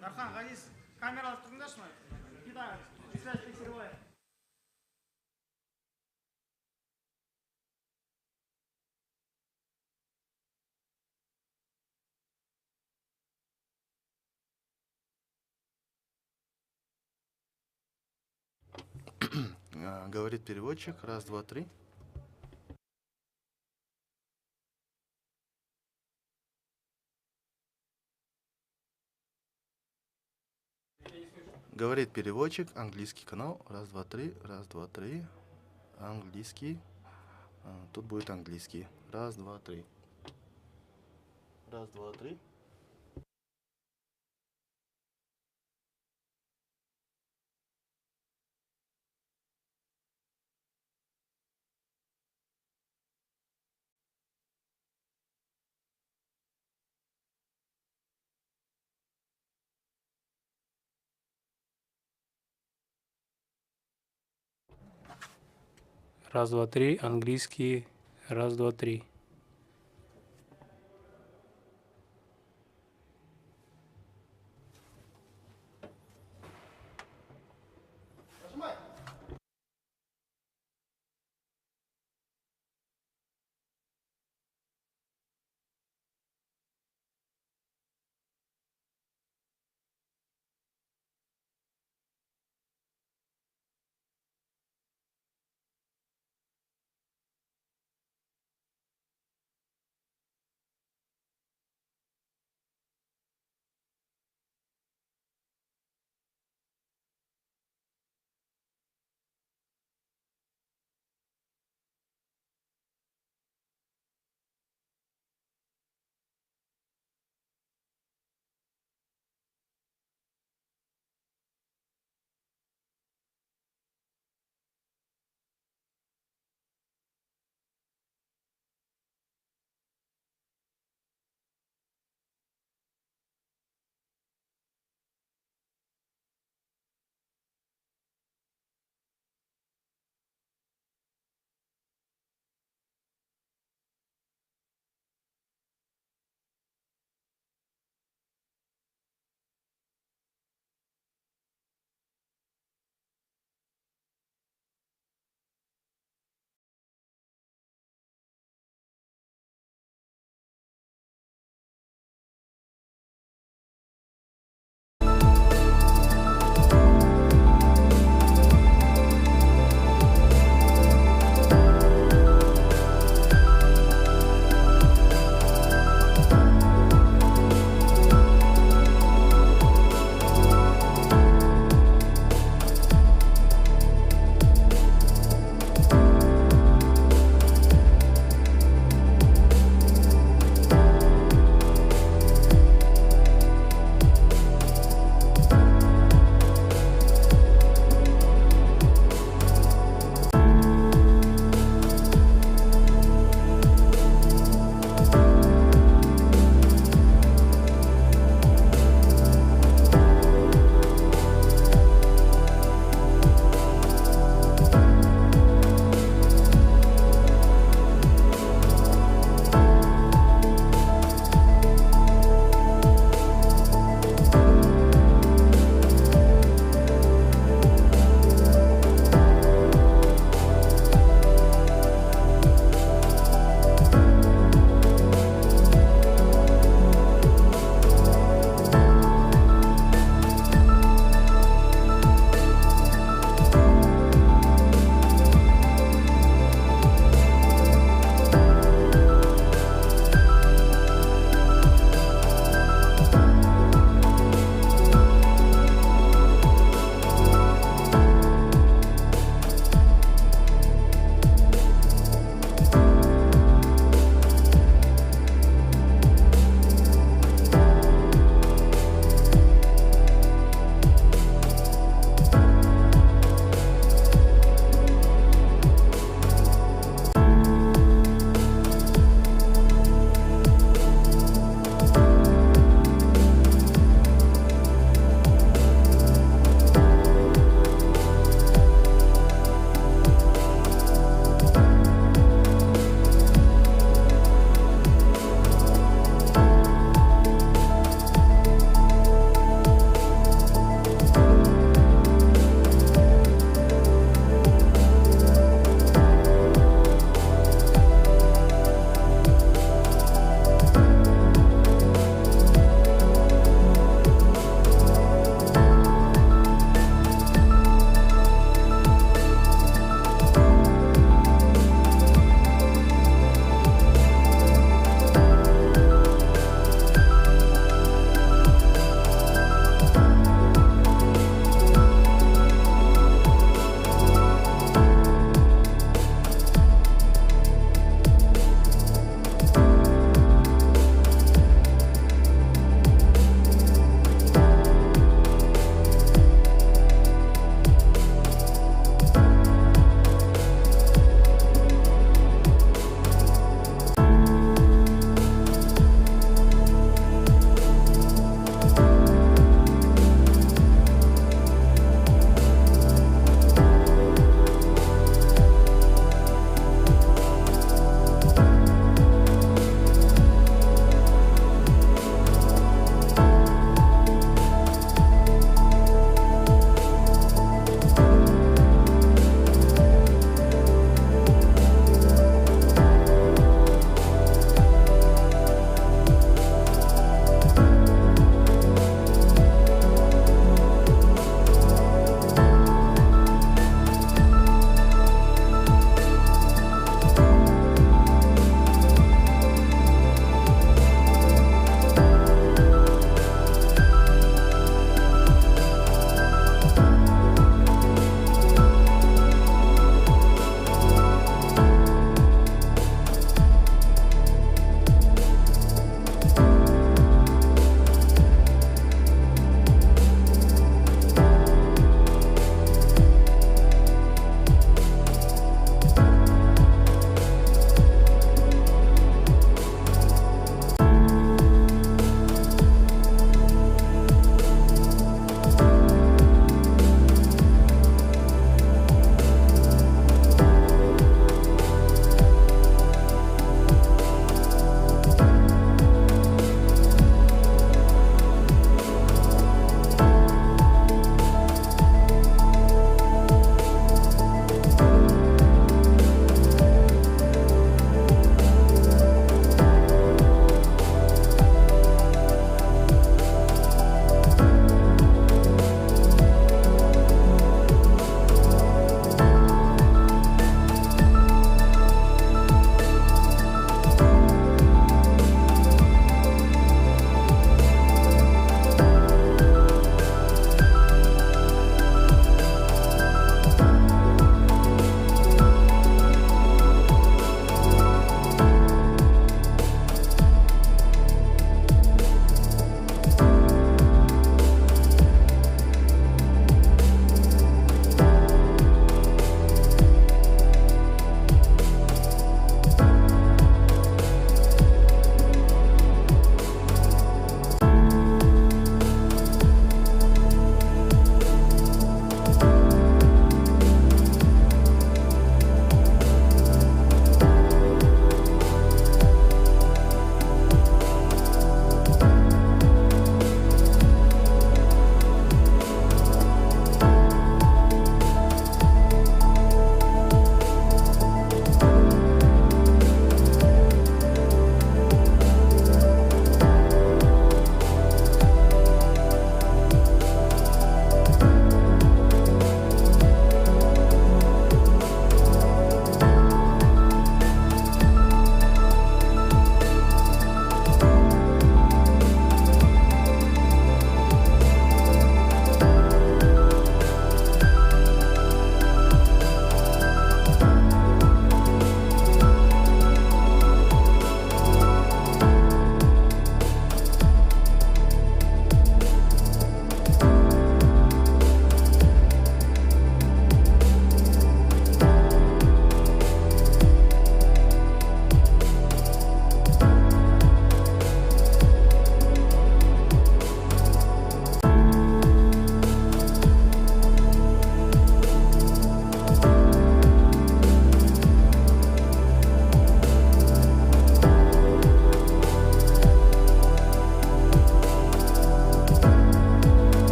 Дархан, Ғазиз, камералар тұрыңдаршы ма? Связь тексеріп алайық. Говорит переводчик. Раз, два, три. Говорит переводчик. Английский канал. Раз, два, три. Раз, два, три. Английский. Тут будет английский. Раз, два, три. Раз, два, три. Раз, два, три. Английский. Раз, два, три.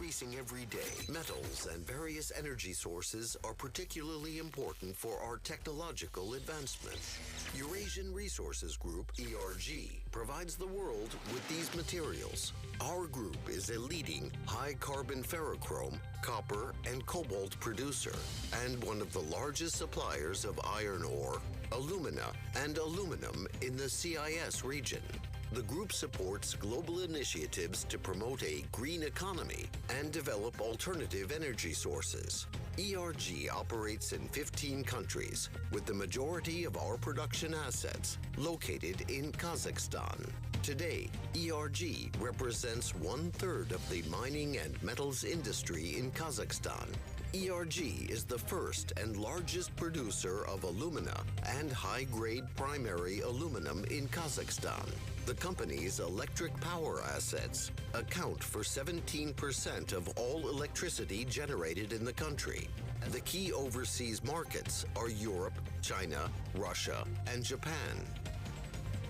increasing every day. Metals and various energy sources are particularly important for our technological advancement. Eurasian Resources Group, ERG, provides the world with these materials. Our group is a leading high-carbon ferrochrome, copper, and cobalt producer, and one of the largest suppliers of iron ore, alumina, and aluminum in the CIS region. The group supports global initiatives to promote a green economy and develop alternative energy sources. ERG operates in 15 countries, with the majority of our production assets located in Kazakhstan. Today, ERG represents 1/3 of the mining and metals industry in Kazakhstan. ERG is the first and largest producer of alumina and high-grade primary aluminum in Kazakhstan. The company's electric power assets account for 17% of all electricity generated in the country. The key overseas markets are Europe, China, Russia, and Japan.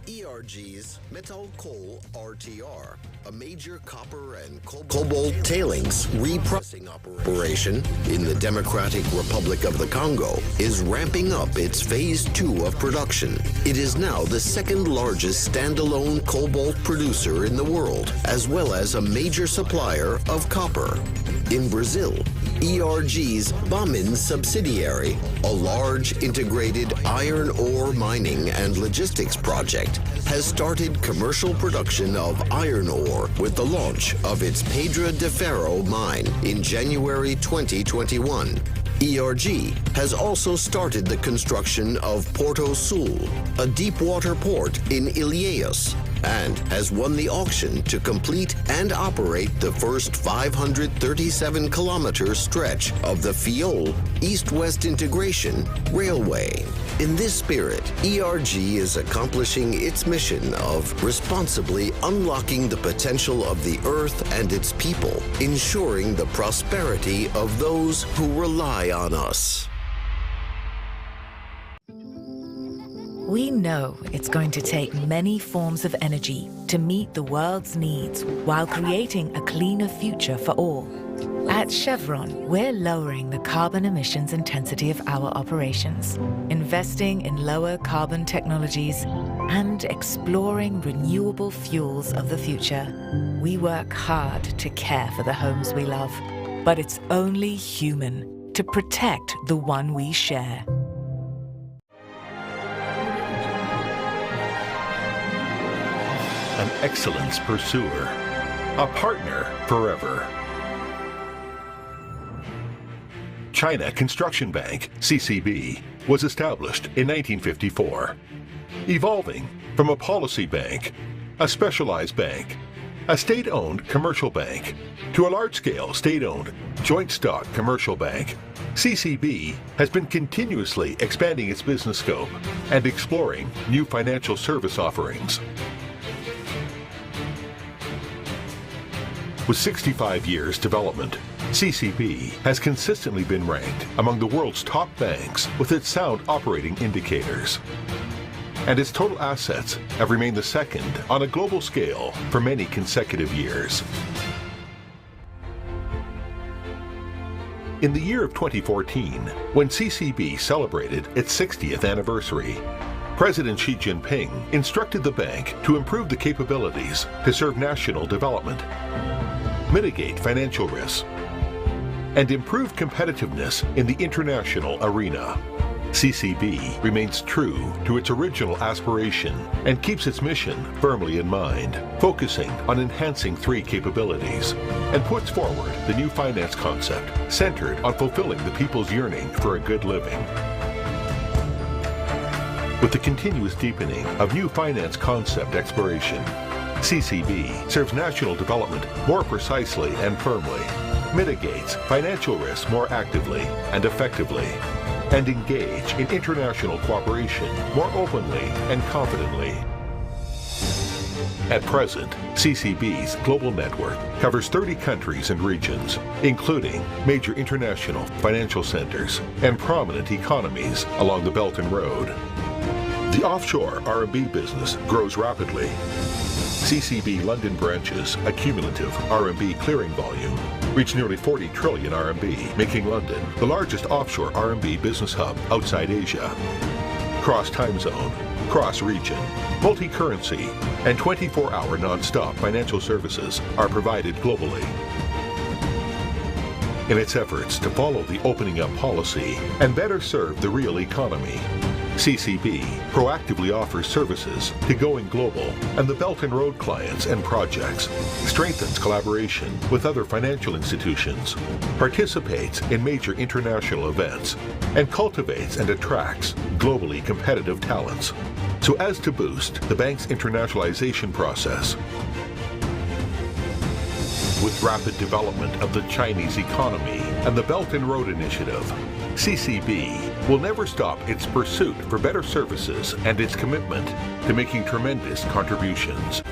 ERG's Metal Coal RTR, a major copper and cobalt tailings reprocessing operation in the Democratic Republic of the Congo, is ramping up its phase 2 of production. It is now the second largest standalone cobalt producer in the world, as well as a major supplier of copper. In Brazil, ERG's Bamin subsidiary, a large integrated iron ore mining and logistics project, has started commercial production of iron ore with the launch of its Pedra de Ferro mine in January 2021. ERG has also started the construction of Porto Sul, a deep-water port in Ilhéus, and has won the auction to complete and operate the first 537-kilometer stretch of the Fiol East-West Integration Railway. In this spirit, ERG is accomplishing its mission of responsibly unlocking the potential of the Earth and its people, ensuring the prosperity of those who rely on us. We know it's going to take many forms of energy to meet the world's needs while creating a cleaner future for all. At Chevron, we're lowering the carbon emissions intensity of our operations, investing in lower carbon technologies, and exploring renewable fuels of the future. We work hard to care for the homes we love, but it's only human to protect the one we share. An excellence pursuer, a partner forever. China Construction Bank, CCB, was established in 1954, evolving from a policy bank, a specialized bank, a state-owned commercial bank, to a large-scale state-owned joint stock commercial bank. CCB has been continuously expanding its business scope and exploring new financial service offerings. With 65 years development, CCB has consistently been ranked among the world's top banks with its sound operating indicators. And its total assets have remained the second on a global scale for many consecutive years. In the year of 2014, when CCB celebrated its 60th anniversary, President Xi Jinping instructed the bank to improve the capabilities to serve national development, mitigate financial risks, and improve competitiveness in the international arena. CCB remains true to its original aspiration and keeps its mission firmly in mind, focusing on enhancing 3 capabilities, and puts forward the new finance concept centered on fulfilling the people's yearning for a good living. With the continuous deepening of new finance concept exploration, CCB serves national development more precisely and firmly, mitigates financial risks more actively and effectively, and engage in international cooperation more openly and confidently. At present, CCB's global network covers 30 countries and regions, including major international financial centers and prominent economies along the Belt and Road. The offshore RMB business grows rapidly. CCB London branch's accumulative RMB clearing volume reached nearly 40 trillion RMB, making London the largest offshore RMB business hub outside Asia. Cross-time zone, cross-region, multi-currency, and 24-hour non-stop financial services are provided globally. In its efforts to follow the opening up policy and better serve the real economy, CCB proactively offers services to Going Global and the Belt and Road clients and projects, strengthens collaboration with other financial institutions, participates in major international events, and cultivates and attracts globally competitive talents, so as to boost the bank's internationalization process. With rapid development of the Chinese economy and the Belt and Road Initiative, CCB will never stop its pursuit for better services and its commitment to making tremendous contributions.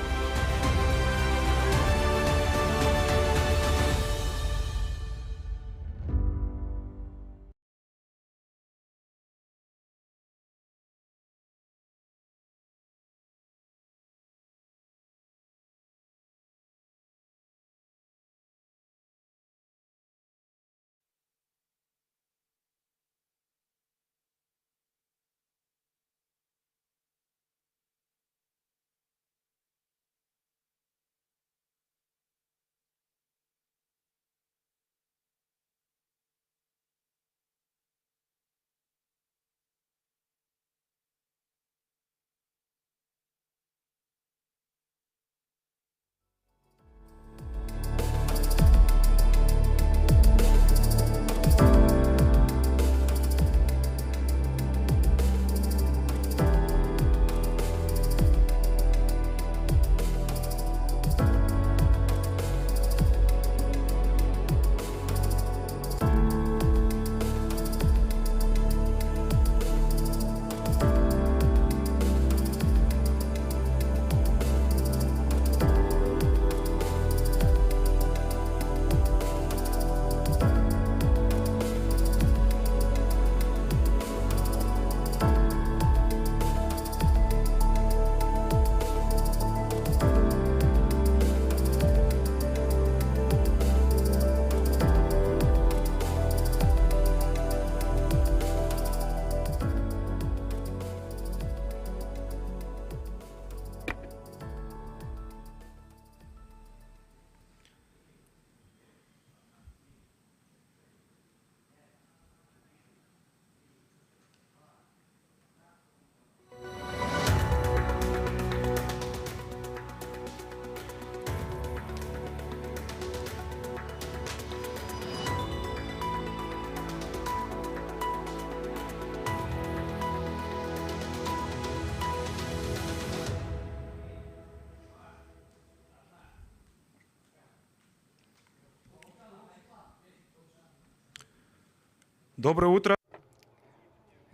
Доброе утро.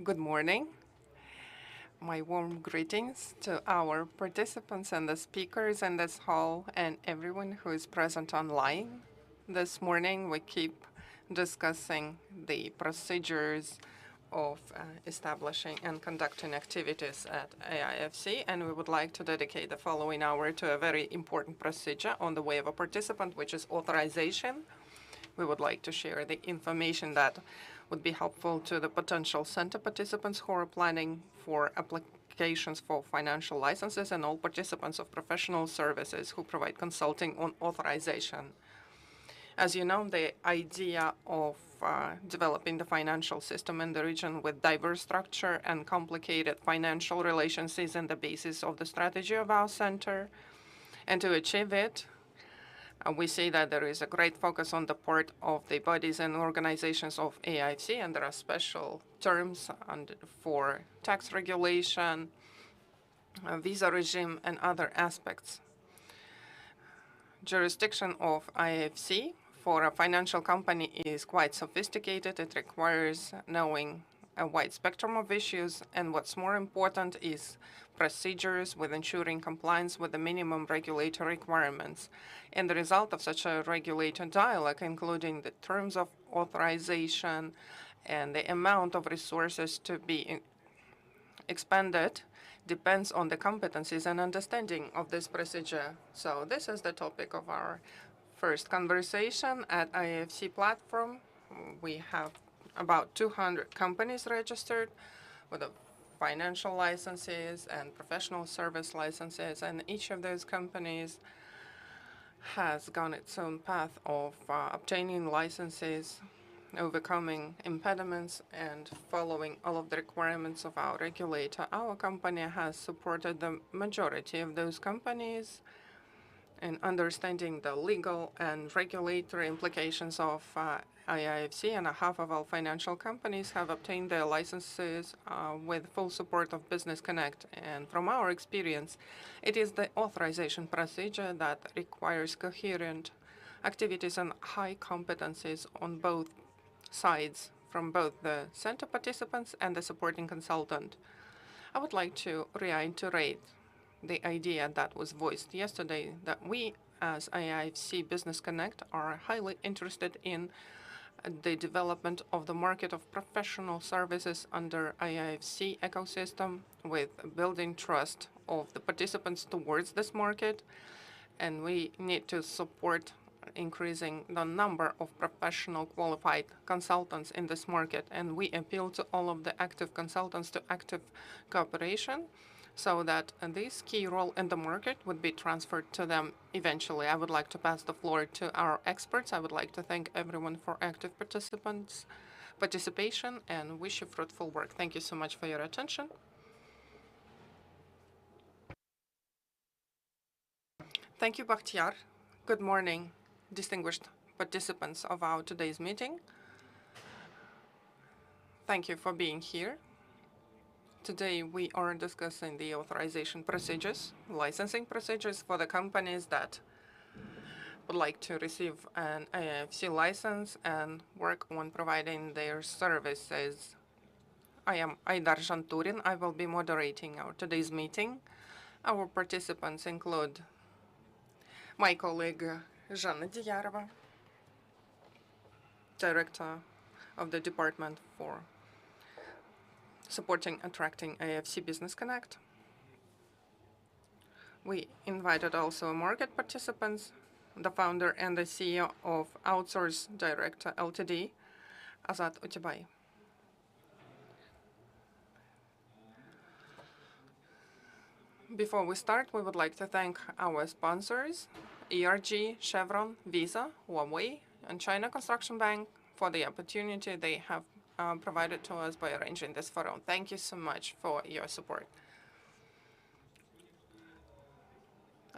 Good morning. My warm greetings to our participants and the speakers in this hall and everyone who is present online. This morning we keep discussing the procedures of establishing and conducting activities at AIFC, and we would like to dedicate the following hour to a very important procedure on the way of a participant, which is authorization. We would like to share the information that would be helpful to the potential center participants who are planning for applications for financial licenses and all participants of professional services who provide consulting on authorization. As you know, the idea of developing the financial system in the region with diverse structure and complicated financial relations is in the basis of the strategy of our center. And to achieve it, we see that there is a great focus on the part of the bodies and organizations of AIFC, and there are special terms for tax regulation, visa regime, and other aspects. Jurisdiction of AIFC for a financial company is quite sophisticated. It requires knowing a wide spectrum of issues, and what's more important is procedures with ensuring compliance with the minimum regulatory requirements. And the result of such a regulator dialogue, including the terms of authorization and the amount of resources to be expended, depends on the competencies and understanding of this procedure. So this is the topic of our first conversation at AIFC platform. We have about 200 companies registered with the financial licenses and professional service licenses, and each of those companies has gone its own path of obtaining licenses, overcoming impediments, and following all of the requirements of our regulator. Our company has supported the majority of those companies in understanding the legal and regulatory implications of AIFC, and half of all financial companies have obtained their licenses with full support of Business Connect. And from our experience, it is the authorization procedure that requires coherent activities and high competencies on both sides, from both the center participants and the supporting consultant. I would like to reiterate the idea that was voiced yesterday, that we as AIFC Business Connect are highly interested in the development of the market of professional services under AIFC ecosystem, with building trust of the participants towards this market. And we need to support increasing the number of professional qualified consultants in this market. And we appeal to all of the active consultants to active cooperation, so that this key role in the market would be transferred to them eventually. I would like to pass the floor to our experts. I would like to thank everyone for active participation and wish you fruitful work. Thank you so much for your attention. Thank you, Bakhtiar. Good morning, distinguished participants of our today's meeting. Thank you for being here. Today, we are discussing the authorization procedures, licensing procedures for the companies that would like to receive an AIFC license and work on providing their services. I am Aidar Janturin. I will be moderating our today's meeting. Our participants include my colleague, Zhanna Diyarova, Director of the Department for Supporting Attracting AIFC Business Connect. We invited also market participants, the founder and the CEO of Outsource Director Ltd, Azat Utibay. Before we start, we would like to thank our sponsors, ERG, Chevron, Visa, Huawei, and China Construction Bank for the opportunity they have provided to us by arranging this forum. Thank you so much for your support.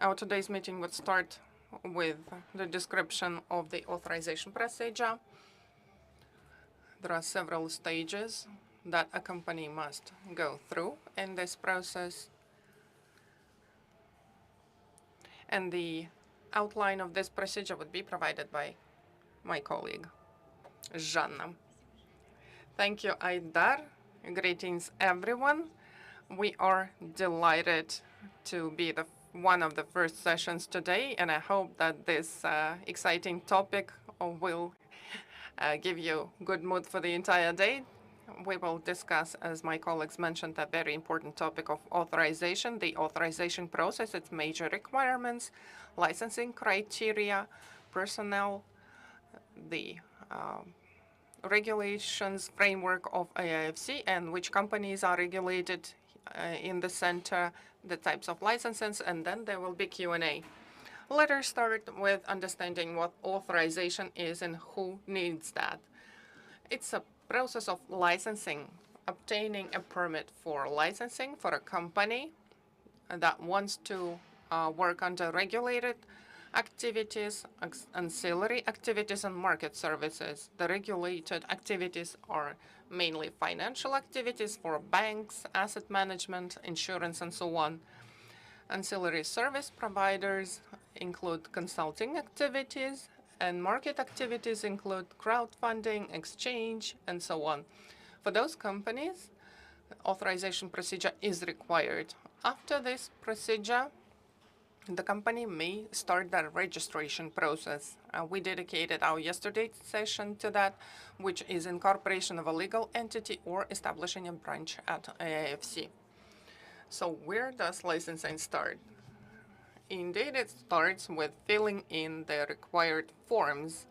Our today's meeting would start with the description of the authorization procedure. There are several stages that a company must go through in this process. And the outline of this procedure would be provided by my colleague, Zhanna. Thank you, Aidar. Greetings, everyone. We are delighted to be one of the first sessions today, and I hope that this exciting topic will give you good mood for the entire day. We will discuss, as my colleagues mentioned, a very important topic of authorization, the authorization process, its major requirements, licensing criteria, personnel, the regulations framework of AIFC, and which companies are regulated in the center, the types of licenses, and then there will be Q&A. Let us start with understanding what authorization is and who needs that. It's a process of licensing, obtaining a permit for licensing for a company that wants to work under regulated activities, ancillary activities, and market services. The regulated activities are mainly financial activities for banks, asset management, insurance, and so on. Ancillary service providers include consulting activities, and market activities include crowdfunding, exchange, and so on. For those companies, authorization procedure is required. After this procedure, the company may start the registration process. We dedicated our yesterday's session to that, which is incorporation of a legal entity or establishing a branch at AIFC. So where does licensing start? Indeed, it starts with filling in the required forms.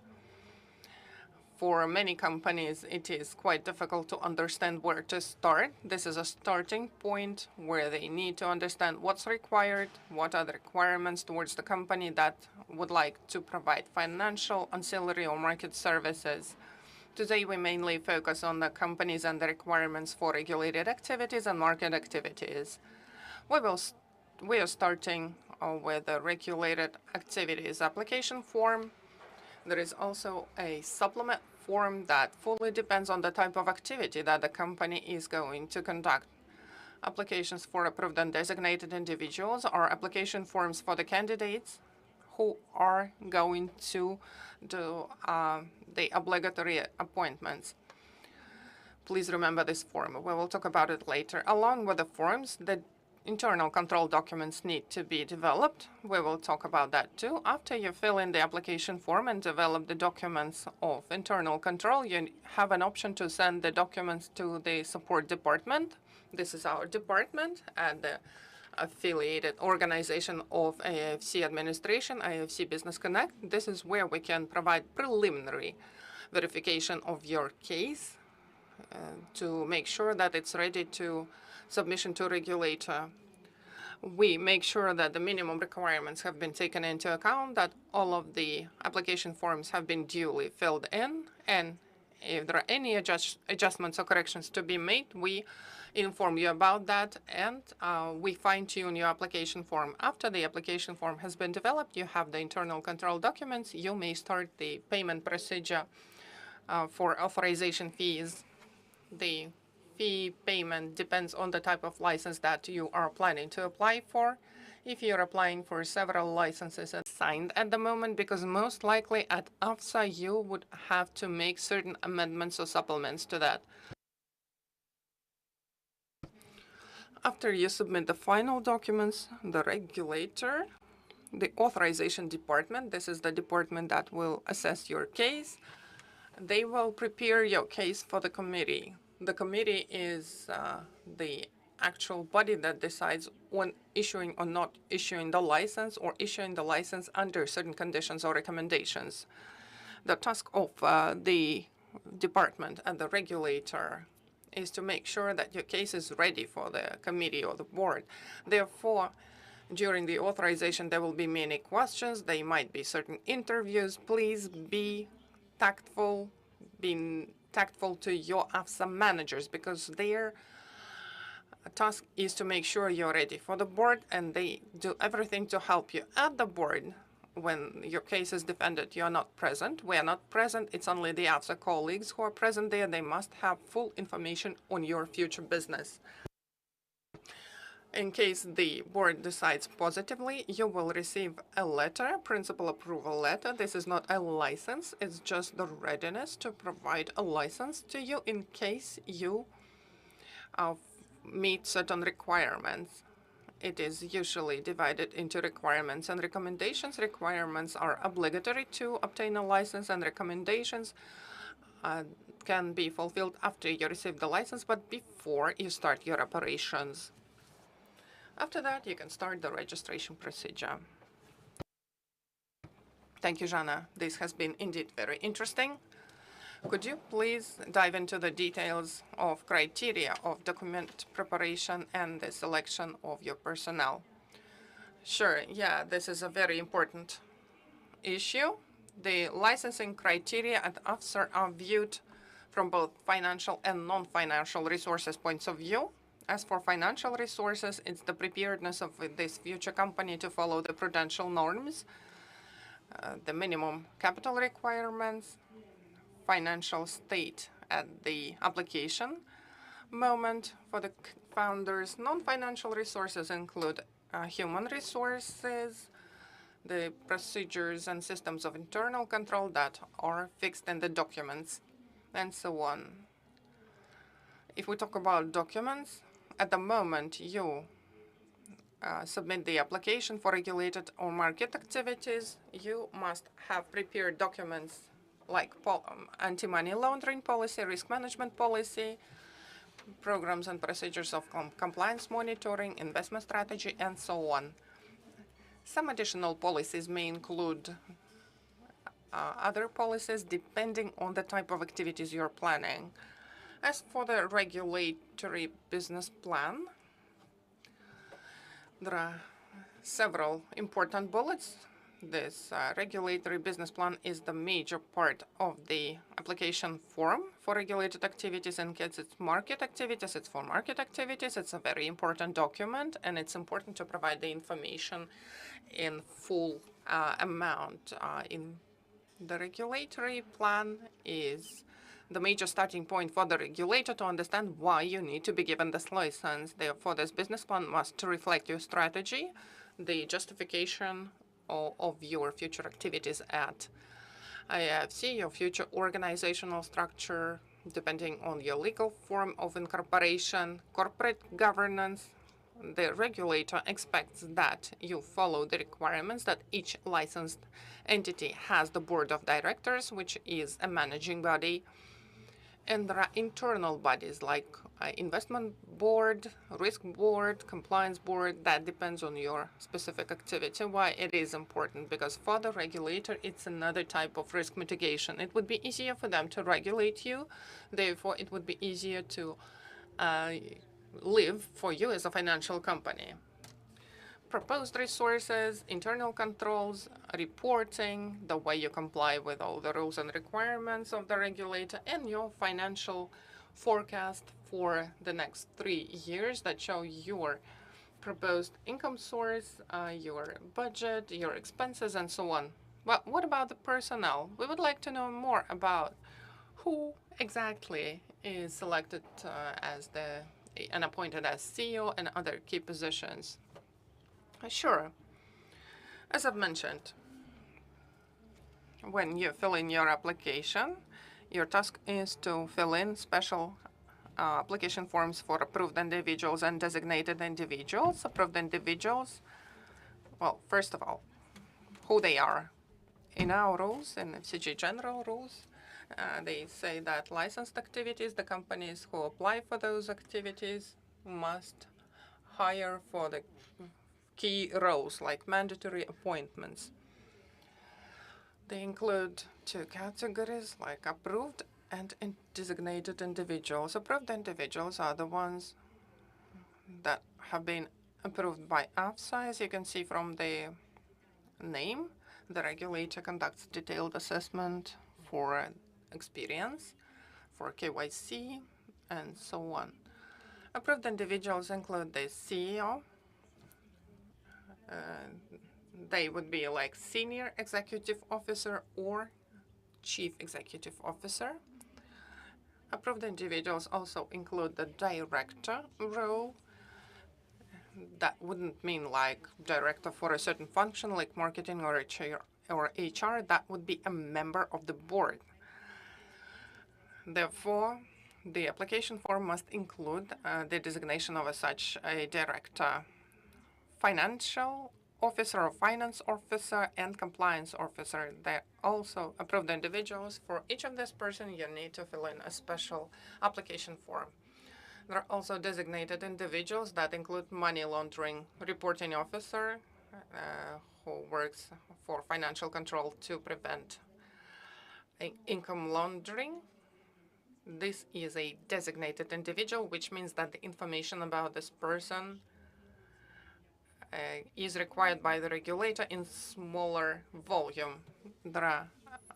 For many companies, it is quite difficult to understand where to start. This is a starting point where they need to understand what's required, what are the requirements towards the company that would like to provide financial, ancillary, or market services. Today, we mainly focus on the companies and the requirements for regulated activities and market activities. We are starting with the regulated activities application form. There is also a supplement form that fully depends on the type of activity that the company is going to conduct. Applications for approved and designated individuals are application forms for the candidates who are going to do the obligatory appointments. Please remember this form. We will talk about it later. Along with the forms, the internal control documents need to be developed. We will talk about that too. After you fill in the application form and develop the documents of internal control, you have an option to send the documents to the support department. This is our department and the affiliated organization of AIFC administration, AIFC Business Connect. This is where we can provide preliminary verification of your case to make sure that it's ready to submission to regulator. We make sure that the minimum requirements have been taken into account, that all of the application forms have been duly filled in, and if there are any adjustments or corrections to be made, we inform you about that, and we fine-tune your application form. After the application form has been developed, you have the internal control documents, you may start the payment procedure for authorization fees. The fee payment depends on the type of license that you are planning to apply for. If you're applying for several licenses signed at the moment, because most likely at AFSA you would have to make certain amendments or supplements to that. After you submit the final documents, the regulator, the authorization department, this is the department that will assess your case, they will prepare your case for the committee. The committee is the actual body that decides on issuing or not issuing the license, or issuing the license under certain conditions or recommendations. The task of the department and the regulator is to make sure that your case is ready for the committee or the board. Therefore, during the authorization, there will be many questions. There might be certain interviews. Please be tactful, being tactful to your AFSA managers, because their task is to make sure you're ready for the board, and they do everything to help you. At the board, when your case is defended, you're not present. We are not present. It's only the AFSA colleagues who are present there. They must have full information on your future business. In case the board decides positively, you will receive a letter, principal approval letter. This is not a license. It's just the readiness to provide a license to you in case you meet certain requirements. It is usually divided into requirements and recommendations. Requirements are obligatory to obtain a license, and recommendations can be fulfilled after you receive the license, but before you start your operations. After that, you can start the registration procedure. Thank you, Jana. This has been indeed very interesting. Could you please dive into the details of criteria of document preparation and the selection of your personnel? Sure, yeah, this is a very important issue. The licensing criteria at AFSA are viewed from both financial and non-financial resources points of view. As for financial resources, it's the preparedness of this future company to follow the prudential norms, the minimum capital requirements, financial state at the application moment for the founders. Non-financial resources include human resources, the procedures and systems of internal control that are fixed in the documents, and so on. If we talk about documents, at the moment you submit the application for regulated or market activities, you must have prepared documents like anti-money laundering policy, risk management policy, programs and procedures of compliance monitoring, investment strategy, and so on. Some additional policies may include other policies depending on the type of activities you're planning. As for the regulatory business plan, there are several important bullets. This regulatory business plan is the major part of the application form for regulated activities. In case it's market activities, it's for market activities. It's a very important document, and it's important to provide the information in full amount. In the regulatory plan is the major starting point for the regulator to understand why you need to be given this license. Therefore, this business plan must reflect your strategy, the justification of your future activities at AIFC, your future organizational structure, depending on your legal form of incorporation, corporate governance. The regulator expects that you follow the requirements that each licensed entity has the board of directors, which is a managing body. And there are internal bodies like investment board, risk board, compliance board. That depends on your specific activity. Why it is important? Because for the regulator, it's another type of risk mitigation. It would be easier for them to regulate you. Therefore, it would be easier to live for you as a financial company. Proposed resources, internal controls, reporting, the way you comply with all the rules and requirements of the regulator, and your financial forecast for the next 3 years that show your proposed income source, your budget, your expenses, and so on. But what about the personnel? We would like to know more about who exactly is selected and appointed as CEO and other key positions. Sure. As I've mentioned, when you fill in your application, your task is to fill in special application forms for approved individuals and designated individuals. Approved individuals, well, first of all, who they are. In our rules, in FCG general rules, they say that licensed activities, the companies who apply for those activities must hire for the key roles like mandatory appointments. They include 2 categories like approved and designated individuals. Approved individuals are the ones that have been approved by AFSA. As you can see from the name, the regulator conducts detailed assessment for experience, for KYC, and so on. Approved individuals include the CEO. They would be like senior executive officer or chief executive officer. Approved individuals also include the director role. That wouldn't mean like director for a certain function like marketing or HR. That would be a member of the board. Therefore, the application form must include the designation of such a director, financial officer or finance officer, and compliance officer. They're also approved individuals. For each of this person, you need to fill in a special application form. There are also designated individuals that include money laundering reporting officer, who works for financial control to prevent income laundering. This is a designated individual, which means that the information about this person is required by the regulator in smaller volume. There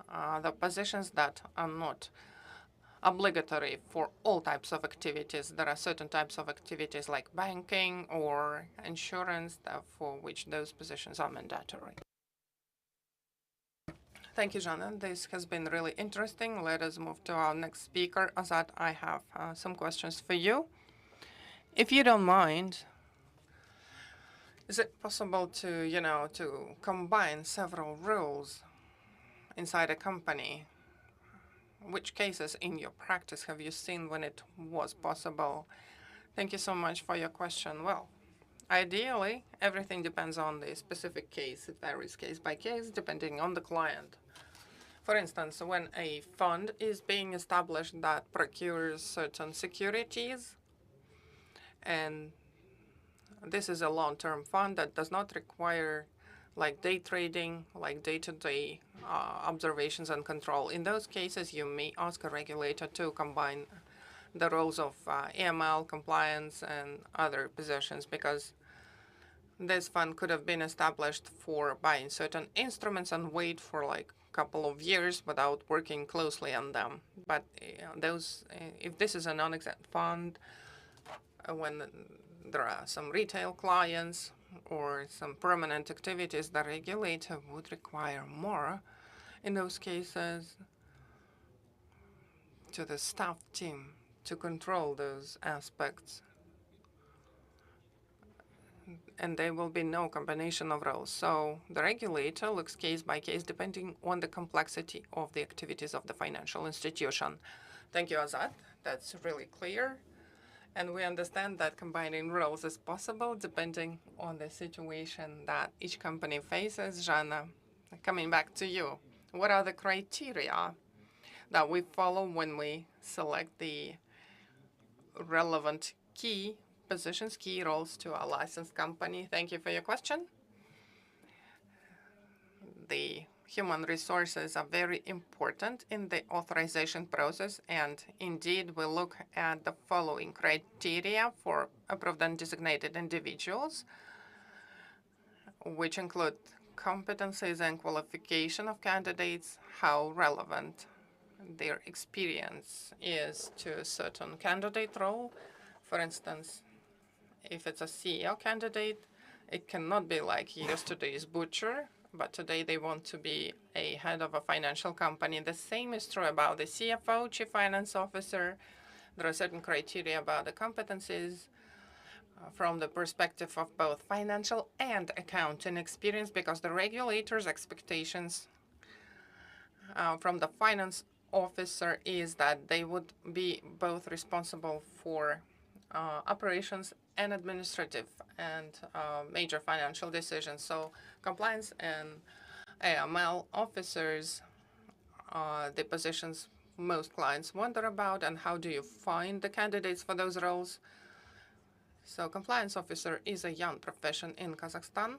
are the positions that are not obligatory for all types of activities. There are certain types of activities like banking or insurance for which those positions are mandatory. Thank you, Jana. This has been really interesting. Let us move to our next speaker. Azad, I have some questions for you. If you don't mind, is it possible to, to combine several roles inside a company? Which cases in your practice have you seen when it was possible? Thank you so much for your question. Well, ideally, everything depends on the specific case. It varies case by case, depending on the client. For instance, when a fund is being established that procures certain securities, and this is a long-term fund that does not require like day trading, like day-to-day observations and control. In those cases, you may ask a regulator to combine the roles of AML, compliance, and other positions, because this fund could have been established for buying certain instruments and wait for like a couple of years without working closely on them. But if this is a non-exempt fund, when there are some retail clients or some permanent activities, the regulator would require more in those cases to the staff team to control those aspects. And there will be no combination of roles. So the regulator looks case by case depending on the complexity of the activities of the financial institution. Thank you, Azad. That's really clear. And we understand that combining roles is possible depending on the situation that each company faces. Jana, coming back to you, what are the criteria that we follow when we select the relevant key positions, key roles to a licensed company? Thank you for your question. The human resources are very important in the authorization process, and indeed we look at the following criteria for approved and designated individuals, which include competencies and qualification of candidates, how relevant their experience is to a certain candidate role. For instance, if it's a CEO candidate, it cannot be like yesterday's butcher, but today they want to be a head of a financial company. The same is true about the CFO, Chief Finance Officer. There are certain criteria about the competencies from the perspective of both financial and accounting experience, because the regulators' expectations from the finance officer is that they would be both responsible for operations and administrative and major financial decisions. So compliance and AML officers are the positions most clients wonder about, and how do you find the candidates for those roles? So compliance officer is a young profession in Kazakhstan,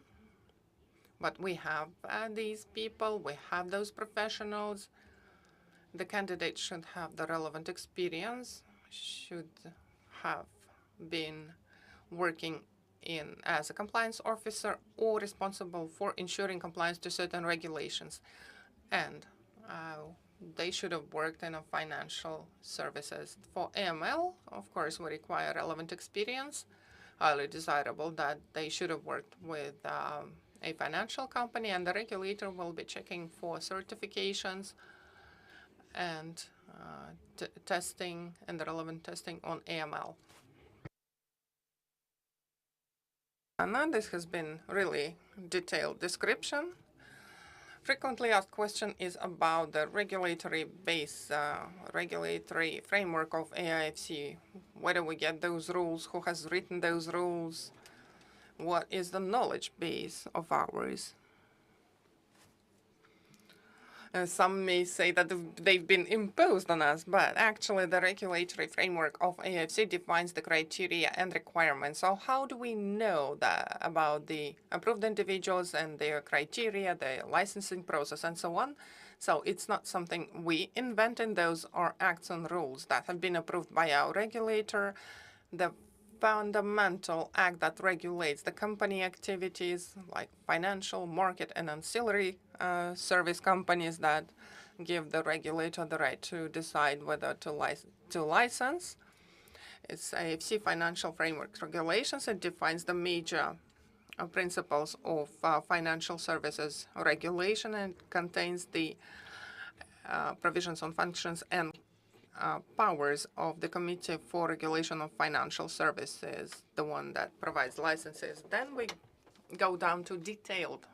but we have these people, we have those professionals. The candidate should have the relevant experience, should have been working as a compliance officer or responsible for ensuring compliance to certain regulations. And they should have worked in a financial services. For AML, of course, we require relevant experience, highly desirable that they should have worked with a financial company, and the regulator will be checking for certifications and testing and the relevant testing on AML. Anna, this has been really detailed description. Frequently asked question is about the regulatory base, regulatory framework of AIFC. Where do we get those rules? Who has written those rules? What is the knowledge base of ours? Some may say that they've been imposed on us, but actually the regulatory framework of AIFC defines the criteria and requirements. So how do we know that about the approved individuals and their criteria, the licensing process, and so on? So it's not something we invented. Those are acts and rules that have been approved by our regulator. The fundamental act that regulates the company activities, like financial, market, and ancillary service companies, that give the regulator the right to decide whether to license. It's AFC Financial Framework Regulations. It defines the major principles of financial services regulation, and contains the provisions on functions and powers of the Committee for Regulation of Financial Services, the one that provides licenses. Then we go down to detailed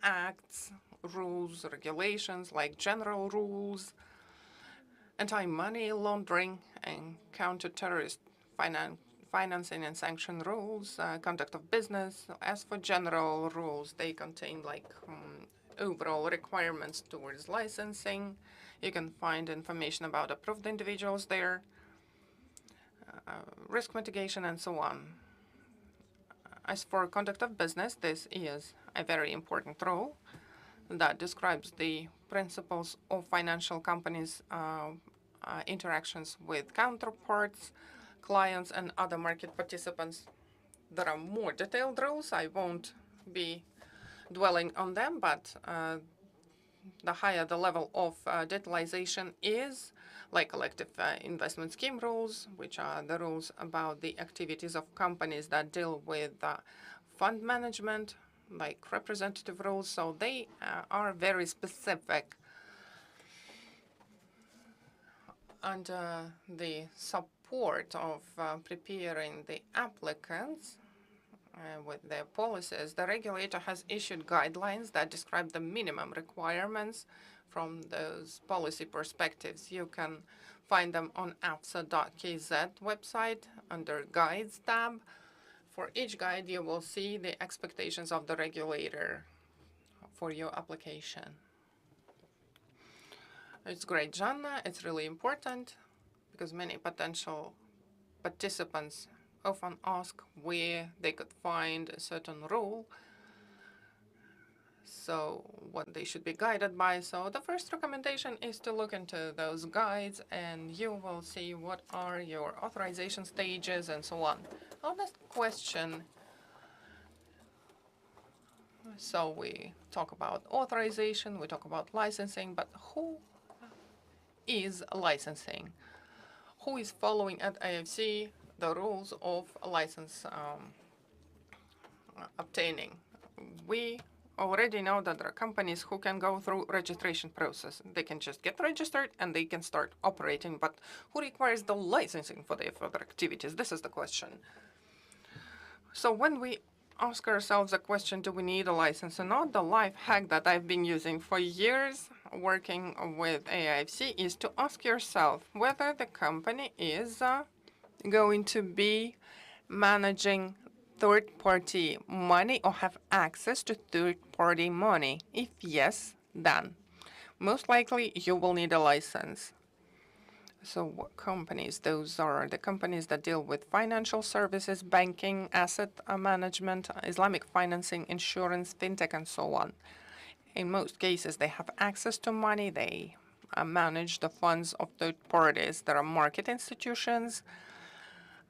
acts, rules, regulations, like general rules, anti-money laundering and counter-terrorist financing and sanction rules, conduct of business. As for general rules, they contain like overall requirements towards licensing. You can find information about approved individuals there, risk mitigation, and so on. As for conduct of business, this is a very important rule that describes the principles of financial companies' interactions with counterparts, clients, and other market participants. There are more detailed rules. I won't be dwelling on them, but the higher the level of detailization is, like collective investment scheme rules, which are the rules about the activities of companies that deal with fund management, like representative rules. So they are very specific. And the support of preparing the applicants with their policies, the regulator has issued guidelines that describe the minimum requirements from those policy perspectives. You can find them on afsa.kz website under Guides tab. For each guide, you will see the expectations of the regulator for your application. It's great, Jana. It's really important because many potential participants often ask where they could find a certain rule, so what they should be guided by. So the first recommendation is to look into those guides, and you will see what are your authorization stages and so on. Our next question. So we talk about authorization, we talk about licensing, but who is licensing? Who is following at AIFC the rules of license obtaining? We already know that there are companies who can go through registration process. They can just get registered and they can start operating, but who requires the licensing for their further activities? This is the question. So when we ask ourselves the question, do we need a license or not, the life hack that I've been using for years working with AIFC is to ask yourself whether the company is going to be managing third-party money or have access to third-party money. If yes, then most likely you will need a license. So what companies? Those are the companies that deal with financial services, banking, asset management, Islamic financing, insurance, fintech, and so on. In most cases, they have access to money. They manage the funds of third parties. There are market institutions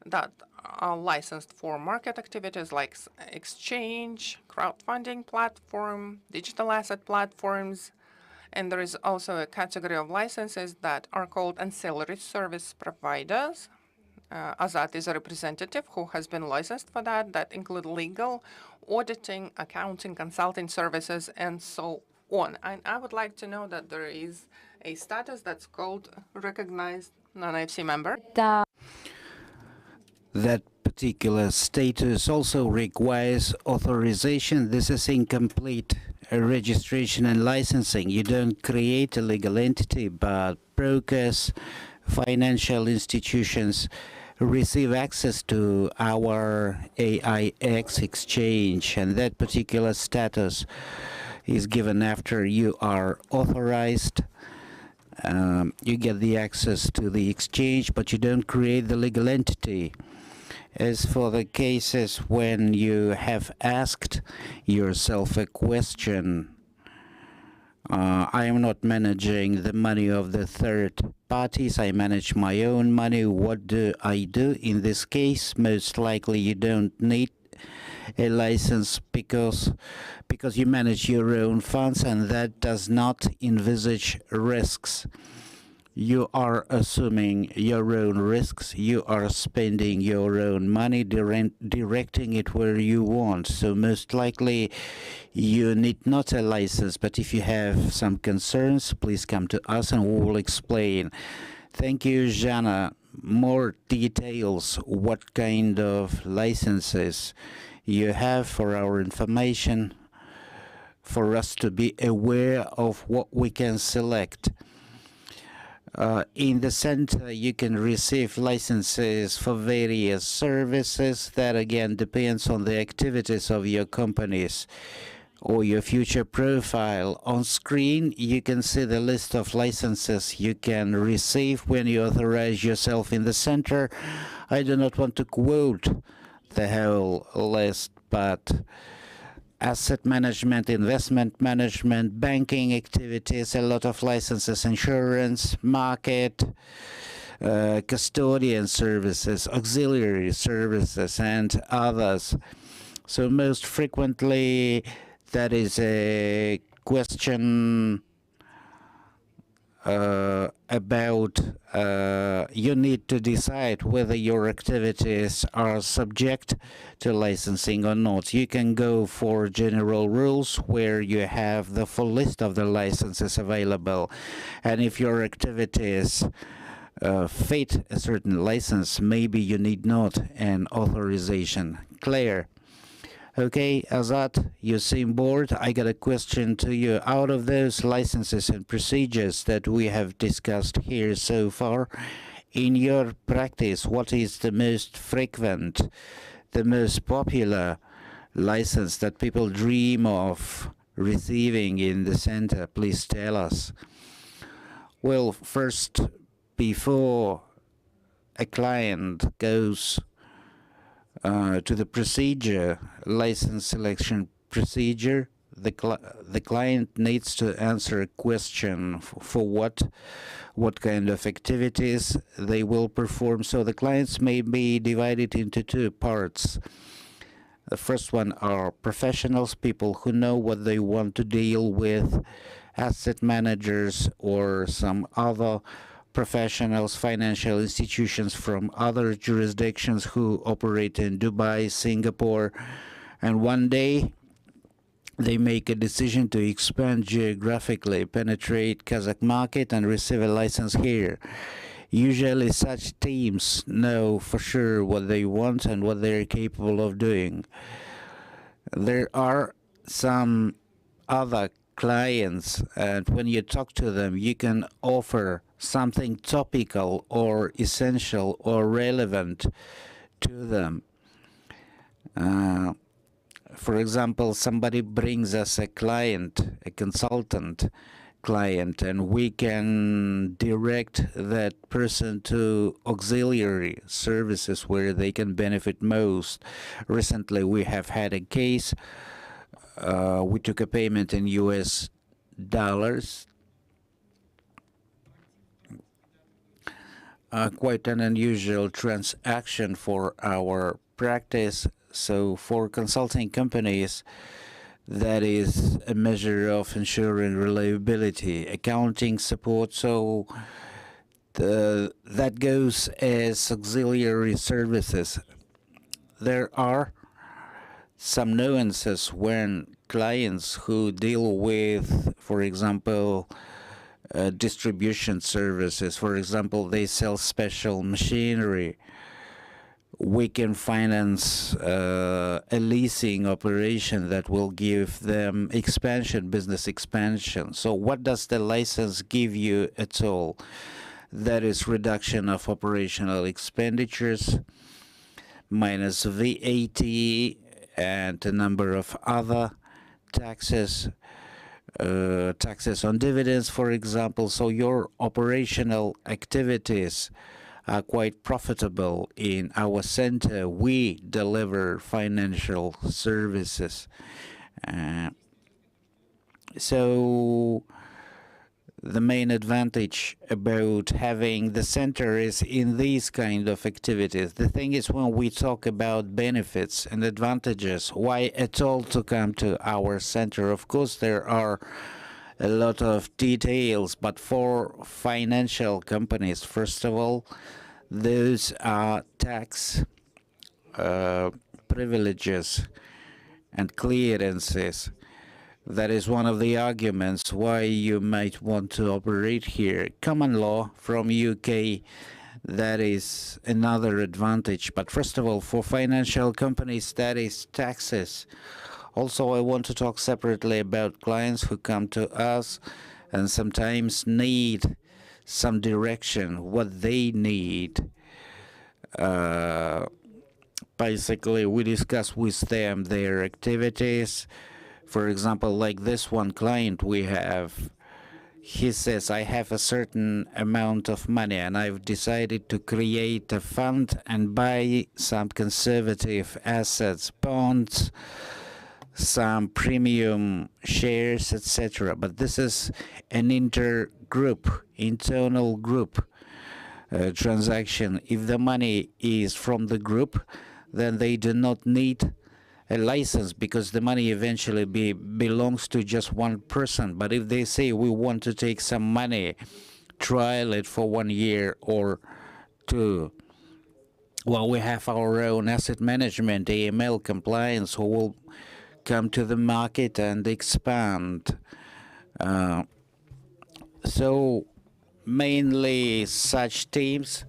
that are licensed for market activities like exchange, crowdfunding platform, digital asset platforms. And there is also a category of licenses that are called ancillary service providers. Azat is a representative who has been licensed for that. That include legal, auditing, accounting, consulting services, and so on. And I would like to know that there is a status that's called recognized non-AFC member. That particular status also requires authorization. This is incomplete registration and licensing. You don't create a legal entity, but brokers, financial institutions receive access to our AIX exchange, and that particular status is given after you are authorized. You get the access to the exchange, but you don't create the legal entity. As for the cases when you have asked yourself a question, I am not managing the money of the third parties, I manage my own money. What do I do in this case? Most likely you don't need a license because you manage your own funds, and that does not envisage risks. You are assuming your own risks. You are spending your own money, directing it where you want. So most likely you need not a license, but if you have some concerns, please come to us and we will explain. Thank you, Jana. More details, what kind of licenses you have for our information, for us to be aware of what we can select. In the center, you can receive licenses for various services. That again depends on the activities of your companies or your future profile. On screen, you can see the list of licenses you can receive when you authorize yourself in the center. I do not want to quote the whole list, but asset management, investment management, banking activities, a lot of licenses, insurance, market, custodian services, auxiliary services, and others. So most frequently, that is a question about you need to decide whether your activities are subject to licensing or not. You can go for general rules where you have the full list of the licenses available, and if your activities fit a certain license, maybe you need not an authorization. Clear? Okay, Azat, you seem bored. I got a question to you. Out of those licenses and procedures that we have discussed here so far, in your practice, what is the most frequent, the most popular license that people dream of receiving in the center? Please tell us. Well, first, before a client goes to the procedure, license selection procedure, the client needs to answer a question for what kind of activities they will perform. So the clients may be divided into two parts. The first one are professionals, people who know what they want to deal with, asset managers or some other professionals, financial institutions from other jurisdictions who operate in Dubai, Singapore, and one day they make a decision to expand geographically, penetrate Kazakh market and receive a license here. Usually such teams know for sure what they want and what they're capable of doing. There are some other clients, and when you talk to them, you can offer something topical or essential or relevant to them. For example, somebody brings us a client, a consultant client, and we can direct that person to auxiliary services where they can benefit most. Recently, we have had a case. We took a payment in US dollars. Quite an unusual transaction for our practice. So for consulting companies, that is a measure of ensuring reliability, accounting support. So that goes as auxiliary services. There are some nuances when clients who deal with, for example, distribution services, for example, they sell special machinery. We can finance a leasing operation that will give them expansion, business expansion. So what does the license give you at all? That is reduction of operational expenditures, minus VAT, and a number of other taxes, taxes on dividends, for example. So your operational activities are quite profitable in our center. We deliver financial services. So the main advantage about having the center is in these kind of activities. The thing is, when we talk about benefits and advantages, why at all to come to our center? Of course, there are a lot of details, but for financial companies, first of all, those are tax privileges and clearances. That is one of the arguments why you might want to operate here. Common law from UK, that is another advantage. But first of all, for financial companies, that is taxes. Also, I want to talk separately about clients who come to us and sometimes need some direction, what they need. Basically, we discuss with them their activities. For example, like this one client we have, he says, I have a certain amount of money and I've decided to create a fund and buy some conservative assets, bonds, some premium shares, etc. But this is an internal group transaction. If the money is from the group, then they do not need a license because the money eventually belongs to just one person. But if they say we want to take some money, trial it for 1 year or 2, well, we have our own asset management, AML compliance, who will come to the market and expand. So mainly such teams,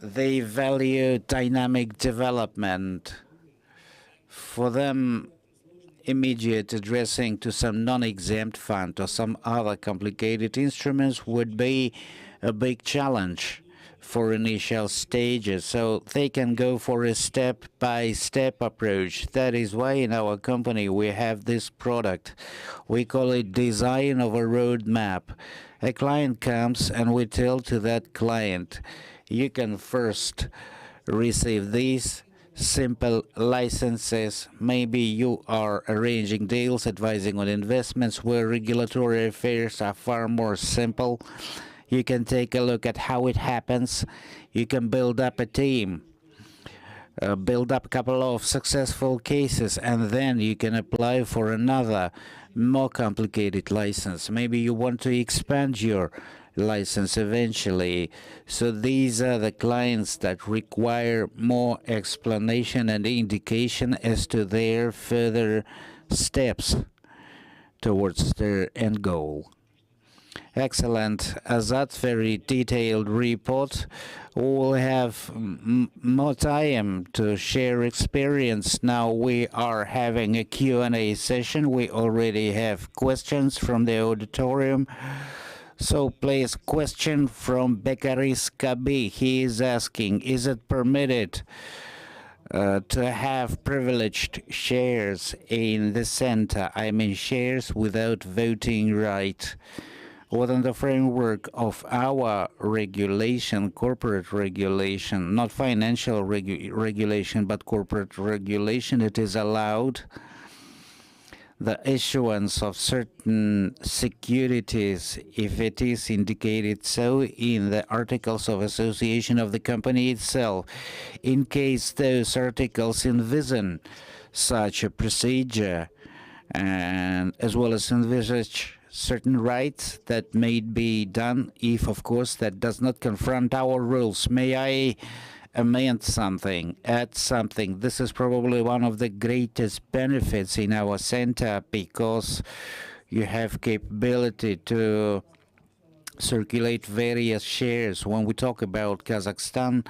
they value dynamic development. For them, immediate addressing to some non-exempt fund or some other complicated instruments would be a big challenge for initial stages. So they can go for a step-by-step approach. That is why in our company we have this product. We call it design of a roadmap. A client comes and we tell to that client, you can first receive these simple licenses. Maybe you are arranging deals, advising on investments where regulatory affairs are far more simple. You can take a look at how it happens. You can build up a team, build up a couple of successful cases, and then you can apply for another more complicated license. Maybe you want to expand your license eventually. So these are the clients that require more explanation and indication as to their further steps towards their end goal. Excellent. Azat, very detailed report. We'll have more time to share experience. Now we are having a Q&A session. We already have questions from the auditorium. So please, question from Bekaris Kabi. He is asking, is it permitted to have privileged shares in the center? I mean shares without voting right. Within the framework of our regulation, corporate regulation, not financial regulation, but corporate regulation, it is allowed the issuance of certain securities if it is indicated so in the articles of association of the company itself. In case those articles envision such a procedure, and as well as envisage certain rights that may be done, if of course that does not confront our rules. May I amend something, add something? This is probably one of the greatest benefits in our center, because you have capability to circulate various shares. When we talk about Kazakhstan,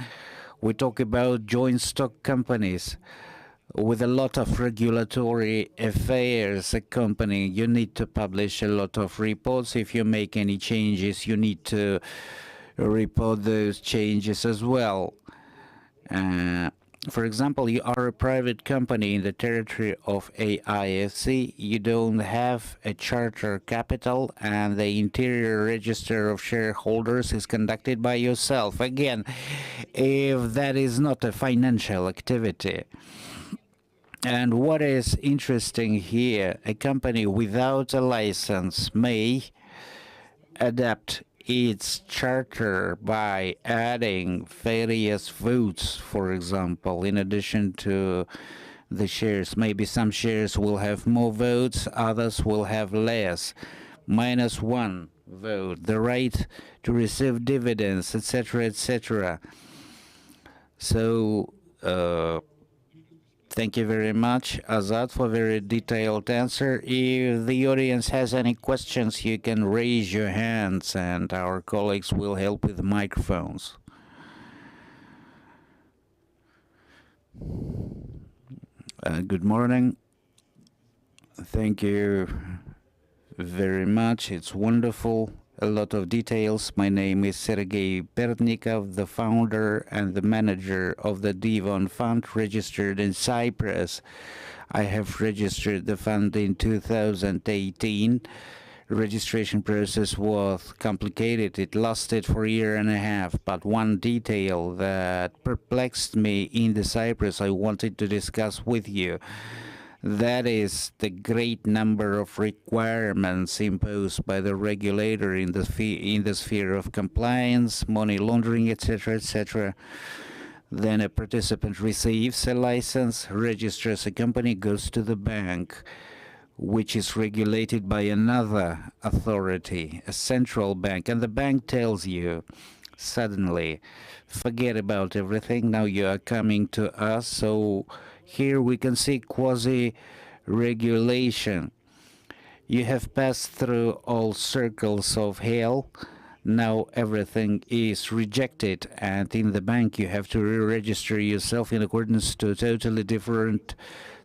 we talk about joint stock companies with a lot of regulatory affairs accompanying. You need to publish a lot of reports. If you make any changes, you need to report those changes as well. For example, you are a private company in the territory of AIFC. You don't have a charter capital, and the interior register of shareholders is conducted by yourself. Again, if that is not a financial activity. And what is interesting here, a company without a license may adapt its charter by adding various votes, for example, in addition to the shares. Maybe some shares will have more votes, others will have less. -1 vote, the right to receive dividends, etc., etc. So, thank you very much, Azad, for a very detailed answer. If the audience has any questions, you can raise your hands and our colleagues will help with the microphones. Good morning. Thank you very much. It's wonderful. A lot of details. My name is Sergei Pertnikov, the founder and the manager of the Devon Fund, registered in Cyprus. I have registered the fund in 2018. registration process was complicated. It lasted for a year and a half. But one detail that perplexed me in the Cyprus I wanted to discuss with you. That is the great number of requirements imposed by the regulator in the sphere of compliance, money laundering, etc., etc. Then a participant receives a license, registers a company, goes to the bank, which is regulated by another authority, a central bank, and the bank tells you suddenly, forget about everything, now you are coming to us. So here we can see quasi-regulation. You have passed through all circles of hell. Now everything is rejected, and in the bank you have to re-register yourself in accordance to totally different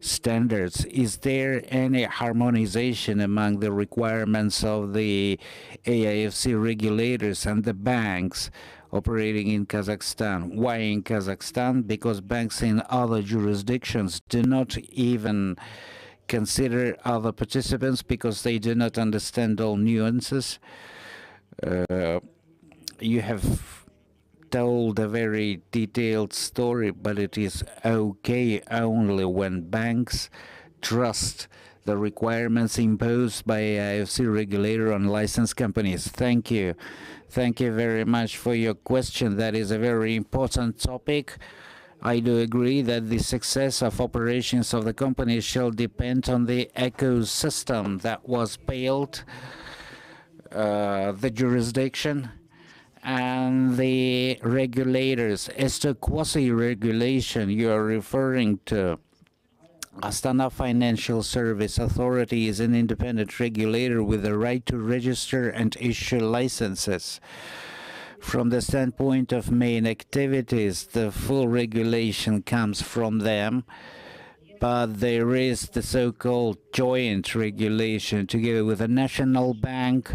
standards. Is there any harmonization among the requirements of the AIFC regulators and the banks operating in Kazakhstan? Why in Kazakhstan? Because banks in other jurisdictions do not even consider other participants because they do not understand all nuances. You have told a very detailed story, but it is okay only when banks trust the requirements imposed by AIFC regulator on licensed companies. Thank you. Thank you very much for your question. That is a very important topic. I do agree that the success of operations of the company shall depend on the ecosystem that was built, the jurisdiction, and the regulators. As to quasi-regulation you are referring to, Astana Financial Service Authority is an independent regulator with the right to register and issue licenses. From the standpoint of main activities, the full regulation comes from them, but there is the so-called joint regulation together with the national bank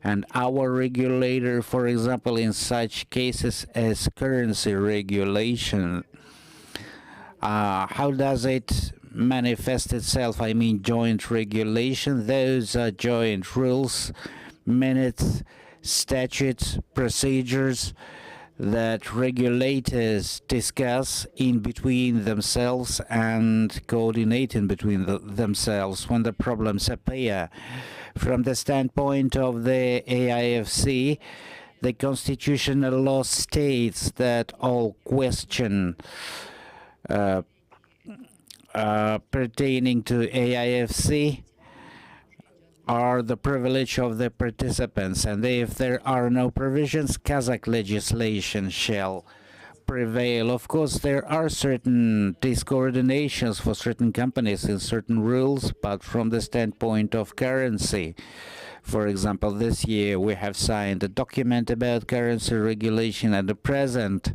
and our regulator, for example, in such cases as currency regulation. How does it manifest itself? I mean, joint regulation. Those are joint rules, minutes, statutes, procedures that regulators discuss in between themselves and coordinate in between themselves when the problems appear. From the standpoint of the AIFC, the constitutional law states that all questions pertaining to AIFC are the privilege of the participants, and if there are no provisions, Kazakh legislation shall prevail. Of course, there are certain discoordinations for certain companies in certain rules, but from the standpoint of currency, for example, this year we have signed a document about currency regulation at the present,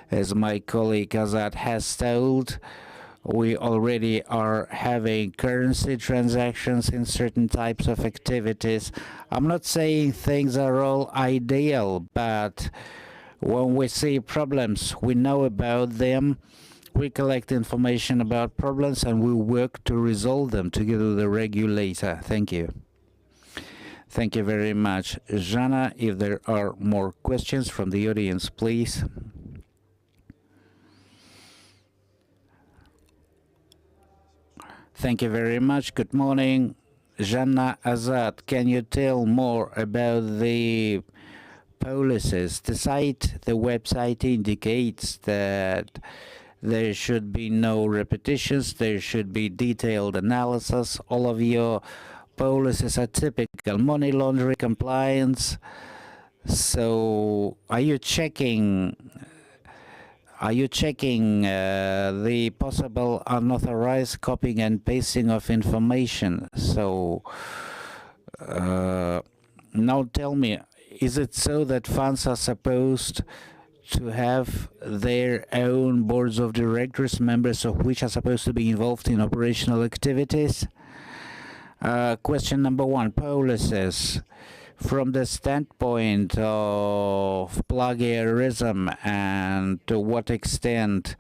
as my colleague Azad has told, we already are having currency transactions in certain types of activities. I'm not saying things are all ideal, but when we see problems, we know about them, we collect information about problems, and we work to resolve them together with the regulator. Thank you. Thank you very much. Jana, if there are more questions from the audience, please. Thank you very much. Good morning. Jana Azad, can you tell more about the policies? The website indicates that there should be no repetitions, there should be detailed analysis. All of your policies are typical. Money laundering, compliance. So are you checking the possible unauthorized copying and pasting of information? So now tell me, is it so that funds are supposed to have their own boards of directors, members of which are supposed to be involved in operational activities? Question number one, policies. From the standpoint of plagiarism and to what extent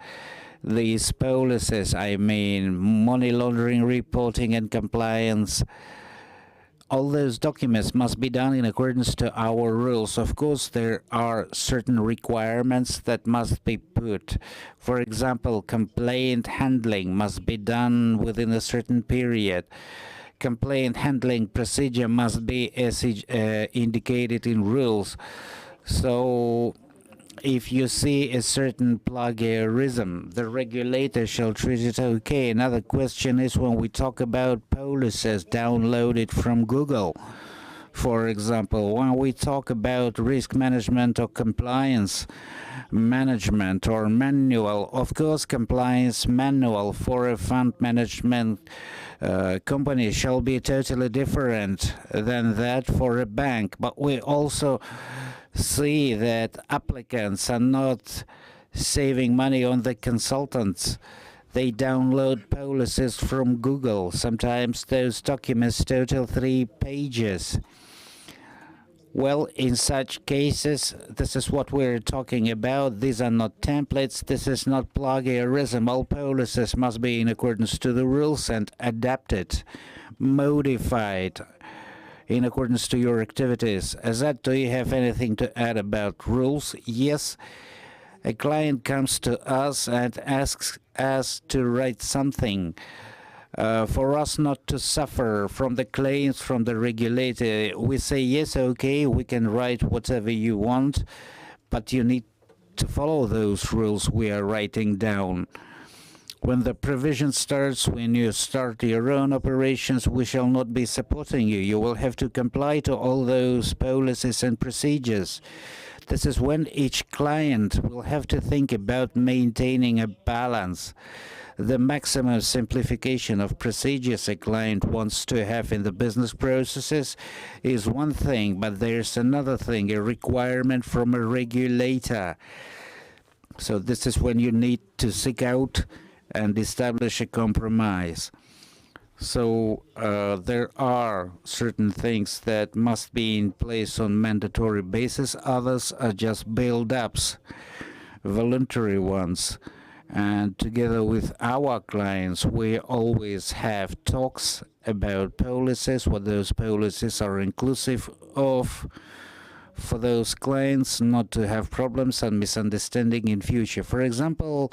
these policies, I mean money laundering reporting and compliance, all those documents must be done in accordance to our rules. Of course, there are certain requirements that must be put. For example, complaint handling must be done within a certain period. Complaint handling procedure must be as indicated in rules. So if you see a certain plagiarism, the regulator shall treat it okay. Another question is when we talk about policies downloaded from Google. For example, when we talk about risk management or compliance management or manual, of course, compliance manual for a fund management company shall be totally different than that for a bank. But we also see that applicants are not saving money on the consultants. They download policies from Google. Sometimes those documents total 3 pages. Well, in such cases, this is what we're talking about. These are not templates. This is not plagiarism. All policies must be in accordance to the rules and adapted, modified in accordance to your activities. Azad, do you have anything to add about rules? Yes. A client comes to us and asks us to write something for us not to suffer from the claims from the regulator. We say, yes, okay, we can write whatever you want, but you need to follow those rules we are writing down. When the provision starts, when you start your own operations, we shall not be supporting you. You will have to comply to all those policies and procedures. This is when each client will have to think about maintaining a balance. The maximum simplification of procedures a client wants to have in the business processes is one thing, but there's another thing, a requirement from a regulator. So this is when you need to seek out and establish a compromise. So there are certain things that must be in place on mandatory basis. Others are just build-ups, voluntary ones. And together with our clients, we always have talks about policies, what those policies are inclusive of, for those clients not to have problems and misunderstanding in future. For example,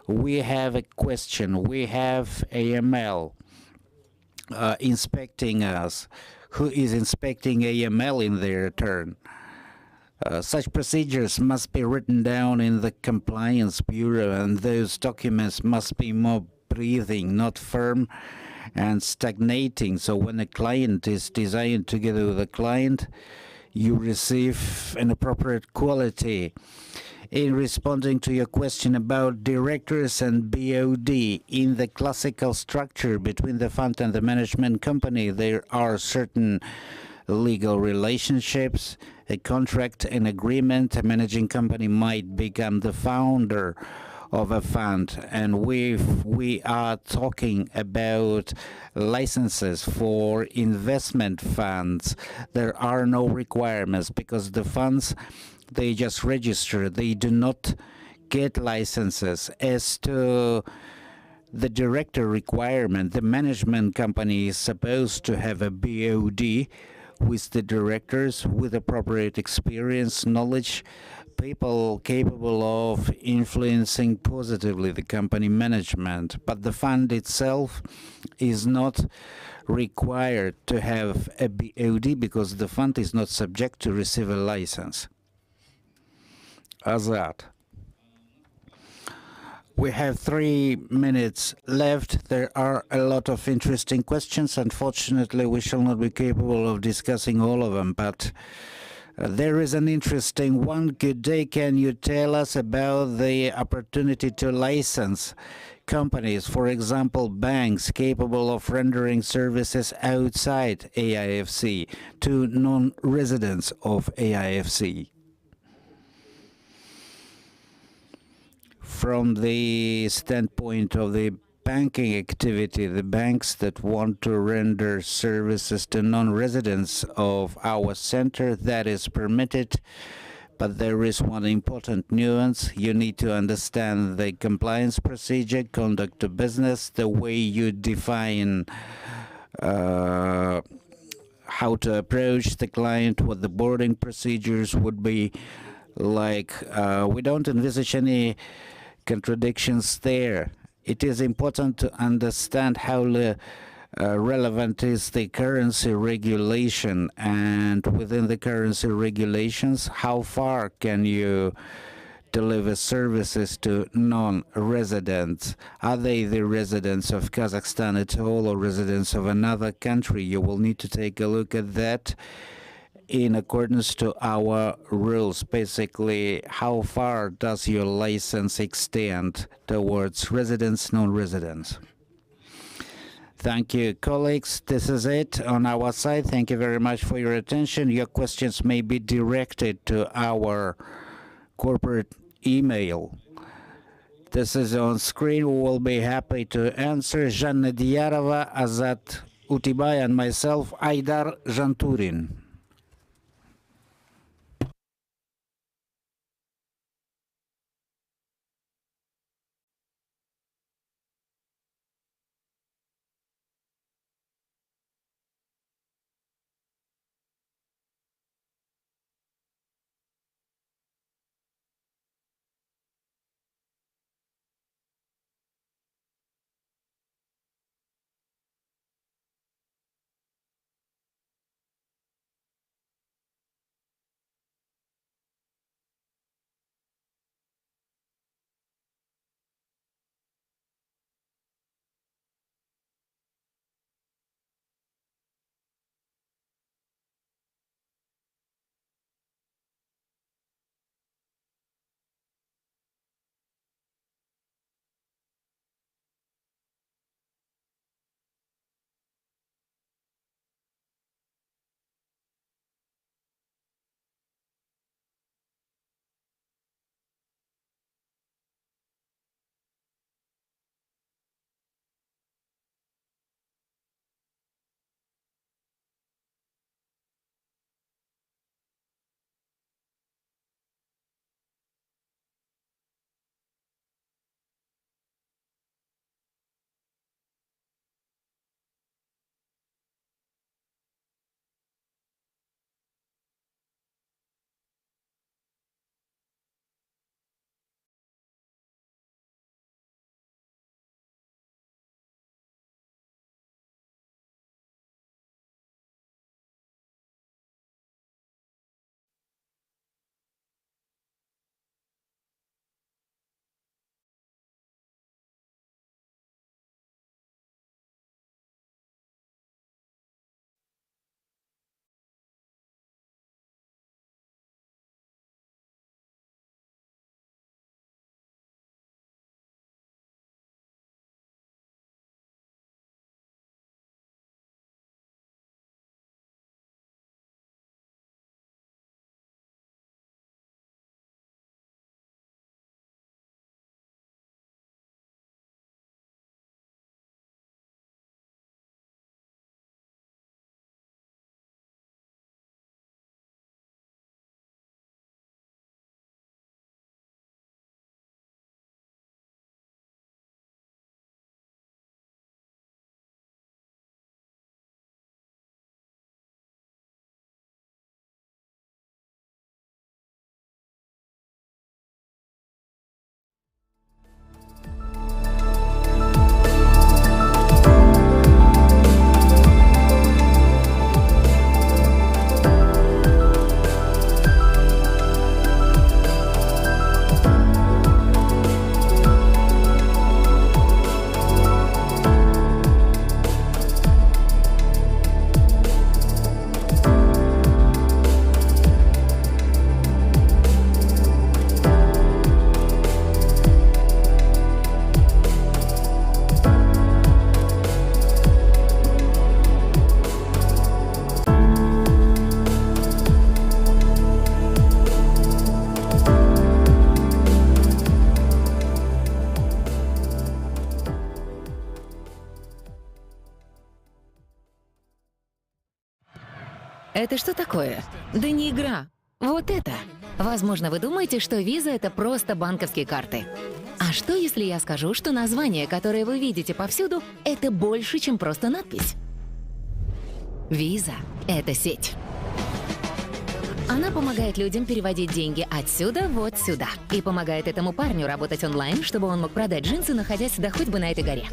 we have a question. We have AML inspecting us. Who is inspecting AML in their turn? Such procedures must be written down in the Compliance Bureau, and those documents must be more breathing, not firm and stagnating. So when a client is designed together with a client, you receive an appropriate quality. In responding to your question about directors and BOD, in the classical structure between the fund and the management company, there are certain legal relationships, a contract, an agreement. A managing company might become the founder of a fund, and we are talking about licenses for investment funds. There are no requirements because the funds, they just register. They do not get licenses. As to the director requirement, the management company is supposed to have a BOD with the directors with appropriate experience, knowledge, people capable of influencing positively the company management. But the fund itself is not required to have a BOD because the fund is not subject to receive a license. Azad. We have 3 minutes left. There are a lot of interesting questions. Unfortunately, we shall not be capable of discussing all of them, but there is an interesting one. Good day. Can you tell us about the opportunity to license companies, for example, banks capable of rendering services outside AIFC to non-residents of AIFC? From the standpoint of the banking activity, the banks that want to render services to non-residents of our center, that is permitted. But there is one important nuance. You need to understand the compliance procedure, conduct of business, the way you define how to approach the client, what the boarding procedures would be like. We don't envisage any contradictions there. It is important to understand how relevant is the currency regulation, and within the currency regulations, how far can you deliver services to non-residents? Are they the residents of Kazakhstan at all or residents of another country? You will need to take a look at that in accordance to our rules. Basically, how far does your license extend towards residents, non-residents? Thank you, colleagues. This is it on our side. Thank you very much for your attention. Your questions may be directed to our corporate email. This is on screen. We will be happy to answer. Жанна Diyarova, Azat Utibay, and myself, Aydar Janturin. Это что такое? Да не игра. Вот это. Возможно, вы думаете, что виза — это просто банковские карты. А что, если я скажу, что название, которое вы видите повсюду, это больше, чем просто надпись? Visa – это сеть. Она помогает людям переводить деньги отсюда вот сюда. И помогает этому парню работать онлайн, чтобы он мог продать джинсы, находясь да хоть бы на этой горе.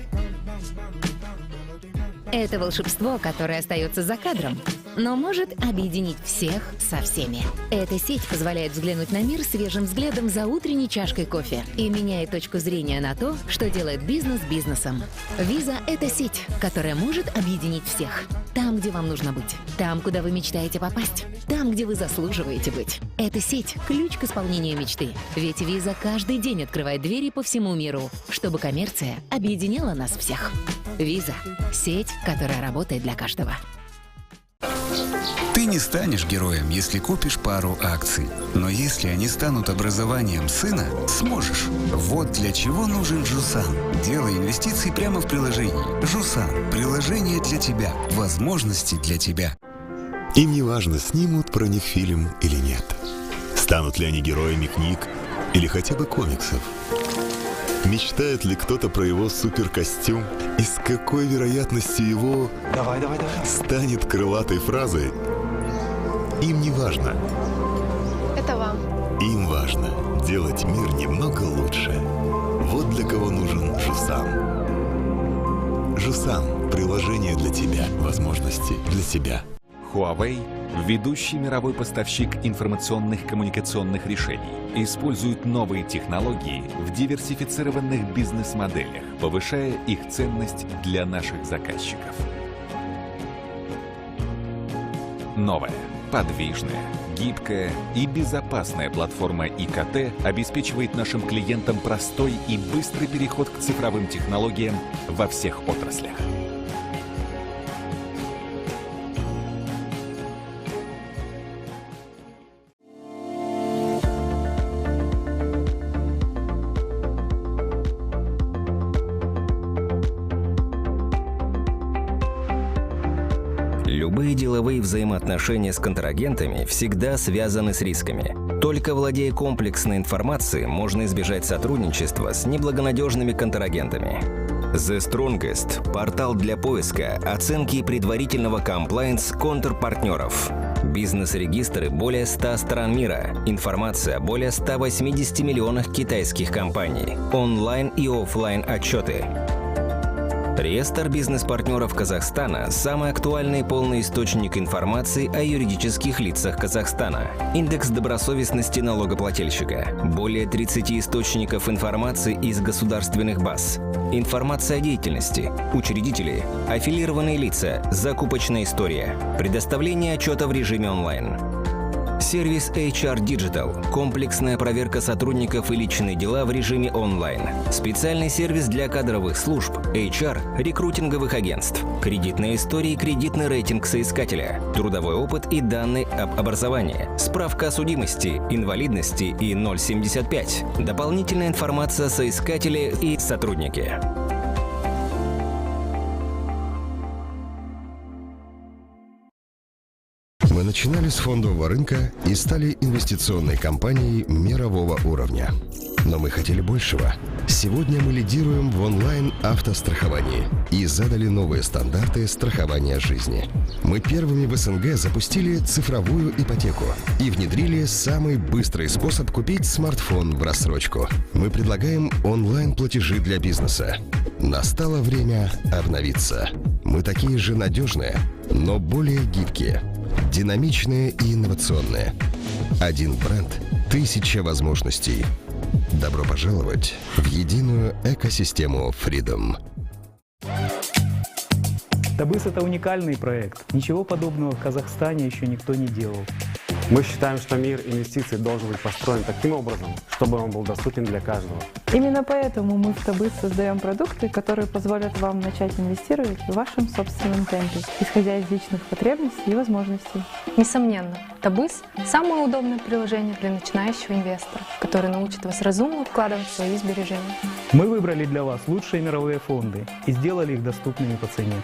Это волшебство, которое остается за кадром, но может объединить всех со всеми. Эта сеть позволяет взглянуть на мир свежим взглядом за утренней чашкой кофе и меняет точку зрения на то, что делает бизнес бизнесом. Visa — это сеть, которая может объединить всех. Там, где вам нужно быть. Там, куда вы мечтаете попасть. Там, где вы заслуживаете быть. Эта сеть — ключ к исполнению мечты. Ведь Visa каждый день открывает двери по всему миру, чтобы коммерция объединяла нас всех. Visa — сеть, которая работает для каждого. Ты не станешь героем, если купишь пару акций. Но если они станут образованием сына, сможешь. Вот для чего нужен Жусан. Делай инвестиции прямо в приложении. Жусан. Приложение для тебя. Возможности для тебя. Им не важно, снимут про них фильм или нет. Станут ли они героями книг или хотя бы комиксов. Мечтает ли кто-то про его суперкостюм? И с какой вероятностью его станет крылатой фразой? Им не важно. Это вам. Им важно делать мир немного лучше. Вот для кого нужен Жусан. Жусан – приложение для тебя, возможности для тебя. Huawei – ведущий мировой поставщик информационных коммуникационных решений, использует новые технологии в диверсифицированных бизнес-моделях, повышая их ценность для наших заказчиков. Новая, подвижная, гибкая и безопасная платформа ИКТ обеспечивает нашим клиентам простой и быстрый переход к цифровым технологиям во всех отраслях. Любые деловые взаимоотношения с контрагентами всегда связаны с рисками. Только владея комплексной информацией, можно избежать сотрудничества с неблагонадежными контрагентами. The Strongest – портал для поиска, оценки и предварительного комплаенс контрпартнеров. Бизнес-регистры более 100 стран мира. Информация о более 180 миллионах китайских компаний. Онлайн и офлайн отчеты. Реестр бизнес-партнеров Казахстана – самый актуальный и полный источник информации о юридических лицах Казахстана. Индекс добросовестности налогоплательщика. Более 30 источников информации из государственных баз. Информация о деятельности. Учредители. Аффилированные лица. Закупочная история. Предоставление отчета в режиме онлайн. Сервис HR Digital. Комплексная проверка сотрудников и личные дела в режиме онлайн. Специальный сервис для кадровых служб, HR, рекрутинговых агентств. Кредитная история и кредитный рейтинг соискателя. Трудовой опыт и данные об образовании. Справка о судимости, инвалидности и 075. Дополнительная информация о соискателе и сотруднике. Мы начинали с фондового рынка и стали инвестиционной компанией мирового уровня. Но мы хотели большего. Сегодня мы лидируем в онлайн-автостраховании и задали новые стандарты страхования жизни. Мы первыми в СНГ запустили цифровую ипотеку и внедрили самый быстрый способ купить смартфон в рассрочку. Мы предлагаем онлайн-платежи для бизнеса. Настало время обновиться. Мы такие же надежные, но более гибкие. Динамичные и инновационные. Один бренд, 1000 возможностей. Добро пожаловать в единую экосистему Freedom. Табыс — это уникальный проект. Ничего подобного в Казахстане еще никто не делал. Мы считаем, что мир инвестиций должен быть построен таким образом, чтобы он был доступен для каждого. Именно поэтому мы в Табыс создаем продукты, которые позволят вам начать инвестировать в вашем собственном темпе, исходя из личных потребностей и возможностей. Несомненно, Табыс – самое удобное приложение для начинающего инвестора, который научит вас разумно вкладывать в свои сбережения. Мы выбрали для вас лучшие мировые фонды и сделали их доступными по цене.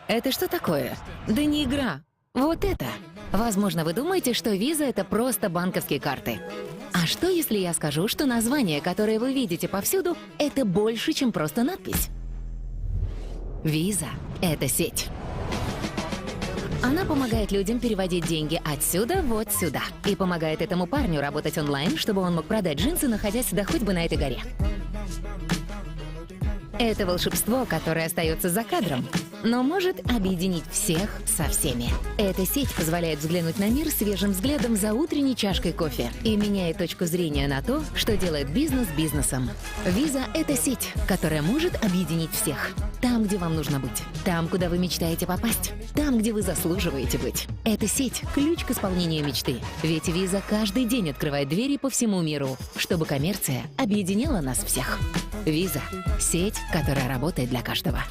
Это что такое? Да не игра. Вот это. Возможно, вы думаете, что виза — это просто банковские карты. А что, если я скажу, что название, которое вы видите повсюду, это больше, чем просто надпись? Виза — это сеть. Она помогает людям переводить деньги отсюда вот сюда. И помогает этому парню работать онлайн, чтобы он мог продать джинсы, находясь да хоть бы на этой горе. Это волшебство, которое остается за кадром, но может объединить всех со всеми. Эта сеть позволяет взглянуть на мир свежим взглядом за утренней чашкой кофе и меняет точку зрения на то, что делает бизнес бизнесом. Виза — это сеть, которая может объединить всех. Там, где вам нужно быть. Там, куда вы мечтаете попасть. Там, где вы заслуживаете быть. Эта сеть — ключ к исполнению мечты. Ведь виза каждый день открывает двери по всему миру, чтобы коммерция объединяла нас всех. Виза — сеть, которая работает для каждого.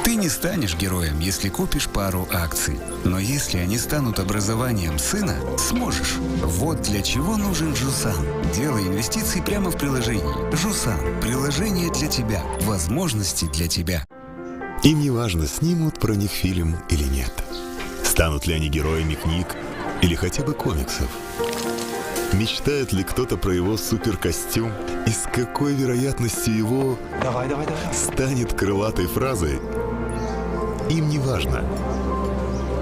Ты не станешь героем, если купишь пару акций. Но если они станут образованием сына, сможешь. Вот для чего нужен Жусан. Делай инвестиции прямо в приложении. Жусан. Приложение для тебя. Возможности для тебя. Им не важно, снимут про них фильм или нет. Станут ли они героями книг или хотя бы комиксов. Мечтает ли кто-то про его суперкостюм и с какой вероятностью его станет крылатой фразой? Им не важно.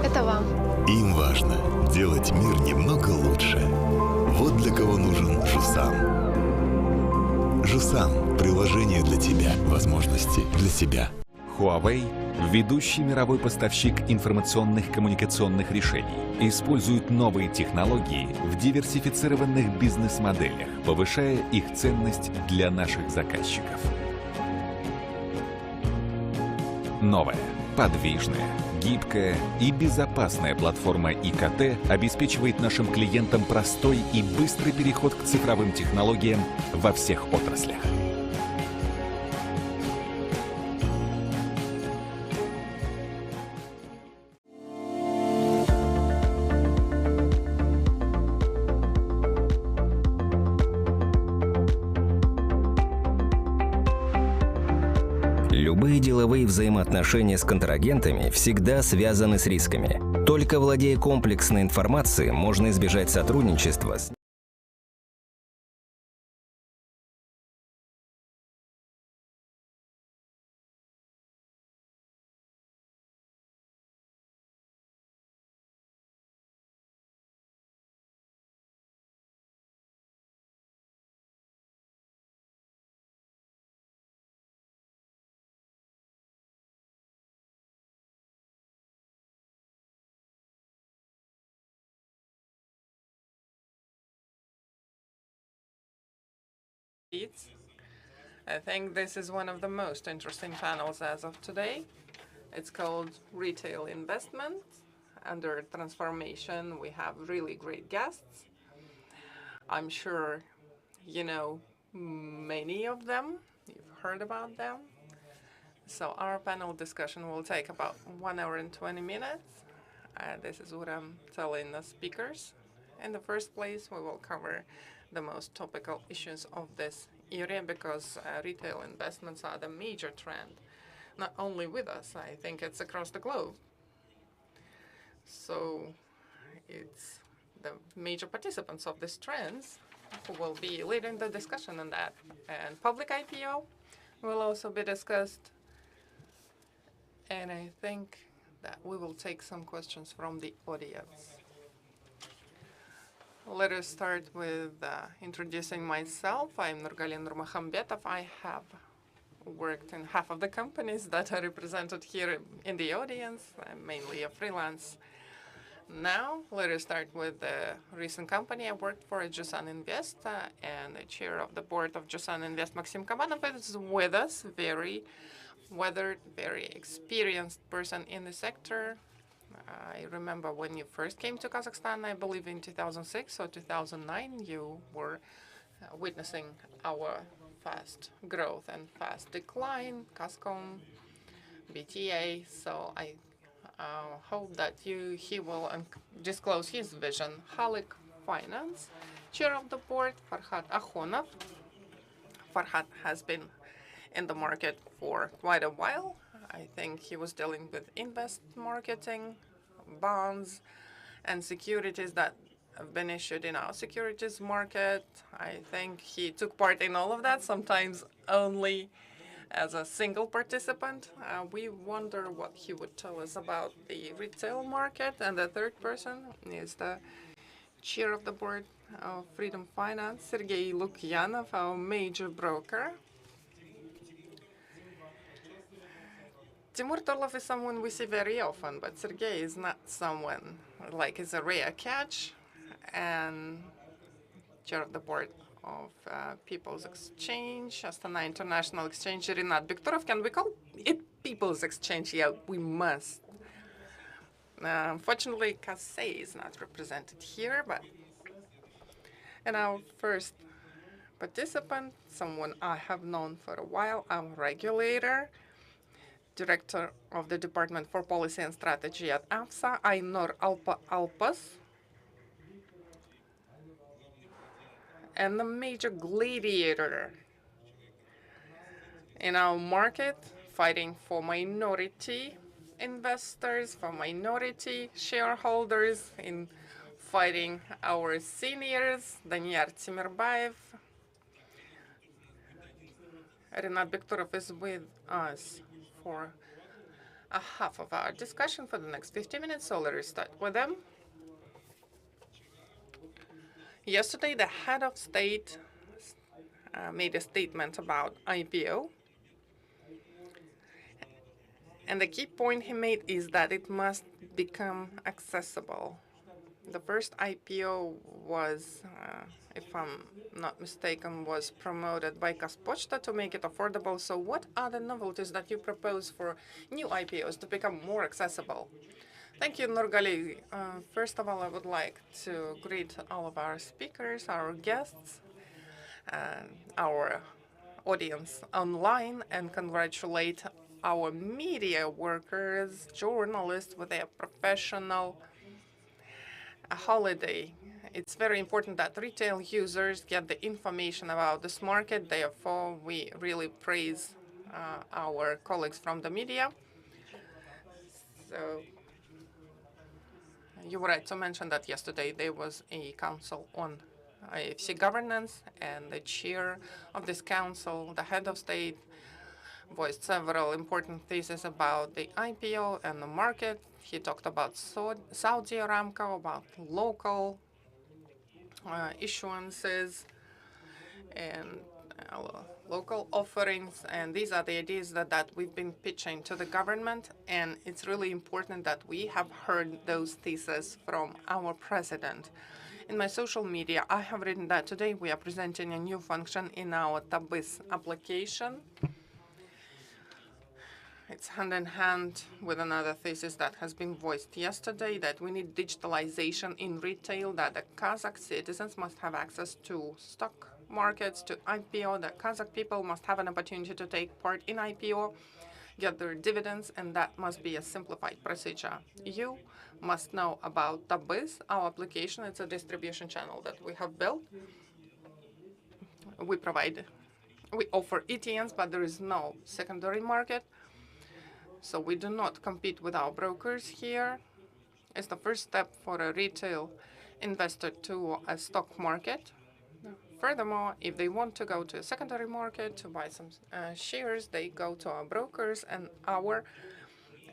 Это вам. Им важно делать мир немного лучше. Вот для кого нужен Жусан. Жусан – приложение для тебя, возможности для себя. Huawei – ведущий мировой поставщик информационных коммуникационных решений, использует новые технологии в диверсифицированных бизнес-моделях, повышая их ценность для наших заказчиков. Новая, подвижная, гибкая и безопасная платформа ИКТ обеспечивает нашим клиентам простой и быстрый переход к цифровым технологиям во всех отраслях. Любые деловые взаимоотношения с контрагентами всегда связаны с рисками. Только владея комплексной информацией, можно избежать сотрудничества с I think this is one of the most interesting panels as of today. It's called Retail Investment. Under transformation, we have really great guests. I'm sure you know many of them. You've heard about them. So our panel discussion will take about 1 hour and 20 minutes. This is what I'm telling the speakers. In the first place, we will cover the most topical issues of this area because retail investments are the major trend, not only with us, I think it's across the globe. So it's the major participants of these trends who will be leading the discussion on that. And public IPO will also be discussed. And I think that we will take some questions from the audience. Let us start with introducing myself. I'm Nurgalin Nurmahambetov. I have worked in half of the companies that are represented here in the audience. I'm mainly a freelance. Now, let us start with the recent company I worked for at Jusan Invest, and the chair of the board of Jusan Invest, Maxim Kabanov, is with us, very weathered, very experienced person in the sector. I remember when you first came to Kazakhstan, I believe in 2006 or 2009, you were witnessing our fast growth and fast decline, Kazkom, BTA. So I hope that he will disclose his vision. Halik Finance, chair of the board, Farhad Akhonov. Farhad has been in the market for quite a while. I think he was dealing with invest marketing, bonds, and securities that have been issued in our securities market. I think he took part in all of that, sometimes only as a single participant. We wonder what he would tell us about the retail market. And the third person is the chair of the board of Freedom Finance, Sergei Lukyanov, our major broker. Timur Torlov is someone we see very often, but Sergei is not someone like is a rare catch. And chair of the board of People's Exchange, Astana International Exchange, Rinat Bekturov. Can we call it People's Exchange? Yeah, we must. Unfortunately, Kasey is not represented here, but and our first participant, someone I have known for a while, our regulator, Director of the Department for Policy and Strategy at AFSA, Ainur Alpas, and the major gladiator in our market, fighting for minority investors, for minority shareholders, in fighting our seniors, Danyar Timirbayev. Rinat Bekturov is with us for a half of our discussion for the next 50 minutes, so let's start with them. Yesterday, the head of state made a statement about IPO. And the key point he made is that it must become accessible. The first IPO was, if I'm not mistaken, was promoted by Kazpochta to make it affordable. So what are the novelties that you propose for new IPOs to become more accessible? Thank you, Nurgali. First of all, I would like to greet all of our speakers, our guests, our audience online, and congratulate our media workers, journalists with their professional holiday. It's very important that retail users get the information about this market. Therefore, we really praise our colleagues from the media. So you were right to mention that yesterday there was a council on AIFC governance, and the chair of this council, the head of state, voiced several important theses about the IPO and the market. He talked about Saudi Aramco, about local issuances and local offerings. And these are the ideas that we've been pitching to the government. And it's really important that we have heard those theses from our president. In my social media, I have written that today we are presenting a new function in our Tabis application. It's hand in hand with another thesis that has been voiced yesterday, that we need digitalization in retail, that the Kazakh citizens must have access to stock markets, to IPO, that Kazakh people must have an opportunity to take part in IPO, get their dividends, and that must be a simplified procedure. You must know about Tabis, our application. It's a distribution channel that we have built. We offer ETNs, but there is no secondary market. So we do not compete with our brokers here. It's the first step for a retail investor to a stock market. Furthermore, if they want to go to a secondary market to buy some shares, they go to our brokers, and our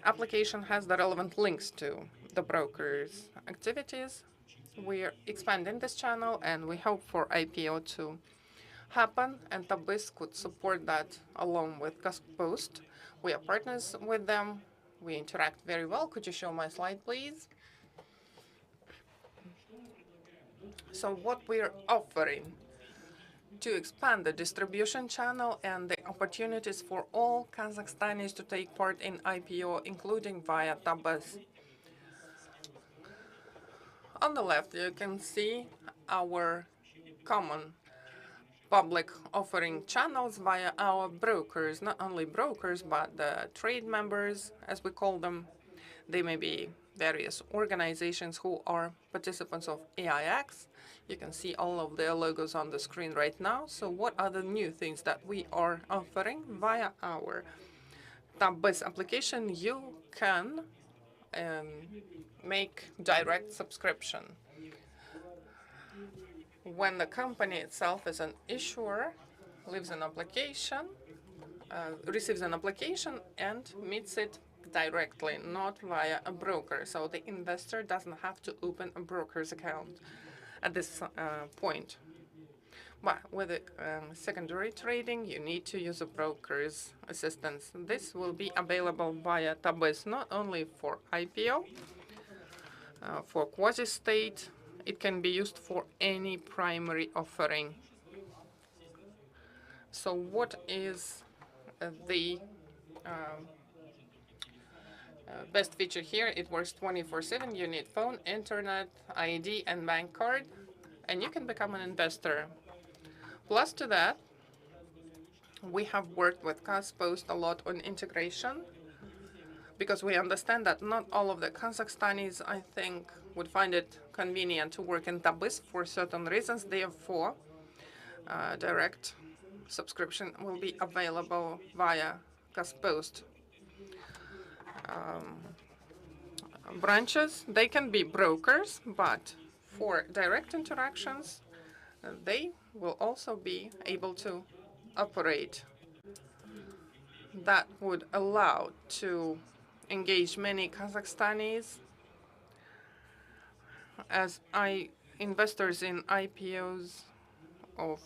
application has the relevant links to the brokers' activities. We are expanding this channel, and we hope for IPO to happen, and Tabis could support that along with Kazpost. We are partners with them. We interact very well. Could you show my slide, please? So what we are offering to expand the distribution channel and the opportunities for all Kazakhstanis to take part in IPO, including via Tabis. On the left, you can see our common public offering channels via our brokers, not only brokers, but the trade members, as we call them. They may be various organizations who are participants of AIX. You can see all of their logos on the screen right now. So what are the new things that we are offering via our TABIS application, you can make direct subscription. When the company itself is an issuer, receives an application and meets it directly, not via a broker. So the investor doesn't have to open a broker's account at this point. But with secondary trading, you need to use a broker's assistance. This will be available via TABIS not only for IPO, for quasi-state. It can be used for any primary offering. So what is the best feature here? It works 24/7. You need phone, internet, ID, and bank card, and you can become an investor. Plus to that, we have worked with Kazpost a lot on integration, because we understand that not all of the Kazakhstanis, I think, would find it convenient to work in TABIS for certain reasons. Therefore, direct subscription will be available via Kazpost. Branches, they can be brokers, but for direct interactions, they will also be able to operate. That would allow to engage many Kazakhstanis as investors in IPOs of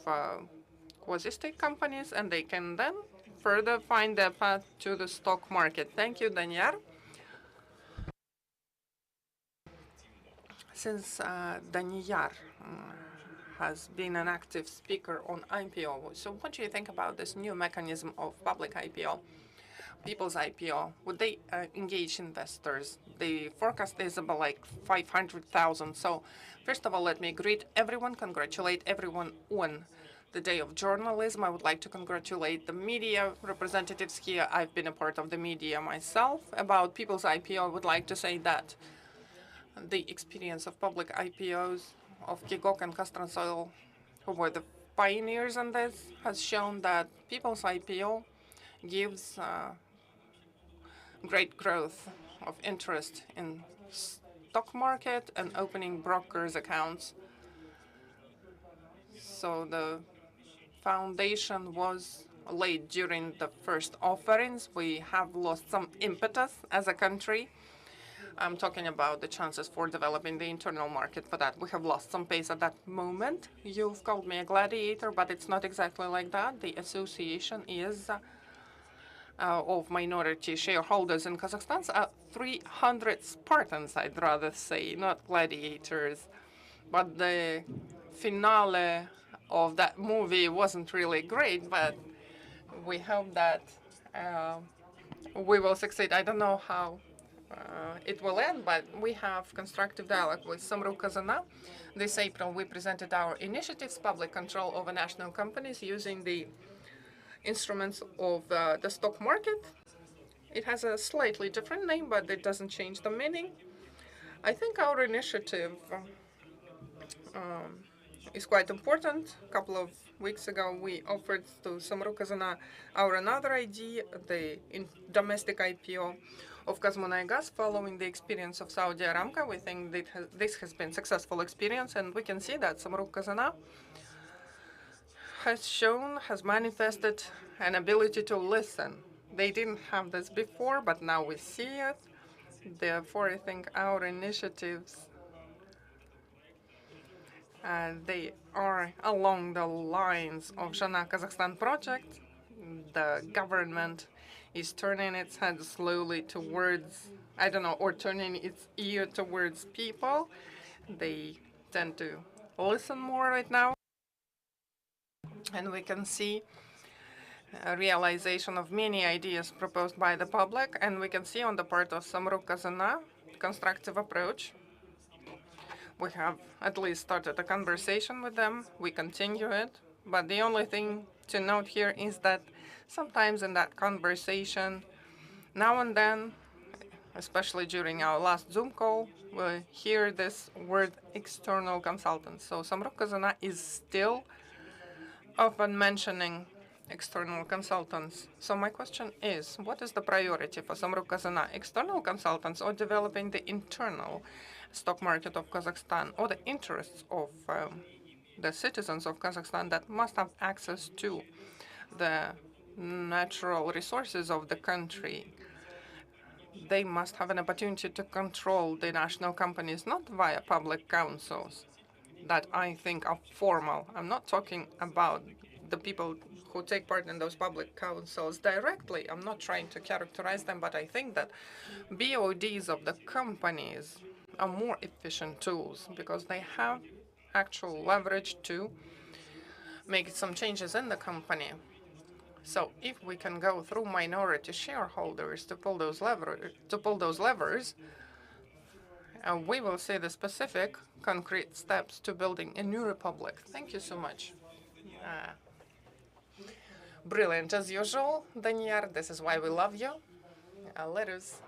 quasi-state companies, and they can then further find their path to the stock market. Thank you, Danyar. Since Danyar has been an active speaker on IPO, so what do you think about this new mechanism of public IPO, people's IPO? Would they engage investors? The forecast is about like 500,000. So first of all, let me greet everyone, congratulate everyone on the Day of Journalism. I would like to congratulate the media representatives here. I've been a part of the media myself. About people's IPO, I would like to say that the experience of public IPOs of Kigok and Kazakh, who were the pioneers in this, has shown that people's IPO gives great growth of interest in stock market and opening brokers' accounts. So the foundation was laid during the first offerings. We have lost some impetus as a country. I'm talking about the chances for developing the internal market. For that, we have lost some pace at that moment. You've called me a gladiator, but it's not exactly like that. The association is of minority shareholders in Kazakhstan are 300 Spartans, I'd rather say, not gladiators. But the finale of that movie wasn't really great, but we hope that we will succeed. I don't know how it will end, but we have constructive dialogue with Samruk-Kazyna. This April, we presented our initiatives, public control over national companies using the instruments of the stock market. It has a slightly different name, but it doesn't change the meaning. I think our initiative is quite important. A couple of weeks ago, we offered to Samruk-Kazyna our another idea, the domestic IPO of Kazmunaygas, following the experience of Saudi Aramco. We think that this has been a successful experience, and we can see that Samruk-Kazyna has manifested an ability to listen. They didn't have this before, but now we see it. Therefore, I think our initiatives, they are along the lines of Zhana Kazakhstan project. The government is turning its head slowly towards, I don't know, or turning its ear towards people. They tend to listen more right now. And we can see a realization of many ideas proposed by the public. And we can see on the part of Samruk-Kazyna constructive approach. We have at least started a conversation with them. We continue it. But the only thing to note here is that sometimes in that conversation, now and then, especially during our last Zoom call, we hear this word external consultants. So Samruk-Kazyna is still often mentioning external consultants. So my question is, what is the priority for Samruk Kazana? External consultants or developing the internal stock market of Kazakhstan, or the interests of the citizens of Kazakhstan that must have access to the natural resources of the country? They must have an opportunity to control the national companies, not via public councils that I think are formal. I'm not talking about the people who take part in those public councils directly. I'm not trying to characterize them, but I think that BODs of the companies are more efficient tools because they have actual leverage to make some changes in the company. So if we can go through minority shareholders to pull those levers, we will see the specific, concrete steps to building a new republic. Thank you so much. Brilliant as usual, Daniel. This is why we love you. Let us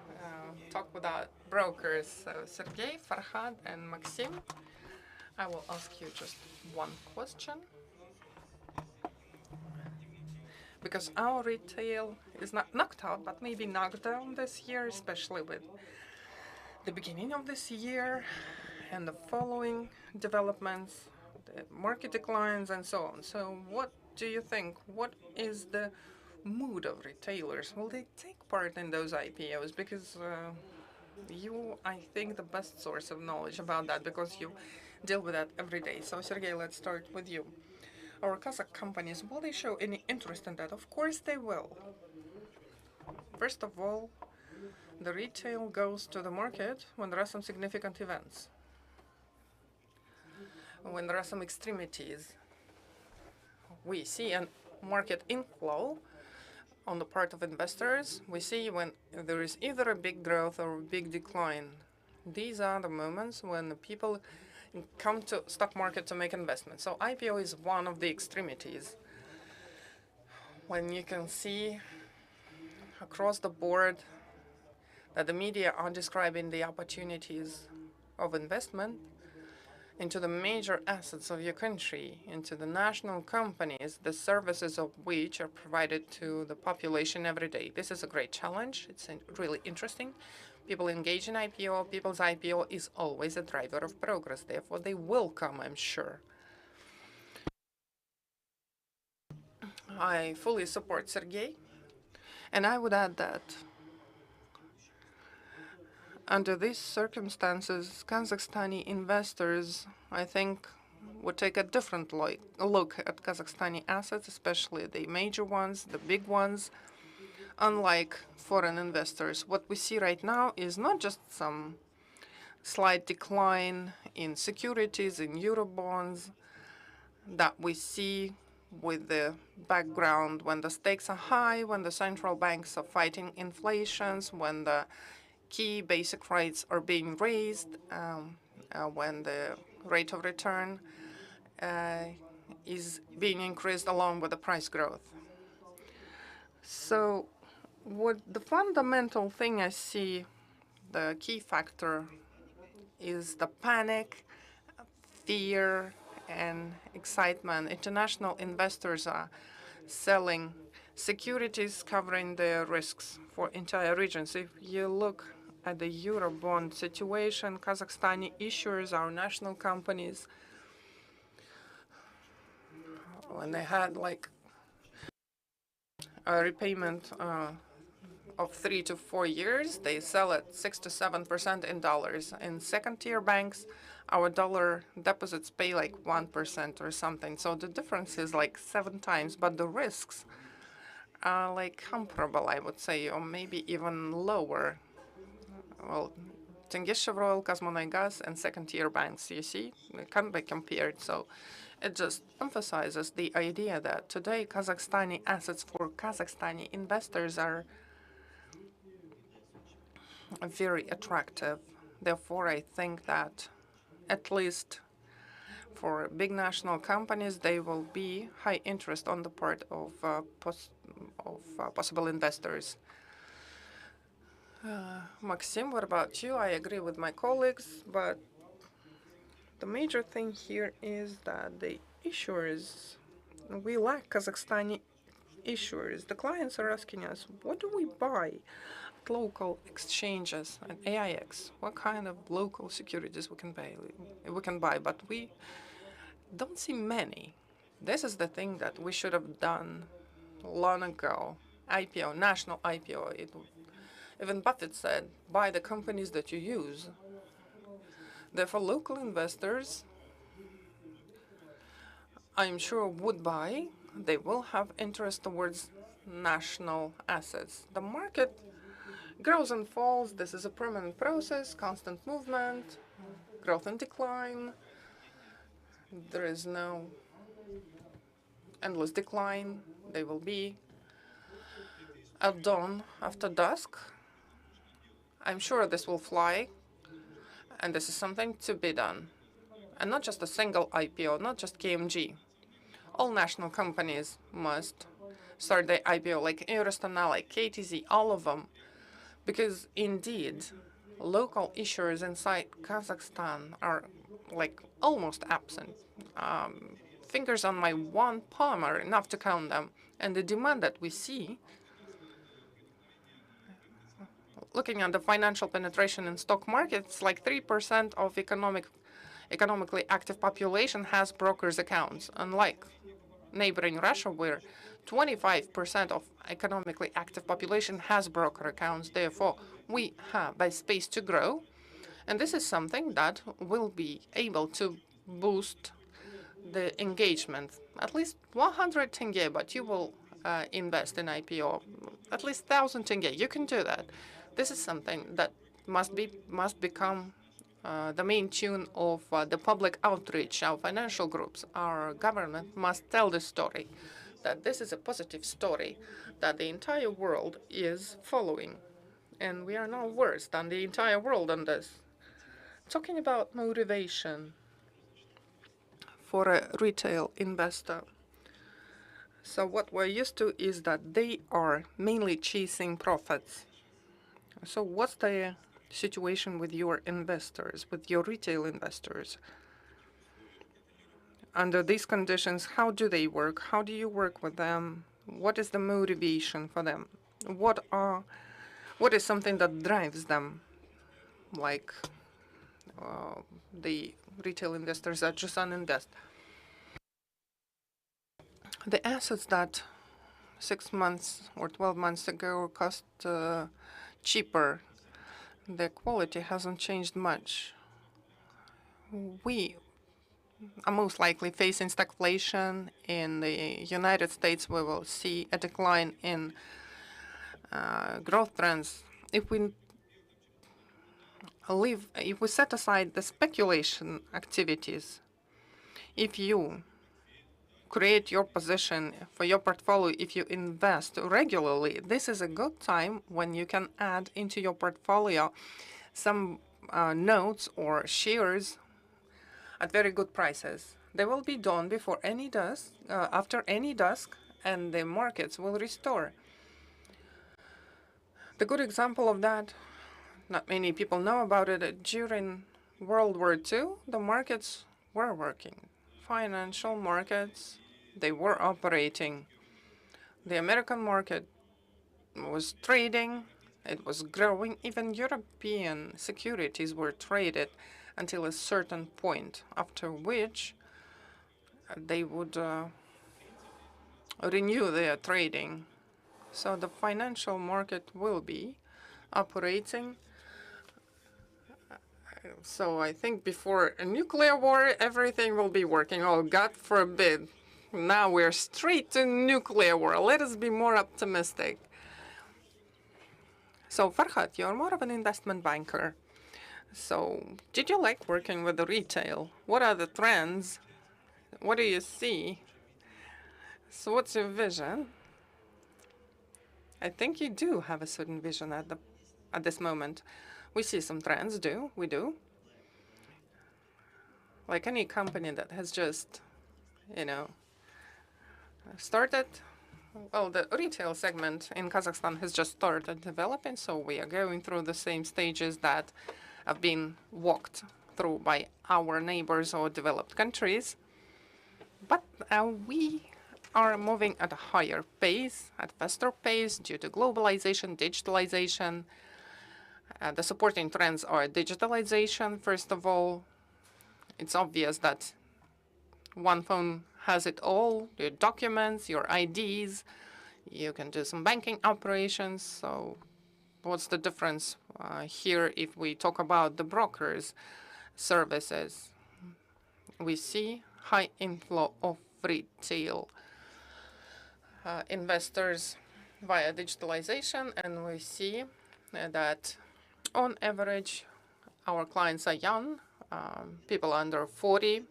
talk with our brokers, so Sergey, Farhad, and Maxim. I will ask you just one question. Because our retail is not knocked out, but maybe knocked down this year, especially with the beginning of this year and the following developments, the market declines, and so on. So what do you think? What is the mood of retailers? Will they take part in those IPOs? Because you, I think, the best source of knowledge about that, because you deal with that every day. So, Sergey, let's start with you. Our Kazakh companies, will they show any interest in that? Of course they will. First of all, the retail goes to the market when there are some significant events, when there are some extremities. We see a market inflow on the part of investors. We see when there is either a big growth or a big decline. These are the moments when the people come to stock market to make investments. So IPO is one of the extremities. When you can see across the board that the media are describing the opportunities of investment into the major assets of your country, into the national companies, the services of which are provided to the population every day. This is a great challenge. It's really interesting. People engage in IPO. People's IPO is always a driver of progress. Therefore, they will come, I'm sure. I fully support Sergey. And I would add that under these circumstances, Kazakhstani investors, I think, would take a different look at Kazakhstani assets, especially the major ones, the big ones. Unlike foreign investors, what we see right now is not just some slight decline in securities, in Eurobonds, that we see with the background when the stakes are high, when the central banks are fighting inflations, when the key basic rates are being raised, when the rate of return is being increased along with the price growth. So what the fundamental thing I see, the key factor, is the panic, fear, and excitement. International investors are selling securities covering their risks for entire regions. If you look at the Eurobond situation, Kazakhstani issuers, our national companies, when they had like a repayment of 3 to 4 years, they sell at 6 to 7% in dollars. In second-tier banks, our dollar deposits pay like 1% or something. So the difference is like 7 times, but the risks are like comparable, I would say, or maybe even lower. Well, tenge, Chevroil, Kazmunaygas, and second-tier banks, you see, they can be compared. So it just emphasizes the idea that today Kazakhstani assets for Kazakhstani investors are very attractive. Therefore, I think that at least for big national companies, there will be high interest on the part of possible investors. Maxim, what about you? I agree with my colleagues, but the major thing here is that the issuers, we lack Kazakhstani issuers. The clients are asking us, what do we buy at local exchanges at AIX? What kind of local securities we can buy? But we don't see many. This is the thing that we should have done long ago. IPO, national IPO. Even Buffett said, buy the companies that you use. Therefore, local investors, I'm sure, would buy. They will have interest towards national assets. The market grows and falls. This is a permanent process, constant movement, growth and decline. There is no endless decline. They will be at dawn after dusk. I'm sure this will fly, and this is something to be done. And not just a single IPO, not just KMG. All national companies must start their IPO, like Eurostana, like KTZ, all of them. Because indeed, local issuers inside Kazakhstan are like almost absent. Fingers on my one palm are enough to count them. And the demand that we see, looking at the financial penetration in stock markets, like 3% of economically active population has brokers' accounts, unlike neighboring Russia, where 25% of economically active population has broker accounts. Therefore, we have a space to grow, and this is something that will be able to boost the engagement. At least 100 tenge, but you will invest in IPO. At least 1,000 tenge. You can do that. This is something that must become the main tune of the public outreach. Our financial groups, our government must tell the story, that this is a positive story that the entire world is following. And we are no worse than the entire world on this. Talking about motivation for a retail investor. So what we're used to is that they are mainly chasing profits. So what's the situation with your investors, with your retail investors? Under these conditions, how do they work? How do you work with them? What is the motivation for them? What is something that drives them, like the retail investors at Jusan Invest? The assets that 6 months or 12 months ago cost cheaper, the quality hasn't changed much. We are most likely facing stagflation. In the United States, we will see a decline in growth trends. If we set aside the speculation activities, if you create your position for your portfolio, if you invest regularly, this is a good time when you can add into your portfolio some notes or shares at very good prices. They will be done before any dusk, after any dusk, and the markets will restore. The good example of that, not many people know about it, during World War II, the markets were working. Financial markets, they were operating. The American market was trading, it was growing. Even European securities were traded until a certain point, after which they would renew their trading. So the financial market will be operating. So I think before a nuclear war, everything will be working. Oh, God forbid. Now we're straight to nuclear war. Let us be more optimistic. So Farhad, you're more of an investment banker. So did you like working with the retail? What are the trends? What do you see? So what's your vision? I think you do have a certain vision at this moment. We see some trends, we do. Like any company that has just, started. Well, the retail segment in Kazakhstan has just started developing, so we are going through the same stages that have been walked through by our neighbors or developed countries. But we are moving at a higher pace, at faster pace due to globalization, digitalization. The supporting trends are digitalization, first of all. It's obvious that one phone has it all, your documents, your IDs. You can do some banking operations. So what's the difference here if we talk about the brokers' services? We see high inflow of retail investors via digitalization, and we see that on average our clients are young, people under 40,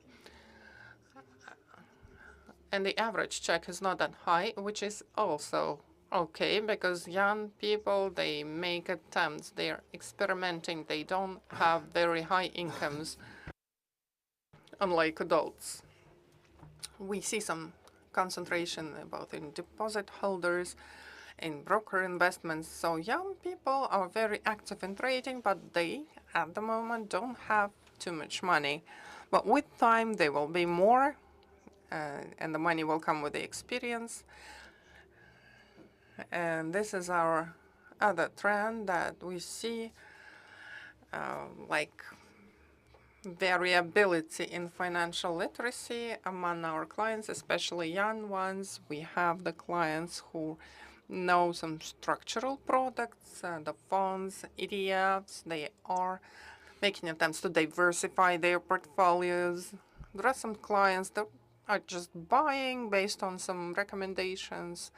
and the average check is not that high, which is also okay, because young people, they make attempts, they're experimenting, they don't have very high incomes, unlike adults. We see some concentration both in deposit holders, in broker investments. So young people are very active in trading, but they, at the moment, don't have too much money. But with time, they will be more, and the money will come with the experience. And this is our other trend that we see, like variability in financial literacy among our clients, especially young ones. We have the clients who know some structural products, the funds, ETFs. They are making attempts to diversify their portfolios. There are some clients that are just buying based on some recommendations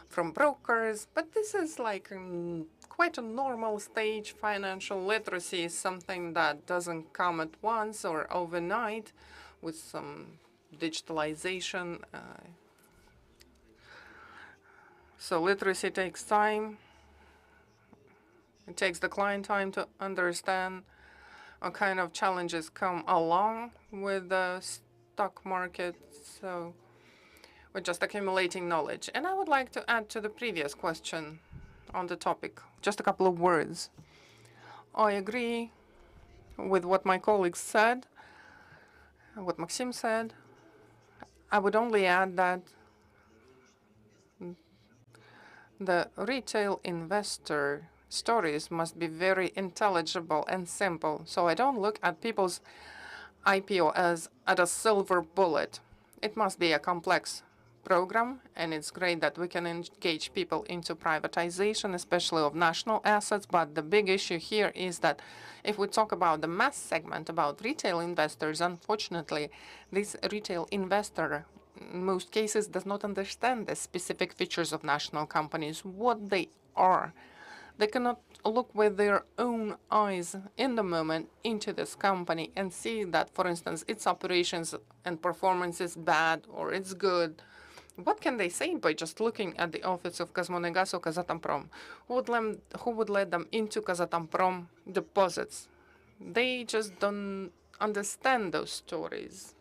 from brokers, but this is like quite a normal stage. Financial literacy is something that doesn't come at once or overnight with some digitalization. So literacy takes time. It takes the client time to understand what kind of challenges come along with the stock market. So we're just accumulating knowledge. And I would like to add to the previous question on the topic, just a couple of words. I agree with what my colleagues said, what Maxim said. I would only add that the retail investor stories must be very intelligible and simple. So I don't look at people's IPO as at a silver bullet. It must be a complex program, and it's great that we can engage people into privatization, especially of national assets. But the big issue here is that if we talk about the mass segment, about retail investors, unfortunately, this retail investor in most cases does not understand the specific features of national companies, what they are. They cannot look with their own eyes in the moment into this company and see that, for instance, its operations and performance is bad or it's good. What can they say by just looking at the office of Kazmunegas or Kazatomprom? Who would let them into Kazatomprom deposits? They just don't understand those stories.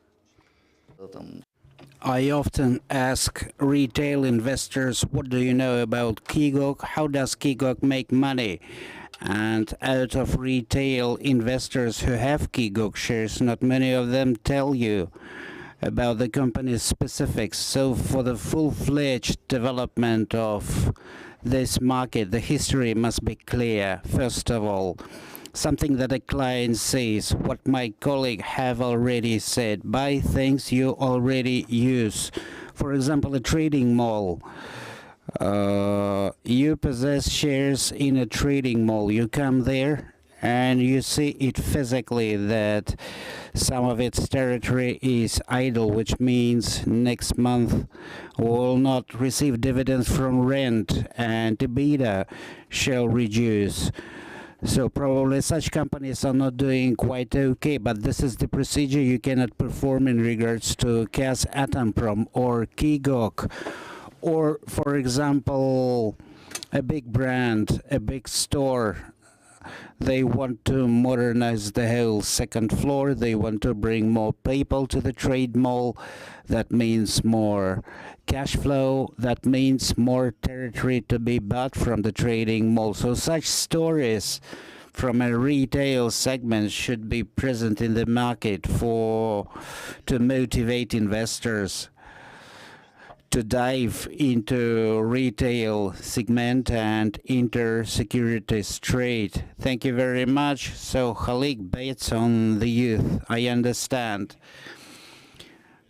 I often ask retail investors, what do you know about KIGOC? How does KIGOC make money? And out of retail investors who have KIGOC shares, not many of them tell you about the company's specifics. So for the full-fledged development of this market, the history must be clear, first of all. Something that a client says, what my colleague have already said, buy things you already use. For example, a trading mall. You possess shares in a trading mall. You come there and you see it physically that some of its territory is idle, which means next month will not receive dividends from rent and EBITDA shall reduce. So probably such companies are not doing quite okay, but this is the procedure you cannot perform in regards to Kazatomprom or KIGOC. Or, for example, a big brand, a big store. They want to modernize the whole second floor. They want to bring more people to the trade mall. That means more cash flow. That means more territory to be bought from the trading mall. So such stories from a retail segment should be present in the market to motivate investors to dive into retail segment and inter-securities trade. Thank you very much. So Khalik bets on the youth, I understand.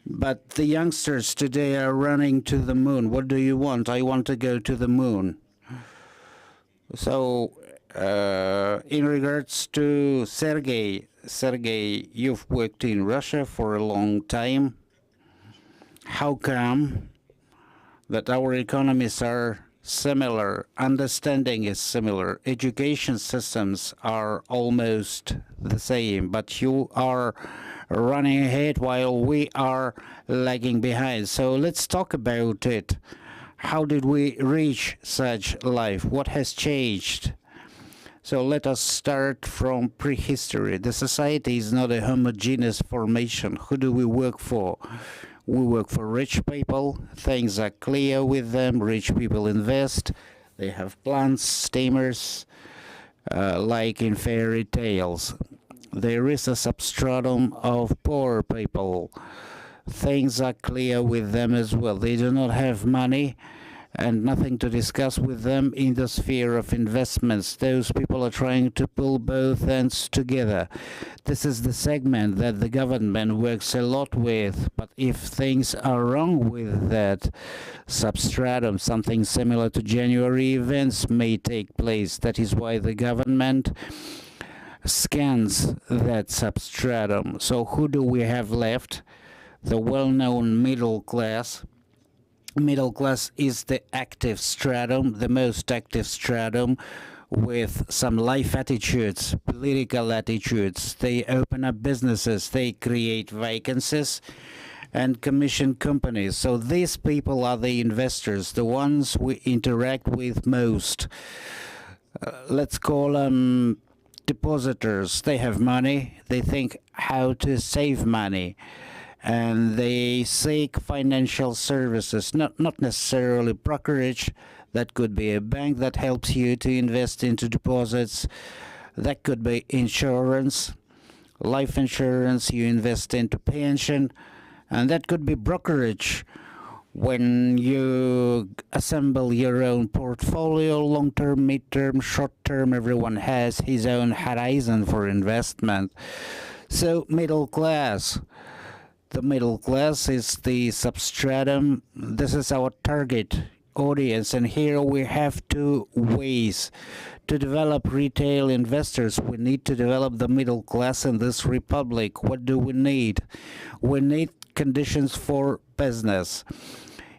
But the youngsters today are running to the moon. What do you want? I want to go to the moon. So in regards to Sergey, you've worked in Russia for a long time. How come that our economies are similar, understanding is similar, education systems are almost the same, but you are running ahead while we are lagging behind? So let's talk about it. How did we reach such life? What has changed? So let us start from prehistory. The society is not a homogeneous formation. Who do we work for? We work for rich people. Things are clear with them. Rich people invest. They have plants, steamers, like in fairy tales. There is a substratum of poor people. Things are clear with them as well. They do not have money and nothing to discuss with them in the sphere of investments. Those people are trying to pull both ends together. This is the segment that the government works a lot with, but if things are wrong with that substratum, something similar to January events may take place. That is why the government scans that substratum. So who do we have left? The well-known middle class. Middle class is the active stratum, the most active stratum, with some life attitudes, political attitudes. They open up businesses, they create vacancies and commission companies. So these people are the investors, the ones we interact with most. Let's call them depositors. They have money, they think how to save money, and they seek financial services, not necessarily brokerage. That could be a bank that helps you to invest into deposits. That could be insurance, life insurance, you invest into pension, and that could be brokerage when you assemble your own portfolio, long-term, mid-term, short-term. Everyone has his own horizon for investment. So middle class. The middle class is the substratum. This is our target audience, and here we have two ways to develop retail investors. We need to develop the middle class in this republic. What do we need? We need conditions for business.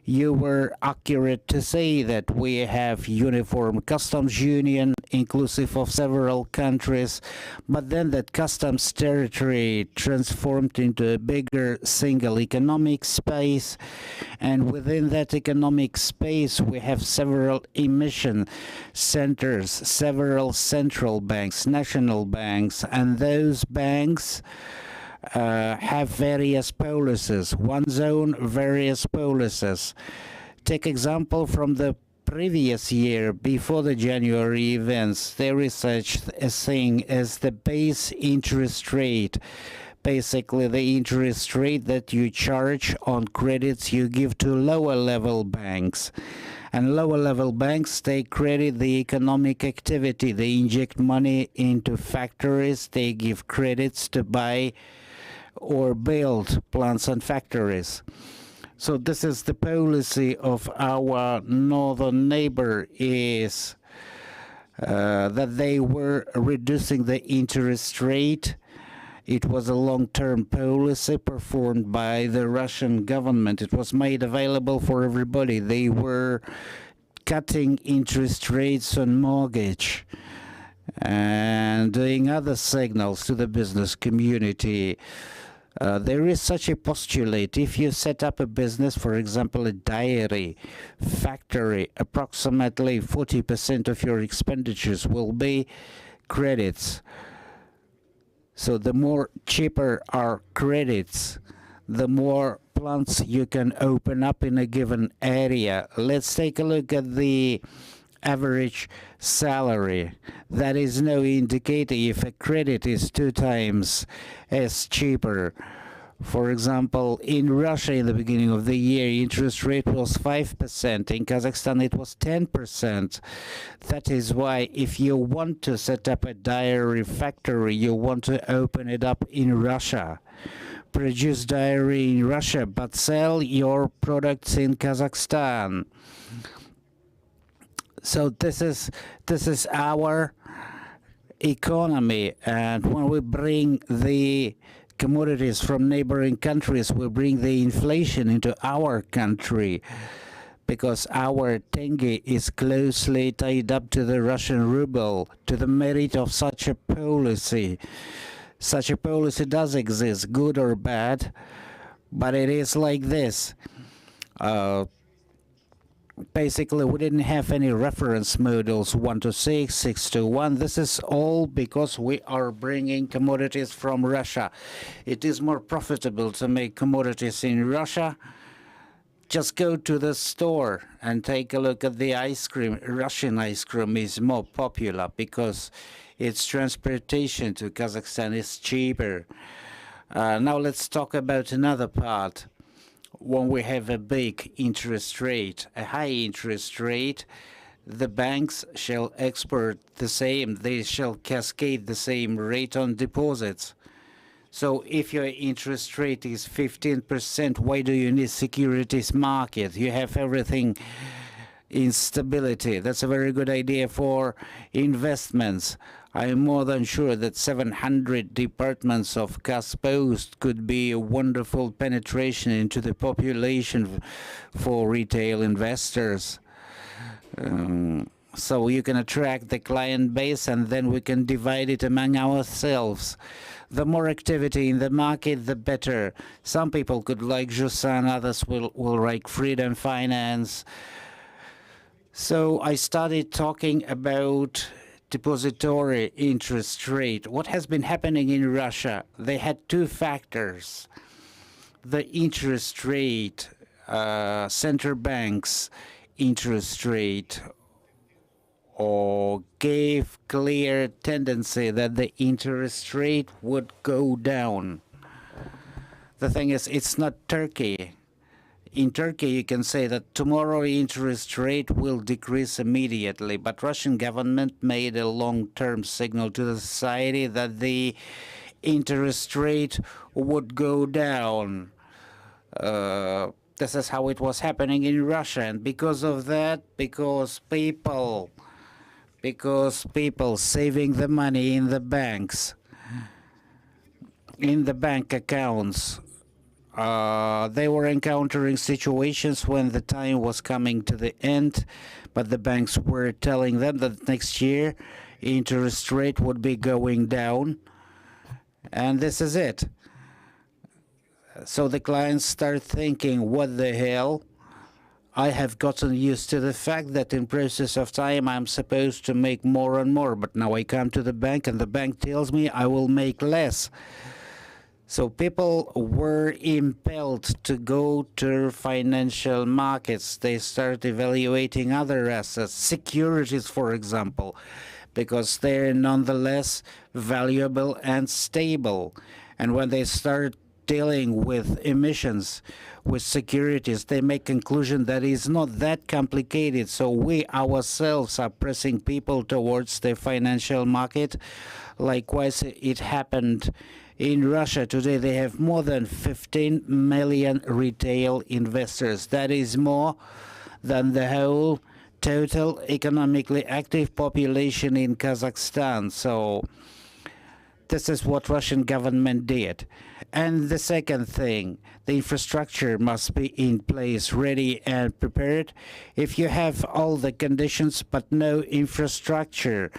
You were accurate to say that we have uniform customs union inclusive of several countries, but then that customs territory transformed into a bigger single economic space, and within that economic space we have several emission centers, several central banks, national banks, and those banks have various policies. One zone, various policies. Take example from the previous year, before the January events. There is such a thing as the base interest rate. Basically, the interest rate that you charge on credits you give to lower level banks. And lower level banks, they credit the economic activity. They inject money into factories. They give credits to buy or build plants and factories. So this is the policy of our northern neighbor, is that they were reducing the interest rate. It was a long-term policy performed by the Russian government. It was made available for everybody. They were cutting interest rates on mortgage and doing other signals to the business community. There is such a postulate. If you set up a business, for example, a dairy factory, approximately 40% of your expenditures will be credits. So the more cheaper are credits, the more plants you can open up in a given area. Let's take a look at the average salary. That is no indicator if a credit is 2 times as cheaper. For example, in Russia in the beginning of the year, interest rate was 5%. In Kazakhstan, it was 10%. That is why if you want to set up a dairy factory, you want to open it up in Russia. Produce dairy in Russia, but sell your products in Kazakhstan. So this is our economy, and when we bring the commodities from neighboring countries, we bring the inflation into our country, because our tenge is closely tied up to the Russian ruble, to the merit of such a policy. Such a policy does exist, good or bad, but it is like this. Basically, we didn't have any reference models 1 to 6, 6 to 1. This is all because we are bringing commodities from Russia. It is more profitable to make commodities in Russia. Just go to the store and take a look at the ice cream. Russian ice cream is more popular because its transportation to Kazakhstan is cheaper. Now let's talk about another part. When we have a big interest rate, a high interest rate, the banks shall export the same, they shall cascade the same rate on deposits. So if your interest rate is 15%, why do you need securities market? You have everything in stability. That's a very good idea for investments. I'm more than sure that 700 departments of Kaspost could be a wonderful penetration into the population for retail investors. So you can attract the client base and then we can divide it among ourselves. The more activity in the market, the better. Some people could like Zhusan, others will like freedom finance. So I started talking about depository interest rate. What has been happening in Russia? They had two factors. The interest rate, central banks interest rate, or gave clear tendency that the interest rate would go down. The thing is, it's not Turkey. In Turkey, you can say that tomorrow interest rate will decrease immediately, but Russian government made a long-term signal to the society that the interest rate would go down. This is how it was happening in Russia, and because of that, because people saving the money in the banks, in the bank accounts, they were encountering situations when the time was coming to the end, but the banks were telling them that next year interest rate would be going down, and this is it. So the clients start thinking, what the hell? I have gotten used to the fact that in process of time I'm supposed to make more and more, but now I come to the bank and the bank tells me I will make less. So people were impelled to go to financial markets. They start evaluating other assets, securities, for example, because they're nonetheless valuable and stable. And when they start dealing with emissions, with securities, they make conclusion that it's not that complicated. So we ourselves are pressing people towards the financial market. Likewise, it happened in Russia. Today they have more than 15 million retail investors. That is more than the whole total economically active population in Kazakhstan. So this is what Russian government did. And the second thing, the infrastructure must be in place, ready and prepared. If you have all the conditions but no infrastructure,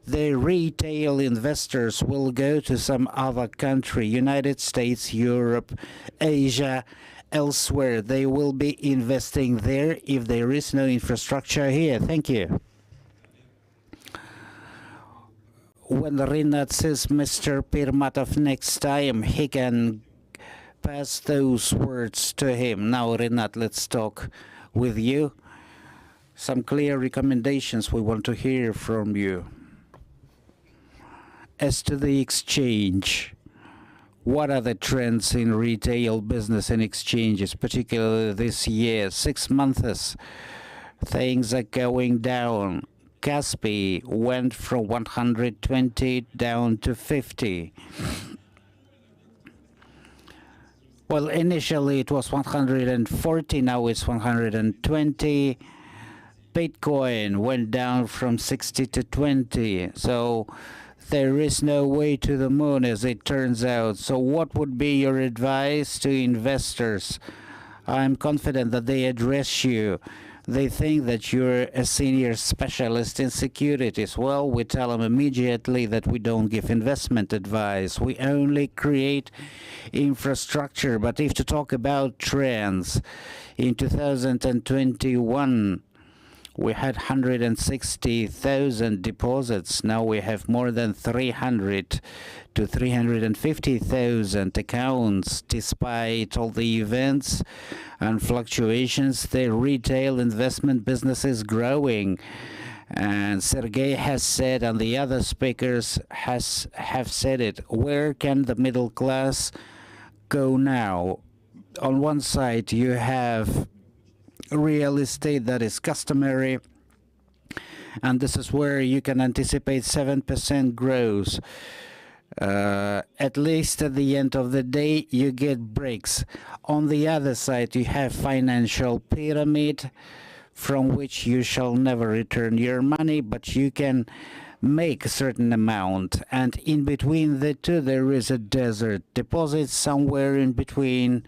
the retail investors will go to some other country, United States, Europe, Asia, elsewhere. They will be investing there if there is no infrastructure here. Thank you. When Rinat says Mr. Pirmatov next time, he can pass those words to him. Now, Rinat, let's talk with you. Some clear recommendations we want to hear from you. As to the exchange, What are the trends in retail business and exchanges, particularly this year? 6 months, things are going down. Kaspi went from 120 down to 50. Well, initially it was 140, now it's 120. Bitcoin went down from 60 to 20. So there is no way to the moon, as it turns out. So what would be your advice to investors? I'm confident that they address you. They think that you're a senior specialist in securities. Well, we tell them immediately that we don't give investment advice. We only create infrastructure. But if to talk about trends, in 2021, we had 160,000 deposits. Now we have more than 300 to 350,000 accounts. Despite all the events and fluctuations, the retail investment business is growing. And Sergey has said, and the other speakers have said it, where can the middle class go now? On one side, you have real estate that is customary, and this is where you can anticipate 7% growth. At least at the end of the day, you get breaks. On the other side, you have financial pyramid, from which you shall never return your money, but you can make a certain amount. And in between the two, there is a desert. Deposits somewhere in between.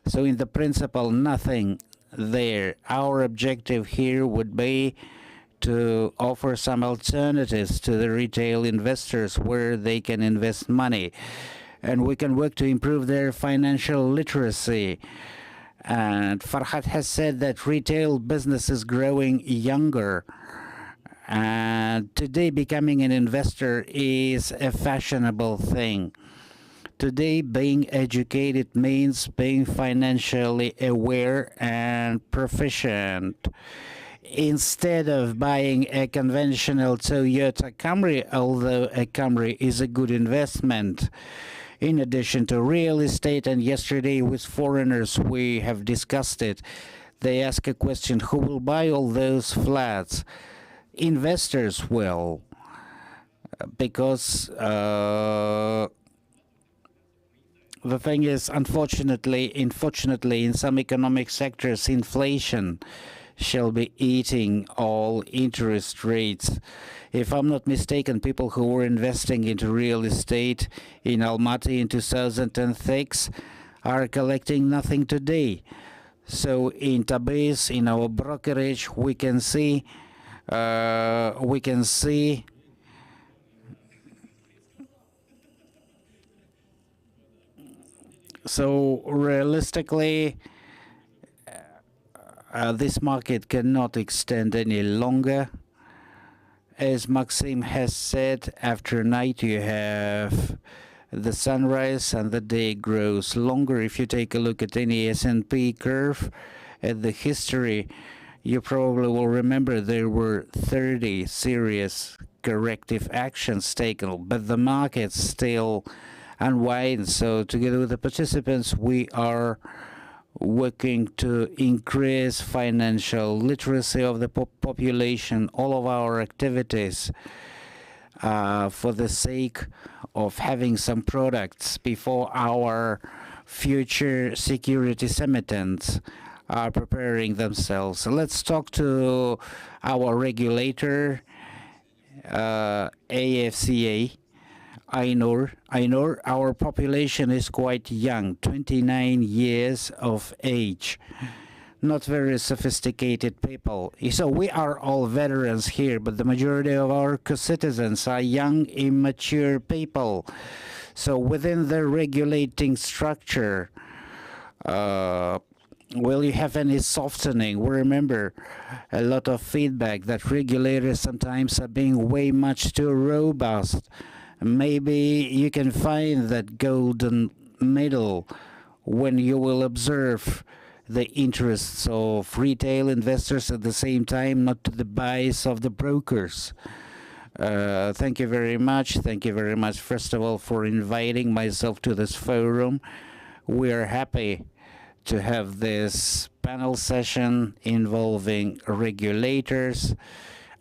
So in the principle, nothing there. Our objective here would be to offer some alternatives to the retail investors where they can invest money, and we can work to improve their financial literacy. And Farhad has said that retail business is growing younger, and today becoming an investor is a fashionable thing. Today, being educated means being financially aware and proficient. Instead of buying a conventional Toyota Camry, although a Camry is a good investment, in addition to real estate, and yesterday with foreigners we have discussed it, they ask a question, who will buy all those flats? Investors will, because the thing is, unfortunately, in some economic sectors, inflation shall be eating all interest rates. If I'm not mistaken, people who were investing into real estate in Almaty in 2006 are collecting nothing today. So in Tabriz, in our brokerage, we can see so realistically, this market cannot extend any longer. As Maxim has said, after night you have the sunrise and the day grows longer. If you take a look at any S&P curve, at the history, you probably will remember there were 30 serious corrective actions taken, but the market still unwinds. So together with the participants, we are working to increase financial literacy of the population, all of our activities for the sake of having some products before our future securities emittents are preparing themselves. Let's talk to our regulator, AFCA. Ainur, our population is quite young, 29 years of age. Not very sophisticated people. So we are all veterans here, but the majority of our citizens are young, immature people. So within the regulating structure, will you have any softening? We remember a lot of feedback that regulators sometimes are being way much too robust. Maybe you can find that golden middle when you will observe the interests of retail investors at the same time, not to the bias of the brokers. Thank you very much. Thank you very much, first of all, for inviting myself to this forum. We are happy to have this panel session involving regulators.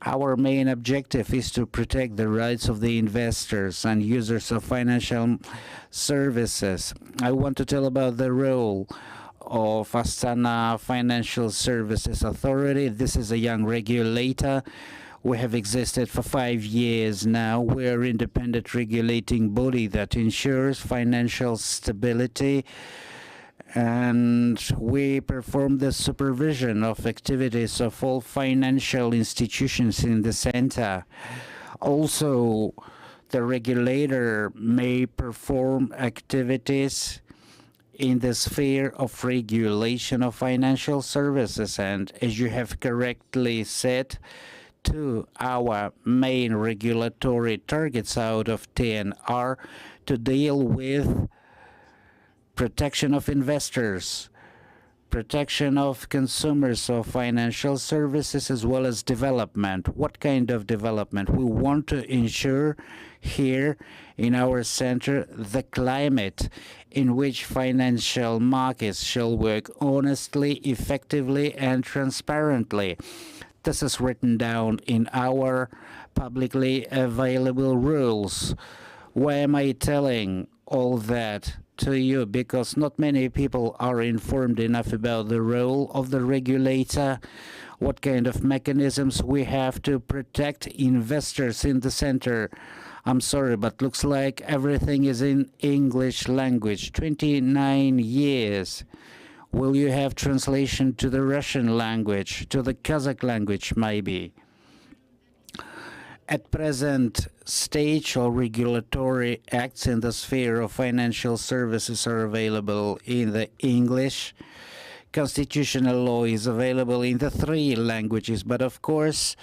Our main objective is to protect the rights of the investors and users of financial services. I want to tell about the role of Astana Financial Services Authority. This is a young regulator. We have existed for 5 years now. We're an independent regulating body that ensures financial stability, and we perform the supervision of activities of all financial institutions in the center. Also, the regulator may perform activities in the sphere of regulation of financial services, and as you have correctly said, two our main regulatory targets out of 10 are to deal with protection of investors, protection of consumers of financial services, as well as development. What kind of development? We want to ensure here in our center the climate in which financial markets shall work honestly, effectively, and transparently. This is written down in our publicly available rules. Why am I telling all that to you? Because not many people are informed enough about the role of the regulator, what kind of mechanisms we have to protect investors in the center. I'm sorry, but looks like everything is in English language. 29 years. Will you have translation to the Russian language, to the Kazakh language maybe? At present stage, all regulatory acts in the sphere of financial services are available in the English. Constitutional law is available in the 3 languages, but of course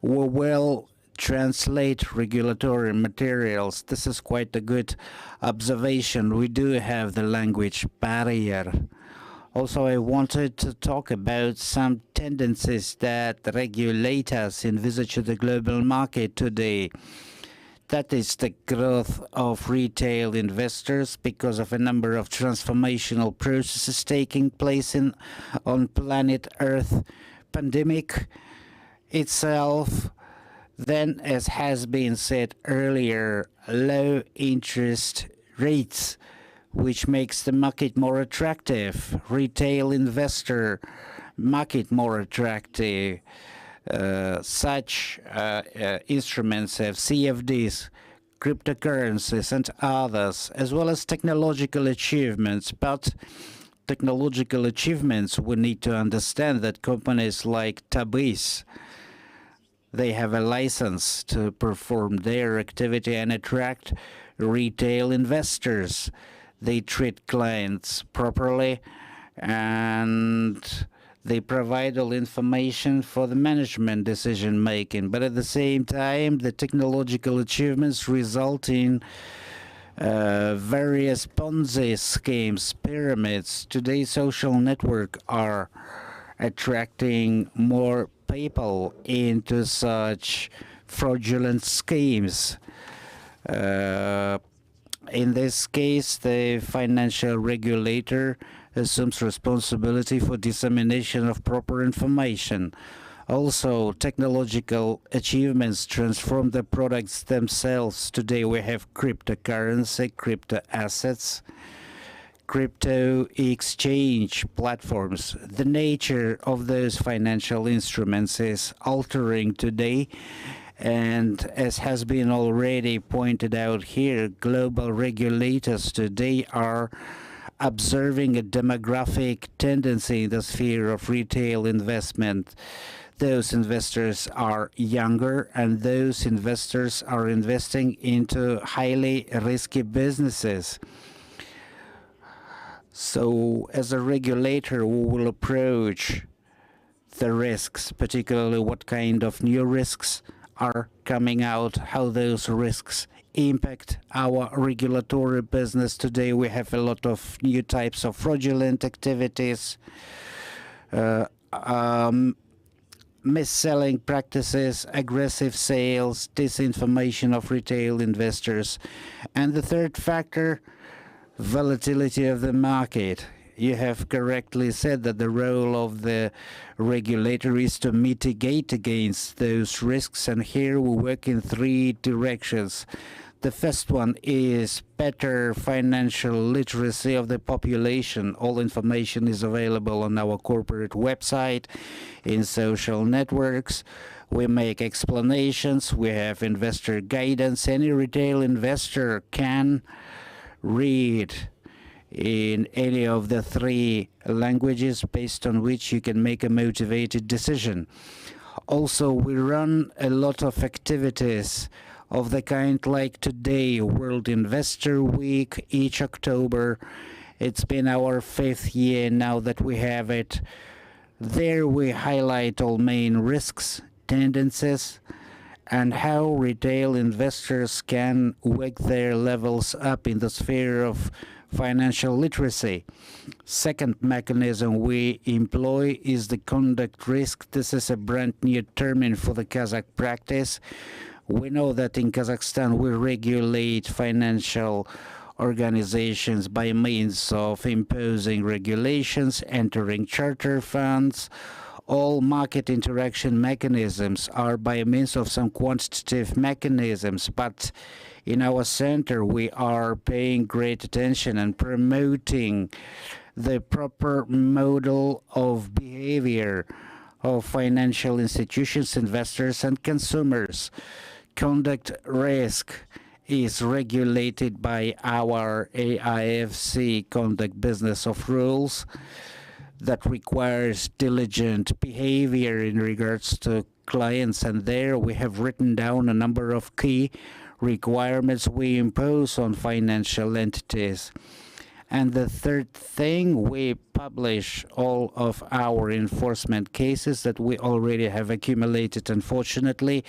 we will translate regulatory materials. This is quite a good observation. We do have the language barrier. Also, I wanted to talk about some tendencies that regulators envisage in the global market today. That is the growth of retail investors because of a number of transformational processes taking place on planet Earth. Pandemic itself, then, as has been said earlier, low interest rates, which makes the market more attractive, retail investor market more attractive. Such instruments have CFDs, cryptocurrencies, and others, as well as technological achievements. But technological achievements, we need to understand that companies like Tabis, they have a license to perform their activity and attract retail investors. They treat clients properly, and they provide all information for the management decision making. But at the same time, the technological achievements result in various Ponzi schemes, pyramids. Today, social networks are attracting more people into such fraudulent schemes. In this case, the financial regulator assumes responsibility for dissemination of proper information. Also, technological achievements transform the products themselves. Today we have cryptocurrency, crypto assets, crypto exchange platforms. The nature of those financial instruments is altering today. And as has been already pointed out here, global regulators today are observing a demographic tendency in the sphere of retail investment. Those investors are younger, and those investors are investing into highly risky businesses. So as a regulator, we will approach the risks, particularly what kind of new risks are coming out, how those risks impact our regulatory business. Today we have a lot of new types of fraudulent activities. mis-selling practices, aggressive sales, disinformation of retail investors. And the third factor, volatility of the market. You have correctly said that the role of the regulator is to mitigate against those risks, and here we work in three directions. The first one is better financial literacy of the population. All information is available on our corporate website, in social networks. We make explanations. We have investor guidance. Any retail investor can read in any of the three languages based on which you can make a motivated decision. Also, we run a lot of activities of the kind like today, World Investor Week, each October. It's been our 5th year now that we have it. There we highlight all main risks, tendencies, and how retail investors can work their levels up in the sphere of financial literacy. Second mechanism we employ is the conduct risk. This is a brand new term for the Kazakh practice. We know that in Kazakhstan we regulate financial organizations by means of imposing regulations, entering charter funds. All market interaction mechanisms are by means of some quantitative mechanisms, but in our center we are paying great attention and promoting the proper model of behavior of financial institutions, investors, and consumers. Conduct risk is regulated by our AIFC conduct business of rules that requires diligent behavior in regards to clients, and there we have written down a number of key requirements we impose on financial entities. And the third thing, we publish all of our enforcement cases that we already have accumulated, unfortunately,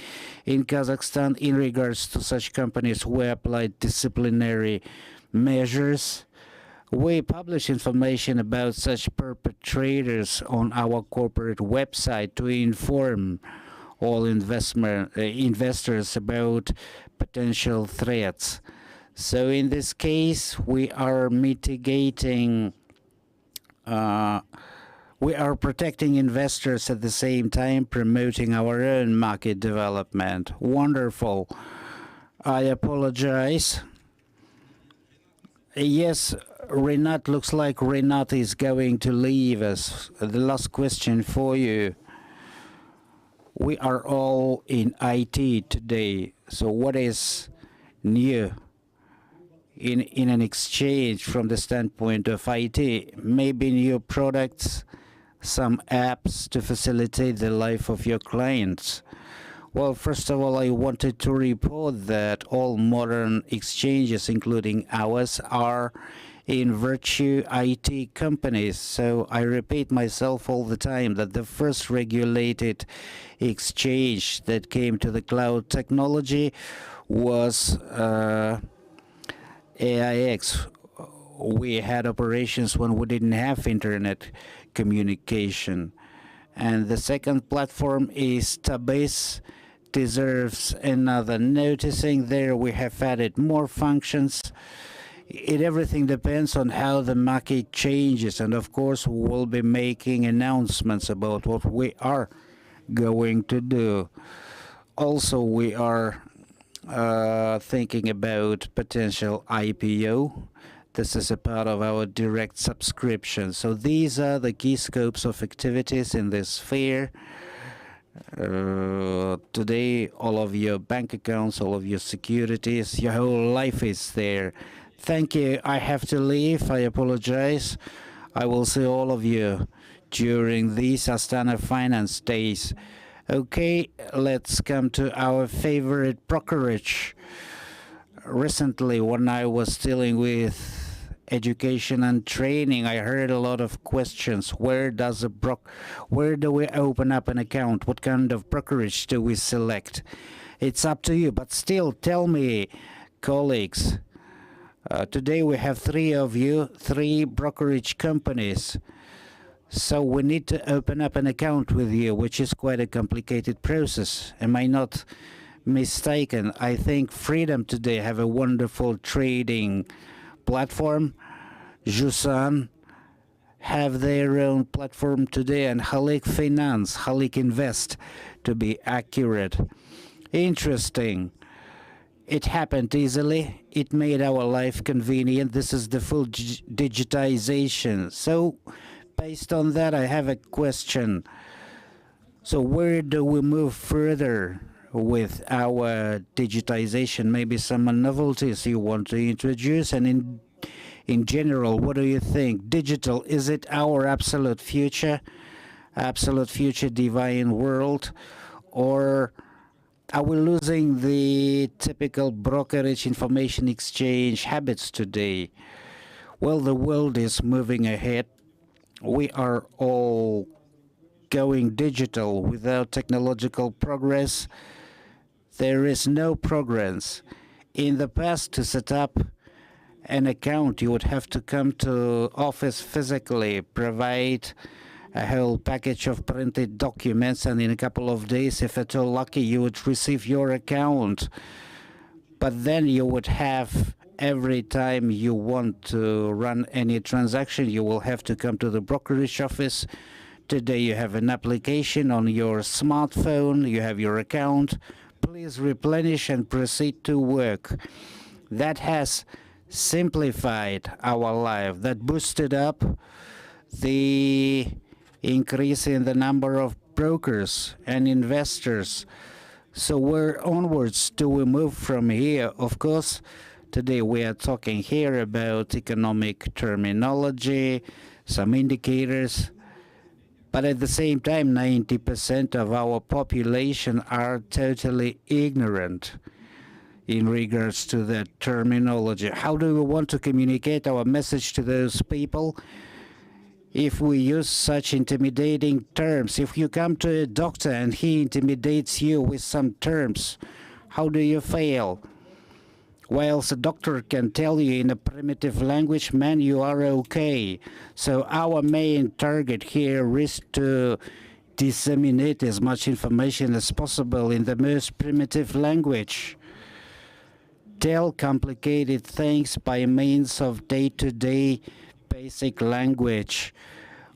in Kazakhstan in regards to such companies who applied disciplinary measures. We publish information about such perpetrators on our corporate website to inform all investors about potential threats. So in this case, we are mitigating, we are protecting investors at the same time, promoting our own market development. Wonderful. I apologize. Yes, Renat, looks like Renat is going to leave us. The last question for you. We are all in IT today, so what is new in an exchange from the standpoint of IT? Maybe new products, some apps to facilitate the life of your clients. Well, first of all, I wanted to report that all modern exchanges, including ours, are in virtue IT companies. So I repeat myself all the time that the first regulated exchange that came to the cloud technology was AIX. We had operations when we didn't have internet communication. And the second platform is Tabis. Deserves another noticing. There we have added more functions. Everything depends on how the market changes, and of course we will be making announcements about what we are going to do. Also, we are thinking about potential IPO. This is a part of our direct subscription. So these are the key scopes of activities in this sphere. Today, all of your bank accounts, all of your securities, your whole life is there. Thank you. I have to leave. I apologize. I will see all of you during these Astana Finance Days. Okay, let's come to our favorite brokerage. Recently, when I was dealing with education and training, I heard a lot of questions. Where do we open up an account? What kind of brokerage do we select? It's up to you, but still tell me, colleagues, today we have three of you, three brokerage companies. So we need to open up an account with you, which is quite a complicated process. Am I not mistaken? I think Freedom today have a wonderful trading platform. Jusan have their own platform today, and Halyk Finance, Halyk Invest, to be accurate. Interesting. It happened easily. It made our life convenient. This is the full digitization. So based on that, I have a question. So where do we move further with our digitization? Maybe some novelties you want to introduce, and in general, what do you think? Digital, is it our absolute future divine world, or are we losing the typical brokerage information exchange habits today? Well, the world is moving ahead. We are all going digital. Without technological progress, there is no progress. In the past, to set up an account, you would have to come to office physically, provide a whole package of printed documents, and in a couple of days, if at all lucky, you would receive your account. But then you would have, every time you want to run any transaction, you will have to come to the brokerage office. Today you have an application on your smartphone, you have your account. Please replenish and proceed to work. That has simplified our life. That boosted up the increase in the number of brokers and investors. So where onwards do we move from here? Of course, today we are talking here about economic terminology, some indicators, but at the same time, 90% of our population are totally ignorant in regards to that terminology. How do we want to communicate our message to those people if we use such intimidating terms? If you come to a doctor and he intimidates you with some terms, how do you feel? Whilst a doctor can tell you in a primitive language, man, you are okay. So our main target here is to disseminate as much information as possible in the most primitive language. Tell complicated things by means of day-to-day basic language.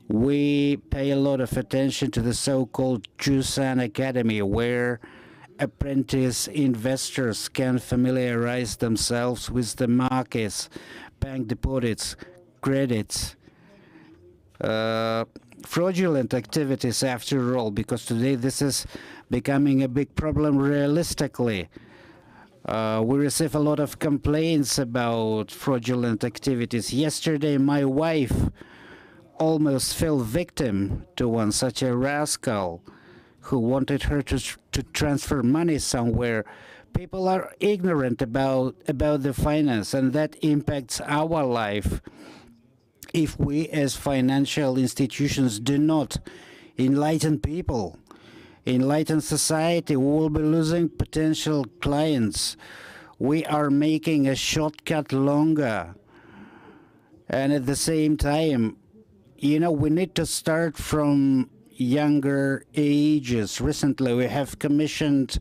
We pay a lot of attention to the so-called Jusan Academy, where apprentice investors can familiarize themselves with the markets, bank deposits, credits, fraudulent activities after all, because today this is becoming a big problem realistically. We receive a lot of complaints about fraudulent activities. Yesterday, my wife almost fell victim to one such a rascal who wanted her to transfer money somewhere. People are ignorant about the finance, and that impacts our life. If we as financial institutions do not enlighten people, enlighten society, we will be losing potential clients. We are making a shortcut longer. And at the same time, you know, we need to start from younger ages. Recently, we have commissioned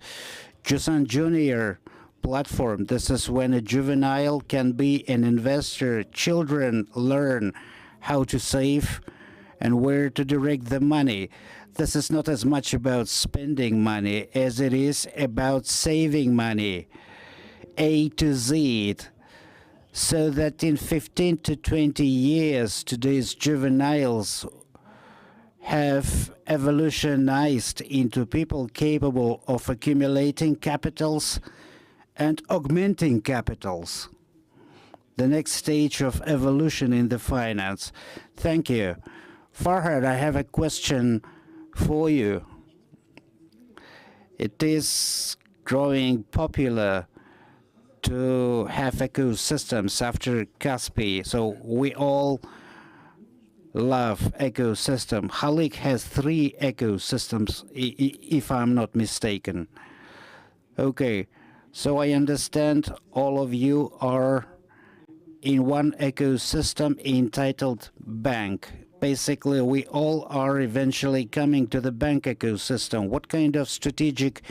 Jusan Junior platform. This is when a juvenile can be an investor. Children learn how to save and where to direct the money. This is not as much about spending money as it is about saving money, A to Z, so that in 15 to 20 years, today's juveniles have evolutionized into people capable of accumulating capitals and augmenting capitals. The next stage of evolution in the finance. Thank you. Farhad, I have a question for you. It is growing popular to have ecosystems after Kaspi, so we all love ecosystem. Halyk has 3 ecosystems, if I'm not mistaken. Okay, so I understand all of you are in one ecosystem entitled bank. basically we all are eventually coming to the bank ecosystem. What kind of strategic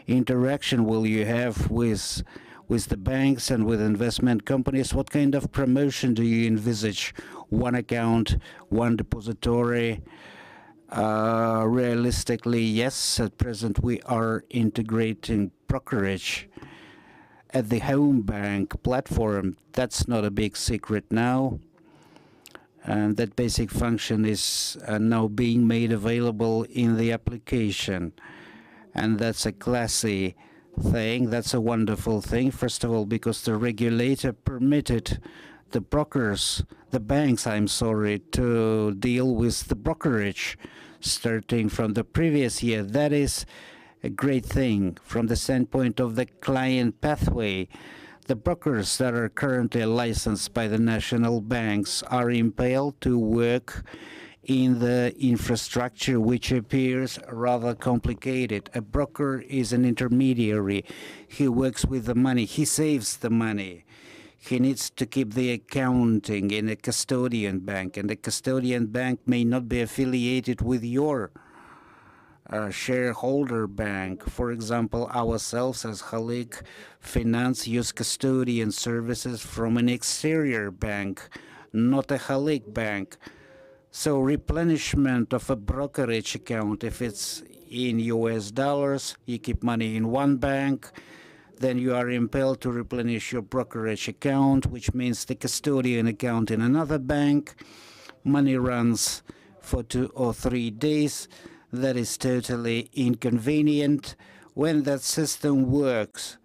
interaction will you have with the banks and with investment companies? What kind of promotion do you envisage? One account, one depository? Realistically, yes, at present we are integrating brokerage at the home bank platform. That's not a big secret now. And that basic function is now being made available in the application. And that's a classy thing. That's a wonderful thing. First of all, because the regulator permitted the brokers, the banks, I'm sorry, to deal with the brokerage starting from the previous year. That is a great thing from the standpoint of the client pathway. The brokers that are currently licensed by the national banks are impelled to work in the infrastructure which appears rather complicated. A broker is an intermediary. He works with the money. He saves the money. He needs to keep the accounting in a custodian bank, and the custodian bank may not be affiliated with your shareholder bank. For example, ourselves as Halyk Finance use custodian services from an exterior bank, not a Halyk bank. So replenishment of a brokerage account, if it's in US dollars, you keep money in one bank, then you are impelled to replenish your brokerage account, which means the custodian account in another bank. Money runs for 2 or 3 days. That is totally inconvenient. When that system works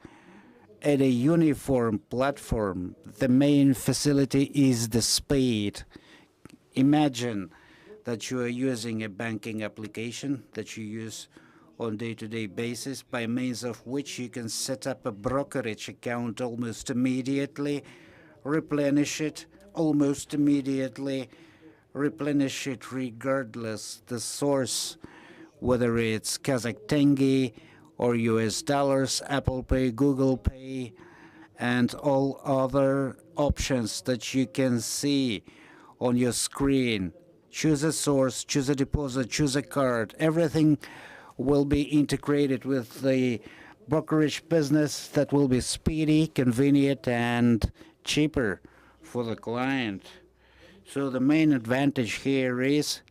at a uniform platform, the main facility is the speed. Imagine that you are using a banking application that you use on day-to-day basis, by means of which you can set up a brokerage account almost immediately, replenish it almost immediately, replenish it regardless the source, whether it's Kazakh tenge or US dollars, Apple Pay, Google Pay, and all other options that you can see on your screen. Choose a source, choose a deposit, choose a card. Everything will be integrated with the brokerage business. That will be speedy, convenient, and cheaper for the client. So the main advantage here is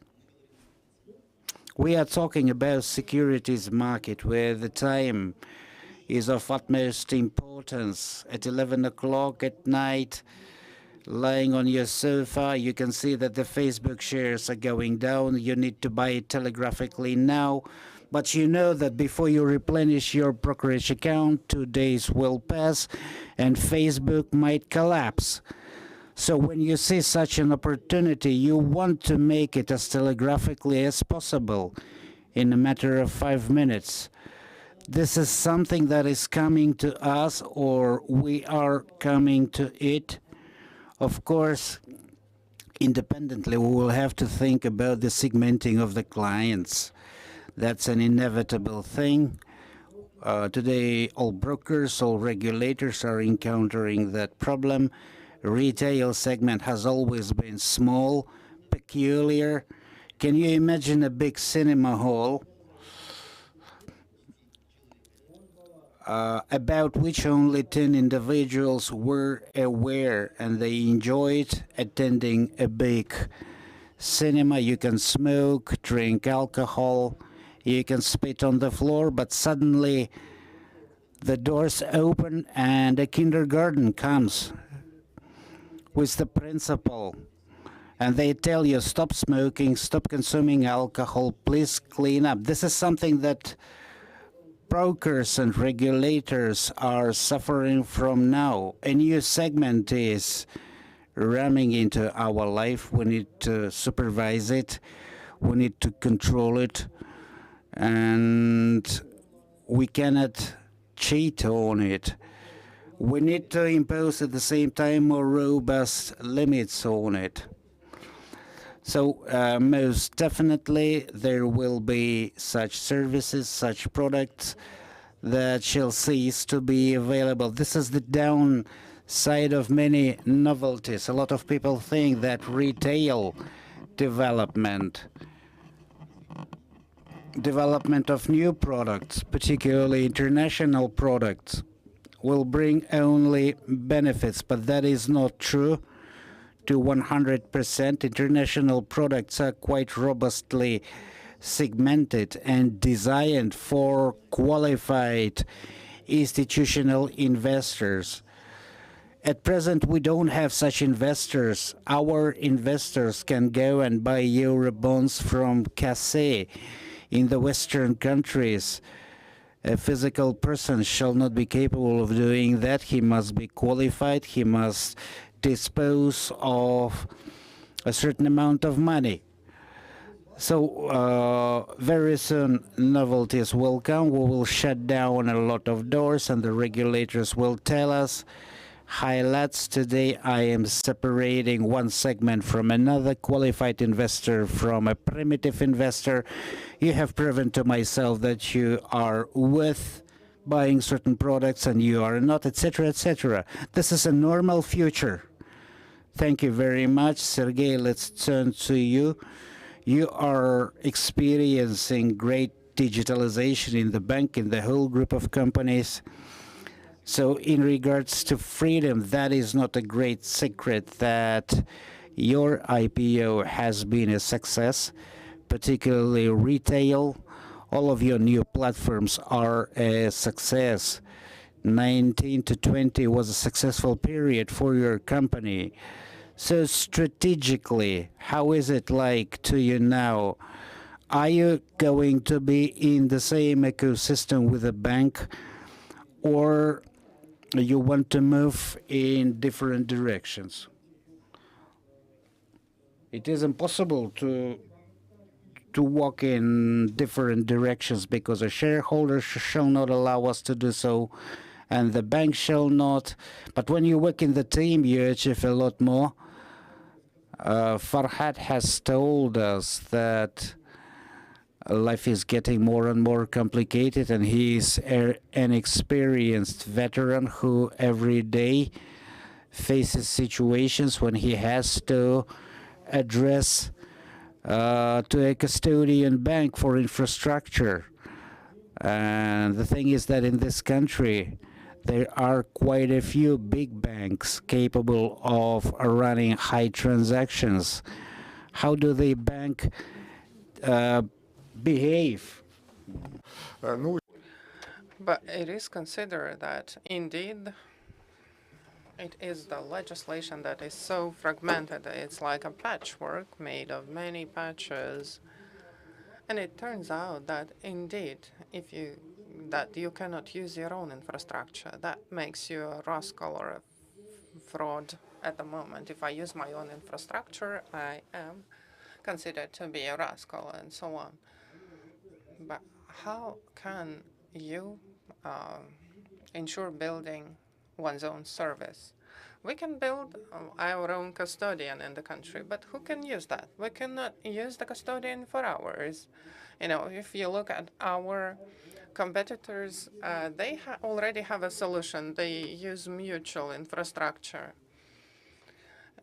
we are talking about securities market where the time is of utmost importance. At 11 o'clock at night, lying on your sofa, you can see that the Facebook shares are going down. You need to buy it telegraphically now. But you know that before you replenish your brokerage account, 2 days will pass and Facebook might collapse. So when you see such an opportunity, you want to make it as telegraphically as possible in a matter of 5 minutes. This is something that is coming to us, or we are coming to it. Of course, independently, we will have to think about the segmenting of the clients. That's an inevitable thing. Today, all brokers, all regulators are encountering that problem. Retail segment has always been small, peculiar. Can you imagine a big cinema hall about which only 10 individuals were aware and they enjoyed attending a big cinema? You can smoke, drink alcohol, you can spit on the floor, but suddenly the doors open and a kindergarten comes with the principal, and they tell you, stop smoking, stop consuming alcohol, please clean up. This is something that brokers and regulators are suffering from now. A new segment is ramming into our life. We need to supervise it, we need to control it, and we cannot cheat on it. We need to impose at the same time more robust limits on it. So most definitely there will be such services, such products that shall cease to be available. This is the downside of many novelties. A lot of people think that retail development. Development of new products, particularly international products, will bring only benefits, but that is not true to 100%. International products are quite robustly segmented and designed for qualified institutional investors. At present, we don't have such investors. Our investors can go and buy euro bonds from CACE in the Western countries. A physical person shall not be capable of doing that. He must be qualified. He must dispose of a certain amount of money. So very soon novelties will come. We will shut down a lot of doors and the regulators will tell us, hi lads, today I am separating one segment from another, qualified investor from a primitive investor. You have proven to myself that you are worth buying certain products and you are not, etc., etc. This is a normal future. Thank you very much. Sergey, let's turn to you. You are experiencing great digitalization in the bank, in the whole group of companies. So in regards to freedom, that is not a great secret that your IPO has been a success, particularly retail. All of your new platforms are a success. 19 to 20 was a successful period for your company. So strategically, how is it like to you now? Are you going to be in the same ecosystem with the bank, or you want to move in different directions? It is impossible to walk in different directions because a shareholder shall not allow us to do so, and the bank shall not. But when you work in the team, you achieve a lot more. Farhad has told us that life is getting more and more complicated, and he is an experienced veteran who every day faces situations when he has to address to a custodian bank for infrastructure. And the thing is that in this country, there are quite a few big banks capable of running high transactions. How do the bank behave? But it is considered that indeed it is the legislation that is so fragmented. It's like a patchwork made of many patches. And it turns out that indeed, that you cannot use your own infrastructure, that makes you a rascal or a fraud at the moment. If I use my own infrastructure, I am considered to be a rascal and so on. But how can you ensure building one's own service? We can build our own custodian in the country, but who can use that? We cannot use the custodian for ours. You know, if you look at our competitors, they already have a solution. They use mutual infrastructure.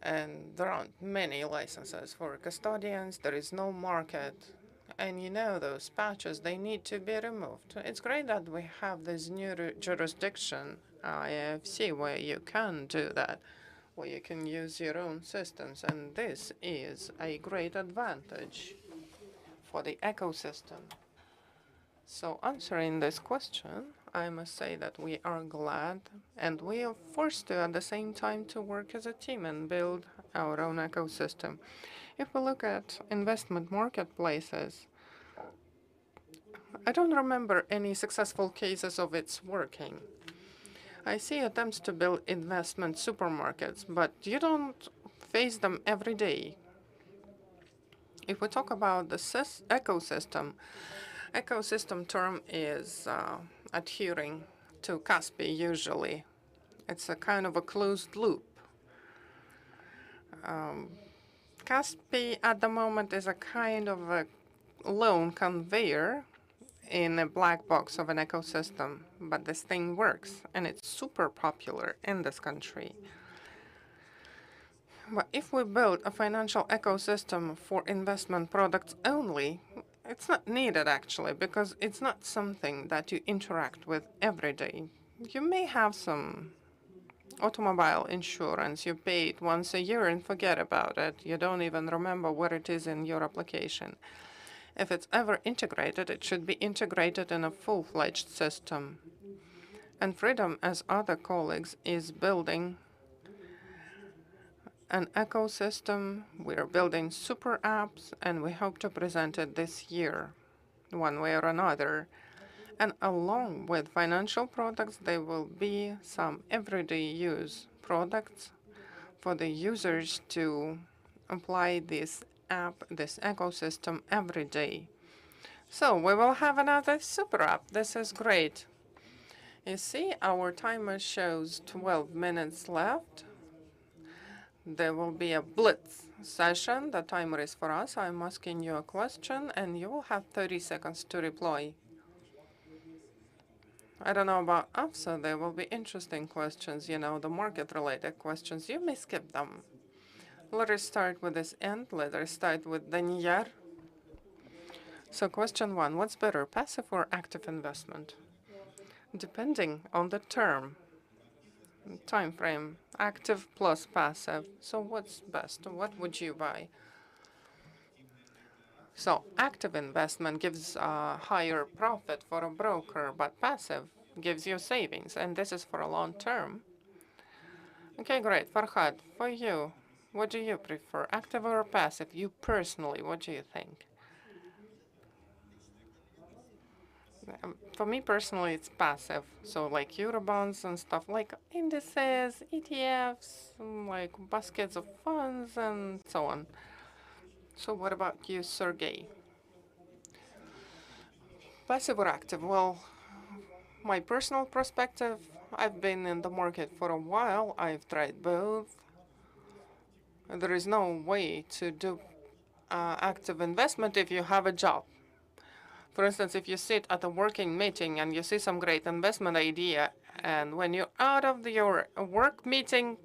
And there aren't many licenses for custodians. There is no market. And you know, those patches, they need to be removed. It's great that we have this new jurisdiction, AIFC, where you can do that, where you can use your own systems. And this is a great advantage for the ecosystem. So answering this question, I must say that we are glad, and we are forced to, at the same time, to work as a team and build our own ecosystem. If we look at investment marketplaces, I don't remember any successful cases of its working. I see attempts to build investment supermarkets, but you don't face them every day. If we talk about the ecosystem term is adhering to Kaspi usually. It's a kind of a closed loop. Kaspi at the moment is a kind of a loan conveyor in a black box of an ecosystem, but this thing works, and it's super popular in this country. But if we build a financial ecosystem for investment products only, it's not needed actually, because it's not something that you interact with every day. You may have some automobile insurance. You pay it once a year and forget about it. You don't even remember where it is in your application. If it's ever integrated, it should be integrated in a full-fledged system. And Freedom, as other colleagues, is building an ecosystem. We're building super apps, and we hope to present it this year, one way or another. And along with financial products, there will be some everyday use products for the users to apply this app, this ecosystem every day. So we will have another super app. This is great. You see, our timer shows 12 minutes left. There will be a blitz session. The timer is for us. I'm asking you a question, and you will have 30 seconds to reply. I don't know about AFSA. There will be interesting questions, you know, the market-related questions. You may skip them. Let us start with this end. Let us start with Danyar. So question 1, what's better, passive or active investment? Depending on the term, time frame, active plus passive. So what's best? What would you buy? So active investment gives a higher profit for a broker, but passive gives you savings, and this is for a long term. Okay, great. Farhad, for you, what do you prefer, active or passive? You personally, what do you think? For me personally, it's passive. So like Eurobonds and stuff, like indices, ETFs, like baskets of funds, and so on. So what about you, Sergey? Passive or active? Well, my personal perspective, I've been in the market for a while. I've tried both. There is no way to do active investment if you have a job. For instance, if you sit at a working meeting and you see some great investment idea, and when you're out of your work meeting,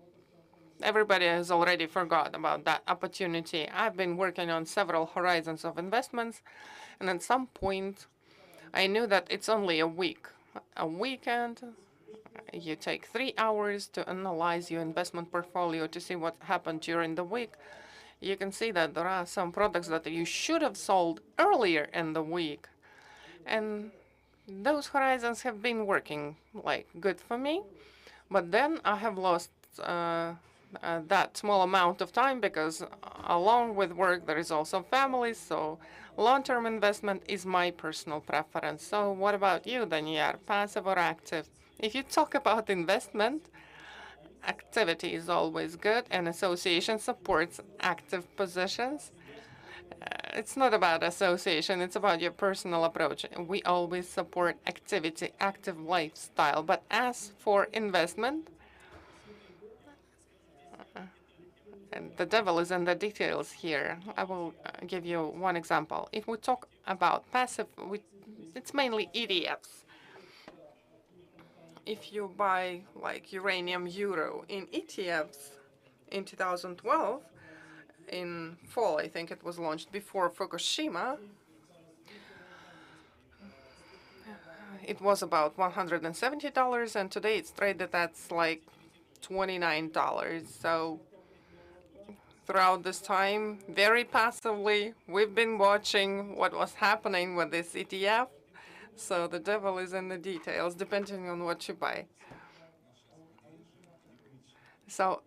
everybody has already forgot about that opportunity. I've been working on several horizons of investments, and at some point, I knew that it's only a week. A weekend, you take 3 hours to analyze your investment portfolio to see what happened during the week. You can see that there are some products that you should have sold earlier in the week. And those horizons have been working like good for me. But then I have lost that small amount of time because along with work, there is also family. So long-term investment is my personal preference. So what about you, Daniel, passive or active? If you talk about investment, activity is always good, and association supports active positions. It's not about association, it's about your personal approach. We always support activity, active lifestyle. But as for investment, and the devil is in the details here. I will give you one example. If we talk about passive, it's mainly ETFs. If you buy like uranium euro in ETFs in 2012, in fall, I think it was launched before Fukushima, it was about $170, and today it's traded at like $29. So throughout this time, very passively, we've been watching what was happening with this ETF. So the devil is in the details, depending on what you buy. So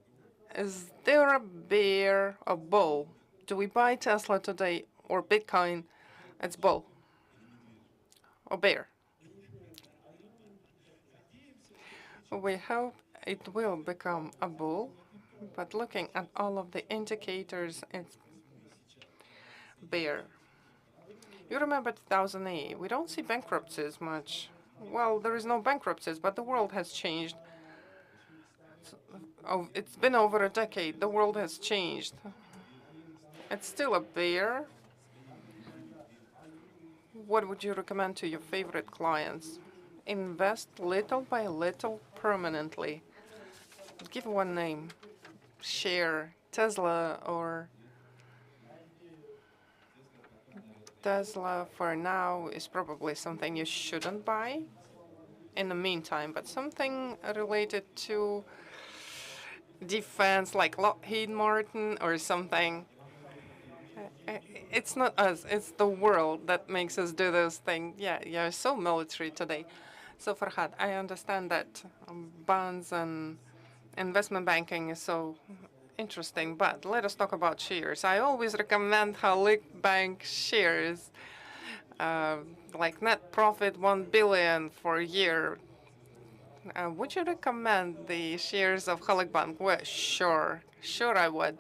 is there a bear or bull? Do we buy Tesla today or Bitcoin? It's bull or bear. We hope it will become a bull, but looking at all of the indicators, it's bear. You remember 2008. We don't see bankruptcies much. Well, there is no bankruptcies, but the world has changed. It's been over a decade. The world has changed. It's still a bear. What would you recommend to your favorite clients? Invest little by little permanently. Give one name. Share, Tesla for now is probably something you shouldn't buy in the meantime, but something related to defense like Lockheed Martin or something. It's not us, it's the world that makes us do those things. Yeah, you're so military today. So Farhad, I understand that bonds and investment banking is so interesting, but let us talk about shares. I always recommend Halyk Bank shares, like net profit 1 billion for a year. Would you recommend the shares of Halyk Bank? Well, sure I would.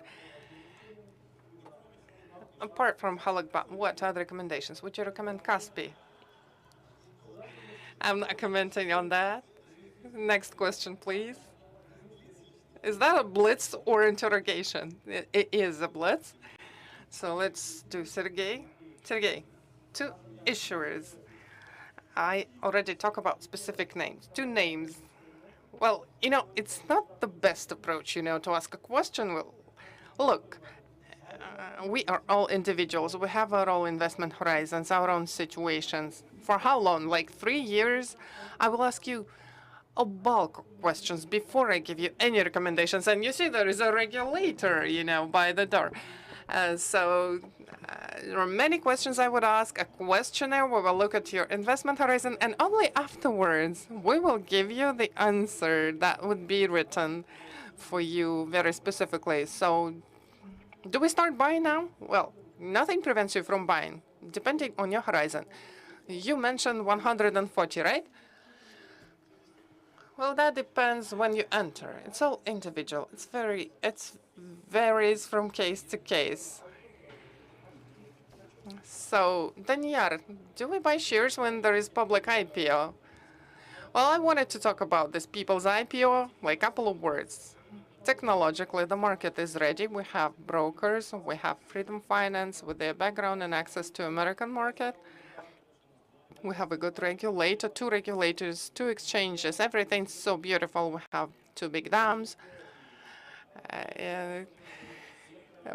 Apart from Halyk Bank, what other recommendations? Would you recommend Kaspi? I'm not commenting on that. Next question, please. Is that a blitz or interrogation? It is a blitz. So let's do Sergey. Sergey, 2 issuers. I already talked about specific names. 2 names. Well, it's not the best approach, to ask a question. Well, look, we are all individuals. We have our own investment horizons, our own situations. For how long? Like 3 years? I will ask you a bulk of questions before I give you any recommendations. And you see, there is a regulator, by the door. There are many questions I would ask, a questionnaire. We will look at your investment horizon, and only afterwards we will give you the answer that would be written for you very specifically. So do we start buying now? Well, nothing prevents you from buying, depending on your horizon. You mentioned 140, right? Well, that depends when you enter. It's all individual. It varies from case to case. So, Danyar, do we buy shares when there is public IPO? Well, I wanted to talk about this people's IPO, like a couple of words. Technologically, the market is ready. We have brokers, we have Freedom Finance with their background and access to American market. We have a good regulator, 2 regulators, 2 exchanges. Everything's so beautiful. We have 2 big dams.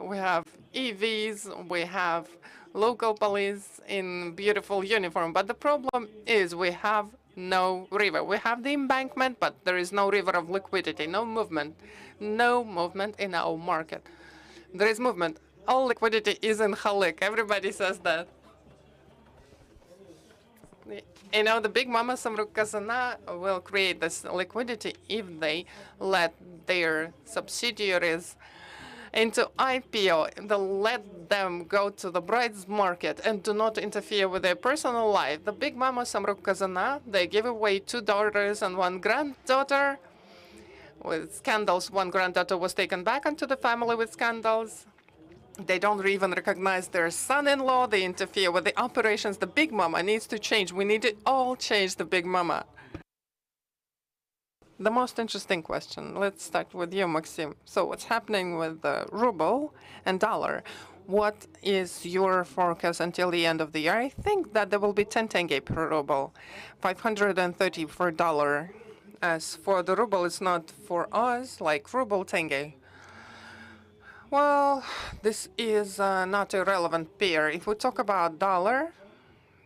We have EVs. We have local police in beautiful uniform. But the problem is we have no river. We have the embankment, but there is no river of liquidity, no movement in our market. There is movement. All liquidity is in Halyk. Everybody says that. The big mama Samruk Kazana will create this liquidity if they let their subsidiaries into IPO. They'll let them go to the bride's market and do not interfere with their personal life. The big mama Samruk Kazana, they give away 2 daughters and 1 granddaughter with scandals. 1 granddaughter was taken back into the family with scandals. They don't even recognize their son-in-law. They interfere with the operations. The big mama needs to change. We need to all change the big mama. The most interesting question. Let's start with you, Maxim. So what's happening with the ruble and dollar? What is your forecast until the end of the year? I think that there will be 10 tenge per ruble, 530 for dollar. As for the ruble, it's not for us like ruble tenge. Well, this is not a relevant pair. If we talk about dollar,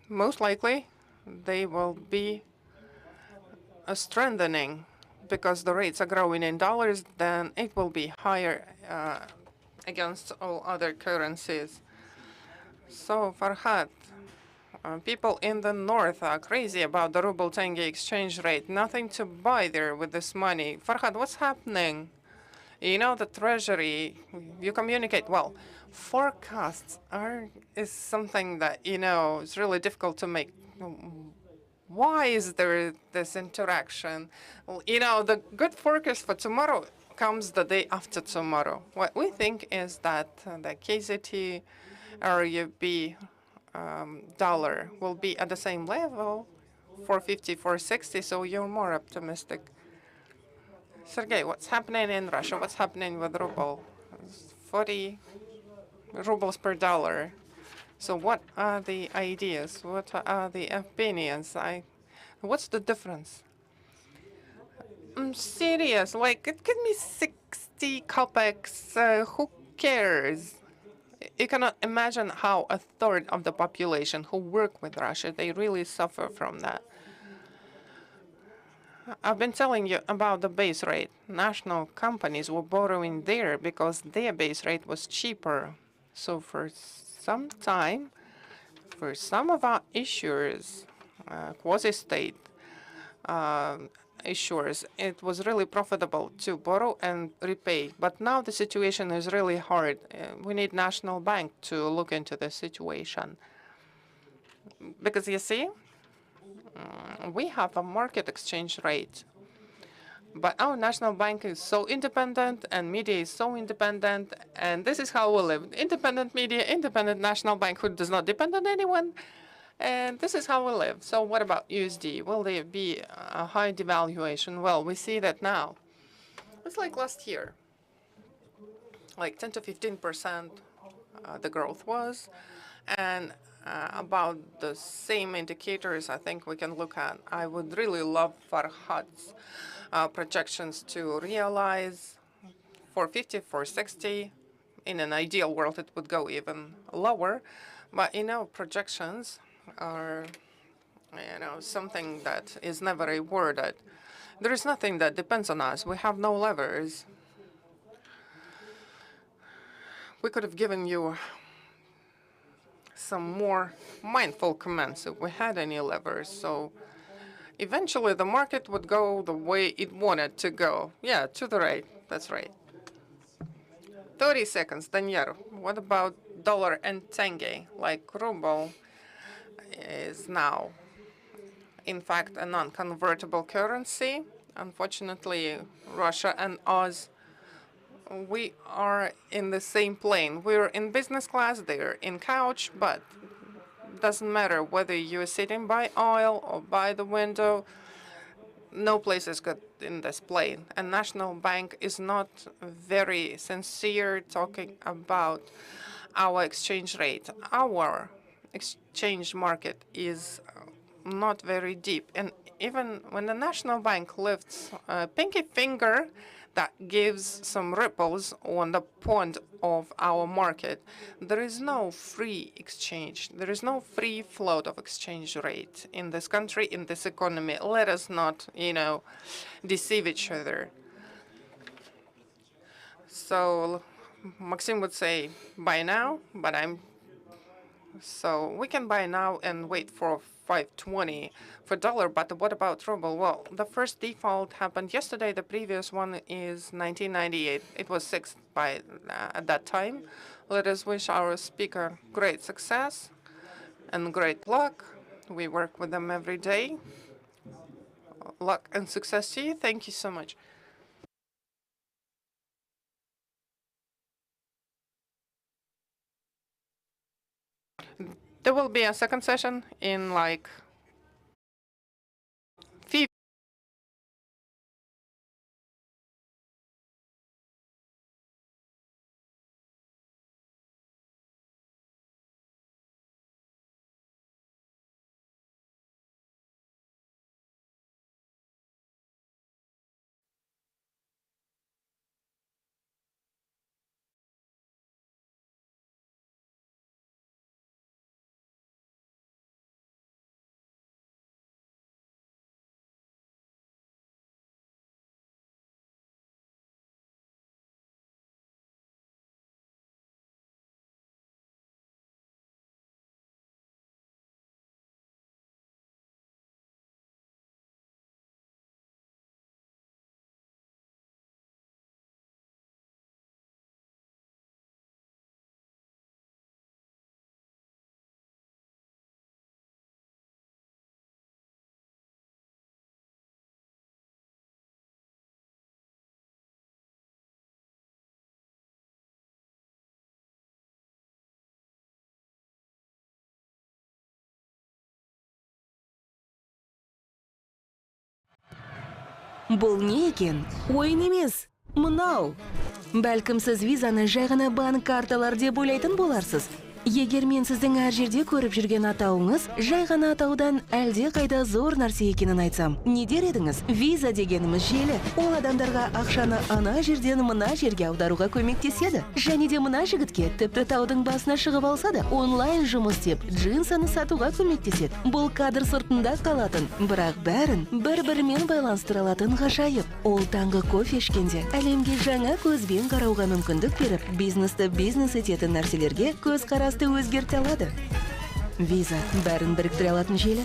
most likely they will be a strengthening because the rates are growing in dollars, then it will be higher against all other currencies. So, Farhad, people in the north are crazy about the ruble tenge exchange rate. Nothing to buy there with this money. Farhad, what's happening? The treasury, you communicate well. Forecasts is something that, it's really difficult to make. Why is there this interaction? Well, the good forecast for tomorrow comes the day after tomorrow. What we think is that the KZT RUB dollar will be at the same level, 450, 460, so you're more optimistic. Sergey, what's happening in Russia? What's happening with ruble? 40 rubles per dollar. So what are the ideas? What are the opinions? What's the difference? I'm serious. Like, it could be 60 kopecks. Who cares? You cannot imagine how a third of the population who work with Russia, they really suffer from that. I've been telling you about the base rate. National companies were borrowing there because their base rate was cheaper. So for some time, for some of our issuers, quasi-state issuers, it was really profitable to borrow and repay. But now the situation is really hard. We need National Bank to look into the situation. Because you see, we have a market exchange rate. But our National Bank is so independent and media is so independent. And this is how we live. Independent media, independent National Bank who does not depend on anyone. And this is how we live. So what about USD? Will there be a high devaluation? Well, we see that now. It's like last year. Like 10 to 15% the growth was. And about the same indicators I think we can look at. I would really love Farhad's projections to realize 450, 460. In an ideal world, it would go even lower. But, projections are, something that is never rewarded. There is nothing that depends on us. We have no levers. We could have given you some more mindful comments if we had any levers. So eventually the market would go the way it wanted to go. Yeah, to the right. That's right. 30 seconds, Daniel. What about dollar and tenge? Like ruble is now, in fact, a non-convertible currency. Unfortunately, Russia and us, we are in the same plane. We're in business class, they're in couch, but it doesn't matter whether you're sitting by aisle or by the window. No place is good in this plane. And National Bank is not very sincere talking about our exchange rate. Our exchange market is not very deep. And even when the National Bank lifts a pinky finger, that gives some ripples on the pond of our market. There is no free exchange. There is no free float of exchange rate in this country, in this economy. Let us not, deceive each other. So Maxim would say, buy now, but so we can buy now and wait for 520 for dollar, but what about ruble? Well, the first default happened yesterday. The previous one is 1998. It was 6 by at that time. Let us wish our speaker great success and great luck. We work with them every day. Luck and success to you. Thank you so much. There will be a second session in like Бұл не екен? Ойын емес, мынау. Бәлкім сіз визаны жай ғана банк карталар деп ойлайтын боларсыз. Егер мен сіздің әр жерде көріп жүрген атауыңыз жай ғана атаудан әлде қайда зор нәрсе екенін айтсам, не дер едіңіз? Виза дегеніміз желі. Ол адамдарға ақшаны ана жерден мына жерге аударуға көмектеседі. Және де мына жігітке тіпті таудың басына шығып алса да, онлайн жұмыс істеп, джинсаны сатуға көмектеседі. Бұл кадр сыртында қалатын, бірақ бәрін бір-бірімен байланыстыра алатын ғажайып. Ол таңғы кофе ішкенде әлемге жаңа көзбен қарауға мүмкіндік беріп, бизнесті бизнес ететін нәрселерге көзқарасты өзгерте алады. Виза бәрін біріктіре алатын желі.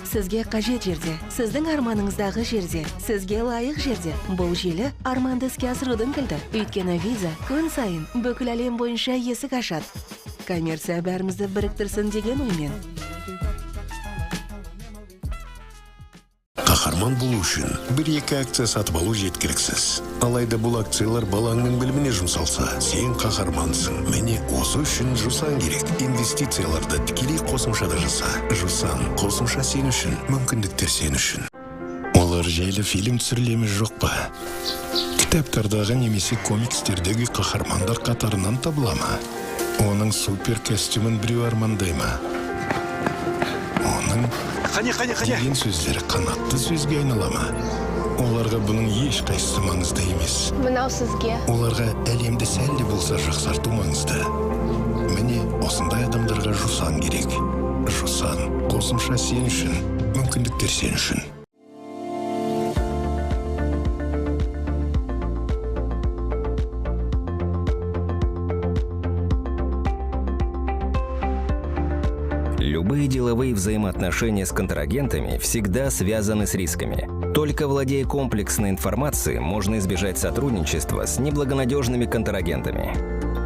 Сізге қажет жерде, сіздің арманыңыздағы жерде, сізге лайық жерде. Бұл желі арманды іске асырудың кілті. Өйткені виза күн сайын бүкіл әлем бойынша есік ашады. Коммерция бәрімізді біріктірсін деген оймен. Қаһарман болу үшін бір-екі акция сатып алу жеткіліксіз. Алайда бұл акциялар балаңның біліміне жұмсалса, сен қаһармансың. Міне осы үшін Жусан керек. Инвестицияларды тікелей қосымшада жаса. Жусан, қосымша сен үшін, мүмкіндіктер сен үшін. Олар жайлы фильм түсірілеміз жоқ па? Кітаптардағы немесе комикстердегі қаһармандар қатарынан табыла ма? Оның супер костюмын біреу армандай ма? Оның деген сөздері қанатты сөзге айнала ма? Оларға бұның еш қайсысы маңызды емес. Мынау сізге. Оларға әлемді сәл де болса жақсарту маңызды. Міне осындай адамдарға Жусан керек. Жусан, қосымша сен үшін, мүмкіндіктер сен үшін. Любые деловые взаимоотношения с контрагентами всегда связаны с рисками. Только владея комплексной информацией, можно избежать сотрудничества с неблагонадежными контрагентами.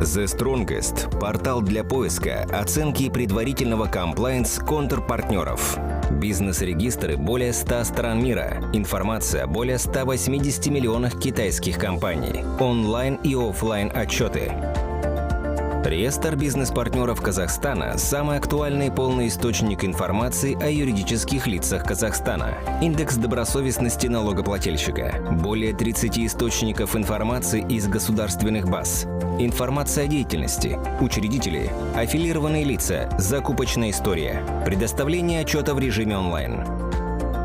The Strongest – портал для поиска, оценки и предварительного комплаенс контрпартнеров. Бизнес-регистры более 100 стран мира. Информация о более 180 миллионах китайских компаний. Онлайн и офлайн отчеты. Реестр бизнес-партнеров Казахстана – самый актуальный и полный источник информации о юридических лицах Казахстана. Индекс добросовестности налогоплательщика. Более 30 источников информации из государственных баз. Информация о деятельности. Учредители. Аффилированные лица. Закупочная история. Предоставление отчета в режиме онлайн.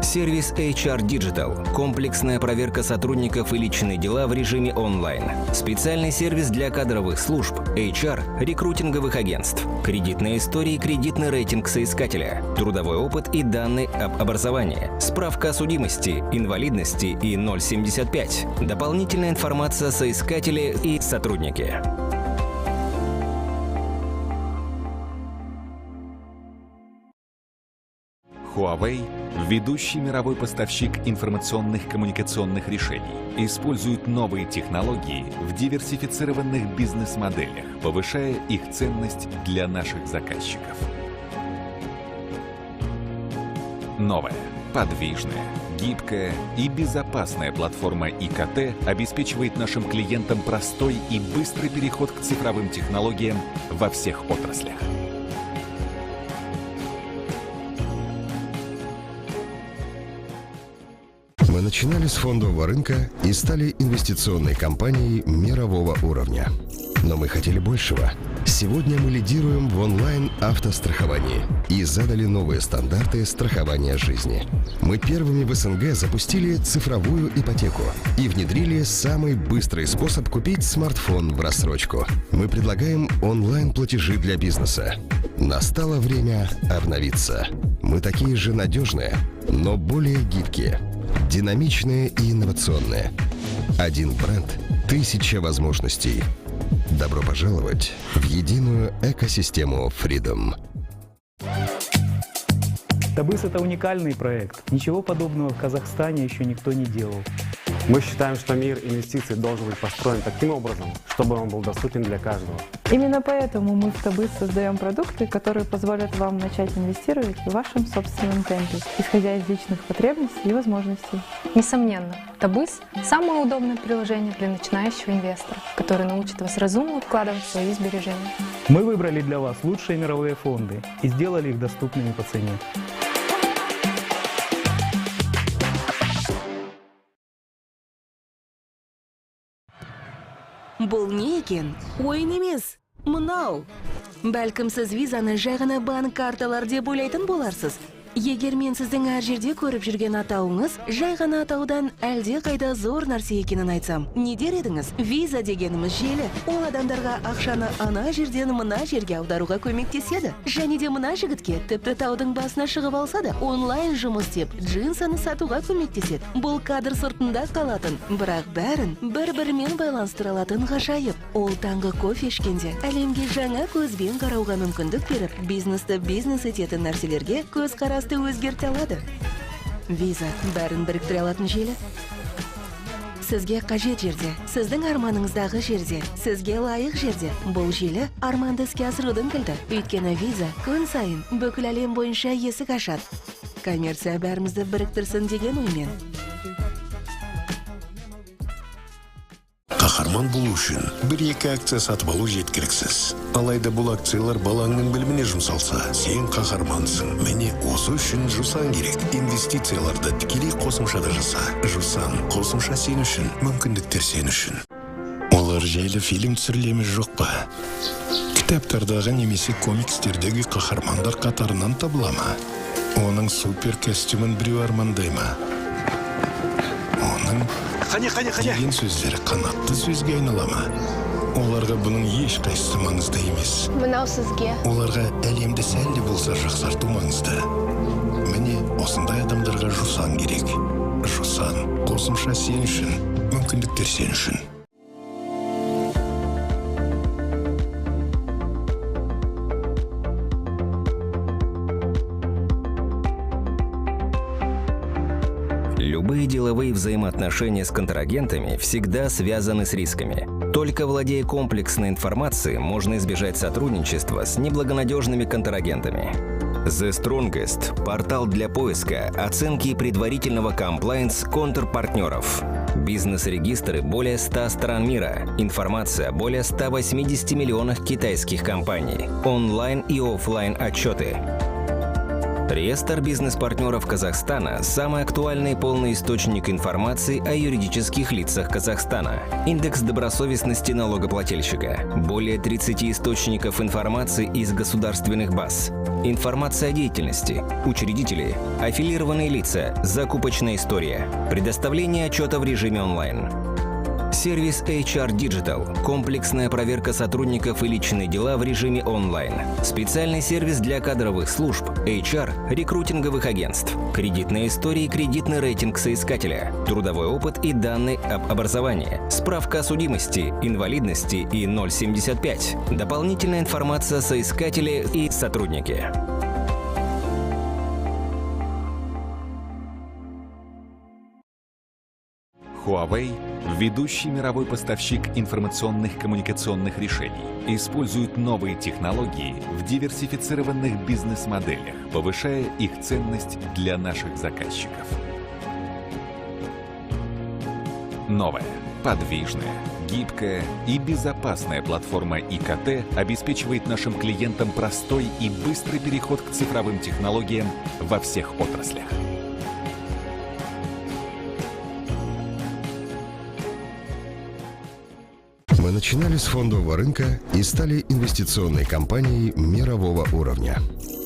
Сервис HR Digital – комплексная проверка сотрудников и личные дела в режиме онлайн. Специальный сервис для кадровых служб, HR, рекрутинговых агентств. Кредитная история и кредитный рейтинг соискателя. Трудовой опыт и данные об образовании. Справка о судимости, инвалидности и 075. Дополнительная информация о соискателе и сотруднике. Huawei – ведущий мировой поставщик информационных коммуникационных решений, использует новые технологии в диверсифицированных бизнес-моделях, повышая их ценность для наших заказчиков. Новая, подвижная, гибкая и безопасная платформа ИКТ обеспечивает нашим клиентам простой и быстрый переход к цифровым технологиям во всех отраслях. Мы начинали с фондового рынка и стали инвестиционной компанией мирового уровня. Но мы хотели большего. Сегодня мы лидируем в онлайн-автостраховании и задали новые стандарты страхования жизни. Мы первыми в СНГ запустили цифровую ипотеку и внедрили самый быстрый способ купить смартфон в рассрочку. Мы предлагаем онлайн-платежи для бизнеса. Настало время обновиться. Мы такие же надежные, но более гибкие, динамичные и инновационные. Один бренд, 1000 возможностей. Добро пожаловать в единую экосистему Freedom. Табыс — это уникальный проект. Ничего подобного в Казахстане еще никто не делал. Мы считаем, что мир инвестиций должен быть построен таким образом, чтобы он был доступен для каждого. Именно поэтому мы в Табыс создаем продукты, которые позволят вам начать инвестировать в вашем собственном темпе, исходя из личных потребностей и возможностей. Несомненно, Табыс – самое удобное приложение для начинающего инвестора, который научит вас разумно вкладывать в свои сбережения. Мы выбрали для вас лучшие мировые фонды и сделали их доступными по цене. Бұл не екен? Ойын емес. Мынау. Бәлкім сіз визаны жай ғана банк карталар деп ойлайтын боларсыз. Егер мен сіздің әр жерде көріп жүрген атауыңыз жай ғана атаудан әлде қайда зор нәрсе екенін айтсам, не дер едіңіз? Виза дегеніміз желі. Ол адамдарға ақшаны ана жерден мына жерге аударуға көмектеседі. Және де мына жігітке тіпті таудың басына шығып алса да онлайн жұмыс істеп, джинсаны сатуға көмектеседі. Бұл кадр сыртында қалатын, бірақ бәрін бір-бірімен байланыстыра алатын ғажайып. Ол таңғы кофе ішкенде әлемге жаңа көзбен қарауға мүмкіндік беріп, бизнесті бизнес ететін нәрселерге көзқарас өзгерте алады. Виза бәрін біріктіре алатын желі. Сізге қажет жерде, сіздің арманыңыздағы жерде, сізге лайық жерде. Бұл желі арманды іске асырудың кілті. Өйткені виза күн сайын бүкіл әлем бойынша есік ашады. Коммерция бәрімізді біріктірсін деген оймен. Қаһарман болу үшін бір-екі акция сатып алу жеткіліксіз. Алайда бұл акциялар балаңның біліміне жұмсалса, сен қаһармансың. Міне осы үшін жусан керек. Инвестицияларды тікелей қосымшада жаса. Жусан, қосымша сен үшін, мүмкіндіктер сен үшін. Олар жайлы фильм түсірілемі жоқ па? Кітаптардағы немесе комикстердегі қаһармандар қатарынан табыла ма? Оның супер костюмын біреу армандай ма? Оның деген сөздері қанатты сөзге айнала ма? Оларға бұның ешқайсысы маңызды емес. Мынау сізге. Оларға әлемді сәлде болса жақсарту маңызды. Міне осындай адамдарға жусан керек. Жусан, қосымша сен үшін, мүмкіндіктер сен үшін. Любые деловые взаимоотношения с контрагентами всегда связаны с рисками. Только владея комплексной информацией, можно избежать сотрудничества с неблагонадежными контрагентами. The Strongest – портал для поиска, оценки и предварительного комплаенс контрпартнеров. Бизнес-регистры более 100 стран мира. Информация о более 180 миллионах китайских компаний. Онлайн и офлайн отчеты. Реестр бизнес-партнеров Казахстана – самый актуальный и полный источник информации о юридических лицах Казахстана. Индекс добросовестности налогоплательщика. Более 30 источников информации из государственных баз. Информация о деятельности. Учредители. Аффилированные лица. Закупочная история. Предоставление отчета в режиме онлайн. Сервис HR Digital – комплексная проверка сотрудников и личные дела в режиме онлайн. Специальный сервис для кадровых служб, HR, рекрутинговых агентств. Кредитная история и кредитный рейтинг соискателя. Трудовой опыт и данные об образовании. Справка о судимости, инвалидности и 075. Дополнительная информация о соискателе и сотруднике. Huawei – ведущий мировой поставщик информационных коммуникационных решений, использует новые технологии в диверсифицированных бизнес-моделях, повышая их ценность для наших заказчиков. Новая, подвижная, гибкая и безопасная платформа ИКТ обеспечивает нашим клиентам простой и быстрый переход к цифровым технологиям во всех отраслях. Мы начинали с фондового рынка и стали инвестиционной компанией мирового уровня.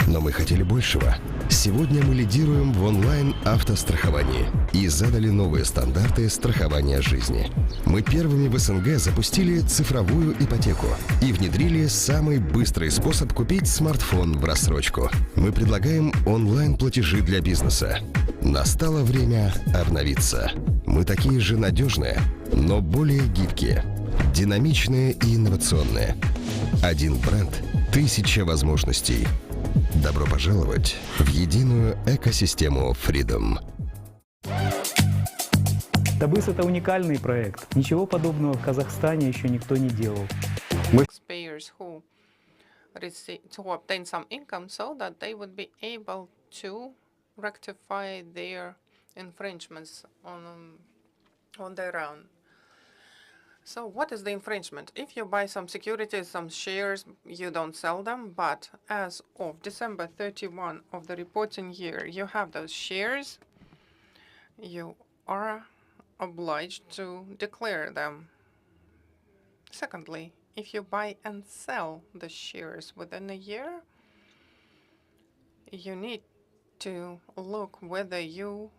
Но мы хотели большего. Сегодня мы лидируем в онлайн-автостраховании и задали новые стандарты страхования жизни. Мы первыми в СНГ запустили цифровую ипотеку и внедрили самый быстрый способ купить смартфон в рассрочку. Мы предлагаем онлайн-платежи для бизнеса. Настало время обновиться. Мы такие же надежные, но более гибкие. Динамичные и инновационные. Один бренд, 1000 возможностей. Добро пожаловать в единую экосистему Freedom. Табыс — это уникальный проект. Ничего подобного в Казахстане еще никто не делал. Taxpayers who obtain some income so that they would be able to rectify their infringements on their own. So what is the infringement? If you buy some securities, some shares, you don't sell them, but as of December 31 of the reporting year, you have those shares, you are obliged to declare them. Secondly, If you buy and sell the shares within a year, you need to look whether you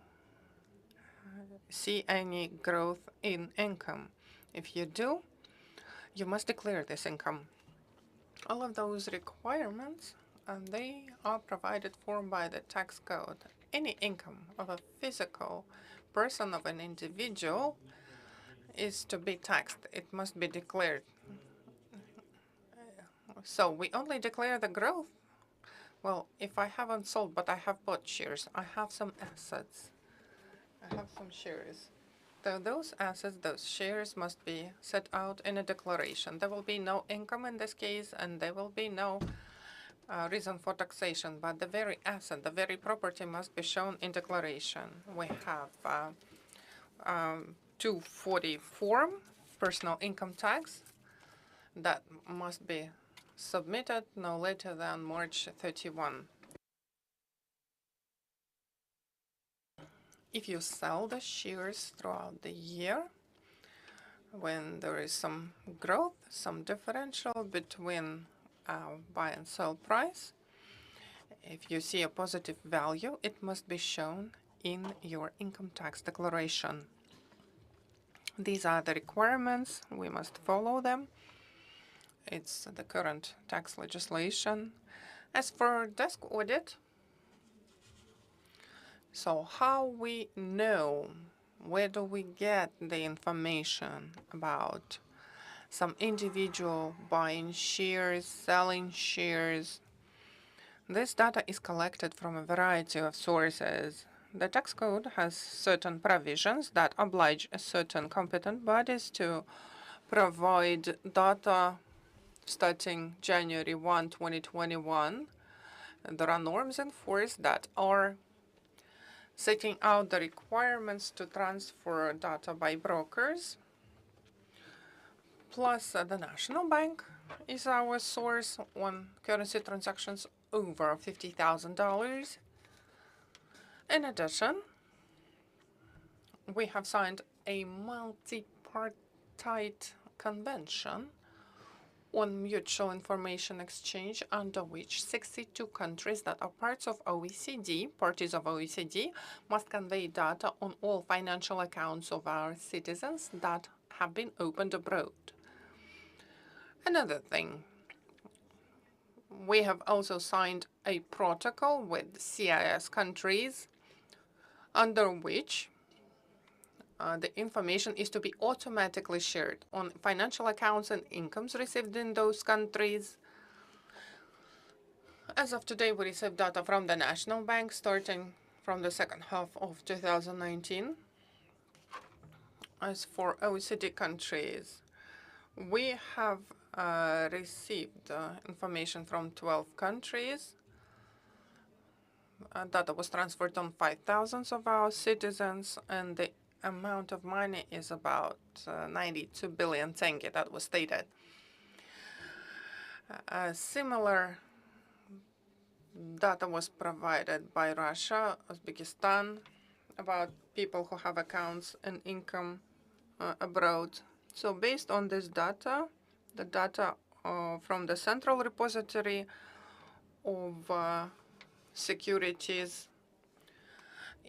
see any growth in income. If you do, you must declare this income. All of those requirements, they are provided for by the tax code. Any income of a physical person, of an individual, is to be taxed. It must be declared. So we only declare the growth. Well, if I haven't sold, but I have bought shares, I have some assets. I have some shares. So those assets, those shares must be set out in a declaration. There will be no income in this case, and there will be no reason for taxation. But the very asset, the very property must be shown in declaration. We have 240 form, personal income tax, that must be submitted no later than March 31. If you sell the shares throughout the year, when there is some growth, some differential between buy and sell price, if you see a positive value, it must be shown in your income tax declaration. These are the requirements. We must follow them. It's the current tax legislation. As for desk audit, so how we know, where do we get the information about some individual buying shares, selling shares? This data is collected from a variety of sources. The tax code has certain provisions that oblige certain competent bodies to provide data starting January 1, 2021. There are norms in force that are setting out the requirements to transfer data by brokers. Plus, the National Bank is our source on currency transactions over $50,000. In addition, we have signed a multi-party convention on mutual information exchange, under which 62 countries that are parts of OECD, parties of OECD, must convey data on all financial accounts of our citizens that have been opened abroad. Another thing, we have also signed a protocol with CIS countries, under which the information is to be automatically shared on financial accounts and incomes received in those countries. As of today, we receive data from the National Bank starting from the second half of 2019. As for OECD countries, we have received information from 12 countries. Data was transferred on 5,000 of our citizens, and the amount of money is about 92 billion tenge, that was stated. Similar data was provided by Russia, Uzbekistan, about people who have accounts and income abroad. So based on this data, the data from the central repository of securities,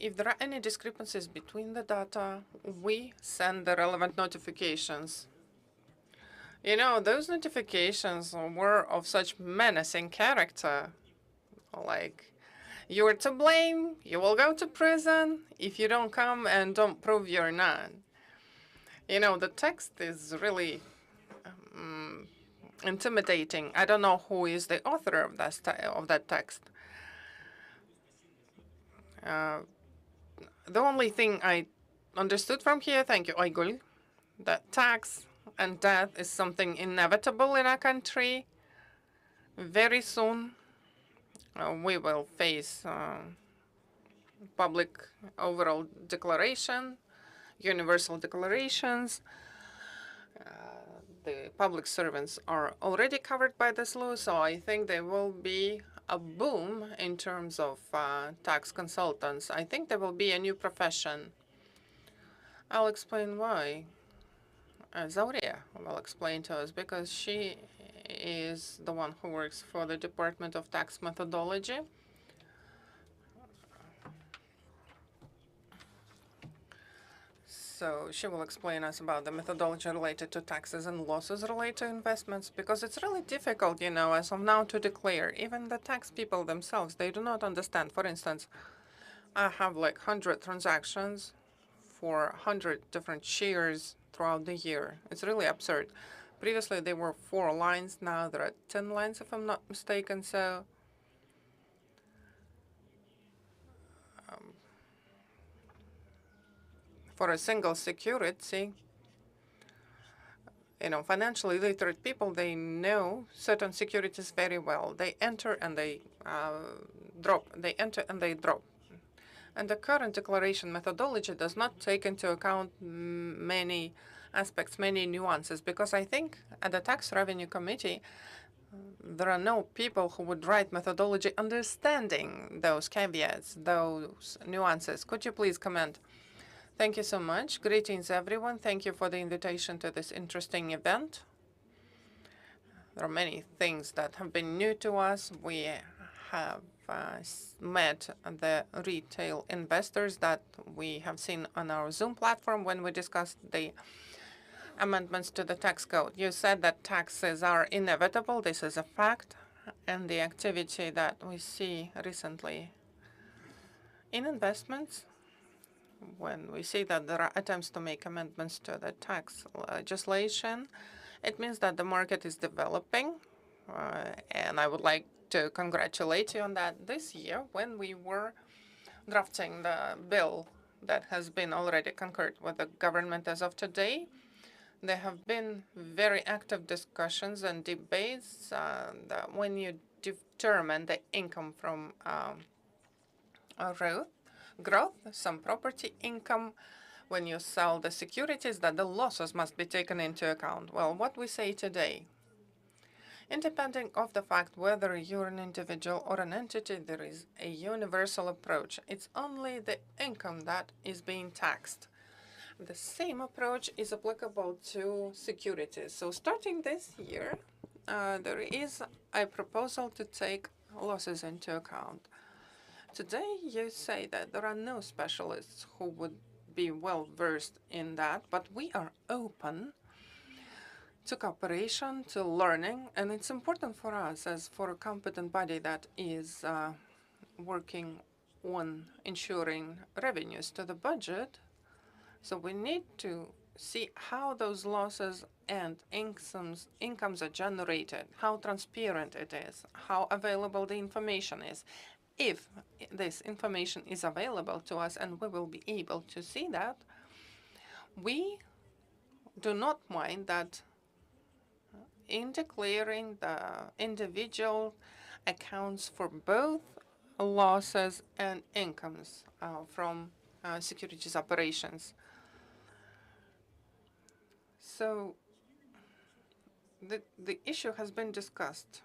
if there are any discrepancies between the data, we send the relevant notifications. You know, those notifications were of such menacing character, like, you are to blame, you will go to prison if you don't come and don't prove you're not. You know, the text is really intimidating. I don't know who is the author of that text. The only thing I understood from here, thank you, Oygul, that tax and death is something inevitable in our country. Very soon, we will face public overall declaration, universal declarations. The public servants are already covered by this law, so I think there will be a boom in terms of tax consultants. I think there will be a new profession. I'll explain why. Zauria will explain to us, because she is the one who works for the Department of Tax Methodology. So she will explain us about the methodology related to taxes and losses related to investments, because it's really difficult, you know, as of now to declare. Even the tax people themselves, they do not understand. For instance, I have like 100 transactions for 100 different shares throughout the year. It's really absurd. Previously, there were 4 lines. Now there are 10 lines, if I'm not mistaken. So for a single security, you know, financially literate people, they know certain securities very well. They enter and they drop. They enter and they drop. And the current declaration methodology does not take into account many aspects, many nuances, because I think at the Tax Revenue Committee, there are no people who would write methodology understanding those caveats, those nuances. Could you please comment? Thank you so much. Greetings, everyone. Thank you for the invitation to this interesting event. There are many things that have been new to us. We have met the retail investors that we have seen on our Zoom platform when we discussed the amendments to the tax code. You said that taxes are inevitable. This is a fact. And the activity that we see recently in investments, when we see that there are attempts to make amendments to the tax legislation, it means that the market is developing. And I would like to congratulate you on that. This year, when we were drafting the bill that has been already concurred with the government as of today, there have been very active discussions and debates when you determine the income from growth, some property income, when you sell the securities, that the losses must be taken into account. Well, what we say today, independent of the fact whether you're an individual or an entity, there is a universal approach. It's only the income that is being taxed. The same approach is applicable to securities. So starting this year, there is a proposal to take losses into account. Today, you say that there are no specialists who would be well versed in that, but we are open to cooperation, to learning, and it's important for us as for a competent body that is working on ensuring revenues to the budget. So we need to see how those losses and incomes are generated, how transparent it is, how available the information is. If this information is available to us and we will be able to see that, we do not mind that in declaring the individual accounts for both losses and incomes from securities operations. So the issue has been discussed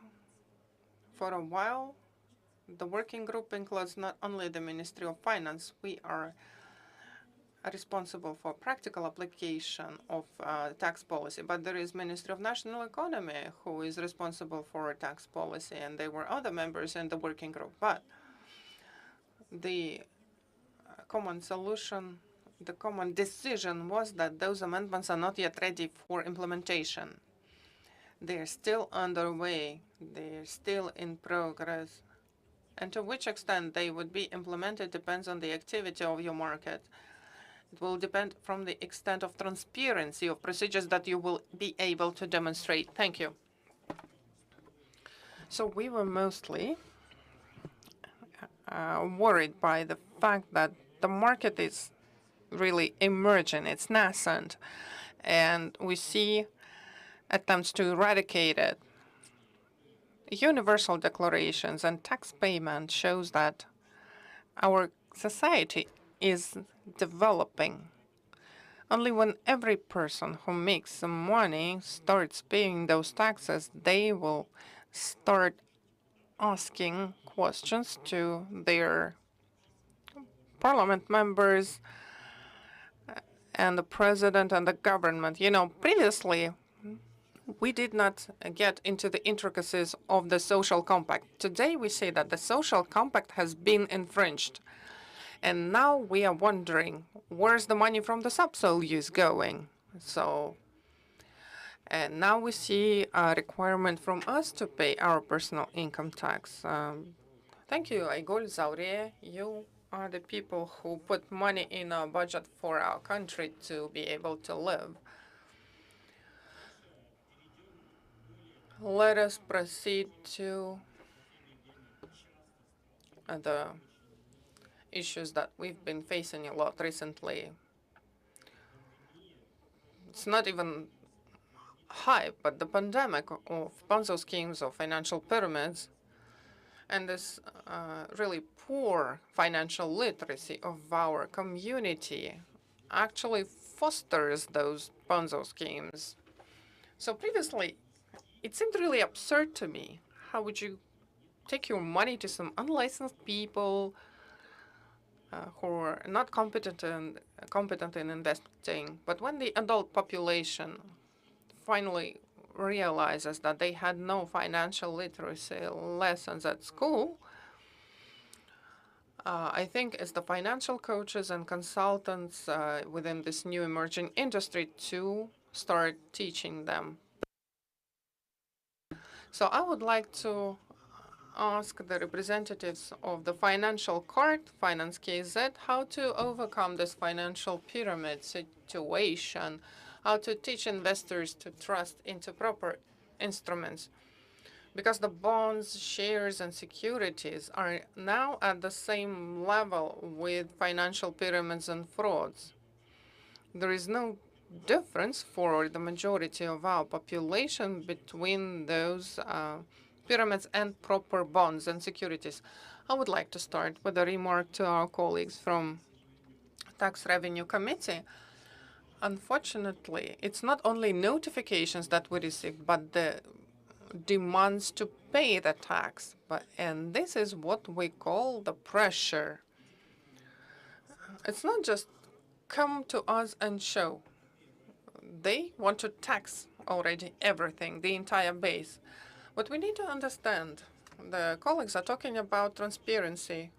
for a while. The working group includes not only the Ministry of Finance. We are responsible for practical application of tax policy, but there is Ministry of National Economy who is responsible for tax policy, and there were other members in the working group. But the common solution, the common decision was that those amendments are not yet ready for implementation. They're still underway. They're still in progress. And to which extent they would be implemented depends on the activity of your market. It will depend from the extent of transparency of procedures that you will be able to demonstrate. Thank you. So we were mostly worried by the fact that the market is really emerging. It's nascent. And we see attempts to eradicate it. Universal declarations and tax payment shows that our society is developing. Only when every person who makes some money starts paying those taxes, they will start asking questions to their parliament members and the president and the government. You know, previously, we did not get into the intricacies of the social compact. Today, we say that the social compact has been infringed. And now we are wondering, where's the money from the subsoil use going? And now we see a requirement from us to pay our personal income tax. Thank you, Aigul, Zaurie. You are the people who put money in our budget for our country to be able to live. Let us proceed to the issues that we've been facing a lot recently. It's not even hype, but the pandemic of Ponzi schemes, of financial pyramids, and this really poor financial literacy of our community actually fosters those Ponzi schemes. So previously, it seemed really absurd to me. How would you take your money to some unlicensed people who are not competent in investing? But when the adult population finally realizes that they had no financial literacy lessons at school, I think it's the financial coaches and consultants within this new emerging industry to start teaching them. So I would like to ask the representatives of the financial court, Finance KZ, how to overcome this financial pyramid situation, how to teach investors to trust into proper instruments. Because the bonds, shares, and securities are now at the same level with financial pyramids and frauds. There is no difference for the majority of our population between those pyramids and proper bonds and securities. I would like to start with a remark to our colleagues from Tax Revenue Committee. Unfortunately, it's not only notifications that we receive, but the demands to pay the tax. And this is what we call the pressure. It's not just come to us and show. They want to tax already everything, the entire base. But we need to understand, the colleagues are talking about transparency,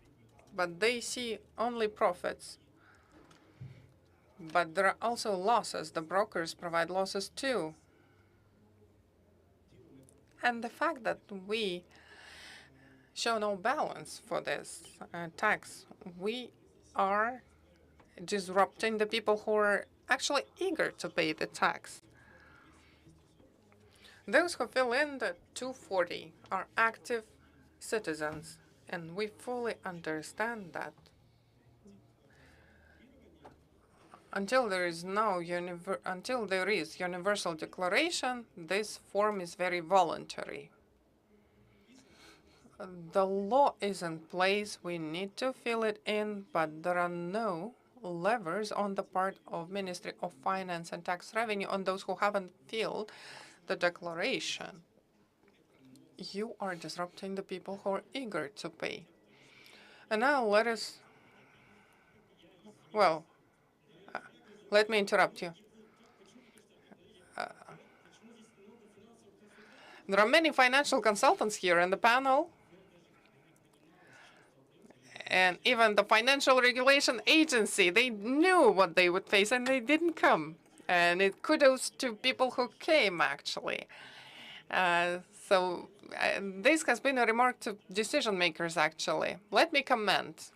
but they see only profits. But there are also losses. The brokers provide losses too. And the fact that we show no balance for this tax, we are disrupting the people who are actually eager to pay the tax. Those who fill in the 240 are active citizens, and we fully understand that. Until there is universal declaration, this form is very voluntary. The law is in place. We need to fill it in, but there are no levers on the part of Ministry of Finance and Tax Revenue on those who haven't filled the declaration. You are disrupting the people who are eager to pay. And now let me interrupt you. There are many financial consultants here in the panel. And even the Financial Regulation Agency, they knew what they would face, and they didn't come. And kudos to people who came, actually. This has been a remark to decision makers, actually. Let me comment.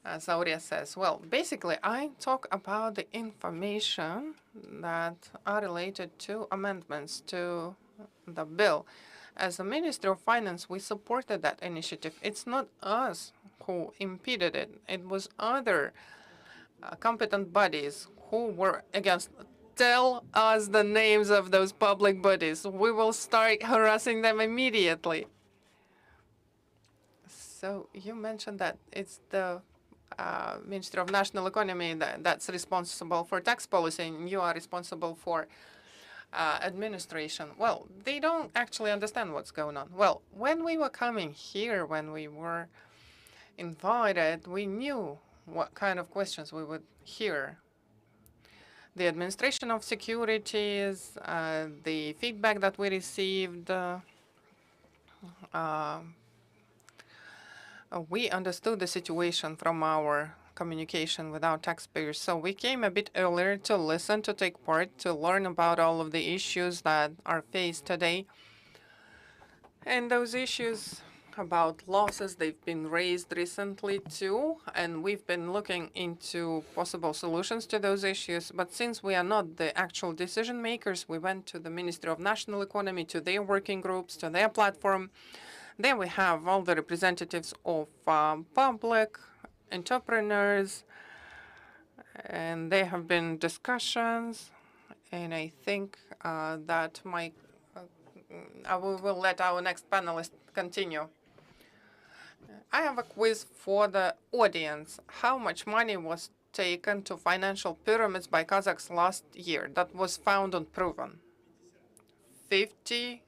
Zaurie says, well, basically, I talk about the information that are related to amendments to the bill. As the Ministry of Finance, we supported that initiative. It's not us who impeded it. It was other competent bodies who were against. Tell us the names of those public bodies. We will start harassing them immediately. So you mentioned that it's the Ministry of National Economy that's responsible for tax policy, and you are responsible for administration. Well, they don't actually understand what's going on. Well, when we were coming here, when we were invited, we knew what kind of questions we would hear. The administration of securities, the feedback that we received, we understood the situation from our communication with our taxpayers. So we came a bit earlier to listen, to take part, to learn about all of the issues that are faced today. And those issues about losses, they've been raised recently too, and we've been looking into possible solutions to those issues. But since we are not the actual decision makers, we went to the Ministry of National Economy, to their working groups, to their platform. There we have all the representatives of public, entrepreneurs, and there have been discussions, and I think that I will let our next panelist continue. I have a quiz for the audience. How much money was taken to financial pyramids by Kazakhs last year that was found unproven? 50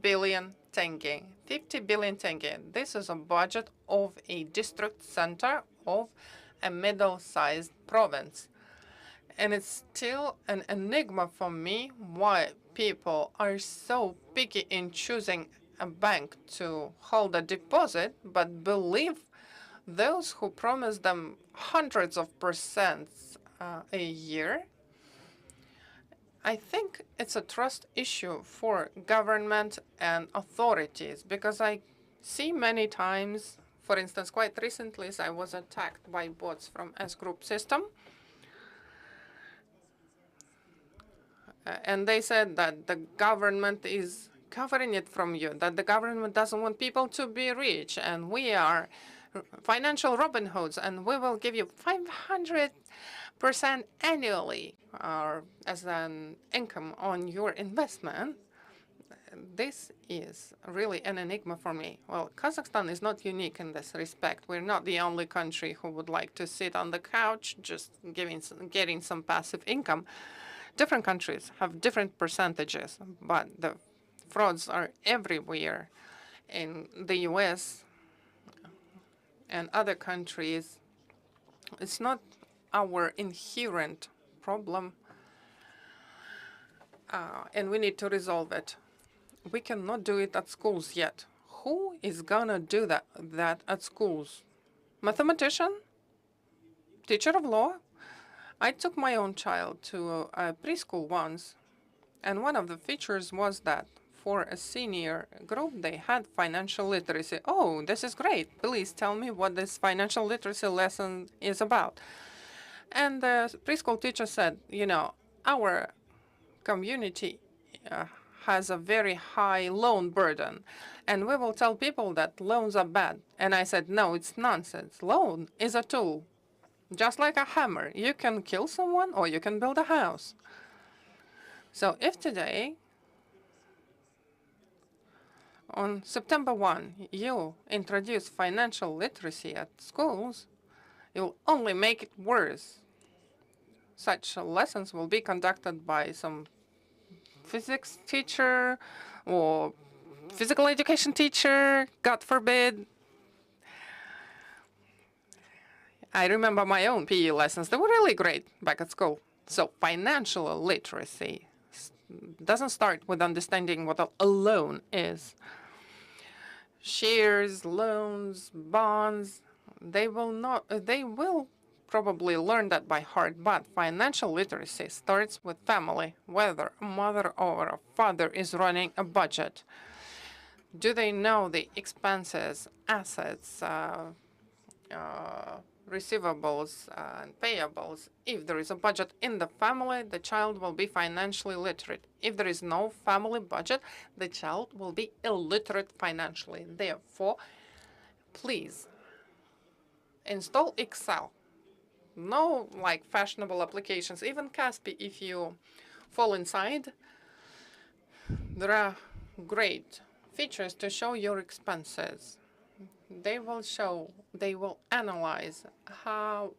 billion tenge. 50 billion tenge. This is a budget of a district center of a middle-sized province. And it's still an enigma for me why people are so picky in choosing a bank to hold a deposit, but believe those who promise them hundreds of percents a year. I think it's a trust issue for government and authorities, because I see many times, for instance, quite recently, I was attacked by bots from S-Group system. And they said that the government is covering it from you, that the government doesn't want people to be rich, and we are financial Robin Hoods, and we will give you 500% annually as an income on your investment. This is really an enigma for me. Well, Kazakhstan is not unique in this respect. We're not the only country who would like to sit on the couch just getting some passive income. Different countries have different percentages, but the frauds are everywhere. In the US and other countries, it's not our inherent problem, and we need to resolve it. We cannot do it at schools yet. Who is gonna do that at schools? Mathematician? Teacher of law? I took my own child to a preschool once, and one of the features was that for a senior group, they had financial literacy. Oh, this is great. Please tell me what this financial literacy lesson is about. And the preschool teacher said, you know, our community has a very high loan burden, and we will tell people that loans are bad. And I said, no, it's nonsense. Loan is a tool. Just like a hammer, you can kill someone or you can build a house. So if today, on September 1, you introduce financial literacy at schools, you'll only make it worse. Such lessons will be conducted by some physics teacher or physical education teacher, God forbid. I remember my own PE lessons. They were really great back at school. So financial literacy doesn't start with understanding what a loan is. Shares, loans, bonds, they will probably learn that by heart, but financial literacy starts with family, whether a mother or a father is running a budget. Do they know the expenses, assets, receivables and payables? If there is a budget in the family, the child will be financially literate. If there is no family budget, the child will be illiterate financially. Therefore, please install Excel. No like fashionable applications, even Kaspi. If you fall inside, there are great features to show your expenses. They will analyze how,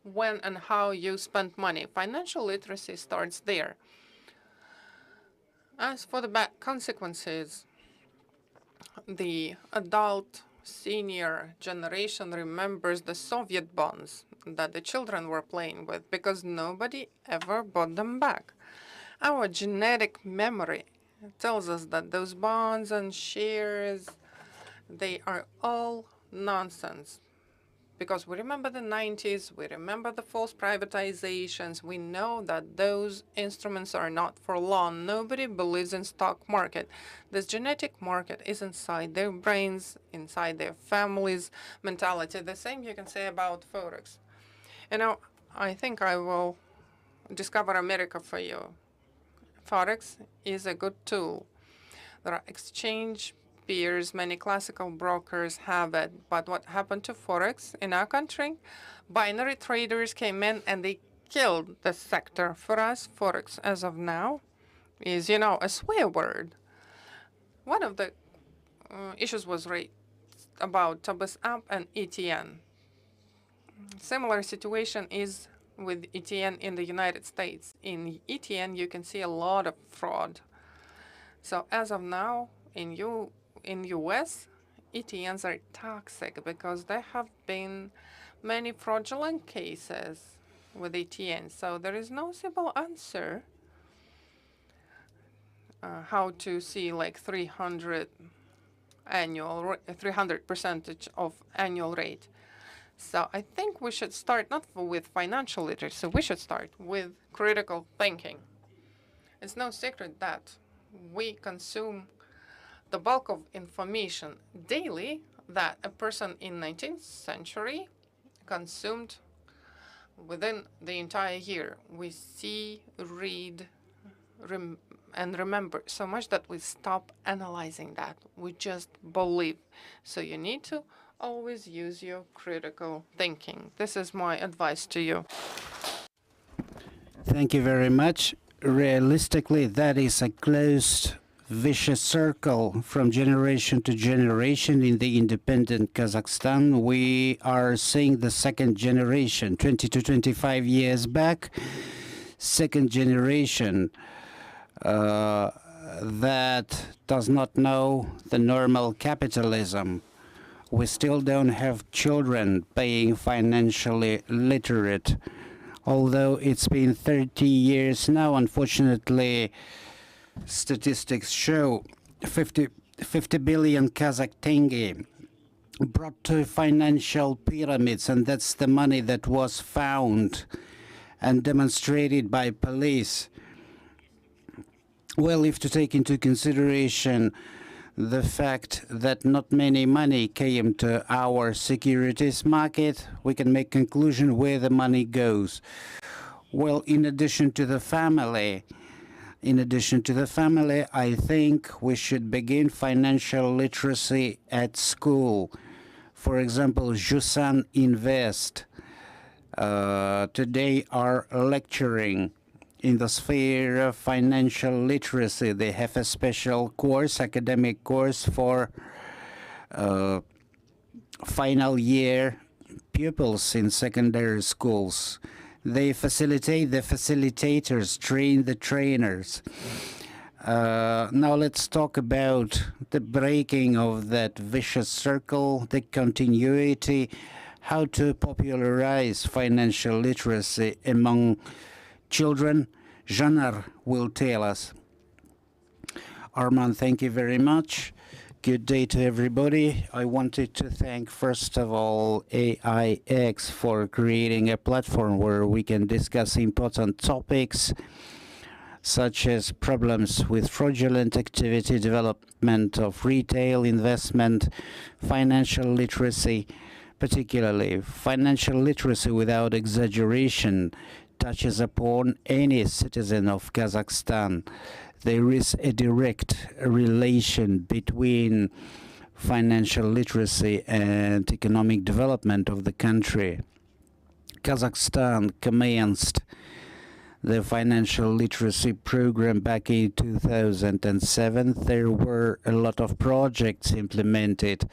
when and how you spend money. Financial literacy starts there. As for the bad consequences, the adult senior generation remembers the Soviet bonds that the children were playing with because nobody ever bought them back. Our genetic memory tells us that those bonds and shares, they are all nonsense. Because we remember the 90s, we remember the false privatizations, we know that those instruments are not for long. Nobody believes in stock market. This genetic market is inside their brains, inside their families' mentality. The same you can say about Forex. You know, I think I will discover America for you. Forex is a good tool. There are exchange peers, many classical brokers have it. But what happened to Forex in our country? Binary traders came in and they killed the sector. For us, Forex, as of now, is, you know, a swear word. One of the issues was raised about Tabus app and ETN. Similar situation is with ETN in the United States. In ETN, you can see a lot of fraud. So as of now, in US, ETNs are toxic because there have been many fraudulent cases with ETNs. So there is no simple answer how to see like 300% of annual rate. So I think we should start not with financial literacy, we should start with critical thinking. It's no secret that we consume the bulk of information daily that a person in 19th century consumed within the entire year. We see, read, and remember so much that we stop analyzing that. We just believe. So you need to always use your critical thinking. This is my advice to you. Thank you very much. Realistically, that is a closed vicious circle from generation to generation in the independent Kazakhstan. We are seeing the second generation, 20 to 25 years back, second generation that does not know the normal capitalism. We still don't have children being financially literate. Although it's been 30 years now, unfortunately, statistics show 50 billion Kazakh tenge brought to financial pyramids, and that's the money that was found and demonstrated by police. Well, if to take into consideration the fact that not many money came to our securities market, we can make conclusion where the money goes. Well, in addition to the family, I think we should begin financial literacy at school. For example, Jusan Invest today are lecturing in the sphere of financial literacy. They have a special course, academic course for final year pupils in secondary schools. They facilitate the facilitators, train the trainers. Now let's talk about the breaking of that vicious circle, the continuity, how to popularize financial literacy among children. Janar will tell us. Arman, thank you very much. Good day to everybody. I wanted to thank, first of all, AIX for creating a platform where we can discuss important topics such as problems with fraudulent activity, development of retail investment, financial literacy, particularly financial literacy without exaggeration touches upon any citizen of Kazakhstan. There is a direct relation between financial literacy and economic development of the country. Kazakhstan commenced the financial literacy program back in 2007. There were a lot of projects implemented.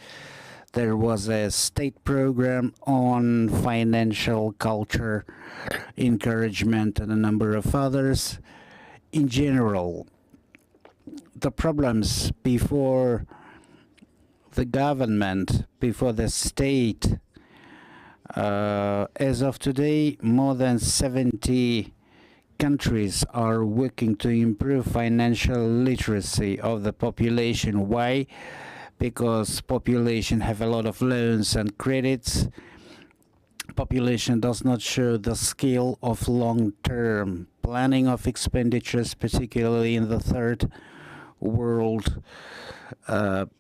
There was a state program on financial culture, encouragement, and a number of others. In general, the problems before the government, before the state. As of today, more than 70 countries are working to improve financial literacy of the population. Why? Because population have a lot of loans and credits. Population does not show the skill of long-term planning of expenditures, particularly in the third world.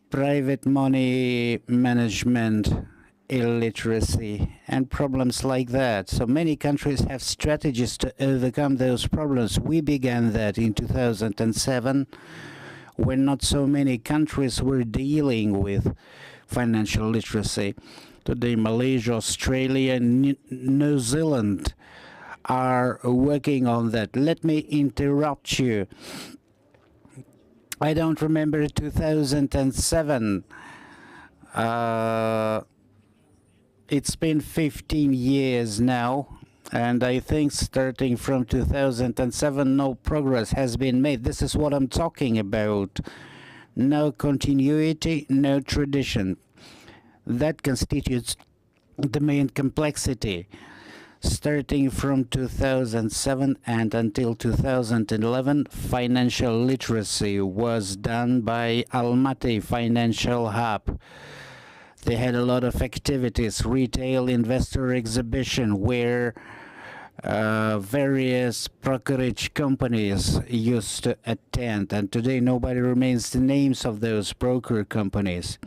Private money management, illiteracy, and problems like that. So many countries have strategies to overcome those problems. We began that in 2007, when not so many countries were dealing with financial literacy. Today, Malaysia, Australia, and New Zealand are working on that. Let me interrupt you. I don't remember 2007. It's been 15 years now, and I think starting from 2007, no progress has been made. This is what I'm talking about. No continuity, no tradition. That constitutes the main complexity. Starting from 2007 and until 2011, financial literacy was done by Almaty Financial Hub. They had a lot of activities, retail investor exhibition, where various brokerage companies used to attend, and today nobody remains the names of those broker companies.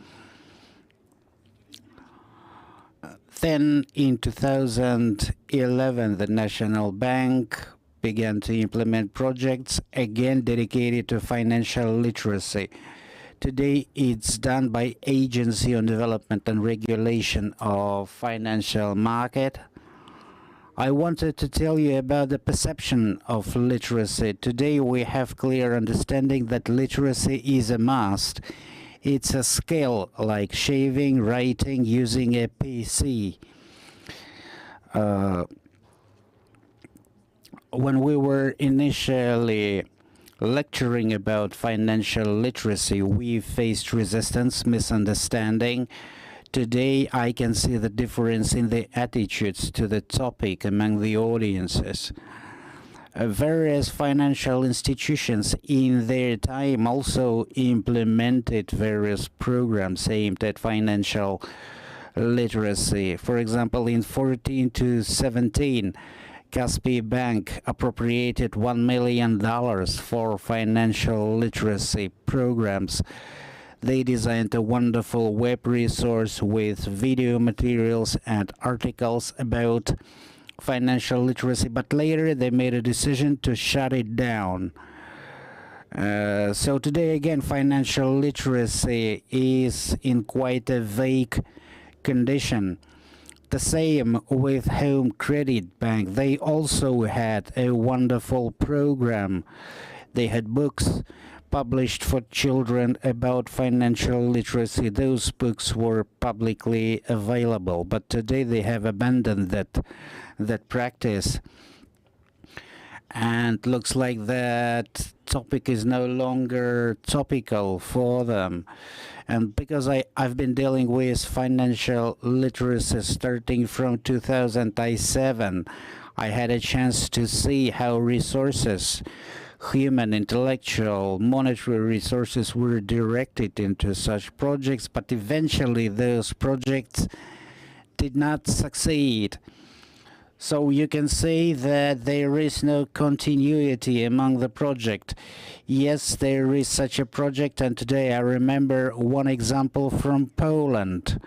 Then in 2011, the National Bank began to implement projects, again dedicated to financial literacy. Today, it's done by Agency on Development and Regulation of Financial Market. I wanted to tell you about the perception of literacy. Today, we have clear understanding that literacy is a must. It's a skill like shaving, writing, using a PC. When we were initially lecturing about financial literacy, we faced resistance, misunderstanding. Today, I can see the difference in the attitudes to the topic among the audiences. Various financial institutions in their time also implemented various programs aimed at financial literacy. For example, in 14 to 17, Kaspi Bank appropriated $1 million for financial literacy programs. They designed a wonderful web resource with video materials and articles about financial literacy, but later they made a decision to shut it down. So today again, financial literacy is in quite a vague condition. The same with Home Credit Bank. They also had a wonderful program. They had books published for children about financial literacy. Those books were publicly available, but today they have abandoned that practice, and looks like that topic is no longer topical for them. And because I've been dealing with financial literacy starting from 2007, I had a chance to see how resources, human, intellectual, monetary resources were directed into such projects, but eventually those projects did not succeed. So you can say that there is no continuity among the project. Yes, there is such a project, and today I remember one example from Poland.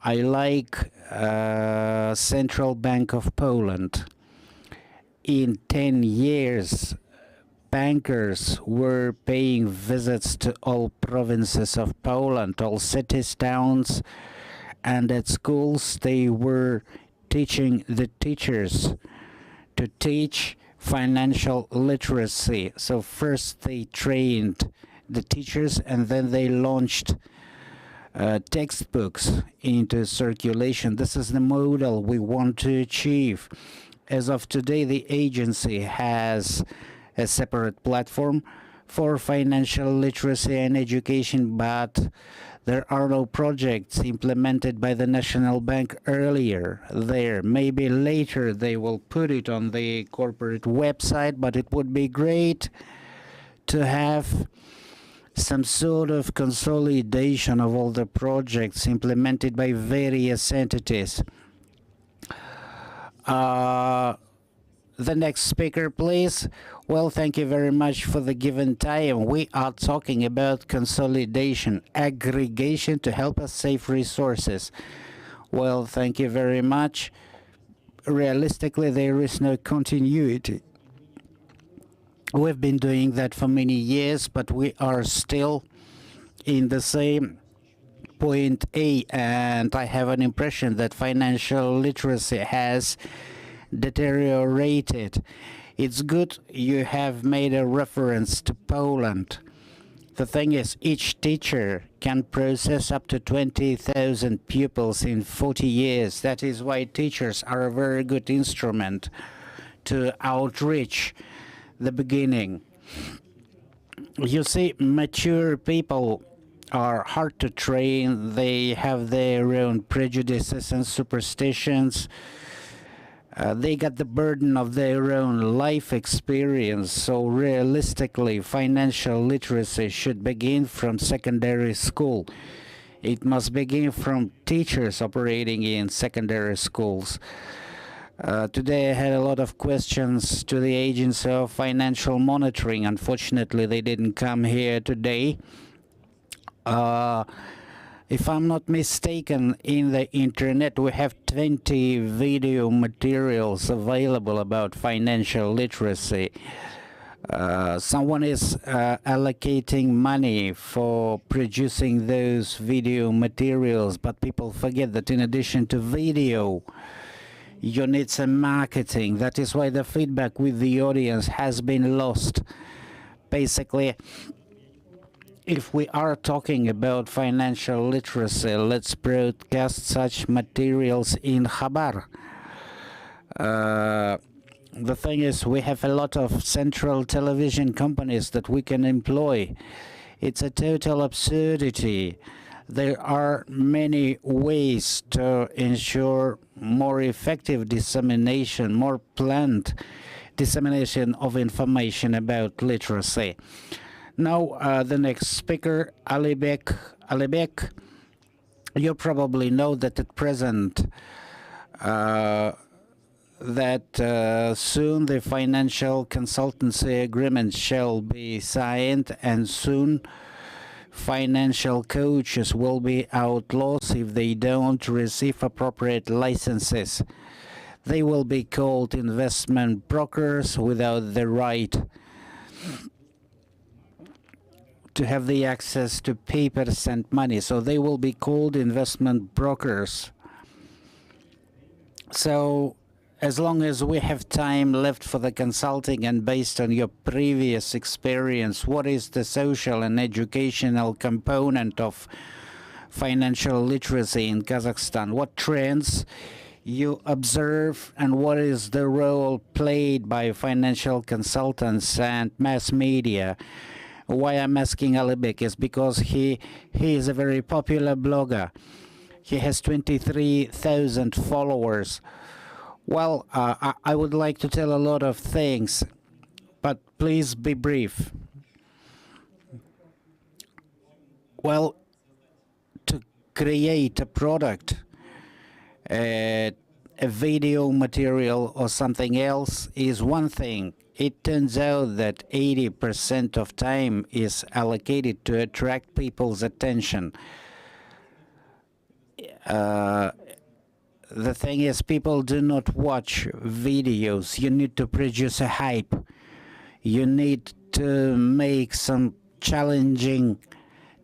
I like Central Bank of Poland. In 10 years, bankers were paying visits to all provinces of Poland, all cities, towns, and at schools they were teaching the teachers to teach financial literacy. So first they trained the teachers, and then they launched textbooks into circulation. This is the model we want to achieve. As of today, the agency has a separate platform for financial literacy and education, but There are no projects implemented by the National Bank earlier there. Maybe later they will put it on the corporate website, but it would be great to have some sort of consolidation of all the projects implemented by various entities. The next speaker, please. Well, thank you very much for the given time. We are talking about consolidation, aggregation to help us save resources. Well, thank you very much. Realistically, there is no continuity. We've been doing that for many years, but we are still in the same point A, and I have an impression that financial literacy has deteriorated. It's good you have made a reference to Poland. The thing is, each teacher can process up to 20,000 pupils in 40 years. That is why teachers are a very good instrument to outreach the beginning. You see, mature people are hard to train. They have their own prejudices and superstitions. They got the burden of their own life experience. So realistically, financial literacy should begin from secondary school. It must begin from teachers operating in secondary schools. Today I had a lot of questions to the Agency of Financial Monitoring. Unfortunately, they didn't come here today. If I'm not mistaken, in the internet we have 20 video materials available about financial literacy. Someone is allocating money for producing those video materials, but people forget that in addition to video, you need some marketing. That is why the feedback with the audience has been lost. Basically, if we are talking about financial literacy, let's broadcast such materials in Khabar. The thing is, we have a lot of central television companies that we can employ. It's a total absurdity. There are many ways to ensure more effective dissemination, more planned dissemination of information about literacy. Now, the next speaker, Alibek. Alibek, you probably know that at present soon the financial consultancy agreement shall be signed, and soon financial coaches will be outlaws if they don't receive appropriate licenses. They will be called investment brokers without the right to have the access to papers and money. So they will be called investment brokers. So as long as we have time left for the consulting, and based on your previous experience, what is the social and educational component of financial literacy in Kazakhstan? What trends you observe, and what is the role played by financial consultants and mass media? Why I'm asking Alibek is because he is a very popular blogger. He has 23,000 followers. Well, I would like to tell a lot of things, but please be brief. Well, to create a product, a video material or something else is one thing. It turns out that 80% of time is allocated to attract people's attention. The thing is, people do not watch videos. You need to produce a hype. You need to make some challenging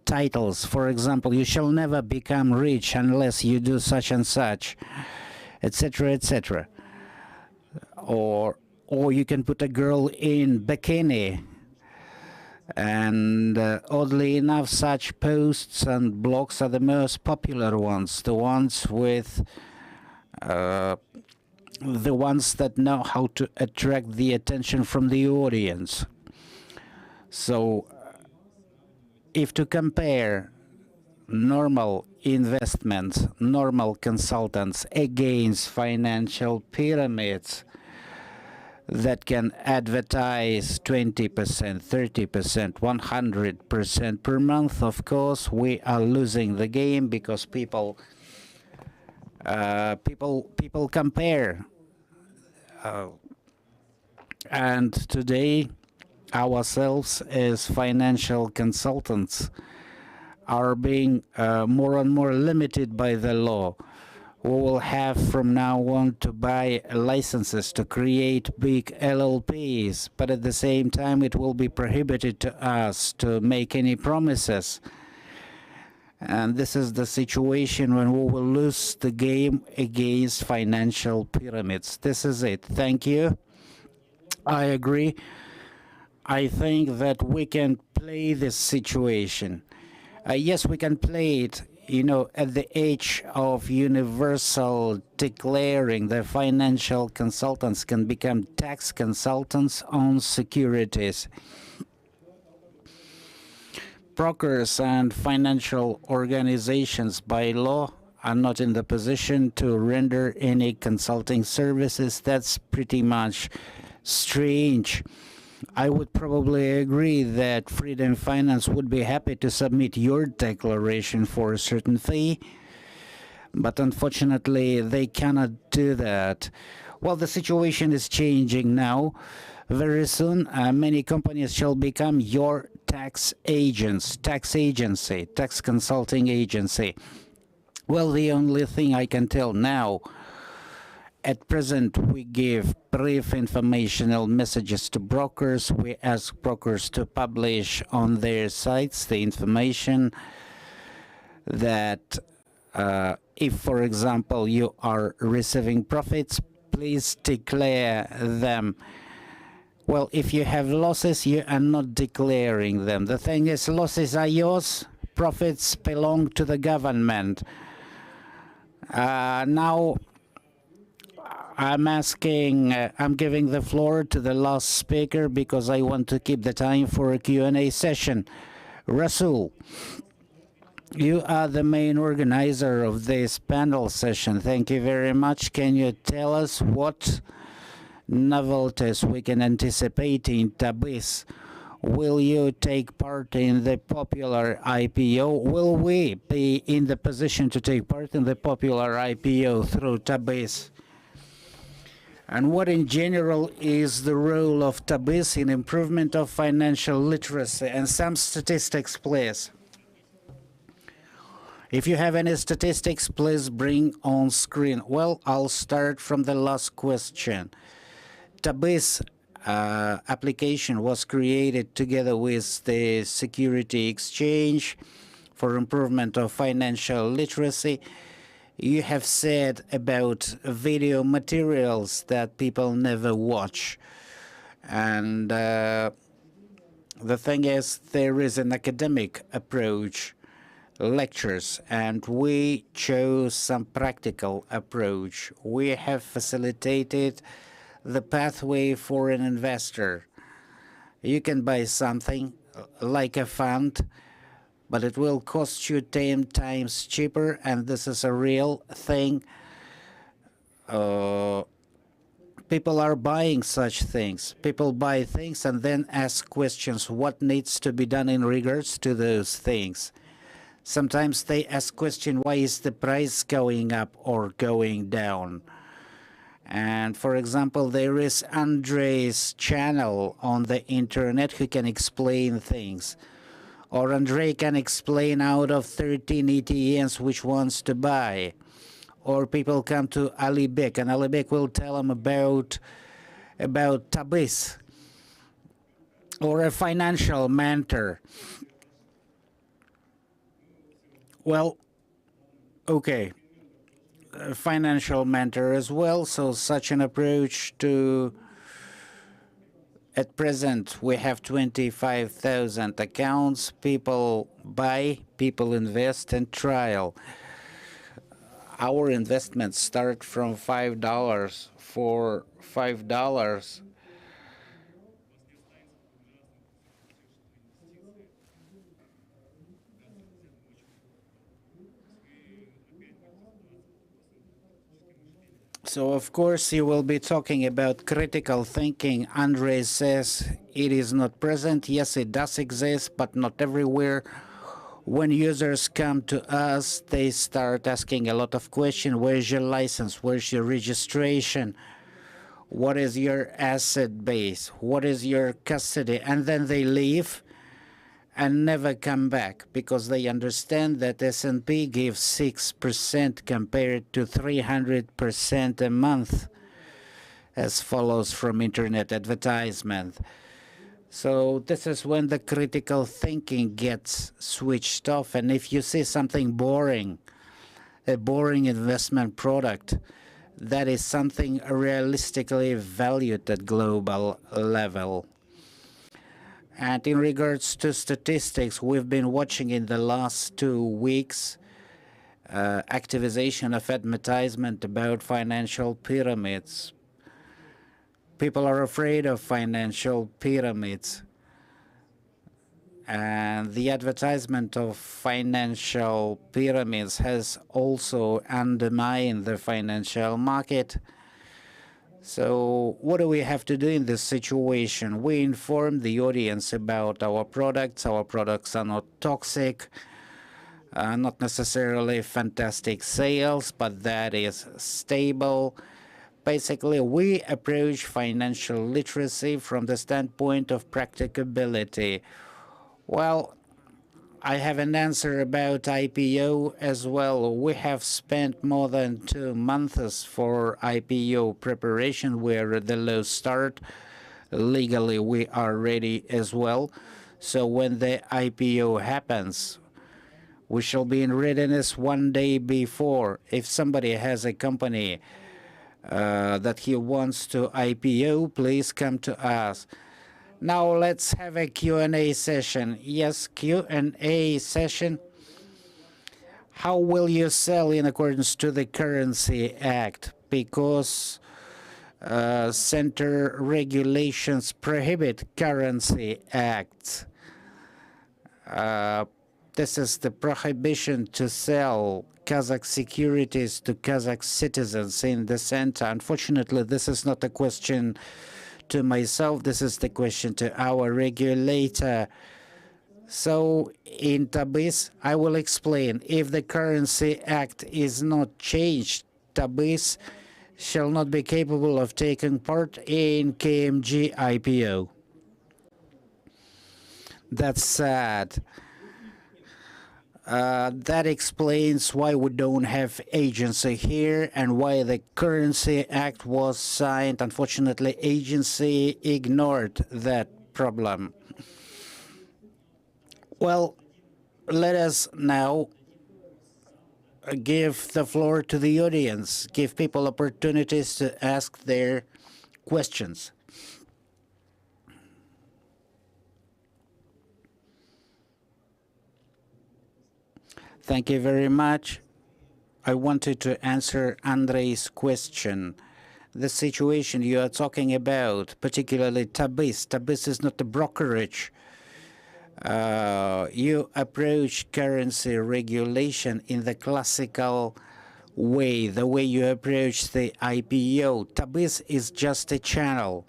titles. For example, you shall never become rich unless you do such and such, etc., etc. Or you can put a girl in bikini. And oddly enough, such posts and blogs are the most popular ones, the ones with the ones that know how to attract the attention from the audience. So if to compare normal investments, normal consultants against financial pyramids that can advertise 20%, 30%, 100% per month. Of course, we are losing the game because people compare. And today, ourselves as financial consultants are being more and more limited by the law. We will have from now on to buy licenses to create big LLPs, but at the same time it will be prohibited to us to make any promises. And this is the situation when we will lose the game against financial pyramids. This is it. Thank you. I agree. I think that we can play this situation. Yes, we can play it, you know, at the age of universal declaring the financial consultants can become tax consultants on securities. Brokers and financial organizations by law are not in the position to render any consulting services. That's pretty much strange. I would probably agree that Freedom Finance would be happy to submit your declaration for a certain fee, but unfortunately they cannot do that. Well, the situation is changing now. Very soon, many companies shall become your tax agents, tax agency, tax consulting agency. Well, the only thing I can tell now, at present, we give brief informational messages to brokers. We ask brokers to publish on their sites the information that if, for example, you are receiving profits, please declare them. Well, if you have losses, you are not declaring them. The thing is, losses are yours, profits belong to the government. Now, I'm giving the floor to the last speaker because I want to keep the time for a Q&A session. Rasul, you are the main organizer of this panel session. Thank you very much. Can you tell us what novelties we can anticipate in Tabiz? Will you take part in the popular IPO? Will we be in the position to take part in the popular IPO through Tabiz? And what in general is the role of Tabiz in improvement of financial literacy? And some statistics, please. If you have any statistics, please bring on screen. Well, I'll start from the last question. Tabiz application was created together with the Security Exchange for improvement of financial literacy. You have said about video materials that people never watch. And the thing is, there is an academic approach, lectures, and we chose some practical approach. We have facilitated the pathway for an investor. You can buy something like a fund, but it will cost you 10 times cheaper, and this is a real thing. People are buying such things. People buy things and then ask questions, what needs to be done in regards to those things? Sometimes they ask question, why is the price going up or going down? And for example, there is Andrei's channel on the internet who can explain things. Or Andrei can explain out of 13 ETNs which ones to buy. Or people come to Alibek, and Alibek will tell them about Tabiz. Or a financial mentor. Well, okay. A financial mentor as well, so such an approach to... At present, we have 25,000 accounts. People buy, people invest, and trial. Our investments start from $5. For $5, So, of course, you will be talking about critical thinking. Andrei says it is not present. Yes, it does exist, but not everywhere. When users come to us, they start asking a lot of questions. Where's your license? Where's your registration? What is your asset base? What is your custody? And then they leave and never come back because they understand that S&P gives 6% compared to 300% a month, as follows from internet advertisement. So this is when the critical thinking gets switched off. And if you see something boring, a boring investment product, that is something realistically valued at global level. And in regards to statistics, we've been watching in the last 2 weeks activization of advertisement about financial pyramids. People are afraid of financial pyramids. And the advertisement of financial pyramids has also undermined the financial market. So what do we have to do in this situation? We inform the audience about our products. Our products are not toxic, not necessarily fantastic sales, but that is stable. Basically, we approach financial literacy from the standpoint of practicability. Well, I have an answer about IPO as well. We have spent more than 2 months for IPO preparation. We're at the low start. Legally, we are ready as well. So when the IPO happens, we shall be in readiness 1 day before. If somebody has a company that he wants to IPO, please come to us. Now let's have a Q&A session. Yes, Q&A session. How will you sell in accordance to the Currency Act? Because center regulations prohibit currency acts. This is the prohibition to sell Kazakh securities to Kazakh citizens in the center. Unfortunately, this is not a question to myself. This is the question to our regulator. So in Tabiz, I will explain. If the Currency Act is not changed, Tabiz shall not be capable of taking part in KMG IPO. That's sad. That explains why we don't have agency here and why the Currency Act was signed. Unfortunately, agency ignored that problem. Well, let us now give the floor to the audience, give people opportunities to ask their questions. Thank you very much. I wanted to answer Andrei's question. The situation you are talking about, particularly Tabiz. Tabiz is not a brokerage. You approach currency regulation in the classical way, the way you approach the IPO. Tabiz is just a channel.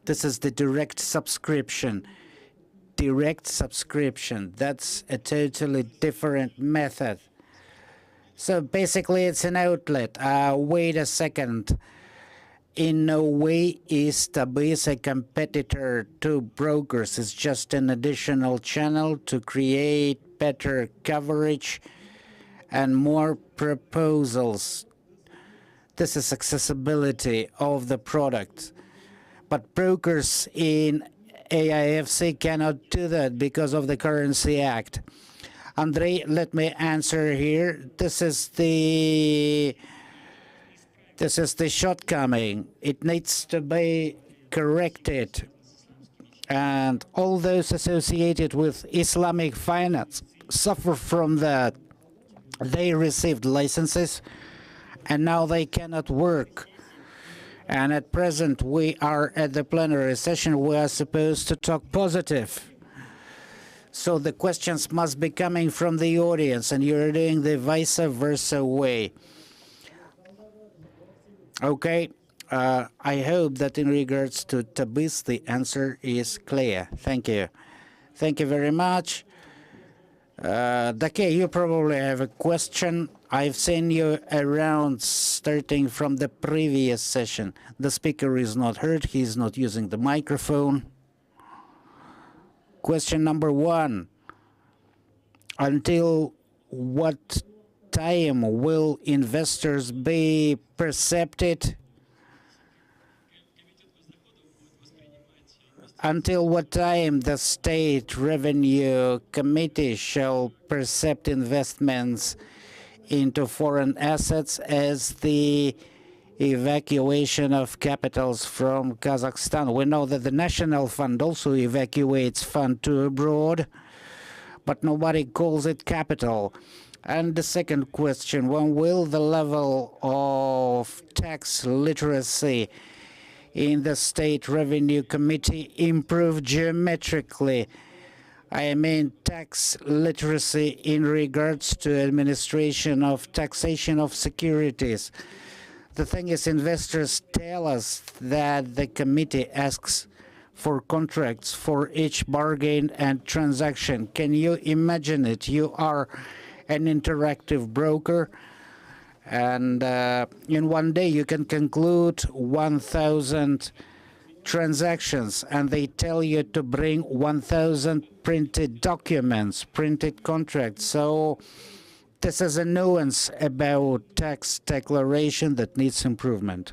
This is the direct subscription. Direct subscription, that's a totally different method. So basically it's an outlet. Wait a second. In no way is Tabiz a competitor to brokers. It's just an additional channel to create better coverage and more proposals. This is accessibility of the product. But brokers in AIFC cannot do that because of the Currency Act. Andrei, let me answer here. This is the shortcoming. It needs to be corrected. And all those associated with Islamic finance suffer from that. They received licenses and now they cannot work. And at present, we are at the plenary session. We are supposed to talk positive. So the questions must be coming from the audience, and you're doing the vice versa way. Okay. I hope that in regards to Tabis, the answer is clear. Thank you. Thank you very much. Dake, you probably have a question. I've seen you around starting from the previous session. The speaker is not heard. He's not using the microphone. Question number 1. Until what time will investors be percepted? Until what time the State Revenue Committee shall percept investments into foreign assets as the evacuation of capitals from Kazakhstan? We know that the National Fund also evacuates fund to abroad, but nobody calls it capital. And the second question, when will the level of tax literacy in the State Revenue Committee improve geometrically? I mean tax literacy in regards to administration of taxation of securities. The thing is, investors tell us that the committee asks for contracts for each bargain and transaction. Can you imagine it? You are an interactive broker, and in one day you can conclude 1,000 transactions, and they tell you to bring 1,000 printed documents, printed contracts. So this is a nuance about tax declaration that needs improvement.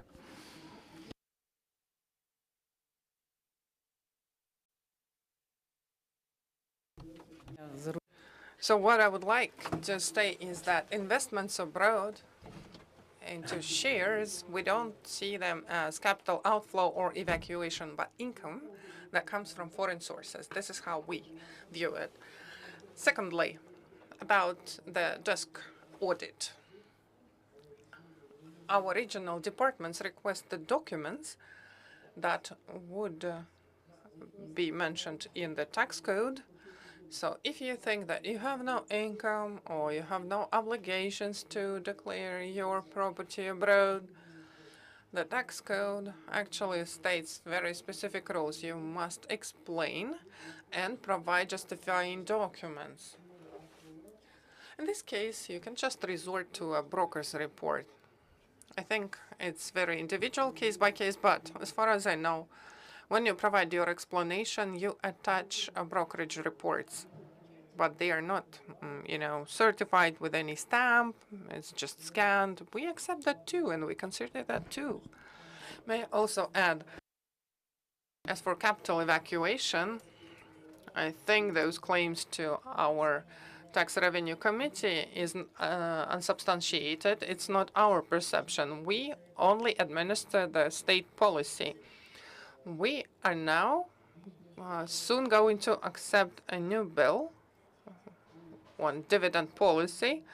So what I would like to state is that investments abroad into shares, we don't see them as capital outflow or evacuation, but income that comes from foreign sources. This is how we view it. Secondly, about the desk audit. Our regional departments request the documents that would be mentioned in the tax code. So if you think that you have no income or you have no obligations to declare your property abroad, the tax code actually states very specific rules. You must explain and provide justifying documents. In this case, you can just resort to a broker's report. I think it's very individual, case by case, but as far as I know, when you provide your explanation, you attach brokerage reports, but they are not, certified with any stamp. It's just scanned. We accept that too, and we consider that too. May I also add, as for capital evacuation, I think those claims to our Tax Revenue Committee is unsubstantiated. It's not our perception. We only administer the state policy. We are now soon going to accept a new bill on dividend policy,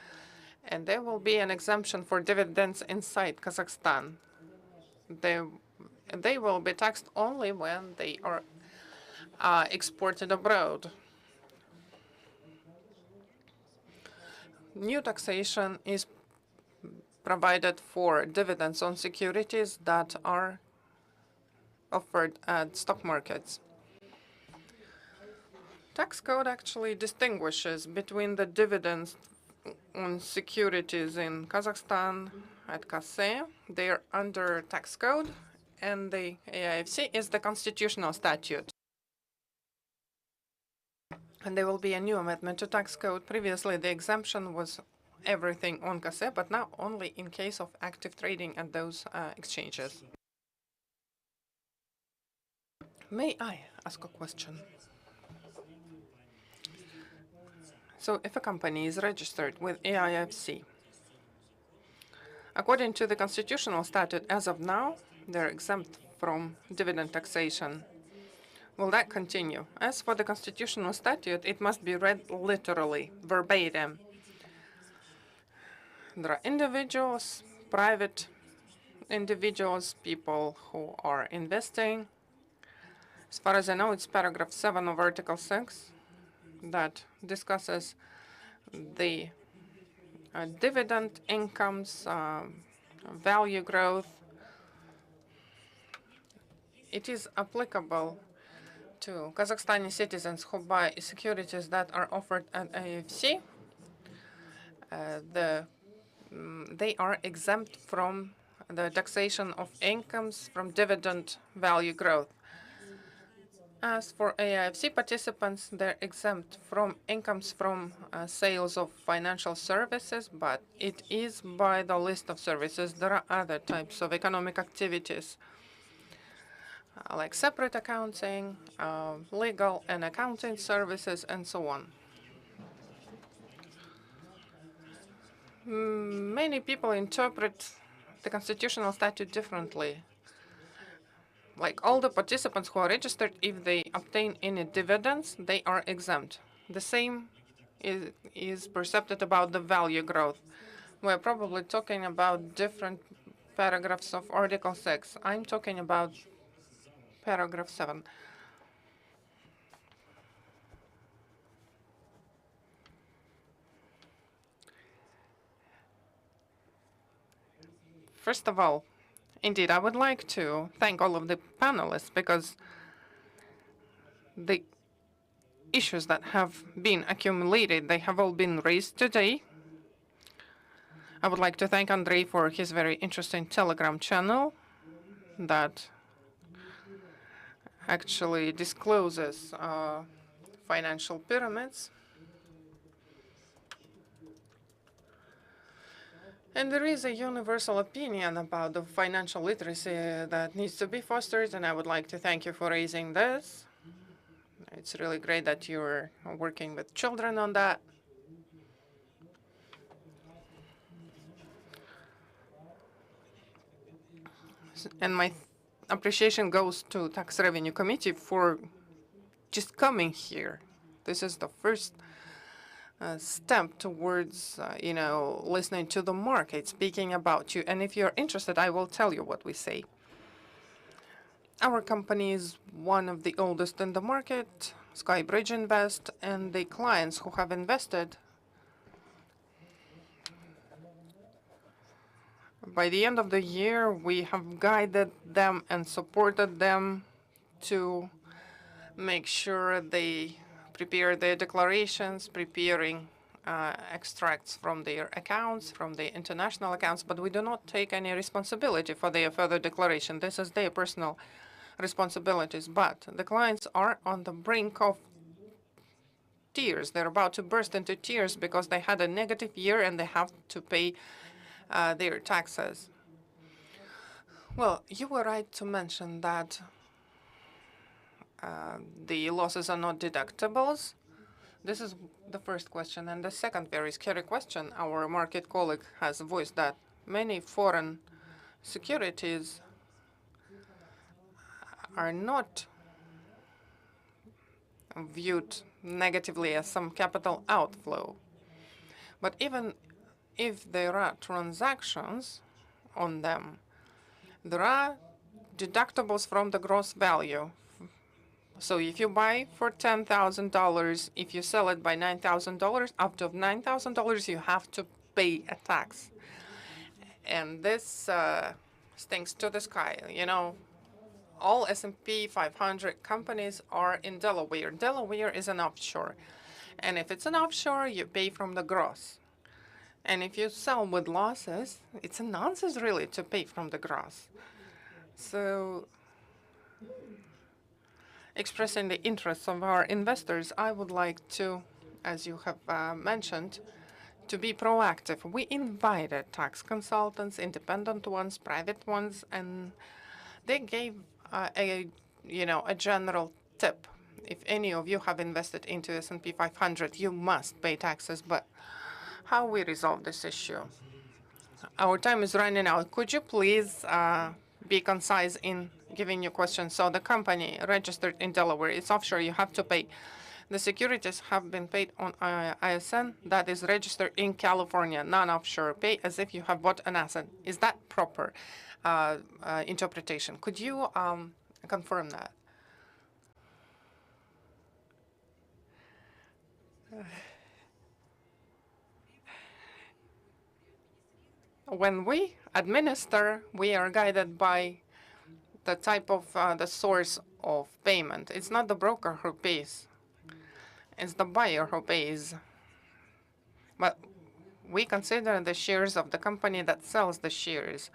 and there will be an exemption for dividends inside Kazakhstan. They will be taxed only when they are exported abroad. New taxation is provided for dividends on securities that are offered at stock markets. Tax code actually distinguishes between the dividends on securities in Kazakhstan at KASE. They are under tax code, and the AIFC is the constitutional statute. And there will be a new amendment to tax code. Previously, the exemption was everything on KASE, but now only in case of active trading at those exchanges. May I ask a question? So if a company is registered with AIFC, according to the constitutional statute as of now, they're exempt from dividend taxation. Will that continue? As for the constitutional statute, it must be read literally, verbatim. There are individuals, private individuals, people who are investing. As far as I know, it's paragraph 7 of Article 6 that discusses the dividend incomes, value growth, it is applicable to Kazakhstani citizens who buy securities that are offered at AIFC. They are exempt from the taxation of incomes from dividend value growth. As for AIFC participants, they're exempt from incomes from sales of financial services, but it is by the list of services. There are other types of economic activities, like separate accounting, legal and accounting services, and so on. Many people interpret the constitutional statute differently. Like all the participants who are registered, if they obtain any dividends, they are exempt. The same is perceived about the value growth. We're probably talking about different paragraphs of Article 6. I'm talking about paragraph 7. First of all, indeed, I would like to thank all of the panelists because the issues that have been accumulated, they have all been raised today. I would like to thank Andrei for his very interesting Telegram channel that actually discloses financial pyramids. And there is a universal opinion about the financial literacy that needs to be fostered, and I would like to thank you for raising this. It's really great that you're working with children on that. And my appreciation goes to Tax Revenue Committee for just coming here. This is the first step towards, listening to the market, speaking about you. And if you're interested, I will tell you what we say. Our company is one of the oldest in the market, Skybridge Invest, and the clients who have invested, by the end of the year, we have guided them and supported them to make sure they prepare their declarations, preparing extracts from their accounts, from their international accounts, but we do not take any responsibility for their further declaration. This is their personal responsibilities. But the clients are on the brink of tears. They're about to burst into tears because they had a negative year and they have to pay their taxes. Well, you were right to mention that the losses are not deductibles. This is the first question. And the second very scary question, our market colleague has voiced that many foreign securities are not viewed negatively as some capital outflow. But even if there are transactions on them, there are deductibles from the gross value. So if you buy for $10,000, if you sell it by $9,000, out of $9,000, you have to pay a tax. And this stinks to the sky. All S&P 500 companies are in Delaware. Delaware is an offshore. And if it's an offshore, you pay from the gross. And if you sell with losses, it's a nonsense, really, to pay from the gross. So, expressing the interests of our investors, I would like to, as you have mentioned, to be proactive. We invited tax consultants, independent ones, private ones, and they gave a general tip. If any of you have invested into S&P 500, you must pay taxes. But how we resolve this issue? Our time is running out. Could you please be concise in giving your questions? So the company registered in Delaware, it's offshore, you have to pay. The securities have been paid on ISN that is registered in California, non-offshore. Pay as if you have bought an asset. Is that proper interpretation? Could you confirm that? When we administer, we are guided by the type of the source of payment. It's not the broker who pays. It's the buyer who pays. But we consider the shares of the company that sells the shares.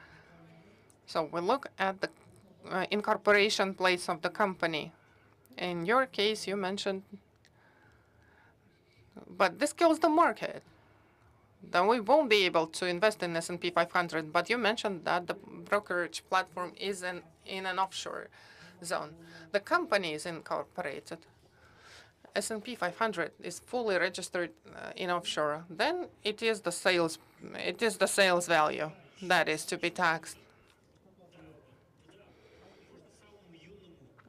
So we look at the incorporation place of the company. In your case, you mentioned, but this kills the market. Then we won't be able to invest in S&P 500. But you mentioned that the brokerage platform is in an offshore zone. The company is incorporated. S&P 500 is fully registered in offshore. Then it is the sales value that is to be taxed.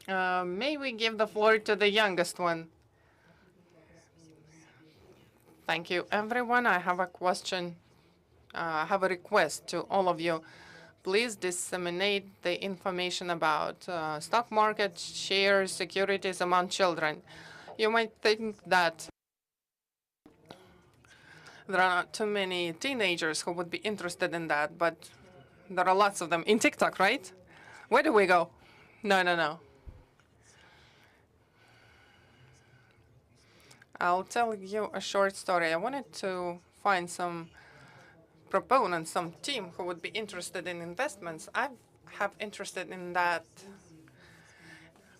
May we give the floor to the youngest one? Thank you, everyone. I have a question. I have a request to all of you. Please disseminate the information about stock market, shares, securities among children. You might think that there are not too many teenagers who would be interested in that, but there are lots of them. In TikTok, right? Where do we go? No. I'll tell you a short story. I wanted to find some proponents, some team who would be interested in investments. I have interested in that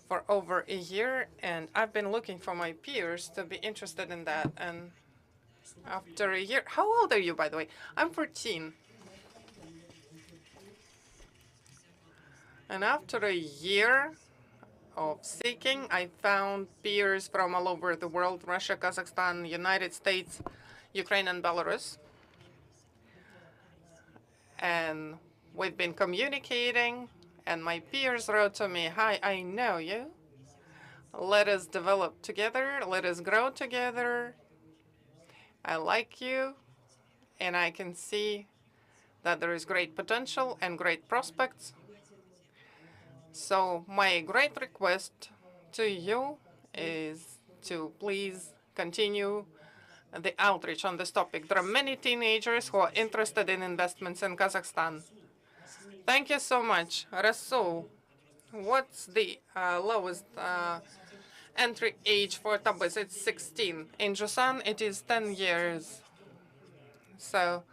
for over a year, and I've been looking for my peers to be interested in that. And after a year, how old are you, by the way? I'm 14. And after a year of seeking, I found peers from all over the world: Russia, Kazakhstan, United States, Ukraine, and Belarus. And we've been communicating, and my peers wrote to me, "Hi, I know you. Let us develop together. Let us grow together. I like you, and I can see that there is great potential and great prospects. So my great request to you is to please continue the outreach on this topic. There are many teenagers who are interested in investments in Kazakhstan." Thank you so much. Rasul, what's the lowest entry age for Tabiz? It's 16. In Jusan, it is 10 years. So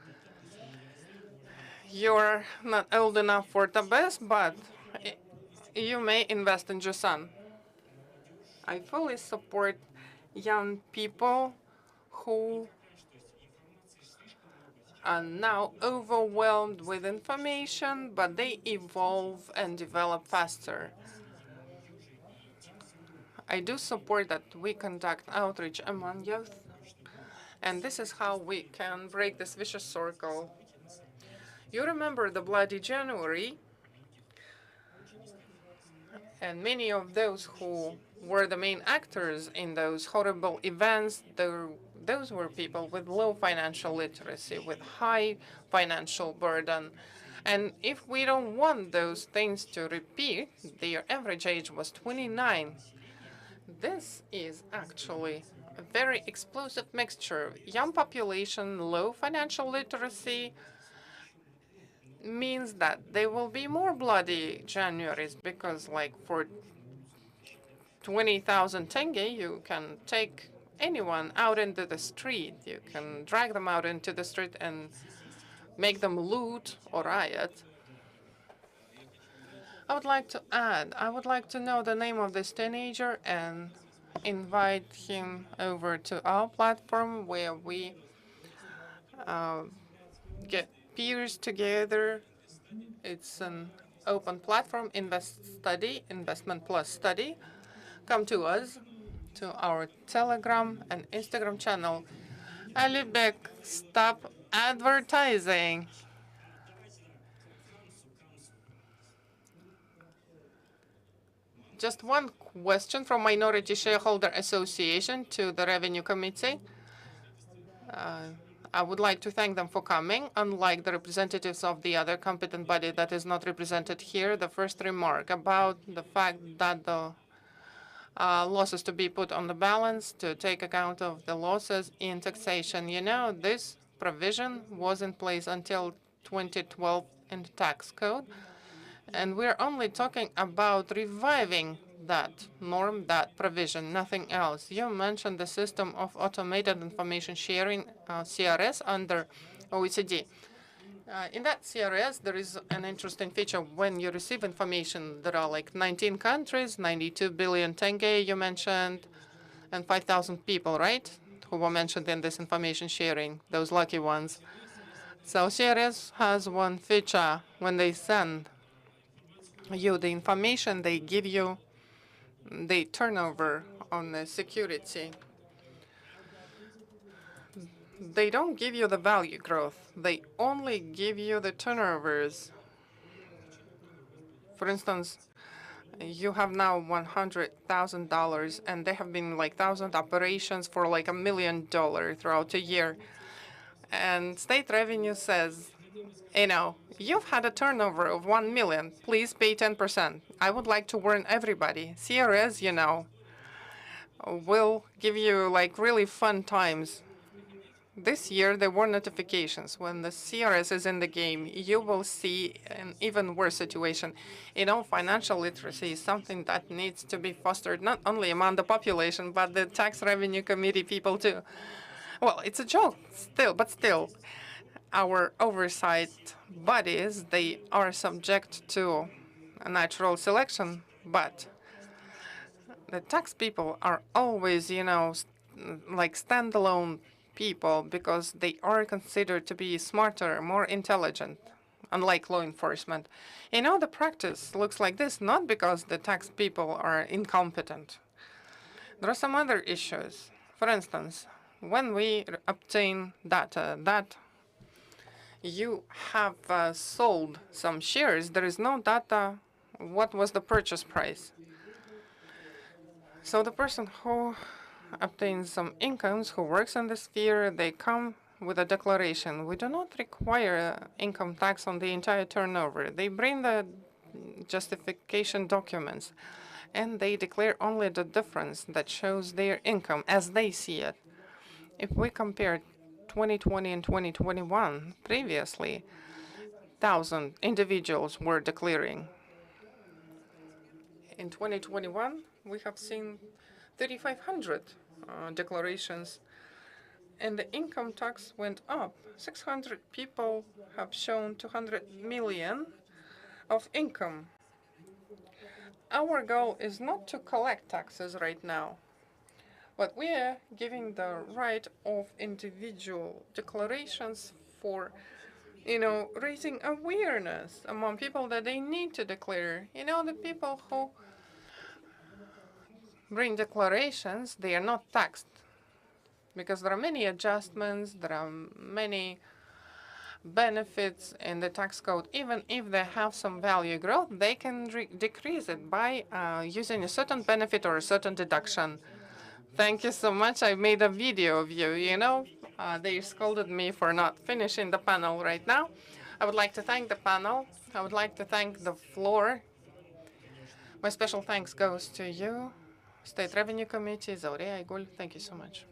you're not old enough for Tabiz, but you may invest in Jusan. I fully support young people who are now overwhelmed with information, but they evolve and develop faster. I do support that we conduct outreach among youth, and this is how we can break this vicious circle. You remember the Bloody January, and many of those who were the main actors in those horrible events, those were people with low financial literacy, with high financial burden. And if we don't want those things to repeat, their average age was 29. This is actually a very explosive mixture. Young population, low financial literacy means that there will be more bloody Januaries, because like for 20,000 tenge, you can take anyone out into the street. You can drag them out into the street and make them loot or riot. I would like to add, I would like to know the name of this teenager and invite him over to our platform where we get peers together. It's an open platform, Investment Plus Study. Come to us, to our Telegram and Instagram channel. Alibek, stop advertising. Just one question from Minority Shareholder Association to the Revenue Committee. I would like to thank them for coming. Unlike the representatives of the other competent body that is not represented here, the first remark about the fact that the losses to be put on the balance to take account of the losses in taxation. You know, this provision was in place until 2012 in the tax code. And we're only talking about reviving that norm, that provision, nothing else. You mentioned the system of automated information sharing, CRS, under OECD. In that CRS, there is an interesting feature. When you receive information, there are like 19 countries, 92 billion tenge you mentioned, and 5,000 people, right, who were mentioned in this information sharing, those lucky ones. So CRS has one feature. When they send you the information, they give you the turnover on the security. They don't give you the value growth. They only give you the turnovers. For instance, you have now $100,000, and there have been like 1,000 operations for like $1 million throughout a year. And state revenue says, you know, you've had a turnover of 1 million. Please pay 10%. I would like to warn everybody. CRS, you know, will give you like really fun times. This year, there were notifications. When the CRS is in the game, you will see an even worse situation. You know, financial literacy is something that needs to be fostered not only among the population, but the tax revenue committee people too. Well, it's a joke still, but still, our oversight bodies, they are subject to a natural selection, but the tax people are always, you know, like standalone people because they are considered to be smarter, more intelligent, unlike law enforcement. You know, the practice looks like this, not because the tax people are incompetent. There are some other issues. For instance, when we obtain data that you have sold some shares, there is no data what was the purchase price. So the person who obtains some incomes, who works in this sphere, they come with a declaration. We do not require income tax on the entire turnover. They bring the justification documents, and they declare only the difference that shows their income as they see it. If we compare 2020 and 2021, previously, 1,000 individuals were declaring. In 2021, we have seen 3,500 declarations, and the income tax went up. 600 people have shown 200 million of income. Our goal is not to collect taxes right now, but we are giving the right of individual declarations for, you know, raising awareness among people that they need to declare. You know, the people who bring declarations, they are not taxed because there are many adjustments, there are many benefits in the tax code. Even if they have some value growth, they can decrease it by using a certain benefit or a certain deduction. Thank you so much. I made a video of you, you know. They scolded me for not finishing the panel right now. I would like to thank the panel. I would like to thank the floor. My special thanks goes to you, State Revenue Committee, Zaurea Aigul. Thank you so much.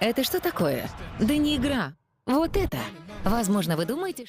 Это что такое? Да не игра. Вот это. Возможно, вы думаете,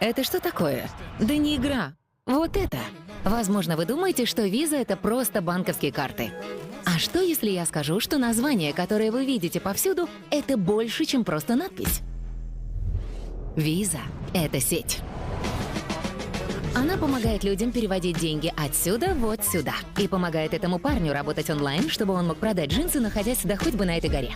это что такое? Да не игра. Вот это. Возможно, вы думаете, что виза — это просто банковские карты. А что, если я скажу, что название, которое вы видите повсюду, это больше, чем просто надпись? Виза — это сеть. Она помогает людям переводить деньги отсюда вот сюда. И помогает этому парню работать онлайн, чтобы он мог продать джинсы, находясь да хоть бы на этой горе.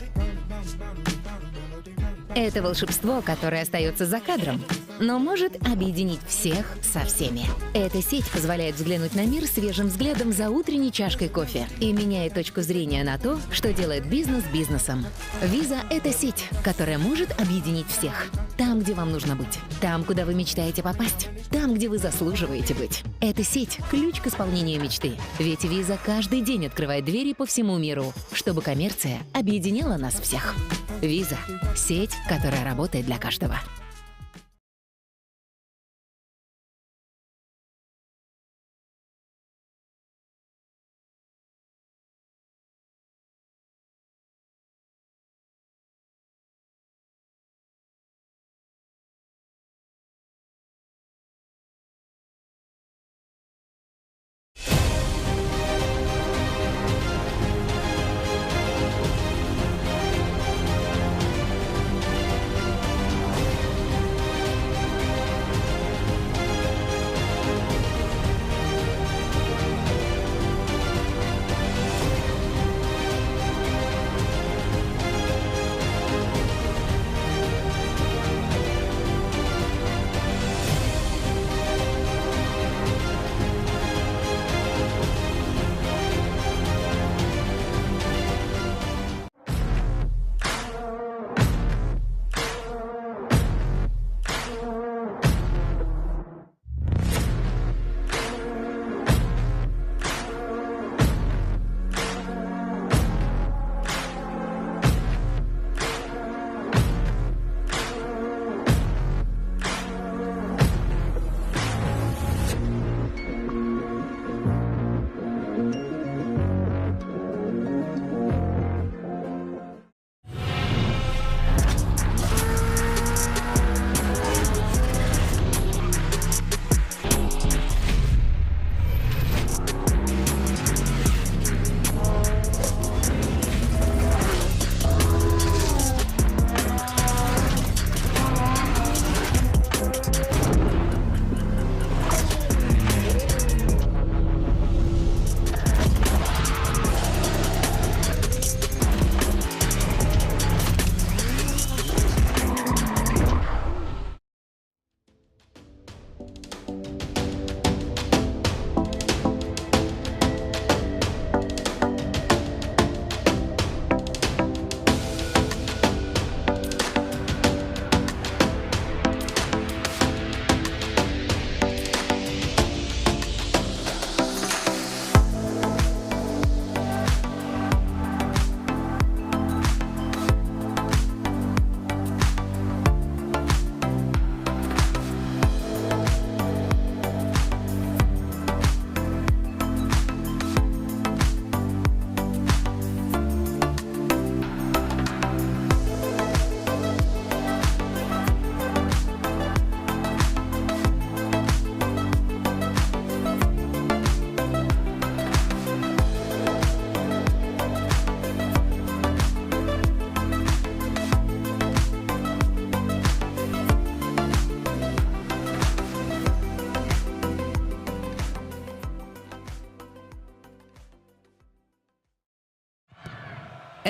Это волшебство, которое остается за кадром, но может объединить всех со всеми. Эта сеть позволяет взглянуть на мир свежим взглядом за утренней чашкой кофе и меняет точку зрения на то, что делает бизнес бизнесом. Виза — это сеть, которая может объединить всех. Там, где вам нужно быть. Там, куда вы мечтаете попасть. Там, где вы заслуживаете быть. Эта сеть — ключ к исполнению мечты. Ведь виза каждый день открывает двери по всему миру, чтобы коммерция объединяла нас всех. Виза — сеть, которая работает для каждого.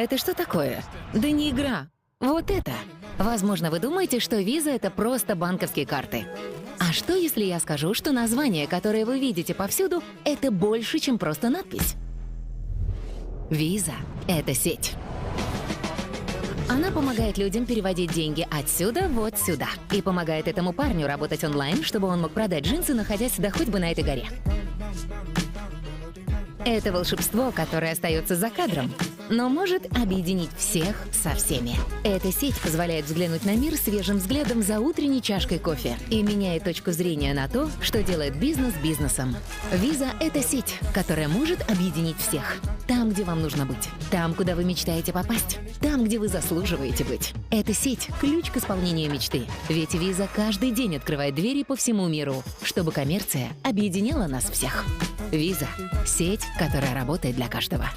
это что такое? Да не игра. Вот это. Возможно, вы думаете, что виза — это просто банковские карты. А что, если я скажу, что название, которое вы видите повсюду, это больше, чем просто надпись? Виза — это сеть. Она помогает людям переводить деньги отсюда вот сюда. И помогает этому парню работать онлайн, чтобы он мог продать джинсы, находясь да хоть бы на этой горе. Это волшебство, которое остается за кадром, но может объединить всех со всеми. Эта сеть позволяет взглянуть на мир свежим взглядом за утренней чашкой кофе и меняет точку зрения на то, что делает бизнес бизнесом. Виза — это сеть, которая может объединить всех. Там, где вам нужно быть. Там, куда вы мечтаете попасть. Там, где вы заслуживаете быть. Эта сеть — ключ к исполнению мечты. Ведь виза каждый день открывает двери по всему миру, чтобы коммерция объединяла нас всех. Виза — сеть, которая работает для каждого.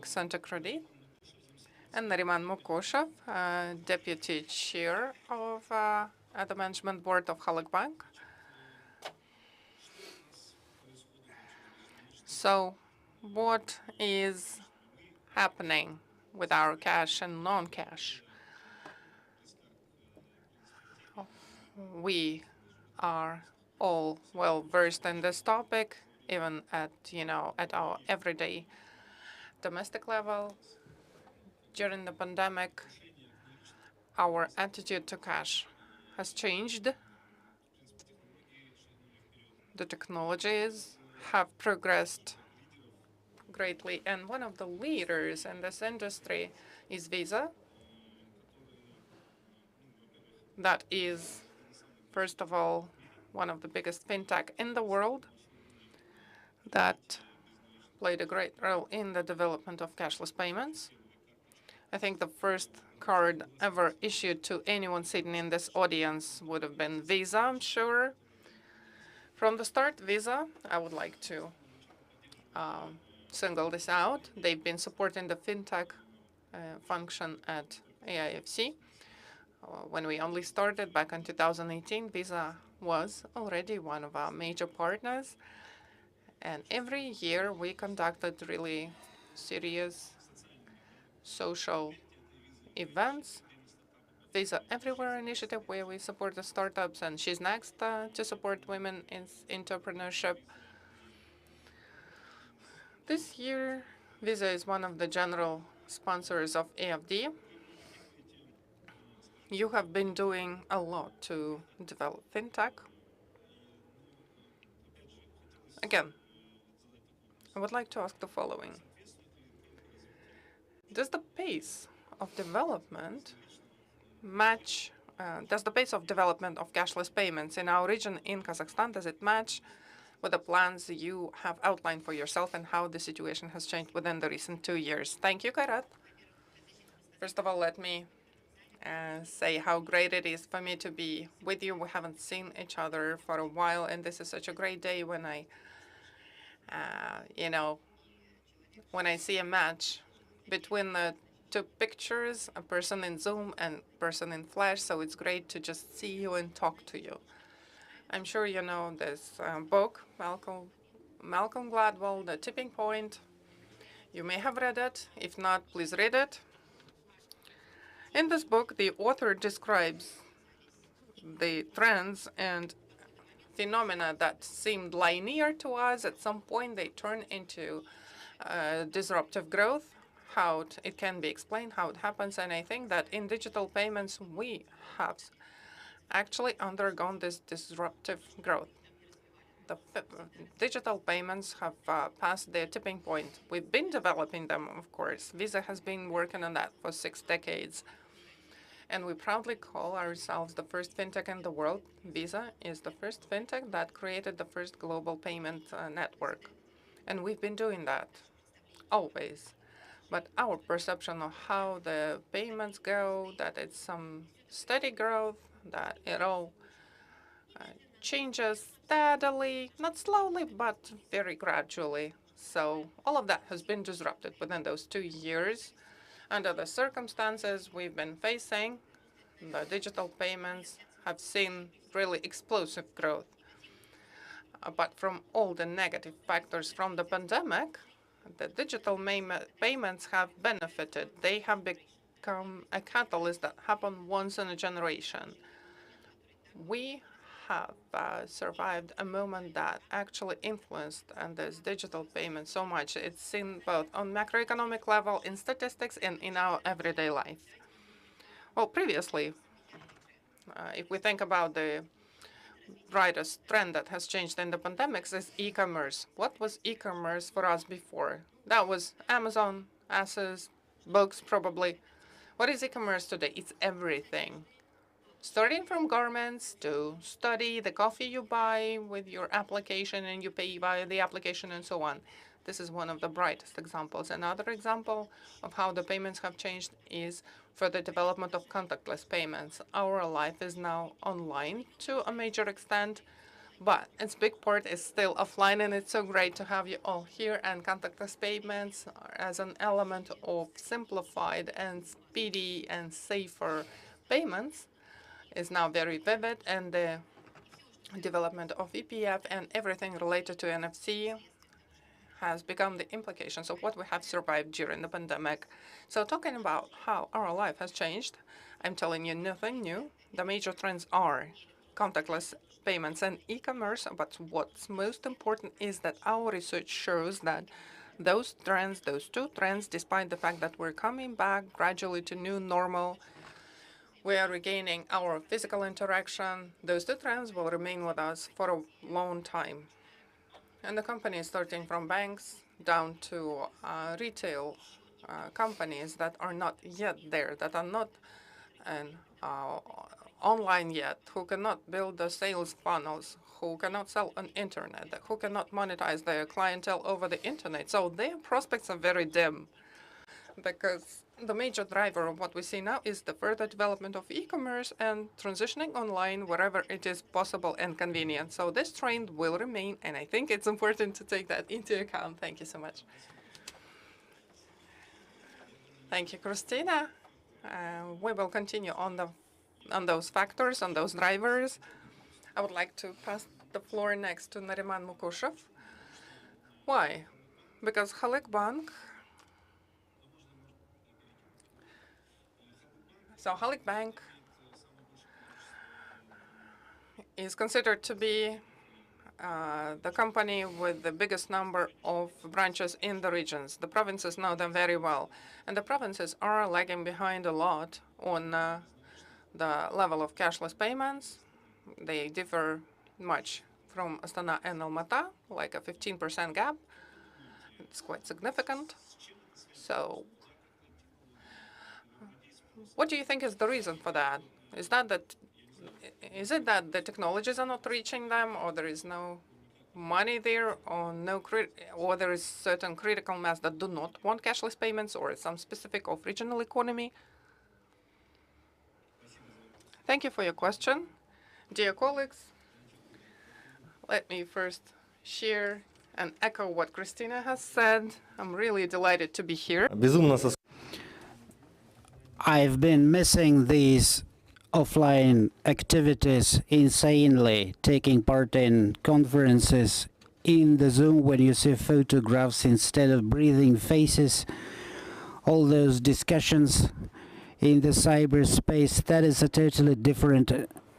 Center Credit, and Nariman Mukoshev, Deputy Chair of the Management Board of Halyk Bank. So what is happening with our cash and non-cash? We are all well versed in this topic, even at our everyday domestic level. During the pandemic, our attitude to cash has changed. The technologies have progressed greatly, and one of the leaders in this industry is Visa. That is, first of all, one of the biggest fintech in the world that played a great role in the development of cashless payments. I think the first card ever issued to anyone sitting in this audience would have been Visa, I'm sure. From the start, Visa, I would like to single this out. They've been supporting the fintech function at AIFC. When we only started back in 2018, Visa was already one of our major partners. And every year we conducted really serious social events. Visa Everywhere initiative, where we support the startups, and She's Next to support women in entrepreneurship. This year, Visa is one of the general sponsors of AFD. You have been doing a lot to develop fintech. Again, I would like to ask the following. Does the pace of development match, does the pace of development of cashless payments in our region in Kazakhstan, does it match with the plans you have outlined for yourself and how the situation has changed within the recent 2 years? Thank you, Kairat. First of all, let me say how great it is for me to be with you. We haven't seen each other for a while, and this is such a great day when when I see a match between the two pictures, a person in Zoom and person in Flash, so it's great to just see you and talk to you. I'm sure you know this book, Malcolm Gladwell, The Tipping Point. You may have read it. If not, please read it. In this book, the author describes the trends and phenomena that seemed linear to us. At some point, they turn into disruptive growth, how it can be explained, how it happens. And I think that in digital payments, we have actually undergone this disruptive growth. The digital payments have passed their tipping point. We've been developing them, of course. Visa has been working on that for 6 decades. And we proudly call ourselves the first fintech in the world. Visa is the first fintech that created the first global payment network. And we've been doing that always. But our perception of how the payments go, that it's some steady growth, that it all changes steadily, not slowly, but very gradually. So all of that has been disrupted within those 2 years. Under the circumstances we've been facing, the digital payments have seen really explosive growth. But from all the negative factors from the pandemic, the digital payments have benefited. They have become a catalyst that happened once in a generation. We have survived a moment that actually influenced this digital payment so much. It's seen both on macroeconomic level, in statistics, and in our everyday life. Well, previously, if we think about the brightest trend that has changed in the pandemics, is e-commerce. What was e-commerce for us before? That was Amazon, ASOS, books, probably. What is e-commerce today? It's everything. Starting from garments to study, the coffee you buy with your application and you pay via the application and so on. This is one of the brightest examples. Another example of how the payments have changed is for the development of contactless payments. Our life is now online to a major extent. but its big part is still offline, and it's so great to have you all here. And contactless payments as an element of simplified and speedy and safer payments is now very vivid, and the development of EPF and everything related to NFC has become the implications of what we have survived during the pandemic. So talking about how our life has changed, I'm telling you nothing new. The major trends are contactless payments and e-commerce, but what's most important is that our research shows that those two trends, despite the fact that we're coming back gradually to new normal, we are regaining our physical interaction, those two trends will remain with us for a long time. And the companies, starting from banks down to retail companies that are not yet there, that are not online yet, who cannot build the sales funnels, who cannot sell on internet, who cannot monetize their clientele over the internet. So their prospects are very dim, because the major driver of what we see now is the further development of e-commerce and transitioning online wherever it is possible and convenient. So this trend will remain, and I think it's important to take that into account. Thank you so much. Thank you, Christina. We will continue on those factors, on those drivers. I would like to pass the floor next to Nariman Mukushev. Why? Because Halyk Bank. So Halyk Bank is considered to be the company with the biggest number of branches in the regions. The provinces know them very well, and the provinces are lagging behind a lot on the level of cashless payments. They differ much from Astana and Almaty, like a 15% gap. It's quite significant. So what do you think is the reason for that? Is it that the technologies are not reaching them, or there is no money there, or there is certain critical mass that do not want cashless payments, or some specific of regional economy? Thank you for your question. Dear colleagues, let me first share and echo what Christina has said. I'm really delighted to be here. I've been missing these offline activities insanely, taking part in conferences in the Zoom when you see photographs instead of breathing faces, all those discussions in the cyberspace. That is a totally different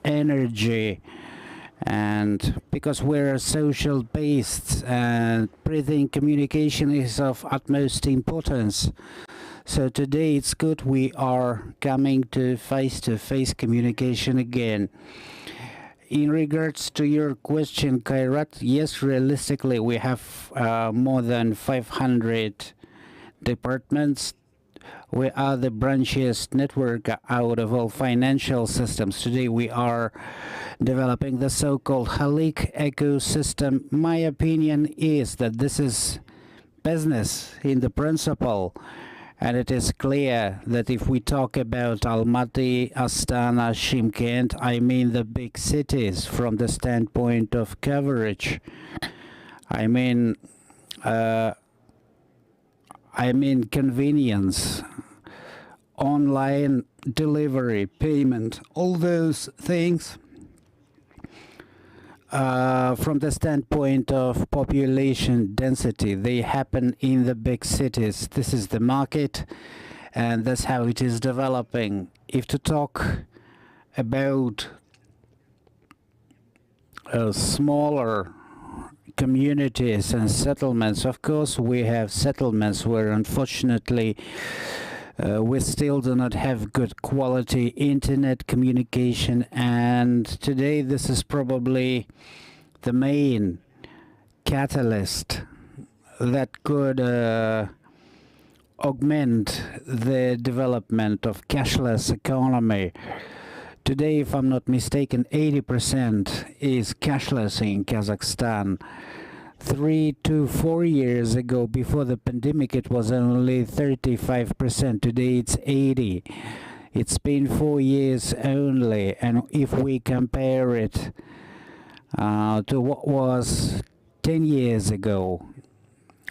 energy. And because we're social based, and breathing communication is of utmost importance. So today it's good we are coming to face-to-face communication again. In regards to your question, Kairat, yes, realistically we have more than 500 departments. We are the branchiest network out of all financial systems. Today we are developing the so-called Halyk ecosystem. My opinion is that this is business in the principle. And it is clear that if we talk about Almaty, Astana, Shymkent, I mean the big cities from the standpoint of coverage. I mean convenience, online delivery, payment, all those things. From the standpoint of population density, they happen in the big cities. This is the market, and that's how it is developing. If to talk about smaller communities and settlements, of course we have settlements where unfortunately we still do not have good quality internet communication, and today this is probably the main catalyst that could augment the development of cashless economy. Today, if I'm not mistaken, 80% is cashless in Kazakhstan. 3 to 4 years ago, before the pandemic, it was only 35%. Today it's 80%. It's been 4 years only, and if we compare it to what was 10 years ago.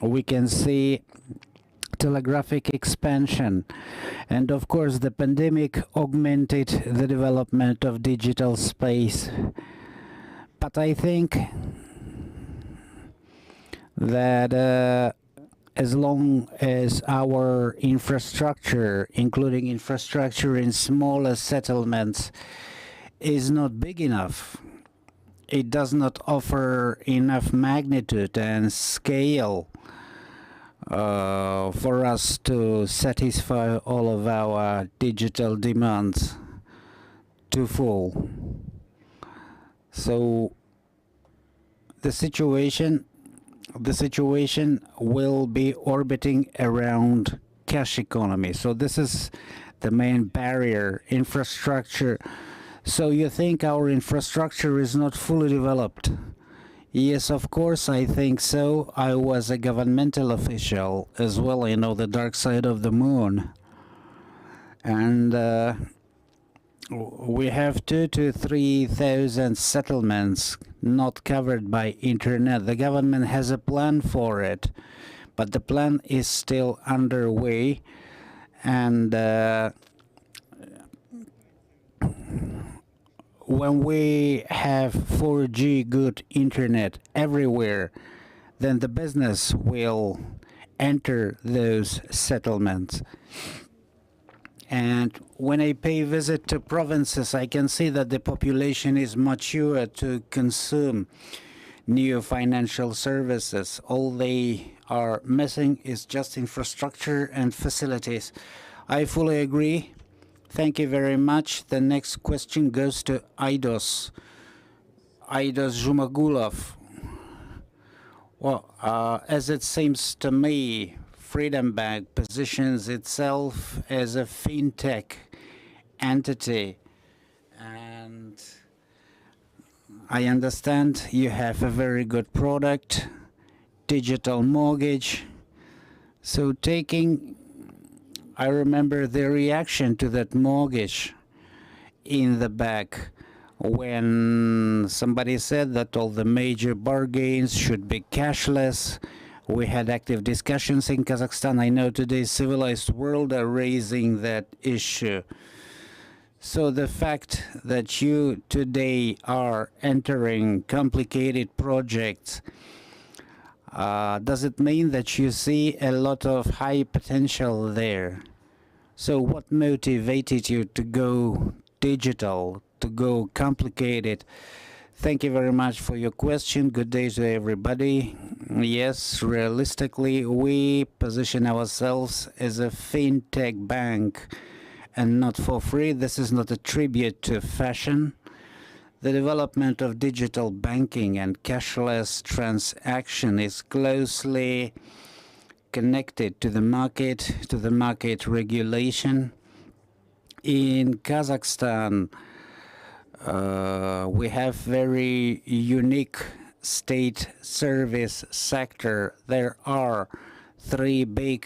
We can see telegraphic expansion, and of course the pandemic augmented the development of digital space. But I think that as long as our infrastructure, including infrastructure in smaller settlements, is not big enough, it does not offer enough magnitude and scale for us to satisfy all of our digital demands to full. So the situation will be orbiting around cash economy. So this is the main barrier, infrastructure. So you think our infrastructure is not fully developed? Yes, of course, I think so. I was a governmental official as well. I know the dark side of the moon. And we have 2,000 to 3,000 settlements not covered by internet. The government has a plan for it, but the plan is still underway. And when we have 4G good internet everywhere, then the business will enter those settlements. And when I pay visit to provinces, I can see that the population is mature to consume new financial services. All they are missing is just infrastructure and facilities. I fully agree. Thank you very much. The next question goes to Aidos Zhumagulov. Well, as it seems to me, Freedom Bank positions itself as a fintech entity, and I understand you have a very good product, digital mortgage. So I remember the reaction to that mortgage in the back when somebody said that all the major bargains should be cashless. We had active discussions in Kazakhstan. I know today's civilized world are raising that issue. So the fact that you today are entering complicated projects, does it mean that you see a lot of high potential there? So what motivated you to go digital, to go complicated? Thank you very much for your question. Good day to everybody. Yes, realistically, we position ourselves as a fintech bank and not for free. This is not a tribute to fashion. The development of digital banking and cashless transaction is closely connected to the market regulation. In Kazakhstan, we have very unique state service sector. There are 3 big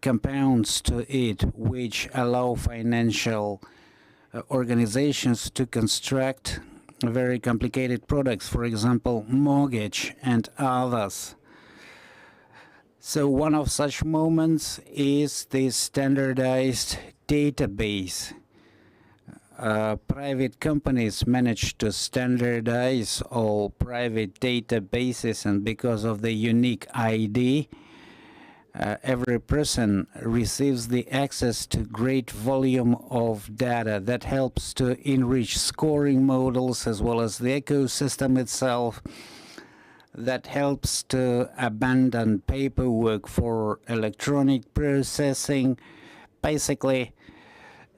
compounds to it which allow financial organizations to construct very complicated products, for example, mortgage and others. So one of such moments is the standardized database. Private companies manage to standardize all private databases, and because of the unique ID, every person receives the access to great volume of data that helps to enrich scoring models as well as the ecosystem itself, that helps to abandon paperwork for electronic processing. Basically,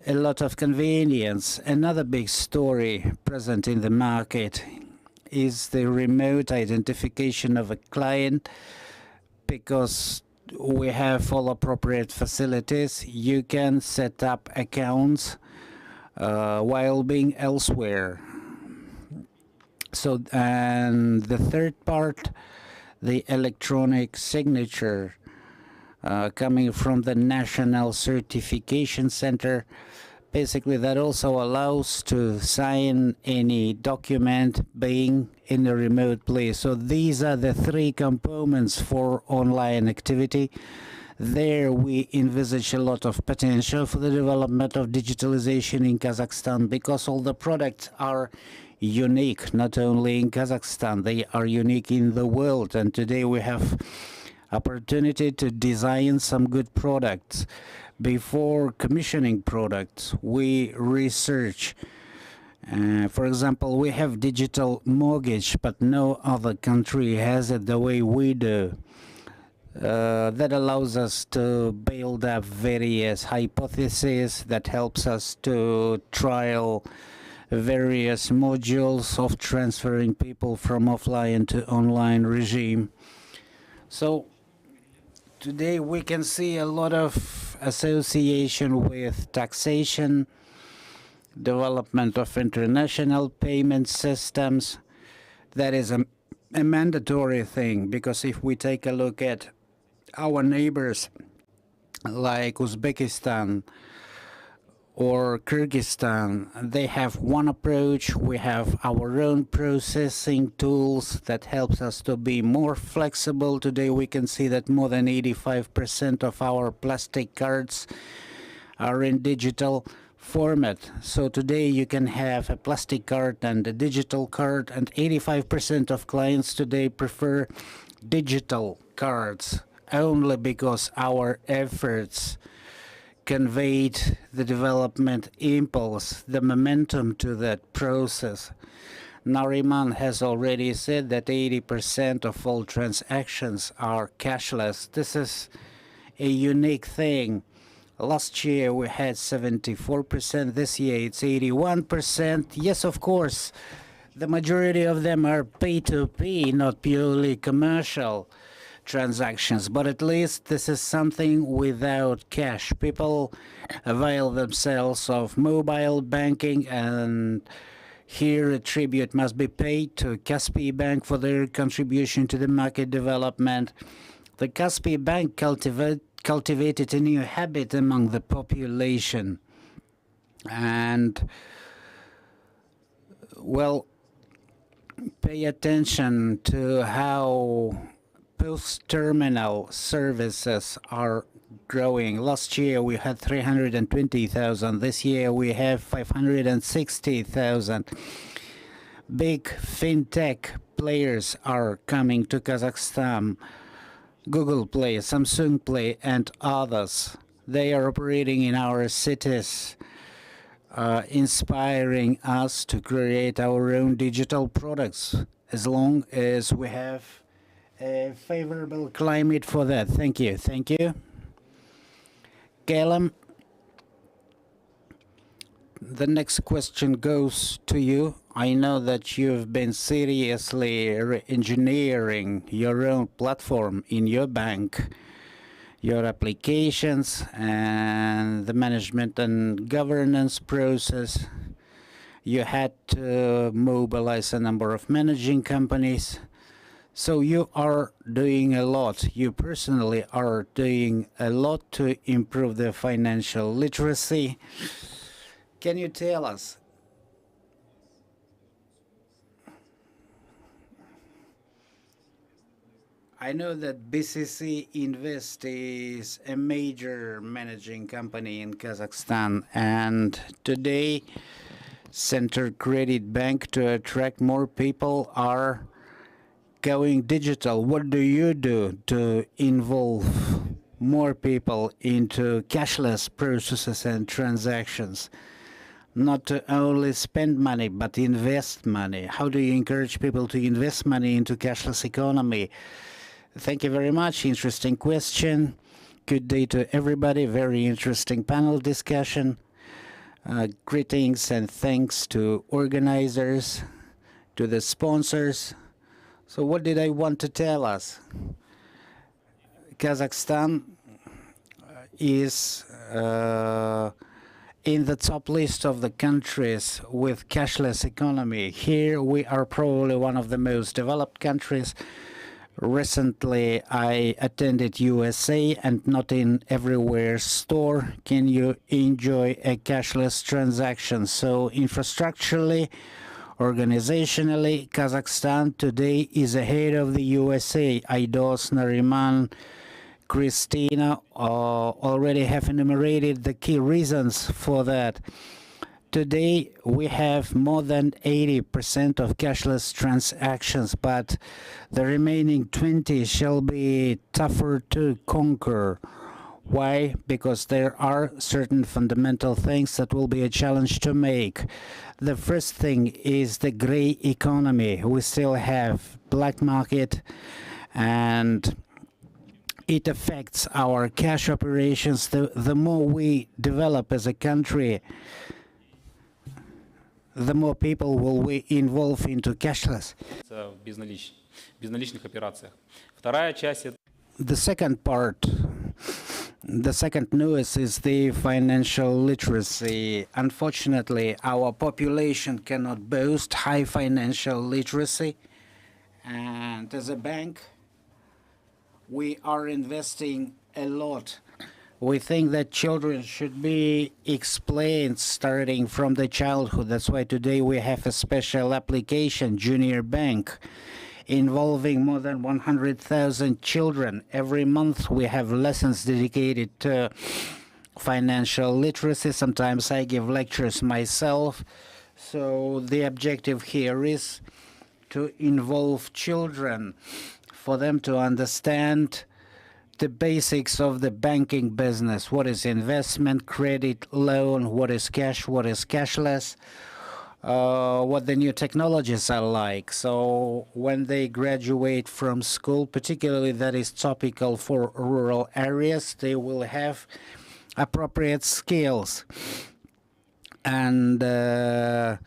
a lot of convenience. Another big story present in the market is the remote identification of a client. Because we have all appropriate facilities, you can set up accounts while being elsewhere. So, and the third part, the electronic signature coming from the National Certification Center, Basically, that also allows to sign any document being in a remote place. So these are the three components for online activity. There we envisage a lot of potential for the development of digitalization in Kazakhstan, because all the products are unique, not only in Kazakhstan, they are unique in the world. And today we have opportunity to design some good products. Before commissioning products, we research. For example, we have digital mortgage, but no other country has it the way we do. That allows us to build up various hypotheses, that helps us to trial various modules of transferring people from offline to online regime. So today we can see a lot of association with taxation, development of international payment systems. That is a mandatory thing, because if we take a look at our neighbors like Uzbekistan or Kyrgyzstan, they have one approach. We have our own processing tools that helps us to be more flexible. Today we can see that more than 85% of our plastic cards are in digital format. So today you can have a plastic card and a digital card, and 85% of clients today prefer digital cards, only because our efforts conveyed the development impulse, the momentum to that process. Nariman has already said that 80% of all transactions are cashless. This is a unique thing. Last year we had 74%, this year it's 81%. Yes, of course, the majority of them are P2P, not purely commercial transactions, but at least this is something without cash. People avail themselves of mobile banking, and here a tribute must be paid to Kaspi Bank for their contribution to the market development. The Kaspi Bank cultivated a new habit among the population, and well, pay attention to how post-terminal services are growing. Last year we had 320,000. This year we have 560,000. Big fintech players are coming to Kazakhstan. Google Play, Samsung Play, and others. They are operating in our cities, inspiring us to create our own digital products, as long as we have a favorable climate for that. Thank you. Thank you. Callum, the next question goes to you. I know that you've been seriously re-engineering your own platform in your bank, your applications and the management and governance process. You had to mobilize a number of managing companies. So you are doing a lot. You personally are doing a lot to improve the financial literacy. Can you tell us? I know that BCC Invest is a major managing company in Kazakhstan, and today Center Credit Bank, to attract more people, are going digital. What do you do to involve more people into cashless processes and transactions? Not to only spend money, but invest money. How do you encourage people to invest money into cashless economy? Thank you very much. Interesting question. Good day to everybody. Very interesting panel discussion. Greetings and thanks to organizers, to the sponsors. So what did I want to tell us? Kazakhstan is in the top list of the countries with cashless economy. Here we are probably one of the most developed countries. Recently, I attended USA, and not in everywhere store can you enjoy a cashless transaction. So infrastructurally, organizationally, Kazakhstan today is ahead of the USA. Aidos, Nariman, Christina already have enumerated the key reasons for that. Today, we have more than 80% of cashless transactions, but the remaining 20 shall be tougher to conquer. Why? Because there are certain fundamental things that will be a challenge to make. The first thing is the gray economy. We still have black market, and it affects our cash operations. The more we develop as a country, the more people will be involved into cashless. The second part, the second newest is the financial literacy. Unfortunately, our population cannot boast high financial literacy, and as a bank, we are investing a lot. We think that children should be explained starting from the childhood. That's why today we have a special application, Junior Bank, involving more than 100,000 children. Every month we have lessons dedicated to financial literacy. Sometimes I give lectures myself. So the objective here is to involve children, for them to understand the basics of the banking business. What is investment, credit, loan, what is cash, what is cashless, what the new technologies are like. So when they graduate from school, particularly that is topical for rural areas, they will have appropriate skills. And the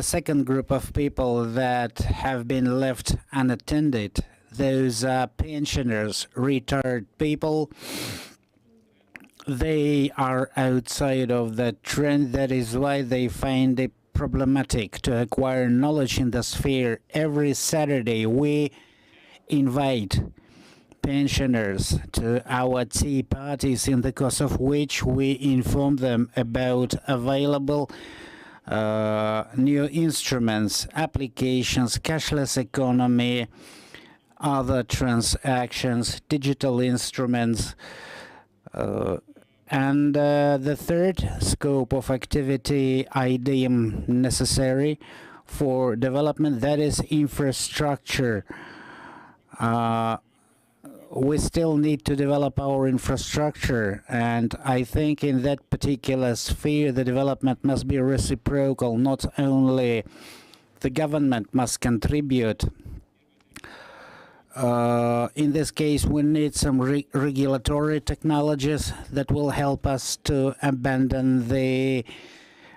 second group of people that have been left unattended, those are pensioners, retired people. They are outside of the trend. That is why they find it problematic to acquire knowledge in the sphere. Every Saturday, we invite pensioners to our tea parties, in the course of which we inform them about available new instruments, applications, cashless economy, other transactions, digital instruments. And the third scope of activity I deem necessary for development, that is infrastructure. We still need to develop our infrastructure, and I think in that particular sphere the development must be reciprocal. Not only the government must contribute. In this case, we need some regulatory technologies that will help us to abandon the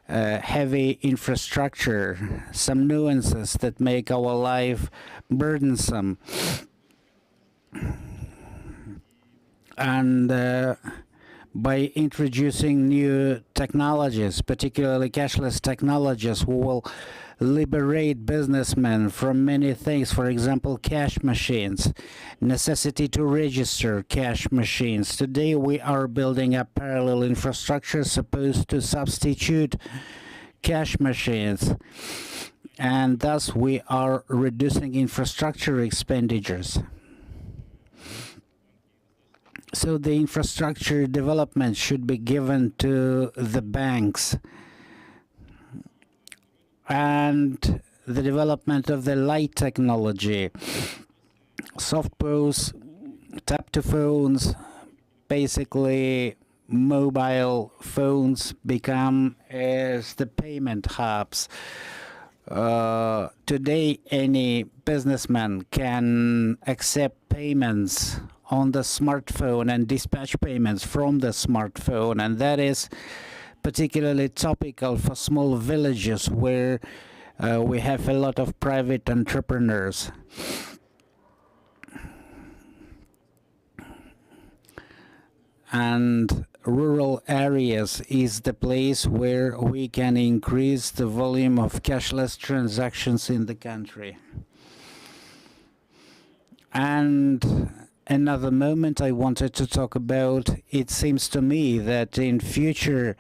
heavy infrastructure, some nuances that make our life burdensome. And by introducing new technologies, particularly cashless technologies, we will liberate businessmen from many things. For example, cash machines, necessity to register cash machines. Today we are building a parallel infrastructure supposed to substitute cash machines, and thus we are reducing infrastructure expenditures. So the infrastructure development should be given to the banks, and the development of the light technology, soft POS, tap to phones, basically mobile phones become as the payment hubs. Today any businessman can accept payments on the smartphone and dispatch payments from the smartphone, and that is particularly topical for small villages where we have a lot of private entrepreneurs. And rural areas is the place where we can increase the volume of cashless transactions in the country. And another moment I wanted to talk about, it seems to me that in future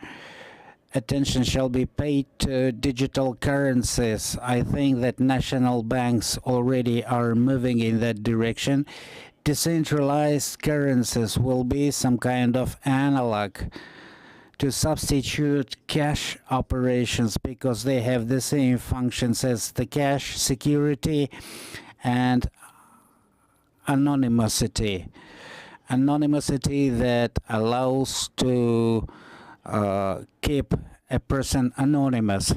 attention shall be paid to digital currencies. I think that national banks already are moving in that direction. Decentralized currencies will be some kind of analog to substitute cash operations because they have the same functions as the cash, security and anonymity. Anonymity that allows to keep a person anonymous.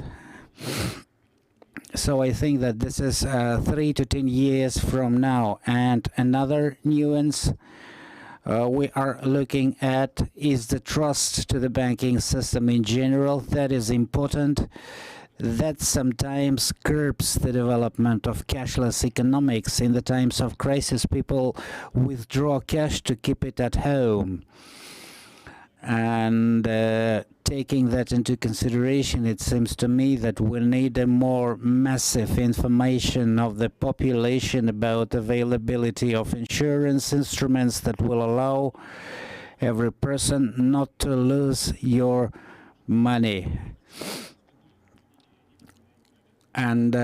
So I think that this is 3 to 10 years from now. And another nuance we are looking at is the trust to the banking system in general. That is important. That sometimes curbs the development of cashless economics. In the times of crisis, people withdraw cash to keep it at home. And taking that into consideration, it seems to me that we need a more massive information of the population about availability of insurance instruments that will allow every person not to lose your money. And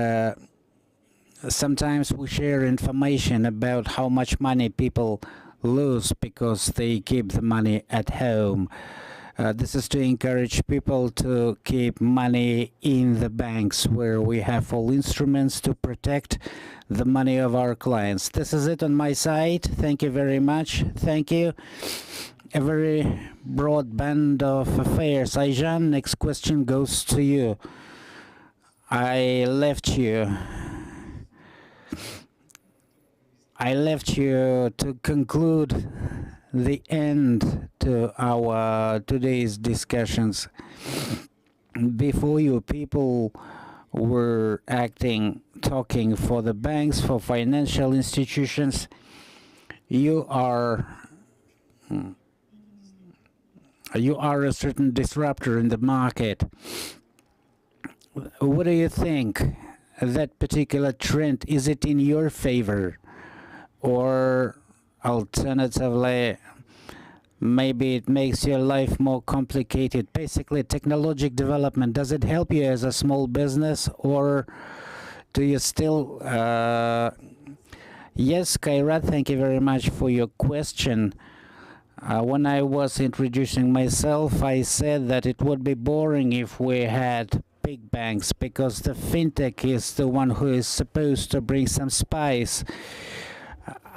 sometimes we share information about how much money people lose because they keep the money at home. This is to encourage people to keep money in the banks where we have all instruments to protect the money of our clients. This is it on my side. Thank you very much. Thank you. A very broad band of affairs. Ayjan, next question goes to you. I left you to conclude the end to our today's discussions. Before you, people were talking for the banks, for financial institutions. You are a certain disruptor in the market. What do you think? That particular trend, is it in your favor? Or alternatively, maybe it makes your life more complicated? Basically, technological development, does it help you as a small business, or do you still... Yes, Kairat, thank you very much for your question. When I was introducing myself, I said that it would be boring if we had big banks, because the fintech is the one who is supposed to bring some spice.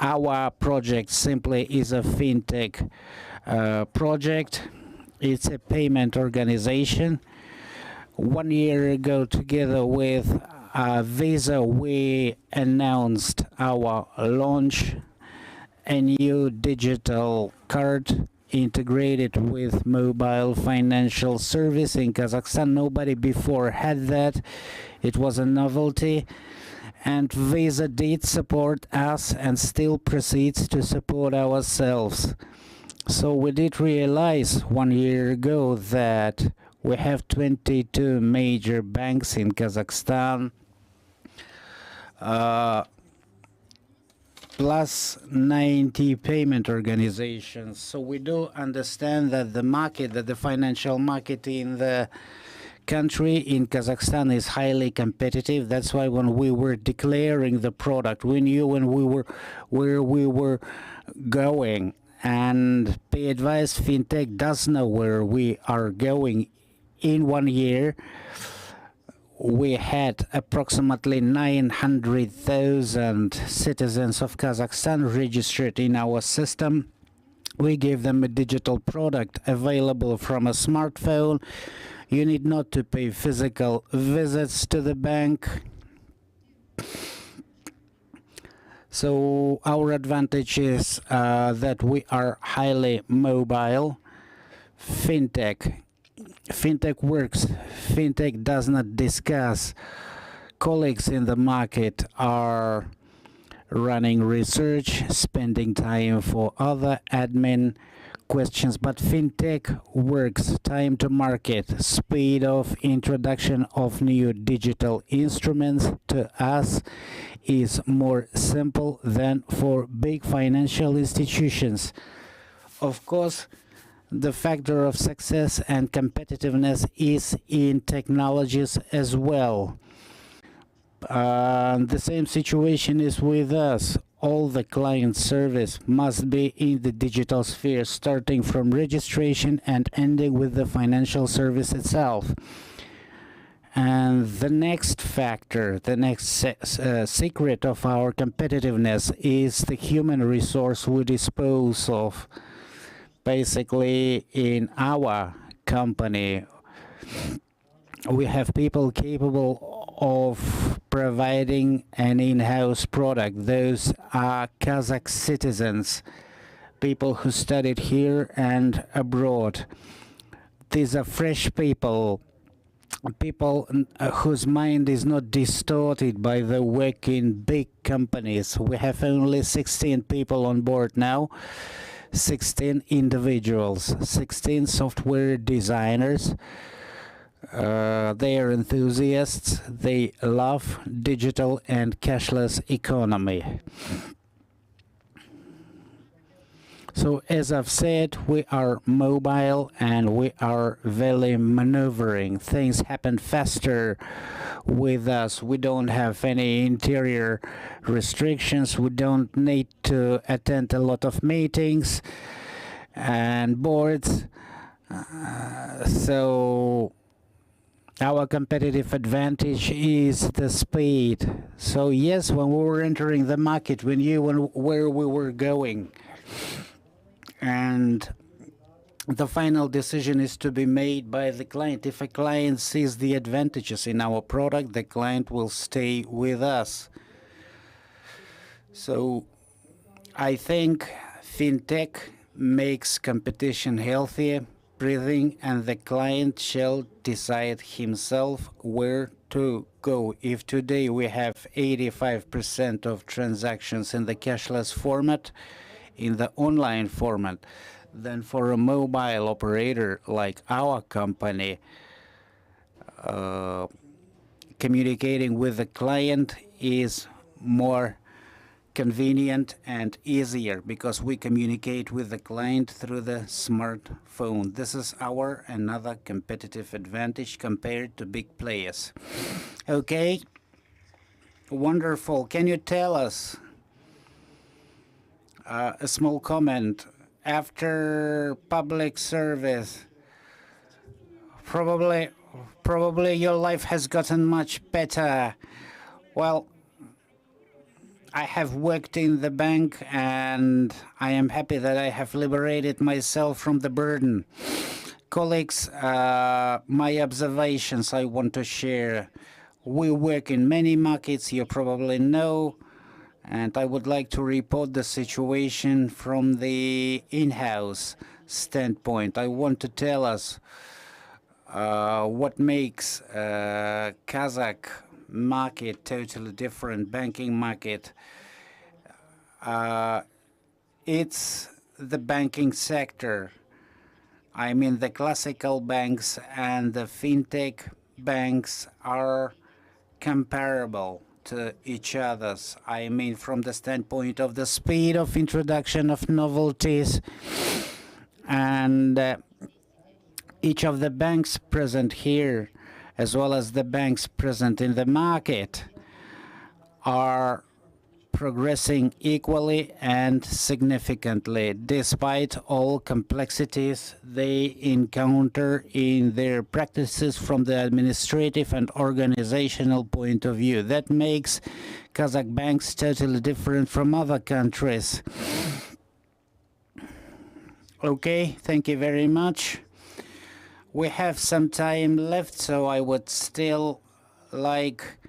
Our project simply is a fintech project. It's a payment organization. 1 year ago, together with Visa, we announced our launch, a new digital card integrated with mobile financial service in Kazakhstan. Nobody before had that. It was a novelty. And Visa did support us and still proceeds to support ourselves. So we did realize 1 year ago that we have 22 major banks in Kazakhstan, plus 90 payment organizations. So we do understand that the market, that the financial market in the country, in Kazakhstan, is highly competitive. That's why when we were declaring the product, we knew where we were going. And Pay Advice FinTech does know where we are going. In 1 year, we had approximately 900,000 citizens of Kazakhstan registered in our system. We gave them a digital product available from a smartphone. You need not to pay physical visits to the bank. So our advantage is that we are highly mobile. Fintech works. Fintech does not discuss. Colleagues in the market are running research, spending time for other admin questions, but fintech works, time to market, speed of introduction of new digital instruments to us is more simple than for big financial institutions. Of course, the factor of success and competitiveness is in technologies as well. The same situation is with us. All the client service must be in the digital sphere, starting from registration and ending with the financial service itself. And the next factor, the next secret of our competitiveness is the human resource we dispose of. Basically, in our company, we have people capable of providing an in-house product. Those are Kazakh citizens, people who studied here and abroad. These are fresh people, people whose mind is not distorted by the work in big companies. We have only 16 people on board now. 16 individuals, 16 software designers. They are enthusiasts. They love digital and cashless economy. So as I've said, we are mobile and we are very maneuvering. Things happen faster with us. We don't have any interior restrictions. We don't need to attend a lot of meetings and boards. So our competitive advantage is the speed. So yes, when we were entering the market, we knew where we were going. And the final decision is to be made by the client. If a client sees the advantages in our product, the client will stay with us. So I think fintech makes competition healthier, breathing, and the client shall decide himself where to go. If today we have 85% of transactions in the cashless format, in the online format, then for a mobile operator like our company, communicating with the client is more convenient and easier because we communicate with the client through the smartphone. This is our another competitive advantage compared to big players. Okay, wonderful. Can you tell us a small comment after public service? Probably your life has gotten much better. Well, I have worked in the bank and I am happy that I have liberated myself from the burden. Colleagues, my observations I want to share. We work in many markets, you probably know, and I would like to report the situation from the in-house standpoint. I want to tell us what makes Kazakh market totally different, banking market. It's the banking sector. I mean, the classical banks and the fintech banks are comparable to each other's. I mean, from the standpoint of the speed of introduction of novelties, and each of the banks present here, as well as the banks present in the market, are progressing equally and significantly, despite all complexities they encounter in their practices from the administrative and organizational point of view. That makes Kazakh banks totally different from other countries. Okay, thank you very much. We have some time left, so I would still like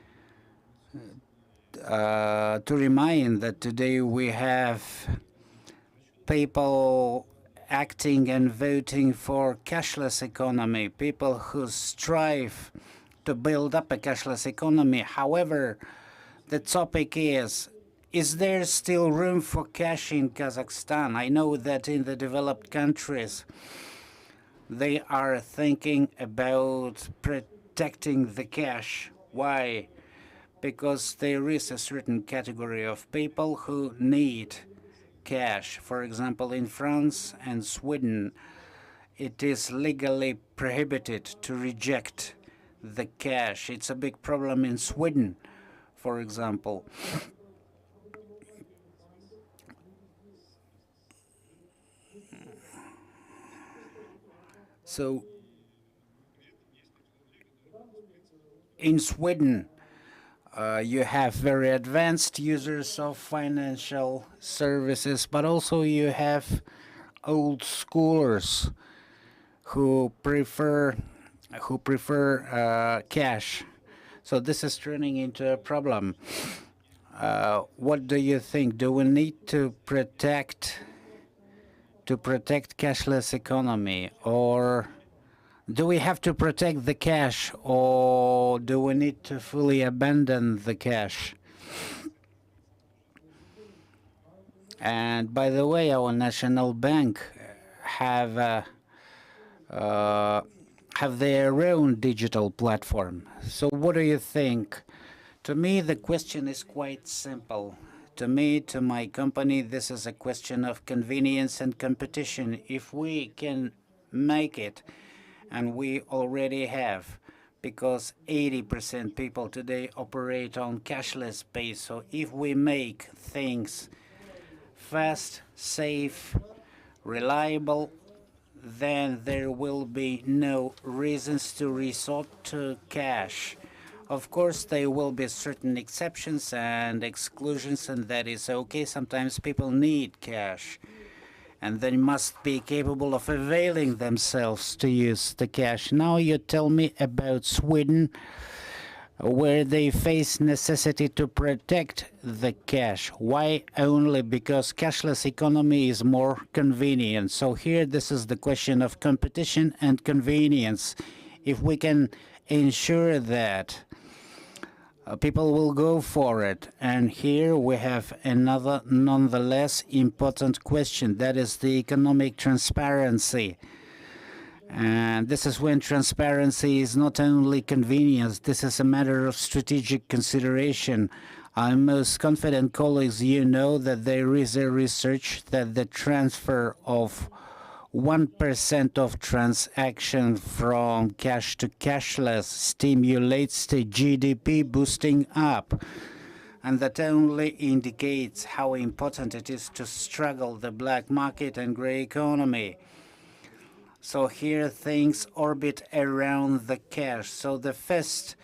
to remind that today we have people acting and voting for cashless economy, people who strive to build up a cashless economy. However, the topic is is there still room for cash in Kazakhstan? I know that in the developed countries, they are thinking about protecting the cash. Why? Because there is a certain category of people who need cash. For example, in France and Sweden, it is legally prohibited to reject the cash. It's a big problem in Sweden, for example. So in Sweden, you have very advanced users of financial services, but also you have old schoolers who prefer cash. So this is turning into a problem. What do you think? Do we need to protect cashless economy, or do we have to protect the cash, or do we need to fully abandon the cash? And by the way, our national bank have their own digital platform. So what do you think? To me, the question is quite simple. To me, to my company, this is a question of convenience and competition. If we can make it, and we already have, because 80% people today operate on cashless base. So if we make things fast, safe, reliable, then there will be no reasons to resort to cash. Of course, there will be certain exceptions and exclusions, and that is okay. Sometimes people need cash, and they must be capable of availing themselves to use the cash. Now you tell me about Sweden, where they face necessity to protect the cash. Why? Only because cashless economy is more convenient. So here, this is the question of competition and convenience. If we can ensure that people will go for it. And here we have another nonetheless important question. That is the economic transparency. And this is when transparency is not only convenience, this is a matter of strategic consideration. I'm most confident, colleagues, you know that there is a research that the transfer of 1% of transaction from cash to cashless stimulates the GDP boosting up. And that only indicates how important it is to struggle the black market and gray economy. So here things orbit around the cash. So the first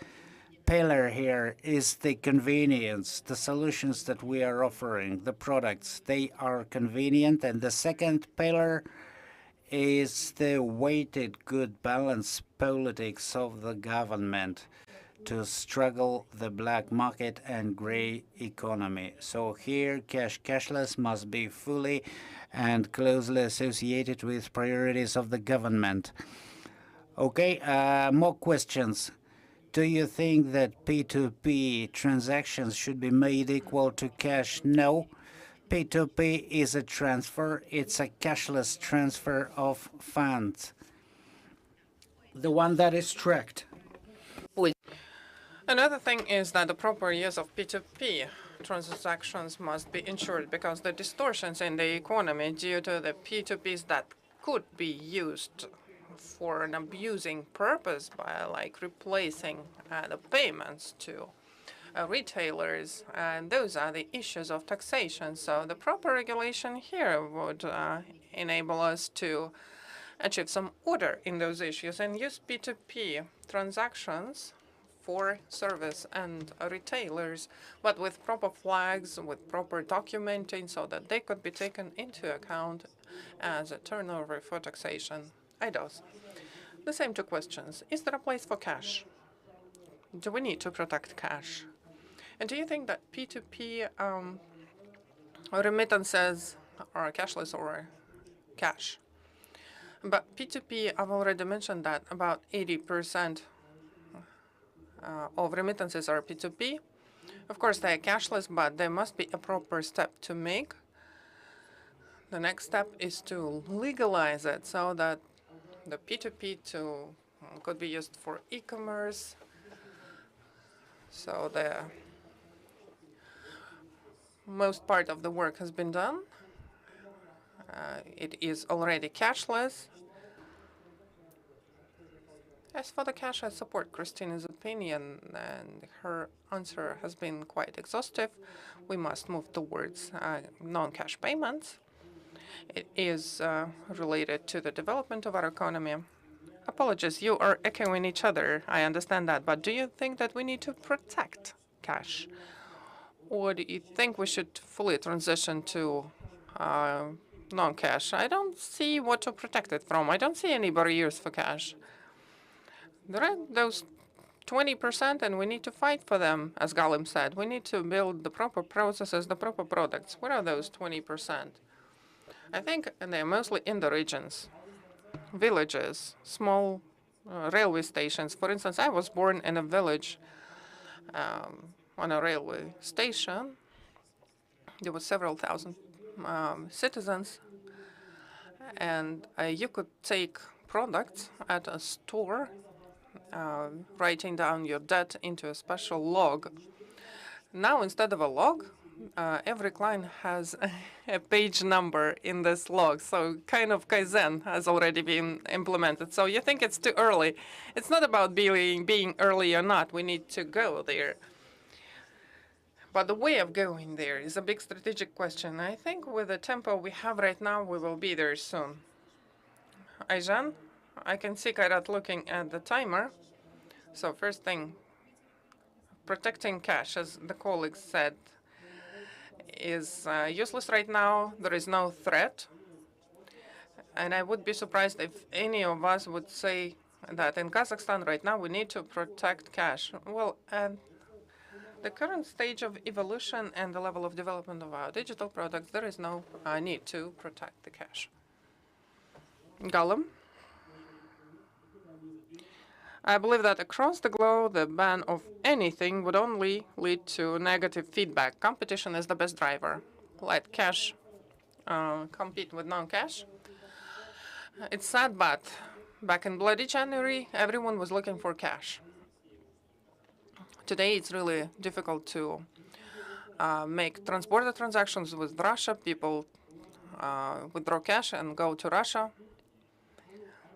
pillar here is the convenience. The solutions that we are offering, the products, they are convenient. And the second pillar is the weighted good balance politics of the government to struggle the black market and gray economy. So here cashless must be fully and closely associated with priorities of the government. Okay, more questions. Do you think that P2P transactions should be made equal to cash? No. P2P is a transfer. It's a cashless transfer of funds, the one that is tracked. Another thing is that the proper use of P2P transactions must be ensured, because the distortions in the economy due to the P2Ps that could be used for an abusing purpose by like replacing the payments to retailers, and those are the issues of taxation. So the proper regulation here would enable us to achieve some order in those issues and use P2P transactions for service and retailers, but with proper flags, with proper documenting, so that they could be taken into account as a turnover for taxation. IDOS. The same two questions. Is there a place for cash? Do we need to protect cash? And do you think that P2P remittances are cashless or cash? But P2P, I've already mentioned that about 80% of remittances are P2P, Of course, they are cashless, but there must be a proper step to make. The next step is to legalize it so that the P2P could be used for e-commerce. So the most part of the work has been done. It is already cashless. As for the cash, I support Christina's opinion, and her answer has been quite exhaustive. We must move towards non-cash payments. It is related to the development of our economy. Apologies, you are echoing each other. I understand that, but do you think that we need to protect cash? Or do you think we should fully transition to non-cash? I don't see what to protect it from. I don't see any barriers for cash. There are those 20%, and we need to fight for them, as Galim said. We need to build the proper processes, the proper products. What are those 20%? I think they're mostly in the regions, villages, small railway stations. For instance, I was born in a village on a railway station. There were several thousand citizens, and you could take products at a store, writing down your debt into a special log. Now, instead of a log, every client has a page number in this log. So kind of Kaizen has already been implemented. So you think it's too early. It's not about being early or not. We need to go there. But the way of going there is a big strategic question. I think with the tempo we have right now, we will be there soon. Ayjan, I can see Kairat looking at the timer. So first thing, protecting cash, as the colleagues said, is useless right now. There is no threat. And I would be surprised if any of us would say that in Kazakhstan right now we need to protect cash. Well, at the current stage of evolution and the level of development of our digital products, there is no need to protect the cash. Galim? I believe that across the globe, the ban of anything would only lead to negative feedback. Competition is the best driver. Let cash compete with non-cash. It's sad, but back in bloody January, everyone was looking for cash. Today, it's really difficult to make transborder transactions with Russia. People withdraw cash and go to Russia.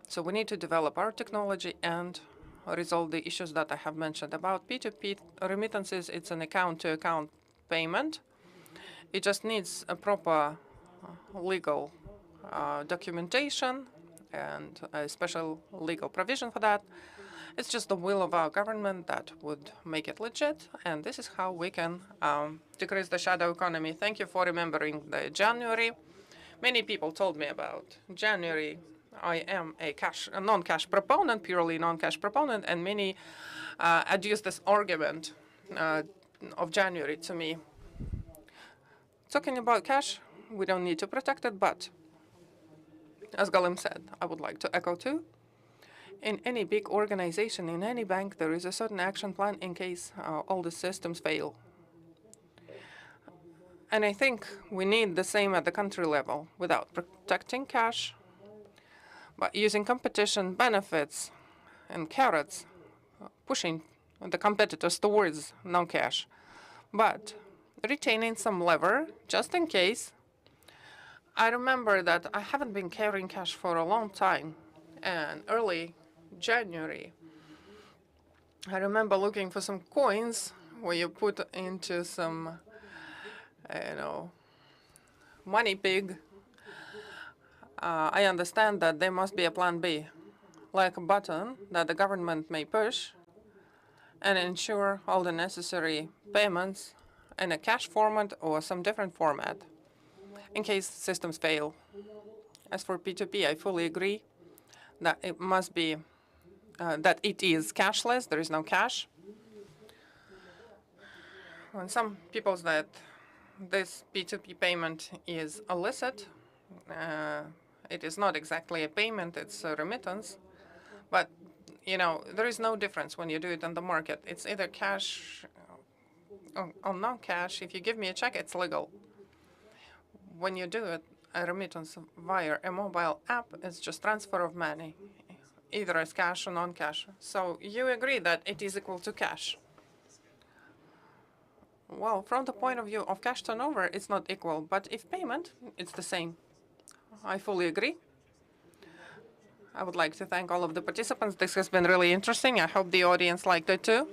So we need to develop our technology and resolve the issues that I have mentioned. About P2P remittances, it's an account-to-account payment. It just needs a proper legal documentation and a special legal provision for that. It's just the will of our government that would make it legit, and this is how we can decrease the shadow economy. Thank you for remembering the January. Many people told me about January. I am a non-cash proponent, purely non-cash proponent, and many adduced this argument of January to me. Talking about cash, we don't need to protect it, but as Galim said, I would like to echo too. In any big organization, in any bank, there is a certain action plan in case all the systems fail. And I think we need the same at the country level without protecting cash, but using competition benefits and carrots, pushing the competitors towards non-cash, but retaining some lever just in case. I remember that I haven't been carrying cash for a long time, and early January, I remember looking for some coins where you put into some, money pig. I understand that there must be a plan B, like a button that the government may push and ensure all the necessary payments in a cash format or some different format in case systems fail. As for P2P, I fully agree that it must be, that it is cashless, there is no cash. When some people say that this P2P payment is illicit, it is not exactly a payment, it's a remittance. But, there is no difference when you do it on the market. It's either cash On non-cash, if you give me a check, it's legal. When you do it, a remittance via a mobile app, it's just transfer of money, either as cash or non-cash. So you agree that it is equal to cash. Well, from the point of view of cash turnover, it's not equal, but if payment, it's the same. I fully agree. I would like to thank all of the participants. This has been really interesting. I hope the audience liked it too.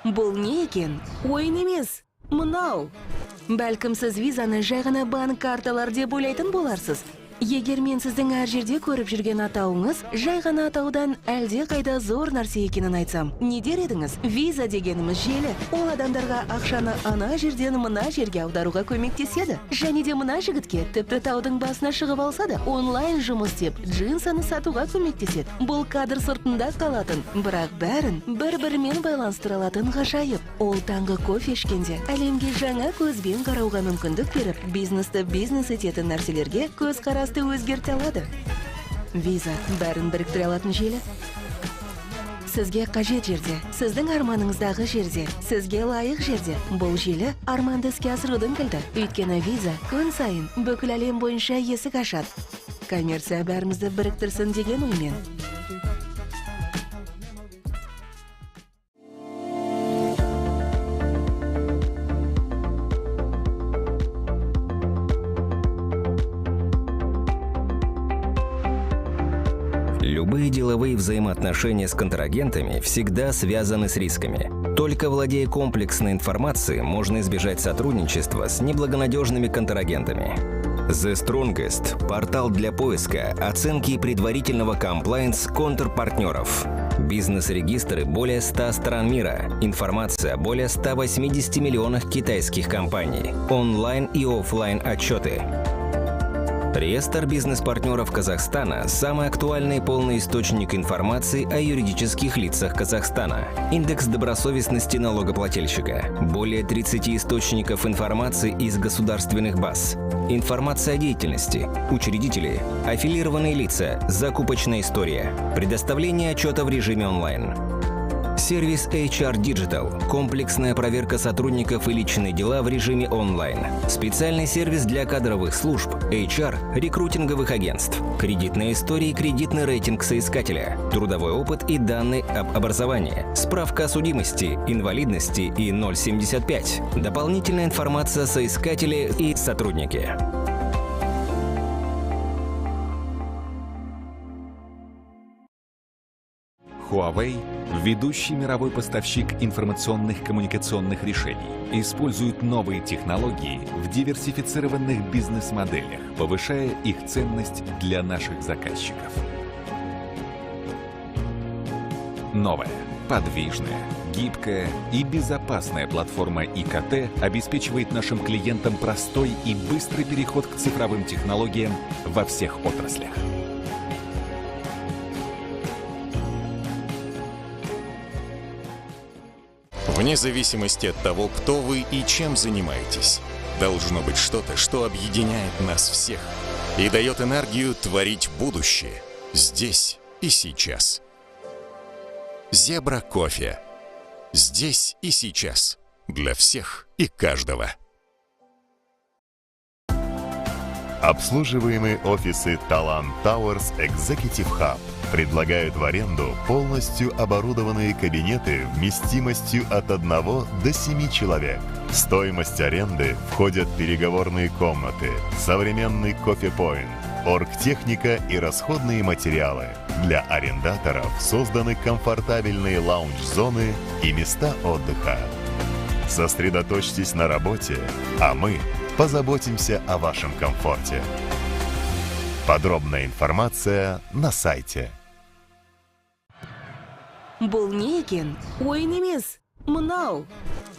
Бұл не екен? Ойын емес. Мынау. Бәлкім сіз визаны жай ғана банк карталар деп ойлайтын боларсыз. Егер мен сіздің әр жерде көріп жүрген атауыңыз жай ғана атаудан әлде қайда зор нәрсе екенін айтсам, не дер едіңіз? Виза дегеніміз желі. Ол адамдарға ақшаны ана жерден мына жерге аударуға көмектеседі. Және де мына жігітке тіпті таудың басына шығып алса да онлайн жұмыс істеп джинсаны сатуға көмектеседі. Бұл кадр сыртында қалатын, бірақ бәрін бір-бірімен байланыстыра алатын ғажайып. Ол таңғы кофе ішкенде әлемге жаңа көзбен қарауға мүмкіндік беріп, бизнесті бизнес ететін нәрселерге көзқарасты өзгерте алады. Виза бәрін біріктіре алатын желі. Сізге қажет жерде, сіздің арманыңыздағы жерде, сізге лайық жерде. Бұл желі арманды іске асырудың кілті. Өйткені виза күн сайын бүкіл әлем бойынша есік ашады. Коммерция бәрімізді біріктірсін деген оймен. Любые деловые взаимоотношения с контрагентами всегда связаны с рисками. Только владея комплексной информацией, можно избежать сотрудничества с неблагонадежными контрагентами. The Strongest – портал для поиска, оценки и предварительного комплаенс контрпартнеров. Бизнес-регистры более 100 стран мира. Информация о более 180 миллионах китайских компаний. Онлайн и офлайн отчеты. Реестр бизнес-партнеров Казахстана – самый актуальный и полный источник информации о юридических лицах Казахстана. Индекс добросовестности налогоплательщика. Более 30 источников информации из государственных баз. Информация о деятельности, учредители, аффилированные лица, закупочная история. Предоставление отчета в режиме онлайн. Сервис HR Digital – комплексная проверка сотрудников и личные дела в режиме онлайн. Специальный сервис для кадровых служб, HR, рекрутинговых агентств. Кредитная история и кредитный рейтинг соискателя. Трудовой опыт и данные об образовании. Справка о судимости, инвалидности и 075. Дополнительная информация о соискателе и сотруднике. Huawei – ведущий мировой поставщик информационных коммуникационных решений, использует новые технологии в диверсифицированных бизнес-моделях, повышая их ценность для наших заказчиков. Новая, подвижная, гибкая и безопасная платформа ИКТ обеспечивает нашим клиентам простой и быстрый переход к цифровым технологиям во всех отраслях. Вне зависимости от того, кто вы и чем занимаетесь, должно быть что-то, что объединяет нас всех и дает энергию творить будущее здесь и сейчас. Зебра кофе. Здесь и сейчас. Для всех и каждого. Обслуживаемые офисы Талант Towers Executive Hub предлагают в аренду полностью оборудованные кабинеты вместимостью от 1 до 7 человек. В стоимость аренды входят переговорные комнаты, современный кофе-поинт, оргтехника и расходные материалы. Для арендаторов созданы комфортабельные лаунж-зоны и места отдыха. Сосредоточьтесь на работе, а мы позаботимся о вашем комфорте. Подробная информация на сайте. Бұл не екен? Ойын емес. Мынау.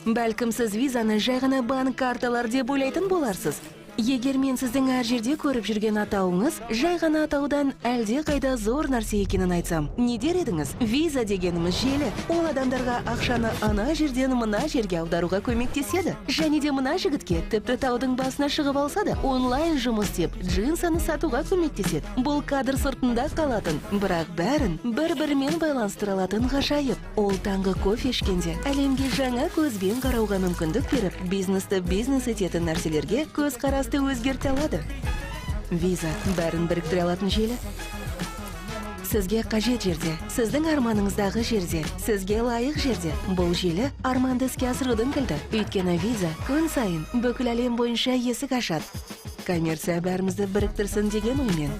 Бәлкім сіз визаны жай ғана банк карталар деп ойлайтын боларсыз. Егер мен сіздің әр жерде көріп жүрген атауыңыз жай ғана атаудан әлде қайда зор нәрсе екенін айтсам, не дер едіңіз? Виза дегеніміз желі. Ол адамдарға ақшаны ана жерден мына жерге аударуға көмектеседі. Және де мына жігітке тіпті таудың басына шығып алса да онлайн жұмыс істеп джинсаны сатуға көмектеседі. Бұл кадр сыртында қалатын, бірақ бәрін бір-бірімен байланыстыра алатын ғажайып. Ол таңғы кофе ішкенде әлемге жаңа көзбен қарауға мүмкіндік беріп, бизнесті бизнес ететін нәрселерге көзқарас өзгерте алады. Виза бәрін біріктіре алатын желі. Сізге қажет жерде, сіздің арманыңыздағы жерде, сізге лайық жерде. Бұл желі арманды іске асырудың кілті. Өйткені виза күн сайын бүкіл әлем бойынша есік ашады. Коммерция бәрімізді біріктірсін деген оймен.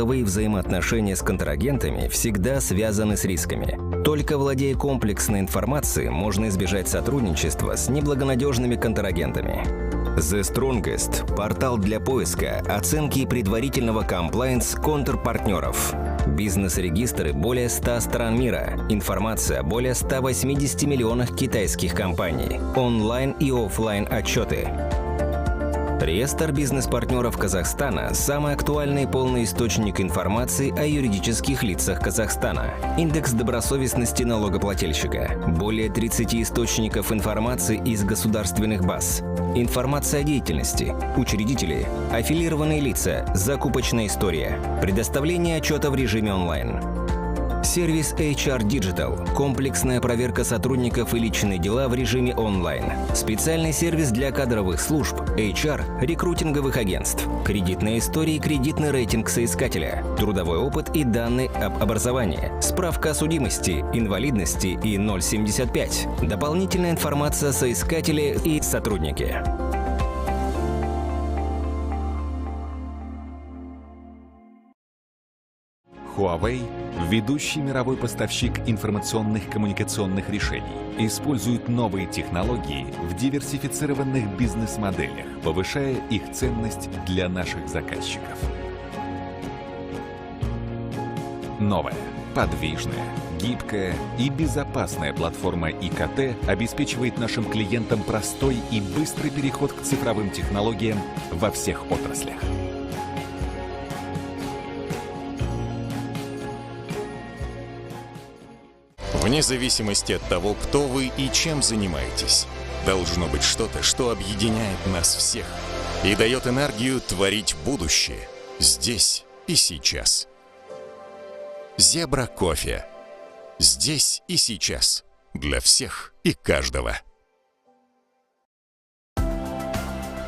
деловые взаимоотношения с контрагентами всегда связаны с рисками. Только владея комплексной информацией, можно избежать сотрудничества с неблагонадежными контрагентами. The Strongest – портал для поиска, оценки и предварительного комплаенс контрпартнеров. Бизнес-регистры более 100 стран мира. Информация о более 180 миллионах китайских компаний. Онлайн и офлайн отчеты. Реестр бизнес-партнеров Казахстана – самый актуальный и полный источник информации о юридических лицах Казахстана. Индекс добросовестности налогоплательщика. Более 30 источников информации из государственных баз. Информация о деятельности. Учредители. Аффилированные лица. Закупочная история. Предоставление отчета в режиме онлайн. Сервис HR Digital – комплексная проверка сотрудников и личные дела в режиме онлайн. Специальный сервис для кадровых служб, HR, рекрутинговых агентств. Кредитная история и кредитный рейтинг соискателя. Трудовой опыт и данные об образовании. Справка о судимости, инвалидности и 075. Дополнительная информация о соискателе и сотруднике. Huawei – ведущий мировой поставщик информационных коммуникационных решений, использует новые технологии в диверсифицированных бизнес-моделях, повышая их ценность для наших заказчиков. Новая, подвижная, гибкая и безопасная платформа ИКТ обеспечивает нашим клиентам простой и быстрый переход к цифровым технологиям во всех отраслях. Вне зависимости от того, кто вы и чем занимаетесь, должно быть что-то, что объединяет нас всех и дает энергию творить будущее здесь и сейчас. Зебра кофе. Здесь и сейчас. Для всех и каждого.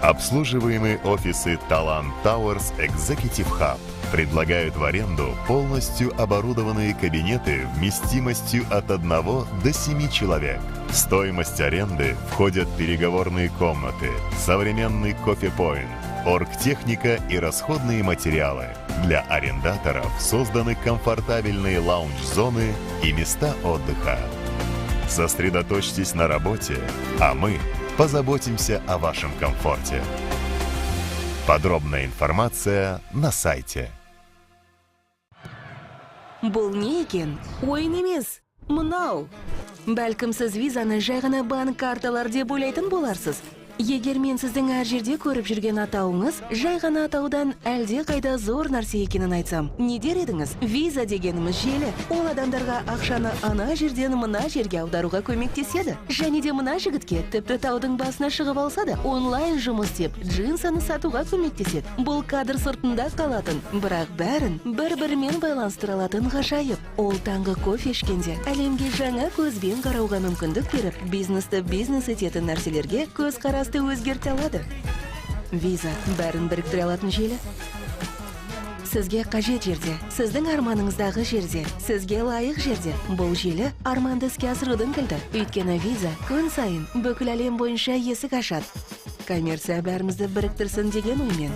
Обслуживаемые офисы Талант Towers Executive Hub предлагают в аренду полностью оборудованные кабинеты вместимостью от 1 до 7 человек. В стоимость аренды входят переговорные комнаты, современный кофе-поинт, оргтехника и расходные материалы. Для арендаторов созданы комфортабельные лаунж-зоны и места отдыха. Сосредоточьтесь на работе, а мы позаботимся о вашем комфорте. Подробная информация на сайте. Бұл не екен? Ойын емес. Мынау. Бәлкім сіз визаны жай ғана банк карталар деп ойлайтын боларсыз. Егер мен сіздің әр жерде көріп жүрген атауыңыз жай ғана атаудан әлде қайда зор нәрсе екенін айтсам, не дер едіңіз? Виза дегеніміз желі. Ол адамдарға ақшаны ана жерден мына жерге аударуға көмектеседі. Және де мына жігітке тіпті таудың басына шығып алса да онлайн жұмыс істеп джинсаны сатуға көмектеседі. Бұл кадр сыртында қалатын, бірақ бәрін бір-бірімен байланыстыра алатын ғажайып. Ол таңғы кофе ішкенде әлемге жаңа көзбен қарауға мүмкіндік беріп, бизнесті бизнес ететін нәрселерге көз қарас өзгерте алады. Виза бәрін біріктіре алатын желі. Сізге қажет жерде, сіздің арманыңыздағы жерде, сізге лайық жерде. Бұл желі арманды іске асырудың кілті. Өйткені виза күн сайын бүкіл әлем бойынша есік ашады. Коммерция бәрімізді біріктірсін деген оймен.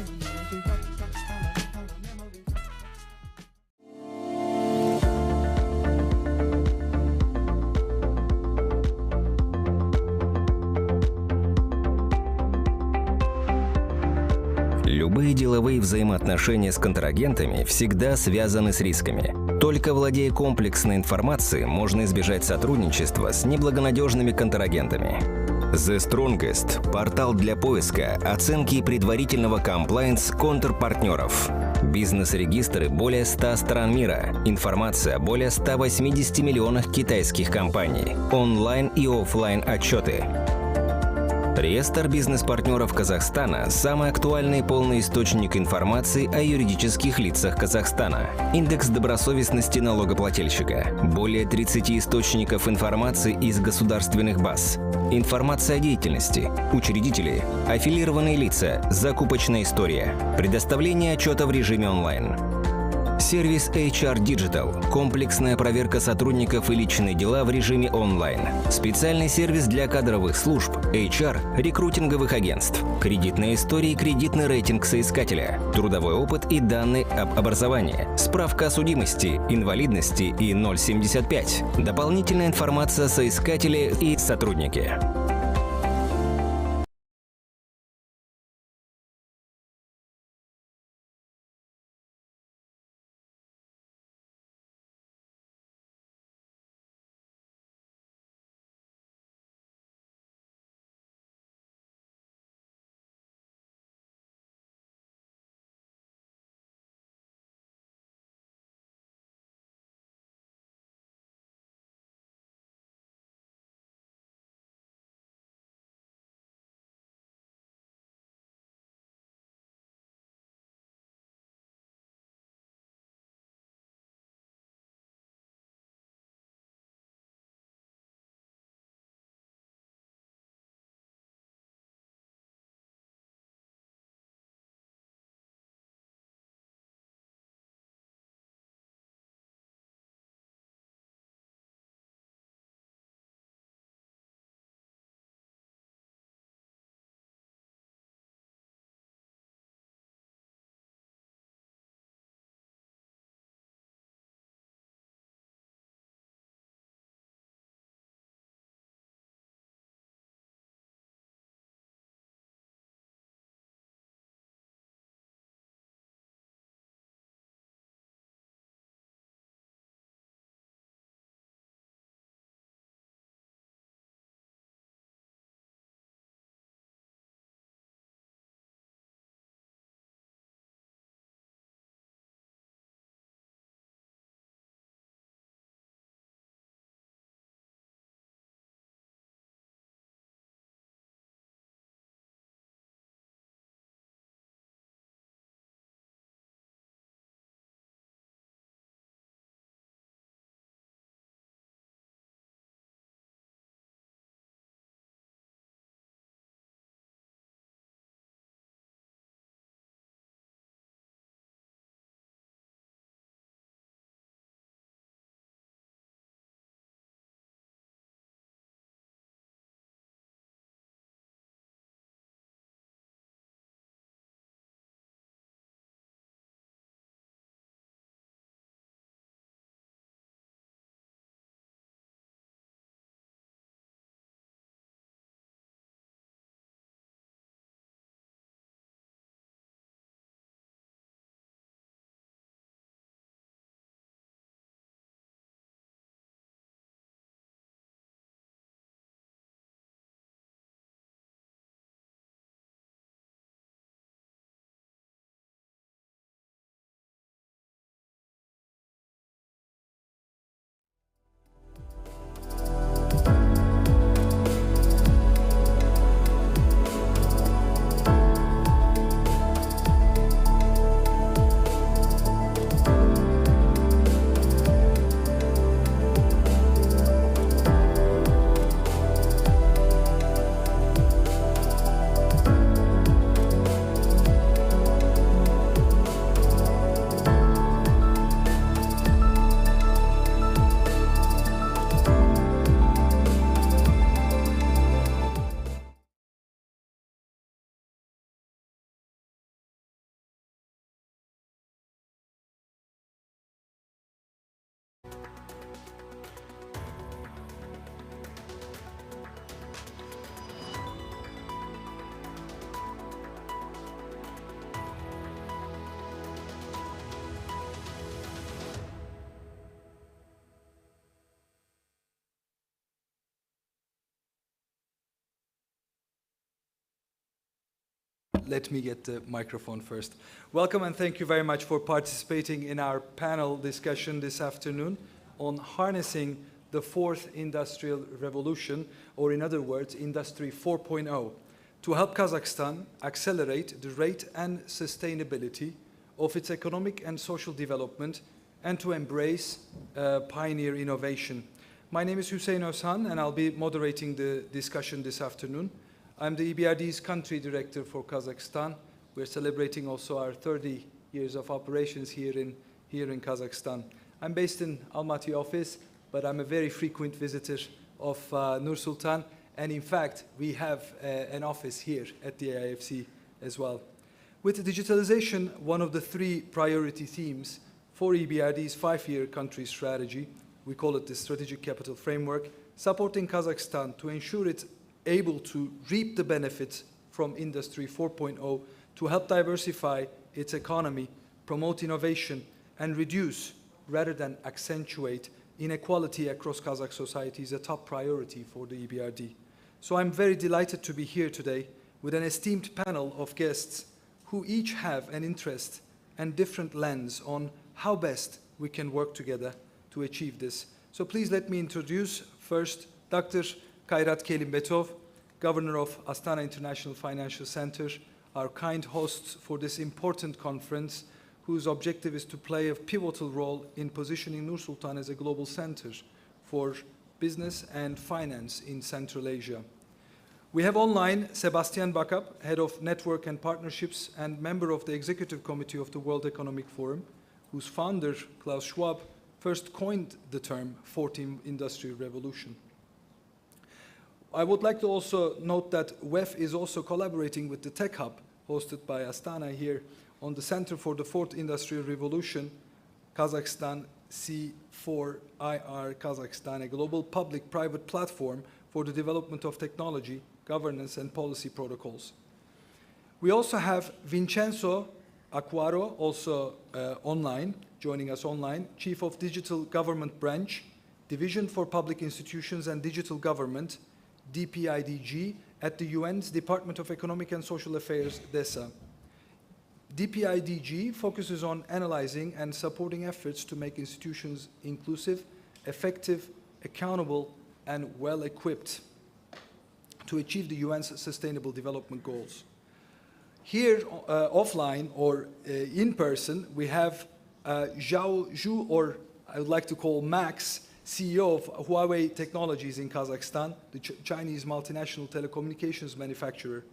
Любые деловые взаимоотношения с контрагентами всегда связаны с рисками. Только владея комплексной информацией, можно избежать сотрудничества с неблагонадежными контрагентами. The Strongest – портал для поиска, оценки и предварительного комплаенс контрпартнеров. Бизнес-регистры более 100 стран мира. Информация о более 180 миллионах китайских компаний. Онлайн и офлайн отчеты. Реестр бизнес-партнеров Казахстана – самый актуальный и полный источник информации о юридических лицах Казахстана. Индекс добросовестности налогоплательщика. Более 30 источников информации из государственных баз. Информация о деятельности. Учредители. Аффилированные лица. Закупочная история. Предоставление отчета в режиме онлайн. Сервис HR Digital – комплексная проверка сотрудников и личные дела в режиме онлайн. Специальный сервис для кадровых служб, HR, рекрутинговых агентств. Кредитные истории, кредитный рейтинг соискателя, трудовой опыт и данные об образовании, справка о судимости, инвалидности и 075. Дополнительная информация о соискателе и сотруднике. Let me get the microphone first. Welcome and thank you very much for participating in our panel discussion this afternoon on harnessing the fourth industrial revolution, or in other words, Industry 4.0, to help Kazakhstan accelerate the rate and sustainability of its economic and social development and to embrace pioneer innovation. My name is Hüseyin Özhan and I'll be moderating the discussion this afternoon. I'm the EBRD's country director for Kazakhstan. We're celebrating also our 30 years of operations here here in Kazakhstan. I'm based in Almaty office, but I'm a very frequent visitor of Nur-Sultan, and in fact, we have an office here at the AIFC as well. With digitalization, one of the 3 priority themes for EBRD's 5-year country strategy, we call it the Strategic Capital Framework, supporting Kazakhstan to ensure it's able to reap the benefits from Industry 4.0 to help diversify its economy, promote innovation, and reduce, rather than accentuate, inequality across Kazakh society is a top priority for the EBRD. So I'm very delighted to be here today with an esteemed panel of guests who each have an interest and different lens on how best we can work together to achieve this. So please let me introduce first Dr. Kairat Kelimbetov, Governor of Astana International Financial Center, our kind hosts for this important conference, whose objective is to play a pivotal role in positioning Nur-Sultan as a global center for business and finance in Central Asia. We have online Sebastian Bakap, Head of Network and Partnerships and member of the Executive Committee of the World Economic Forum, whose founder, Klaus Schwab, first coined the term Fourth Industrial Revolution. I would like to also note that WEF is also collaborating with the Tech Hub, hosted by Astana here, on the Center for the Fourth Industrial Revolution, Kazakhstan C4IR Kazakhstan, a global public-private platform for the development of technology, governance, and policy protocols. We also have Vincenzo Acquaro, also online, joining us online, Chief of Digital Government Branch, Division for Public Institutions and Digital Government, DPIDG, at the UN's Department of Economic and Social Affairs, DESA. DPIDG focuses on analyzing and supporting efforts to make institutions inclusive, effective, accountable, and well-equipped to achieve the UN's Sustainable Development Goals. Here, offline or in person, we have Zhao Zhu, or I would like to call Max, CEO of Huawei Technologies in Kazakhstan, the Chinese multinational telecommunications manufacturer.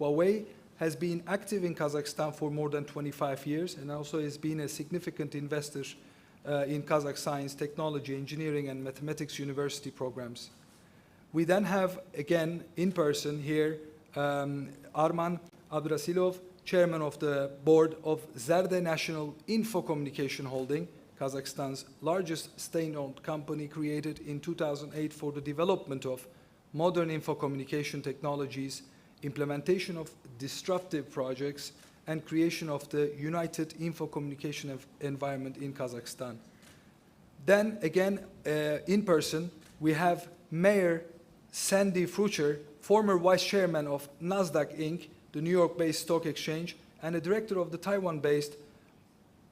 Huawei has been active in Kazakhstan for more than 25 years and also has been a significant investor in Kazakh science, technology, engineering, and mathematics university programs. We then have, again, in person here, Arman Abdrasilov, chairman of the board of Zerde National Info Communication Holding, Kazakhstan's largest state-owned company created in 2008 for the development of modern info communication technologies, implementation of disruptive projects, and creation of the United Info Communication Environment in Kazakhstan. Then, again, in person, we have Mayor Sandy Frucher, former vice chairman of NASDAQ Inc., the New York-based stock exchange, and a director of the Taiwan-based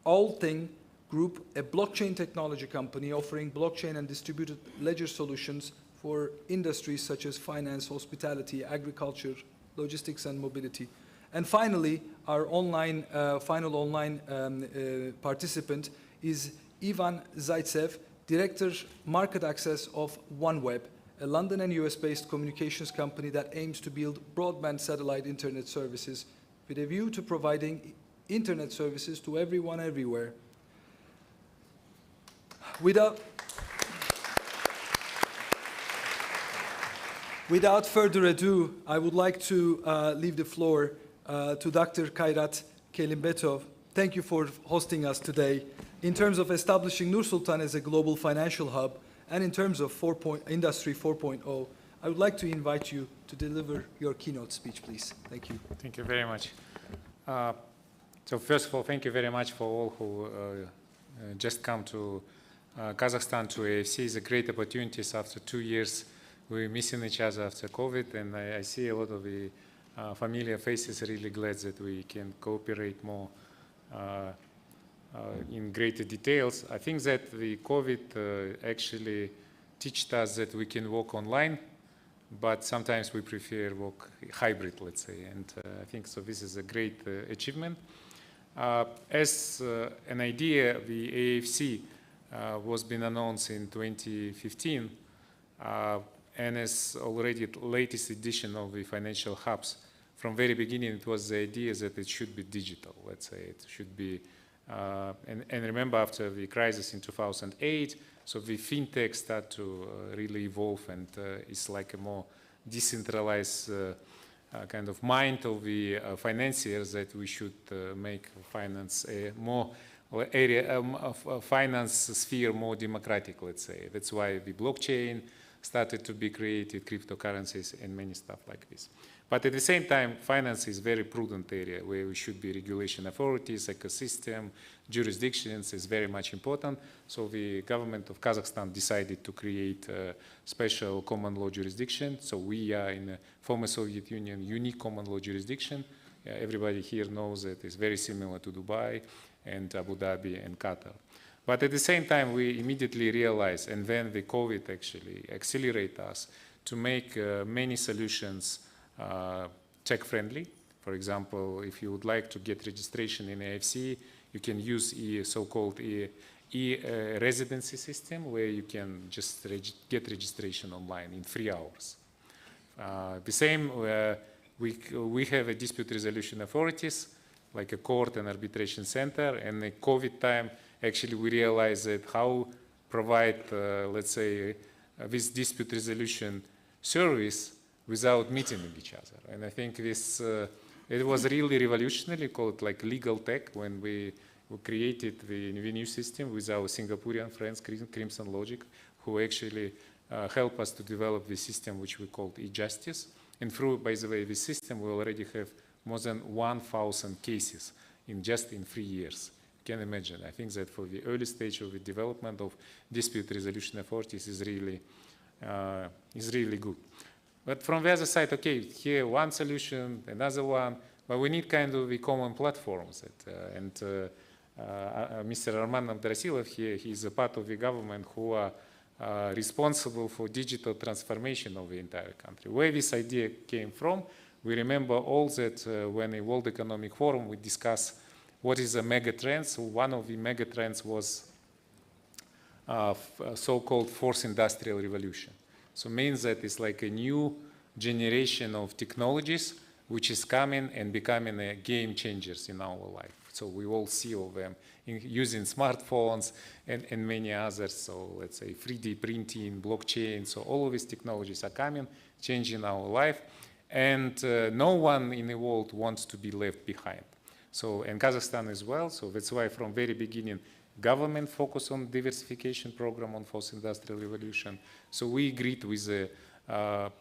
Allthing Group, a blockchain technology company offering blockchain and distributed ledger solutions for industries such as finance, hospitality, agriculture, logistics, and mobility. And finally, our online, final online participant is Ivan Zaitsev, Director Market Access of OneWeb, a London and US-based communications company that aims to build broadband satellite internet services with a view to providing internet services to everyone everywhere. Without further ado, I would like to leave the floor to Dr. Kairat Kelimbetov. Thank you for hosting us today. In terms of establishing Nur-Sultan as a global financial hub, and in terms of Industry 4.0, I would like to invite you to deliver your keynote speech, please. Thank you. Thank you very much. So first of all, thank you very much for all who just come to Kazakhstan to AFC. It's a great opportunity. After 2 years, we're missing each other after COVID, and I see a lot of the familiar faces. Really glad that we can cooperate more in greater details. I think that the COVID actually taught us that we can work online, but sometimes we prefer work hybrid, let's say, and I think so this is a great achievement. As an idea, the AFC was been announced in 2015, and as already the latest edition of the financial hubs. From very beginning, it was the idea that it should be digital, let's say. It should be And remember, after the crisis in 2008, so the fintech start to really evolve, and it's like a more decentralized kind of mind of the financiers that we should make finance a more area of finance sphere more democratic, let's say. That's why the blockchain started to be created, cryptocurrencies, and many stuff like this. But at the same time, finance is a very prudent area where we should be regulation authorities, ecosystem, jurisdictions is very much important. So the government of Kazakhstan decided to create a special common law jurisdiction. So we are in a former Soviet Union unique common law jurisdiction. Everybody here knows that it's very similar to Dubai and Abu Dhabi and Qatar. But at the same time, we immediately realized, and then the COVID actually accelerated us to make many solutions tech-friendly. For example, if you would like to get registration in AIFC, you can use so-called e-residency system, where you can just get registration online in 3 hours. The same, we have a dispute resolution authorities, like a court and arbitration center, and the COVID time, actually we realized that how provide, let's say, this dispute resolution service without meeting with each other. And I think this, it was really revolutionary, called like legal tech, when we created the new system with our Singaporean friends, Crimson Logic, who actually help us to develop the system which we called e-justice. And through, by the way, this system, we already have more than 1,000 cases just in 3 years. You can imagine. I think that for the early stage of the development of dispute resolution authorities is really good. But from the other side, okay, here one solution, another one, but we need kind of the common platforms. Mr. Arman Abdrasilov here, he's a part of the government who are responsible for digital transformation of the entire country. Where this idea came from, we remember all that when in World Economic Forum we discussed what is a mega trend. So one of the mega trends was so-called fourth industrial revolution. So means that it's like a new generation of technologies which is coming and becoming a game changers in our life. So we all see all them using smartphones and many others. So let's say 3D printing, blockchain. So all of these technologies are coming, changing our life. And no one in the world wants to be left behind. So, and Kazakhstan as well. So that's why from very beginning, government focused on diversification program on fourth industrial revolution. So we agreed with the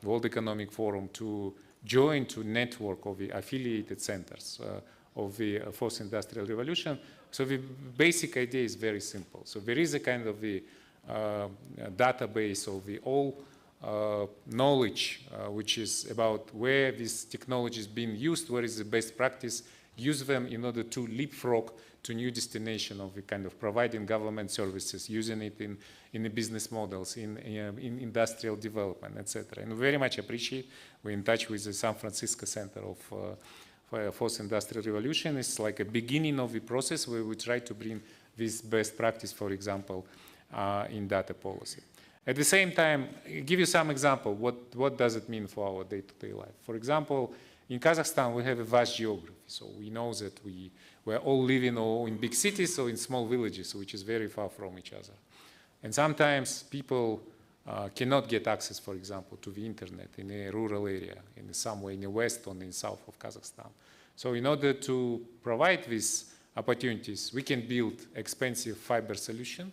World Economic Forum to join to network of the affiliated centers of the fourth industrial revolution. So the basic idea is very simple. So there is a kind of the database of the all knowledge which is about where this technology is being used, where is the best practice, use them in order to leapfrog to new destination of the kind of providing government services, using it in the business models, in industrial development, etc. And we very much appreciate, we're in touch with the San Francisco Center of Fourth Industrial Revolution. It's like a beginning of the process where we try to bring this best practice, for example, in data policy. At the same time, I'll give you some example, what does it mean for our day-to-day life. For example, in Kazakhstan, we have a vast geography. So we know that we're all living in big cities or in small villages, which is very far from each other. And sometimes people cannot get access, for example, to the internet in a rural area, in somewhere in the west or in the south of Kazakhstan. So in order to provide these opportunities, we can build expensive fiber solution,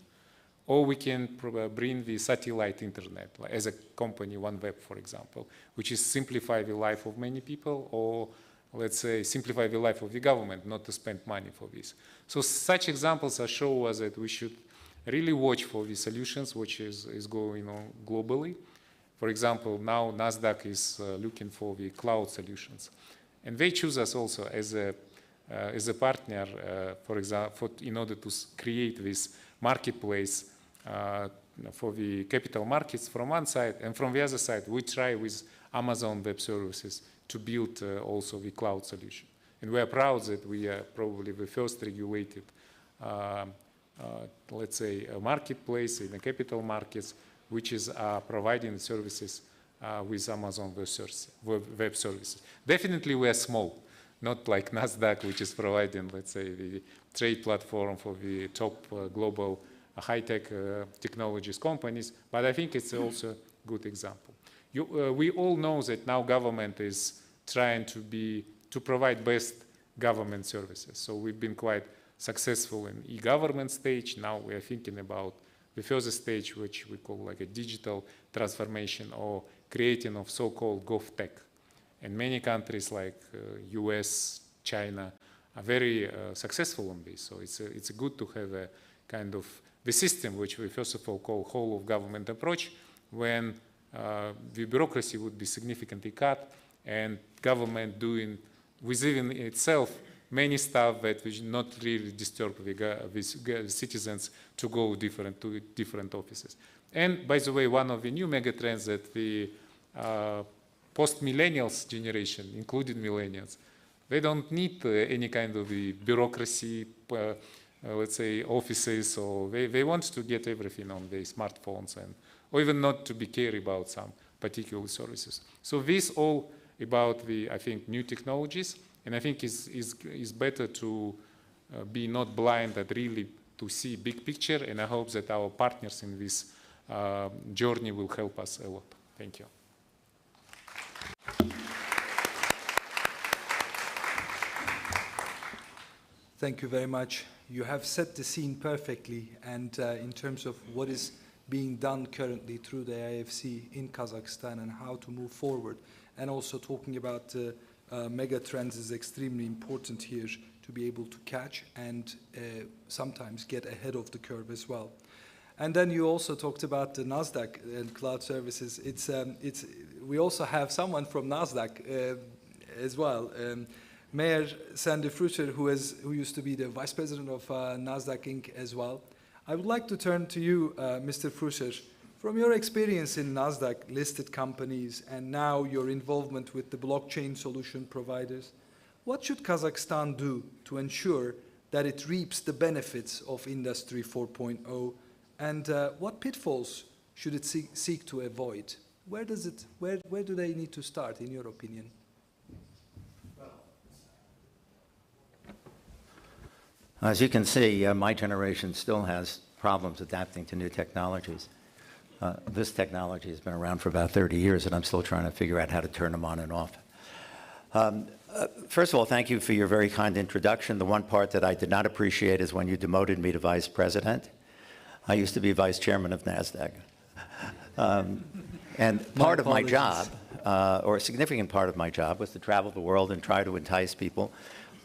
or we can bring the satellite internet, like as a company, OneWeb, for example, which is simplify the life of many people, or let's say simplify the life of the government, not to spend money for this. So such examples show us that we should really watch for the solutions which is going on globally. For example, now NASDAQ is looking for the cloud solutions. And they choose us also as a partner, for example, in order to create this marketplace for the capital markets from one side, and from the other side, we try with Amazon Web Services to build also the cloud solution. And we are proud that we are probably the first regulated, let's say, a marketplace in the capital markets, which is providing services with Amazon Web Services. Definitely we are small. not like NASDAQ, which is providing, let's say, the trade platform for the top global high-tech technologies companies, but I think it's also a good example. We all know that now government is trying to provide best government services. So we've been quite successful in e-government stage. Now we are thinking about the further stage, which we call like a digital transformation or creating of so-called GovTech. And many countries like US, China are very successful on this. So it's good to have a kind of the system which we first of all call whole of government approach, when the bureaucracy would be significantly cut and government doing within itself many stuff that will not really disturb the citizens to go to different offices. And by the way, one of the new megatrends that the post-millennials generation, including millennials, they don't need any kind of the bureaucracy, let's say offices, or they want to get everything on their smartphones, and or even not to be care about some particular services. So this all about the, I think, new technologies, and I think is better to be not blind, but really to see big picture, and I hope that our partners in this journey will help us a lot. Thank you. Thank you very much. You have set the scene perfectly, and in terms of what is being done currently through the AIFC in Kazakhstan and how to move forward, and also talking about mega trends is extremely important here to be able to catch and sometimes get ahead of the curve as well. And then you also talked about the NASDAQ and cloud services. We also have someone from NASDAQ as well. Mayor Sandy Frusher, who used to be the vice president of NASDAQ Inc. as well. I would like to turn to you, Mr. Frusher. From your experience in NASDAQ-listed companies and now your involvement with the blockchain solution providers, what should Kazakhstan do to ensure that it reaps the benefits of Industry 4.0, and what pitfalls should it seek to avoid? Where do they need to start, in your opinion? As you can see, my generation still has problems adapting to new technologies. This technology has been around for about 30 years, and I'm still trying to figure out how to turn them on and off. First of all, thank you for your very kind introduction. The one part that I did not appreciate is when you demoted me to vice president. I used to be vice chairman of NASDAQ. And part of my job, or a significant part of my job, was to travel the world and try to entice people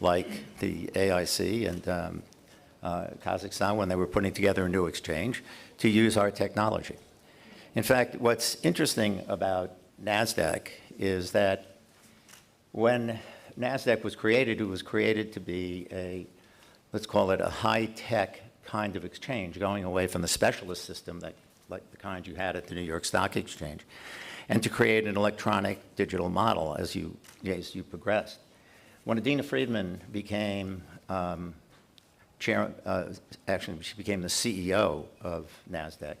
like the AIC and Kazakhstan, when they were putting together a new exchange, to use our technology. In fact, what's interesting about NASDAQ is that when NASDAQ was created, it was created to be a, let's call it a high-tech kind of exchange, going away from the specialist system that, like the kind you had at the New York Stock Exchange, and to create an electronic digital model as you progressed. When Adina Friedman became actually she became the CEO of NASDAQ,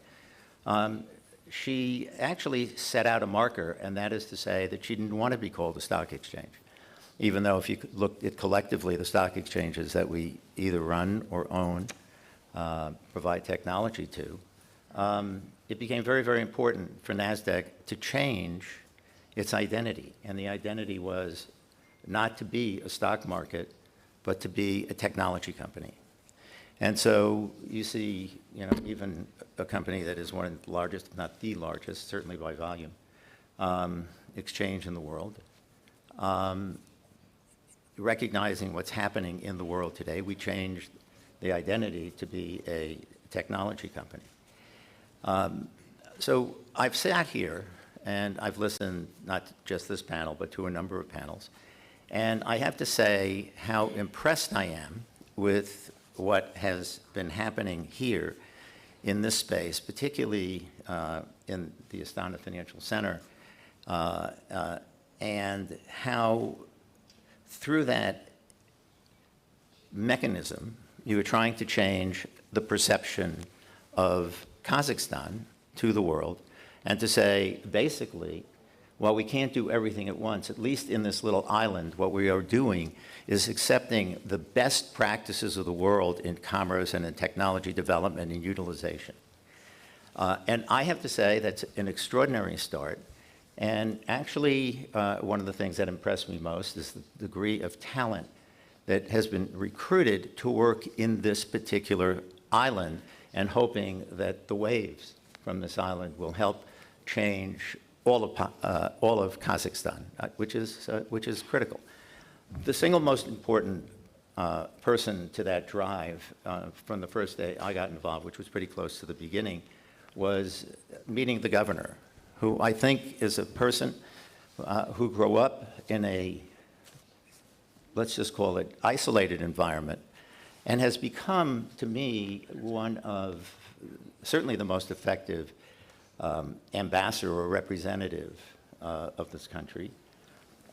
she actually set out a marker, and that is to say that she didn't want to be called a stock exchange, even though if you look at collectively the stock exchanges that we either run or own, provide technology to, it became very, very important for NASDAQ to change its identity. And the identity was not to be a stock market, but to be a technology company. And so you see, even a company that is one of the largest, if not the largest, certainly by volume, exchange in the world, recognizing what's happening in the world today, we changed the identity to be a technology company. So I've sat here and I've listened not to just this panel, but to a number of panels. And I have to say how impressed I am with what has been happening here in this space, particularly in the Astana Financial Center, and how through that mechanism, you are trying to change the perception of Kazakhstan to the world, and to say, basically, while we can't do everything at once, at least in this little island, what we are doing is accepting the best practices of the world in commerce and in technology development and utilization. And I have to say that's an extraordinary start. And actually, one of the things that impressed me most is the degree of talent that has been recruited to work in this particular island, and hoping that the waves from this island will help change all of Kazakhstan, which is critical. The single most important person to that drive from the first day I got involved, which was pretty close to the beginning, was meeting the governor, who I think is a person who grew up in a, let's just call it, isolated environment, and has become, to me, one of certainly the most effective ambassador or representative of this country,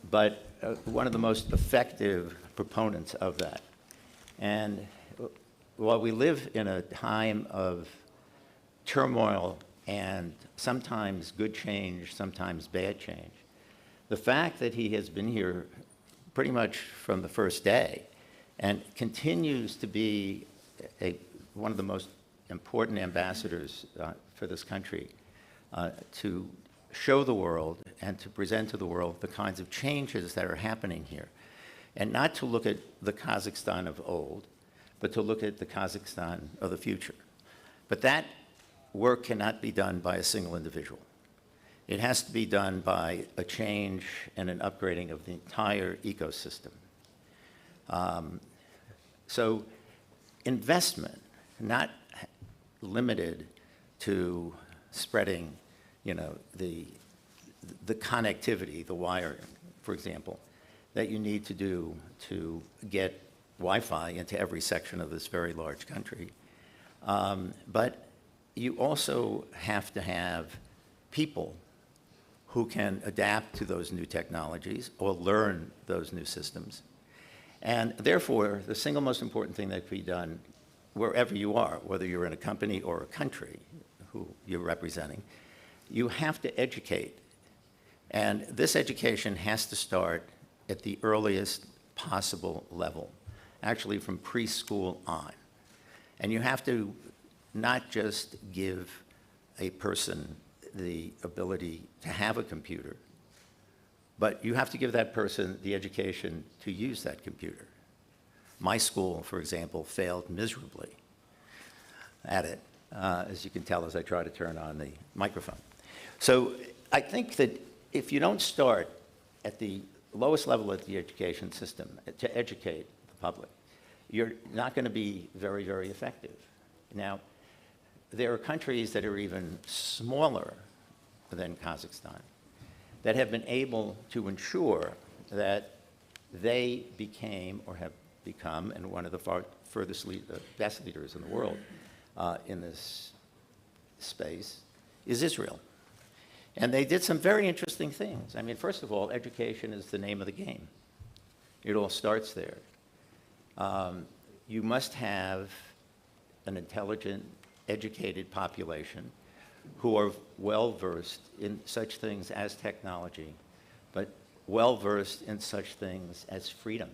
but one of the most effective proponents of that. And while we live in a time of turmoil and sometimes good change, sometimes bad change, the fact that he has been here pretty much from the first day and continues to be one of the most important ambassadors for this country, to show the world and to present to the world the kinds of changes that are happening here. And not to look at the Kazakhstan of old, but to look at the Kazakhstan of the future. But that work cannot be done by a single individual. It has to be done by a change and an upgrading of the entire ecosystem. So investment, not limited to spreading, the connectivity, the wiring, for example, that you need to do to get Wi-Fi into every section of this very large country. But you also have to have people who can adapt to those new technologies or learn those new systems. And therefore, the single most important thing that can be done wherever you are, whether you're in a company or a country who you're representing, you have to educate. And this education has to start at the earliest possible level, actually from preschool on. And you have to not just give a person the ability to have a computer, but you have to give that person the education to use that computer. My school, for example, failed miserably at it, as you can tell as I try to turn on the microphone. So I think that if you don't start at the lowest level of the education system to educate the public, you're not going to be very, very effective. Now, there are countries that are even smaller than Kazakhstan that have been able to ensure that they became or have become, and one of the best leaders in the world in this space is Israel. And they did some very interesting things. I mean, first of all, education is the name of the game. It all starts there. You must have an intelligent, educated population who are well-versed in such things as technology, but well-versed in such things as freedom,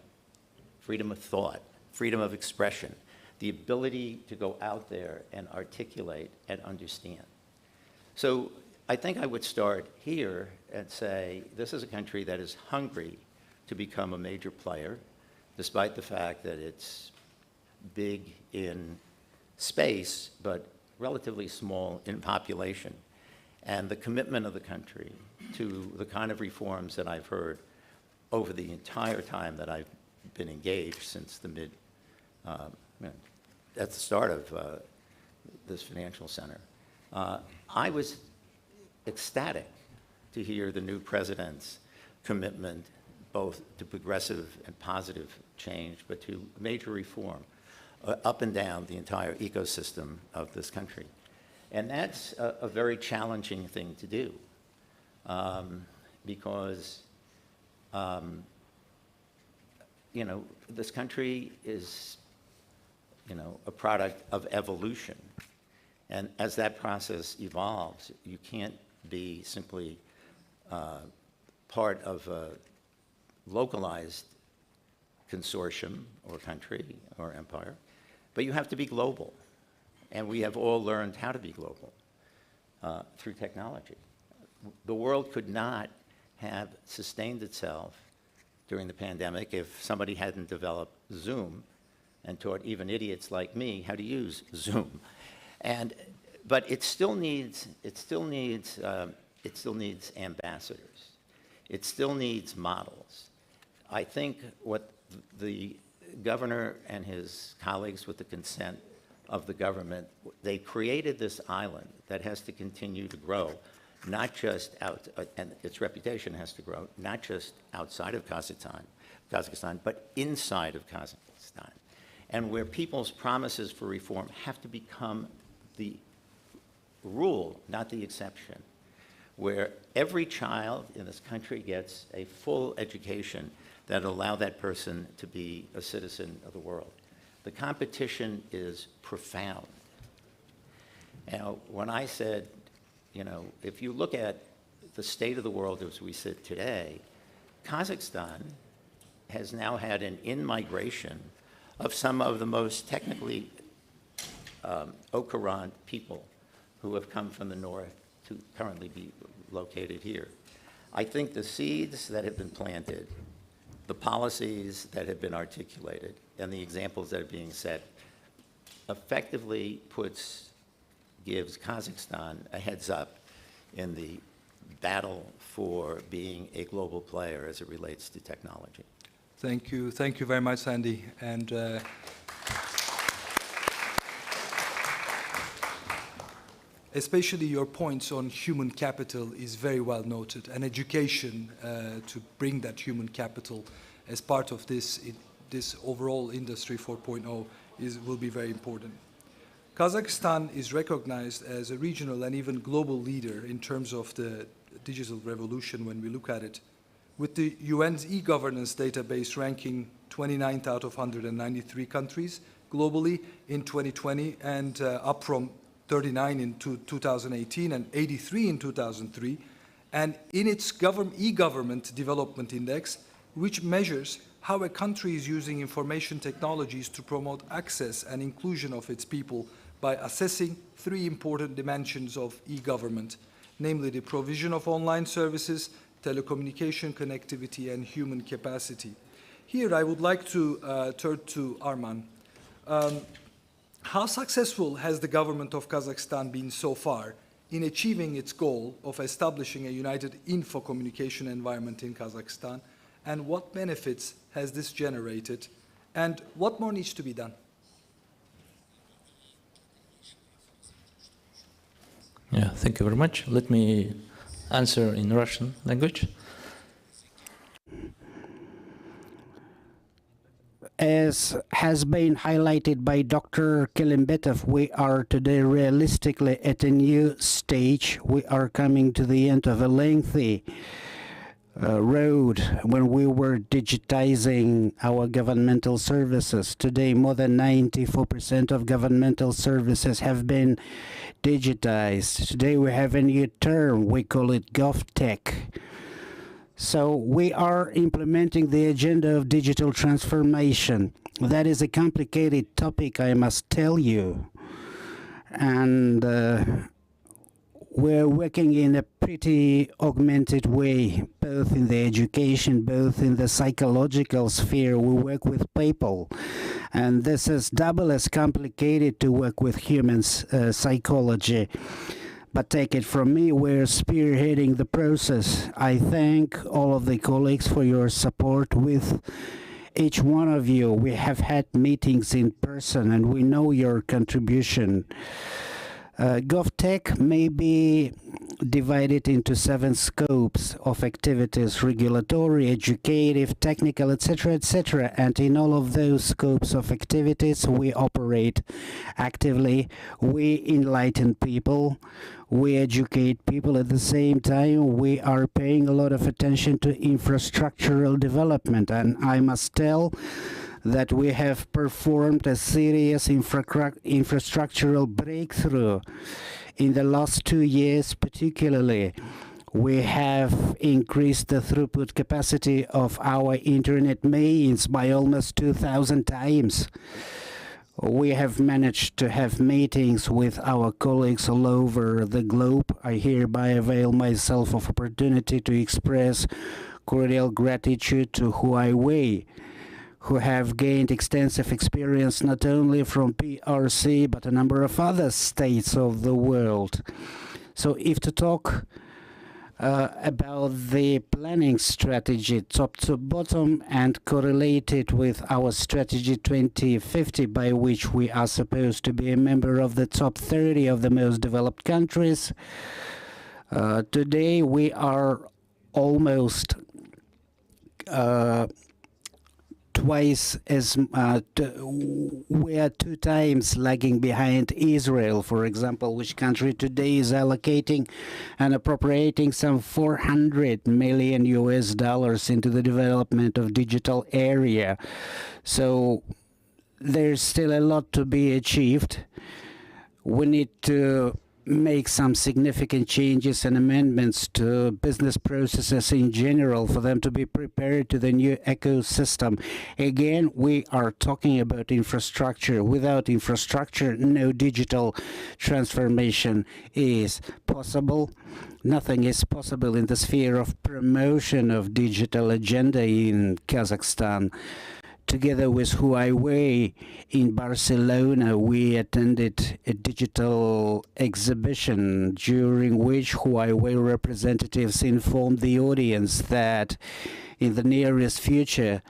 freedom of thought, freedom of expression, the ability to go out there and articulate and understand. So I think I would start here and say this is a country that is hungry to become a major player, despite the fact that it's big in space, but relatively small in population. And the commitment of the country to the kind of reforms that I've heard over the entire time that I've been engaged since the at the start of this financial center. I was ecstatic to hear the new president's commitment both to progressive and positive change, but to major reform up and down the entire ecosystem of this country. And that's a very challenging thing to do because, this country is, a product of evolution. And as that process evolves, you can't be simply part of a localized consortium or country or empire, but you have to be global. And we have all learned how to be global through technology. The world could not have sustained itself during the pandemic if somebody hadn't developed Zoom and taught even idiots like me how to use Zoom. But it still needs ambassadors. It still needs models. I think what the governor and his colleagues, with the consent of the government, they created this island that has to continue to grow, not just and its reputation has to grow, not just outside of Kazakhstan, but inside of Kazakhstan. And where people's promises for reform have to become the rule, not the exception, where every child in this country gets a full education that allow that person to be a citizen of the world. The competition is profound. Now, when I said, if you look at the state of the world as we sit today, Kazakhstan has now had an in-migration of some of the most technically Okarant people who have come from the north to currently be located here. I think the seeds that have been planted, the policies that have been articulated, and the examples that are being set effectively gives Kazakhstan a heads up in the battle for being a global player as it relates to technology. Thank you very much, Sandy. And especially your points on human capital is very well noted, and education to bring that human capital as part of this overall Industry 4.0 will be very important. Kazakhstan is recognized as a regional and even global leader in terms of the digital revolution when we look at it, with the UN's e-governance database ranking 29th out of 193 countries globally in 2020 and up from 39 in 2018 and 83 in 2003, and in its e-government development index, which measures how a country is using information technologies to promote access and inclusion of its people by assessing three important dimensions of e-government, namely the provision of online services, telecommunication connectivity, and human capacity. Here I would like to turn to Arman. How successful has the government of Kazakhstan been so far in achieving its goal of establishing a united info communication environment in Kazakhstan, and what benefits has this generated, and what more needs to be done? Yeah, thank you very much. Let me answer in Russian language. As has been highlighted by Dr. Kelimbetov, we are today realistically at a new stage. We are coming to the end of a lengthy road when we were digitizing our governmental services. Today, more than 94% of governmental services have been digitized. Today, we have a new term. We call it GovTech. So we are implementing the agenda of digital transformation. That is a complicated topic, I must tell you. And we're working in a pretty augmented way, both in the education, both in the psychological sphere. We work with people. And this is double as complicated to work with humans' psychology. But take it from me, we're spearheading the process. I thank all of the colleagues for your support. With each one of you, we have had meetings in person, and we know your contribution. GovTech may be divided into 7 scopes of activities: regulatory, educative, technical, etc., etc. And in all of those scopes of activities, we operate actively. We enlighten people. We educate people. At the same time, we are paying a lot of attention to infrastructural development. And I must tell that we have performed a serious infrastructural breakthrough in the last 2 years particularly. We have increased the throughput capacity of our internet means by almost 2,000 times. We have managed to have meetings with our colleagues all over the globe. I hereby avail myself of opportunity to express cordial gratitude to Huawei, who have gained extensive experience not only from PRC but a number of other states of the world. So if to talk about the planning strategy top to bottom and correlated with our strategy 2050, by which we are supposed to be a member of the top 30 of the most developed countries, today we are almost twice as we are 2 times lagging behind Israel, for example, which country today is allocating and appropriating some $400 million into the development of digital area. So there's still a lot to be achieved. We need to make some significant changes and amendments to business processes in general for them to be prepared to the new ecosystem. Again, we are talking about infrastructure. Without infrastructure, no digital transformation is possible. Nothing is possible in the sphere of promotion of digital agenda in Kazakhstan. Together with Huawei in Barcelona, we attended a digital exhibition during which Huawei representatives informed the audience that in the nearest future,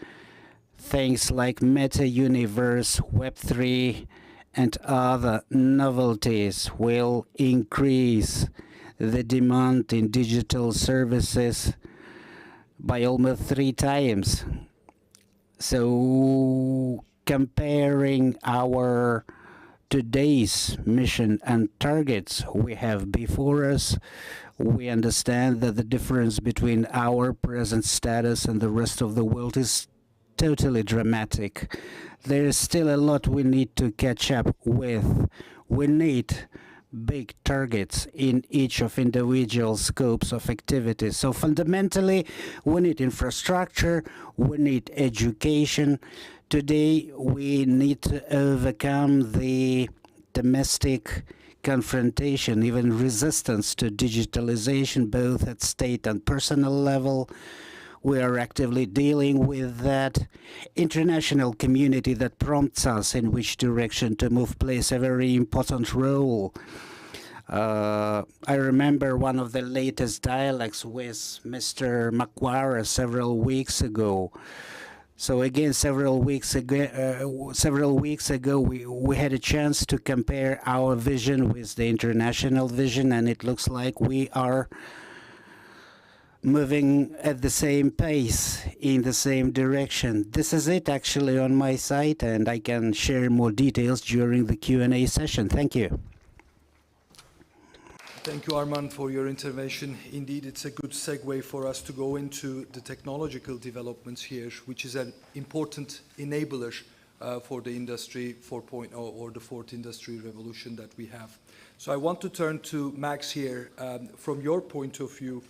things like Meta Universe, Web3, and other novelties will increase the demand in digital services by almost 3 times. So comparing our today's mission and targets we have before us, we understand that the difference between our present status and the rest of the world is totally dramatic. There is still a lot we need to catch up with. We need big targets in each of individual scopes of activities. So fundamentally, we need infrastructure, we need education. Today, we need to overcome the domestic confrontation, even resistance to digitalization, both at state and personal level. We are actively dealing with that. International community that prompts us in which direction to move plays a very important role. I remember one of the latest dialogues with Mr. Macquarie several weeks ago. So again, several weeks ago, we had a chance to compare our vision with the international vision, and it looks like we are moving at the same pace, in the same direction. This is it actually on my side, and I can share more details during the Q&A session. Thank you. Thank you, Arman, for your intervention. Indeed, it's a good segue for us to go into the technological developments here, which is an important enabler for the Industry 4.0 or the fourth industry revolution that we have. So I want to turn to Max here. From your point of view,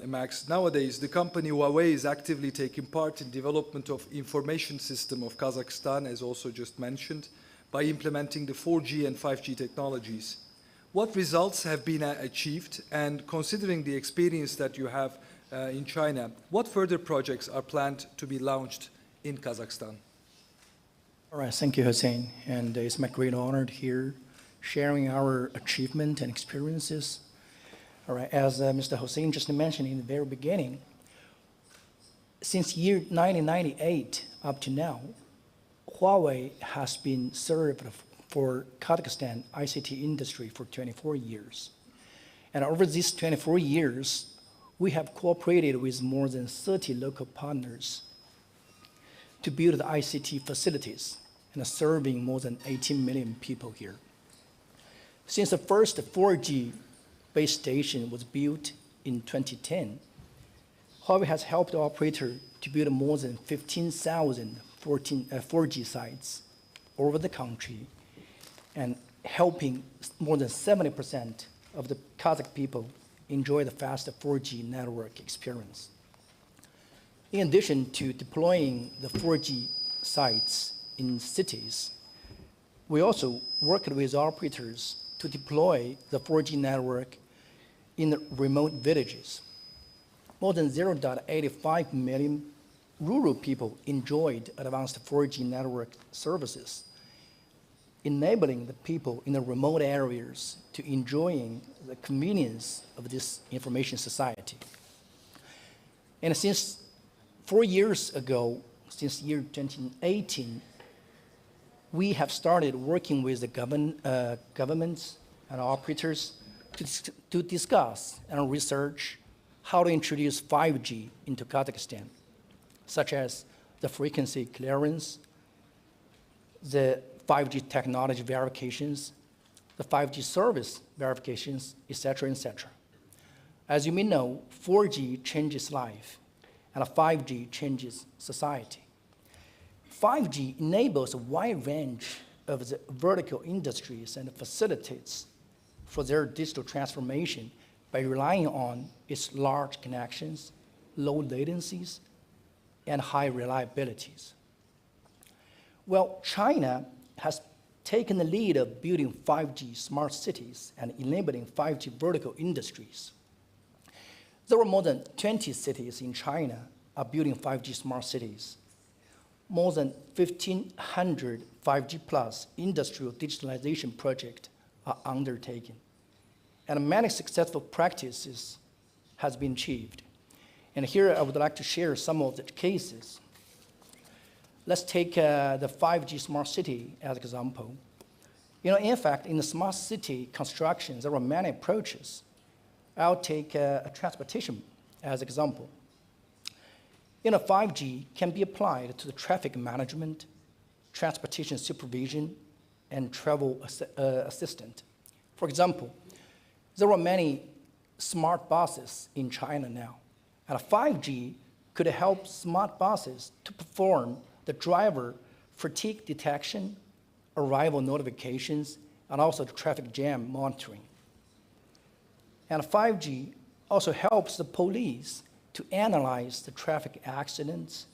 Max, nowadays the company Huawei is actively taking part in development of information system of Kazakhstan, as also just mentioned, by implementing the 4G and 5G technologies. What results have been achieved, and considering the experience that you have in China, what further projects are planned to be launched in Kazakhstan? All right, thank you, Hussein, and it's my great honor here sharing our achievement and experiences. All right, as Mr. Hussein just mentioned in the very beginning, since year 1998 up to now, Huawei has been served for Kazakhstan ICT industry for 24 years. And over these 24 years, we have cooperated with more than 30 local partners to build the ICT facilities and serving more than 18 million people here. Since the first 4G base station was built in 2010, Huawei has helped the operator to build more than 15,000 4G sites over the country and helping more than 70% of the Kazakh people enjoy the fast 4G network experience. In addition to deploying the 4G sites in cities, we also worked with operators to deploy the 4G network in the remote villages. More than 0.85 million rural people enjoyed advanced 4G network services, enabling the people in the remote areas to enjoying the convenience of this information society. And since 4 years ago, since year 2018, we have started working with the governments and operators to discuss and research how to introduce 5G into Kazakhstan, such as the frequency clearance, the 5G technology verifications, the 5G service verifications, etc., etc. As you may know, 4G changes life, and 5G changes society. 5G enables a wide range of the vertical industries and facilitates for their digital transformation by relying on its large connections, low latencies, and high reliabilities. Well, China has taken the lead of building 5G smart cities and enabling 5G vertical industries. There are more than 20 cities in China are building 5G smart cities. More than 1,500 5G plus industrial digitalization projects are undertaken. And many successful practices has been achieved. And here I would like to share some of the cases. Let's take the 5G smart city as an example. In fact, in the smart city construction, there are many approaches. I'll take a transportation as an example. 5G can be applied to the traffic management, transportation supervision, and travel assistant. For example, there are many smart buses in China now, and 5G could help smart buses to perform the driver fatigue detection, arrival notifications, and also the traffic jam monitoring. And 5G also helps the police to analyze the traffic accidents,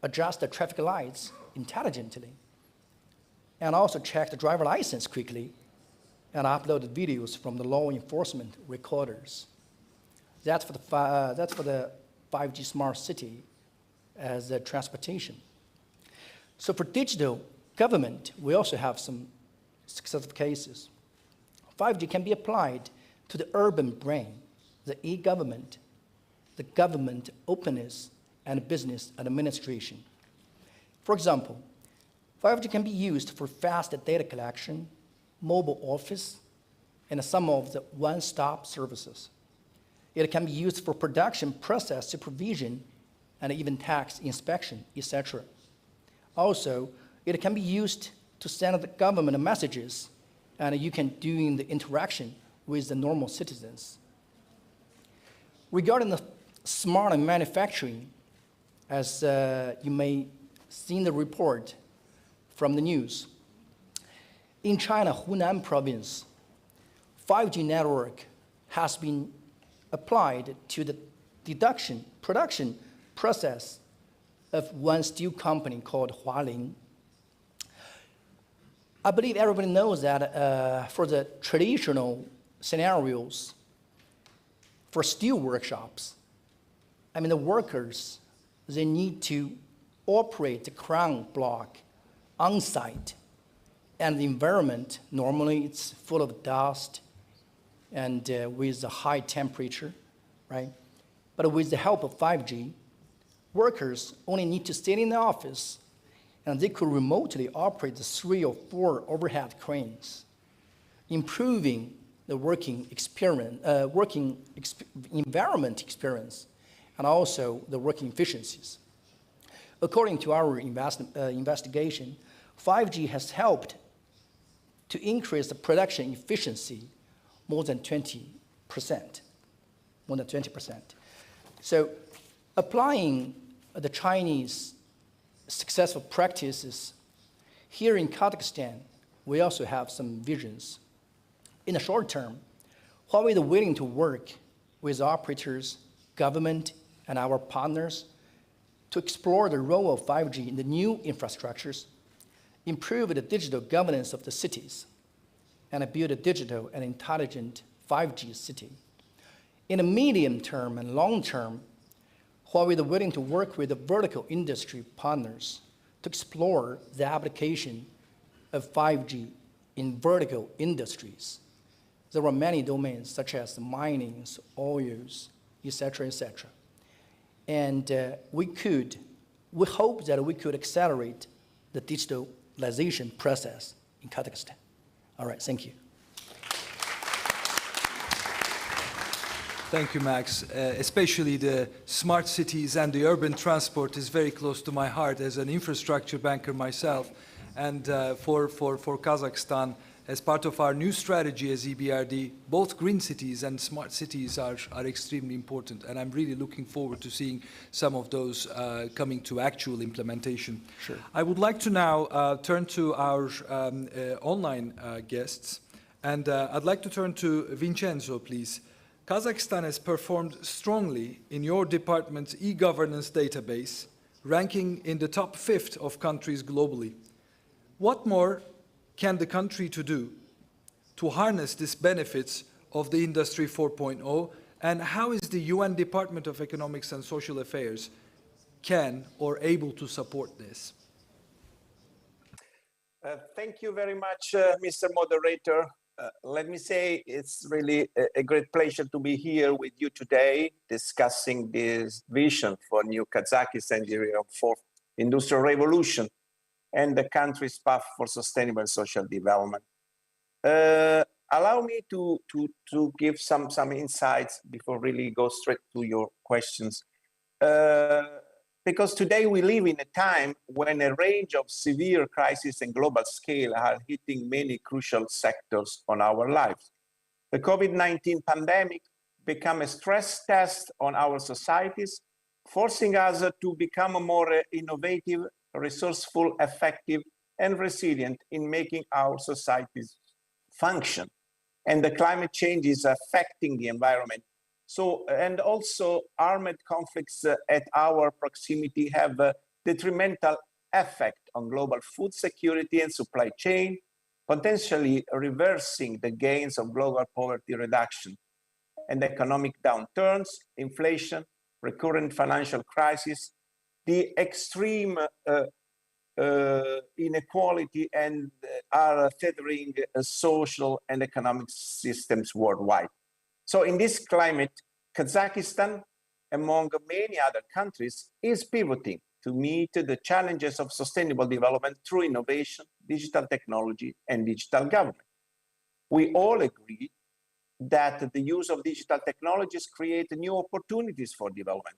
adjust the traffic lights intelligently, and also check the driver license quickly, and upload the videos from the law enforcement recorders. That's for the 5G smart city as a transportation. So for digital government, we also have some successful cases. 5G can be applied to the urban brain, the e-government, the government openness, and business administration. For example, 5G can be used for fast data collection, mobile office, and some of the one-stop services. It can be used for production process supervision and even tax inspection, etc. Also, it can be used to send the government messages, and you can do the interaction with the normal citizens. Regarding the smart manufacturing, as you may see in the report from the news, in China, Hunan province, 5G network has been applied to the production process of one steel company called Hualin. I believe everybody knows that for the traditional scenarios for steel workshops, the workers, they need to operate the crown block on site. And the environment, normally it's full of dust and with a high temperature, right? But with the help of 5G, workers only need to sit in the office and they could remotely operate the 3 or 4 overhead cranes, improving the working environment experience and also the working efficiencies. According to our investigation, 5G has helped to increase the production efficiency more than 20%. So applying the Chinese successful practices here in Kazakhstan, we also have some visions. In the short term, Huawei is willing to work with operators, government, and our partners to explore the role of 5G in the new infrastructures, improve the digital governance of the cities, and build a digital and intelligent 5G city. In the medium term and long term, Huawei is willing to work with the vertical industry partners to explore the application of 5G in vertical industries. There are many domains such as mining, oils, etc., etc. And we hope that we could accelerate the digitalization process in Kazakhstan. All right, thank you. Thank you, Max. Especially the smart cities and the urban transport is very close to my heart as an infrastructure banker myself. And for Kazakhstan, as part of our new strategy as EBRD, both green cities and smart cities are extremely important. And I'm really looking forward to seeing some of those coming to actual implementation. Sure. I would like to now turn to our online guests. And I'd like to turn to Vincenzo, please. Kazakhstan has performed strongly in your department's e-governance database, ranking in the top 5th of countries globally. What more can the country do to harness these benefits of the Industry 4.0, and how is the UN Department of Economics and Social Affairs can or able to support this? Thank you very much, Mr. Moderator. Let me say it's really a great pleasure to be here with you today discussing this vision for new Kazakhstan during the fourth industrial revolution and the country's path for sustainable social development. Allow me to give some insights before really go straight to your questions. Because today we live in a time when a range of severe crises and global scale are hitting many crucial sectors on our lives. The COVID-19 pandemic became a stress test on our societies, forcing us to become more innovative, resourceful, effective, and resilient in making our societies function. And the climate change is affecting the environment. So, and also armed conflicts at our proximity have a detrimental effect on global food security and supply chain, potentially reversing the gains of global poverty reduction. And economic downturns, inflation, recurrent financial crisis, the extreme inequality and are tethering social and economic systems worldwide. So in this climate, Kazakhstan, among many other countries, is pivoting to meet the challenges of sustainable development through innovation, digital technology, and digital government. We all agree that the use of digital technologies create new opportunities for development.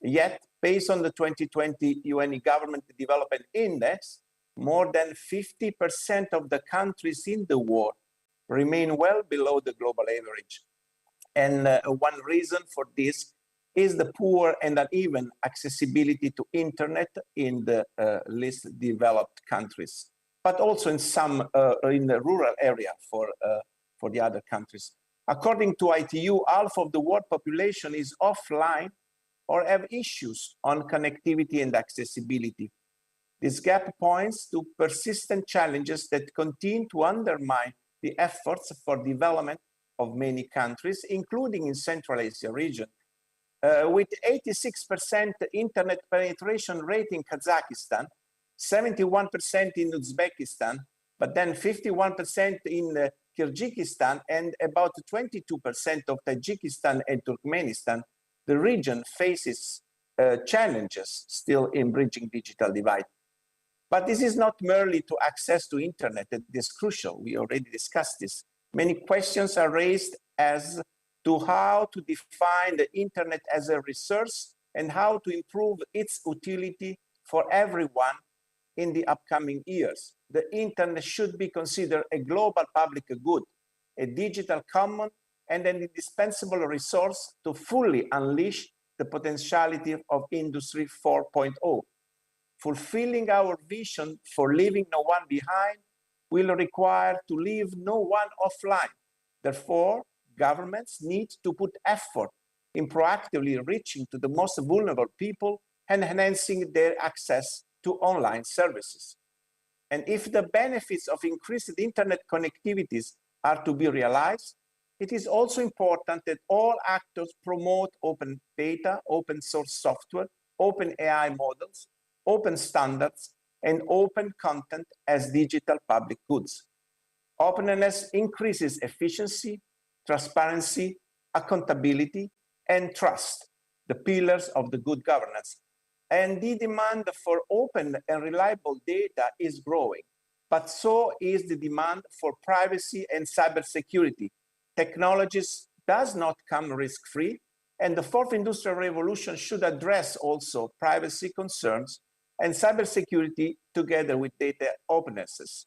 Yet, based on the 2020 UN Government Development Index, more than 50% of the countries in the world remain well below the global average. And one reason for this is the poor and uneven accessibility to internet in the least developed countries, but also in some in the rural area for the other countries. According to ITU, half of the world population is offline or have issues on connectivity and accessibility. This gap points to persistent challenges that continue to undermine the efforts for development of many countries, including in Central Asia region. With 86% internet penetration rate in Kazakhstan, 71% in Uzbekistan, but then 51% in Kyrgyzstan, and about 22% of Tajikistan and Turkmenistan, the region faces challenges still in bridging digital divide. But this is not merely to access to internet that is crucial. We already discussed this. Many questions are raised as to how to define the internet as a resource and how to improve its utility for everyone in the upcoming years. The internet should be considered a global public good, a digital common, and an indispensable resource to fully unleash the potentiality of Industry 4.0. Fulfilling our vision for leaving no one behind will require to leave no one offline. Therefore, governments need to put effort in proactively reaching to the most vulnerable people and enhancing their access to online services. And if the benefits of increased internet connectivities are to be realized, it is also important that all actors promote open data, open source software, open AI models, open standards, and open content as digital public goods. Openness increases efficiency, transparency, accountability, and trust, the pillars of the good governance. And the demand for open and reliable data is growing, but so is the demand for privacy and cybersecurity. Technologies does not come risk-free, and the fourth industrial revolution should address also privacy concerns and cybersecurity together with data openness.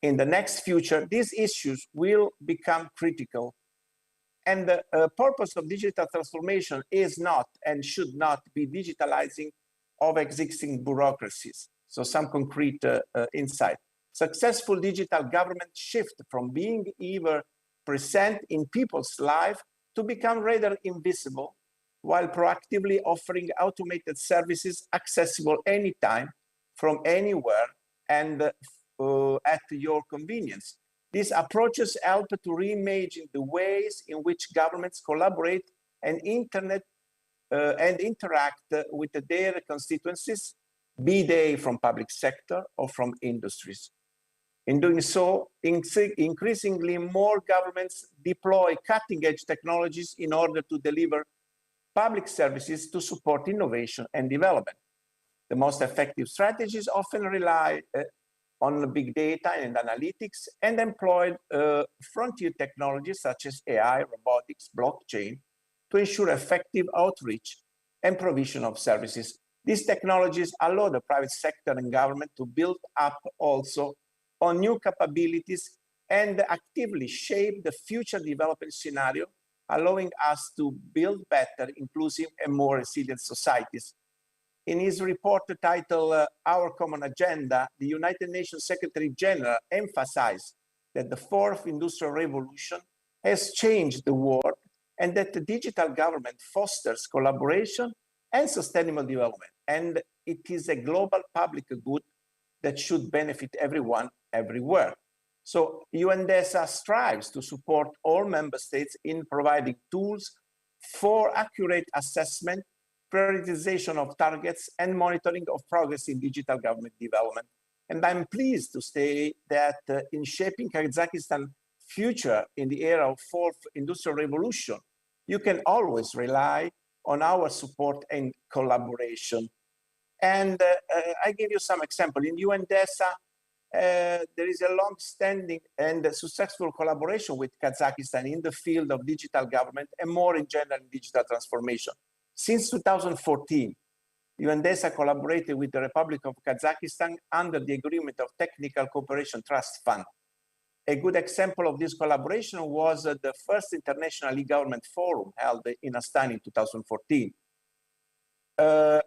In the next future, these issues will become critical. And the purpose of digital transformation is not and should not be digitalizing of existing bureaucracies. So some concrete insight. Successful digital government shift from being either present in people's life to become rather invisible, while proactively offering automated services accessible anytime, from anywhere, and at your convenience. These approaches help to reimagine the ways in which governments collaborate and interact with their constituencies, be they from public sector or from industries. In doing so, increasingly more governments deploy cutting-edge technologies in order to deliver public services to support innovation and development. The most effective strategies often rely on big data and analytics and employ frontier technologies such as AI, robotics, blockchain, to ensure effective outreach and provision of services. These technologies allow the private sector and government to build up also on new capabilities and actively shape the future development scenario, allowing us to build better, inclusive, and more resilient societies. In his report titled Our Common Agenda, the United Nations Secretary General emphasized that the fourth industrial revolution has changed the world and that the digital government fosters collaboration and sustainable development. And it is a global public good that should benefit everyone, everywhere. So UNDESA strives to support all member states in providing tools for accurate assessment, prioritization of targets, and monitoring of progress in digital government development. And I'm pleased to say that in shaping Kazakhstan's future in the era of fourth industrial revolution, you can always rely on our support and collaboration. And I give you some example. In UNDESA, there is a long-standing and successful collaboration with Kazakhstan in the field of digital government and more in general in digital transformation. Since 2014, UNDESA collaborated with the Republic of Kazakhstan under the Agreement of Technical Cooperation Trust Fund. A good example of this collaboration was the first International E-Government Forum held in Astana in 2014.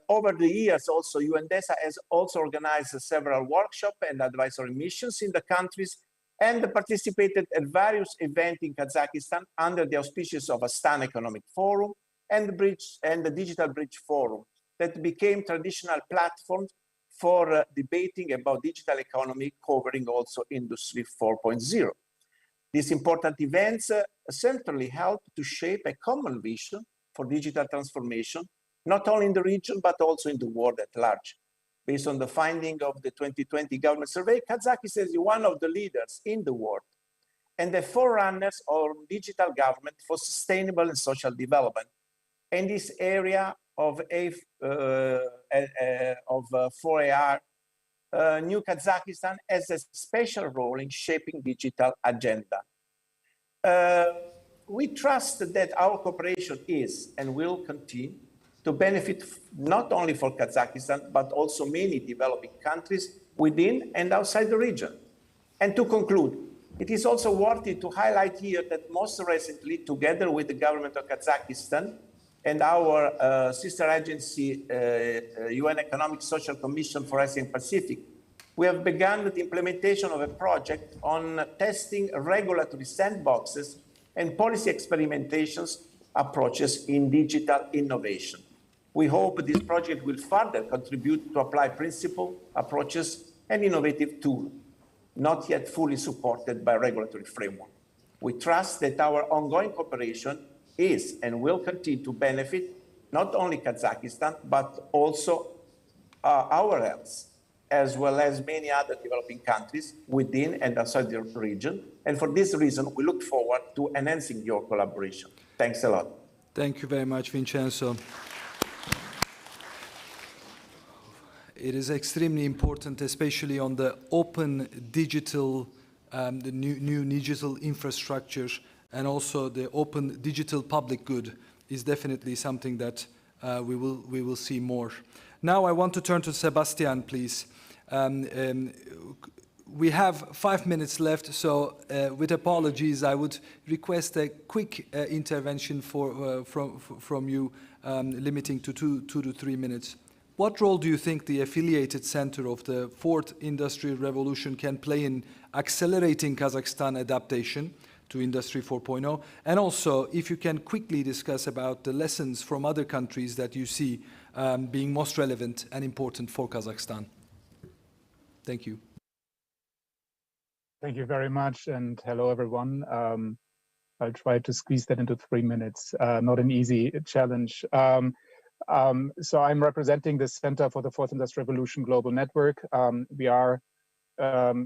Over the years, also, UNDESA has also organized several workshops and advisory missions in the countries and participated at various events in Kazakhstan under the auspices of Astana Economic Forum and the Digital Bridge Forum that became traditional platforms for debating about digital economy, covering also Industry 4.0. These important events certainly help to shape a common vision for digital transformation, not only in the region, but also in the world at large. Based on the finding of the 2020 government survey, Kazakhstan is one of the leaders in the world and the forerunners of digital government for sustainable and social development. In this area of 4AR, New Kazakhstan has a special role in shaping digital agenda. We trust that our cooperation is and will continue to benefit not only for Kazakhstan, but also many developing countries within and outside the region. And to conclude, it is also worthy to highlight here that most recently, together with the government of Kazakhstan and our sister agency, UN Economic Social Commission for Asia and Pacific, we have begun with the implementation of a project on testing regulatory sandboxes and policy experimentations approaches in digital innovation. We hope this project will further contribute to apply principle, approaches, and innovative tools, not yet fully supported by regulatory framework. We trust that our ongoing cooperation is and will continue to benefit not only Kazakhstan, but also our else, as well as many other developing countries within and outside the region. And for this reason, we look forward to enhancing your collaboration. Thanks a lot. Thank you very much, Vincenzo. It is extremely important, especially on the open digital, the new digital infrastructure, and also the open digital public good is definitely something that we will see more. Now I want to turn to Sebastian, please. We have 5 minutes left, so with apologies, I would request a quick intervention from you, limiting to 2 to 3 minutes. What role do you think the affiliated center of the Fourth Industrial Revolution can play in accelerating Kazakhstan adaptation to Industry 4.0? And also, if you can quickly discuss about the lessons from other countries that you see being most relevant and important for Kazakhstan. Thank you. Thank you very much, and hello, everyone. I'll try to squeeze that into 3 minutes. Not an easy challenge. So I'm representing the Center for the Fourth Industrial Revolution Global Network. We are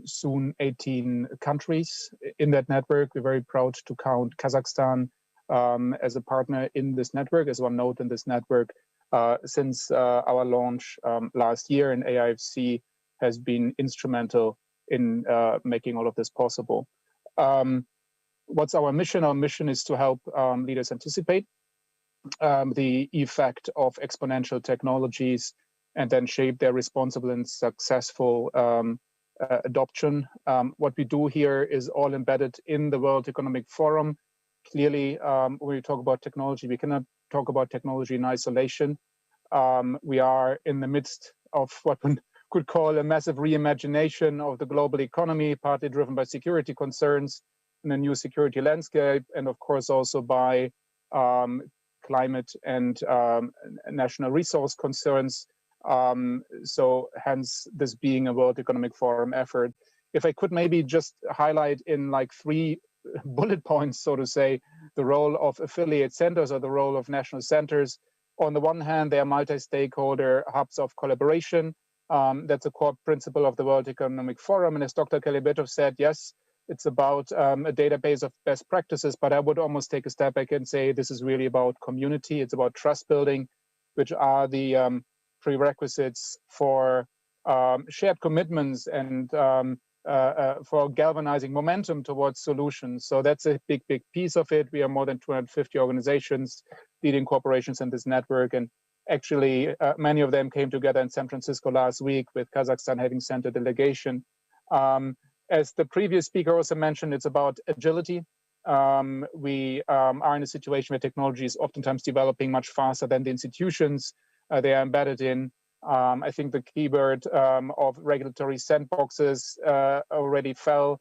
soon 18 countries in that network. We're very proud to count Kazakhstan as a partner in this network, as one node in this network. Since our launch last year, and AIFC has been instrumental in making all of this possible. What's our mission? Our mission is to help leaders anticipate the effect of exponential technologies and then shape their responsible and successful adoption. What we do here is all embedded in the World Economic Forum. Clearly, when we talk about technology, we cannot talk about technology in isolation. We are in the midst of what one could call a massive reimagination of the global economy, partly driven by security concerns and a new security landscape, and of course also by climate and national resource concerns. So hence this being a World Economic Forum effort. If I could maybe just highlight in like 3 bullet points, so to say, the role of affiliate centers or the role of national centers. On the one hand, they are multi-stakeholder hubs of collaboration. That's a core principle of the World Economic Forum. And as Dr. Kalibetov said, yes, it's about a database of best practices, but I would almost take a step back and say this is really about community. It's about trust building, which are the prerequisites for shared commitments and for galvanizing momentum towards solutions. So that's a big piece of it. We are more than 250 organizations leading corporations in this network. And actually, many of them came together in San Francisco last week, with Kazakhstan having sent a delegation. As the previous speaker also mentioned, it's about agility. We are in a situation where technology is oftentimes developing much faster than the institutions they are embedded in. I think the keyword of regulatory sandboxes already fell.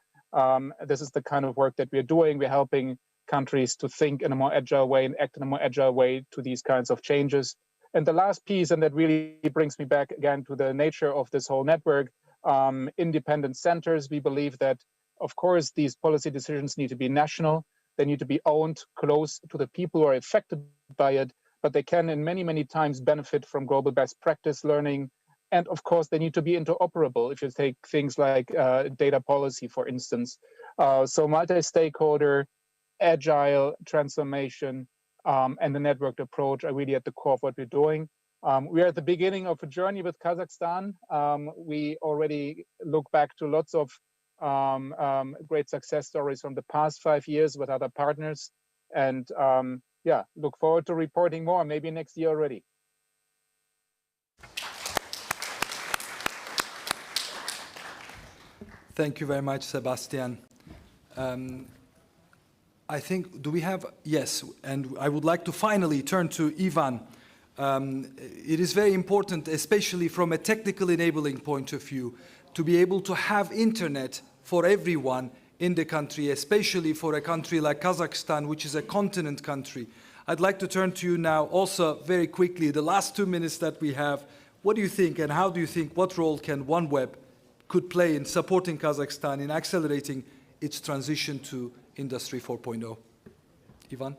This is the kind of work that we're doing. We're helping countries to think in a more agile way and act in a more agile way to these kinds of changes. And the last piece, and that really brings me back again to the nature of this whole network, independent centers. We believe that, of course, these policy decisions need to be national. They need to be owned close to the people who are affected by it, but they can in many times benefit from global best practice learning. And of course, they need to be interoperable. If you take things like data policy, for instance. So multi-stakeholder, agile transformation, and the networked approach are really at the core of what we're doing. We are at the beginning of a journey with Kazakhstan. We already look back to lots of great success stories from the past 5 years with other partners. And yeah, look forward to reporting more, maybe next year already. Thank you very much, Sebastian. I think, do we have, yes, and I would like to finally turn to Ivan. It is very important, especially from a technical enabling point of view, to be able to have internet for everyone in the country, especially for a country like Kazakhstan, which is a continent country. I'd like to turn to you now also very quickly, the last 2 minutes that we have. What do you think and how do you think, what role can OneWeb could play in supporting Kazakhstan in accelerating its transition to Industry 4.0? Ivan?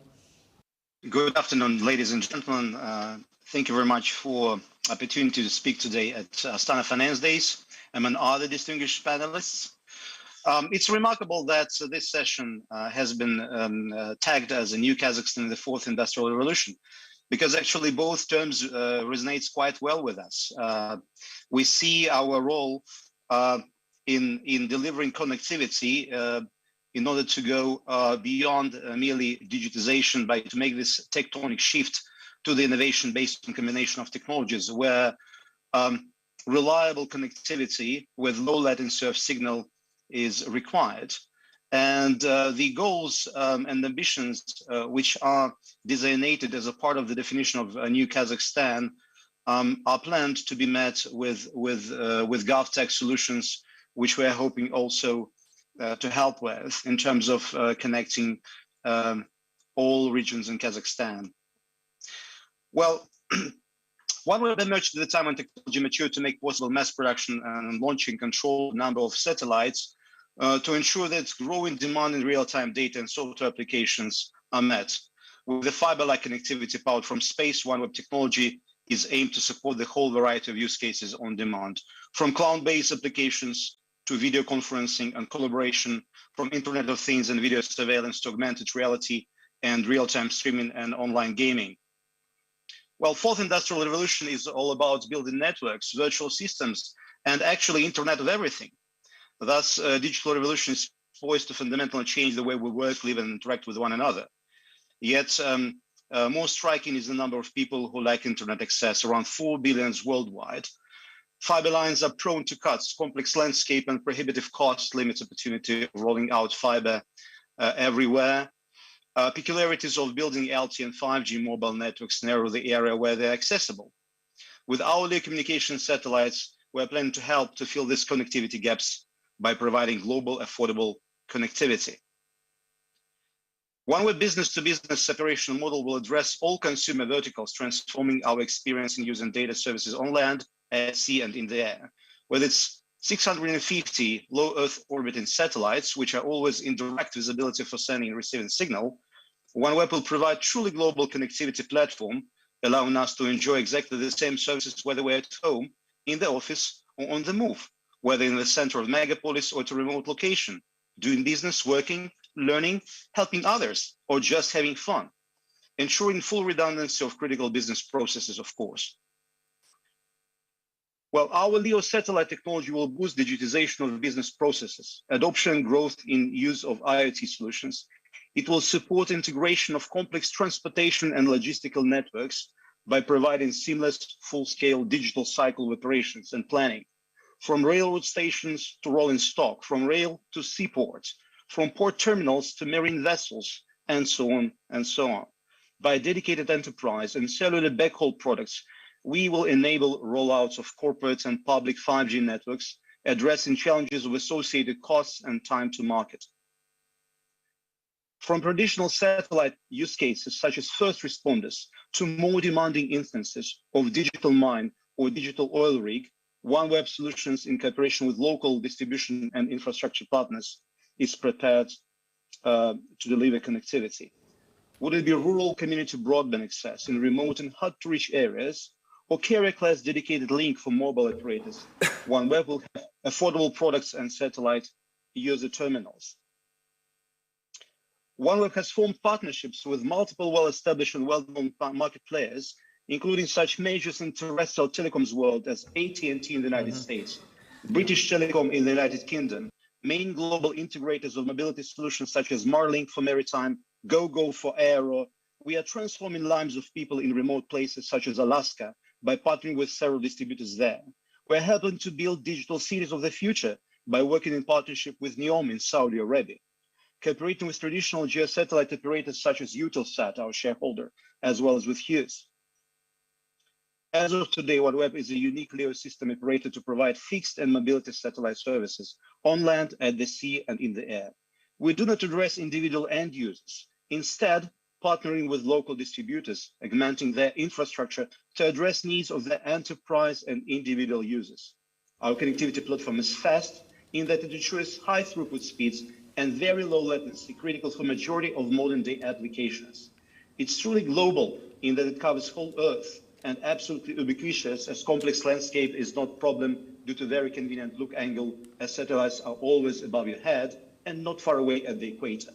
Good afternoon, ladies and gentlemen. Thank you very much for the opportunity to speak today at Astana Finance Days among other distinguished panelists. It's remarkable that this session has been tagged as a new Kazakhstan in the fourth industrial revolution, because actually both terms resonates quite well with us. We see our role in delivering connectivity in order to go beyond merely digitization, to make this tectonic shift to the innovation based on combination of technologies, where reliable connectivity with low latency of signal is required. And the goals and ambitions which are designated as a part of the definition of a new Kazakhstan are planned to be met with GovTech solutions, which we're hoping also to help with in terms of connecting all regions in Kazakhstan. Well, OneWeb emerged at the time when technology matured to make possible mass production and launching controlled number of satellites to ensure that growing demand in real-time data and software applications are met. With the fiber-like connectivity powered from space, OneWeb technology is aimed to support the whole variety of use cases on demand, from cloud-based applications to video conferencing and collaboration, from Internet of Things and video surveillance to augmented reality and real-time streaming and online gaming. Well, fourth industrial revolution is all about building networks, virtual systems, and actually Internet of everything. Thus, digital revolution is poised to fundamentally change the way we work, live, and interact with one another. Yet, more striking is the number of people who lack Internet access, around 4 billion worldwide. Fiber lines are prone to cuts, complex landscape, and prohibitive cost limits opportunity of rolling out fiber everywhere. Peculiarities of building LTE and 5G mobile networks narrow the area where they're accessible. With hourly communication satellites, we're planning to help to fill these connectivity gaps by providing global affordable connectivity. OneWeb business-to-business separation model will address all consumer verticals, transforming our experience in using data services on land, at sea, and in the air. With its 650 low Earth orbiting satellites, which are always in direct visibility for sending and receiving signal, OneWeb will provide truly global connectivity platform, allowing us to enjoy exactly the same services whether we're at home, in the office, or on the move, whether in the center of megapolis or to remote location, doing business, working, learning, helping others, or just having fun, ensuring full redundancy of critical business processes, of course. Well, our LEO satellite technology will boost digitization of business processes, adoption and growth in use of IoT solutions. It will support integration of complex transportation and logistical networks by providing seamless, full-scale digital cycle of operations and planning, from railroad stations to rolling stock, from rail to seaports, from port terminals to marine vessels, and so on and so on. By dedicated enterprise and cellular backhaul products, we will enable rollouts of corporate and public 5G networks, addressing challenges of associated costs and time to market. From traditional satellite use cases, such as first responders, to more demanding instances of digital mine or digital oil rig, OneWeb Solutions, in cooperation with local distribution and infrastructure partners, is prepared to deliver connectivity. Would it be rural community broadband access in remote and hard-to-reach areas, or carrier-class dedicated link for mobile operators? OneWeb will have affordable products and satellite user terminals. OneWeb has formed partnerships with multiple well-established and well-known market players, including such majors in terrestrial telecoms world as AT&T in the United States, British Telecom in the United Kingdom, main global integrators of mobility solutions such as Marlink for maritime, GoGo for aero. We are transforming lives of people in remote places such as Alaska by partnering with several distributors there. We're helping to build digital cities of the future by working in partnership with NEOM in Saudi Arabia, cooperating with traditional geosatellite operators such as Eutelsat, our shareholder, as well as with Hughes. As of today, OneWeb is a unique LEO system operator to provide fixed and mobility satellite services on land, at the sea, and in the air. We do not address individual end users. Instead, partnering with local distributors, augmenting their infrastructure to address needs of the enterprise and individual users. Our connectivity platform is fast in that it ensures high throughput speeds and very low latency, critical for majority of modern day applications. It's truly global in that it covers whole Earth and absolutely ubiquitous, as complex landscape is not a problem due to very convenient look angle, as satellites are always above your head and not far away at the equator.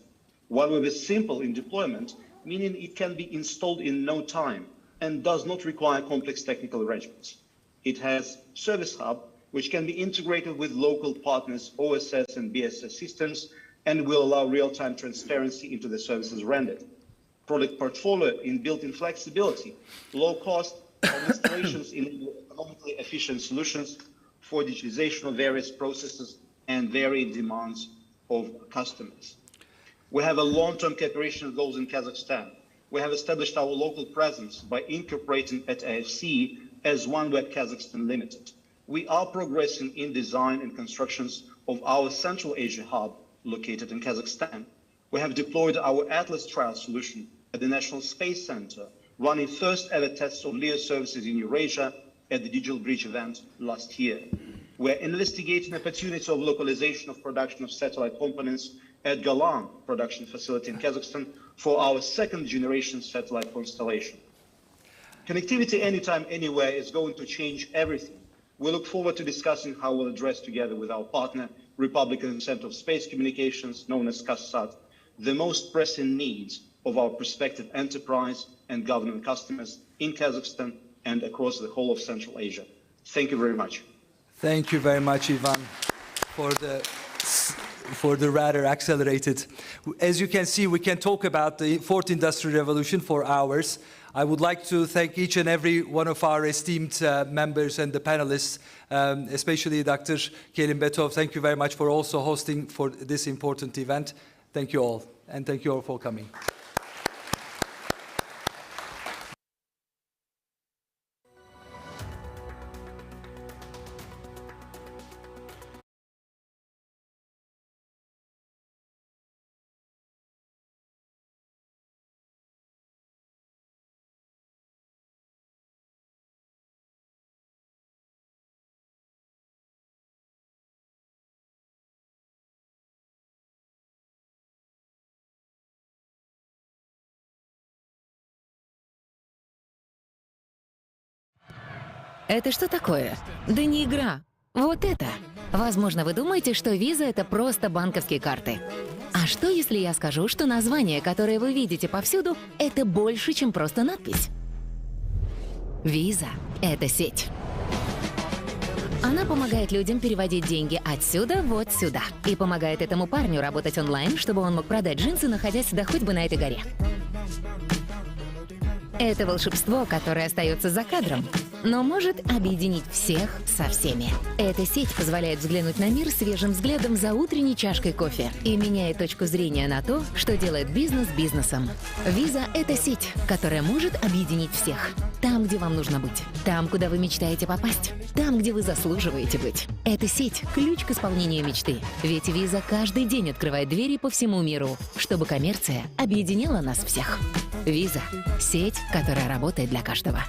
OneWeb is simple in deployment, meaning it can be installed in no time and does not require complex technical arrangements. It has Service Hub, which can be integrated with local partners, OSS and BSS systems, and will allow real-time transparency into the services rendered. Product portfolio in built-in flexibility, low cost of installations in economically efficient solutions for digitization of various processes and varied demands of customers. We have a long-term cooperation goals in Kazakhstan. We have established our local presence by incorporating at AIFC as OneWeb Kazakhstan Limited. We are progressing in design and constructions of our Central Asia hub located in Kazakhstan. We have deployed our Atlas trial solution at the National Space Center, running first ever tests of LEO services in Eurasia at the Digital Bridge event last year. We're investigating the opportunity of localization of production of satellite components at Galan production facility in Kazakhstan for our second generation satellite constellation. Connectivity anytime, anywhere is going to change everything. We look forward to discussing how we'll address together with our partner, Republican Center of Space Communications, known as CASSAT, the most pressing needs of our prospective enterprise and government customers in Kazakhstan and across the whole of Central Asia. Thank you very much. Thank you very much, Ivan, for the rather accelerated. As you can see, we can talk about the fourth industrial revolution for hours. I would like to thank each and every one of our esteemed members and the panelists, especially Dr. Kelimbetov. Thank you very much for also hosting for this important event. Thank you all, and thank you all for coming. Это что такое? Да не игра. Вот это. Возможно, вы думаете, что виза — это просто банковские карты. А что, если я скажу, что название, которое вы видите повсюду, это больше, чем просто надпись? Виза — это сеть. Она помогает людям переводить деньги отсюда вот сюда. И помогает этому парню работать онлайн, чтобы он мог продать джинсы, находясь да хоть бы на этой горе. Это волшебство, которое остается за кадром, но может объединить всех со всеми. Эта сеть позволяет взглянуть на мир свежим взглядом за утренней чашкой кофе и меняет точку зрения на то, что делает бизнес бизнесом. Виза — это сеть, которая может объединить всех. Там, где вам нужно быть. Там, куда вы мечтаете попасть. Там, где вы заслуживаете быть. Эта сеть — ключ к исполнению мечты. Ведь виза каждый день открывает двери по всему миру, чтобы коммерция объединила нас всех. Виза — сеть, которая работает для каждого.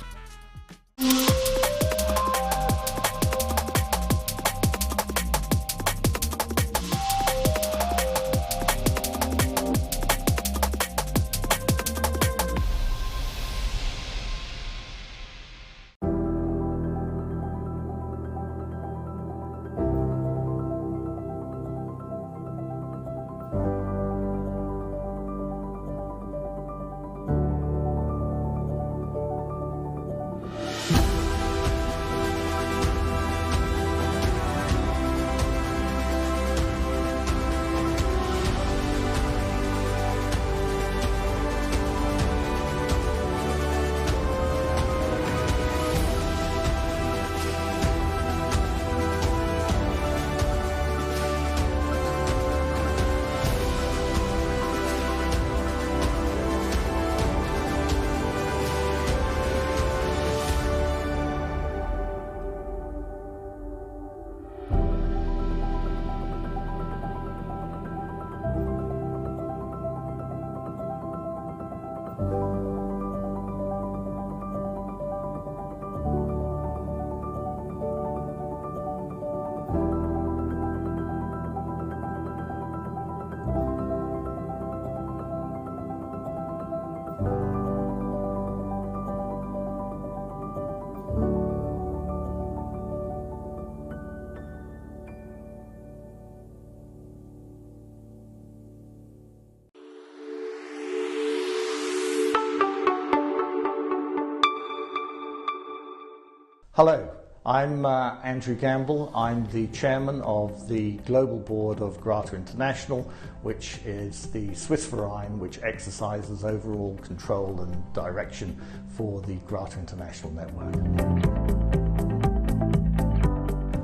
Hello, I'm Andrew Gamble. I'm the chairman of the global board of Grata International, which is the Swiss verein which exercises overall control and direction for the Grata International network.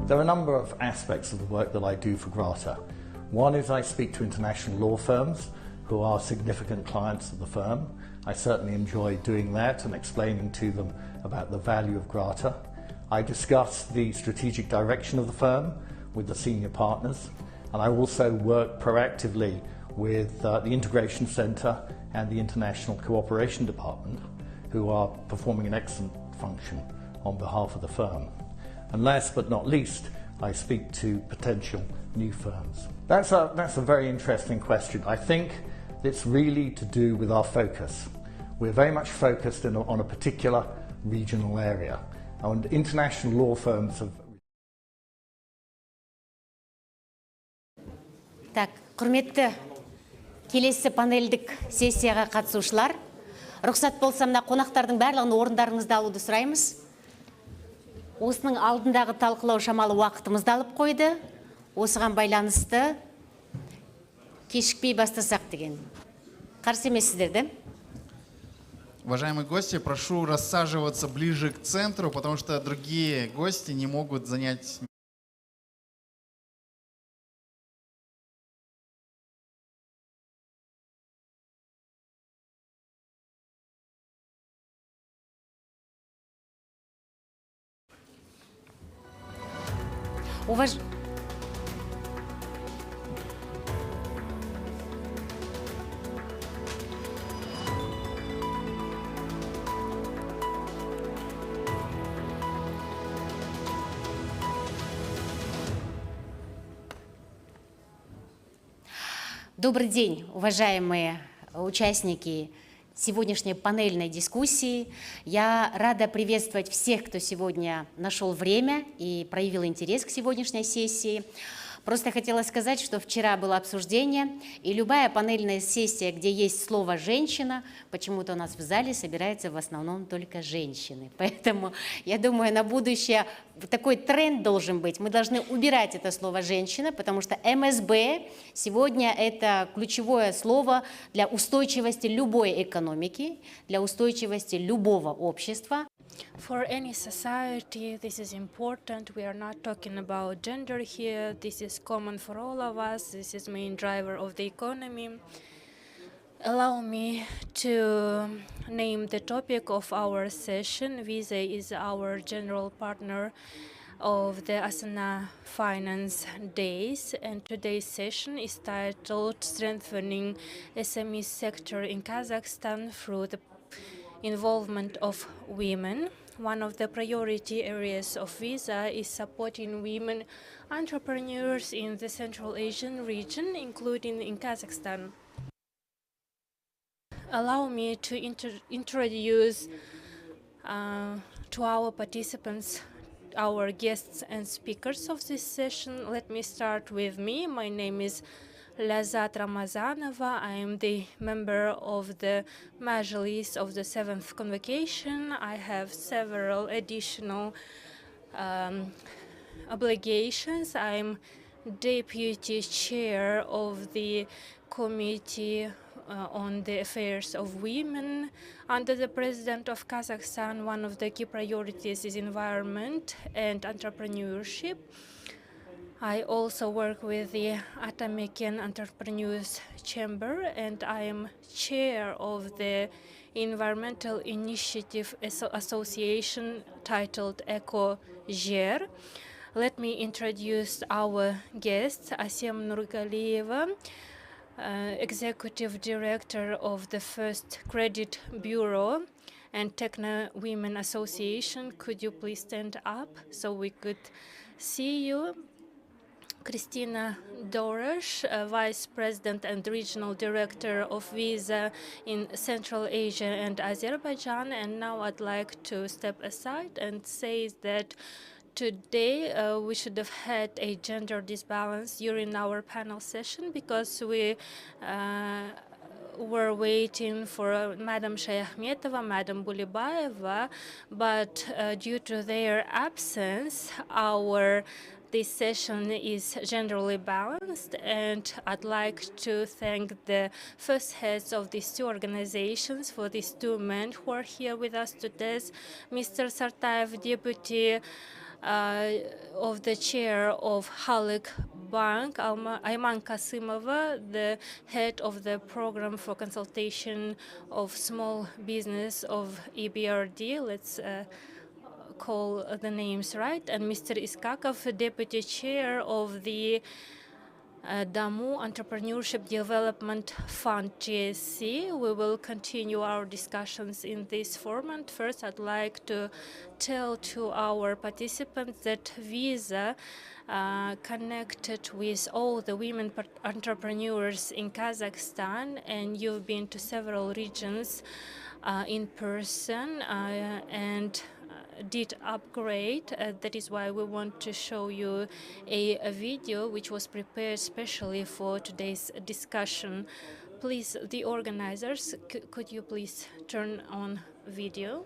There are a number of aspects of the work that I do for Grata. One is I speak to international law firms who are significant clients of the firm. I certainly enjoy doing that and explaining to them about the value of Grata. I discuss the strategic direction of the firm with the senior partners, and I also work proactively with the Integration Centre and the International Cooperation Department, who are performing an excellent function on behalf of the firm. And last but not least, I speak to potential new firms. That's a very interesting question. I think it's really to do with our focus. We're very much focused on a particular regional area. And international law firms have... Так, құрметті келесі панельдік сессияға қатысушылар, рұқсат болса мына қонақтардың барлығын орындарыңызды алуды сұраймыз. Осының алдындағы талқылау шамалы уақытымызды алып қойды. Осыған байланысты кешікпей бастасақ деген. Қарсы емессіздер, да? Уважаемые гости, прошу рассаживаться ближе к центру, потому что другие гости не могут занять... Добрый день, уважаемые участники сегодняшней панельной дискуссии. Я рада приветствовать всех, кто сегодня нашел время и проявил интерес к сегодняшней сессии. Просто хотела сказать, что вчера было обсуждение, и любая панельная сессия, где есть слово «женщина», почему-то у нас в зале собираются в основном только женщины. Поэтому, я думаю, на будущее такой тренд должен быть. Мы должны убирать это слово «женщина», потому что МСБ сегодня это ключевое слово для устойчивости любой экономики, для устойчивости любого общества. For any society, this is important. We are not talking about gender here. This is common for all of us. This is main driver of the economy. Allow me to name the topic of our session. Visa is our general partner of the Astana Finance Days, and today's session is titled Strengthening SME Sector in Kazakhstan through the Involvement of Women. One of the priority areas of Visa is supporting women entrepreneurs in the Central Asian region, including in Kazakhstan. Allow me to introduce to our participants, our guests and speakers of this session. Let me start with me. My name is Lazat Ramazanova. I am the member of the Majlis of the 7th Convocation. I have several additional obligations. I'm deputy chair of the Committee on the Affairs of Women. Under the President of Kazakhstan, one of the key priorities is environment and entrepreneurship. I also work with the Atamekan Entrepreneurs Chamber, and I am chair of the Environmental Initiative Association titled EcoGer. Let me introduce our guests. Asem Nurgaliyeva, Executive Director of the First Credit Bureau and Techno Women Association. Could you please stand up so we could see you? Kristina Dorosh, Vice President and Regional Director of Visa in Central Asia and Azerbaijan. And now I'd like to step aside and say that today we should have had a gender disbalance during our panel session because we were waiting for Madam Shaykhmetova, Madam Bulibaeva, but due to their absence, this session is generally balanced, and I'd like to thank the first heads of these two organizations for these two men who are here with us today. Mr. Sartayev, Deputy of the Chair of Halyk Bank, Ayman Kasimova, the head of the Program for Consultation of Small Business of EBRD. Let's call the names right, and Mr. Iskakov, Deputy Chair of the Damu Entrepreneurship Development Fund, GSC. We will continue our discussions in this format. First, I'd like to tell to our participants that Visa connected with all the women entrepreneurs in Kazakhstan, and you've been to several regions in person and did upgrade. That is why we want to show you a video which was prepared specially for today's discussion. Please, the organizers, could you please turn on video?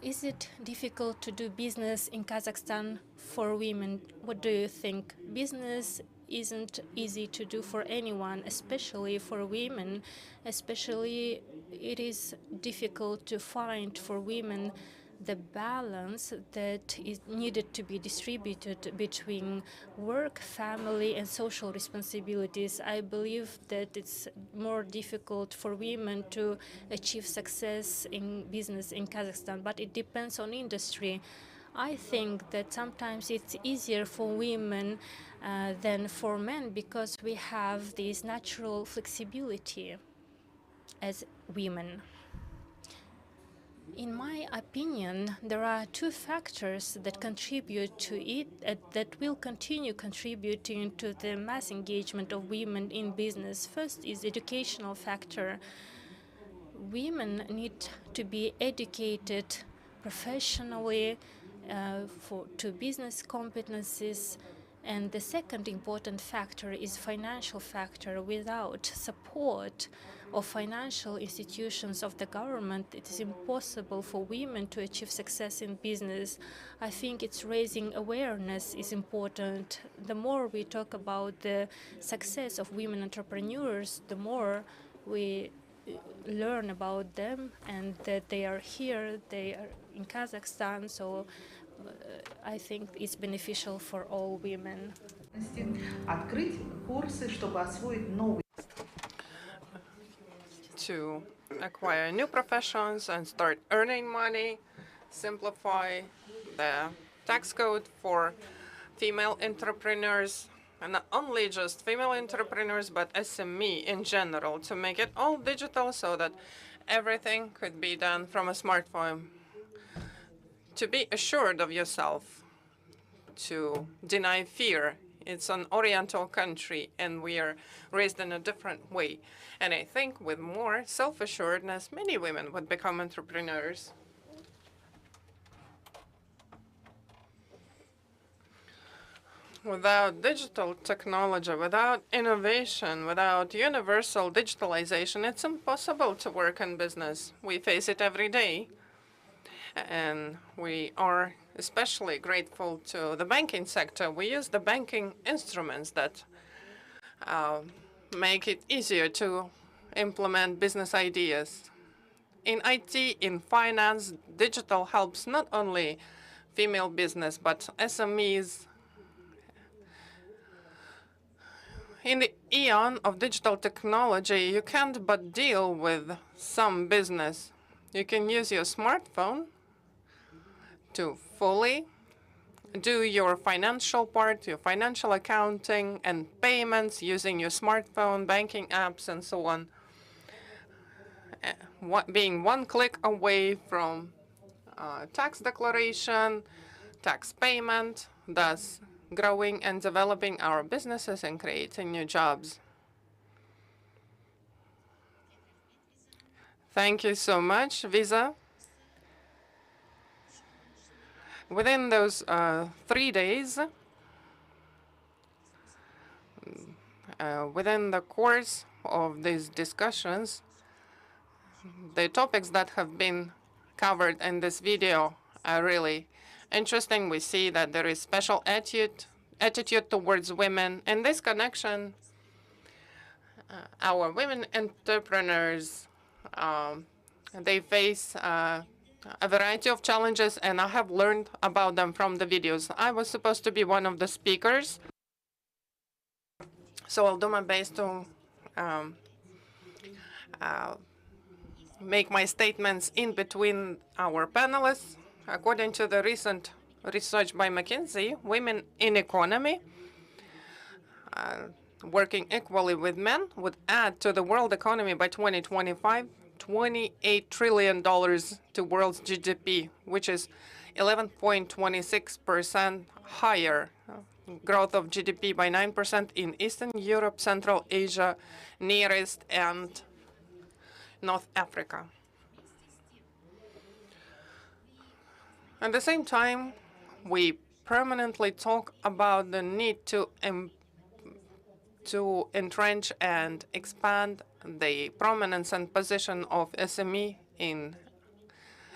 Is it difficult to do business in Kazakhstan for women? What do you think? Business isn't easy to do for anyone, especially for women. Especially, it is difficult to find for women the balance that is needed to be distributed between work, family, and social responsibilities. I believe that it's more difficult for women to achieve success in business in Kazakhstan, but it depends on industry. I think that sometimes it's easier for women than for men because we have this natural flexibility as women. In my opinion, there are two factors that contribute to it, that will continue contributing to the mass engagement of women in business. First is educational factor. Women need to be educated professionally to business competencies. And the second important factor is financial factor. Without support of financial institutions of the government, it is impossible for women to achieve success in business. I think it's raising awareness is important. The more we talk about the success of women entrepreneurs, the more we learn about them and that they are here, they are in Kazakhstan, so I think it's beneficial for all women. To acquire new professions and start earning money, simplify the tax code for female entrepreneurs, and not only just female entrepreneurs, but SME in general, to make it all digital so that everything could be done from a smartphone. To be assured of yourself, to deny fear. It's an Oriental country, and we are raised in a different way. And I think with more self-assuredness, many women would become entrepreneurs. Without digital technology, without innovation, without universal digitalization, it's impossible to work in business. We face it every day. And we are especially grateful to the banking sector. We use the banking instruments that make it easier to implement business ideas. In IT, in finance, digital helps not only female business, but SMEs. In the eon of digital technology, you can't but deal with some business. You can use your smartphone to fully do your financial part, your financial accounting and payments using your smartphone, banking apps, and so on. Being one click away from tax declaration, tax payment, thus growing and developing our businesses and creating new jobs. Thank you so much, Visa. Within those 3 days, within the course of these discussions, the topics that have been covered in this video are really interesting. We see that there is special attitude towards women. In this connection, our women entrepreneurs, they face a variety of challenges, and I have learned about them from the videos. I was supposed to be one of the speakers, so I'll do my best to make my statements in between our panelists. According to the recent research by McKinsey, women in economy working equally with men would add to the world economy by 2025 $28 trillion to world's GDP, which is 11.26% higher. Growth of GDP by 9% in Eastern Europe, Central Asia, Near East, and North Africa. At the same time, we permanently talk about the need to entrench and expand the prominence and position of SME in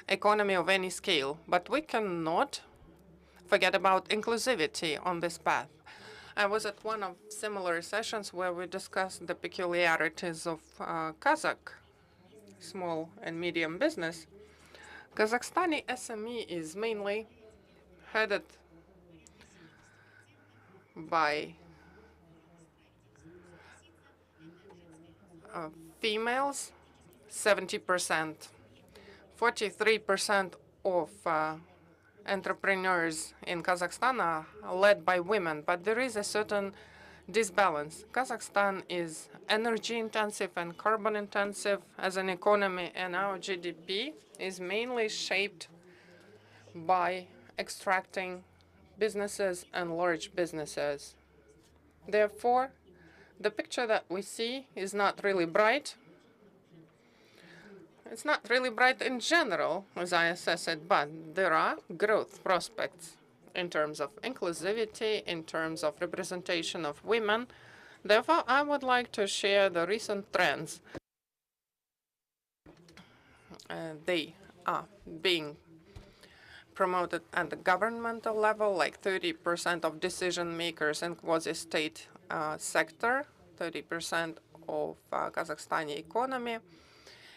economy of any scale. But we cannot forget about inclusivity on this path. I was at one of similar sessions where we discussed the peculiarities of Kazakh small and medium business. Kazakhstani SME is mainly headed by females, 70%. 43% of entrepreneurs in Kazakhstan are led by women, but there is a certain disbalance. Kazakhstan is energy intensive and carbon intensive as an economy, and our GDP is mainly shaped by extracting businesses and large businesses. Therefore, the picture that we see is not really bright. It's not really bright in general, as I assess it, but there are growth prospects in terms of inclusivity, in terms of representation of women. Therefore, I would like to share the recent trends. They are being promoted at the governmental level, like 30% of decision makers in quasi-state sector, 30% of Kazakhstani economy.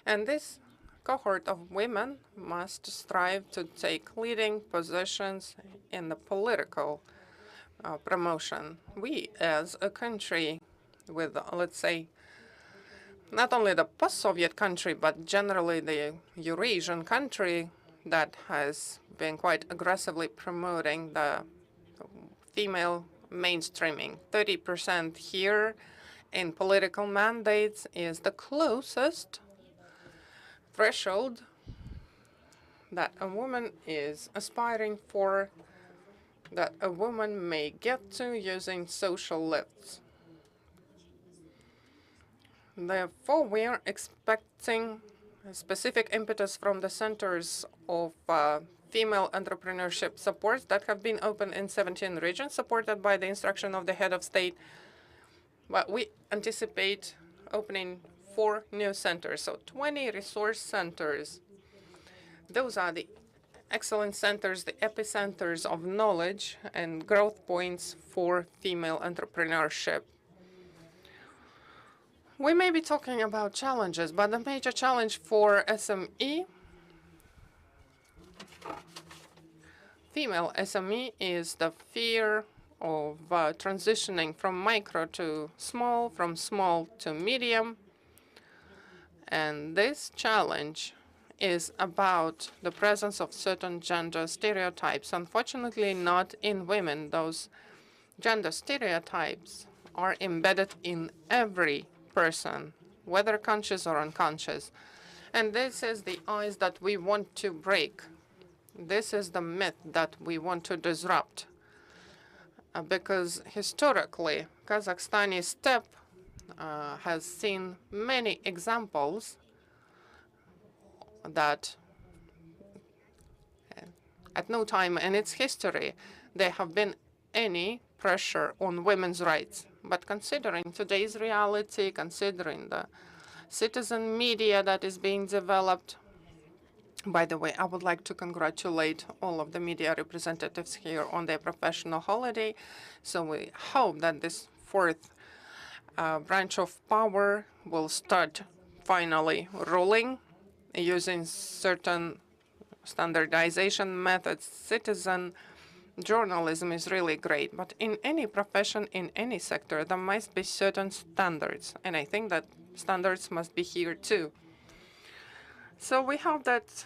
And this cohort of women must strive to take leading positions in the political promotion. We, as a country with, let's say, not only the post-Soviet country, but generally the Eurasian country that has been quite aggressively promoting the female mainstreaming. 30% here in political mandates is the closest threshold that a woman is aspiring for, that a woman may get to using social lifts. Therefore, we are expecting a specific impetus from the centers of female entrepreneurship supports that have been opened in 17 regions, supported by the instruction of the head of state. But we anticipate opening 4 new centers, so 20 resource centers. Those are the excellent centers, the epicenters of knowledge and growth points for female entrepreneurship. We may be talking about challenges, but the major challenge for SME, female SME, is the fear of transitioning from micro to small, from small to medium. And this challenge is about the presence of certain gender stereotypes. Unfortunately, not in women. Those gender stereotypes are embedded in every person, whether conscious or unconscious. And this is the ice that we want to break. This is the myth that we want to disrupt. Because historically, Kazakhstani steppe has seen many examples that at no time in its history there have been any pressure on women's rights. But considering today's reality, considering the citizen media that is being developed, by the way, I would like to congratulate all of the media representatives here on their professional holiday. So we hope that this fourth branch of power will start finally ruling using certain standardization methods. Citizen journalism is really great, but in any profession, in any sector, there must be certain standards, and I think that standards must be here too. So we hope that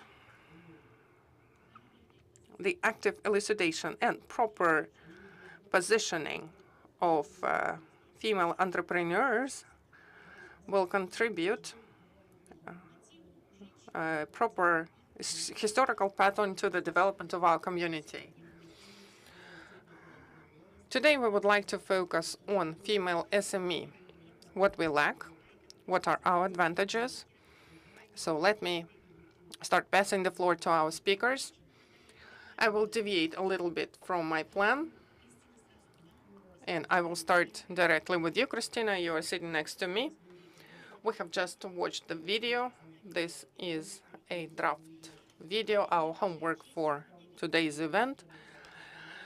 the active elucidation and proper positioning of female entrepreneurs will contribute a proper historical pattern to the development of our community. Today we would like to focus on female SME, what we lack, what are our advantages. So let me start passing the floor to our speakers. I will deviate a little bit from my plan, and I will start directly with you, Christina. You are sitting next to me. We have just watched the video. This is a draft video, our homework for today's event.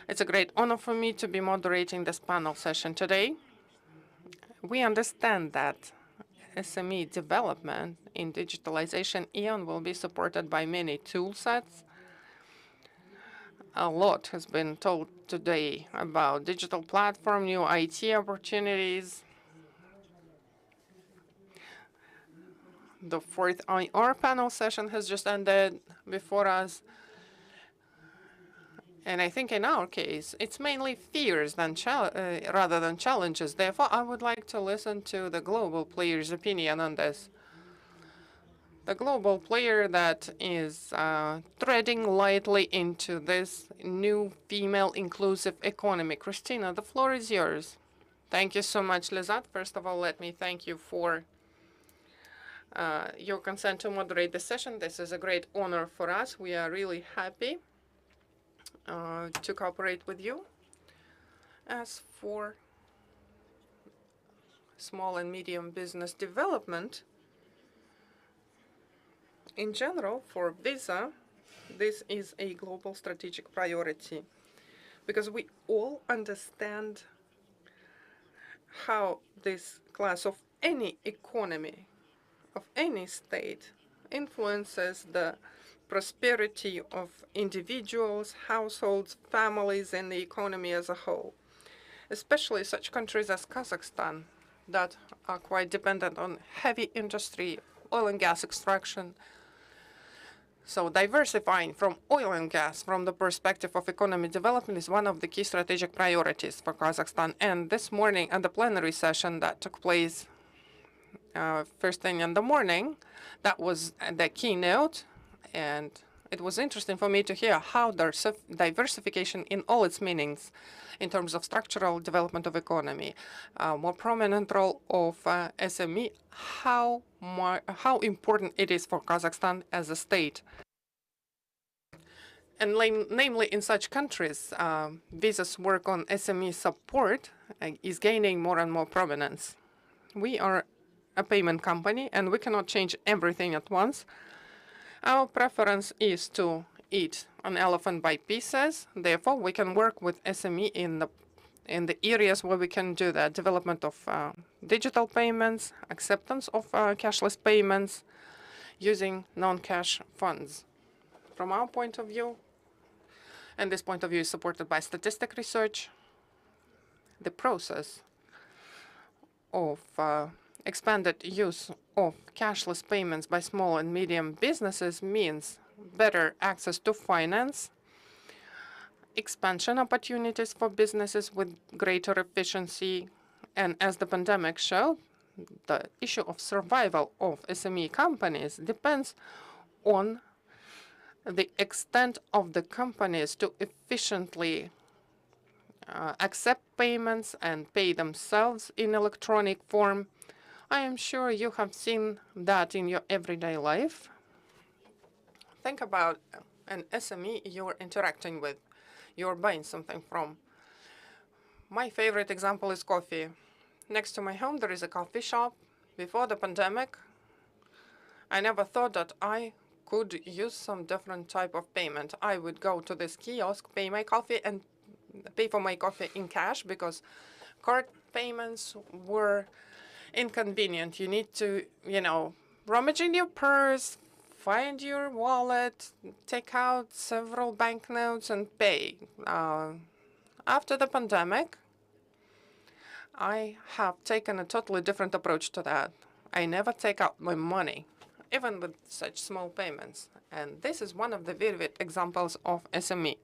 It's a great honor for me to be moderating this panel session today. We understand that SME development in digitalization EON will be supported by many tool sets. A lot has been told today about digital platform, new IT opportunities. The fourth IR panel session has just ended before us. And I think in our case, it's mainly fears rather than challenges. Therefore, I would like to listen to the global player's opinion on this. The global player that is treading lightly into this new female inclusive economy. Christina, the floor is yours. Thank you so much, Lizat. First of all, let me thank you for your consent to moderate the session. This is a great honor for us. We are really happy to cooperate with you. As for small and medium business development, in general, for Visa, this is a global strategic priority because we all understand how this class of any economy, of any state, influences the prosperity of individuals, households, families, and the economy as a whole, especially such countries as Kazakhstan that are quite dependent on heavy industry, oil and gas extraction. So diversifying from oil and gas from the perspective of economic development is one of the key strategic priorities for Kazakhstan. And this morning at the plenary session that took place first thing in the morning, that was the keynote. And it was interesting for me to hear how diversification in all its meanings in terms of structural development of economy, more prominent role of SME, how important it is for Kazakhstan as a state. And namely in such countries, Visa's work on SME support is gaining more and more prominence. We are a payment company and we cannot change everything at once. Our preference is to eat an elephant by pieces. Therefore, we can work with SME in the areas where we can do that: development of digital payments, acceptance of cashless payments, using non-cash funds. From our point of view, and this point of view is supported by statistic research, the process of expanded use of cashless payments by small and medium businesses means better access to finance, expansion opportunities for businesses with greater efficiency, and as the pandemic showed, the issue of survival of SME companies depends on the extent of the companies to efficiently accept payments and pay themselves in electronic form. I am sure you have seen that in your everyday life. think about an SME you're interacting with, you're buying something from. My favorite example is coffee. Next to my home, there is a coffee shop. Before the pandemic, I never thought that I could use some different type of payment. I would go to this kiosk, pay my coffee, and pay for my coffee in cash because card payments were inconvenient. You need to, rummage in your purse, find your wallet, take out several banknotes, and pay. After the pandemic, I have taken a totally different approach to that. I never take out my money, even with such small payments. And this is one of the vivid examples of SME.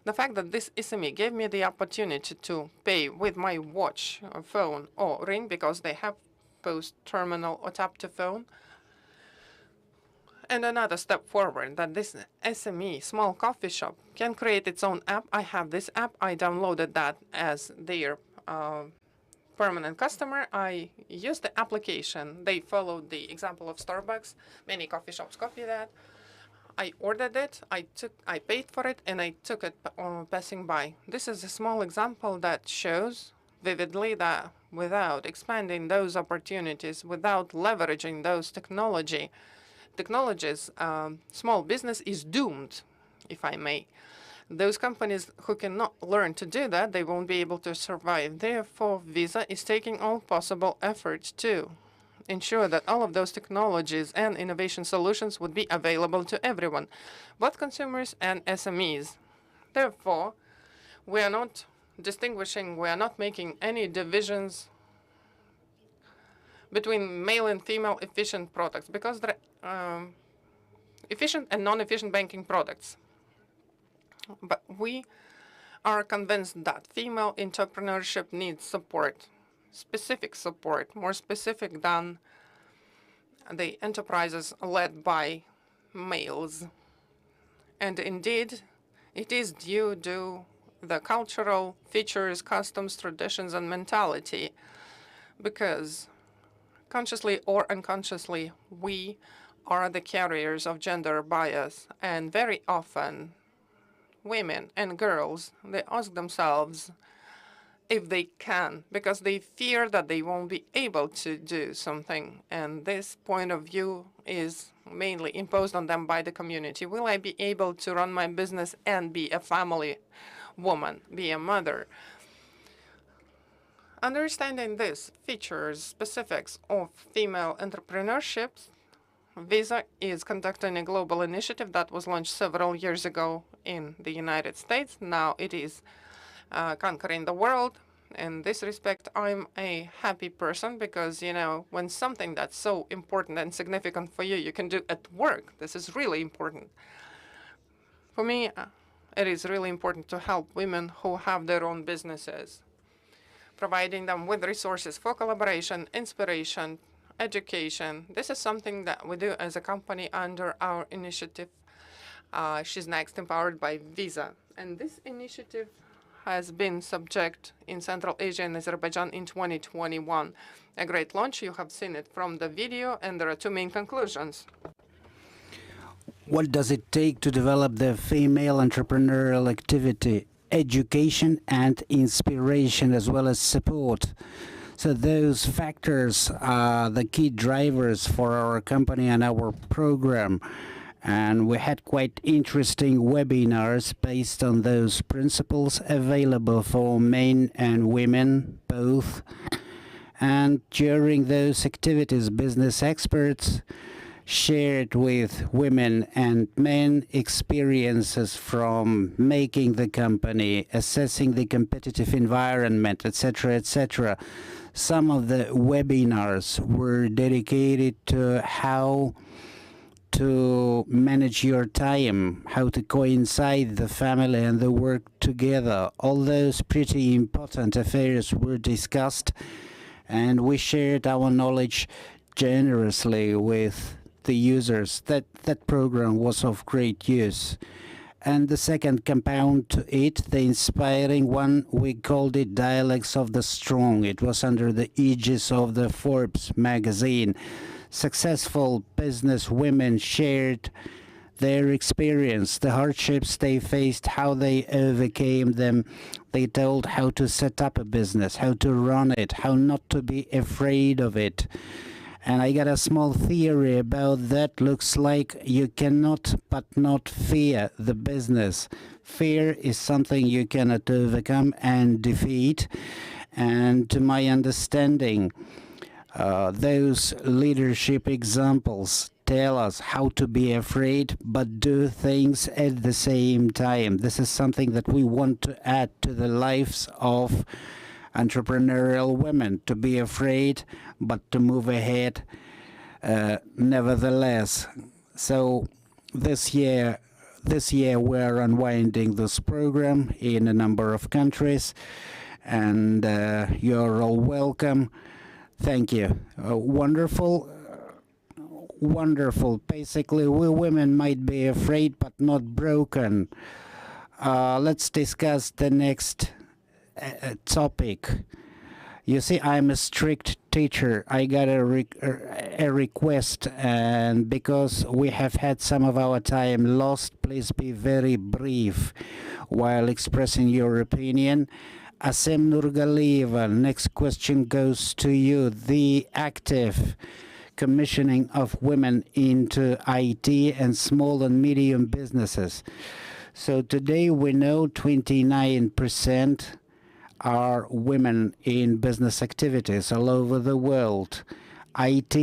The fact that this SME gave me the opportunity to pay with my watch, or phone, or ring, because they have post-terminal or tap-to-phone. And another step forward, that this SME, small coffee shop, can create its own app. I have this app. I downloaded that as their permanent customer. I use the application. They followed the example of Starbucks. Many coffee shops copy that. I ordered it, I paid for it, and I took it passing by. This is a small example that shows vividly that without expanding those opportunities, without leveraging those technologies, small business is doomed, if I may. Those companies who cannot learn to do that, they won't be able to survive. Therefore, Visa is taking all possible efforts to ensure that all of those technologies and innovation solutions would be available to everyone, both consumers and SMEs. Therefore, we are not distinguishing, we are not making any divisions between male and female efficient products, because there are efficient and non-efficient banking products. But we are convinced that female entrepreneurship needs support, specific support, more specific than the enterprises led by males. And indeed, it is due to the cultural features, customs, traditions, and mentality, because consciously or unconsciously, we are the carriers of gender bias. And very often, women and girls, they ask themselves if they can, because they fear that they won't be able to do something. And this point of view is mainly imposed on them by the community. Will I be able to run my business and be a family woman, be a mother? Understanding these features, specifics of female entrepreneurship, Visa is conducting a global initiative that was launched several years ago in the United States. Now it is conquering the world. In this respect, I'm a happy person because, when something that's so important and significant for you, you can do at work. This is really important. For me, it is really important to help women who have their own businesses, providing them with resources for collaboration, inspiration, education. This is something that we do as a company under our initiative, She's Next, empowered by Visa. And this initiative has been subject in Central Asia and Azerbaijan in 2021. A great launch. You have seen it from the video, and there are two main conclusions. What does it take to develop the female entrepreneurial activity? Education and inspiration, as well as support. So those factors are the key drivers for our company and our program. And we had quite interesting webinars based on those principles, available for men and women both. And during those activities, business experts shared with women and men experiences from making the company, assessing the competitive environment, etc., etc. Some of the webinars were dedicated to how to manage your time, how to coincide the family and the work together. All those pretty important affairs were discussed, and we shared our knowledge generously with the users. That program was of great use. And the second compound to it, the inspiring one, we called it Dialects of the Strong. It was under the aegis of the Forbes magazine. Successful business women shared their experience, the hardships they faced, how they overcame them. They told how to set up a business, how to run it, how not to be afraid of it. And I got a small theory about that. Looks like you cannot but not fear the business. Fear is something you cannot overcome and defeat. And to my understanding, those leadership examples tell us how to be afraid but do things at the same time. This is something that we want to add to the lives of entrepreneurial women, to be afraid but to move ahead nevertheless. So this year we're unwinding this program in a number of countries, and you're all welcome. Thank you. Wonderful. Basically, we women might be afraid but not broken. Let's discuss the next topic. You see, I'm a strict teacher. I got a request, and because we have had some of our time lost, please be very brief while expressing your opinion. Asem Nurgaliyeva, next question goes to you. The active commissioning of women into IT and small and medium businesses. So today we know 29% are women in business activities all over the world. IT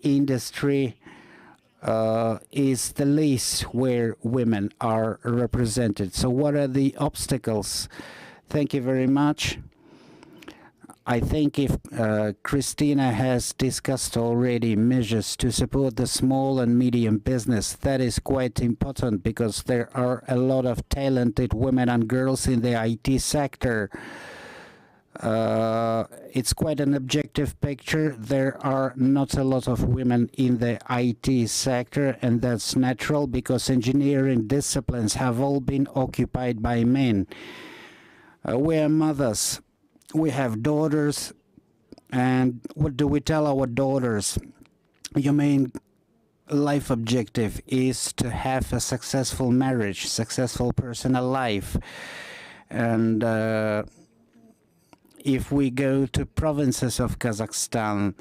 industry is the least where women are represented. So what are the obstacles? Thank you very much. I think if Christina has discussed already measures to support the small and medium business, that is quite important because there are a lot of talented women and girls in the IT sector. It's quite an objective picture. There are not a lot of women in the IT sector, and that's natural because engineering disciplines have all been occupied by men. We are mothers. We have daughters, and what do we tell our daughters? Your main life objective is to have a successful marriage, successful personal life. And if we go to provinces of Kazakhstan,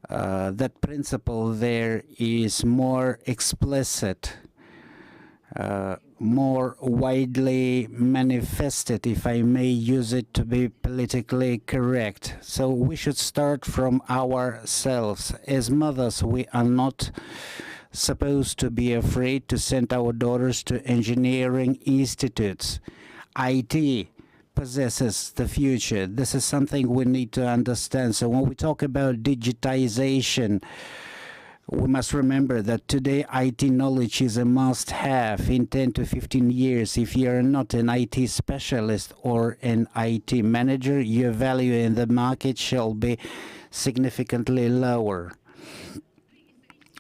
that principle there is more explicit, more widely manifested, if I may use it to be politically correct. So we should start from ourselves. As mothers, we are not supposed to be afraid to send our daughters to engineering institutes. IT possesses the future. This is something we need to understand. So when we talk about digitization, we must remember that today IT knowledge is a must-have. In 10 to 15 years, if you're not an IT specialist or an IT manager, your value in the market shall be significantly lower.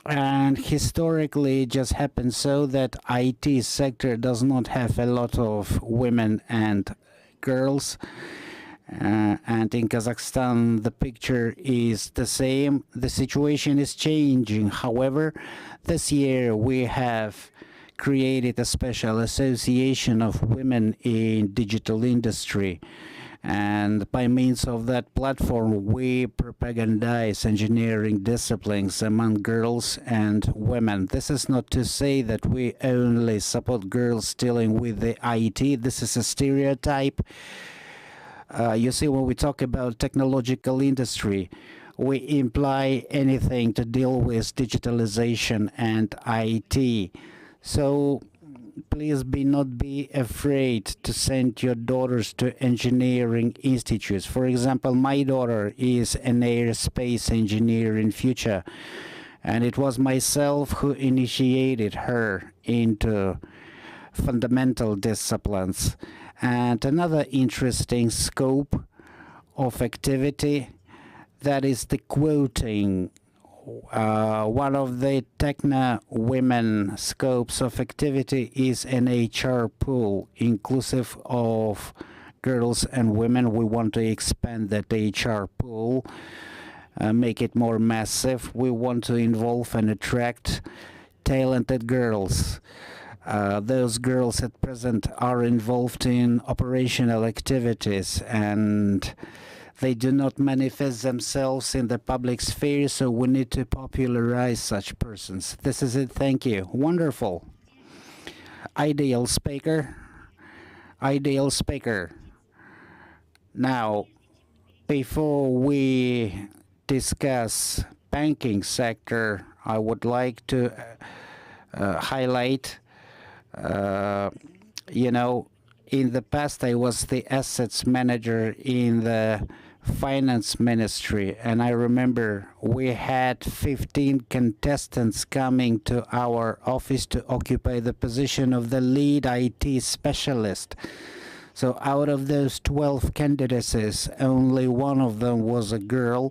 And historically, it just happens so that IT sector does not have a lot of women and girls. And in Kazakhstan, the picture is the same. The situation is changing. However, this year we have created a special association of women in digital industry. And by means of that platform, we propagandize engineering disciplines among girls and women. This is not to say that we only support girls dealing with the IT. This is a stereotype. You see, when we talk about technological industry, we imply anything to deal with digitalization and IT. So please not be afraid to send your daughters to engineering institutes. For example, my daughter is an aerospace engineer in future, and it was myself who initiated her into fundamental disciplines. And another interesting scope of activity, that is the quoting. One of the Techno women scopes of activity is an HR pool, inclusive of girls and women. We want to expand that HR pool, make it more massive. We want to involve and attract talented girls. Those girls at present are involved in operational activities and they do not manifest themselves in the public sphere, so we need to popularize such persons. This is it. Thank you. Wonderful. Ideal speaker. Ideal speaker. Now, before we discuss banking sector, I would like to highlight, you know, in the past I was the assets manager in the finance ministry, and I remember we had 15 contestants coming to our office to occupy the position of the lead IT specialist. So out of those 12 candidacies, only one of them was a girl.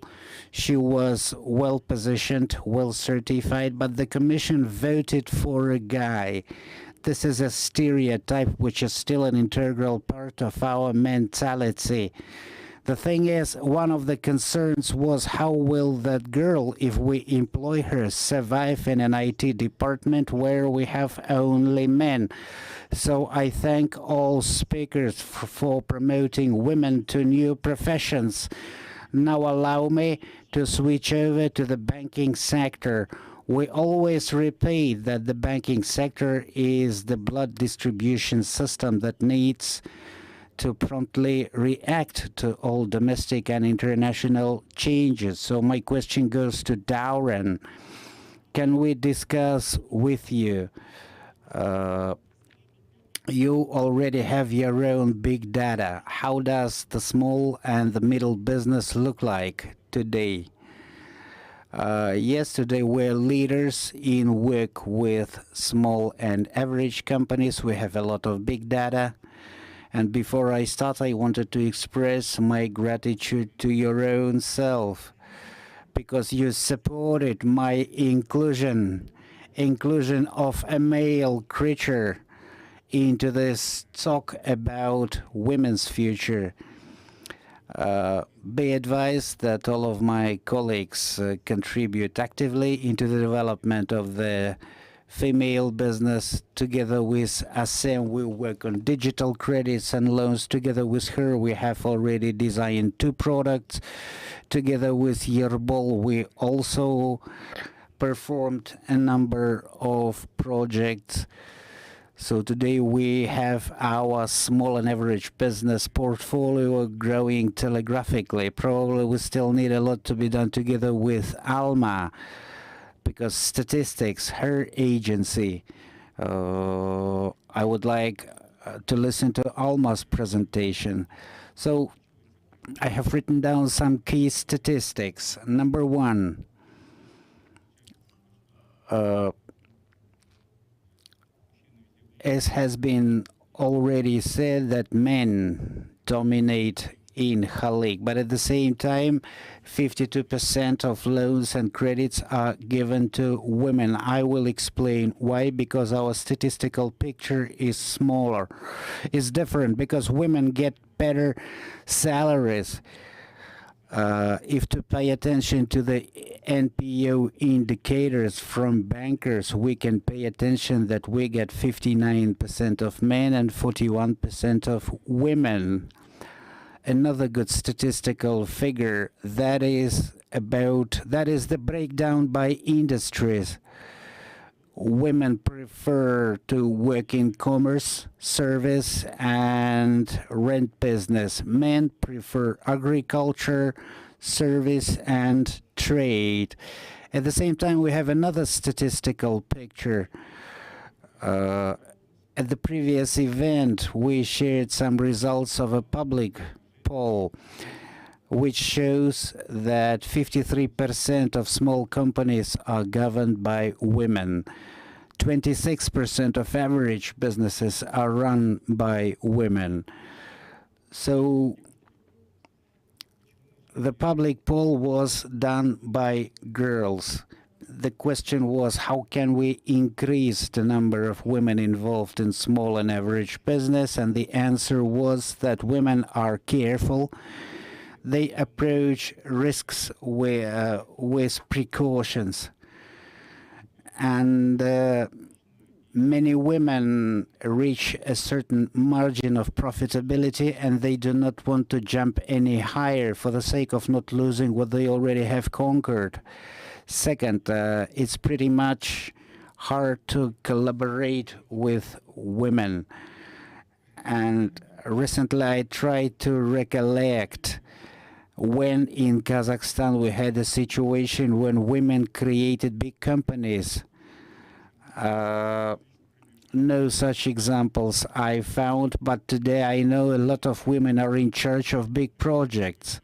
She was well positioned, well certified, but the commission voted for a guy. This is a stereotype which is still an integral part of our mentality. The thing is, one of the concerns was how will that girl, if we employ her, survive in an IT department where we have only men? So I thank all speakers for promoting women to new professions. Now allow me to switch over to the banking sector. We always repeat that the banking sector is the blood distribution system that needs to promptly react to all domestic and international changes. So my question goes to Darren. Can we discuss with you? You already have your own big data. How does the small and the middle business look like today? Yesterday we're leaders in work with small and average companies. We have a lot of big data. And before I start, I wanted to express my gratitude to your own self because you supported my inclusion of a male creature into this talk about women's future. Be advised that all of my colleagues contribute actively into the development of the female business. Together with ASEM, we work on digital credits and loans. Together with her, we have already designed 2 products. Together with Yerbol, we also performed a number of projects. So today we have our small and average business portfolio growing telegraphically. Probably we still need a lot to be done together with Alma, because statistics, her agency, I would like to listen to Alma's presentation. So I have written down some key statistics. Number 1, as has been already said, that men dominate in Halyk, but at the same time 52% of loans and credits are given to women. I will explain why. Because our statistical picture is smaller, is different, because women get better salaries. If to pay attention to the NPO indicators from bankers, we can pay attention that we get 59% of men and 41% of women. Another good statistical figure that is the breakdown by industries. Women prefer to work in commerce, service, and rent business. Men prefer agriculture, service, and trade. At the same time, we have another statistical picture. At the previous event, we shared some results of a public poll, which shows that 53% of small companies are governed by women. 26% of average businesses are run by women. So the public poll was done by girls. The question was, how can we increase the number of women involved in small and average business? And the answer was that women are careful. They approach risks with precautions. and many women reach a certain margin of profitability and they do not want to jump any higher for the sake of not losing what they already have conquered. Second, it's pretty much hard to collaborate with women. And recently I tried to recollect when in Kazakhstan we had a situation when women created big companies. No such examples I found, but today I know a lot of women are in charge of big projects.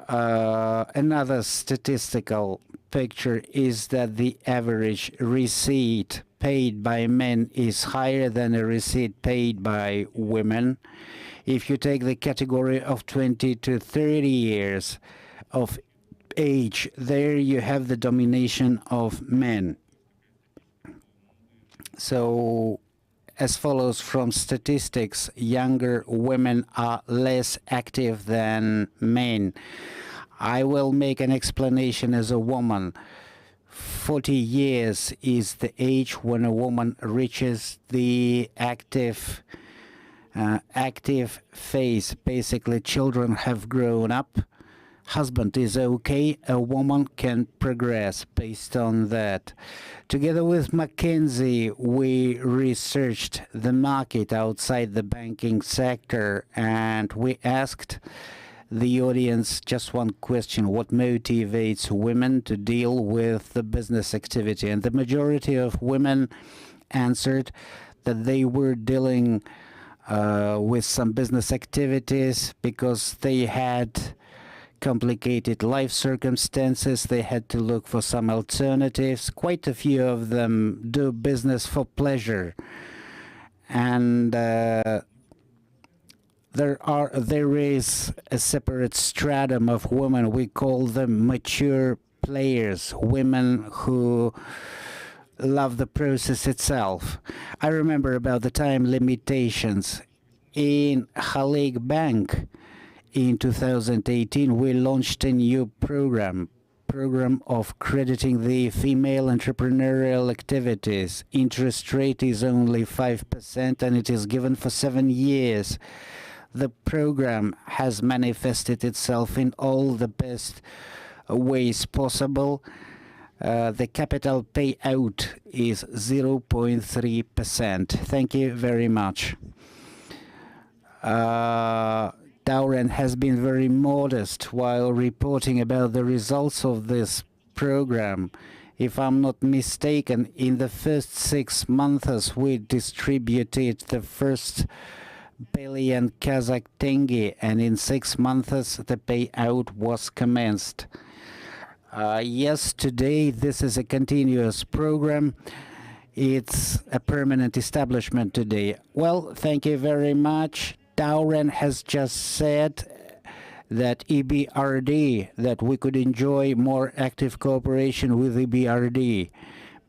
Another statistical picture is that the average receipt paid by men is higher than a receipt paid by women. If you take the category of 20 to 30 years of age, there you have the domination of men. So, as follows from statistics, younger women are less active than men. I will make an explanation as a woman. 40 years is the age when a woman reaches the active phase. Basically, children have grown up. Husband is okay. A woman can progress based on that. Together with McKinsey, we researched the market outside the banking sector, and we asked the audience just one question: what motivates women to deal with the business activity? And the majority of women answered that they were dealing with some business activities because they had complicated life circumstances. They had to look for some alternatives. Quite a few of them do business for pleasure. And there is a separate stratum of women. We call them mature players, women who love the process itself. I remember about the time limitations. In Halyk Bank in 2018, we launched a new program of crediting the female entrepreneurial activities. Interest rate is only 5% and it is given for 7 years. The program has manifested itself in all the best ways possible. The capital payout is 0.3%. Thank you very much. Tauren has been very modest while reporting about the results of this program. If I'm not mistaken, in the first 6 months we distributed the first billion Kazakh tenge, and in 6 months the payout was commenced. Yes, today this is a continuous program. It's a permanent establishment today. Well, thank you very much. Tauren has just said that EBRD, that we could enjoy more active cooperation with EBRD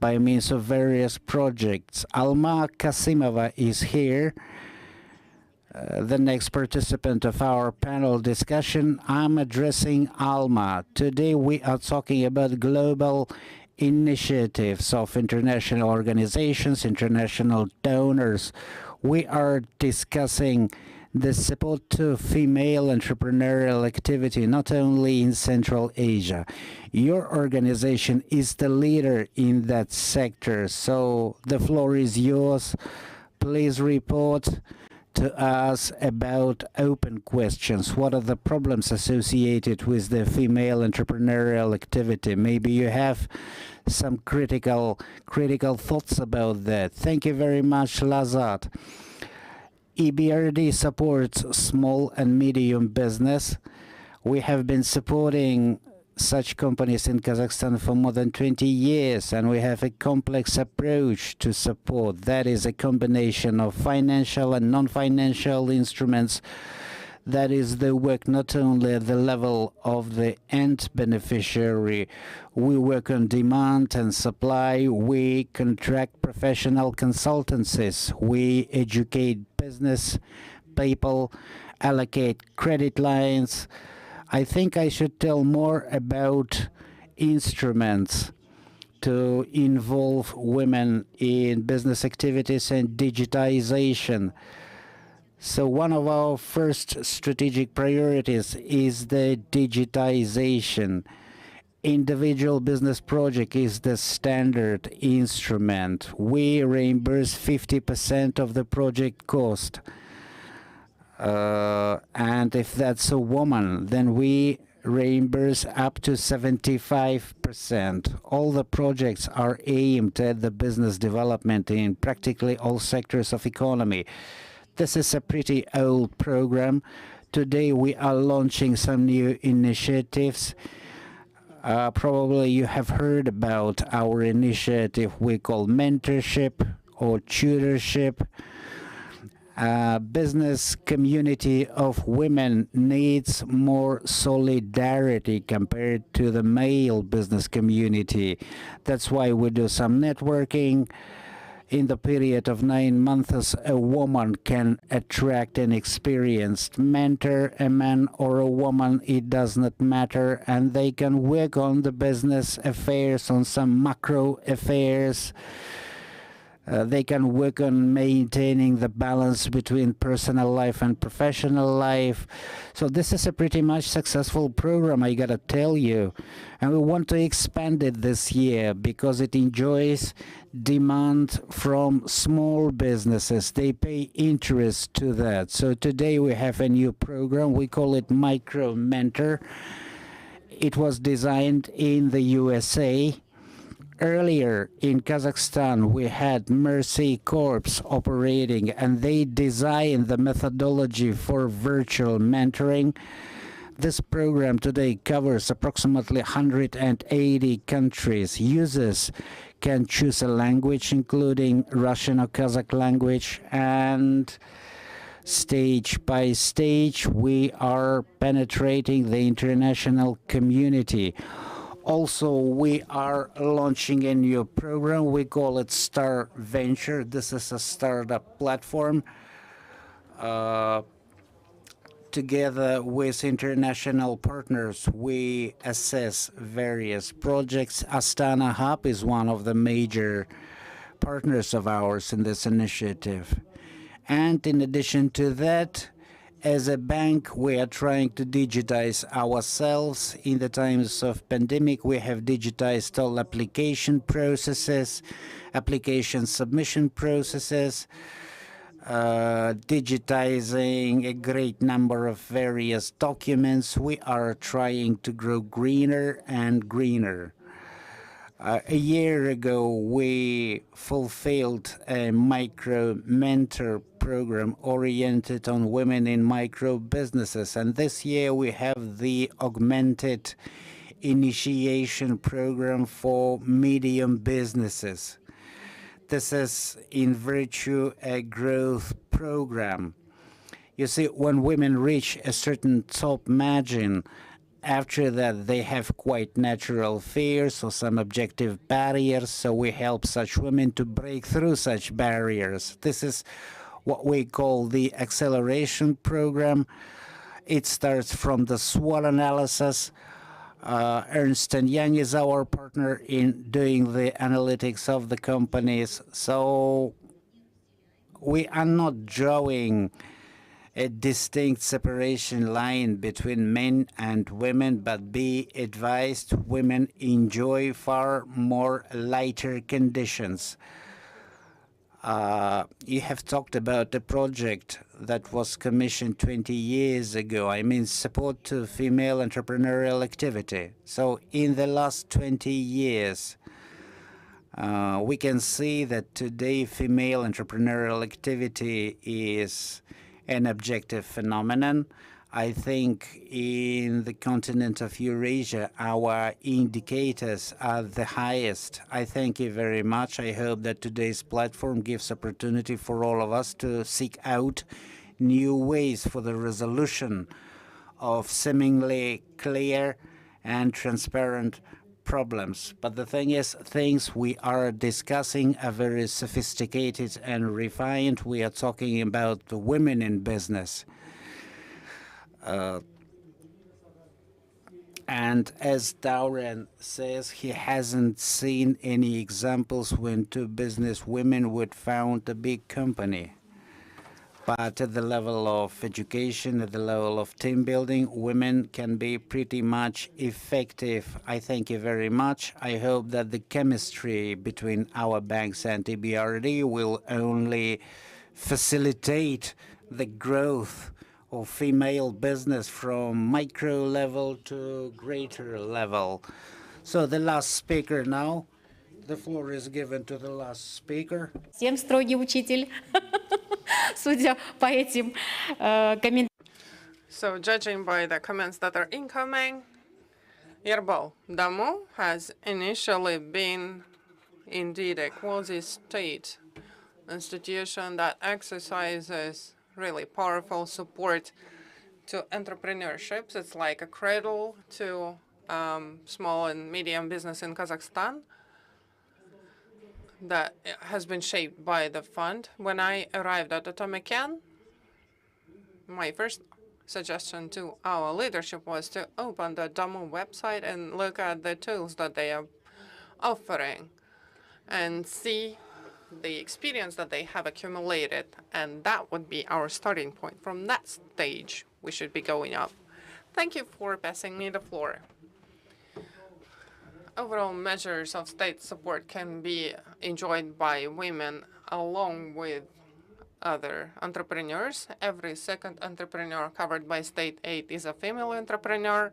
by means of various projects. Alma Kasimova is here, the next participant of our panel discussion. I'm addressing Alma. Today we are talking about global initiatives of international organizations, international donors. We are discussing the support to female entrepreneurial activity, not only in Central Asia. Your organization is the leader in that sector, so the floor is yours. Please report to us about open questions. What are the problems associated with the female entrepreneurial activity? Maybe you have some critical thoughts about that. Thank you very much, Lazat. EBRD supports small and medium business. We have been supporting such companies in Kazakhstan for more than 20 years, and we have a complex approach to support. That is a combination of financial and non-financial instruments. That is the work not only at the level of the end beneficiary. We work on demand and supply. We contract professional consultancies. We educate business people, allocate credit lines. I think I should tell more about instruments to involve women in business activities and digitization. So one of our first strategic priorities is the digitization. Individual business project is the standard instrument. We reimburse 50% of the project cost. And if that's a woman, then we reimburse up to 75%. All the projects are aimed at the business development in practically all sectors of economy. This is a pretty old program. Today we are launching some new initiatives. Probably you have heard about our initiative we call mentorship or tutorship. Business community of women needs more solidarity compared to the male business community. That's why we do some networking. In the period of 9 months, a woman can attract an experienced mentor, a man or a woman, it does not matter, and they can work on the business affairs, on some macro affairs. They can work on maintaining the balance between personal life and professional life. So this is a pretty much successful program, I gotta tell you. And we want to expand it this year because it enjoys demand from small businesses. They pay interest to that. So today we have a new program. We call it Micro Mentor. It was designed in the USA. Earlier in Kazakhstan, we had Mercy Corps operating, and they designed the methodology for virtual mentoring. This program today covers approximately 180 countries. Users can choose a language, including Russian or Kazakh language, and stage by stage, we are penetrating the international community. Also, we are launching a new program. We call it Star Venture. This is a startup platform. Together with international partners, we assess various projects. Astana Hub is one of the major partners of ours in this initiative. And in addition to that, as a bank, we are trying to digitize ourselves. In the times of pandemic, we have digitized all application processes, application submission processes, digitizing a great number of various documents. We are trying to grow greener and greener. A year ago, we fulfilled a micro mentor program oriented on women in micro businesses. And this year, we have the augmented initiation program for medium businesses. This is, in virtue, a growth program. You see, when women reach a certain top margin, after that, they have quite natural fears or some objective barriers, so we help such women to break through such barriers. This is what we call the acceleration program. It starts from the SWOT analysis. Ernst & Young is our partner in doing the analytics of the companies. So we are not drawing a distinct separation line between men and women, but be advised, women enjoy far more lighter conditions. You have talked about a project that was commissioned 20 years ago. I mean, support to female entrepreneurial activity. So in the last 20 years, we can see that today female entrepreneurial activity is an objective phenomenon. I think in the continent of Eurasia, our indicators are the highest. I thank you very much. I hope that today's platform gives opportunity for all of us to seek out new ways for the resolution of seemingly clear and transparent problems. But the thing is, things we are discussing are very sophisticated and refined. We are talking about the women in business. And as Dauren says, he hasn't seen any examples when two business women would found a big company. But at the level of education, at the level of team building, women can be pretty much effective. I thank you very much. I hope that the chemistry between our banks and EBRD will only facilitate the growth of female business from micro level to greater level. So the last speaker now. The floor is given to the last speaker. Всем строгий учитель, судя по этим комментариям. So judging by the comments that are incoming, Yerbal Damo has initially been indeed a quasi-state institution that exercises really powerful support to entrepreneurships. It's like a cradle to small and medium business in Kazakhstan that has been shaped by the fund. When I arrived at Atomican, my first suggestion to our leadership was to open the Damo website and look at the tools that they are offering and see the experience that they have accumulated. And that would be our starting point. From that stage, we should be going up. Thank you for passing me the floor. Overall measures of state support can be enjoyed by women along with other entrepreneurs. Every second entrepreneur covered by state aid is a female entrepreneur.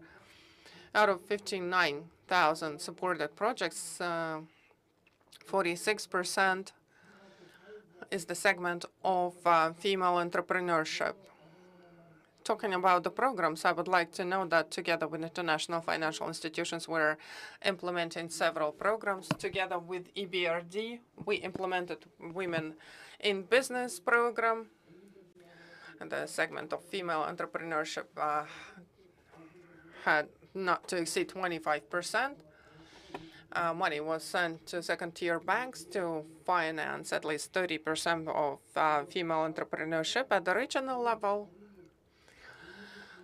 Out of 59,000 supported projects, 46% is the segment of female entrepreneurship. Talking about the programs, I would like to know that together with international financial institutions, we're implementing several programs. Together with EBRD, we implemented Women in Business program. And the segment of female entrepreneurship had not to exceed 25%. Money was sent to second-tier banks to finance at least 30% of female entrepreneurship at the regional level.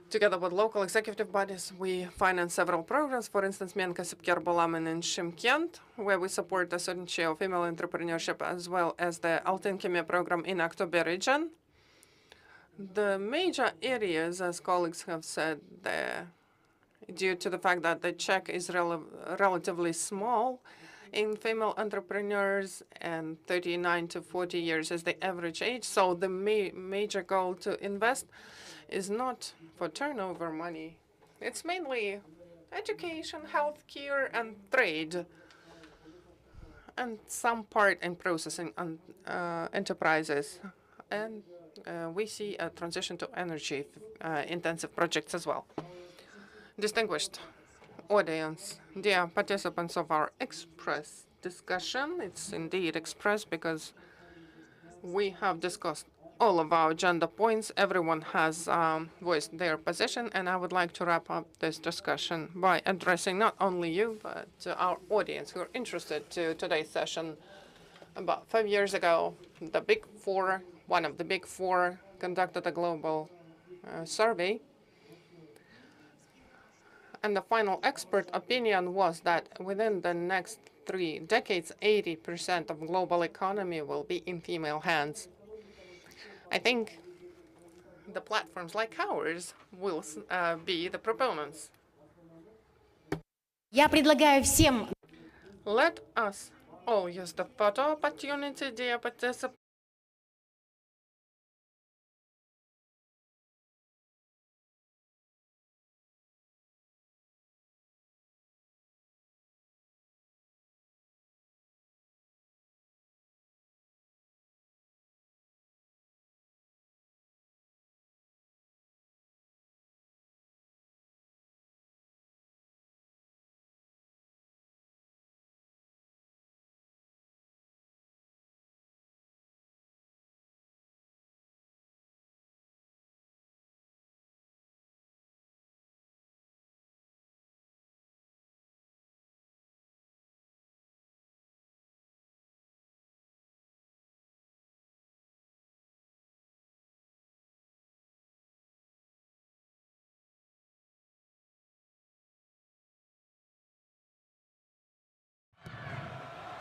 Together with local executive bodies, we finance several programs. For instance, Menka-Sipker Bolaman in Shymkent, where we support a certain share of female entrepreneurship, as well as the Altenkeme program in Aktobe region. The major areas, as colleagues have said, due to the fact that the check is relatively small in female entrepreneurs, and 39 to 40 years is the average age. So the major goal to invest is not for turnover money. It's mainly education, healthcare, and trade, and some part in processing enterprises. And we see a transition to energy-intensive projects as well. Distinguished audience, dear participants of our express discussion, it's indeed express because we have discussed all of our agenda points. Everyone has voiced their position, and I would like to wrap up this discussion by addressing not only you, but our audience who are interested to today's session. About 5 years ago, the Big Four, one of the Big Four, conducted a global survey. And the final expert opinion was that within the next 3 decades, 80% of global economy will be in female hands. I think the platforms like ours will be the proponents. Я предлагаю всем. Let us all use the photo opportunity, dear participants.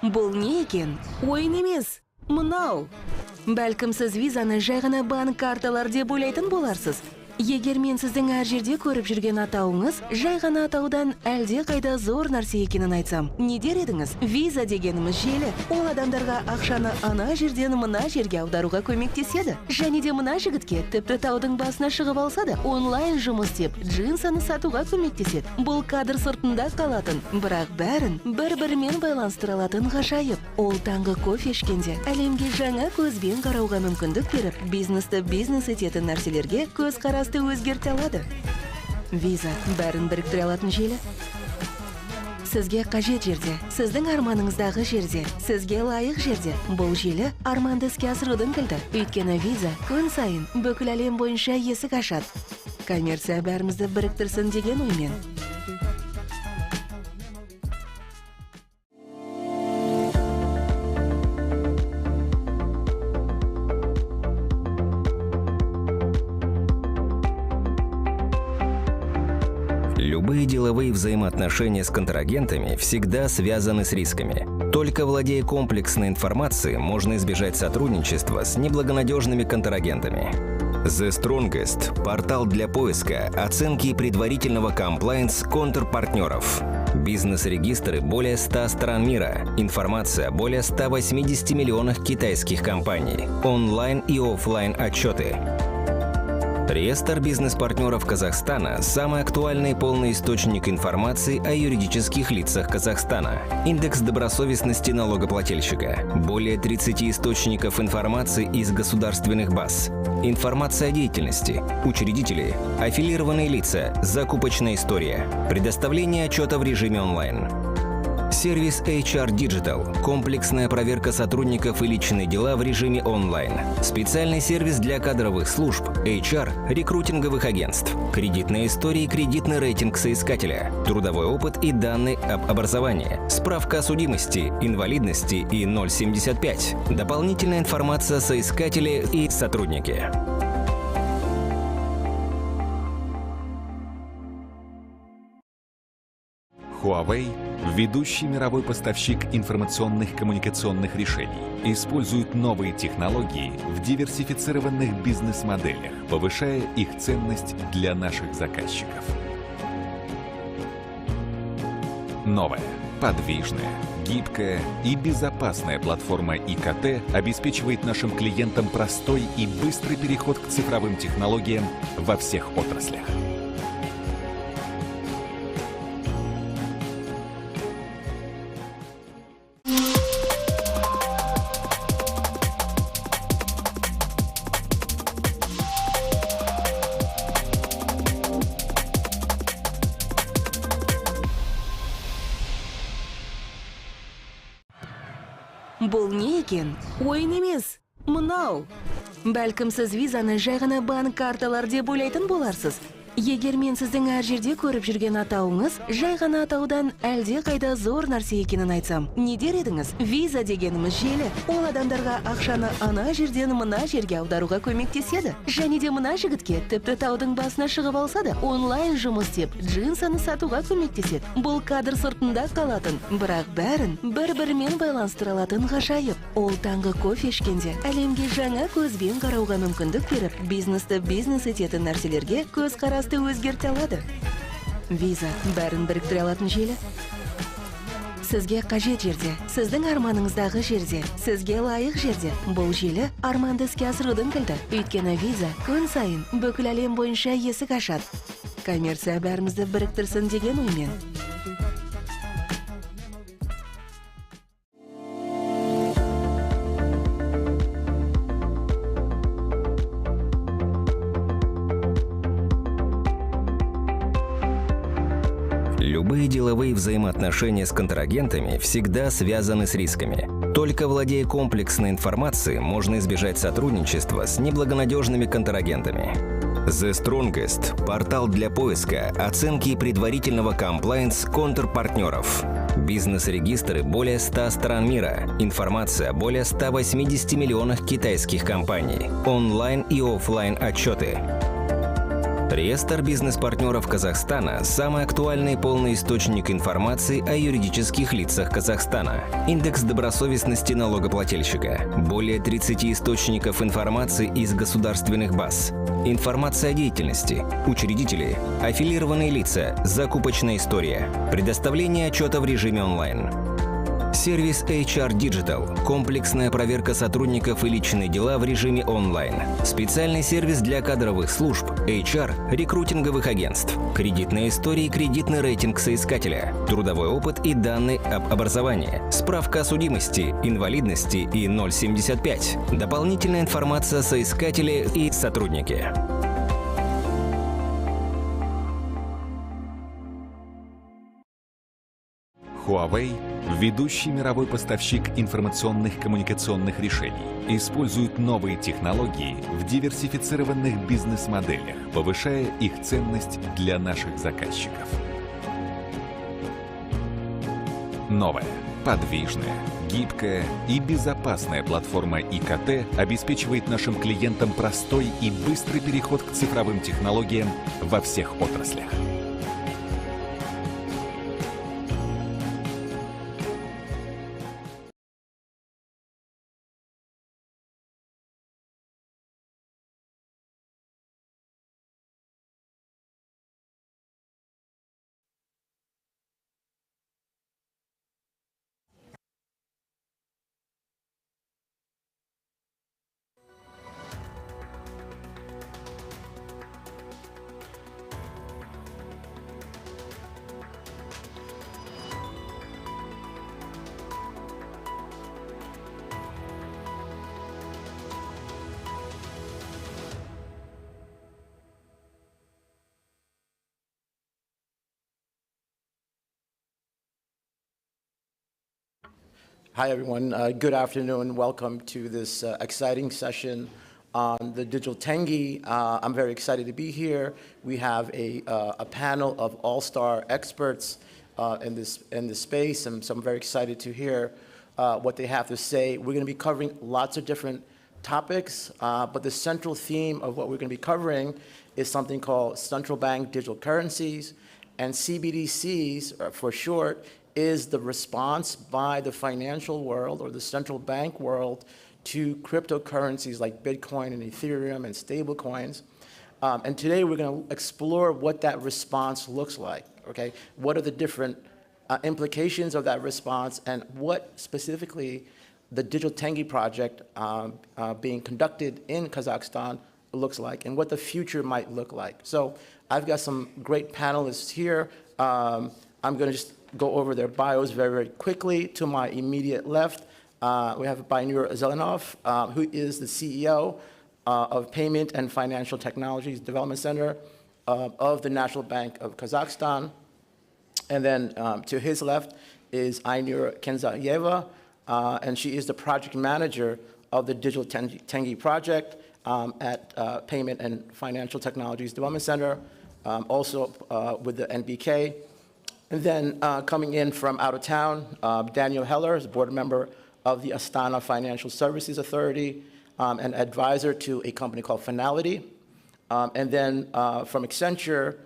Бұл не екен? Ойын емес. Мынау. Бәлкім сіз визаны жай ғана банк карталар деп ойлайтын боларсыз. Егер мен сіздің әр жерде көріп жүрген атауыңыз жай ғана атаудан әлде қайда зор нәрсе екенін айтсам, не дер едіңіз? Виза дегеніміз желі. Ол адамдарға ақшаны ана жерден мына жерге аударуға көмектеседі. Және де мына жігітке тіпті таудың басына шығып алса да онлайн жұмыс істеп джинсаны сатуға көмектеседі. Бұл кадр сыртында қалатын, бірақ бәрін бір-бірімен байланыстыра алатын ғажайып. Ол таңғы кофе ішкенде әлемге жаңа көзбен қарауға мүмкіндік беріп, бизнесті бизнес ететін нәрселерге көзқарас өзгерте алады. Виза бәрін біріктіре алатын желі. Сізге қажет жерде, сіздің арманыңыздағы жерде, сізге лайық жерде. Бұл желі арманды іске асырудың кілті. Өйткені виза күн сайын бүкіл әлем бойынша есік ашады. Коммерция бәрімізді біріктірсін деген оймен. Любые деловые взаимоотношения с контрагентами всегда связаны с рисками. Только владея комплексной информацией, можно избежать сотрудничества с неблагонадежными контрагентами. The Strongest – портал для поиска, оценки и предварительного комплаенс контрпартнеров. Бизнес-регистры более 100 стран мира. Информация о более 180 миллионах китайских компаний. Онлайн и офлайн отчеты. Реестр бизнес-партнеров Казахстана – самый актуальный и полный источник информации о юридических лицах Казахстана. Индекс добросовестности налогоплательщика. Более 30 источников информации из государственных баз. Информация о деятельности. Учредители. Аффилированные лица. Закупочная история. Предоставление отчета в режиме онлайн. Сервис HR Digital – комплексная проверка сотрудников и личные дела в режиме онлайн. Специальный сервис для кадровых служб, HR, рекрутинговых агентств. Кредитные истории, кредитный рейтинг соискателя. Трудовой опыт и данные об образовании. Справка о судимости, инвалидности и 075. Дополнительная информация о соискателе и сотруднике. Huawei – ведущий мировой поставщик информационных коммуникационных решений, использует новые технологии в диверсифицированных бизнес-моделях, повышая их ценность для наших заказчиков. Новая, подвижная, гибкая и безопасная платформа ИКТ обеспечивает нашим клиентам простой и быстрый переход к цифровым технологиям во всех отраслях. Бұл не екен? Ойын емес. Мынау. Бәлкім сіз визаны жай ғана банк карталар деп ойлайтын боларсыз. Егер мен сіздің әр жерде көріп жүрген атауыңыз жай ғана атаудан әлде қайда зор нәрсе екенін айтсам, не дер едіңіз? Виза дегеніміз желі. Ол адамдарға ақшаны ана жерден мына жерге аударуға көмектеседі. Және де мына жігітке тіпті таудың басына шығып алса да онлайн жұмыс істеп джинсаны сатуға көмектеседі. Бұл кадр сыртында қалатын, бірақ бәрін бір-бірімен байланыстыра алатын ғажайып. Ол таңғы кофе ішкенде әлемге жаңа көзбен қарауға мүмкіндік беріп, бизнесті бизнес ететін нәрселерге көзқарас өзгерте алады. Виза бәрін біріктіре алатын желі. Сізге қажет жерде, сіздің арманыңыздағы жерде, сізге лайық жерде. Бұл желі арманды іске асырудың кілті. Өйткені виза күн сайын бүкіл әлем бойынша есік ашады. Коммерция бәрімізді біріктірсін деген оймен. Любые деловые взаимоотношения с контрагентами всегда связаны с рисками. Только владея комплексной информацией, можно избежать сотрудничества с неблагонадежными контрагентами. The Strongest – портал для поиска, оценки и предварительного комплаенс контрпартнеров. Бизнес-регистры более 100 стран мира. Информация о более 180 миллионах китайских компаний. Онлайн и офлайн отчеты. Реестр бизнес-партнеров Казахстана – самый актуальный и полный источник информации о юридических лицах Казахстана. Индекс добросовестности налогоплательщика. Более 30 источников информации из государственных баз. Информация о деятельности. Учредители. Аффилированные лица. Закупочная история. Предоставление отчета в режиме онлайн. Сервис HR Digital – комплексная проверка сотрудников и личные дела в режиме онлайн. Специальный сервис для кадровых служб, HR, рекрутинговых агентств. Кредитные истории, кредитный рейтинг соискателя. Трудовой опыт и данные об образовании. Справка о судимости, инвалидности и 075. Дополнительная информация о соискателе и сотруднике. Huawei – ведущий мировой поставщик информационных коммуникационных решений, использует новые технологии в диверсифицированных бизнес-моделях, повышая их ценность для наших заказчиков. Новая, подвижная, гибкая и безопасная платформа ИКТ обеспечивает нашим клиентам простой и быстрый переход к цифровым технологиям во всех отраслях. Hi, everyone. Good afternoon. Welcome to this exciting session on the digital tenge. I'm very excited to be here. We have a panel of all-star experts in this space, and so I'm very excited to hear what they have to say. We're going to be covering lots of different topics, but the central theme of what we're going to be covering is something called central bank digital currencies, and CBDCs, for short, is the response by the financial world or the central bank world to cryptocurrencies like Bitcoin and Ethereum and stable coins. And today we're going to explore what that response looks like, okay? What are the different implications of that response, and what specifically the digital tenge project being conducted in Kazakhstan looks like, and what the future might look like. So I've got some great panelists here. I'm going to just go over their bios very, very quickly. To my immediate left, we have Baynur Zelenov, who is the CEO of Payment and Financial Technologies Development Center of the National Bank of Kazakhstan. And then to his left is Aynur Kenzayeva, and she is the project manager of the Digital Tenge project at Payment and Financial Technologies Development Center, also with the NBK. And then coming in from out of town, Daniel Heller is a board member of the Astana Financial Services Authority, an advisor to a company called Finality. And then from Accenture,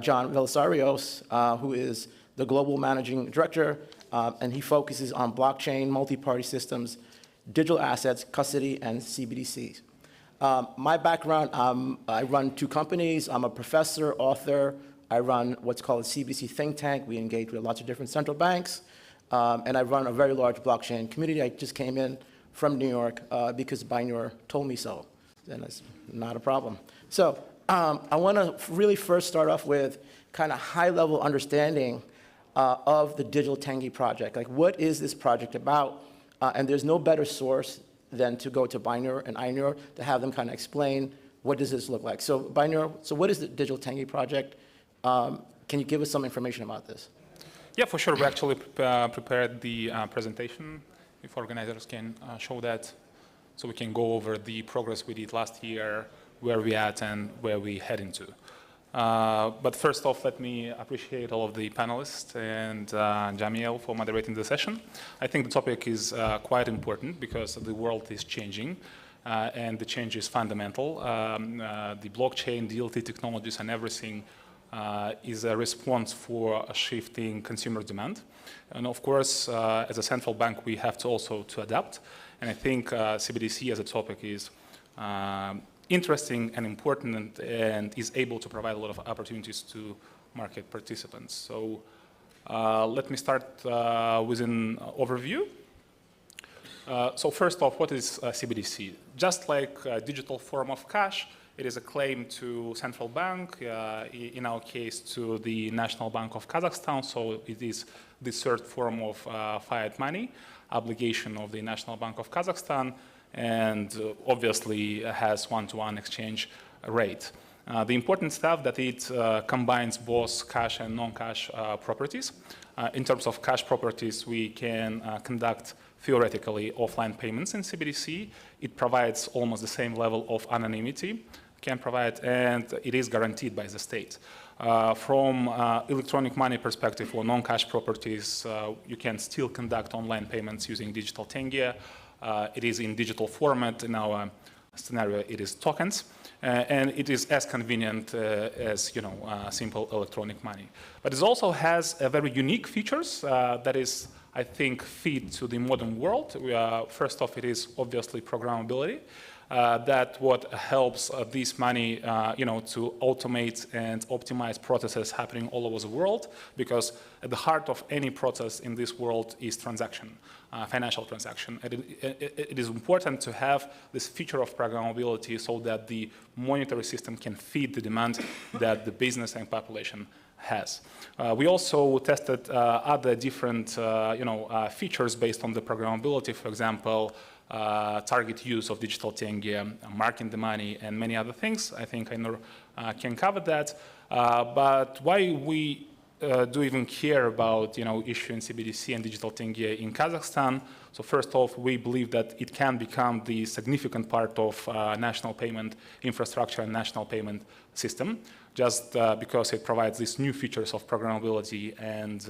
John Velisarios, who is the global managing director, and he focuses on blockchain, multi-party systems, digital assets, custody, and CBDCs. My background, I run two companies. I'm a professor, author. I run what's called a CBDC think tank. We engage with lots of different central banks. And I run a very large blockchain community. I just came in from New York because Baynur told me so. And that's not a problem. So I want to really first start off with kind of high-level understanding of the digital tenge project. Like, what is this project about? And there's no better source than to go to Baynur and Aynur to have them kind of explain what does this look like. So Baynur, so what is the digital tenge project? Can you give us some information about this? Yeah, for sure. We actually prepared the presentation. If organizers can show that, so we can go over the progress we did last year, where we at, and where we head into. But first off, let me appreciate all of the panelists and Jamiel for moderating the session. I think the topic is quite important because the world is changing. and the change is fundamental. The blockchain, DLT technologies and everything is a response for a shifting consumer demand. And of course, as a central bank, we have to also adapt. And I think CBDC as a topic is interesting and important and is able to provide a lot of opportunities to market participants. So let me start with an overview. So first off, what is CBDC? Just like a digital form of cash, it is a claim to central bank, in our case to the National Bank of Kazakhstan, so it is the third form of fiat money, obligation of the National Bank of Kazakhstan, and obviously has one-to-one exchange rate. The important stuff that it combines both cash and non-cash properties. In terms of cash properties, we can conduct theoretically offline payments in CBDC. It provides almost the same level of anonymity, and it is guaranteed by the state. From electronic money perspective or non-cash properties, you can still conduct online payments using digital tenge. It is in digital format. In our scenario, it is tokens. And it is as convenient as simple electronic money. But it also has a very unique features that is, I think, fit to the modern world. First off, it is obviously programmability. That what helps this money, to automate and optimize processes happening all over the world, because at the heart of any process in this world is transaction, financial transaction. And it is important to have this feature of programmability so that the monetary system can feed the demand that the business and population has. We also tested other different, features based on the programmability. For example, target use of digital tenge, marking the money, and many other things. I think I can cover that. But why we do even care about issuing CBDC and digital tenge in Kazakhstan? So first off, we believe that it can become the significant part of national payment infrastructure and national payment system, just because it provides these new features of programmability and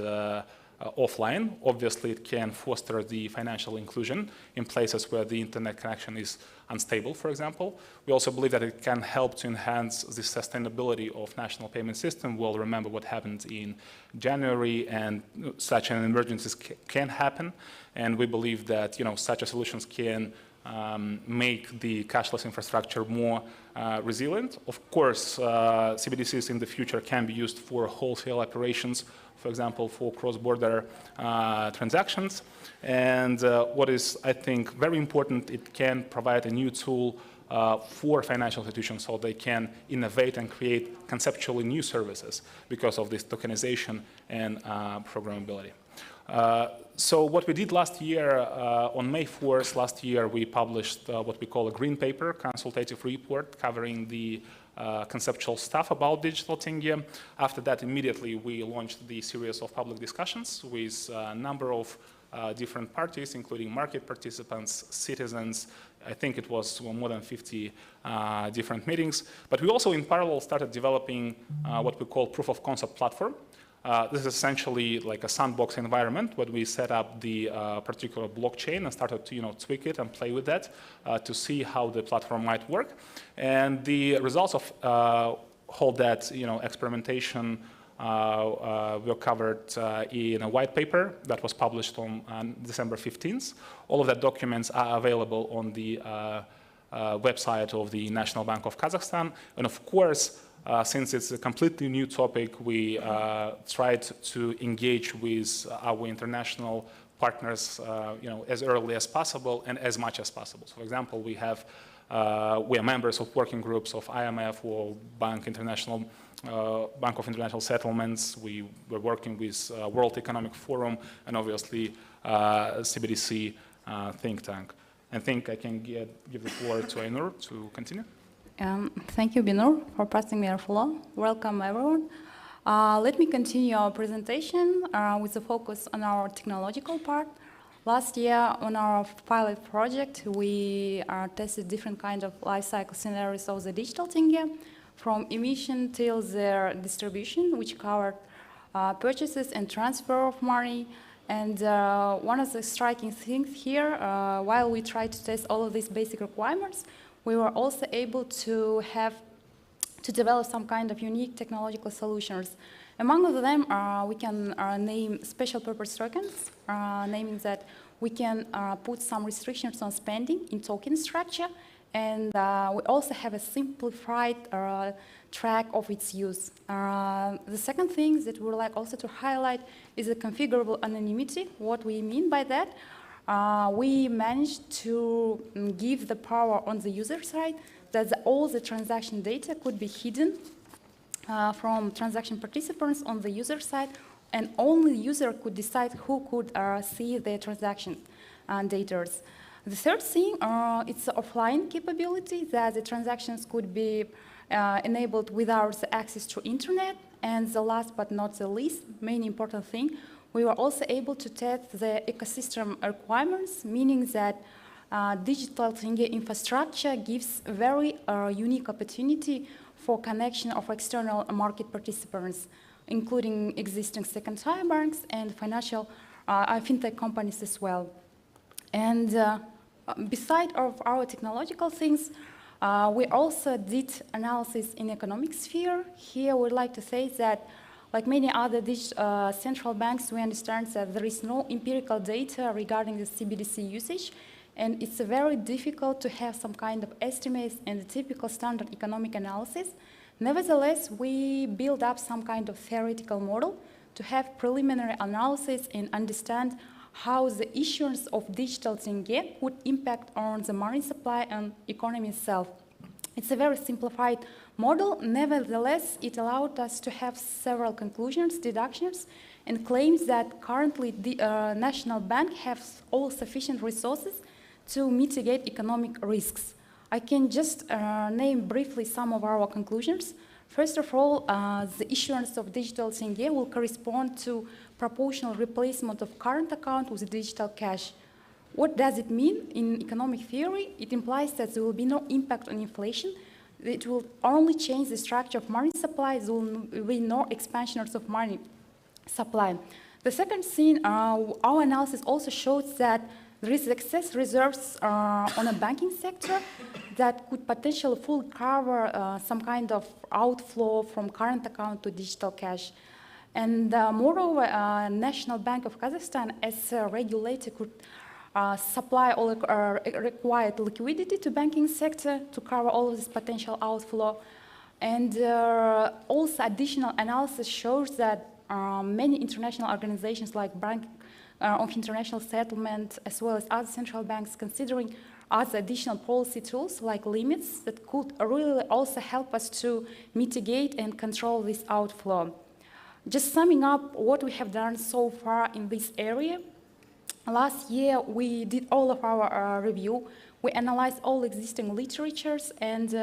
offline. Obviously, it can foster the financial inclusion in places where the internet connection is unstable, for example. We also believe that it can help to enhance the sustainability of national payment system. We'll remember what happened in January, and such an emergencies can happen. And we believe that such solutions can make the cashless infrastructure more resilient. Of course, CBDCs in the future can be used for wholesale operations, for example, for cross-border transactions. And what is, I think, very important, it can provide a new tool for financial institutions so they can innovate and create conceptually new services because of this tokenization and programmability. So what we did last year, on May 4th last year, we published what we call a green paper, consultative report covering the conceptual stuff about digital tenge. After that, immediately we launched the series of public discussions with a number of different parties, including market participants, citizens. I think it was more than 50 different meetings. But we also, in parallel, started developing what we call proof of concept platform. This is essentially like a sandbox environment where we set up the particular blockchain and started to tweak it and play with that to see how the platform might work. And the results of all that experimentation were covered in a white paper that was published on December 15th. All of the documents are available on the website of the National Bank of Kazakhstan. And of course, since it's a completely new topic, we tried to engage with our international partners, as early as possible and as much as possible. So, for example, we are members of working groups of IMF or Bank of International Settlements. We were working with World Economic Forum and obviously CBDC think tank. I think I can give the floor to Ainur to continue. Thank you, Binur, for passing me the floor. Welcome, everyone. Let me continue our presentation with a focus on our technological part. Last year, on our pilot project, we tested different kinds of life cycle scenarios of the digital tenge, from emission till their distribution, which covered purchases and transfer of money, And one of the striking things here, while we tried to test all of these basic requirements, we were also able to develop some kind of unique technological solutions. Among them, we can name special purpose tokens, naming that we can put some restrictions on spending in token structure, and we also have a simplified track of its use. The second thing that we would like also to highlight is the configurable anonymity. What we mean by that, we managed to give the power on the user side that all the transaction data could be hidden from transaction participants on the user side, and only user could decide who could see their transaction data. The third thing, it's the offline capability that the transactions could be enabled without the access to internet. And the last but not the least, main important thing, we were also able to test the ecosystem requirements, meaning that digital tenge infrastructure gives a very unique opportunity for connection of external market participants, including existing second-tier banks and financial fintech companies as well. And beside of our technological things, we also did analysis in economic sphere. Here we'd like to say that, like many other central banks, we understand that there is no empirical data regarding the CBDC usage, and it's very difficult to have some kind of estimates and the typical standard economic analysis. Nevertheless, we build up some kind of theoretical model to have preliminary analysis and understand how the issuance of digital tenge would impact on the money supply and economy itself. It's a very simplified model. Nevertheless, it allowed us to have several conclusions, deductions, and claims that currently the National Bank has all sufficient resources to mitigate economic risks. I can just name briefly some of our conclusions. First of all, the issuance of digital tenge will correspond to proportional replacement of current account with digital cash. What does it mean in economic theory? It implies that there will be no impact on inflation. It will only change the structure of money supply. There will be no expansion of money supply. The second thing, our analysis also shows that there is excess reserves on a banking sector that could potentially fully cover some kind of outflow from current account to digital cash. And moreover, National Bank of Kazakhstan, as a regulator, could supply all required liquidity to banking sector to cover all of this potential outflow. And also additional analysis shows that many international organizations like Bank of International Settlement, as well as other central banks, considering other additional policy tools like limits that could really also help us to mitigate and control this outflow. Just summing up what we have done so far in this area, last year we did all of our review. We analyzed all existing literatures, and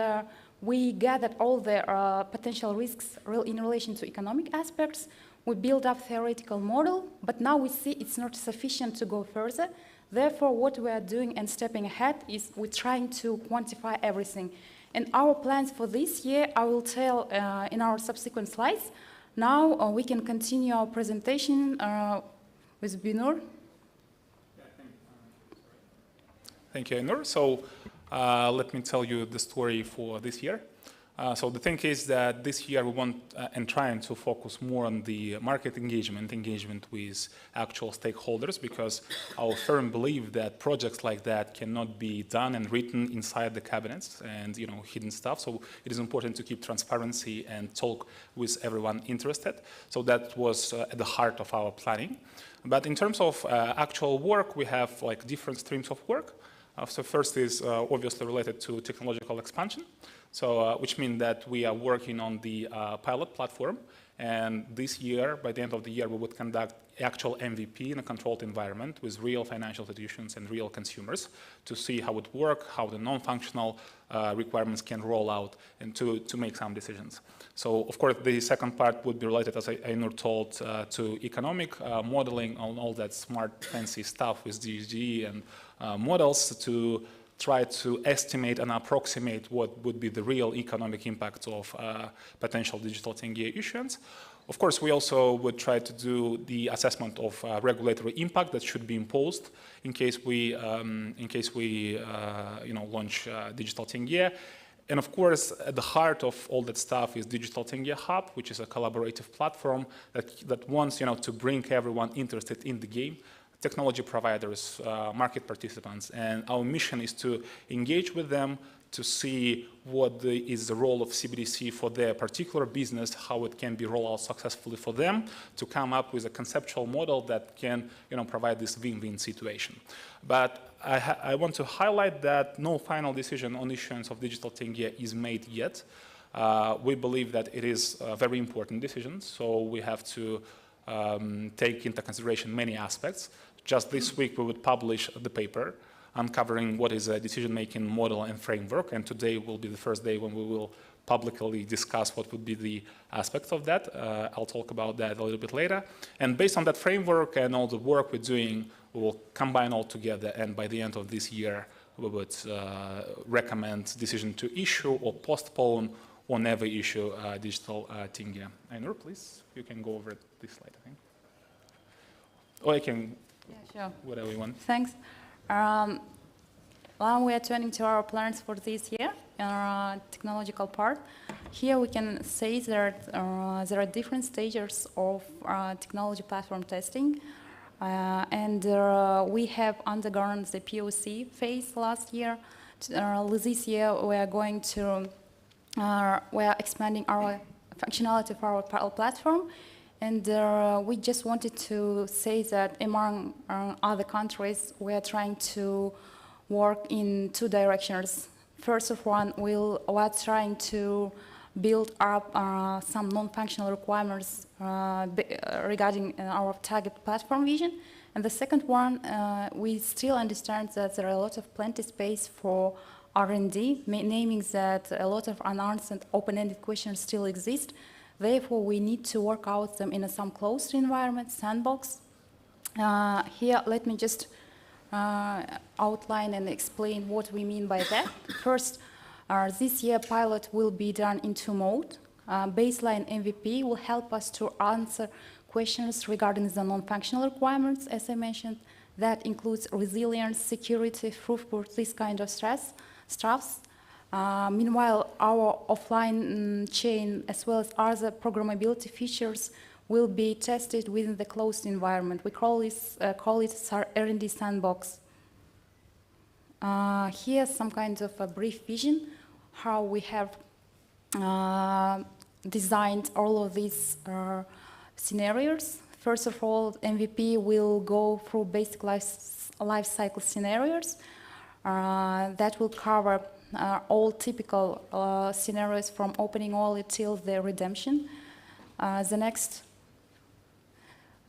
we gathered all the potential risks in relation to economic aspects. We built up theoretical model, but now we see it's not sufficient to go further. Therefore, what we are doing and stepping ahead is we're trying to quantify everything. And our plans for this year, I will tell in our subsequent slides. Now we can continue our presentation with Binur. Thank you, Ainur. So let me tell you the story for this year. So the thing is that this year we want and trying to focus more on the market engagement with actual stakeholders, because our firm believe that projects like that cannot be done and written inside the cabinets and hidden stuff. So it is important to keep transparency and talk with everyone interested. So that was at the heart of our planning. But in terms of actual work, we have like different streams of work. So first is obviously related to technological expansion. So, which means that we are working on the pilot platform, and this year, by the end of the year, we would conduct actual MVP in a controlled environment with real financial institutions and real consumers to see how it works, how the non-functional requirements can roll out, and to make some decisions. So, of course, the second part would be related, as Ainur told, to economic modeling on all that smart, fancy stuff with DSG and models to try to estimate and approximate what would be the real economic impact of potential digital tenge issuance. Of course, we also would try to do the assessment of regulatory impact that should be imposed in case we launch digital tenge. And of course, at the heart of all that stuff is Digital Tenge Hub, which is a collaborative platform that wants to bring everyone interested in the game, technology providers, market participants. And our mission is to engage with them to see what is the role of CBDC for their particular business, how it can be rolled out successfully for them, to come up with a conceptual model that can provide this win-win situation. But I want to highlight that no final decision on issuance of digital tenge is made yet. We believe that it is a very important decision, so we have to take into consideration many aspects. Just this week we would publish the paper uncovering what is a decision-making model and framework, and today will be the first day when we will publicly discuss what would be the aspects of that. I'll talk about that a little bit later. And based on that framework and all the work we're doing, we will combine all together, and by the end of this year, we would recommend decision to issue or postpone or never issue digital tenge. Ainur, please, you can go over this slide, I think. Or I can, whatever you want. Thanks. Now we are turning to our plans for this year in our technological part. Here we can say that there are different stages of technology platform testing. And we have undergone the POC phase last year. This year we are going to, we are expanding our functionality for our platform. And we just wanted to say that among other countries, we are trying to work in two directions. First of all, we are trying to build up some non-functional requirements regarding our target platform vision. And the second one, we still understand that there are a lot of plenty space for R&D, naming that a lot of unanswered open-ended questions still exist. Therefore, we need to work out them in some closed environment, sandbox. Here, let me just outline and explain what we mean by that. First, this year pilot will be done in two modes. Baseline MVP will help us to answer questions regarding the non-functional requirements, as I mentioned. That includes resilience, security, throughput, this kind of stuffs. Meanwhile, our offline chain, as well as other programmability features, will be tested within the closed environment. We call it R&D sandbox. Here's some kind of a brief vision how we have designed all of these scenarios. First of all, MVP will go through basic life cycle scenarios that will cover all typical scenarios from opening wallet till the redemption. The next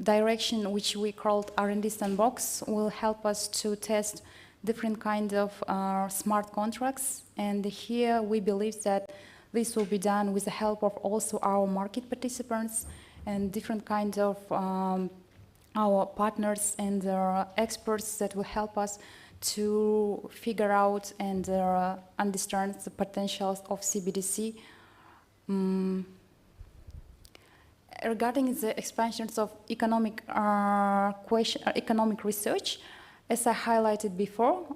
direction, which we called R&D sandbox, will help us to test different kind of smart contracts. And here we believe that this will be done with the help of also our market participants and different kinds of our partners and experts that will help us to figure out and understand the potentials of CBDC. Regarding the expansions of economic research, as I highlighted before,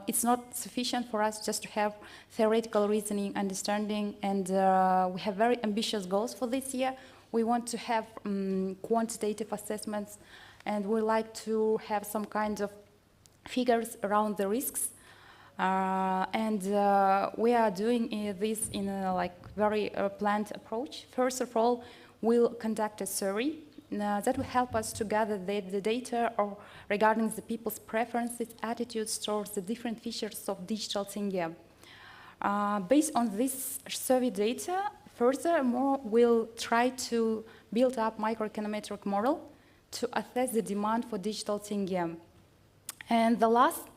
it's not sufficient for us just to have theoretical reasoning, understanding, and we have very ambitious goals for this year. We want to have quantitative assessments, and we like to have some kind of figures around the risks. And we are doing this in a very planned approach. First of all, we'll conduct a survey that will help us to gather the data regarding the people's preferences, attitudes towards the different features of digital tenge. Based on this survey data, furthermore, we'll try to build up microeconometric model to assess the demand for digital tenge. And the last,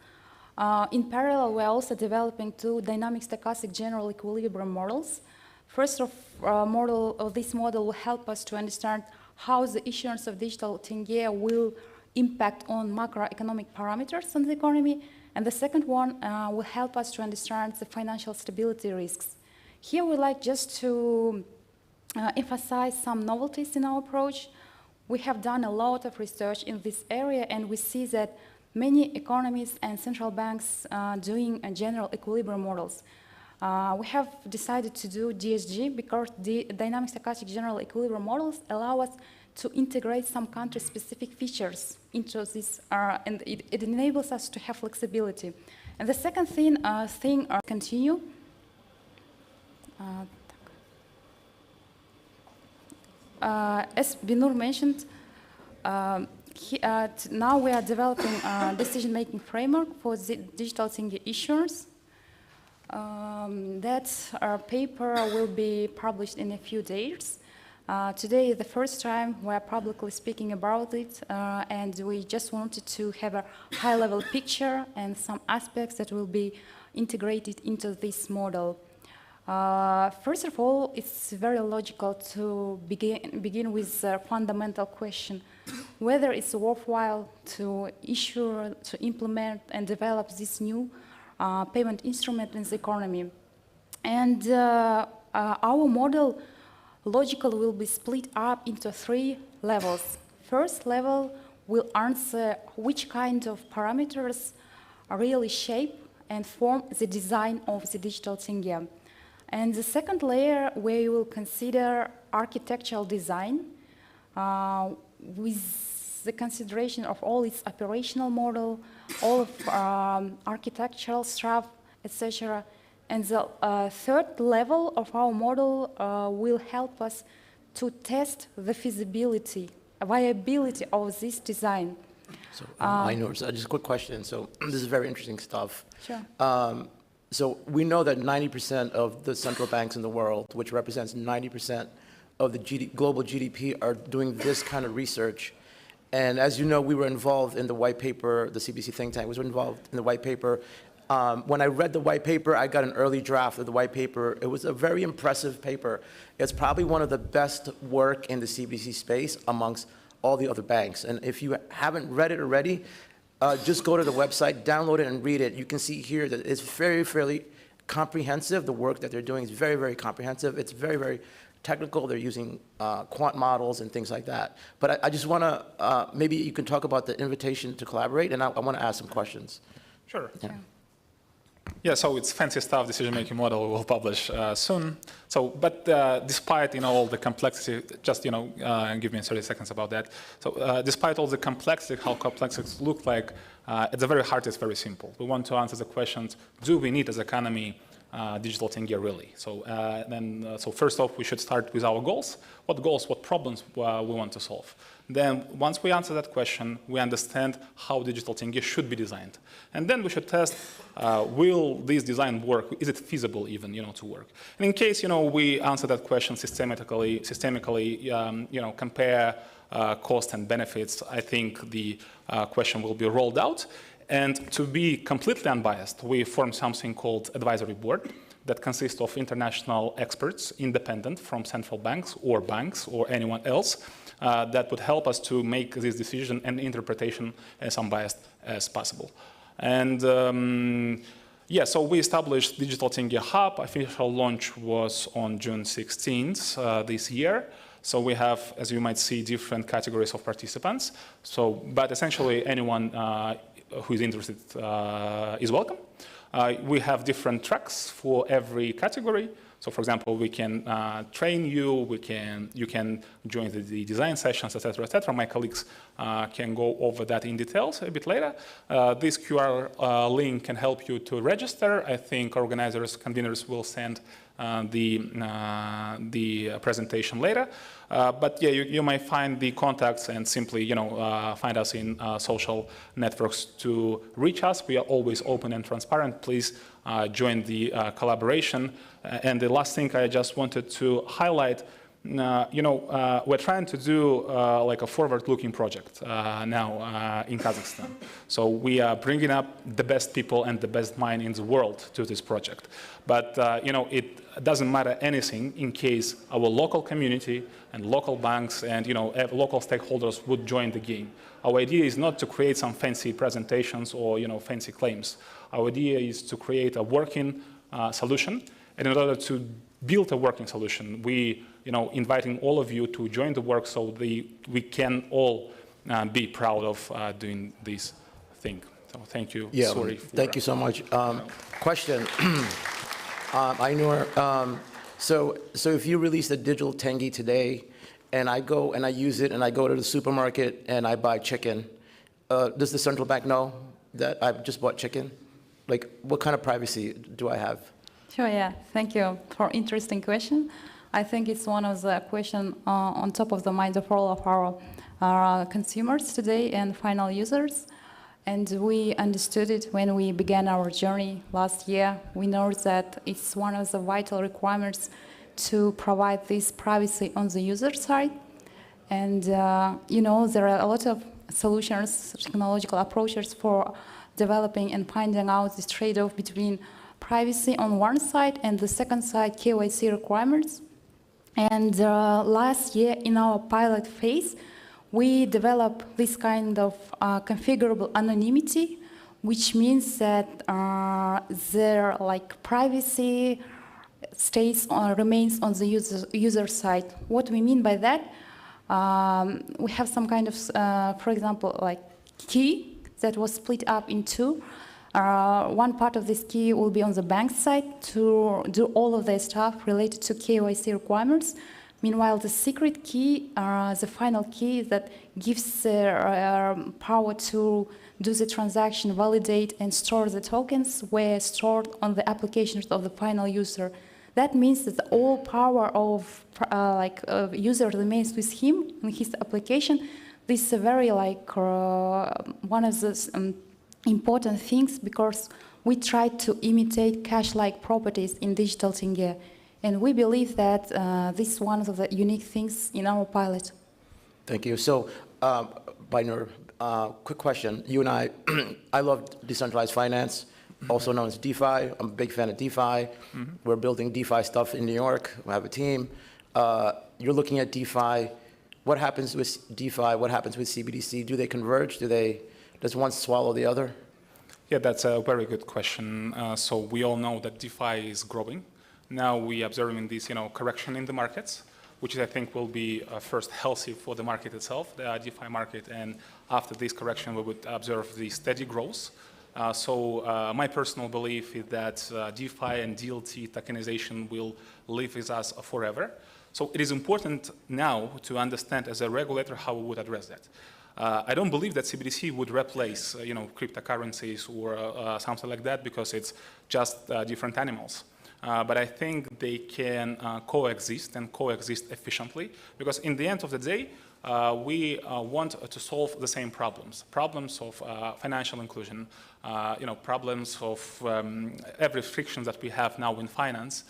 in parallel, we're also developing two dynamic stochastic general equilibrium models. First this model will help us to understand how the issuance of digital tenge will impact on macroeconomic parameters in the economy. And the second one will help us to understand the financial stability risks. Here we like just to emphasize some novelties in our approach. We have done a lot of research in this area, and we see that many economists and central banks are doing general equilibrium models. We have decided to do DSG because the dynamic stochastic general equilibrium models allow us to integrate some country-specific features into this, and it enables us to have flexibility. And the second thing, continue. As Binur mentioned, now we are developing a decision-making framework for the digital tenge issuers. That paper will be published in a few days. Today is the first time we are publicly speaking about it, and we just wanted to have a high-level picture and some aspects that will be integrated into this model. First of all, it's very logical to begin with a fundamental question, whether it's worthwhile to issue, to implement and develop this new payment instrument in the economy. And our model logically will be split up into 3 levels. First level will answer which kind of parameters really shape and form the design of the digital tenge. And the second layer, where you will consider architectural design with the consideration of all its operational model, all of architectural stuff, etc. And the third level of our model will help us to test the feasibility, viability of this design. So, Ainur, just a quick question. So this is very interesting stuff. Sure. So we know that 90% of the central banks in the world, which represents 90% of the global GDP, are doing this kind of research. And as you know, we were involved in the white paper, the CBDC think tank was involved in the white paper. When I read the white paper, I got an early draft of the white paper. It was a very impressive paper. It's probably one of the best work in the CBDC space amongst all the other banks. And if you haven't read it already, just go to the website, download it, and read it. You can see here that it's fairly comprehensive. The work that they're doing is very, very comprehensive. It's very, very technical. They're using quant models and things like that. But I just want to, maybe you can talk about the invitation to collaborate, and I want to ask some questions. Sure. Yeah. Yeah, so it's fancy stuff, decision-making model we will publish soon. So, but despite, all the complexity, just, give me 30 seconds about that. So despite all the complexity, how complex it looks like, at the very heart, it's very simple. We want to answer the questions, do we need as economy digital tenge really? So so first off, we should start with our goals. What goals, what problems we want to solve? Then once we answer that question, we understand how digital tenge should be designed. And then we should test, will this design work? Is it feasible even, to work? And in case, we answer that question systemically, compare cost and benefits, I think the question will be rolled out. And to be completely unbiased, we formed something called advisory board that consists of international experts, independent from central banks or anyone else, that would help us to make this decision and interpretation as unbiased as possible. And yeah, so we established Digital Tenge Hub. Official launch was on June 16th this year. So we have, as you might see, different categories of participants. So, but essentially anyone who is interested is welcome. We have different tracks for every category. So, for example, we can train you. You can join the design sessions, etc., etc. My colleagues can go over that in details a bit later. This QR link can help you to register. I think organizers, conveners will send the presentation later. But yeah, you might find the contacts and simply, find us in social networks to reach us. We are always open and transparent. Please join the collaboration. And the last thing I just wanted to highlight, we're trying to do like a forward-looking project now in Kazakhstan. So we are bringing up the best people and the best mind in the world to this project. But it doesn't matter anything in case our local community and local banks and local stakeholders would join the game. Our idea is not to create some fancy presentations or fancy claims. Our idea is to create a working solution, and in order to build a working solution, we inviting all of you to join the work so we can all be proud of doing this thing. So thank you. Yeah, sorry. Thank you so much. Question, Ainur, so if you release the digital tenge today, and I go and I use it, and I go to the supermarket and I buy chicken, does the central bank know that I've just bought chicken? Like, what kind of privacy do I have? Sure, yeah. Thank you for interesting question. I think it's one of the questions on top of the mind of all of our consumers today and final users. And we understood it when we began our journey last year. We know that it's one of the vital requirements to provide this privacy on the user side. And there are a lot of solutions, technological approaches for developing and finding out this trade-off between privacy on one side and the second side, KYC requirements. And last year in our pilot phase, we developed this kind of configurable anonymity, which means that their privacy stays or remains on the user side. What we mean by that, we have some kind of, for example, key that was split up in two. One part of this key will be on the bank side to do all of their stuff related to KYC requirements. Meanwhile, the secret key, the final key that gives power to do the transaction, validate, and store the tokens were stored on the applications of the final user. That means that all power of user remains with him in his application. This is a very one of the important things because we try to imitate cash-like properties in digital tenge. And we believe that this is one of the unique things in our pilot. Thank you. So, Ainur, quick question. You and I love decentralized finance, also known as DeFi. I'm a big fan of DeFi. Mm-hmm. We're building DeFi stuff in New York. We have a team. You're looking at DeFi. What happens with DeFi? What happens with CBDC? Do they converge? Does one swallow the other? Yeah, that's a very good question. So we all know that DeFi is growing. Now we are observing this, correction in the markets, which I think will be first healthy for the market itself, the DeFi market, and after this correction, we would observe the steady growth. So my personal belief is that DeFi and DLT tokenization will live with us forever. So it is important now to understand as a regulator how we would address that. I don't believe that CBDC would replace, cryptocurrencies or something like that because it's just different animals. But I think they can coexist and coexist efficiently because in the end of the day, we want to solve the same problems of financial inclusion, problems of every friction that we have now in finance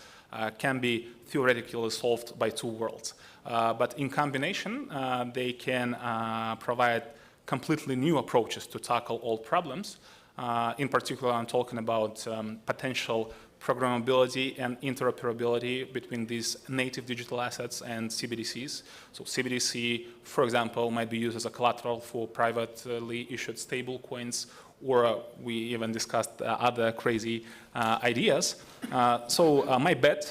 can be theoretically solved by two worlds. But in combination, they can provide completely new approaches to tackle old problems. In particular, I'm talking about potential programmability and interoperability between these native digital assets and CBDCs. So CBDC, for example, might be used as a collateral for privately issued stable coins, or we even discussed other crazy ideas. So my bet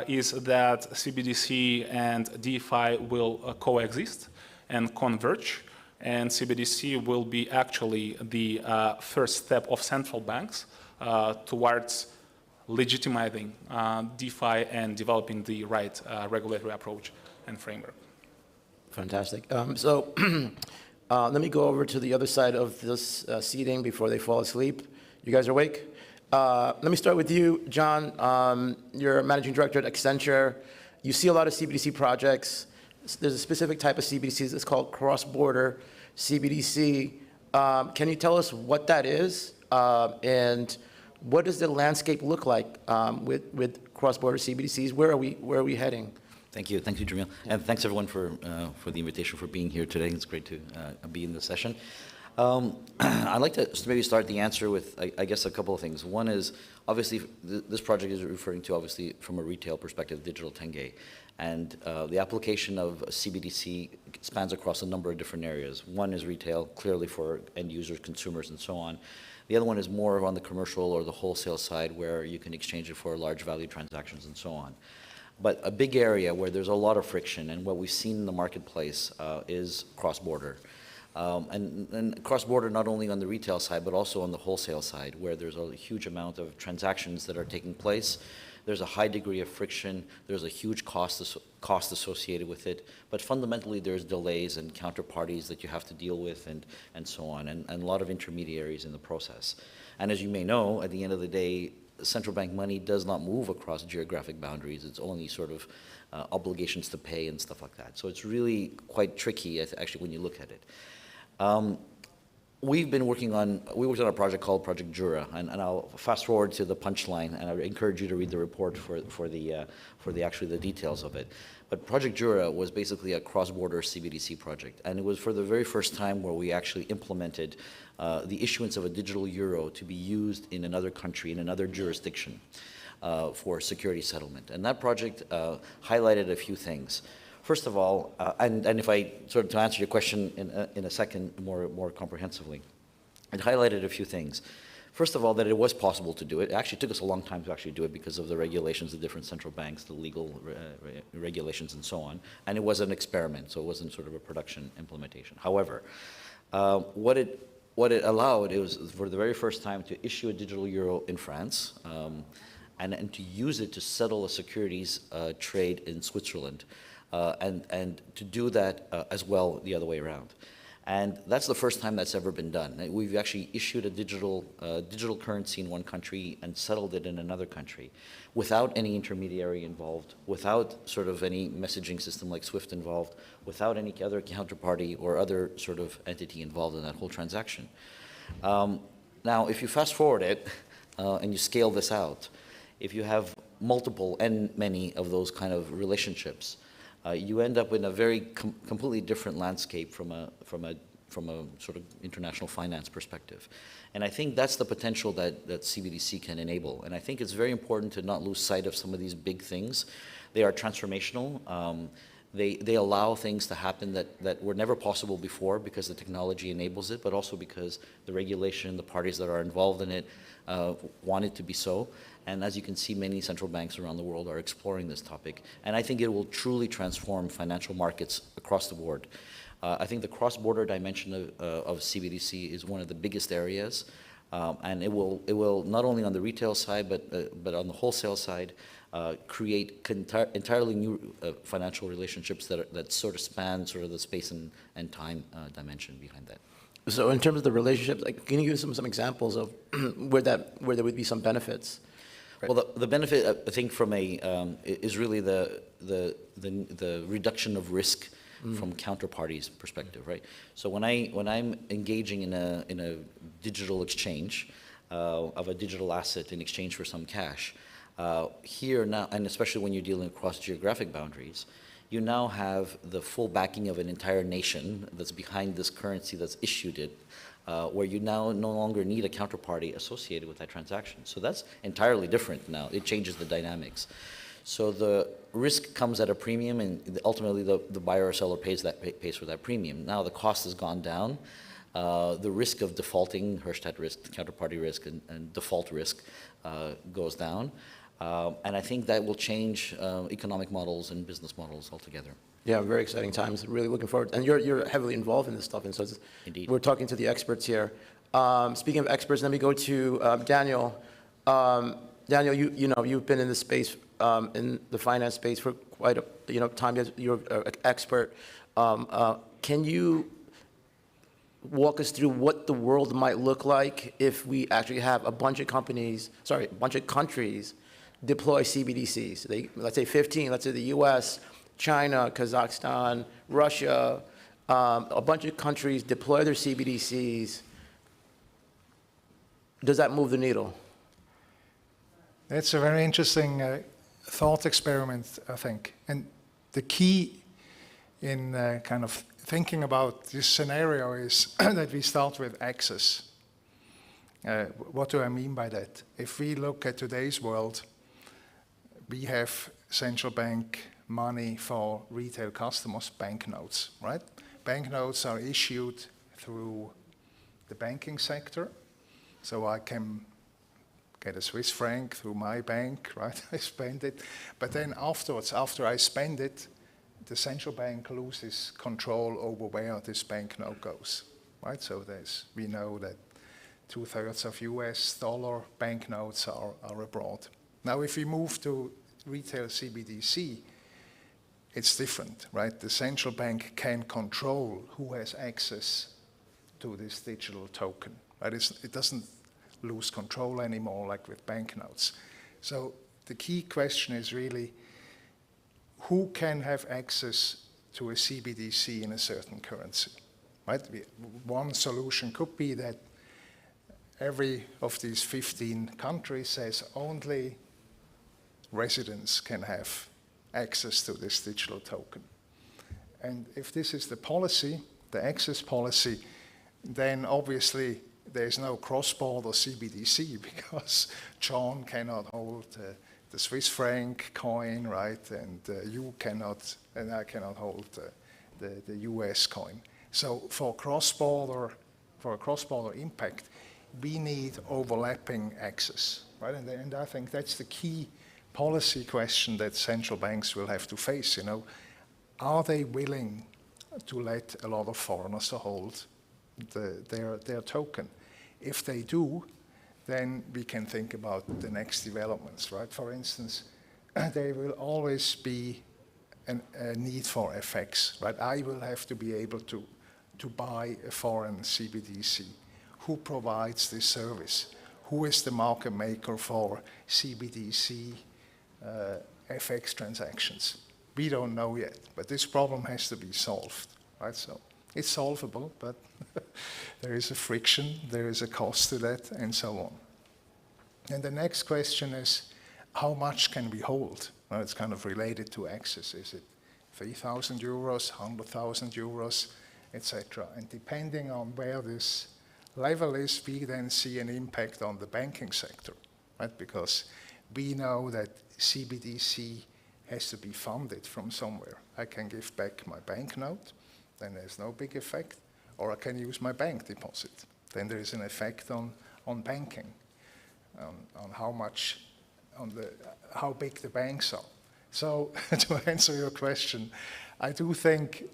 is that CBDC and DeFi will coexist and converge, and CBDC will be actually the first step of central banks towards legitimizing DeFi and developing the right regulatory approach and framework. Fantastic. So let me go over to the other side of this seating before they fall asleep. You guys are awake? Let me start with you, John. You're managing director at Accenture. You see a lot of CBDC projects. There's a specific type of CBDCs that's called cross-border CBDC. Can you tell us what that is and what does the landscape look like with cross-border CBDCs? Where are we heading? Thank you, Jamil, and thanks everyone for the invitation, for being here today. It's great to be in this session. I'd like to maybe start the answer with, I guess, a couple of things. One is, obviously, this project is referring to, obviously, from a retail perspective, digital tenge. And the application of CBDC spans across a number of different areas. One is retail, clearly for end users, consumers, and so on. The other one is more on the commercial or the wholesale side, where you can exchange it for large value transactions and so on. But a big area where there's a lot of friction, and what we've seen in the marketplace is cross-border. And cross-border not only on the retail side, but also on the wholesale side, where there's a huge amount of transactions that are taking place. There's a high degree of friction. There's a huge cost associated with it. But fundamentally, there's delays and counterparties that you have to deal with and so on, and a lot of intermediaries in the process. And as you may know, at the end of the day, central bank money does not move across geographic boundaries. It's only sort of obligations to pay and stuff like that. So it's really quite tricky, actually, when you look at it. We worked on a project called Project Jura, and I'll fast forward to the punchline, and I encourage you to read the report for the details of it. But Project Jura was basically a cross-border CBDC project, and it was for the very first time where we actually implemented the issuance of a digital euro to be used in another country, in another jurisdiction, for security settlement. And that project highlighted a few things. First of all, and if I sort of to answer your question in a second more comprehensively, it highlighted a few things. First of all, that it was possible to do it. It actually took us a long time to actually do it because of the regulations, the different central banks, the legal regulations, and so on. And it was an experiment, so it wasn't sort of a production implementation. However, what it allowed, it was for the very first time to issue a digital euro in France, and to use it to settle a securities trade in Switzerland. And to do that as well the other way around. And that's the first time that's ever been done. We've actually issued a digital currency in one country and settled it in another country without any intermediary involved, without sort of any messaging system like SWIFT involved, without any other counterparty or other sort of entity involved in that whole transaction. Now, if you fast forward it and you scale this out, if you have multiple and many of those kind of relationships, you end up in a very completely different landscape from a sort of international finance perspective. And I think that's the potential that CBDC can enable. And I think it's very important to not lose sight of some of these big things. They are transformational. They allow things to happen that were never possible before because the technology enables it, but also because the regulation, the parties that are involved in it want it to be so. And as you can see, many central banks around the world are exploring this topic. And I think it will truly transform financial markets across the board. I think the cross-border dimension of CBDC is one of the biggest areas. And it will not only on the retail side, but on the wholesale side, create entirely new financial relationships that sort of span sort of the space and time dimension behind that. So in terms of the relationships, can you give some examples of where there would be some benefits? Right. Well, the benefit, I think, from is really the reduction of risk from counterparties' perspective, right? So when I'm engaging in a digital exchange of a digital asset in exchange for some cash, here now, and especially when you're dealing across geographic boundaries, you now have the full backing of an entire nation that's behind this currency that's issued it, where you now no longer need a counterparty associated with that transaction. So that's entirely different now. It changes the dynamics. So the risk comes at a premium, and ultimately the buyer or seller pays for that premium. Now the cost has gone down. The risk of defaulting, Herstatt risk, counterparty risk, and default risk goes down. And I think that will change economic models and business models altogether. Yeah, very exciting times. Really looking forward. And you're heavily involved in this stuff, and so Indeed. We're talking to the experts here. Speaking of experts, let me go to Daniel. Daniel, you've been in the space, in the finance space for quite a time. You're an expert. Can you walk us through what the world might look like if we actually have a bunch of countries deploy CBDCs? Let's say 15. Let's say the U.S., China, Kazakhstan, Russia, a bunch of countries deploy their CBDCs. Does that move the needle? It's a very interesting thought experiment, I think. And the key in kind of thinking about this scenario is that we start with access. What do I mean by that? If we look at today's world, we have central bank money for retail customers, banknotes, right? Banknotes are issued through the banking sector. So I can get a Swiss franc through my bank, right? I spend it. But then afterwards, after I spend it, the central bank loses control over where this banknote goes, right? So we know that 2/3 of US dollar banknotes are abroad. Now, if we move to retail CBDC, it's different, right? The central bank can control who has access to this digital token, right? It doesn't lose control anymore like with banknotes. So the key question is really, who can have access to a CBDC in a certain currency, right? One solution could be that every of these 15 countries says only residents can have access to this digital token. And if this is the policy, the access policy, then obviously there's no cross-border CBDC because John cannot hold the Swiss franc coin, right? And you cannot, and I cannot hold the US coin. So for a cross-border impact, we need overlapping access, right? And I think that's the key policy question that central banks will have to face. You know, are they willing to let a lot of foreigners hold their token? If they do, then we can think about the next developments, right? For instance, there will always be a need for FX, right? I will have to be able to buy a foreign CBDC. Who provides this service? Who is the market maker for CBDC FX transactions? We don't know yet, but this problem has to be solved, right? So it's solvable, but there is a friction, there is a cost to that, and so on. And the next question is, how much can we hold? Well, it's kind of related to access. Is it 3,000 euros, 100,000 euros, etc.? And depending on where this level is, we then see an impact on the banking sector, right? Because we know that CBDC has to be funded from somewhere. I can give back my banknote, then there's no big effect, or I can use my bank deposit. Then there is an effect on banking, on how big the banks are. So to answer your question, I do think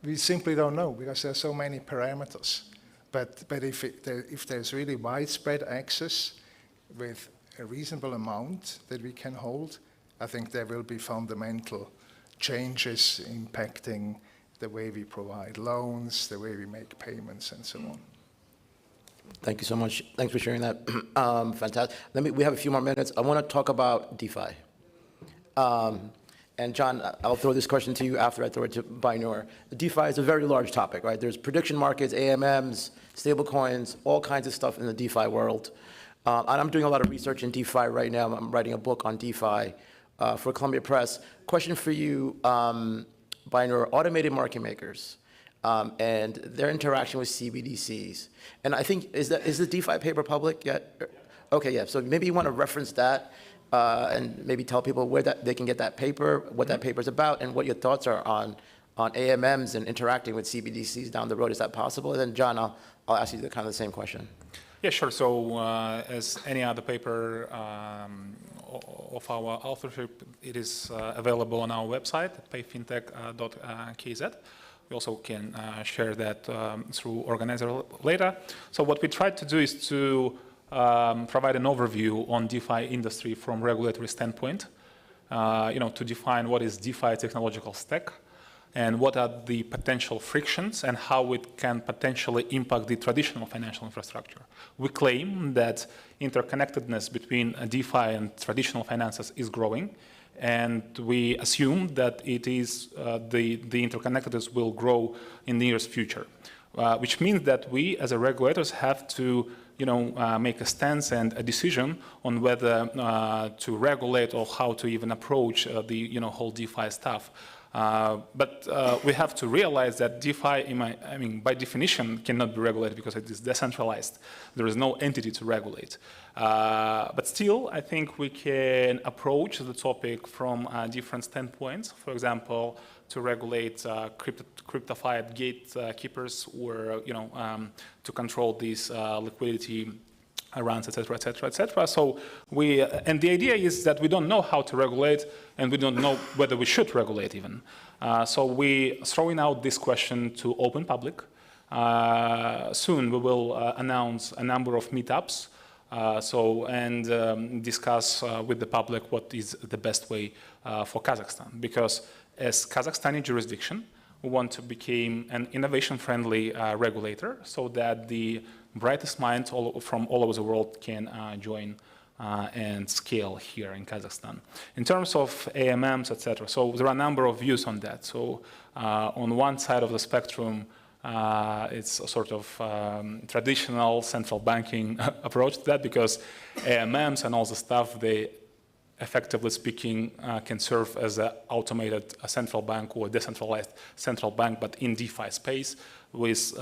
we simply don't know because there are so many parameters. But if there's really widespread access with a reasonable amount that we can hold, I think there will be fundamental changes impacting the way we provide loans, the way we make payments, and so on. Thank you so much. Thanks for sharing that. Fantastic. We have a few more minutes. I want to talk about DeFi. And John, I'll throw this question to you after I throw it to Binur. DeFi is a very large topic, right? There's prediction markets, AMMs, stablecoins, all kinds of stuff in the DeFi world. And I'm doing a lot of research in DeFi right now. I'm writing a book on DeFi for Columbia Press. Question for you, Binur, automated market makers and their interaction with CBDCs. And I think, is the DeFi paper public yet? Okay, yeah, so maybe you want to reference that and maybe tell people where they can get that paper, what that paper is about, and what your thoughts are on AMMs and interacting with CBDCs down the road. Is that possible? And then John, I'll ask you kind of the same question. Yeah, sure. So as any other paper of our authorship, it is available on our website at payfintech.kz. We also can share that through organizer later. So what we tried to do is to provide an overview on DeFi industry from regulatory standpoint, to define what is DeFi technological stack and what are the potential frictions and how it can potentially impact the traditional financial infrastructure. We claim that interconnectedness between DeFi and traditional finances is growing, and we assume that it is the interconnectedness will grow in the nearest future, which means that we as a regulators have to make a stance and a decision on whether to regulate or how to even approach the whole DeFi stuff. But we have to realize that DeFi, by definition, cannot be regulated because it is decentralized. There is no entity to regulate. But still, I think we can approach the topic from different standpoints. For example, to regulate cryptofied gatekeepers, or to control these liquidity runs, etc., etc., etc. So and the idea is that we don't know how to regulate, and we don't know whether we should regulate even. So we throwing out this question to open public. Soon we will announce a number of meetups. And discuss with the public what is the best way for Kazakhstan. Because as Kazakhstani jurisdiction, we want to become an innovation-friendly regulator so that the brightest minds from all over the world can join and scale here in Kazakhstan. In terms of AMMs, etc., so there are a number of views on that. So on one side of the spectrum, it's a sort of traditional central banking approach to that, because AMMs and all the stuff, they, effectively speaking, can serve as an automated central bank or a decentralized central bank, but in DeFi space with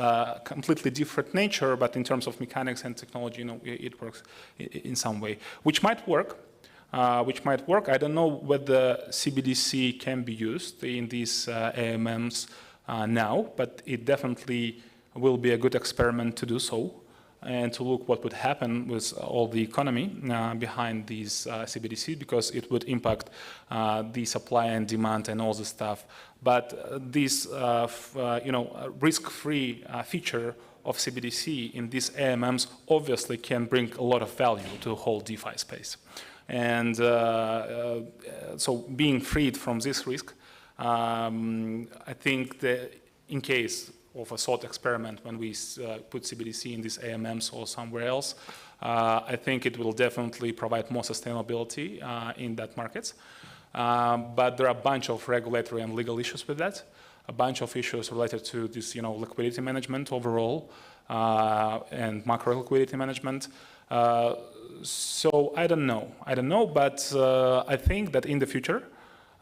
completely different nature, but in terms of mechanics and technology, it works in some way, which might work. I don't know whether CBDC can be used in these AMMs now, but it definitely will be a good experiment to do so and to look what would happen with all the economy behind these CBDC, because it would impact the supply and demand and all the stuff. But this risk-free feature of CBDC in these AMMs obviously can bring a lot of value to the whole DeFi space. And so being freed from this risk, I think that in case of a thought experiment, when we put CBDC in these AMMs or somewhere else, I think it will definitely provide more sustainability in that markets. But there are a bunch of regulatory and legal issues with that, a bunch of issues related to this, liquidity management overall and macro liquidity management. So I don't know, but I think that in the future,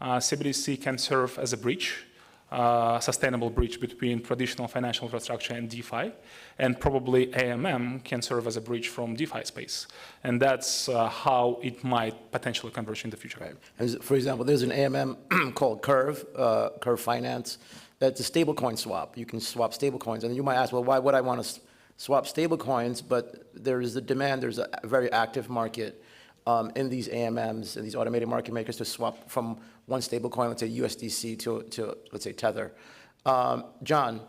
CBDC can serve as a bridge, sustainable bridge between traditional financial infrastructure and DeFi, and probably AMM can serve as a bridge from DeFi space. And that's how it might potentially converge in the future. Right. As, for example, there's an AMM called Curve Finance. That's a stablecoin swap. You can swap stablecoins, and you might ask, well, why would I want to swap stablecoins? But there is a demand, there's a very active market in these AMMs and these automated market makers to swap from one stablecoin, let's say USDC, to let's say Tether. John,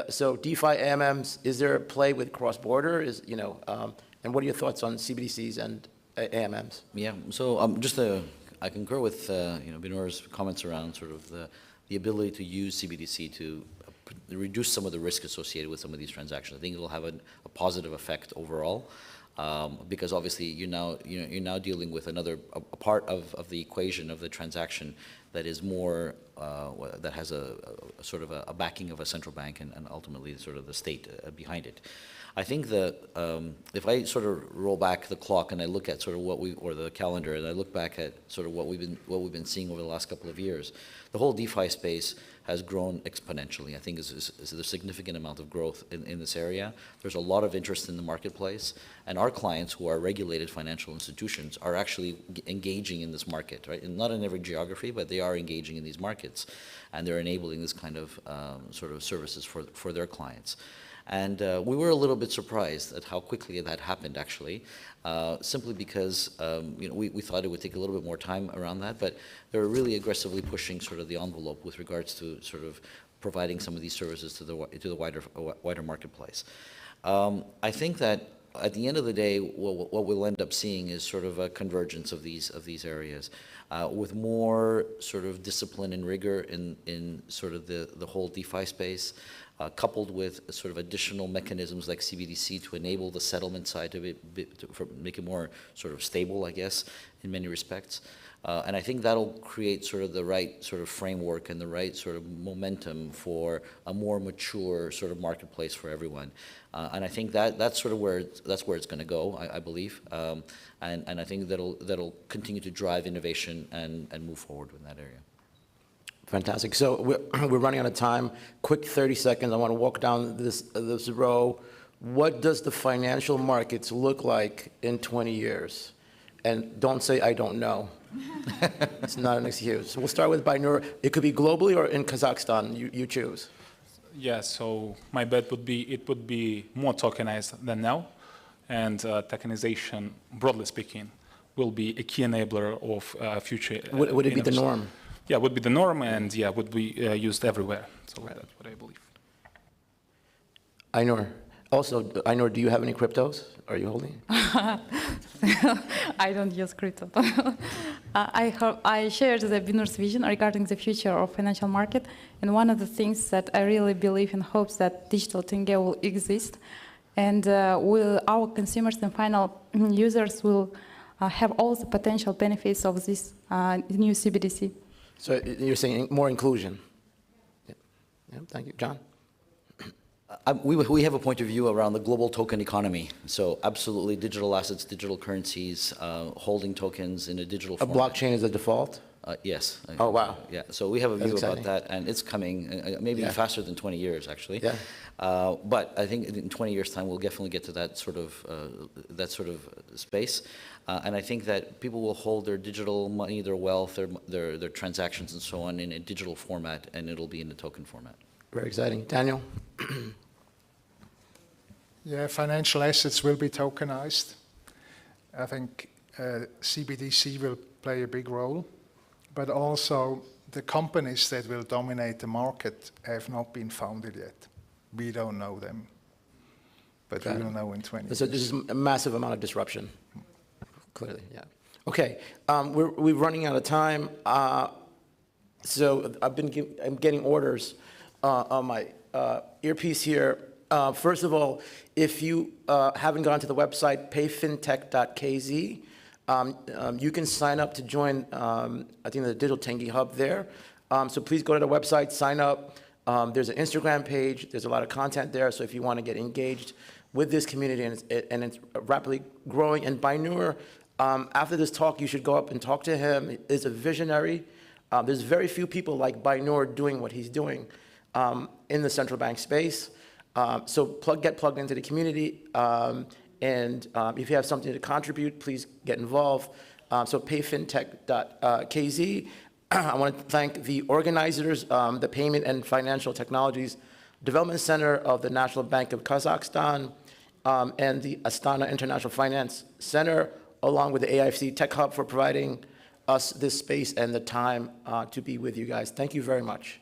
so DeFi AMMs, is there a play with cross-border? And what are your thoughts on CBDCs and AMMs? Yeah, so I concur with Binor's comments around sort of the ability to use CBDC to reduce some of the risk associated with some of these transactions. I think it will have a positive effect overall. Because obviously you're now dealing with a part of the equation of the transaction that is more that has a sort of a backing of a central bank and ultimately sort of the state behind it. I think that if I sort of roll back the clock and I look at sort of or the calendar, and I look back at sort of what we've been seeing over the last couple of years, the whole DeFi space has grown exponentially. I think there's a significant amount of growth in this area. There's a lot of interest in the marketplace, and our clients, who are regulated financial institutions, are actually engaging in this market, right? And not in every geography, but they are engaging in these markets, and they're enabling this kind of sort of services for their clients. And we were a little bit surprised at how quickly that happened, actually, simply because we thought it would take a little bit more time around that, but they were really aggressively pushing sort of the envelope with regards to sort of providing some of these services to the wider marketplace. I think that at the end of the day, what we'll end up seeing is sort of a convergence of these areas, with more sort of discipline and rigor in sort of the whole DeFi space. Coupled with sort of additional mechanisms like CBDC to enable the settlement side of it, make it more sort of stable, I guess, in many respects. And I think that'll create sort of the right sort of framework and the right sort of momentum for a more mature sort of marketplace for everyone. And I think that's sort of where it's going to go, I believe. And I think that'll continue to drive innovation and move forward in that area. Fantastic. So we're running out of time. Quick 30 seconds. I want to walk down this row. What does the financial markets look like in 20 years? And don't say, I don't know. It's not an excuse. We'll start with Baynur. It could be globally or in Kazakhstan. You choose. Yeah, so my bet would be it would be more tokenized than now. And tokenization, broadly speaking, will be a key enabler of future. Would it be the norm? Yeah, would be the norm, and yeah, would be used everywhere. So that's what I believe. Ainur. Also, Ainur, do you have any cryptos? Are you holding? I don't use crypto. I shared the Binur's vision regarding the future of financial market, and one of the things that I really believe and hopes that digital tenge will exist, and our consumers and final users will have all the potential benefits of this new CBDC. So you're saying more inclusion? Yeah, thank you. John? We have a point of view around the global token economy. So absolutely digital assets, digital currencies, holding tokens in a digital format. A blockchain is the default? Yes. Oh, wow. Yeah, so we have a view That's about exciting. that, and it's coming maybe faster than 20 years, actually. Yeah. But I think in 20 years' time, we'll definitely get to that sort of space. And I think that people will hold their digital money, their wealth, their transactions, and so on in a digital format, and it'll be in the token format. Very exciting. Daniel? Yeah, financial assets will be tokenized. I think CBDC will play a big role, but also the companies that will dominate the market have not been founded yet. We don't know them, but we will know in 20 years. So there's a massive amount of disruption, clearly, yeah. Okay, we're running out of time. So I'm getting orders on my earpiece here. First of all, if you haven't gone to the website, payfintech.kz, you can sign up to join, I think, the Digital Tenge Hub there. So please go to the website, sign up. There's an Instagram page. There's a lot of content there. So if you want to get engaged with this community, and it's rapidly growing. And Baynur, after this talk, you should go up and talk to him. He's a visionary. There's very few people like Baynur doing what he's doing in the central bank space. So get plugged into the community, and if you have something to contribute, please get involved. So payfintech.kz. I want to thank the organizers, the Payment and Financial Technologies Development Center of the National Bank of Kazakhstan, and the Astana International Finance Center, along with the AIFC Tech Hub, for providing us this space and the time to be with you guys. Thank you very much.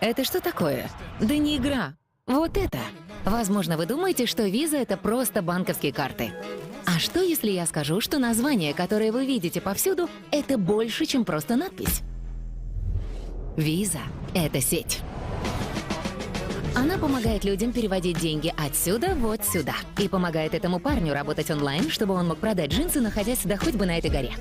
Это что такое? Да не игра. Вот это. Возможно, вы думаете, что виза — это просто банковские карты. А что, если я скажу, что название, которое вы видите повсюду, это больше, чем просто надпись? Виза — это сеть. Она помогает людям переводить деньги отсюда вот сюда. И помогает этому парню работать онлайн, чтобы он мог продать джинсы, находясь да хоть бы на этой горе.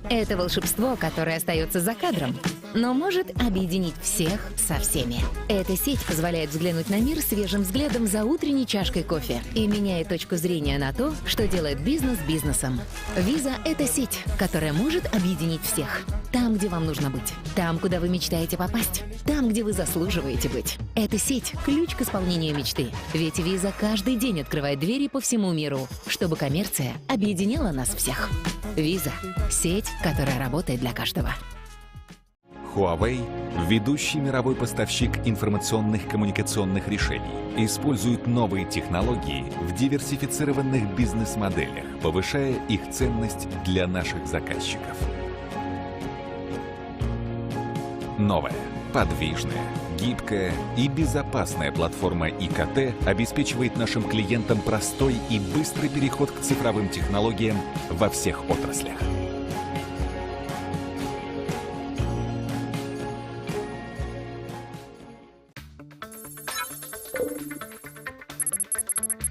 Это волшебство, которое остается за кадром, но может объединить всех со всеми. Эта сеть позволяет взглянуть на мир свежим взглядом за утренней чашкой кофе и меняет точку зрения на то, что делает бизнес бизнесом. Виза — это сеть, которая может объединить всех. Там, где вам нужно быть. Там, куда вы мечтаете попасть. Там, где вы заслуживаете быть. Эта сеть — ключ к исполнению мечты. Ведь виза каждый день открывает двери по всему миру, чтобы коммерция объединяла нас всех. Виза — сеть, которая работает для каждого. Huawei, ведущий мировой поставщик информационных коммуникационных решений, использует новые технологии в диверсифицированных бизнес-моделях, повышая их ценность для наших заказчиков. Новая, подвижная, гибкая и безопасная платформа ИКТ обеспечивает нашим клиентам простой и быстрый переход к цифровым технологиям во всех отраслях.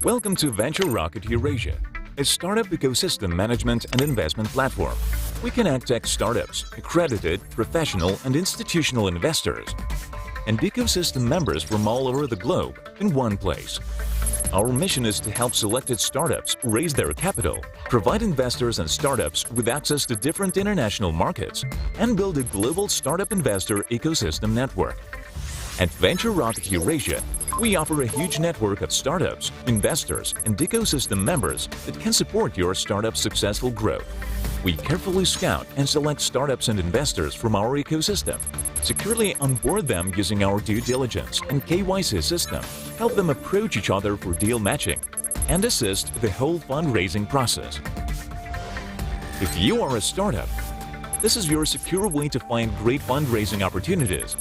Welcome to Venture Rocket Eurasia, a startup ecosystem management and investment platform. We connect tech startups, accredited, professional, and institutional investors, and ecosystem members from all over the globe in one place. Our mission is to help selected startups raise their capital, provide investors and startups with access to different international markets, and build a global startup investor ecosystem network. At Venture Rocket Eurasia, we offer a huge network of startups, investors, and ecosystem members that can support your startup's successful growth. We carefully scout and select startups and investors from our ecosystem, securely onboard them using our due diligence and KYC system, help them approach each other for deal matching, and assist the whole fundraising process. If you are a startup, this is your secure way to find great fundraising opportunities,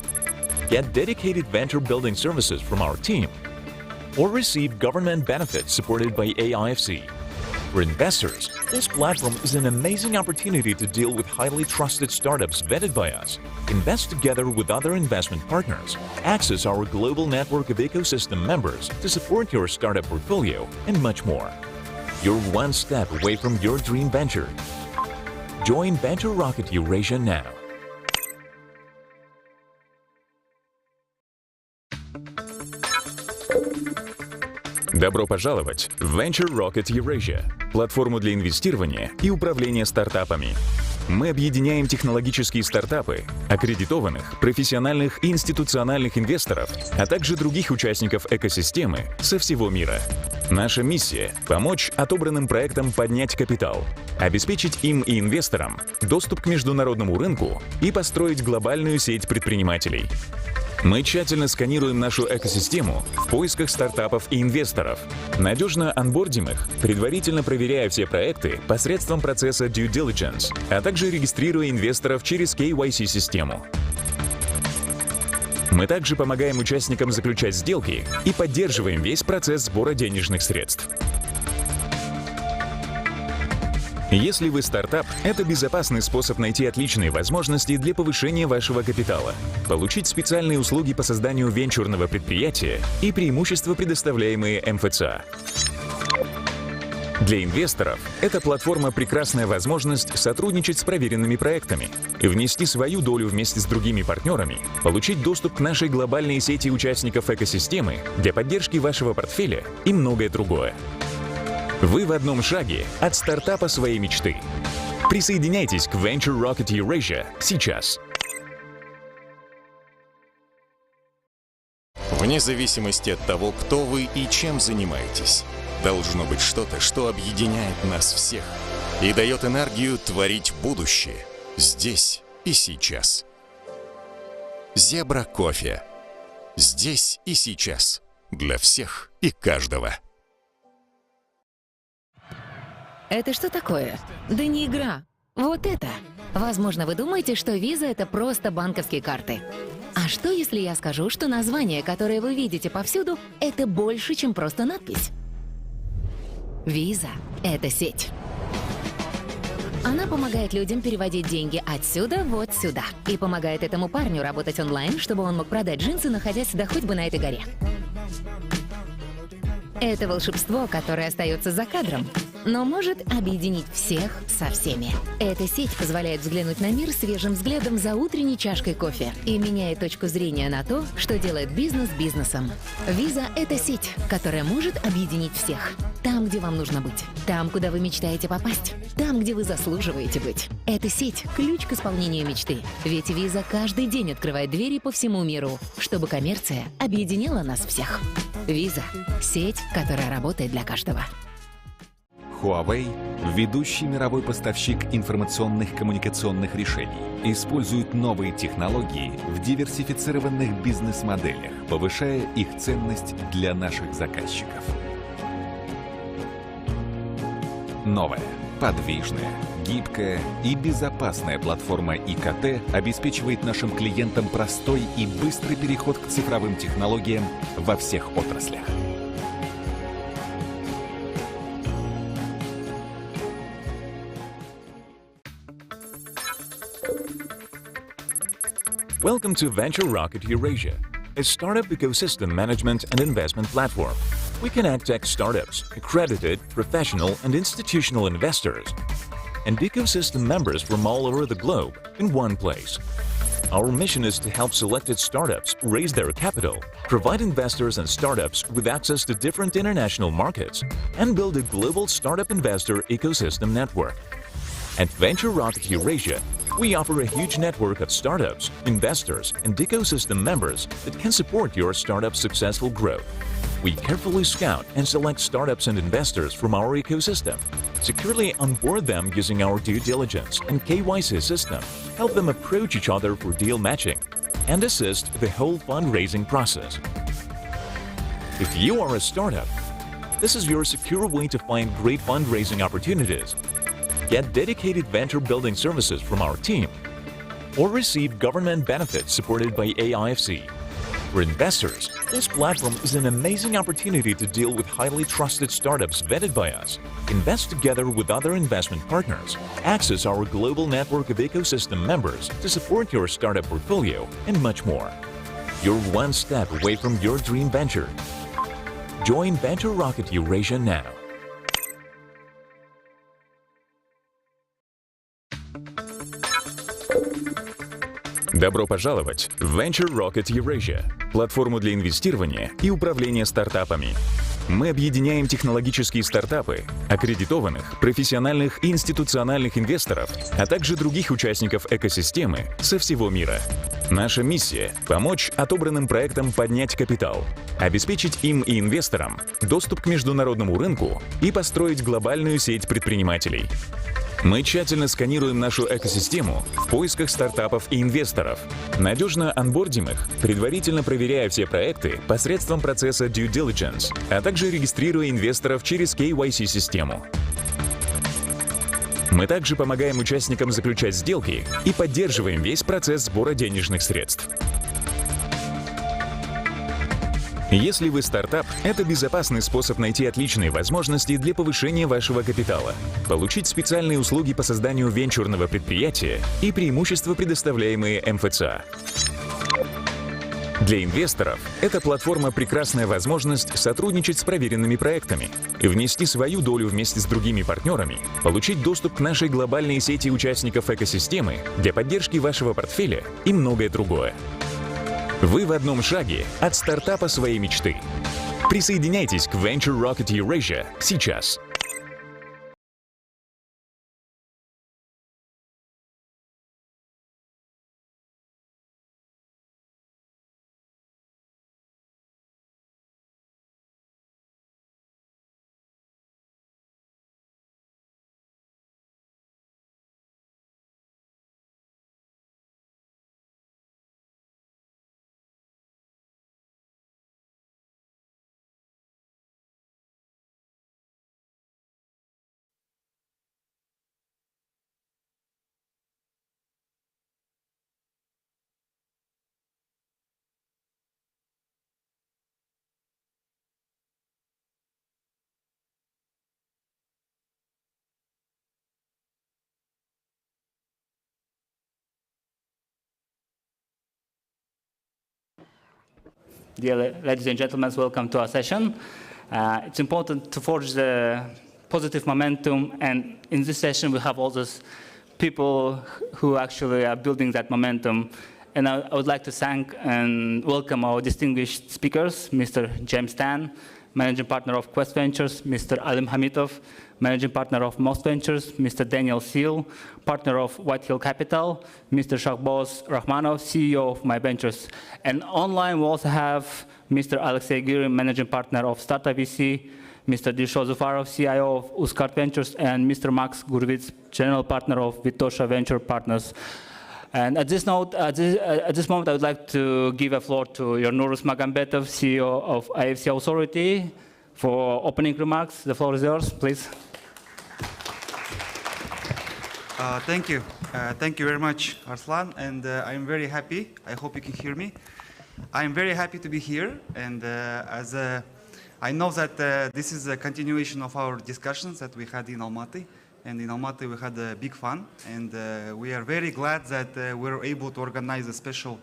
get dedicated venture building services from our team, or receive government benefits supported by AIFC. For investors, this platform is an amazing opportunity to deal with highly trusted startups vetted by us, invest together with other investment partners, access our global network of ecosystem members to support your startup portfolio, and much more. You're one step away from your dream venture. Join Venture Rocket Eurasia now. Добро пожаловать в Venture Rocket Eurasia, платформу для инвестирования и управления стартапами. Мы объединяем технологические стартапы, аккредитованных, профессиональных и институциональных инвесторов, а также других участников экосистемы со всего мира. Наша миссия – помочь отобранным проектам поднять капитал, обеспечить им и инвесторам доступ к международному рынку и построить глобальную сеть предпринимателей. Мы тщательно сканируем нашу экосистему в поисках стартапов и инвесторов, надежно онбордим их, предварительно проверяя все проекты посредством процесса due diligence, а также регистрируя инвесторов через KYC-систему. Мы также помогаем участникам заключать сделки и поддерживаем весь процесс сбора денежных средств. Если вы стартап, это безопасный способ найти отличные возможности для повышения вашего капитала, получить специальные услуги по созданию венчурного предприятия и преимущества, предоставляемые МФЦА. Для инвесторов эта платформа – прекрасная возможность сотрудничать с проверенными проектами, внести свою долю вместе с другими партнерами, получить доступ к нашей глобальной сети участников экосистемы для поддержки вашего портфеля и многое другое. Вы в одном шаге от стартапа своей мечты. Присоединяйтесь к Venture Rocket Eurasia сейчас. Вне зависимости от того, кто вы и чем занимаетесь, должно быть что-то, что объединяет нас всех и дает энергию творить будущее здесь и сейчас. Зебра кофе. Здесь и сейчас. Для всех и каждого. Это что такое? Да не игра. Вот это. Возможно, вы думаете, что виза — это просто банковские карты. А что, если я скажу, что название, которое вы видите повсюду, это больше, чем просто надпись? Виза — это сеть. Она помогает людям переводить деньги отсюда вот сюда. И помогает этому парню работать онлайн, чтобы он мог продать джинсы, находясь да хоть бы на этой горе. Это волшебство, которое остается за кадром, но может объединить всех со всеми. Эта сеть позволяет взглянуть на мир свежим взглядом за утренней чашкой кофе и меняет точку зрения на то, что делает бизнес бизнесом. Виза — это сеть, которая может объединить всех. Там, где вам нужно быть. Там, куда вы мечтаете попасть. Там, где вы заслуживаете быть. Эта сеть — ключ к исполнению мечты. Ведь виза каждый день открывает двери по всему миру, чтобы коммерция объединяла нас всех. Виза — сеть, которая работает для каждого. Huawei, ведущий мировой поставщик информационных коммуникационных решений, использует новые технологии в диверсифицированных бизнес-моделях, повышая их ценность для наших заказчиков. Новая, подвижная, гибкая и безопасная платформа ИКТ обеспечивает нашим клиентам простой и быстрый переход к цифровым технологиям во всех отраслях. Welcome to Venture Rocket Eurasia, a startup ecosystem management and investment platform. We connect tech startups, accredited, professional, and institutional investors, and ecosystem members from all over the globe in one place. Our mission is to help selected startups raise their capital, provide investors and startups with access to different international markets, and build a global startup investor ecosystem network. At Venture Rocket Eurasia, we offer a huge network of startups, investors, and ecosystem members that can support your startup's successful growth. We carefully scout and select startups and investors from our ecosystem, securely onboard them using our due diligence and KYC system, help them approach each other for deal matching, and assist the whole fundraising process. If you are a startup, this is your secure way to find great fundraising opportunities, get dedicated venture building services from our team, or receive government benefits supported by AIFC. For investors, this platform is an amazing opportunity to deal with highly trusted startups vetted by us, invest together with other investment partners, access our global network of ecosystem members to support your startup portfolio, and much more. You're one step away from your dream venture. Join Venture Rocket Eurasia now. Добро пожаловать в Venture Rocket Eurasia, платформу для инвестирования и управления стартапами. Мы объединяем технологические стартапы, аккредитованных, профессиональных и институциональных инвесторов, а также других участников экосистемы со всего мира. Наша миссия – помочь отобранным проектам поднять капитал, обеспечить им и инвесторам доступ к международному рынку и построить глобальную сеть предпринимателей. Мы тщательно сканируем нашу экосистему в поисках стартапов и инвесторов, надежно онбордим их, предварительно проверяя все проекты посредством процесса due diligence, а также регистрируя инвесторов через KYC-систему. Мы также помогаем участникам заключать сделки и поддерживаем весь процесс сбора денежных средств. Если вы стартап, это безопасный способ найти отличные возможности для повышения вашего капитала, получить специальные услуги по созданию венчурного предприятия и преимущества, предоставляемые МФЦА. Для инвесторов эта платформа – прекрасная возможность сотрудничать с проверенными проектами, внести свою долю вместе с другими партнерами, получить доступ к нашей глобальной сети участников экосистемы для поддержки вашего портфеля и многое другое. Вы в одном шаге от стартапа своей мечты. Присоединяйтесь к Venture Rocket Eurasia сейчас. Dear ladies and gentlemen, welcome to our session. It's important to forge the positive momentum, and in this session we have all those people who actually are building that momentum. And I would like to thank and welcome our distinguished speakers, Mr. James Tan, Managing Partner of Quest Ventures, Mr. Alim Hamidov, Managing Partner of Most Ventures, Mr. Daniel Seal, Partner of White Hill Capital, Mr. Shahboz Rahmanov, CEO of My Ventures. And online we also have Mr. Alexey Girin, Managing Partner of Startup VC, Mr. Dilshod Zufarov, CIO of Uzcard Ventures, and Mr. Max Gurvitz, General Partner of Vitosha Venture Partners. And at this moment, I would like to give a floor to Yornurus Magambetov, CEO of AIFC Authority, for opening remarks. The floor is yours, please. Thank you. Thank you very much, Arslan. And I'm very happy. I hope you can hear me. I'm very happy to be here. And I know that this is a continuation of our discussions that we had in Almaty. And in Almaty, we had a big fun. And we are very glad that we were able to organize a special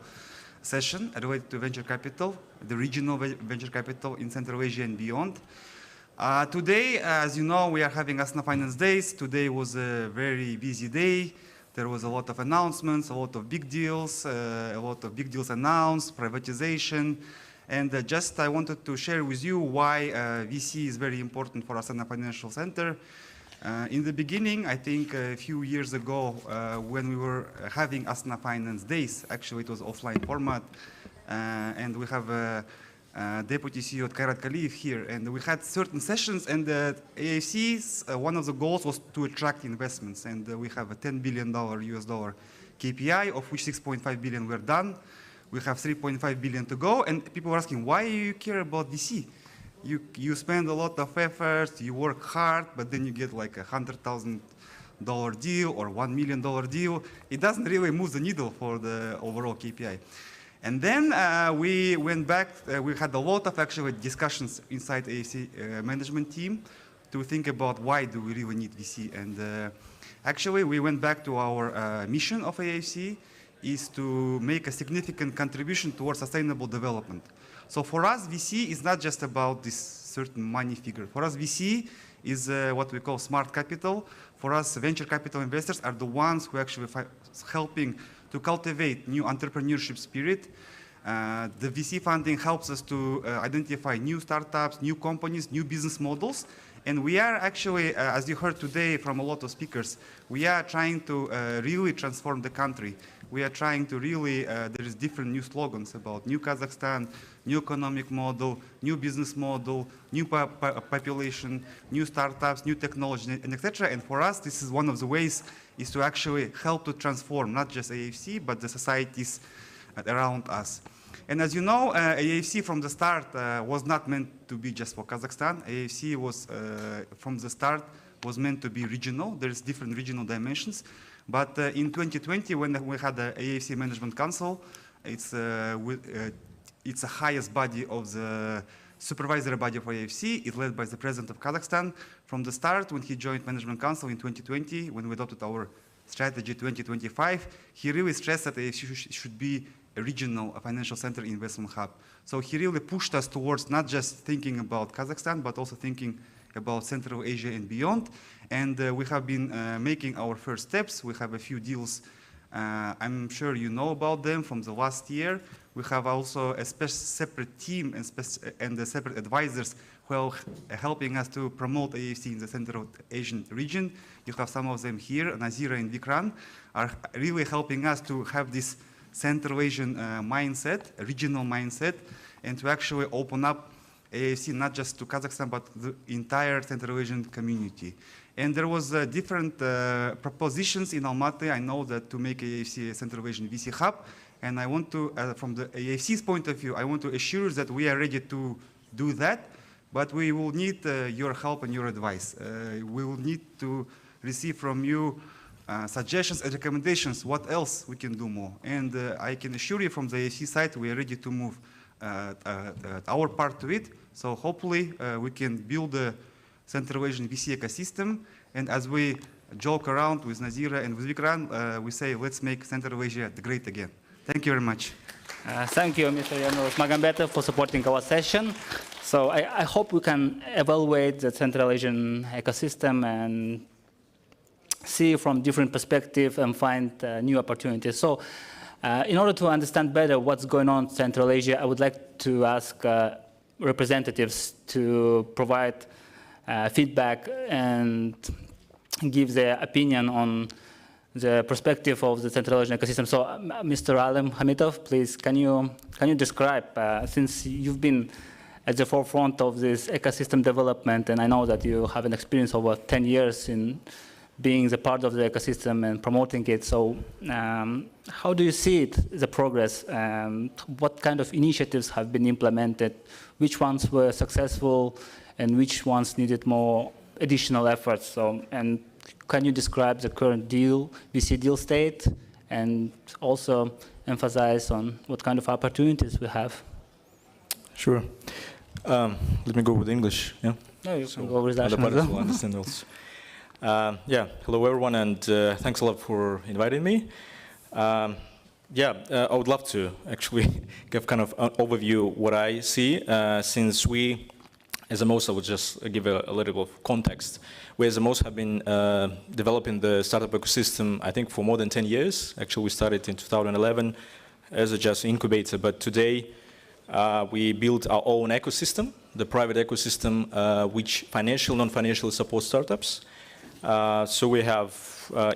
session related to venture capital, the regional venture capital in Central Asia and beyond. Today, as you know, we are having Astana Finance Days. Today was a very busy day. There was a lot of announcements, a lot of big deals announced, privatization. And I wanted to share with you why VC is very important for Astana Financial Center. In the beginning, I think a few years ago, when we were having Astana Finance Days, actually it was offline format, and we have Deputy CEO Kairat Kaliyev here, and we had certain sessions, and AIFC's one of the goals was to attract investments, and we have a $10 billion US dollar KPI, of which 6.5 billion were done. We have 3.5 billion to go, and people were asking, why do you care about VC? You spend a lot of effort, you work hard, but then you get like a $100,000 deal or $1 million deal. It doesn't really move the needle for the overall KPI. And then we went back, we had a lot of actually discussions inside AIFC management team to think about why do we really need VC. And actually we went back to our mission of AIFC is to make a significant contribution towards sustainable development. So for us, VC is not just about this certain money figure. For us, VC is what we call smart capital. For us, venture capital investors are the ones who actually helping to cultivate new entrepreneurship spirit. The VC funding helps us to identify new startups, new companies, new business models. And we are actually, as you heard today from a lot of speakers, we are trying to really transform the country. We are trying to really, there is different new slogans about new Kazakhstan, new economic model, new business model, new population, new startups, new technology, and etc. And for us, this is one of the ways is to actually help to transform not just AIFC, but the societies around us. And as you know, AIFC from the start was not meant to be just for Kazakhstan. AIFC was, from the start, was meant to be regional. There's different regional dimensions. But in 2020, when we had the AIFC Management Council, it's the highest body of the supervisory body of AIFC. It's led by the president of Kazakhstan. From the start, when he joined Management Council in 2020, when we adopted our strategy 2025, he really stressed that AIFC should be a regional financial center investment hub. So he really pushed us towards not just thinking about Kazakhstan, but also thinking about Central Asia and beyond. And we have been making our first steps. We have a few deals. I'm sure you know about them from the last year. We have also a separate team and the separate advisors who are helping us to promote AIFC in the Central Asian region. You have some of them here. Nazira and Vikran are really helping us to have this Central Asian mindset, a regional mindset, and to actually open up AIFC not just to Kazakhstan, but the entire Central Asian community. And there was different propositions in Almaty. I know that to make AIFC a Central Asian VC hub, and I want to, from the AIFC's point of view, I want to assure you that we are ready to do that, but we will need your help and your advice. We will need to receive from you suggestions and recommendations, what else we can do more. And I can assure you from the AIFC side, we are ready to move our part to it. So hopefully we can build a Central Asian VC ecosystem. And as we joke around with Nazira and with Vikran, we say, let's make Central Asia great again. Thank you very much. Thank you, Mr. Yanus Magambeta, for supporting our session. So I hope we can evaluate the Central Asian ecosystem and see from different perspectives and find new opportunities. So in order to understand better what's going on in Central Asia, I would like to ask representatives to provide feedback and give their opinion on the perspective of the Central Asian ecosystem. So, Mr. Alim Hamidov, please, can you describe, since you've been at the forefront of this ecosystem development, and I know that you have an experience over 10 years in being the part of the ecosystem and promoting it. So, how do you see it, the progress? What kind of initiatives have been implemented? Which ones were successful, and which ones needed more additional efforts? So, and can you describe the current VC deal state, and also emphasize on what kind of opportunities we have? Sure. Let me go with English. Yeah. No, you can go with that. Will understand also. Yeah. Hello, everyone, and thanks a lot for inviting me. I would love to actually give kind of an overview what I see, since we, as a MOS, I would just give a little bit of context. We as a MOS have been developing the startup ecosystem, I think, for more than 10 years. Actually, we started in 2011 as a just incubator, but today we built our own ecosystem, the private ecosystem, which financial, non-financial supports startups. So we have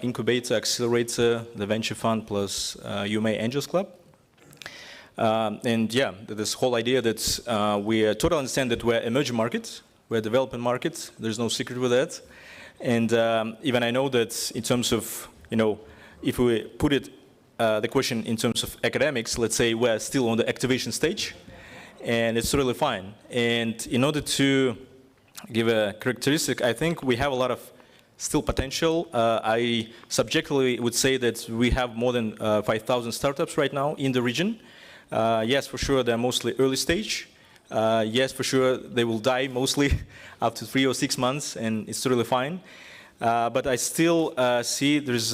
incubator, accelerator, the venture fund, plus UMA Angels Club. And yeah, this whole idea that we totally understand that we're emerging markets, we're developing markets. There's no secret with that. And even I know that in terms of, if we put it, the question in terms of academics, let's say we're still on the activation stage, and it's really fine. And in order to give a characteristic, I think we have a lot of still potential. I subjectively would say that we have more than 5,000 startups right now in the region. Yes, for sure, they're mostly early stage. Yes, for sure, they will die mostly after 3 or 6 months, and it's totally fine. But I still see there's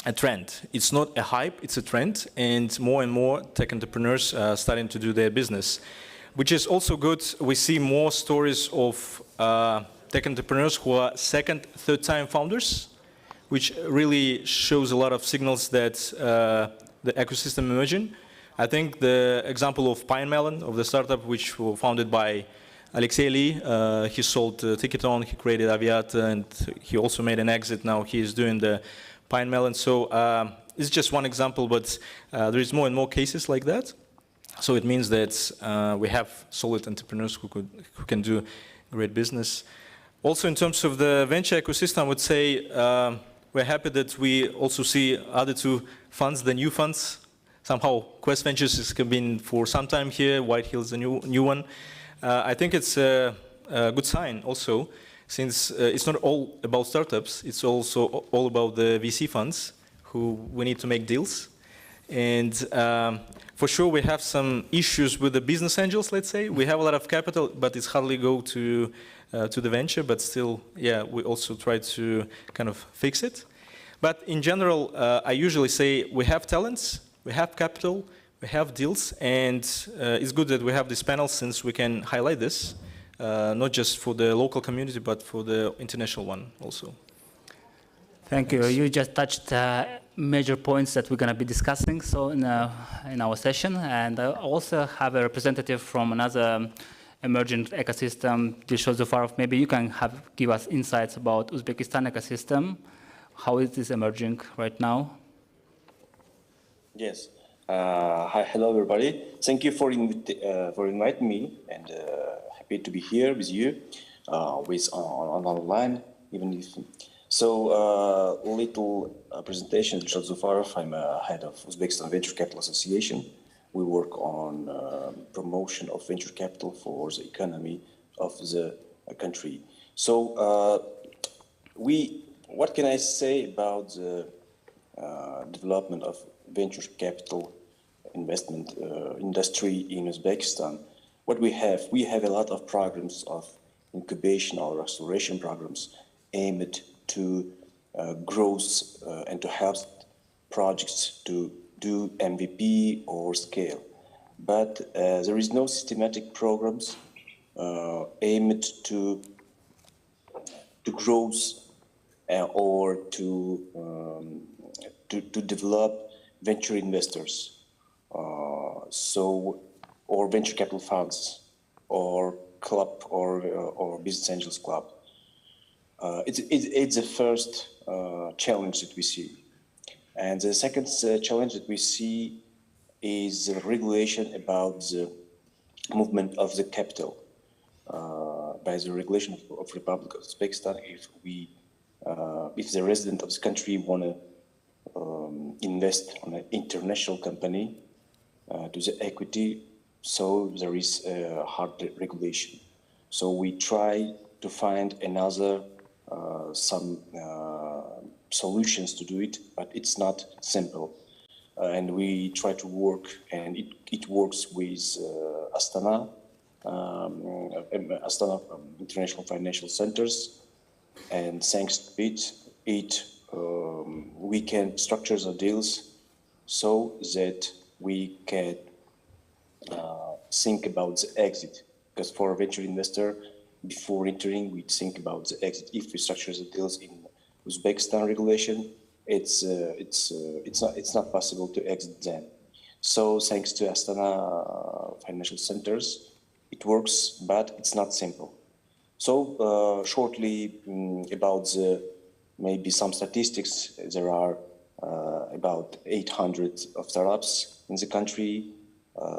a trend. It's not a hype, it's a trend, and more tech entrepreneurs starting to do their business, which is also good. We see more stories of tech entrepreneurs who are second, third time founders, which really shows a lot of signals that the ecosystem emerging. I think the example of Pine Melon, of the startup which was founded by Alexei Lee, he sold Ticketon, he created Aviata, and he also made an exit. Now he is doing the Pine Melon. So it's just one example, but there is more and more cases like that. So it means that we have solid entrepreneurs who can do great business. Also, in terms of the venture ecosystem, I would say we're happy that we also see other two funds, the new funds. Somehow, Quest Ventures has been for some time here. White Hills, the new one. I think it's a good sign also, since it's not all about startups. It's also all about the VC funds who we need to make deals. And for sure, we have some issues with the business angels. Let's say we have a lot of capital, but it's hardly go to the venture. But still, yeah, we also try to kind of fix it. But in general, I usually say we have talents. We have capital, we have deals, and it's good that we have this panel since we can highlight this, not just for the local community, but for the international one also. Thank you. You just touched major points that we're going to be discussing in our session, and I also have a representative from another emerging ecosystem, Dilshod Zufarov. Maybe you can give us insights about Uzbekistan ecosystem, how it is emerging right now. Yes. Hi, hello everybody. Thank you for inviting me, and happy to be here with you, on online even if. So little presentation. Dilshod Zufarov. I'm head of Uzbekistan Venture Capital Association. We work on promotion of venture capital for the economy of the country. So what can I say about the development of venture capital investment industry in Uzbekistan? What we have a lot of programs of incubation or acceleration programs aimed to growth and to help projects to do MVP or scale. But there is no systematic programs aimed to growth or to develop venture investors, or venture capital funds, or club, or business angels club. It's the first challenge that we see, and the second challenge that we see is the regulation about the movement of the capital by the regulation of Republic of Uzbekistan. If the resident of the country want to invest on an international company to the equity, so there is a hard regulation. So we try to find another some solutions to do it, but it's not simple. And we try to work, and it works with Astana International Financial Centers, and thanks to it, we can structure the deals so that we can think about the exit. Because for a venture investor, before entering, we think about the exit. If we structure the deals in Uzbekistan regulation, it's not possible to exit them. So thanks to Astana Financial Centers, it works, but it's not simple. So shortly about maybe some statistics, there are about 800 of startups in the country.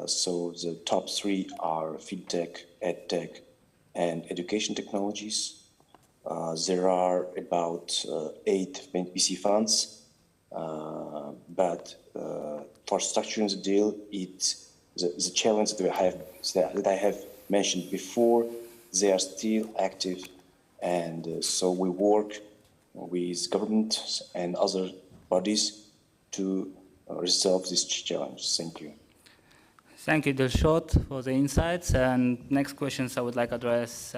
So the top 3 are fintech, edtech, and education technologies. There are about 8 VC funds, but for structuring the deal, the challenge that I have mentioned before, they are still active, and so we work with government and other bodies to resolve this challenge. Thank you. Thank you, Dilshot, for the insights. And next questions I would like to address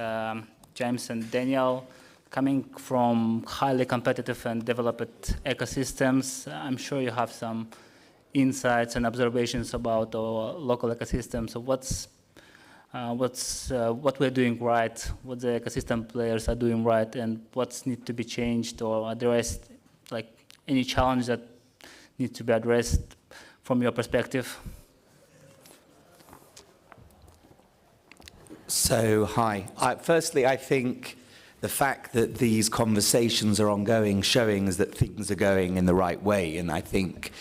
James and Daniel. Coming from highly competitive and developed ecosystems, I'm sure you have some insights and observations about our local ecosystem. So what we're doing right, what the ecosystem players are doing right, and what's need to be changed or addressed, like any challenge that needs to be addressed from your perspective? So, hi. Firstly, I think the fact that these conversations are ongoing, showing us that things are going in the right way. And I think,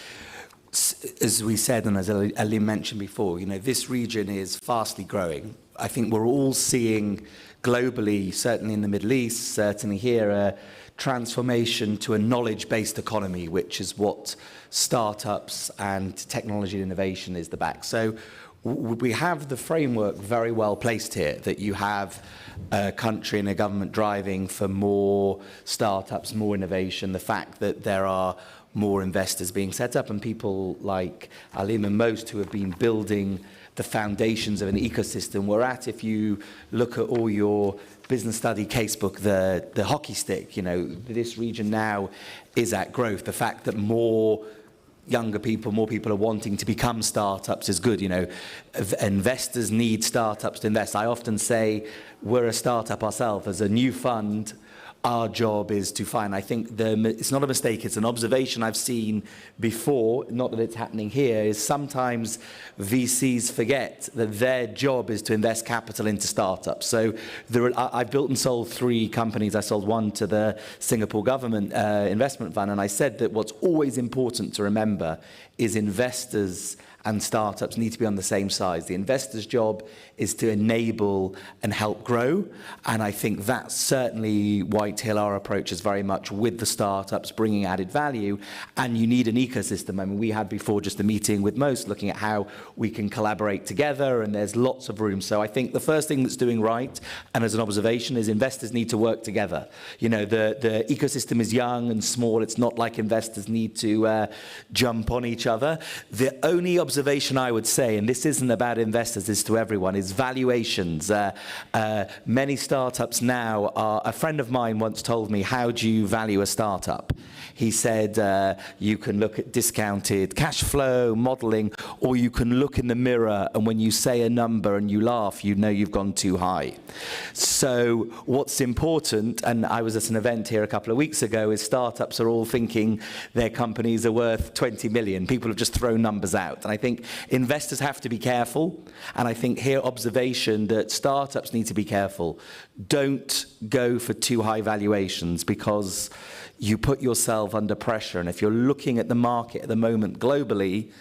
as we said, and as Ali mentioned before, this region is fastly growing. I think we're all seeing globally, certainly in the Middle East, certainly here, a transformation to a knowledge-based economy, which is what startups and technology and innovation is the back. So we have the framework very well placed here, that you have a country and a government driving for more startups, more innovation, the fact that there are more investors being set up, and people like Alim and most who have been building the foundations of an ecosystem. We're at, if you look at all your business study casebook, the hockey stick, this region now is at growth. The fact that more younger people, more people are wanting to become startups is good. Investors need startups to invest. I often say we're a startup ourselves. As a new fund, our job is to find, I think it's not a mistake, it's an observation I've seen before, not that it's happening here, is sometimes VCs forget that their job is to invest capital into startups. So I've built and sold 3 companies. I sold one to the Singapore government investment fund, and I said that what's always important to remember is investors and startups need to be on the same side. The investor's job is to enable and help grow, and I think that's certainly Whitehill, our approach is very much with the startups, bringing added value, and you need an ecosystem. I mean, we had before just a meeting with most, looking at how we can collaborate together, and there's lots of room. So I think the first thing that's doing right, and as an observation, is investors need to work together. The ecosystem is young and small. It's not like investors need to jump on each other. The only observation observation I would say, and this isn't about investors, this is to everyone, is valuations. Many startups now are, a friend of mine once told me, how do you value a startup? He said, you can look at discounted cash flow, modeling, or you can look in the mirror and when you say a number and you laugh, you know you've gone too high. So what's important, and I was at an event here a couple of weeks ago, is startups are all thinking their companies are worth 20 million. People have just thrown numbers out. And I think investors have to be careful. And I think here observation that startups need to be careful. Don't go for too high valuations because you put yourself under pressure. And if you're looking at the market at the moment globally,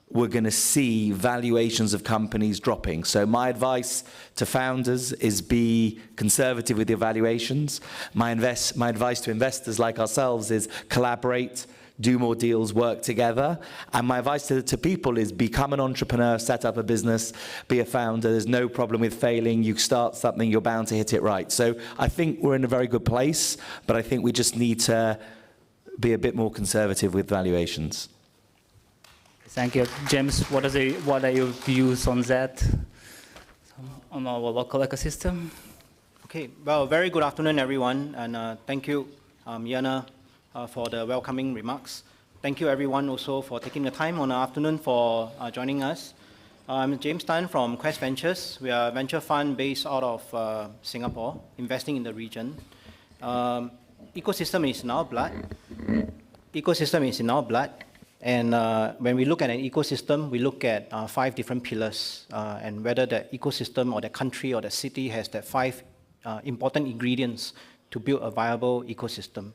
we're going to see valuations of companies dropping. So my advice to founders is be conservative with your valuations. My advice to investors like ourselves is collaborate, do more deals, work together. And my advice to people is become an entrepreneur, set up a business, be a founder. There's no problem with failing. You start something, you're bound to hit it right. So I think we're in a very good place, but I think we just need to be a bit more conservative with valuations. Thank you. James, what are your views on that, on our local ecosystem? Okay, well, very good afternoon, everyone, and thank you, Yana, for the welcoming remarks. Thank you, everyone, also for taking the time on the afternoon for joining us. I'm James Tan from Quest Ventures. We are a venture fund based out of Singapore, investing in the region. Ecosystem is in our blood. Ecosystem is in our blood. And when we look at an ecosystem, we look at 5 different pillars, and whether the ecosystem or the country or the city has the 5 important ingredients to build a viable ecosystem.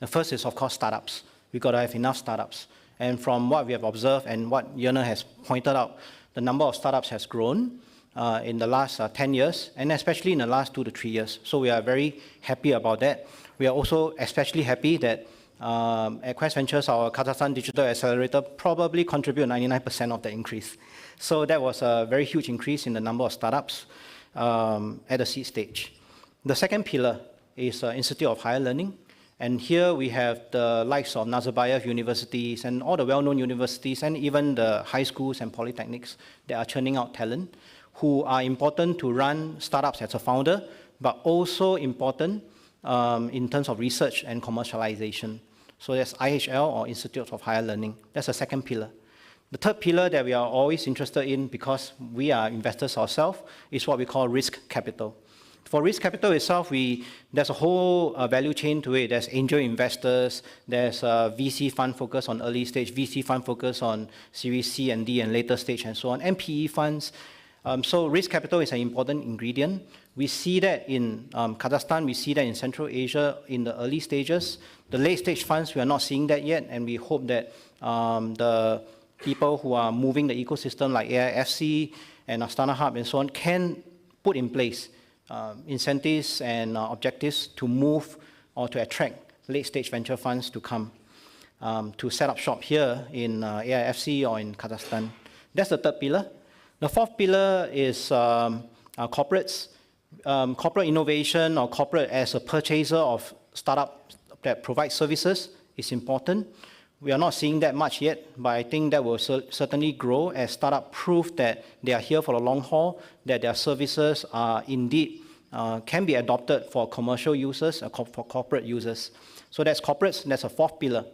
The first is, of course, startups. We've got to have enough startups. And from what we have observed and what Yana has pointed out, the number of startups has grown in the last 10 years, and especially in the last 2 to 3 years. So we are very happy about that. We are also especially happy that at Quest Ventures, our Kazakhstan Digital Accelerator probably contributed 99% of the increase. So that was a very huge increase in the number of startups at the seed stage. The second pillar is Institute of Higher Learning. And here we have the likes of Nazarbayev universities and all the well-known universities and even the high schools and polytechnics that are churning out talent who are important to run startups as a founder, but also important in terms of research and commercialization. So that's IHL, or Institute of Higher Learning. That's the second pillar. The third pillar that we are always interested in, because we are investors ourselves, is what we call risk capital. For risk capital itself, there's a whole value chain to it. There's angel investors, there's a VC fund focused on early stage, VC fund focused on Series C and D and later stage and so on, and PE funds. So risk capital is an important ingredient. We see that in Kazakhstan, we see that in Central Asia in the early stages. The late stage funds, we are not seeing that yet, and we hope that the people who are moving the ecosystem like AIFC and Astana Hub and so on can put in place incentives and objectives to move or to attract late stage venture funds to come to set up shop here in AIFC or in Kazakhstan. That's the third pillar. The fourth pillar is corporates. Corporate innovation or corporate as a purchaser of startups that provide services is important. We are not seeing that much yet, but I think that will certainly grow as startups prove that they are here for the long haul, that their services are indeed can be adopted for commercial users, for corporate users. So that's corporates, that's a fourth pillar.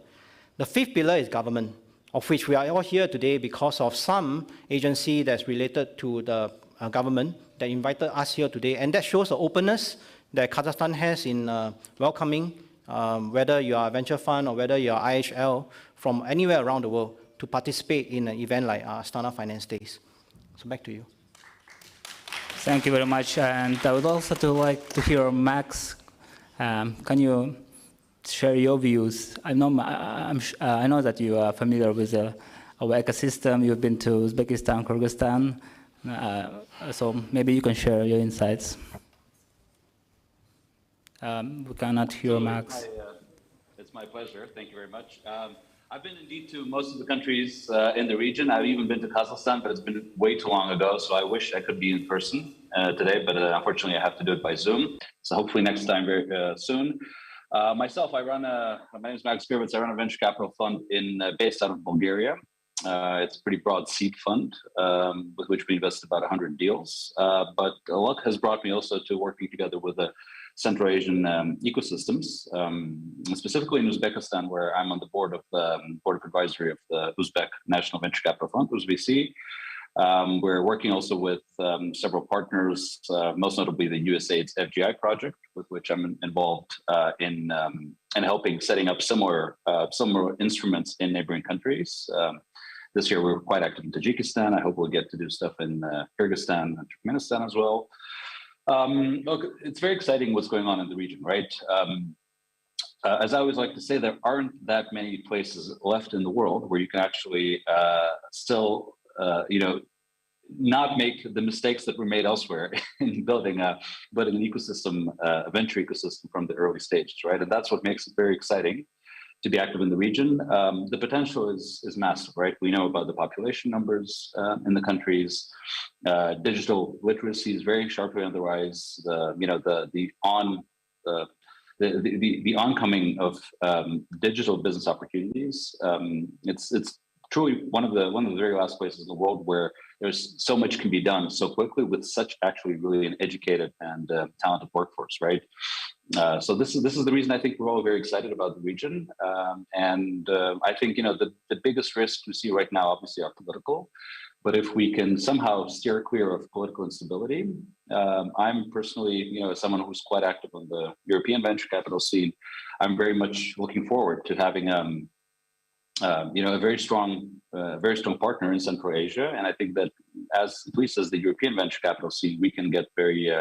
The fifth pillar is government, of which we are all here today because of some agency that's related to the government that invited us here today. And that shows the openness that Kazakhstan has in welcoming whether you are a venture fund or whether you are IHL from anywhere around the world to participate in an event like Astana Finance Days. So back to you. Thank you very much. And I would also like to hear Max. Can you share your views? I know that you are familiar with our ecosystem. You've been to Uzbekistan, Kyrgyzstan. So maybe you can share your insights. We cannot hear Max. It's my pleasure. Thank you very much. I've been indeed to most of the countries in the region. I've even been to Kazakhstan, but it's been way too long ago, so I wish I could be in person today, but unfortunately I have to do it by Zoom. So hopefully next time very soon. Myself, my name is Max Gurvitz. I run a venture capital fund based out of Bulgaria. It's a pretty broad seed fund with which we invested about 100 deals. But luck has brought me also to working together with the Central Asian ecosystems, specifically in Uzbekistan, where I'm on the board of advisory of the Uzbek National Venture Capital Fund, UZVC. We're working also with several partners, most notably the USAID's FGI project, with which I'm involved in helping setting up similar instruments in neighboring countries. This year we were quite active in Tajikistan. I hope we'll get to do stuff in Kyrgyzstan and Turkmenistan as well. Look, it's very exciting what's going on in the region, right? As I always like to say, there aren't that many places left in the world where you can actually still not make the mistakes that were made elsewhere in building an ecosystem, a venture ecosystem from the early stages, right? And that's what makes it very exciting to be active in the region. The potential is massive, right? We know about the population numbers in the countries. Digital literacy is very sharply on the rise. The oncoming of digital business opportunities. It's truly one of the very last places in the world where there's so much can be done so quickly with such actually really an educated and talented workforce, right? So this is the reason I think we're all very excited about the region, and I think the biggest risks we see right now obviously are political, but if we can somehow steer clear of political instability, I'm personally as someone who's quite active on the European venture capital scene, I'm very much looking forward to having a very strong partner in Central Asia, and I think that at least as the European venture capital scene, we can get very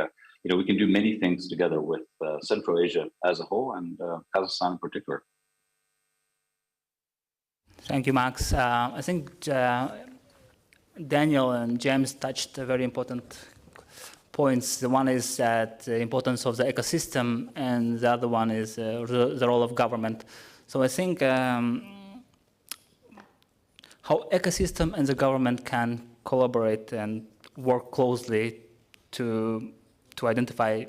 we can do many things together with Central Asia as a whole and Kazakhstan in particular. Thank you, Max. I think Daniel and James touched very important points. The one is that the importance of the ecosystem, and the other one is the role of government. So I think how ecosystem and the government can collaborate and work closely to identify,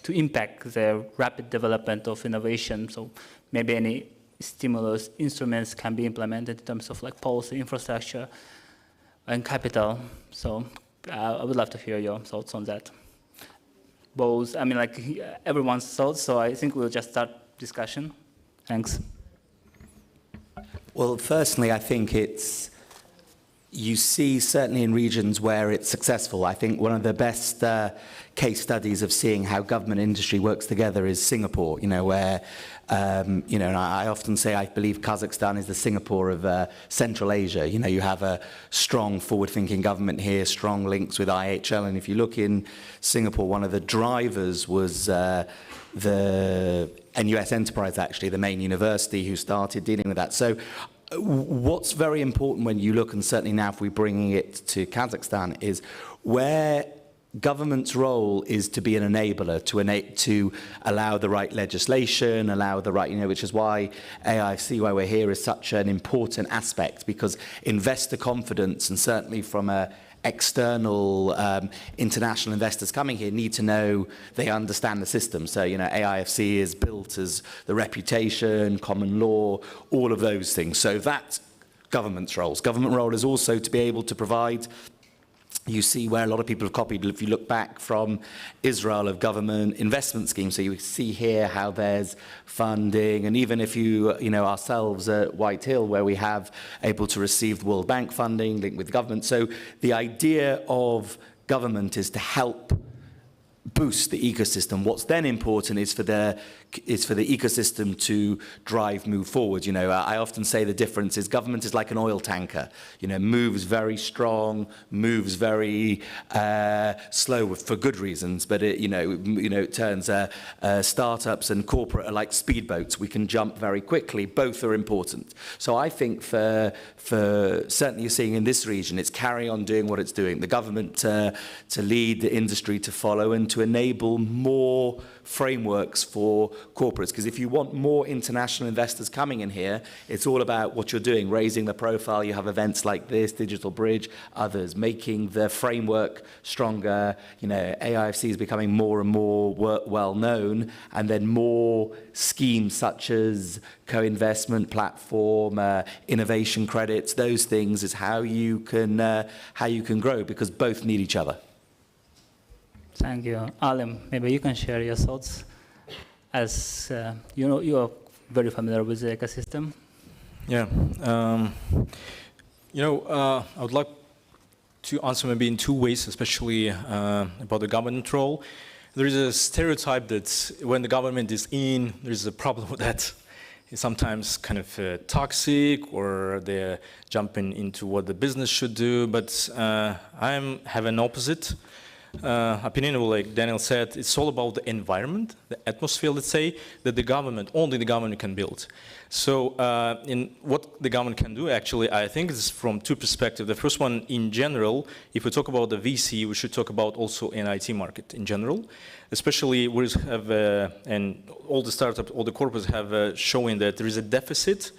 to impact the rapid development of innovation. So maybe any stimulus instruments can be implemented in terms of policy, infrastructure, and capital. So I would love to hear your thoughts on that. Both, everyone's thoughts. So I think we'll just start discussion. Thanks. Well, firstly, I think you see certainly in regions where it's successful. I think one of the best case studies of seeing how government and industry works together is Singapore, where, and I often say I believe Kazakhstan is the Singapore of Central Asia. You have a strong forward-thinking government here, strong links with IHL, and if you look in Singapore, one of the drivers was the NUS Enterprise, actually, the main university who started dealing with that. So what's very important when you look, and certainly now if we're bringing it to Kazakhstan, is where government's role is to be an enabler, to allow the right legislation, allow the right, which is why AIFC, why we're here, is such an important aspect, because investor confidence, and certainly from external international investors coming here, need to know they understand the system. So, AIFC is built as the reputation, common law, all of those things. So that's government's roles. Government role is also to be able to provide. You see where a lot of people have copied, if you look back from Israel, of government investment schemes. So you see here how there's funding, and even if ourselves at White Hill, where we have able to receive World Bank funding linked with government. So the idea of government is to help boost the ecosystem. What's then important is for the ecosystem to move forward. I often say the difference is government is like an oil tanker. Moves very strong, moves very slow for good reasons, but it turns startups and corporate are like speedboats. We can jump very quickly. Both are important. So I think for certainly you're seeing in this region, it's carry on doing what it's doing. The government to lead, the industry to follow and to enable more frameworks for corporates. Because if you want more international investors coming in here, it's all about what you're doing, raising the profile. You have events like this, Digital Bridge, others, making the framework stronger. You know, AIFC is becoming more and more well known, and then more schemes such as co-investment platform, innovation credits, those things is how you can grow, because both need each other. Thank you. Alim, maybe you can share your thoughts, as you know, you are very familiar with the ecosystem. Yeah. You know, I would like to answer maybe in two ways, especially about the government role. There is a stereotype that when the government is in, there is a problem with that. It's sometimes kind of toxic, or they're jumping into what the business should do. But I have an opposite opinion. Like Daniel said, it's all about the environment, the atmosphere, let's say, that the government, only the government can build. So in what the government can do, actually, I think it's from two perspectives. The first one, in general, if we talk about the VC, we should talk about also an IT market in general. Especially we have, and all the startups, all the corporates have showing that there is a deficit,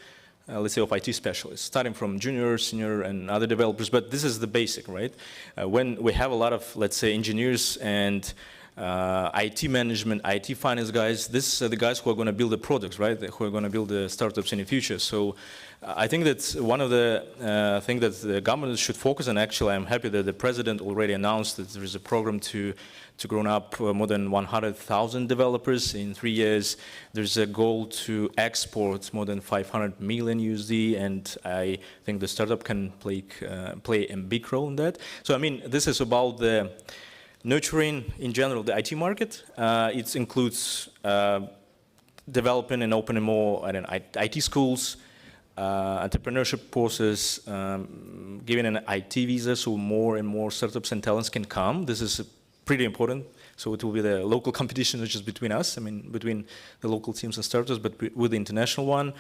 let's say, of IT specialists, starting from junior, senior, and other developers. But this is the basic, right? When we have a lot of, let's say, engineers and IT management, IT finance guys, these are the guys who are going to build the products, right? Who are going to build the startups in the future. So I think that's one of the things that the government should focus on. Actually, I'm happy that the president already announced that there is a program to grow up more than 100,000 developers in 3 years. There's a goal to export more than 500 million USD, and I think the startup can play a big role in that. So I mean, this is about the nurturing, in general, the IT market. It includes developing and opening more IT schools, entrepreneurship courses, giving an IT visa so more and more startups and talents can come. This is pretty important. So it will be the local competition, not just between us, I mean, between the local teams and startups, but with the international one.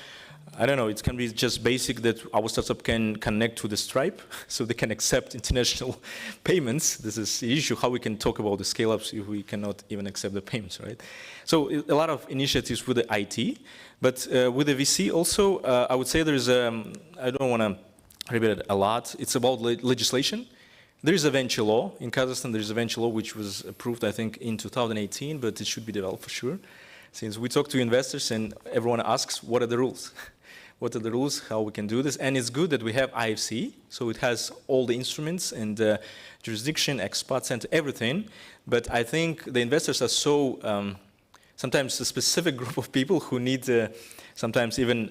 I don't know, it can be just basic that our startup can connect to the Stripe, so they can accept international payments. This is the issue, how we can talk about the scale-ups if we cannot even accept the payments, right? So a lot of initiatives with the IT, but with the VC also, I would say there's, I don't want to repeat it a lot, it's about legislation. There is a venture law in Kazakhstan. There is a venture law which was approved, I think, in 2018, but it should be developed for sure. Since we talk to investors and everyone asks, what are the rules? What are the rules, how we can do this? And it's good that we have AIFC, so it has all the instruments and jurisdiction, expat center, everything. But I think the investors are so, sometimes a specific group of people who need sometimes even,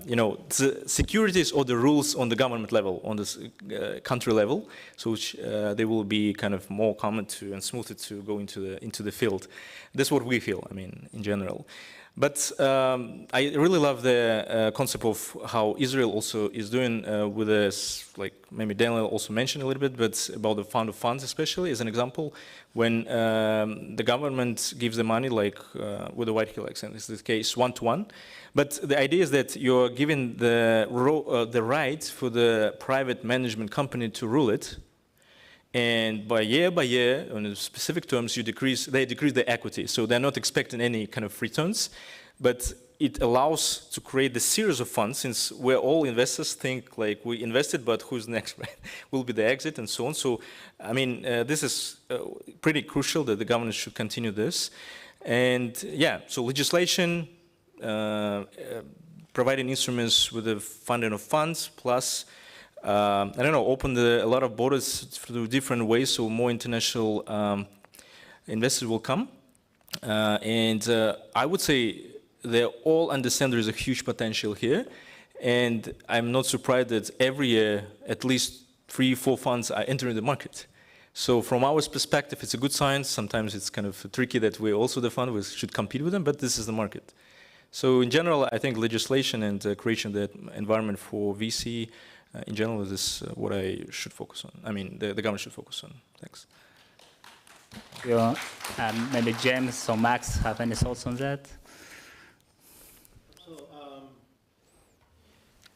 you know, the securities or the rules on the government level, on the country level, so which they will be kind of more common to and smoother to go into the field. That's what we feel, I mean, in general. But I really love the concept of how Israel also is doing with this, like maybe Daniel also mentioned a little bit, but about the fund of funds especially as an example, when the government gives the money, like with the White Hill accent, in this case, one-to-one. But the idea is that you're giving the right for the private management company to rule it, and by year, on specific terms, they decrease the equity. So they're not expecting any kind of returns, but it allows to create the series of funds, since we're all investors think like we invested, but who's next, right? Will be the exit and so on. So, I mean, this is pretty crucial that the government should continue this. And yeah, so legislation, providing instruments with the funding of funds, plus I don't know, open a lot of borders through different ways, so more international investors will come. And I would say they all understand there is a huge potential here. And I'm not surprised that every year, at least 3-4 funds are entering the market. So from our perspective, it's a good sign. Sometimes it's kind of tricky that we're also the fund, we should compete with them, but this is the market. So in general, I think legislation and creation of that environment for VC in general, this is what I should focus on. I mean, the government should focus on. Thanks. Yeah, maybe James or Max have any thoughts on that?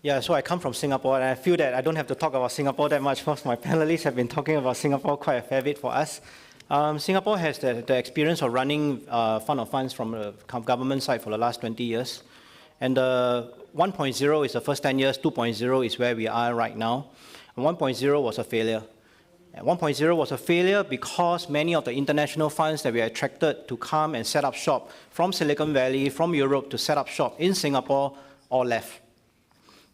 Yeah, so I come from Singapore, and I feel that I don't have to talk about Singapore that much. Most of my panelists have been talking about Singapore quite a fair bit for us. Singapore has the experience of running fund of funds from the government side for the last 20 years. And 1.0 is the first 10 years, 2.0 is where we are right now. And 1.0 was a failure. 1.0 was a failure because many of the international funds that we attracted to come and set up shop from Silicon Valley, from Europe to set up shop in Singapore all left.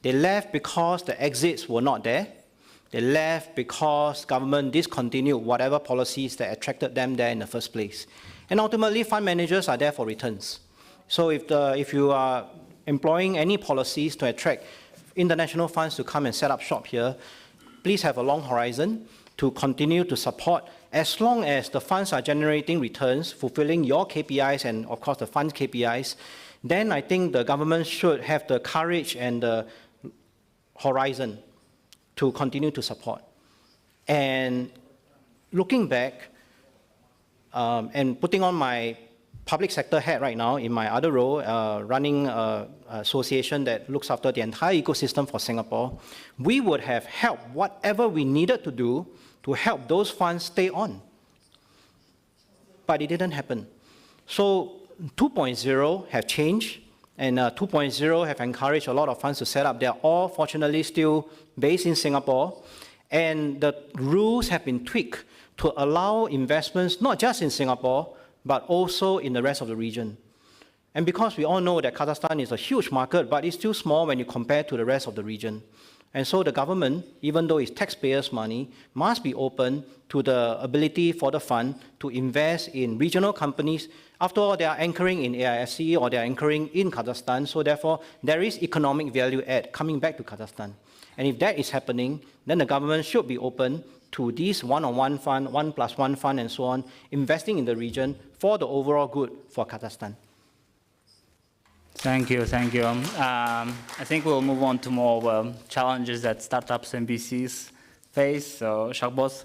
They left because the exits were not there. They left because government discontinued whatever policies that attracted them there in the first place. And ultimately, fund managers are there for returns. So if you are employing any policies to attract international funds to come and set up shop here, please have a long horizon to continue to support as long as the funds are generating returns, fulfilling your KPIs and, of course, the fund's KPIs, then I think the government should have the courage and the horizon to continue to support. And looking back and putting on my public sector hat right now in my other role, running an association that looks after the entire ecosystem for Singapore, we would have helped whatever we needed to do to help those funds stay on. But it didn't happen. So 2.0 have changed, and 2.0 have encouraged a lot of funds to set up. They are all fortunately still based in Singapore, and the rules have been tweaked to allow investments not just in Singapore, but also in the rest of the region. And because we all know that Kazakhstan is a huge market, but it's still small when you compare to the rest of the region. And so the government, even though it's taxpayers' money, must be open to the ability for the fund to invest in regional companies. After all, they are anchoring in AIFC or they are anchoring in Kazakhstan, so therefore there is economic value add coming back to Kazakhstan. And if that is happening, then the government should be open to these one-on-one fund, 1+1 fund and so on, investing in the region for the overall good for Kazakhstan. Thank you, thank you. I think we'll move on to more challenges that startups and VCs face. So, Shahboz,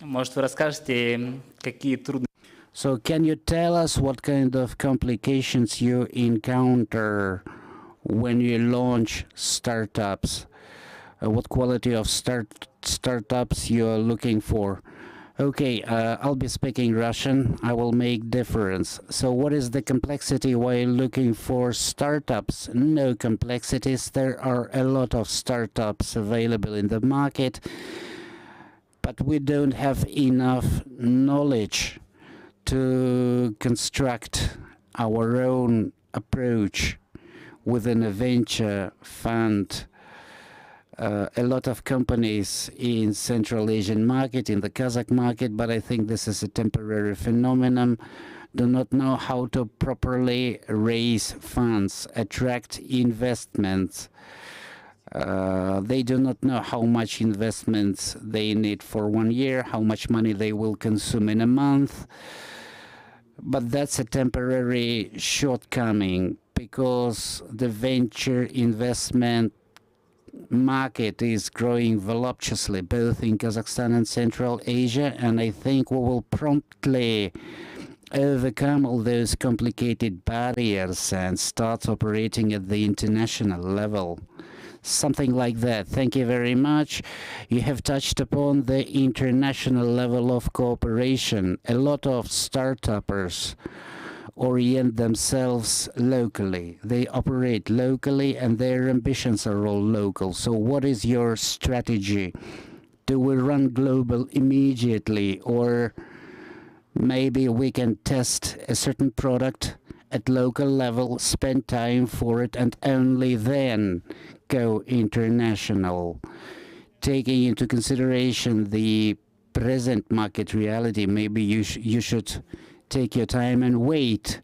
может, вы расскажете, какие трудности? So, can you tell us what kind of complications you encounter when you launch startups? What quality of startups you're looking for? Okay, I'll be speaking Russian. I will make difference. So what is the complexity while looking for startups? No complexities. There are a lot of startups available in the market, but we don't have enough knowledge to construct our own approach within a venture fund. A lot of companies in Central Asian market, in the Kazakh market, but I think this is a temporary phenomenon, do not know how to properly raise funds, attract investments. They do not know how much investments they need for 1 year, how much money they will consume in a month. But that's a temporary shortcoming because the venture investment market is growing voluptuously both in Kazakhstan and Central Asia, and I think we will promptly overcome all those complicated barriers and start operating at the international level. Something like that. Thank you very much. You have touched upon the international level of cooperation. A lot of startuppers orient themselves locally. They operate locally and their ambitions are all local. So what is your strategy? Do we run global immediately, or maybe we can test a certain product at local level, spend time for it, and only then go international? Taking into consideration the present market reality, maybe you should take your time and wait.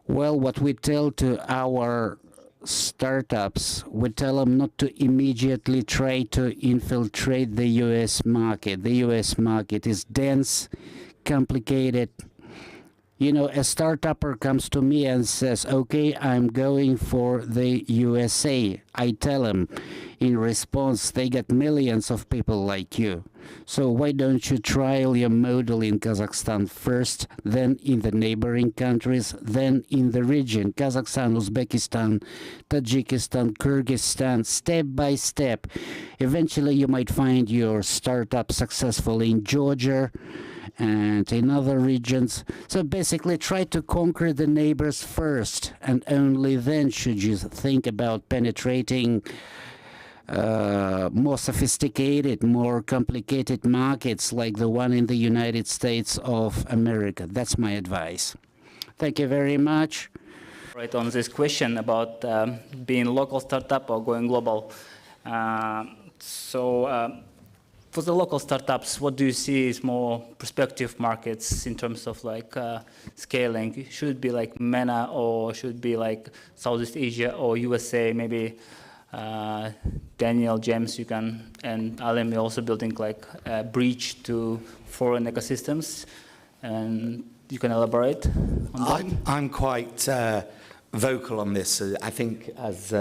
Well, what we tell to our startups, we tell them not to immediately try to infiltrate the US market. The US market is dense, complicated. You know, a startupper comes to me and says, okay, I'm going for the USA. I tell him, in response, they get millions of people like you. So why don't you trial your model in Kazakhstan first, then in the neighboring countries, then in the region, Kazakhstan, Uzbekistan, Tajikistan, Kyrgyzstan, step by step. Eventually you might find your startup successful in Georgia and in other regions. So basically try to conquer the neighbors first, and only then should you think about penetrating more sophisticated, more complicated markets like the one in the United States of America. That's my advice. Thank you very much. Right on this question about being local startup or going global. For the local startups, what do you see is more prospective markets in terms of like scaling? Should it be like MENA, or should it be like Southeast Asia or USA? Maybe Daniel, James, you can, and Alim, you're also building like a bridge to foreign ecosystems, and you can elaborate on that? I'm quite vocal on this. I think, as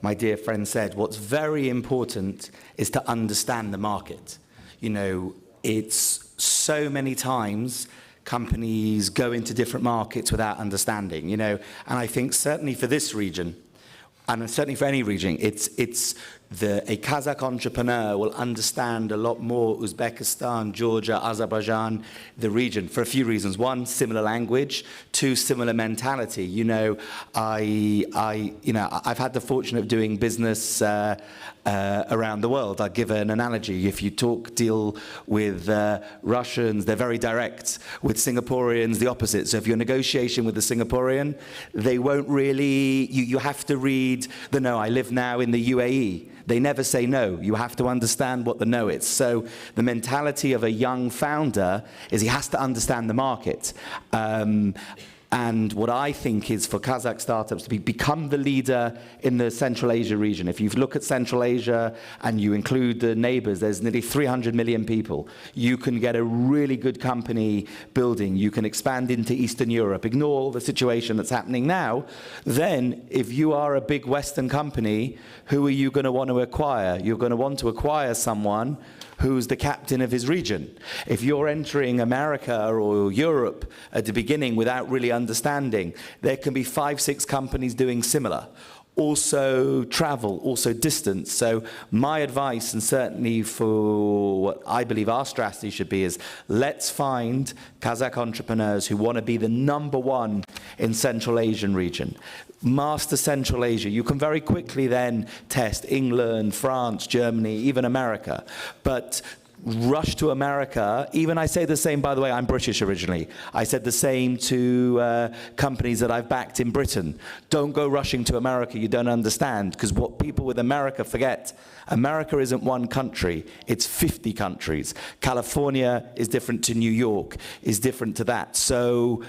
my dear friend said, what's very important is to understand the market. You know, it's so many times companies go into different markets without understanding, you know, and I think certainly for this region, and certainly for any region, a Kazakh entrepreneur will understand a lot more Uzbekistan, Georgia, Azerbaijan, the region, for a few reasons. One, similar language. Two, similar mentality. You know, I've had the fortune of doing business around the world. I'll give an analogy. If you deal with Russians, they're very direct. With Singaporeans, the opposite. So if you're negotiating with the Singaporean, they won't really, you have to read the no. I live now in the UAE. They never say no. You have to understand what the no is. So the mentality of a young founder is he has to understand the market. And what I think is for Kazakh startups to become the leader in the Central Asia region. If you look at Central Asia and you include the neighbors, there's nearly 300 million people. You can get a really good company building. You can expand into Eastern Europe. Ignore the situation that's happening now. Then, if you are a big Western company, who are you going to want to acquire? You're going to want to acquire someone who's the captain of his region. If you're entering America or Europe at the beginning without really understanding, there can be 5, 6 companies doing similar. Also travel, also distance. So my advice, and certainly for what I believe our strategy should be, is let's find Kazakh entrepreneurs who want to be the #1 in Central Asian region. Master Central Asia. You can very quickly then test England, France, Germany, even America. But rush to America, even I say the same, by the way, I'm British originally. I said the same to companies that I've backed in Britain. Don't go rushing to America, you don't understand, because what people with America forget, America isn't one country, it's 50 countries. California is different to New York, is different to that. So,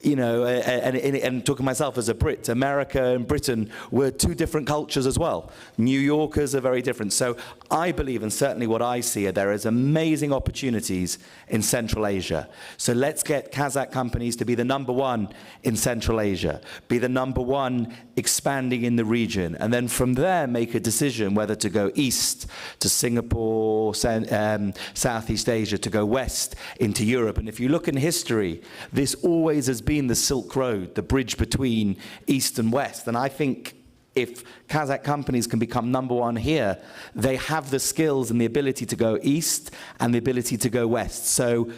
you know, and talking myself as a Brit, America and Britain were 2 different cultures as well. New Yorkers are very different. So I believe, and certainly what I see, there is amazing opportunities in Central Asia. So let's get Kazakh companies to be the #1 in Central Asia, be the #1 expanding in the region, and then from there make a decision whether to go east to Singapore, Southeast Asia, to go west into Europe. And if you look in history, this always has been the Silk Road, the bridge between East and West. And I think if Kazakh companies can become #1 here, they have the skills and the ability to go east and the ability to go west. So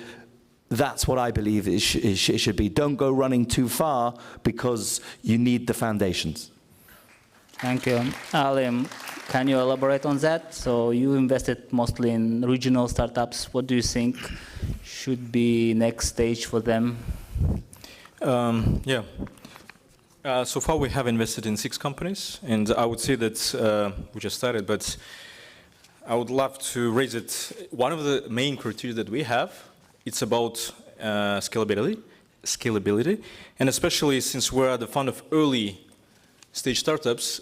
that's what I believe it should be. Don't go running too far because you need the foundations. Thank you. Alim, can you elaborate on that? So you invested mostly in regional startups. What do you think should be next stage for them? So far we have invested in 6 companies, and I would say that we just started, but I would love to raise it. One of the main criteria that we have, it's about scalability, and especially since we're the fund of early stage startups,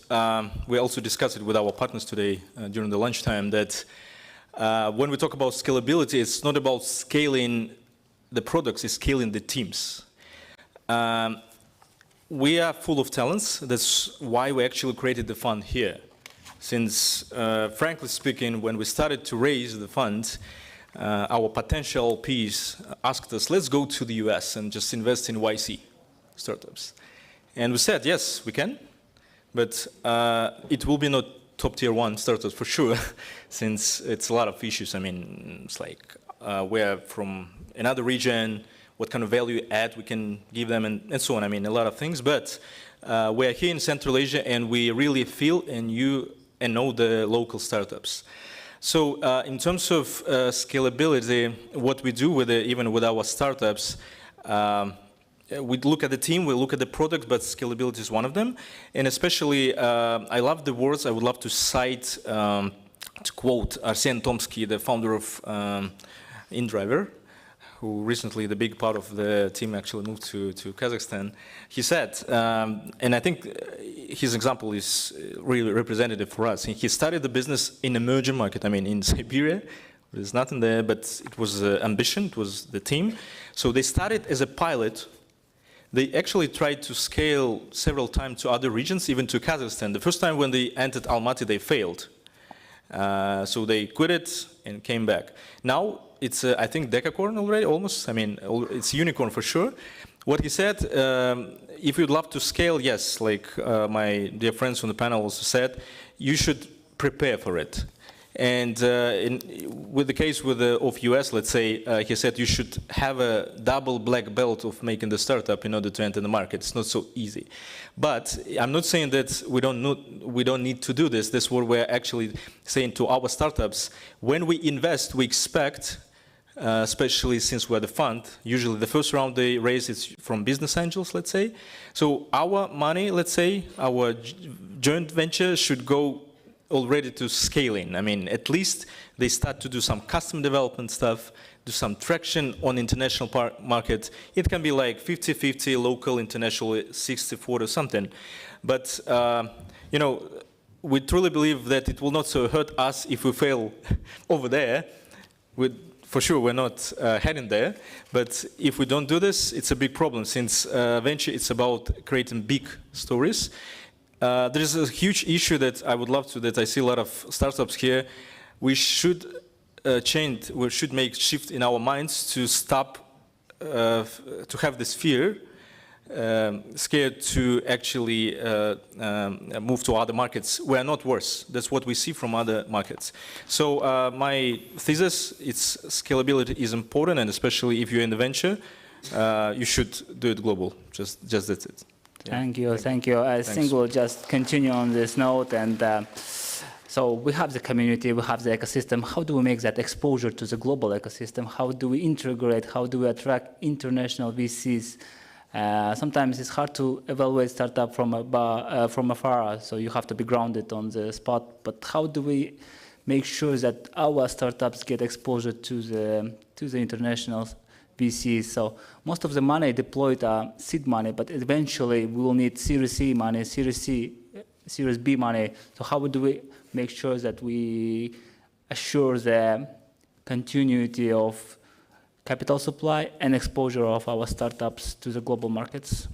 we also discussed it with our partners today during the lunchtime that when we talk about scalability, it's not about scaling the products, it's scaling the teams. we are full of talents. That's why we actually created the fund here. Since, frankly speaking, when we started to raise the fund, our potential LPs asked us, let's go to the US and just invest in YC startups. And we said, yes, we can, but it will be not top tier 1 startups for sure, since it's a lot of issues. I mean, it's like we're from another region, what kind of value add we can give them, and so on. I mean, a lot of things, but we're here in Central Asia, and we really feel and know the local startups. So in terms of scalability, what we do even with our startups, we look at the team, we look at the product, but scalability is one of them. And especially, I love the words, I would love to cite, to quote Arsen Tomsky, the founder of InDriver, who recently, the big part of the team actually moved to Kazakhstan. He said, and I think his example is really representative for us. He started the business in emerging market, I mean, in Siberia. There's nothing there, but it was ambition, it was the team. So they started as a pilot. They actually tried to scale several times to other regions, even to Kazakhstan. The first time when they entered Almaty, they failed. So they quit it and came back. Now, it's, I think, decacorn already, almost. I mean, it's unicorn for sure. What he said, if you'd love to scale, yes, like my dear friends from the panel also said, you should prepare for it. And with the case of US, let's say, he said you should have a double black belt of making the startup in order to enter the market. It's not so easy. But I'm not saying that we don't need to do this. That's what we're actually saying to our startups. When we invest, we expect, especially since we're the fund, usually the first round they raise is from business angels, let's say. So our money, let's say, our joint venture should go already to scaling. I mean, at least they start to do some custom development stuff, do some traction on international market. It can be like 50-50, local, international, 60-40 or something. But, you know, we truly believe that it will not so hurt us if we fail over there. For sure, we're not heading there. But if we don't do this, it's a big problem, since venture, it's about creating big stories. There is a huge issue that I would love to, that I see a lot of startups here. We should change, we should make shift in our minds to stop, to have this fear, scared to actually move to other markets. We are not worse. That's what we see from other markets. So my thesis, it's scalability is important, and especially if you're in the venture, you should do it global. Just that's it. Yeah. Thank you. I think we'll just continue on this note. And so we have the community, we have the ecosystem. How do we make that exposure to the global ecosystem? How do we integrate? How do we attract international VCs? Sometimes it's hard to evaluate startup from afar, so you have to be grounded on the spot. But how do we make sure that our startups get exposure to the international VCs? So most of the money deployed are seed money, but eventually we will need Series C money, Series B money. So how do we make sure that we assure the continuity of capital supply and exposure of our startups to the global markets?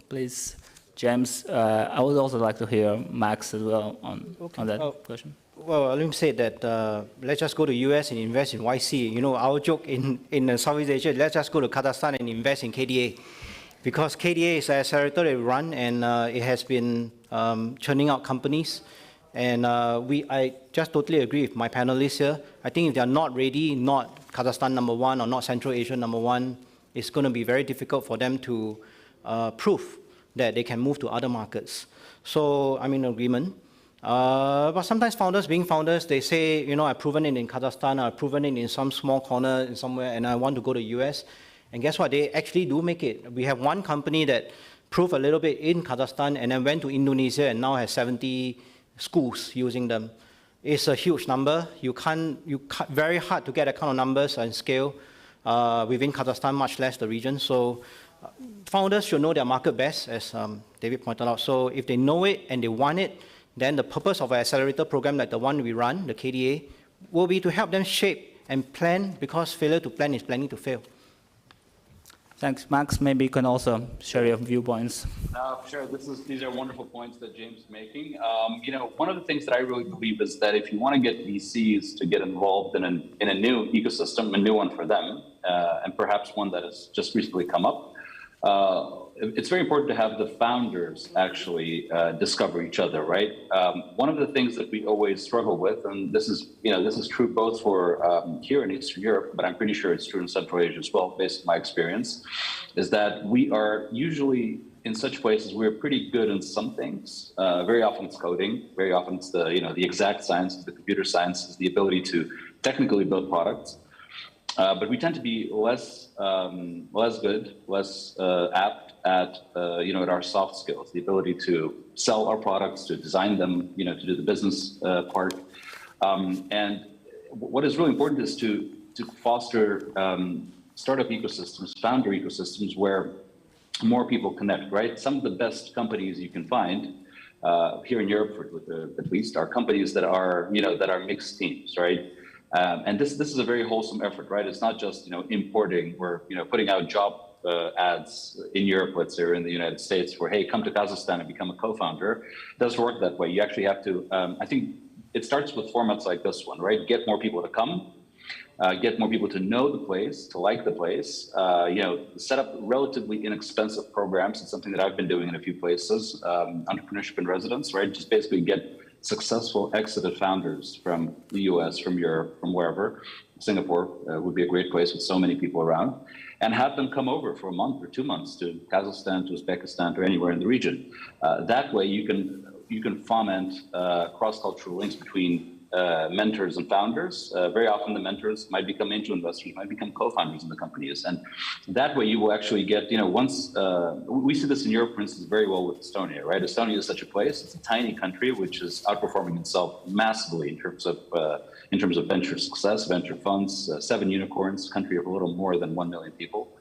Please, James. I would also like to hear Max as well on that question. Well, let me say that let's just go to US and invest in YC. You know, our joke in Southeast Asia, let's just go to Kazakhstan and invest in KDA. Because KDA is an accelerator that we run, and it has been churning out companies. And I just totally agree with my panelists here. I think if they're not ready, not Kazakhstan #1 or not Central Asia #1, it's going to be very difficult for them to prove that they can move to other markets. So I'm in agreement. But sometimes founders, being founders, they say, you know, I've proven it in Kazakhstan, I've proven it in some small corner somewhere, and I want to go to US. And guess what? They actually do make it. We have one company that proved a little bit in Kazakhstan and then went to Indonesia and now has 70 schools using them. It's a huge number. Very hard to get that kind of numbers and scale within Kazakhstan, much less the region. So founders should know their market best, as David pointed out. So if they know it and they want it, then the purpose of an accelerator program like the one we run, the KDA, will be to help them shape and plan, because failure to plan is planning to fail. Thanks, Max. Maybe you can also share your viewpoints. Sure. These are wonderful points that James is making. One of the things that I really believe is that if you want to get VCs to get involved in a new ecosystem, a new one for them, and perhaps one that has just recently come up, it's very important to have the founders actually discover each other, right? One of the things that we always struggle with, and this is true both for here in Eastern Europe, but I'm pretty sure it's true in Central Asia as well, based on my experience, is that we are usually in such places we're pretty good in some things. Very often it's coding. Very often it's the exact sciences, the computer sciences, the ability to technically build products. But we tend to be less good, less apt at our soft skills, the ability to sell our products, to design them, to do the business part. And what is really important is to foster startup ecosystems, founder ecosystems, where more people connect. Right, some of the best companies you can find here in Europe, at least, are companies that are mixed teams, right? And this is a very wholesome effort, right? It's not just importing or putting out job ads in Europe, let's say, or in the United States, where hey, come to Kazakhstan and become a co-founder. It doesn't work that way. You actually have to. I think it starts with formats like this one, right? Get more people to come, get more people to know the place, to like the place. Set up relatively inexpensive programs. It's something that I've been doing in a few places. Entrepreneurship in residence, right? Just basically get successful exited founders from the US, from Europe, from wherever. Singapore would be a great place with so many people around, and have them come over for a month or 2 months to Kazakhstan, to Uzbekistan, or anywhere in the region. That way you can foment cross-cultural links between mentors and founders. Very often the mentors might become angel investors, might become co-founders in the companies. And that way you will actually get, once, we see this in Europe, for instance, very well with Estonia, right? Estonia is such a place. It's a tiny country, which is outperforming itself massively in terms of venture success, venture funds, 7 unicorns, country of a little more than 1 million people.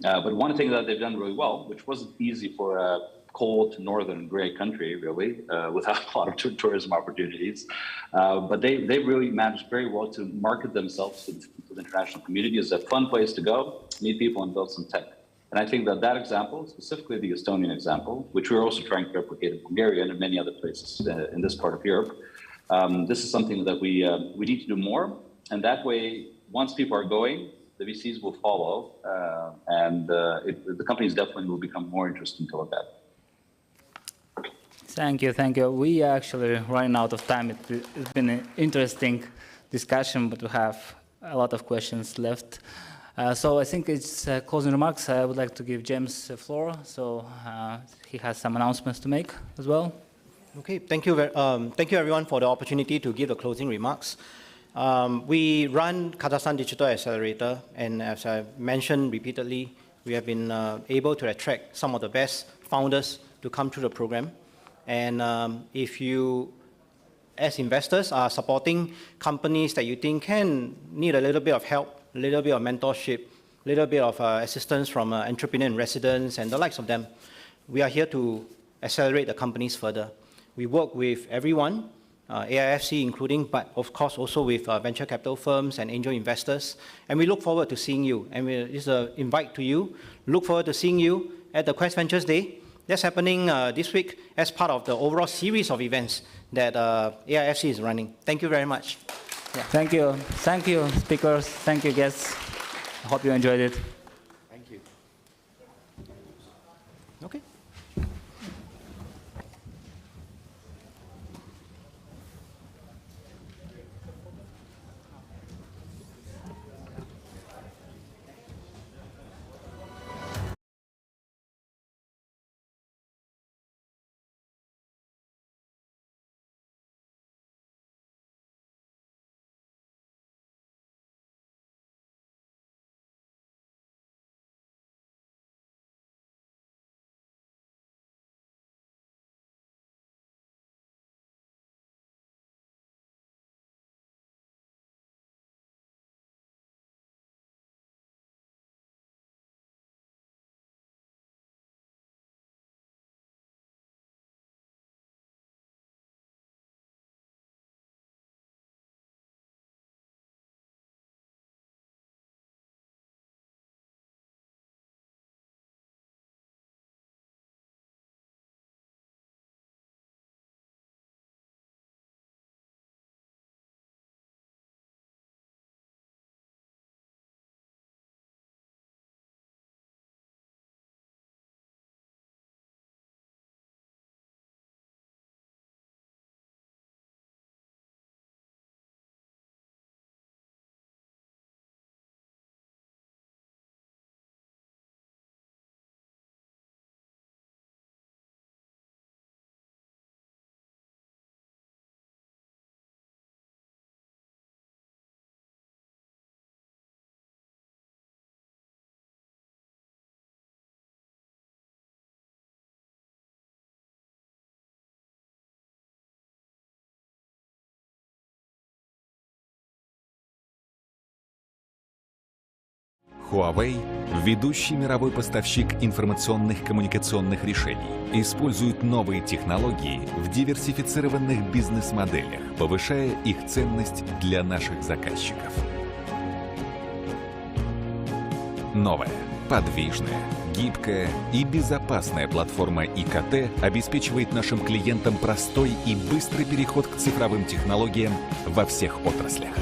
But one thing that they've done really well, which wasn't easy for a cold northern gray country, really, without a lot of tourism opportunities. But they really managed very well to market themselves to the international community as a fun place to go, meet people, and build some tech. And I think that example, specifically the Estonian example, which we're also trying to replicate in Bulgaria and in many other places in this part of Europe, this is something that we need to do more. And that way, once people are going, the VCs will follow, and the companies definitely will become more interesting to look at. Thank you. We are actually running out of time. It's been an interesting discussion, but we have a lot of questions left. So I think it's closing remarks. I would like to give James the floor. So he has some announcements to make as well. Okay, thank you everyone for the opportunity to give the closing remarks. We run Kazakhstan Digital Accelerator, and as I mentioned repeatedly, we have been able to attract some of the best founders to come through the program. And if you, as investors, are supporting companies that you think can need a little bit of help, a little bit of mentorship, a little bit of assistance from entrepreneur in residence and the likes of them, we are here to accelerate the companies further. We work with everyone, AIFC including, but of course also with venture capital firms and angel investors. And we look forward to seeing you. And this is an invite to you. Look forward to seeing you at the Quest Ventures Day. That's happening this week as part of the overall series of events that AIFC is running. Thank you very much. Yeah. Thank you, speakers. Thank you, guests. I hope you enjoyed it. Thank you. Okay. Huawei – ведущий мировой поставщик информационных коммуникационных решений, использует новые технологии в диверсифицированных бизнес-моделях, повышая их ценность для наших заказчиков. Новая, подвижная, гибкая и безопасная платформа ИКТ обеспечивает нашим клиентам простой и быстрый переход к цифровым технологиям во всех отраслях.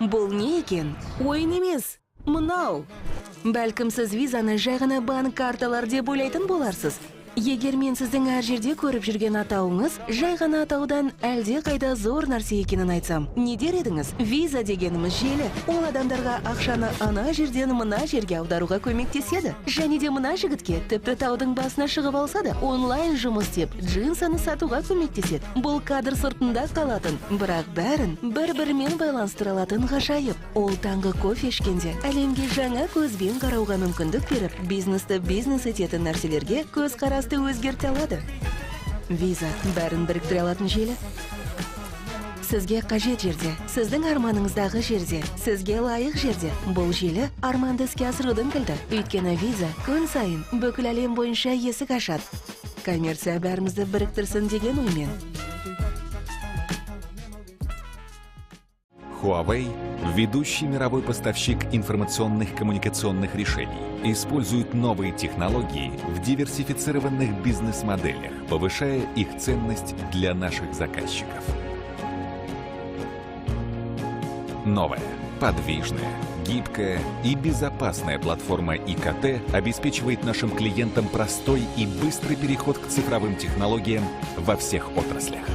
Бұл не екен? Ойын емес, мынау. Бәлкім сіз визаны жай ғана банк карталар деп ойлайтын боларсыз. Егер мен сіздің әр жерде көріп жүрген атауыңыз жай ғана атаудан әлде қайда зор нәрсе екенін айтсам, не дер едіңіз? Виза дегеніміз желі. Ол адамдарға ақшаны ана жерден мына жерге аударуға көмектеседі. Және де мына жігітке тіпті таудың басына шығып алса да онлайн жұмыс істеп, джинсаны сатуға көмектеседі. Бұл кадр сыртында қалатын, бірақ бәрін бір-бірімен байланыстыра алатын ғажайып. Ол таңғы кофе ішкенде әлемге жаңа көзбен қарауға мүмкіндік беріп, бизнесті бизнес ететін нәрселерге көз қарасты өзгерте алады. Виза бәрін біріктіре алатын желі. Сізге қажет жерде, сіздің арманыңыздағы жерде, сізге лайық жерде. Бұл желі арманды іске асырудың кілті. Өйткені виза күн сайын бүкіл әлем бойынша есік ашады. Коммерция бәрімізді біріктірсін деген оймен. Huawei – ведущий мировой поставщик информационных коммуникационных решений, использует новые технологии в диверсифицированных бизнес-моделях, повышая их ценность для наших заказчиков. Новая, подвижная, гибкая и безопасная платформа ИКТ обеспечивает нашим клиентам простой и быстрый переход к цифровым технологиям во всех отраслях.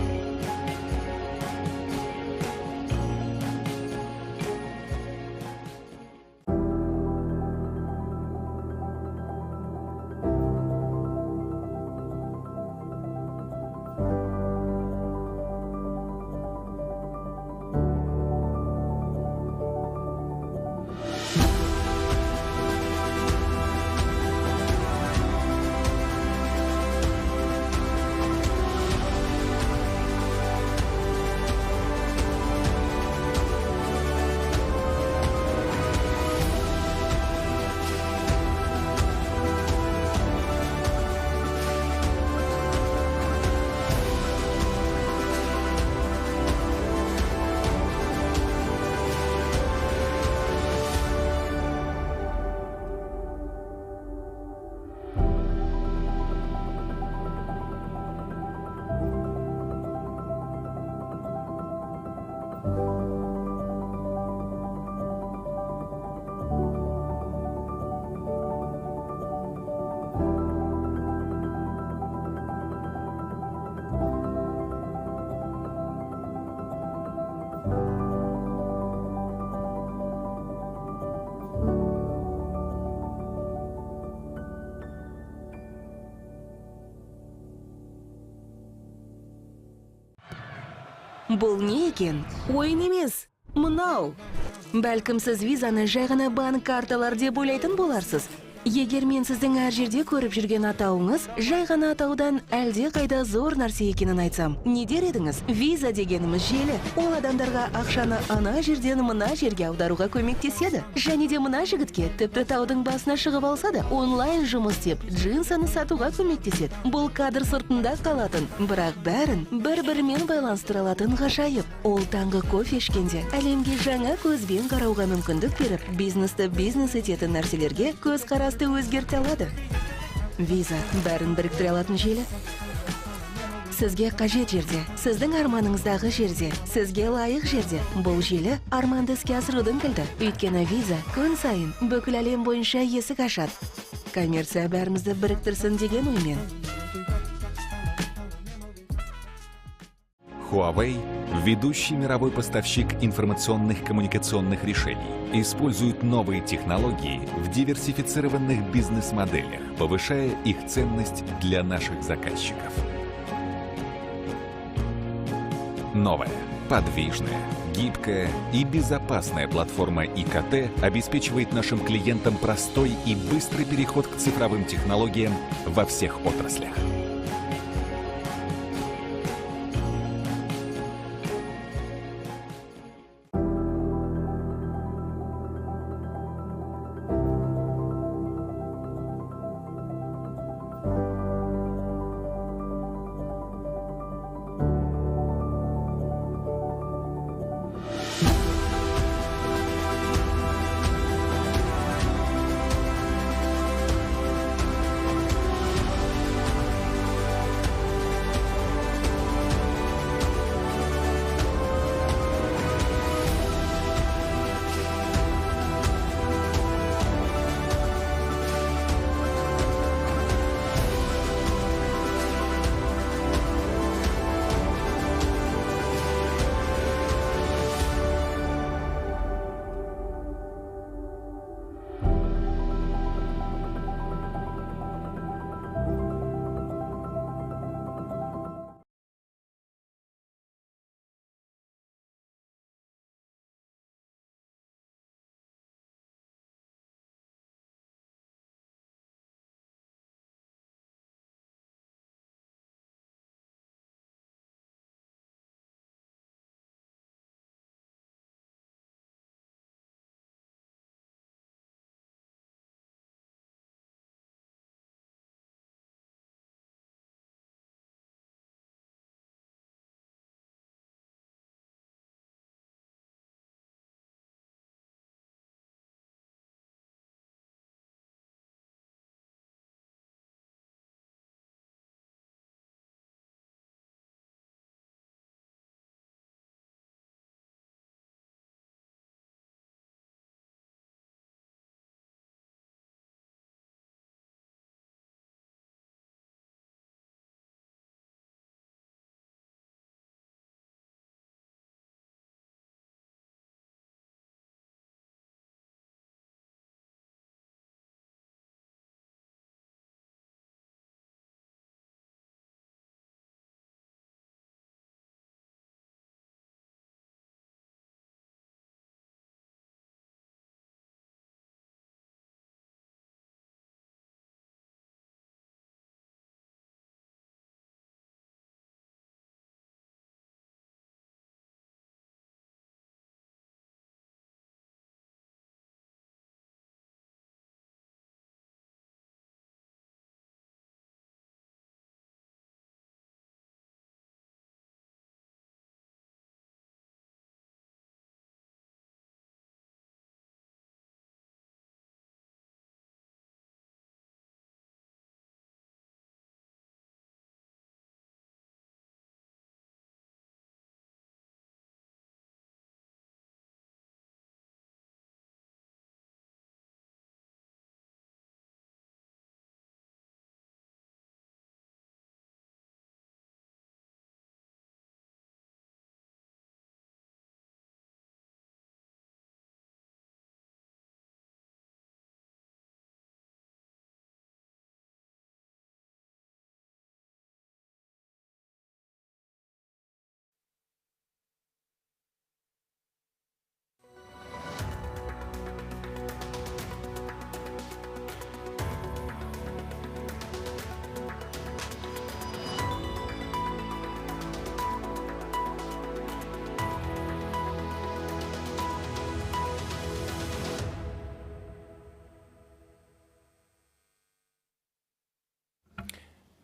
Бұл не екен? Ойын емес, мынау. Бәлкім сіз визаны жай ғана банк карталар деп ойлайтын боларсыз. Егер мен сіздің әр жерде көріп жүрген атауыңыз жай ғана атаудан әлде қайда зор нәрсе екенін айтсам, не дер едіңіз? Виза дегеніміз желі. Ол адамдарға ақшаны ана жерден мына жерге аударуға көмектеседі. Және де мына жігітке тіпті таудың басына шығып алса да онлайн жұмыс істеп, джинсаны сатуға көмектеседі. Бұл кадр сыртында қалатын, бірақ бәрін бір-бірімен байланыстыра алатын ғажайып. Ол таңғы кофе ішкенде әлемге жаңа көзбен қарауға мүмкіндік беріп, бизнесті бизнес ететін нәрселерге көзқарасты өзгерте алады. Виза бәрін біріктіре алатын желі. Сізге қажет жерде, сіздің арманыңыздағы жерде, сізге лайық жерде. Бұл желі арманды іске асырудың кілті. Өйткені виза күн сайын бүкіл әлем бойынша есік ашады. Коммерция бәрімізді біріктірсін деген оймен. Huawei – ведущий мировой поставщик информационных коммуникационных решений, использует новые технологии в диверсифицированных бизнес-моделях, повышая их ценность для наших заказчиков. Новая, подвижная, гибкая и безопасная платформа ИКТ обеспечивает нашим клиентам простой и быстрый переход к цифровым технологиям во всех отраслях.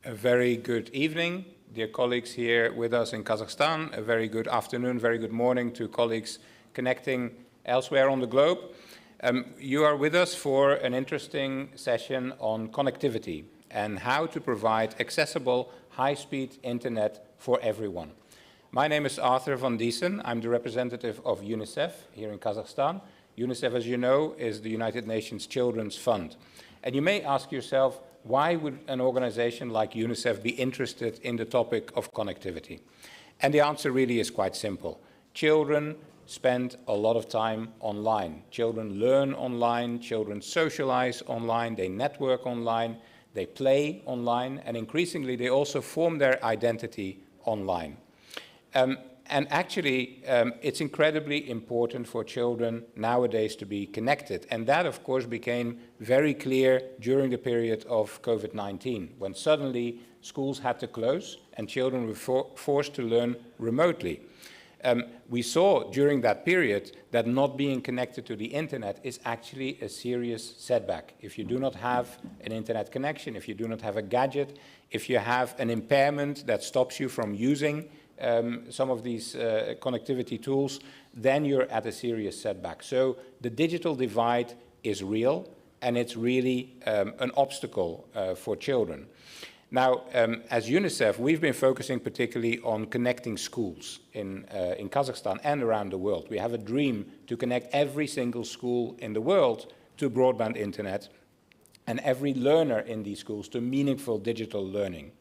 A very good evening, dear colleagues here with us in Kazakhstan. A very good afternoon, very good morning to colleagues connecting elsewhere on the globe. You are with us for an interesting session on connectivity and how to provide accessible, high-speed internet for everyone. My name is Arthur van Diesen. I'm the representative of UNICEF here in Kazakhstan. UNICEF, as you know, is the United Nations Children's Fund. And you may ask yourself, why would an organization like UNICEF be interested in the topic of connectivity? And the answer really is quite simple. Children spend a lot of time online. Children learn online, children socialize online, they network online, they play online, and increasingly they also form their identity online. And actually, it's incredibly important for children nowadays to be connected. And that, of course, became very clear during the period of COVID-19, when suddenly schools had to close and children were forced to learn remotely. We saw during that period that not being connected to the internet is actually a serious setback. If you do not have an internet connection, if you do not have a gadget, if you have an impairment that stops you from using some of these connectivity tools, then you're at a serious setback. So the digital divide is real, and it's really an obstacle for children. Now, as UNICEF, we've been focusing particularly on connecting schools in Kazakhstan and around the world. We have a dream to connect every single school in the world to broadband internet and every learner in these schools to meaningful digital learning.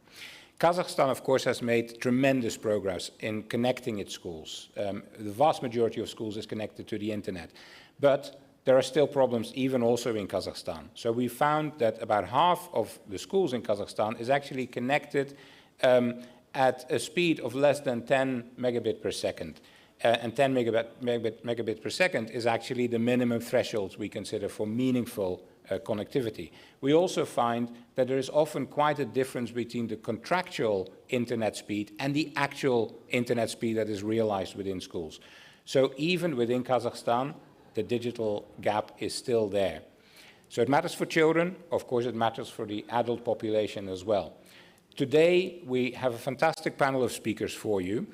Kazakhstan, of course, has made tremendous progress in connecting its schools. The vast majority of schools is connected to the internet. But there are still problems even also in Kazakhstan. So we found that about half of the schools in Kazakhstan is actually connected at a speed of less than 10 megabit per second. And 10 megabit per second is actually the minimum thresholds we consider for meaningful connectivity. We also find that there is often quite a difference between the contractual internet speed and the actual internet speed that is realized within schools. So even within Kazakhstan, the digital gap is still there. So it matters for children. Of course, it matters for the adult population as well. Today, we have a fantastic panel of speakers for you.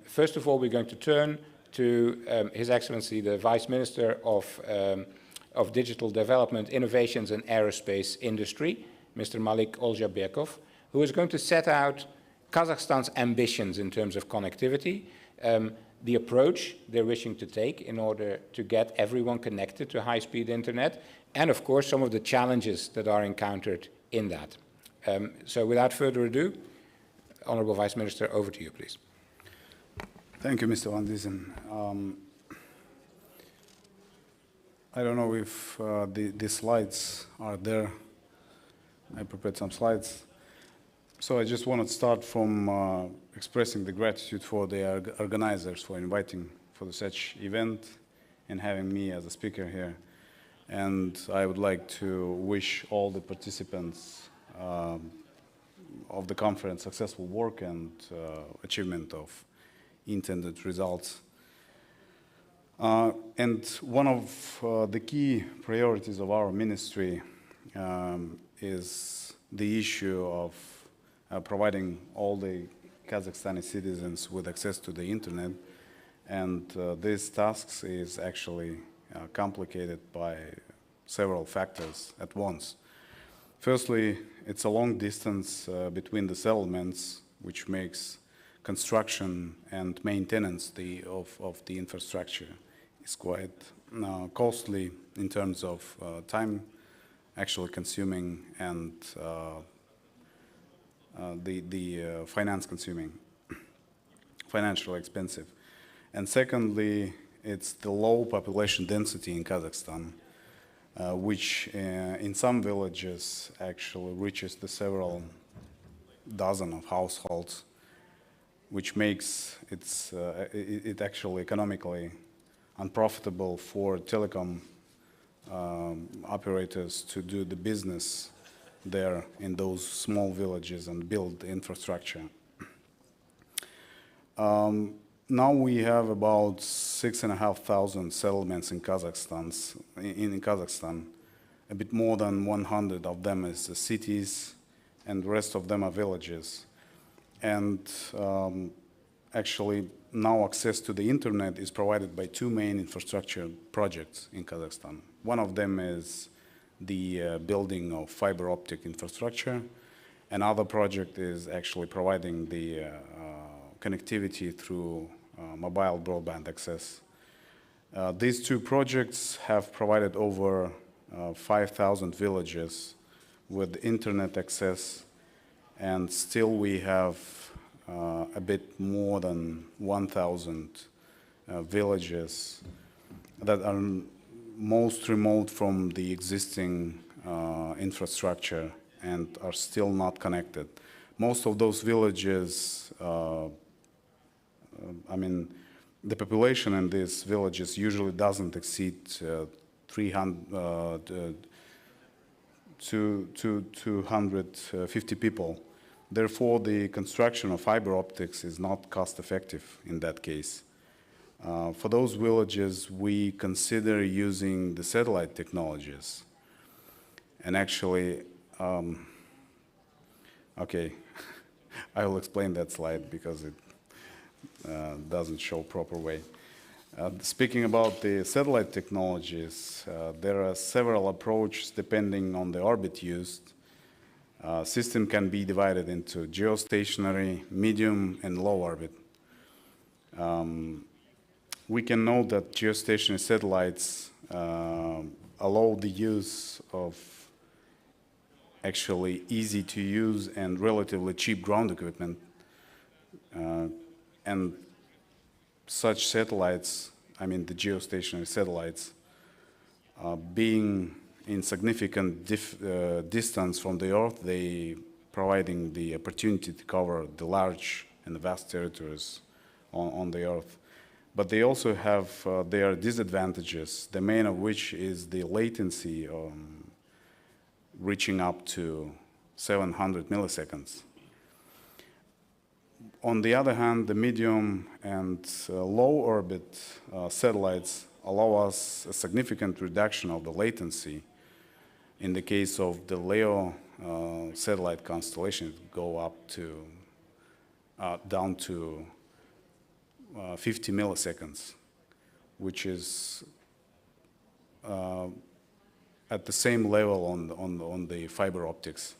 First of all, we're going to turn to His Excellency, the Vice Minister of Digital Development, Innovations and Aerospace Industry, Mr. Malik Oljabekov, who is going to set out Kazakhstan's ambitions in terms of connectivity, the approach they're wishing to take in order to get everyone connected to high-speed internet, and of course some of the challenges that are encountered in that. So without further ado, Honourable Vice Minister, over to you, please. Thank you, Mr. Van Diesen. I don't know if the slides are there. I prepared some slides. So I just want to start from expressing the gratitude for the organizers for inviting for such event and having me as a speaker here. And I would like to wish all the participants of the conference successful work and achievement of intended results. And one of the key priorities of our ministry is the issue of providing all the Kazakhstani citizens with access to the internet. And this task is actually complicated by several factors at once. Firstly, it's a long distance between the settlements, which makes construction and maintenance of the infrastructure is quite costly in terms of time actually consuming and the finance consuming, financially expensive. And secondly, it's the low population density in Kazakhstan, which in some villages actually reaches the several dozen of households, which makes it actually economically unprofitable for telecom operators to do the business there in those small villages and build infrastructure. Now we have about 6,500 settlements in Kazakhstan. A bit more than 100 of them is the cities, and the rest of them are villages. And actually, now access to the internet is provided by two main infrastructure projects in Kazakhstan. One of them is the building of fiber optic infrastructure. Another project is actually providing the connectivity through mobile broadband access. These two projects have provided over 5,000 villages with internet access, and still we have a bit more than 1,000 villages that are most remote from the existing infrastructure and are still not connected. Most of those villages, I mean, the population in these villages usually doesn't exceed 250 people. Therefore, the construction of fiber optics is not cost effective in that case. For those villages, we consider using the satellite technologies. And actually, okay, I will explain that slide because it doesn't show proper way. Speaking about the satellite technologies, there are several approaches depending on the orbit used. System can be divided into geostationary, medium, and low orbit. We can note that geostationary satellites allow the use of actually easy to use and relatively cheap ground equipment. And such satellites, I mean the geostationary satellites, being in significant distance from the Earth, they providing the opportunity to cover the large and vast territories on the Earth. But they also have their disadvantages, the main of which is the latency reaching up to 700 milliseconds. On the other hand, the medium and low orbit satellites allow us a significant reduction of the latency. In the case of the LEO satellite constellation, it go up to down to 50 milliseconds, which is at the same level on the fiber optics.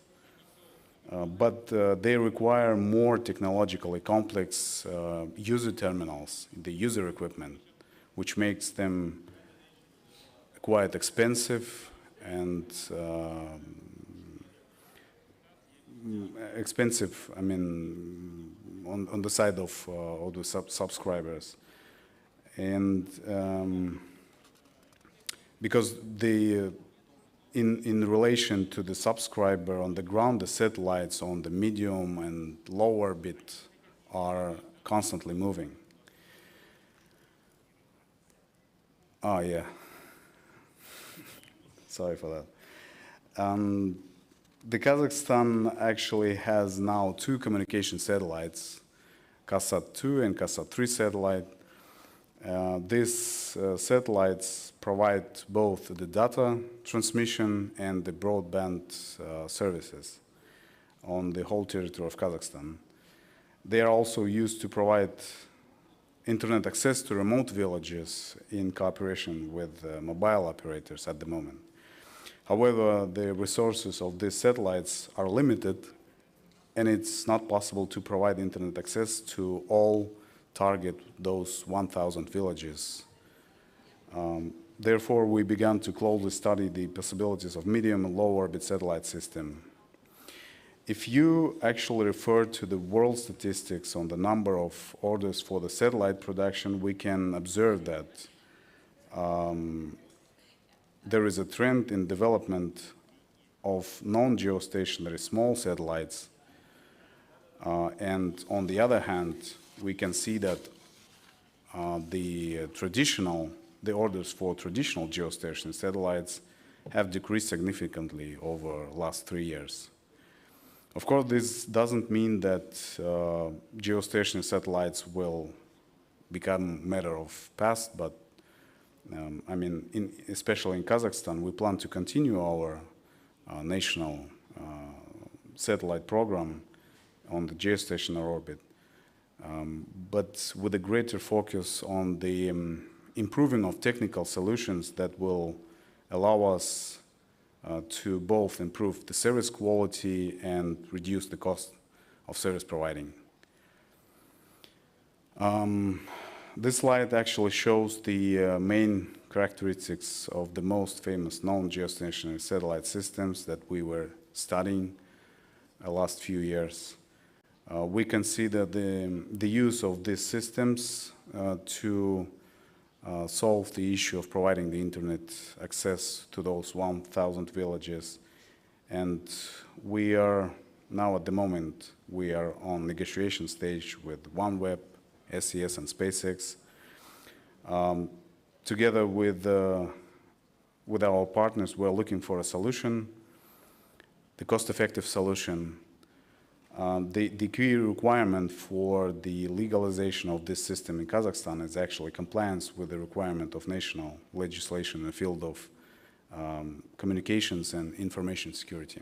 But they require more technologically complex user terminals, the user equipment, which makes them quite expensive and expensive, I mean, on the side of the subscribers. And because the in relation to the subscriber on the ground, the satellites on the medium and low orbit are constantly moving. Oh, yeah. Sorry for that. The Kazakhstan actually has now two communication satellites, KASAT-2 and KASAT-3 satellite. These satellites provide both the data transmission and the broadband services on the whole territory of Kazakhstan. They are also used to provide internet access to remote villages in cooperation with mobile operators at the moment. However, the resources of these satellites are limited, and it's not possible to provide internet access to all target those 1,000 villages. Therefore, we began to closely study the possibilities of medium and low orbit satellite system. If you actually refer to the world statistics on the number of orders for the satellite production, we can observe that there is a trend in development of non-geostationary small satellites. And on the other hand, we can see that the orders for traditional geostationary satellites have decreased significantly over the last 3 years. Of course, this doesn't mean that geostationary satellites will become a matter of past, but I mean, especially in Kazakhstan, we plan to continue our national satellite program on the geostationary orbit, but with a greater focus on the improving of technical solutions that will allow us to both improve the service quality and reduce the cost of service providing. This slide actually shows the main characteristics of the most famous known geostationary satellite systems that we were studying the last few years. We can see that the use of these systems to solve the issue of providing the internet access to those 1,000 villages. And we are now at the moment, we are on negotiation stage with OneWeb, SES and SpaceX. Together with our partners, we're looking for a solution, the cost-effective solution. The key requirement for the legalization of this system in Kazakhstan is actually compliance with the requirement of national legislation in the field of communications and information security.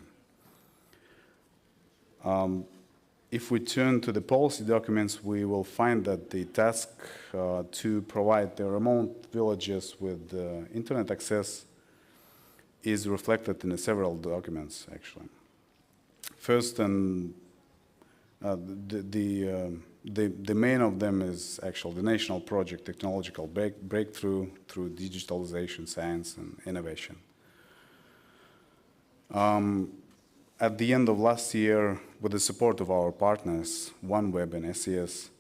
If we turn to the policy documents, we will find that the task to provide the remote villages with internet access is reflected in several documents, actually. First, and the main of them is actually the national project technological breakthrough through digitalization, science, and innovation. At the end of last year, with the support of our partners, OneWeb and SES,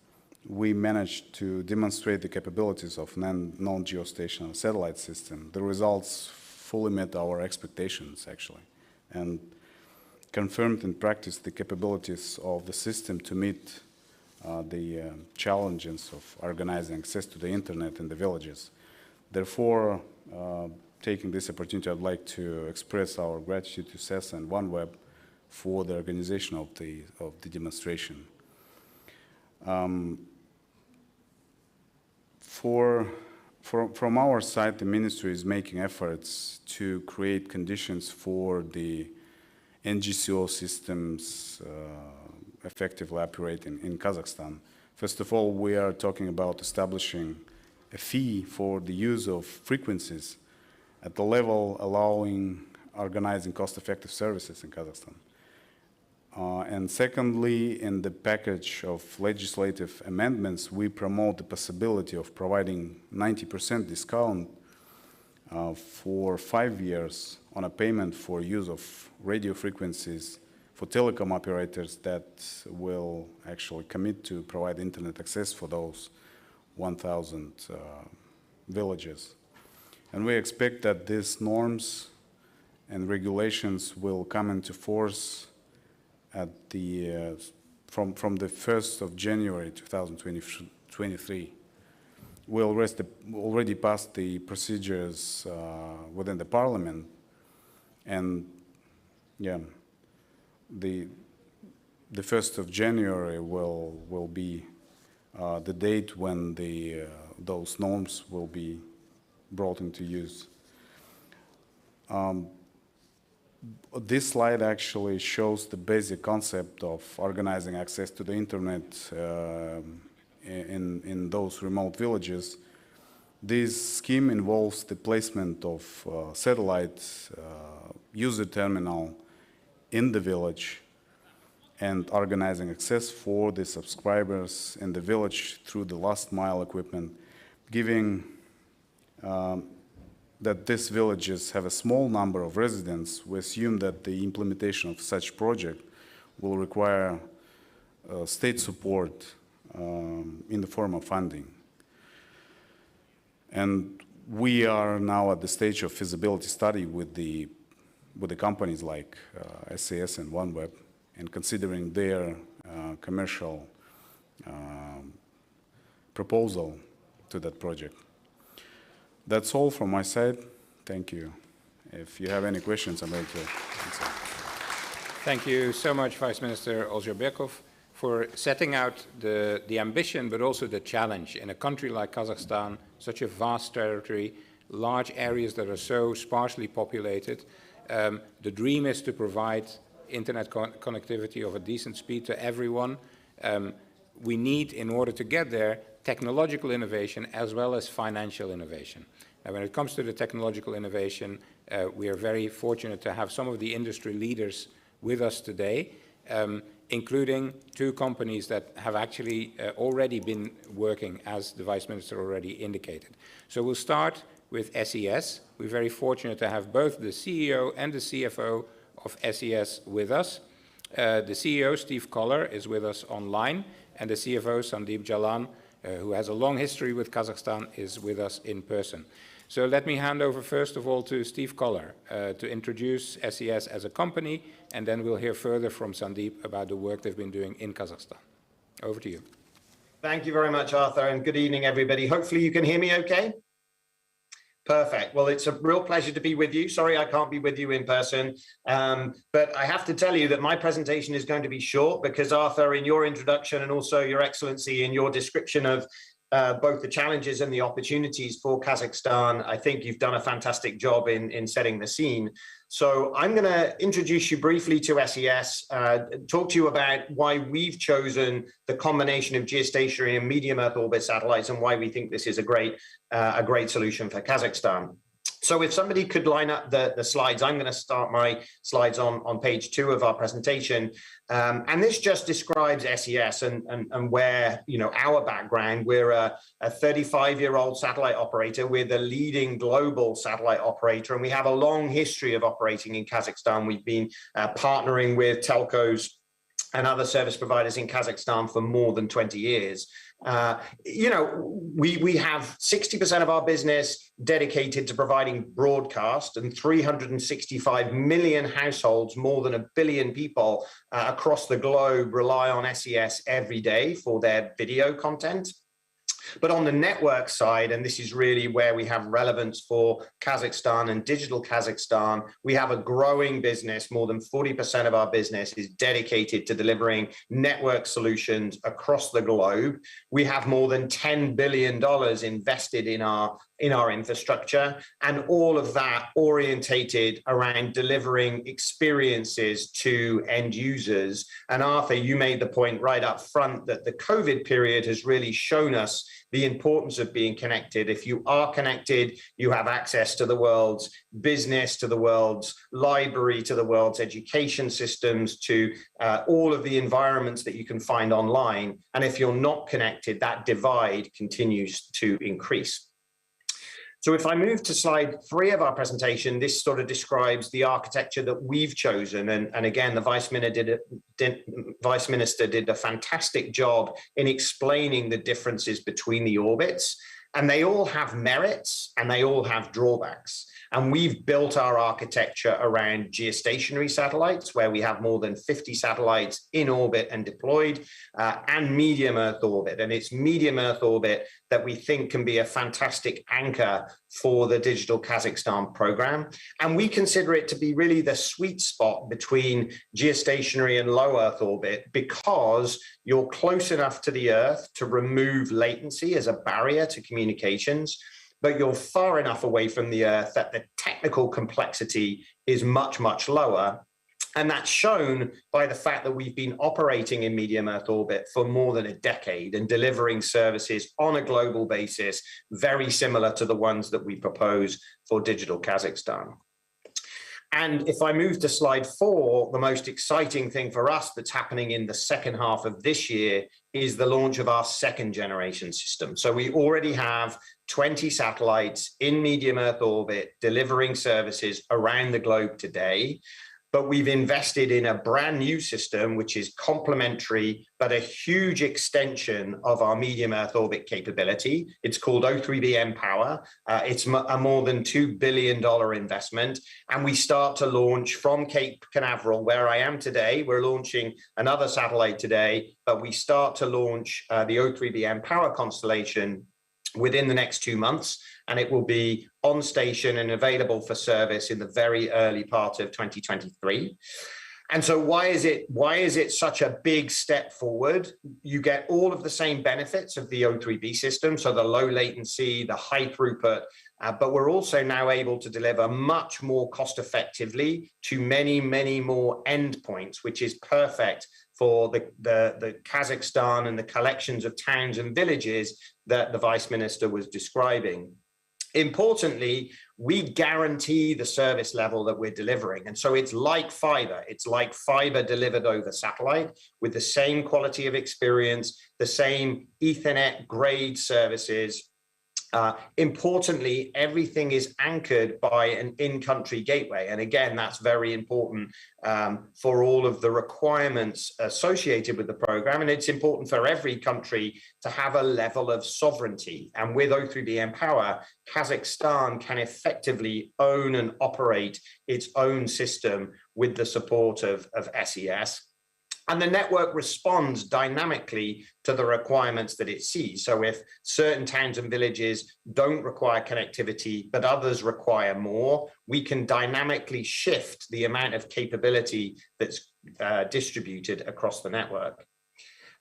we managed to demonstrate the capabilities of non-geostationary satellite system. The results fully met our expectations, actually, and confirmed in practice the capabilities of the system to meet the challenges of organizing access to the internet in the villages. Therefore, taking this opportunity, I'd like to express our gratitude to SES and OneWeb for the organization of the demonstration. From our side, the ministry is making efforts to create conditions for the NGSO systems effectively operating in Kazakhstan. First of all, we are talking about establishing a fee for the use of frequencies at the level allowing organizing cost-effective services in Kazakhstan. And secondly, in the package of legislative amendments, we promote the possibility of providing 90% discount for 5 years on a payment for use of radio frequencies for telecom operators that will actually commit to provide internet access for those 1,000 villages. And we expect that these norms and regulations will come into force at the from the 1st of January 2023. We already passed the procedures within the parliament, and yeah, the 1st of January will be the date when those norms will be brought into use. This slide actually shows the basic concept of organizing access to the internet in those remote villages. This scheme involves the placement of satellite user terminal in the village and organizing access for the subscribers in the village through the last mile equipment, giving that these villages have a small number of residents. We assume that the implementation of such project will require state support in the form of funding. And we are now at the stage of feasibility study with the companies like SES and OneWeb, and considering their commercial proposal to that project. That's all from my side. Thank you. If you have any questions, I'm ready to answer. Thank you so much, Vice Minister Ozherbekov, for setting out the ambition, but also the challenge. In a country like Kazakhstan, such a vast territory, large areas that are so sparsely populated, the dream is to provide internet connectivity of a decent speed to everyone. We need, in order to get there, technological innovation as well as financial innovation. Now, when it comes to the technological innovation, we are very fortunate to have some of the industry leaders with us today, including two companies that have actually already been working, as the Vice Minister already indicated. So we'll start with SES. We're very fortunate to have both the CEO and the CFO of SES with us. The CEO, Steve Koller, is with us online, and the CFO, Sandeep Jalan, who has a long history with Kazakhstan, is with us in person. So let me hand over first of all to Steve Koller to introduce SES as a company, and then we'll hear further from Sandeep about the work they've been doing in Kazakhstan. Over to you. Thank you very much, Arthur, and good evening, everybody. Hopefully you can hear me okay? Perfect. Well, it's a real pleasure to be with you. Sorry I can't be with you in person, but I have to tell you that my presentation is going to be short because, Arthur, in your introduction and also Your Excellency in your description of both the challenges and the opportunities for Kazakhstan, I think you've done a fantastic job in setting the scene. So I'm going to introduce you briefly to SES, talk to you about why we've chosen the combination of geostationary and medium Earth orbit satellites and why we think this is a great solution for Kazakhstan. So if somebody could line up the slides, I'm going to start my slides on page 2 of our presentation. And this just describes SES and where, you know, our background. We're a 35-year-old satellite operator. We're the leading global satellite operator, and we have a long history of operating in Kazakhstan. We've been partnering with telcos and other service providers in Kazakhstan for more than 20 years. You know, we have 60% of our business dedicated to providing broadcast, and 365 million households, more than 1 billion people across the globe rely on SES every day for their video content. But on the network side, and this is really where we have relevance for Kazakhstan and digital Kazakhstan, we have a growing business. More than 40% of our business is dedicated to delivering network solutions across the globe. We have more than $10 billion invested in our infrastructure, and all of that orientated around delivering experiences to end users. And Arthur, you made the point right up front that the COVID period has really shown us the importance of being connected. If you are connected, you have access to the world's business, to the world's library, to the world's education systems, to all of the environments that you can find online. And if you're not connected, that divide continues to increase. So if I move to slide 3 of our presentation, this sort of describes the architecture that we've chosen. And again, the Vice Minister did a fantastic job in explaining the differences between the orbits. And they all have merits and they all have drawbacks. And we've built our architecture around geostationary satellites, where we have more than 50 satellites in orbit and deployed, and medium Earth orbit. And it's medium Earth orbit that we think can be a fantastic anchor for the Digital Kazakhstan program. And we consider it to be really the sweet spot between geostationary and low Earth orbit, because you're close enough to the Earth to remove latency as a barrier to communications, but you're far enough away from the Earth that the technical complexity is much, much lower. And that's shown by the fact that we've been operating in medium Earth orbit for more than a decade and delivering services on a global basis, very similar to the ones that we propose for Digital Kazakhstan. And if I move to slide 4, the most exciting thing for us that's happening in the second half of this year is the launch of our second generation system. So we already have 20 satellites in medium Earth orbit delivering services around the globe today. But we've invested in a brand new system, which is complementary, but a huge extension of our medium Earth orbit capability. It's called O3b mPOWER. It's a more than $2 billion investment. And we start to launch from Cape Canaveral, where I am today. We're launching another satellite today, but we start to launch the O3b mPOWER constellation within the next 2 months, and it will be on station and available for service in the very early part of 2023. And so why is it such a big step forward? You get all of the same benefits of the O3b system, so the low latency, the high throughput, but we're also now able to deliver much more cost effectively to many, many more endpoints, which is perfect for the Kazakhstan and the collections of towns and villages that the Vice Minister was describing. Importantly, we guarantee the service level that we're delivering. And so it's like fiber. It's like fiber delivered over satellite with the same quality of experience, the same Ethernet grade services. Importantly, everything is anchored by an in-country gateway. And again, that's very important for all of the requirements associated with the program. And it's important for every country to have a level of sovereignty. And with O3b mPOWER, Kazakhstan can effectively own and operate its own system with the support of SES. And the network responds dynamically to the requirements that it sees. So if certain towns and villages don't require connectivity, but others require more, we can dynamically shift the amount of capability that's distributed across the network.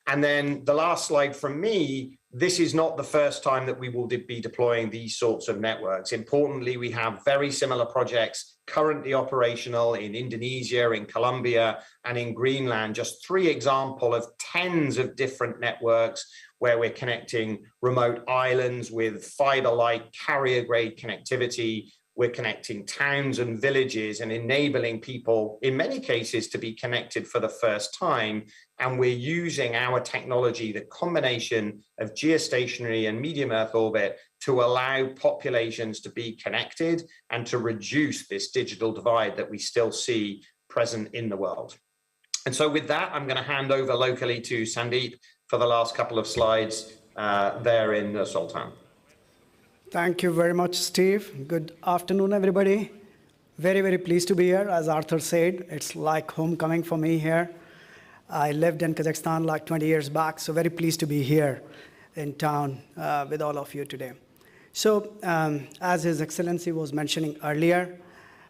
And then the last slide from me, this is not the first time that we will be deploying these sorts of networks. Importantly, we have very similar projects currently operational in Indonesia, in Colombia, and in Greenland. Just 3 examples of tens of different networks where we're connecting remote islands with fiber-like carrier-grade connectivity. We're connecting towns and villages and enabling people, in many cases, to be connected for the first time. And we're using our technology, the combination of geostationary and medium Earth orbit, to allow populations to be connected and to reduce this digital divide that we still see present in the world. And so with that, I'm going to hand over locally to Sandeep for the last couple of slides there in Sultan. Thank you very much, Steve. Good afternoon, everybody. Very, very pleased to be here. As Arthur said, it's like homecoming for me here. I lived in Kazakhstan like 20 years back, so very pleased to be here in town with all of you today. So, as His Excellency was mentioning earlier,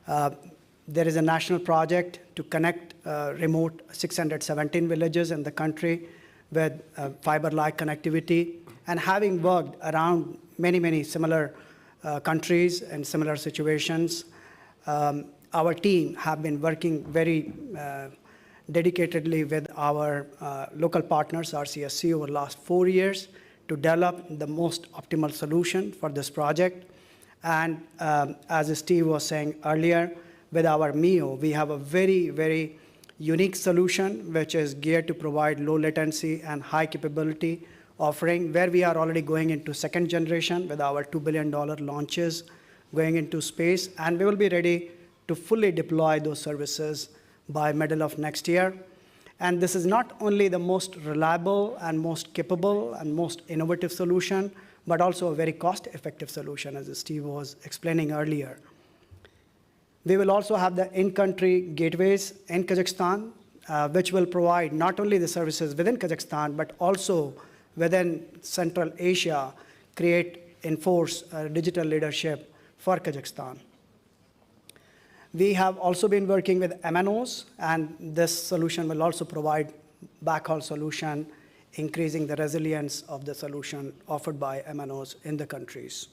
there is a national project to connect remote 617 villages in the country with fiber-like connectivity. And having worked around many similar countries and similar situations, our team have been working very dedicatedly with our local partners, RCSC, over the last 4 years to develop the most optimal solution for this project. And as Steve was saying earlier, with our MEO, we have a very unique solution which is geared to provide low latency and high capability offering, where we are already going into 2nd generation with our $2 billion launches going into space, and we will be ready to fully deploy those services by middle of next year. And this is not only the most reliable and most capable and most innovative solution, but also a very cost-effective solution, as Steve was explaining earlier. We will also have the in-country gateways in Kazakhstan, which will provide not only the services within Kazakhstan, but also within Central Asia, enforce digital leadership for Kazakhstan. We have also been working with MNOs, and this solution will also provide backhaul solution, increasing the resilience of the solution offered by MNOs in the countries.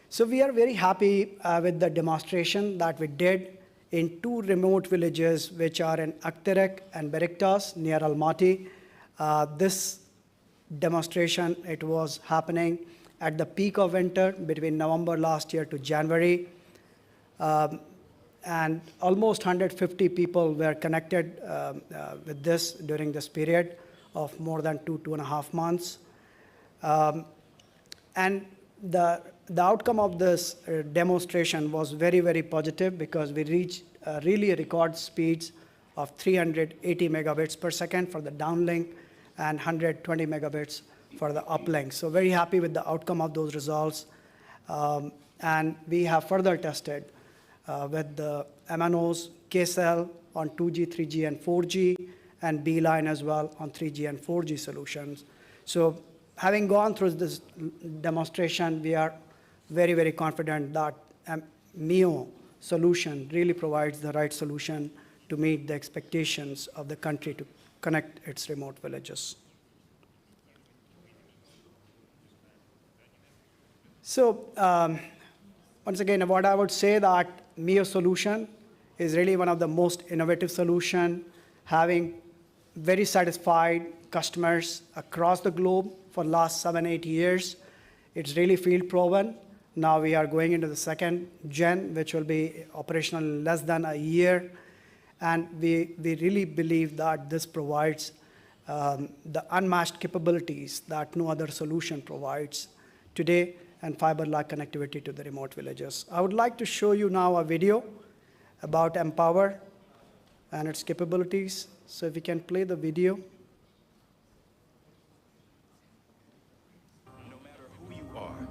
So we are very happy with the demonstration that we did in 2 remote villages, which are in Akterek and Beriktas near Almaty. This demonstration, it was happening at the peak of winter between November last year to January. And almost 150 people were connected with this during this period of more than 2.5 months. And the outcome of this demonstration was very positive, because we reached really record speeds of 380 megabits per second for the downlink and 120 megabits for the uplink. So very happy with the outcome of those results. And we have further tested with the MNOs, KCell on 2G, 3G, and 4G, and Beeline as well on 3G and 4G solutions. So having gone through this demonstration, we are very confident that MEO solution really provides the right solution to meet the expectations of the country to connect its remote villages. So once again, what I would say that Mio solution is really one of the most innovative solution, having very satisfied customers across the globe for the last 7-8 years. It's really field proven. Now we are going into the second gen, which will be operational in less than a year. And we really believe that this provides the unmatched capabilities that no other solution provides today, and fiber-like connectivity to the remote villages. I would like to show you now a video about Empower and its capabilities. So if we can play the video. No matter who you are,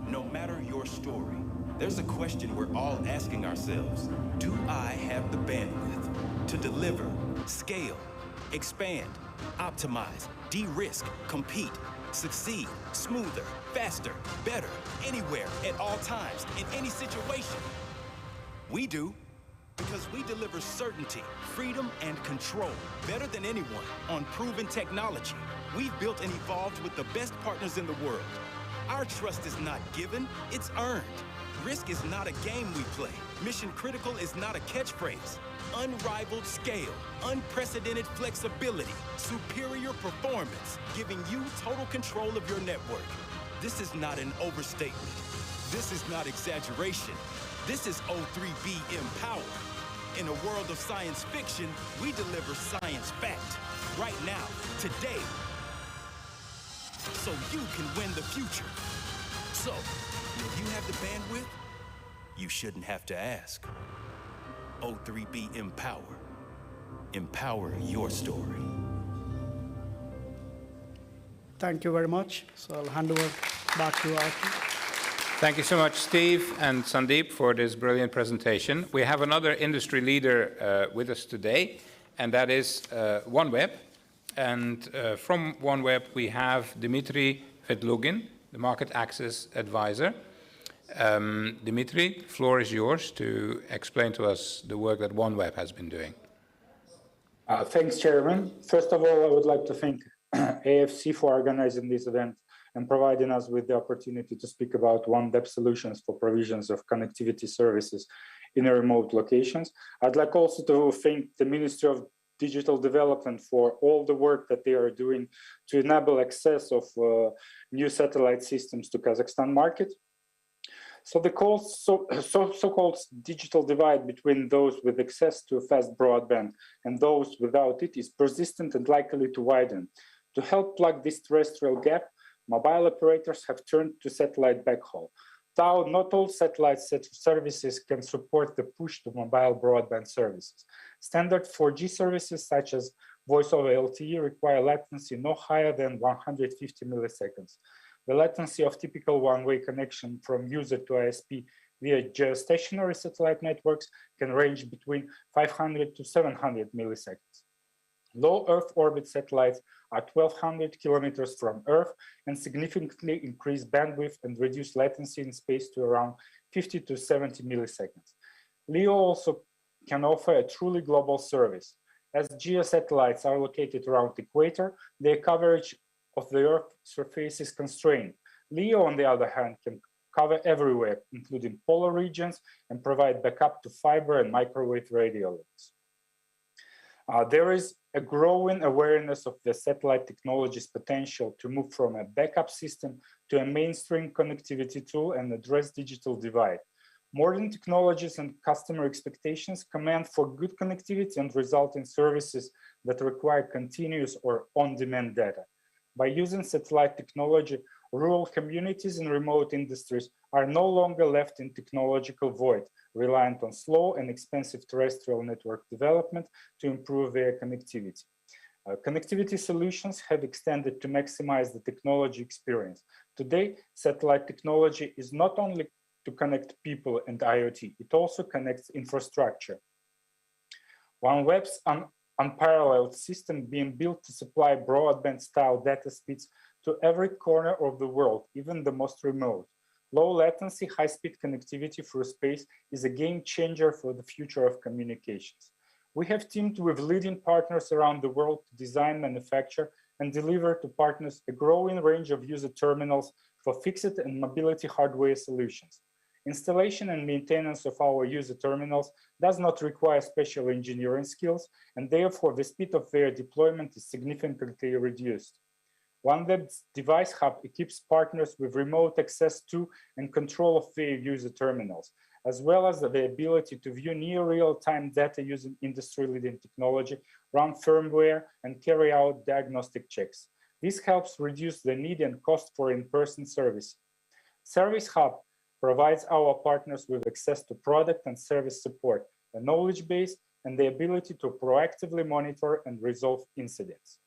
no matter your story, there's a question we're all asking ourselves. Do I have the bandwidth to deliver, scale, expand, optimize, de-risk, compete, succeed, smoother, faster, better, anywhere, at all times, in any situation? We do, because we deliver certainty, freedom, and control better than anyone on proven technology. We've built and evolved with the best partners in the world. Our trust is not given, it's earned. Risk is not a game we play. Mission critical is not a catchphrase. Unrivaled scale, unprecedented flexibility, superior performance, giving you total control of your network. This is not an overstatement. This is not exaggeration. This is O3B Empower. In a world of science fiction, we deliver science fact. Right now, today. So you can win the future. So, if you have the bandwidth, you shouldn't have to ask. O3B Empower. Empower your story. Thank you very much. So I'll hand over back to Arthur. Thank you so much, Steve and Sandeep, for this brilliant presentation. We have another industry leader with us today, and that is OneWeb. And from OneWeb, we have Dmitry Vedlugin, the Market Access Advisor. Dmitry, the floor is yours to explain to us the work that OneWeb has been doing. Thanks, Chairman. First of all, I would like to thank AIFC for organizing this event and providing us with the opportunity to speak about OneWeb solutions for provisions of connectivity services in remote locations. I'd like also to thank the Ministry of Digital Development for all the work that they are doing to enable access of new satellite systems to Kazakhstan market. So the so-called digital divide between those with access to fast broadband and those without it is persistent and likely to widen. To help plug this terrestrial gap, mobile operators have turned to satellite backhaul. Though not all satellite services can support the push to mobile broadband services. Standard 4G services such as voice over LTE require latency no higher than 150 milliseconds. The latency of typical one-way connection from user to ISP via geostationary satellite networks can range between 500 to 700 milliseconds. Low Earth orbit satellites are 1,200 kilometers from Earth and significantly increase bandwidth and reduce latency in space to around 50 to 70 milliseconds. LEO also can offer a truly global service. As geosatellites are located around the equator, their coverage of the Earth's surface is constrained. LEO, on the other hand, can cover everywhere, including polar regions, and provide backup to fiber and microwave radio links. There is a growing awareness of the satellite technology's potential to move from a backup system to a mainstream connectivity tool and address digital divide. Modern technologies and customer expectations command for good connectivity and result in services that require continuous or on-demand data. By using satellite technology, rural communities and remote industries are no longer left in technological void, reliant on slow and expensive terrestrial network development to improve their connectivity. Connectivity solutions have extended to maximize the technology experience. Today, satellite technology is not only to connect people and IoT, it also connects infrastructure. OneWeb's unparalleled system being built to supply broadband-style data speeds to every corner of the world, even the most remote. Low latency, high-speed connectivity through space is a game changer for the future of communications. We have teamed with leading partners around the world to design, manufacture, and deliver to partners a growing range of user terminals for fixed and mobility hardware solutions. Installation and maintenance of our user terminals does not require special engineering skills, and therefore the speed of their deployment is significantly reduced. OneWeb's device hub equips partners with remote access to and control of their user terminals, as well as the ability to view near real-time data using industry-leading technology, run firmware, and carry out diagnostic checks. This helps reduce the need and cost for in-person service. Service Hub provides our partners with access to product and service support, a knowledge base, and the ability to proactively monitor and resolve incidents.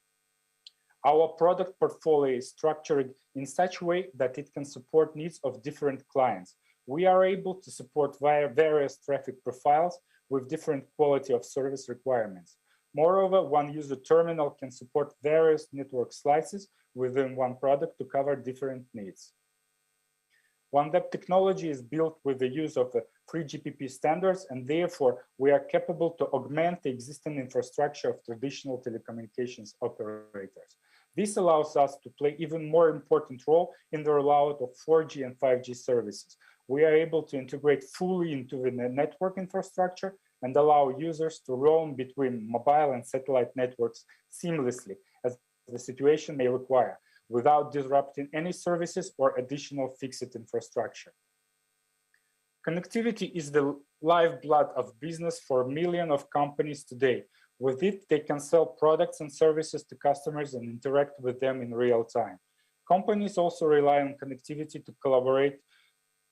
Our product portfolio is structured in such a way that it can support needs of different clients. We are able to support via various traffic profiles with different quality of service requirements. Moreover, one user terminal can support various network slices within one product to cover different needs. OneWeb technology is built with the use of the 3GPP standards, and therefore we are capable to augment the existing infrastructure of traditional telecommunications operators. This allows us to play even more important role in the rollout of 4G and 5G services. We are able to integrate fully into the network infrastructure and allow users to roam between mobile and satellite networks seamlessly, as the situation may require, without disrupting any services or additional fixed infrastructure. Connectivity is the lifeblood of business for millions of companies today. With it, they can sell products and services to customers and interact with them in real time. Companies also rely on connectivity to collaborate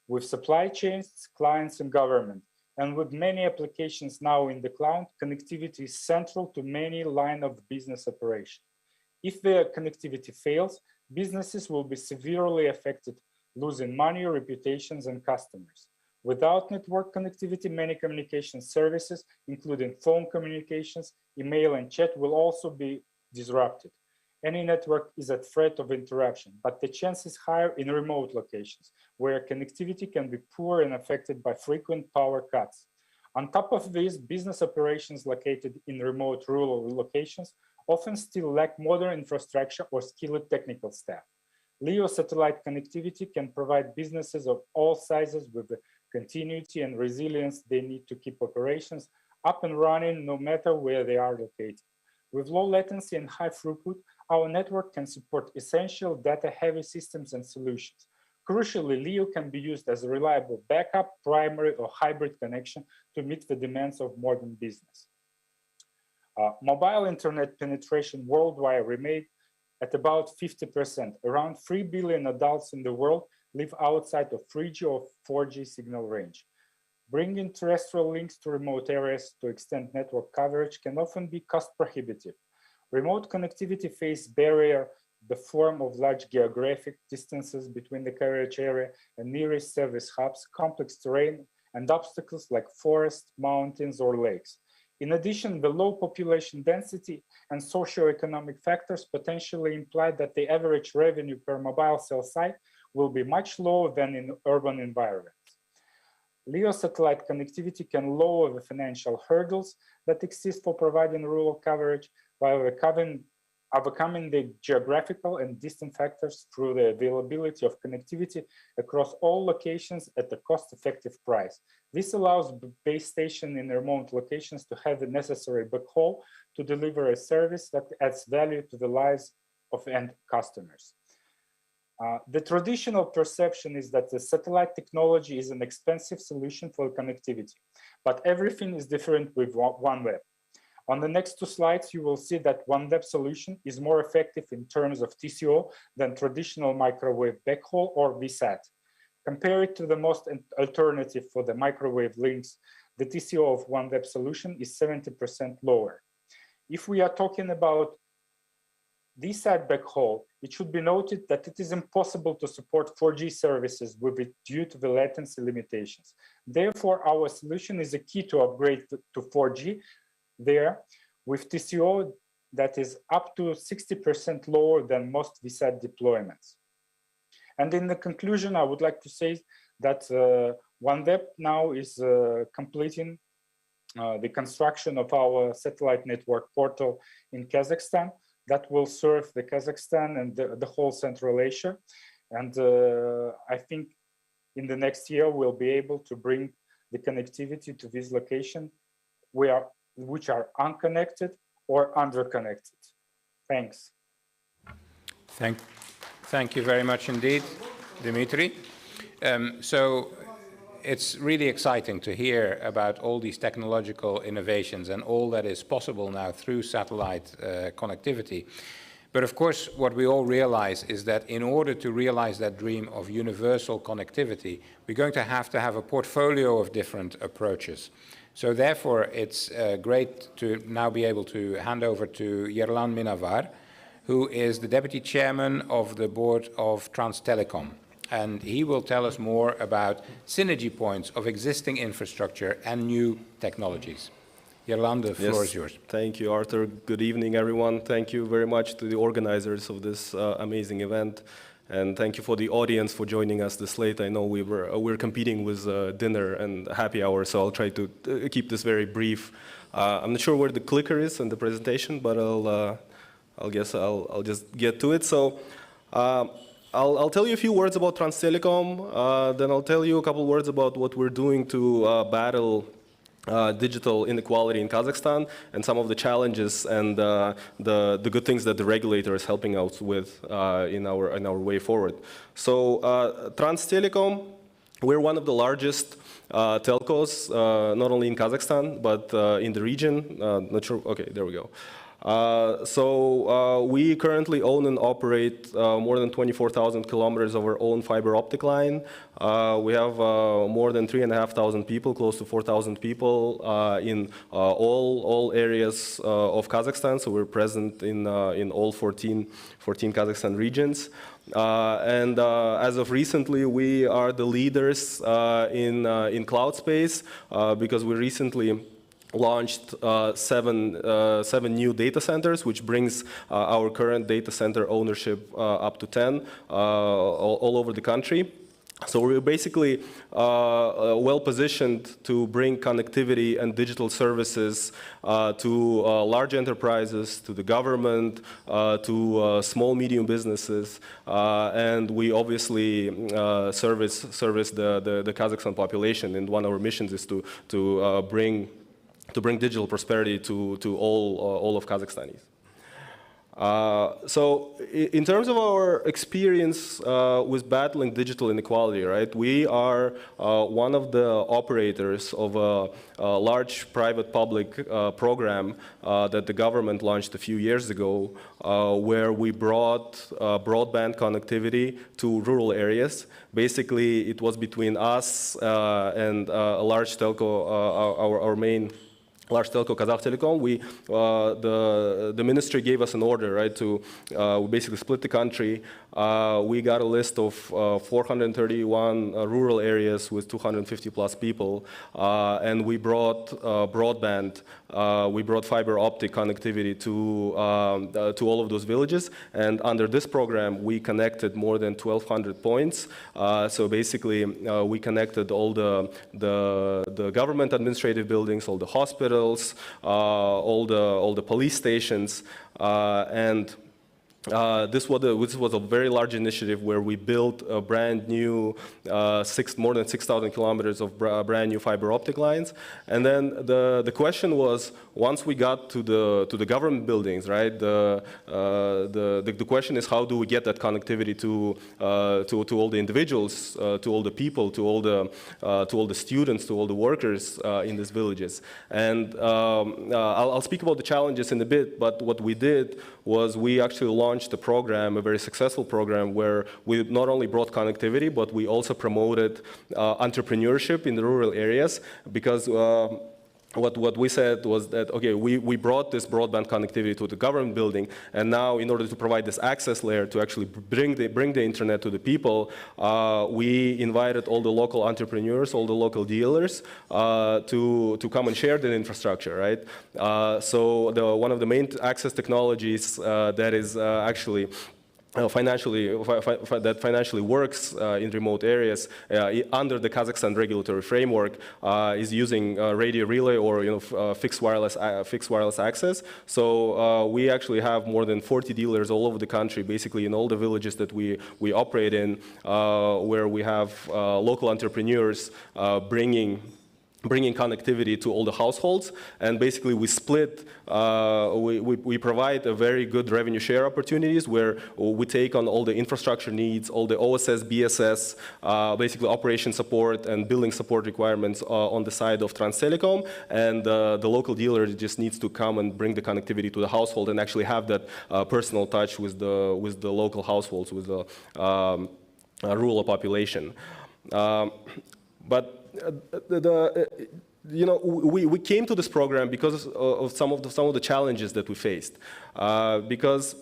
with supply chains, clients, and government. And with many applications now in the cloud, connectivity is central to many lines of business operation. If the connectivity fails, businesses will be severely affected, losing money, reputations, and customers. Without network connectivity, many communication services, including phone communications, email, and chat, will also be disrupted. Any network is at threat of interruption, but the chance is higher in remote locations, where connectivity can be poor and affected by frequent power cuts. On top of this, business operations located in remote rural locations often still lack modern infrastructure or skilled technical staff. LEO satellite connectivity can provide businesses of all sizes with the continuity and resilience they need to keep operations up and running no matter where they are located. With low latency and high throughput, our network can support essential data-heavy systems and solutions. Crucially, LEO can be used as a reliable backup, primary, or hybrid connection to meet the demands of modern business. Mobile internet penetration worldwide remained at about 50%. Around 3 billion adults in the world live outside of 3G or 4G signal range. Bringing terrestrial links to remote areas to extend network coverage can often be cost prohibitive. Remote connectivity faces barrier the form of large geographic distances between the coverage area and nearest service hubs, complex terrain, and obstacles like forests, mountains, or lakes. In addition, the low population density and socioeconomic factors potentially imply that the average revenue per mobile cell site will be much lower than in urban environments. LEO satellite connectivity can lower the financial hurdles that exist for providing rural coverage while overcoming the geographical and distant factors through the availability of connectivity across all locations at a cost-effective price. This allows base stations in remote locations to have the necessary backhaul to deliver a service that adds value to the lives of end customers. The traditional perception is that the satellite technology is an expensive solution for connectivity, but everything is different with OneWeb. On the next two slides, you will see that OneWeb solution is more effective in terms of TCO than traditional microwave backhaul or VSAT. Compared to the most alternative for the microwave links, the TCO of OneWeb solution is 70% lower. If we are talking about VSAT backhaul, it should be noted that it is impossible to support 4G services with it due to the latency limitations. Therefore, our solution is a key to upgrade to 4G there with TCO that is up to 60% lower than most VSAT deployments. And in the conclusion, I would like to say that OneWeb now is completing the construction of our satellite network portal in Kazakhstan that will serve the Kazakhstan and the whole Central Asia. And I think in the next year, we'll be able to bring the connectivity to this location which are unconnected or underconnected. Thanks. Thank you very much indeed, Dimitri. So it's really exciting to hear about all these technological innovations and all that is possible now through satellite connectivity. But of course, what we all realize is that in order to realize that dream of universal connectivity, we're going to have a portfolio of different approaches. So therefore, it's great to now be able to hand over to Yerlan Minavar, who is the Deputy Chairman of the Board of Transtelecom. And he will tell us more about synergy points of existing infrastructure and new technologies. Yerlan, the floor is yours. Thank you, Arthur. Good evening, everyone. Thank you very much to the organizers of this amazing event. And thank you for the audience for joining us this late. I know we're competing with dinner and happy hour, so I'll try to keep this very brief. I'm not sure where the clicker is in the presentation, but I'll just get to it. So I'll tell you a few words about Transtelecom, then I'll tell you a couple words about what we're doing to battle digital inequality in Kazakhstan and some of the challenges and the good things that the regulator is helping us with in our way forward. So Transtelecom, we're one of the largest telcos, not only in Kazakhstan, but in the region. Not sure, okay, there we go. We currently own and operate more than 24,000 kilometers of our own fiber optic line. We have more than 3,500 people, close to 4,000 people in all areas of Kazakhstan. So we're present in all 14 Kazakhstan regions. As of recently, we are the leaders in cloud space because we recently launched seven new data centers, which brings our current data center ownership up to 10 all over the country. So we're basically well positioned to bring connectivity and digital services to large enterprises, to the government, to small, medium businesses, and we obviously service the Kazakhstan population. And one of our missions is to bring digital prosperity to all of Kazakhstanis. So in terms of our experience with battling digital inequality, right, we are one of the operators of a large private-public program that the government launched a few years ago, where we brought broadband connectivity to rural areas. Basically, it was between us and a large telco, our main large telco, Kazakhstan. The ministry gave us an order, right, to basically split the country. We got a list of 431 rural areas with 250 plus people, and we brought broadband. We brought fiber optic connectivity to all of those villages. And under this program, we connected more than 1,200 points. So basically, we connected all the government administrative buildings, all the hospitals, all the police stations, and this was a very large initiative where we built a brand new more than 6,000 kilometers of brand new fiber optic lines. And then the question was, once we got to the government buildings, right? The question is, how do we get that connectivity to all the individuals, to all the people, to all the students, to all the workers in these villages? And I'll speak about the challenges in a bit. But what we did was we actually launched a program, a very successful program, where we not only brought connectivity, but we also promoted entrepreneurship in the rural areas, because what we said was that, okay, we brought this broadband connectivity to the government building, and now in order to provide this access layer to actually bring the internet to the people, we invited all the local entrepreneurs, all the local dealers to come and share the infrastructure, right? So one of the main access technologies that is actually that financially works in remote areas under the Kazakhstan regulatory framework is using radio relay or fixed wireless access. So we actually have more than 40 dealers all over the country, basically in all the villages that we operate in, where we have local entrepreneurs bringing connectivity to all the households, and basically we split, we provide a very good revenue share opportunities where we take on all the infrastructure needs, all the OSS, BSS, basically operation support and billing support requirements on the side of Transtelecom, and the local dealer just needs to come and bring the connectivity to the household and actually have that personal touch with the local households, with the rural population. But we came to this program because of some of the challenges that we faced. Because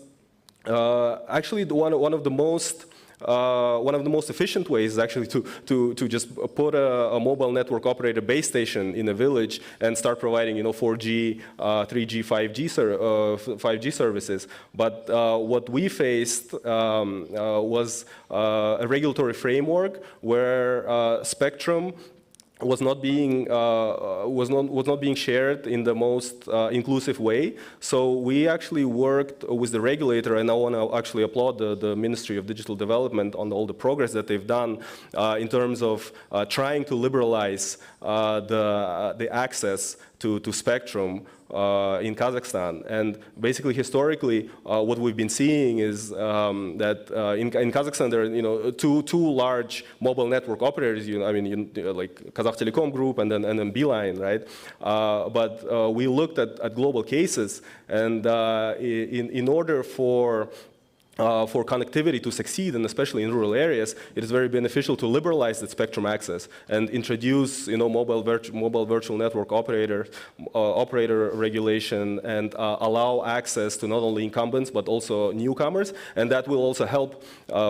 actually one of the most efficient ways is actually to just put a mobile network operator base station in a village and start providing 4G, 3G, 5G services. But what we faced was a regulatory framework where spectrum was not being shared in the most inclusive way. So we actually worked with the regulator, and I want to actually applaud the Ministry of Digital Development on all the progress that they've done in terms of trying to liberalize the access to spectrum in Kazakhstan. And basically, historically, what we've been seeing is that in Kazakhstan there are two large mobile network operators. Like Kazakhtelecom Group and then Beeline, right? But we looked at global cases, and in order for connectivity to succeed, and especially in rural areas, it is very beneficial to liberalize the spectrum access and introduce, mobile virtual network operator regulation, and allow access to not only incumbents but also newcomers, and that will also help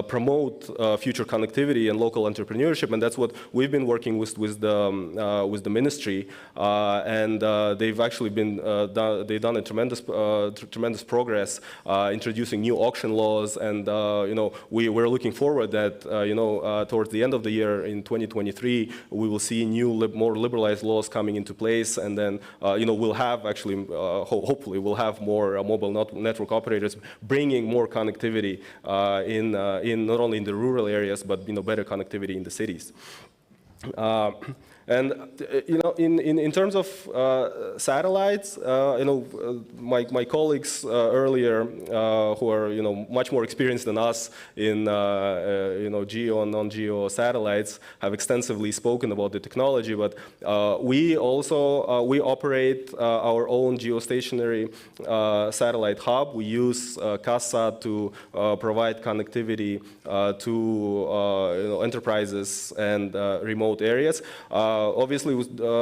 promote future connectivity and local entrepreneurship, and that's what we've been working with the ministry, and they've actually they've done a tremendous progress introducing new auction laws. And we're looking forward that towards the end of the year in 2023 we will see new more liberalized laws coming into place, and then we'll have actually hopefully we'll have more mobile network operators bringing more connectivity in not only in the rural areas but better connectivity in the cities. And in terms of satellites, my colleagues earlier, who are much more experienced than us in geo and non-geo satellites, have extensively spoken about the technology. But we also we operate our own geostationary satellite hub. We use Kazsat to provide connectivity to enterprises and remote areas. Obviously,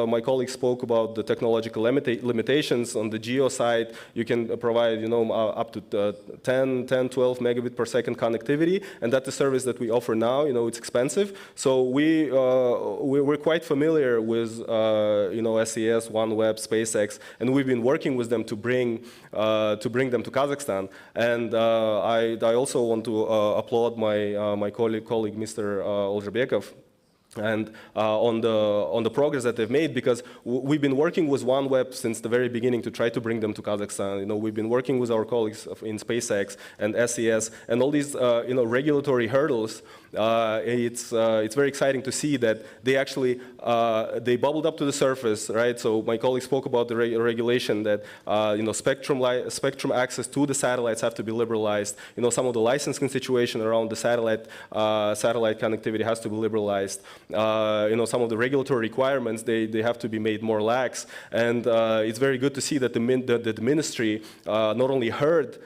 my colleague spoke about the technological limitations. On the geo side, you can provide up to 10, 12 megabit per second connectivity, and that's the service that we offer now. It's expensive, so we're quite familiar with SES, OneWeb, SpaceX, and we've been working with them to bring them to Kazakhstan. And I also want to applaud my colleague Mr. Olzhabekov, and on the progress that they've made, because we've been working with OneWeb since the very beginning to try to bring them to Kazakhstan. We've been working with our colleagues in SpaceX and SES, and all these regulatory hurdles. It's very exciting to see that they actually they bubbled up to the surface, right? So my colleague spoke about the regulation that spectrum access to the satellites have to be liberalized. Some of the licensing situation around the satellite connectivity has to be liberalized. Some of the regulatory requirements they have to be made more lax, and it's very good to see that the ministry not only heard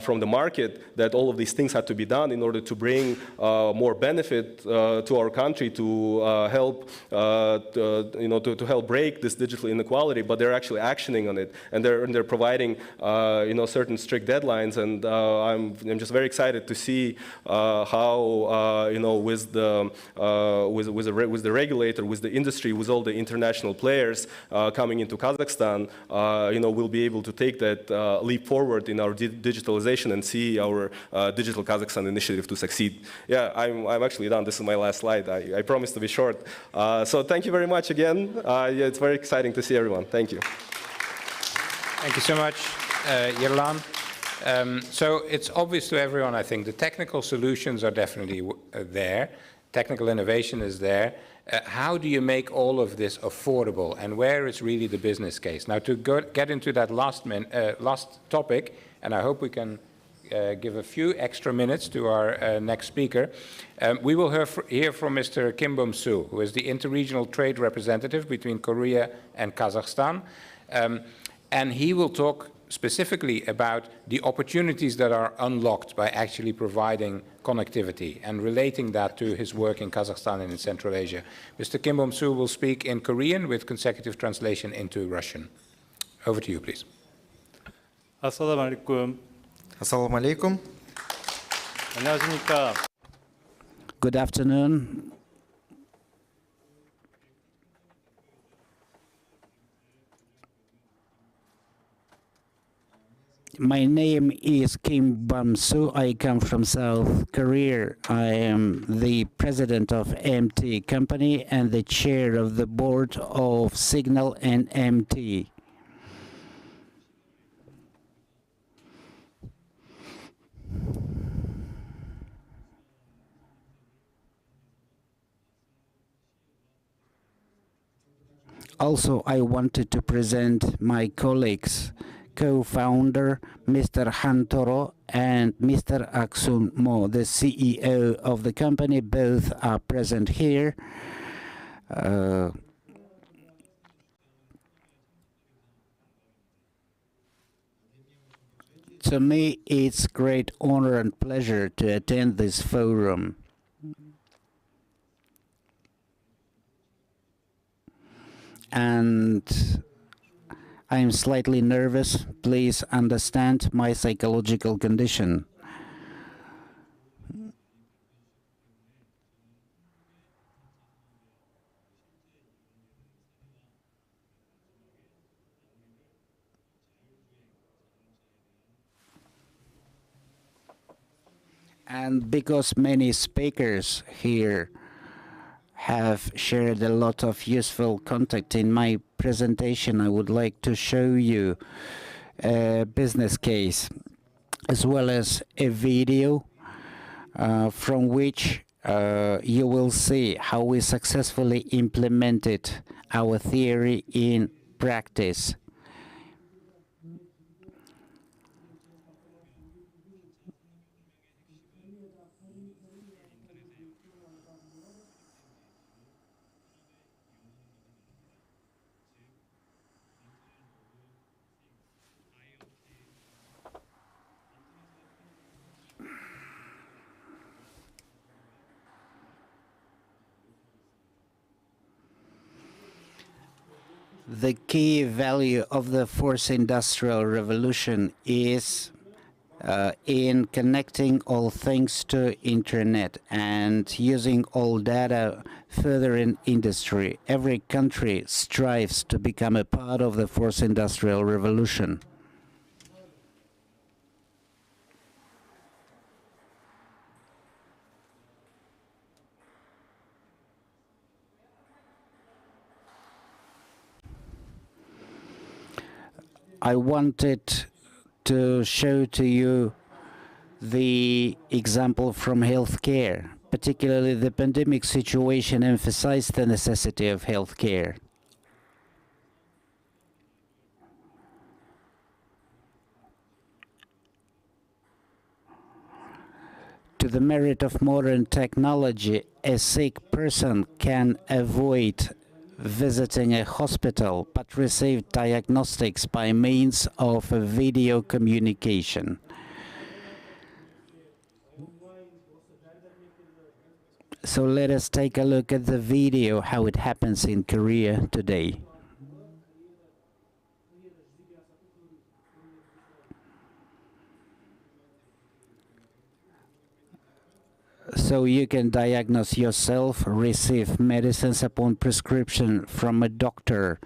from the market that all of these things had to be done in order to bring more benefit to our country, to help to help break this digital inequality, but they're actually actioning on it, and they're providing certain strict deadlines, and I'm just very excited to see how with a with the regulator, with the industry, with all the international players coming into Kazakhstan, we'll be able to take that leap forward in our digitalization and see our Digital Kazakhstan initiative to succeed. Yeah, I'm actually done. This is my last slide. I promise to be short. So thank you very much again. It's very exciting to see everyone. Thank you. Thank you so much, Yerlan. So it's obvious to everyone, I think, the technical solutions are definitely there. Technical innovation is there. How do you make all of this affordable, and where is really the business case? Now, to get into that last topic, and I hope we can give a few extra minutes to our next speaker, we will hear from Mr. Kim Bum-soo, who is the interregional trade representative between Korea and Kazakhstan. And he will talk specifically about the opportunities that are unlocked by actually providing connectivity and relating that to his work in Kazakhstan and in Central Asia. Mr. Kim Bum-soo will speak in Korean with consecutive translation into Russian. Over to you, please. Assalamu alaikum. Assalamu alaikum. 안녕하십니까. Good afternoon. My name is Kim Bum-soo. I come from South Korea. I am the president of MT company and the chair of the board of Signal and MT. Also, I wanted to present my colleagues, co-founder Mr. Hantoro and Mr. Aksun Mo, the CEO of the company. Both are present here. To me, it's great honor and pleasure to attend this forum. And I'm slightly nervous. Please understand my psychological condition. And because many speakers here have shared a lot of useful content in my presentation, I would like to show you a business case as well as a video from which you will see how we successfully implemented our theory in practice. The key value of the fourth industrial revolution is in connecting all things to internet and using all data further in industry. Every country strives to become a part of the fourth industrial revolution. I wanted to show to you the example from healthcare. Particularly the pandemic situation emphasized the necessity of healthcare. To the merit of modern technology, a sick person can avoid visiting a hospital but receive diagnostics by means of a video communication. So let us take a look at the video, how it happens in Korea today. So you can diagnose yourself, receive medicines upon prescription from a doctor.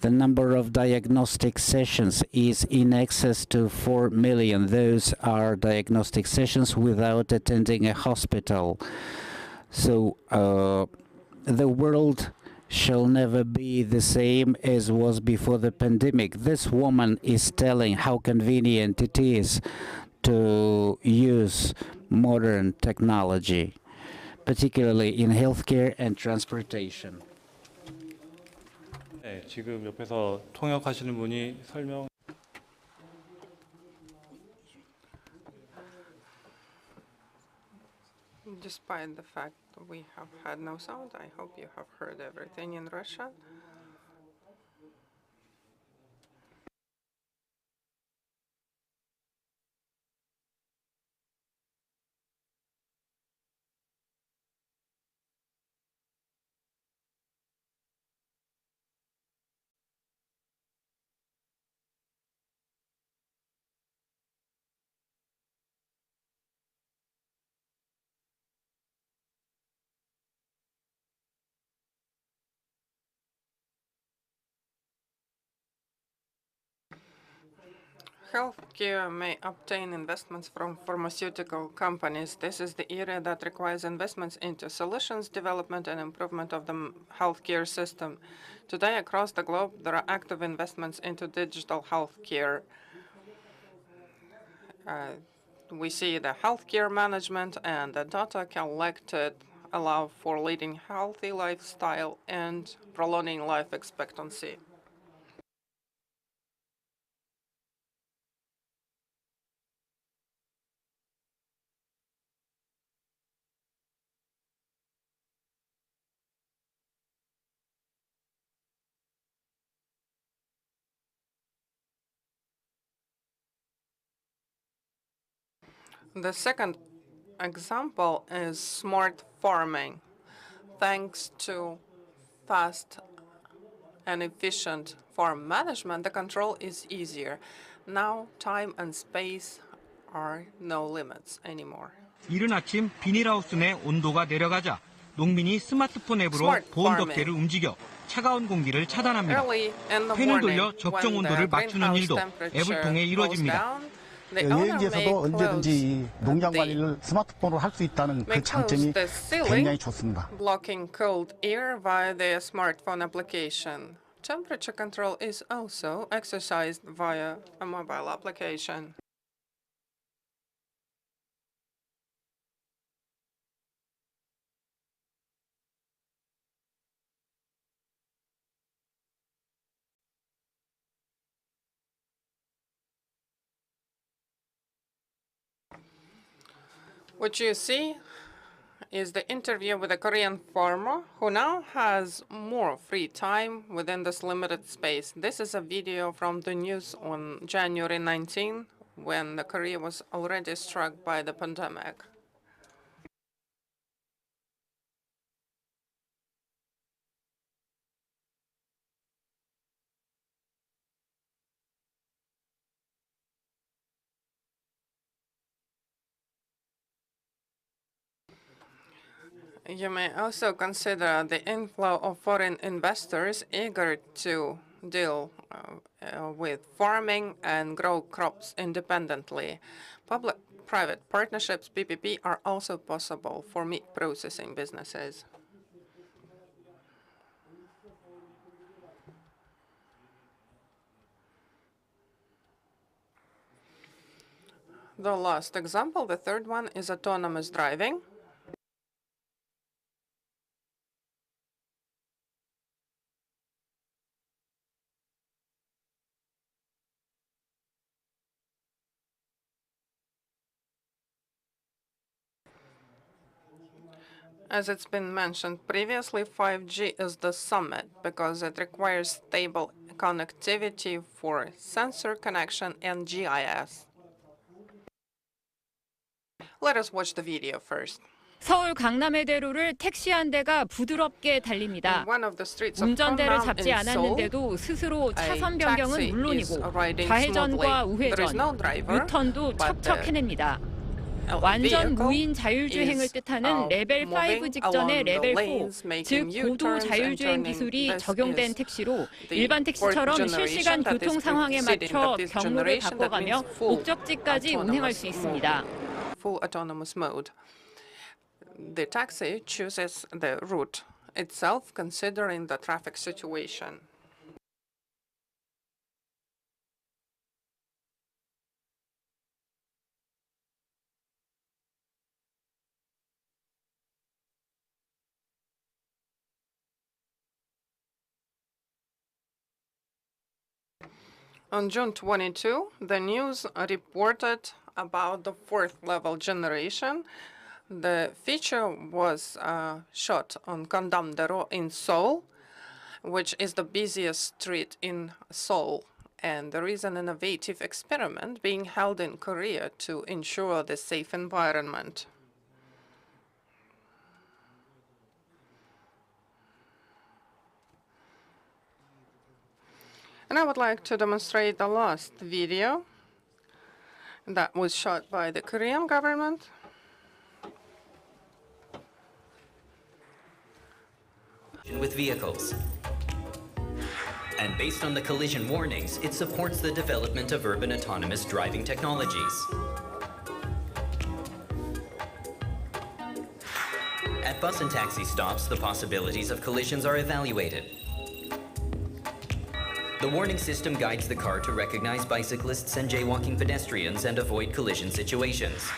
The number of diagnostic sessions is in excess to 4 million. Those are diagnostic sessions without attending a hospital. So the world shall never be the same as was before the pandemic. This woman is telling how convenient it is to use modern technology, particularly in healthcare and transportation. 네, 지금 옆에서 통역하시는 분이 설명. Despite the fact that we have had no sound, I hope you have heard everything in Russian. Healthcare may obtain investments from pharmaceutical companies. This is the area that requires investments into solutions, development, and improvement of the healthcare system. Today, across the globe, there are active investments into digital healthcare. We see the healthcare management and the data collected allow for leading healthy lifestyle and prolonging life expectancy. The second example is smart farming. Thanks to fast and efficient farm management, the control is easier. Now, time and space are no limits anymore. 이른 아침 비닐하우스 내 온도가 내려가자 농민이 스마트폰 앱으로 보온 덮개를 움직여 차가운 공기를 차단합니다. 팬을 돌려 적정 온도를 맞추는 일도 앱을 통해 이루어집니다. 여행지에서도 언제든지 농장 관리를 스마트폰으로 할 수 있다는 그 장점이 굉장히 좋습니다. Blocking cold air via their smartphone application. Temperature control is also exercised via a mobile application. What you see is the interview with a Korean farmer who now has more free time within this limited space. This is a video from the news on January 19, when Korea was already struck by the pandemic. You may also consider the inflow of foreign investors eager to deal with farming and grow crops independently. Public-private partnerships, PPP, are also possible for meat processing businesses. The last example, the third one, is autonomous driving. As it's been mentioned previously, 5G is the summit because it requires stable connectivity for sensor connection and GIS. Let us watch the video first. 서울 강남의 대로를 택시 한 대가 부드럽게 달립니다. 운전대를 잡지 않았는데도 스스로 차선 변경은 물론이고 좌회전과 우회전, 유턴도 척척 해냅니다. 완전 무인 자율주행을 뜻하는 레벨 5 직전의 레벨 4, 즉 고도 자율주행 기술이 적용된 택시로 일반 택시처럼 실시간 교통 상황에 맞춰 경로를 바꿔가며 목적지까지 운행할 수 있습니다. Full autonomous mode. The taxi chooses the route itself, considering the traffic situation. On June 22, the news reported about the fourth level generation. The feature was shot on Gangdam-daro in Seoul, which is the busiest street in Seoul. And there is an innovative experiment being held in Korea to ensure the safe environment. And I would like to demonstrate the last video that was shot by the Korean government. With vehicles. And based on the collision warnings, it supports the development of urban autonomous driving technologies. At bus and taxi stops, the possibilities of collisions are evaluated. The warning system guides the car to recognize bicyclists and jaywalking pedestrians and avoid collision situations.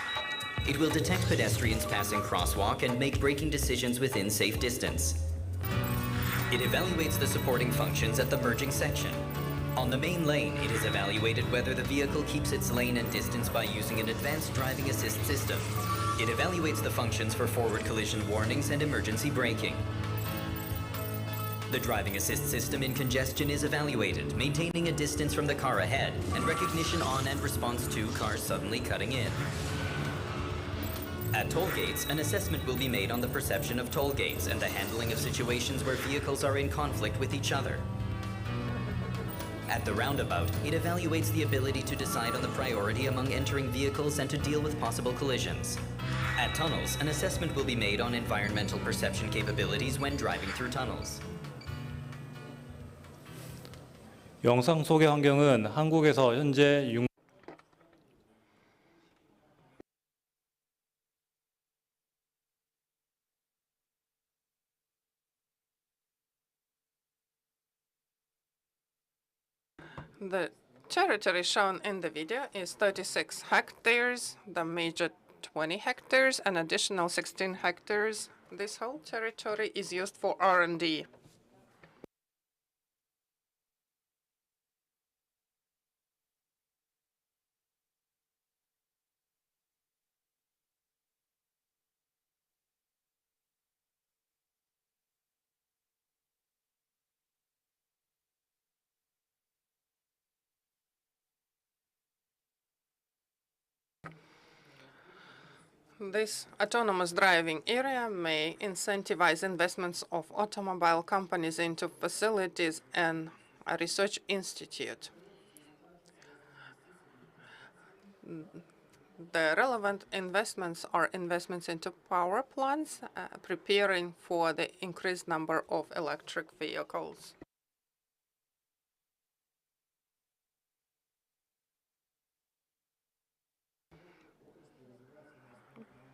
It will detect pedestrians passing crosswalk and make braking decisions within safe distance. It evaluates the supporting functions at the merging section. On the main lane, it is evaluated whether the vehicle keeps its lane and distance by using an advanced driving assist system. It evaluates the functions for forward collision warnings and emergency braking. The driving assist system in congestion is evaluated, maintaining a distance from the car ahead, and recognition on and response to cars suddenly cutting in. At toll gates, an assessment will be made on the perception of toll gates and the handling of situations where vehicles are in conflict with each other. At the roundabout, it evaluates the ability to decide on the priority among entering vehicles and to deal with possible collisions. At tunnels, an assessment will be made on environmental perception capabilities when driving through tunnels. 영상 소개 환경은 한국에서 현재 The territory shown in the video is 36 hectares, the major 20 hectares, an additional 16 hectares. This whole territory is used for R&D. This autonomous driving area may incentivize investments of automobile companies into facilities and a research institute. The relevant investments are investments into power plants, preparing for the increased number of electric vehicles.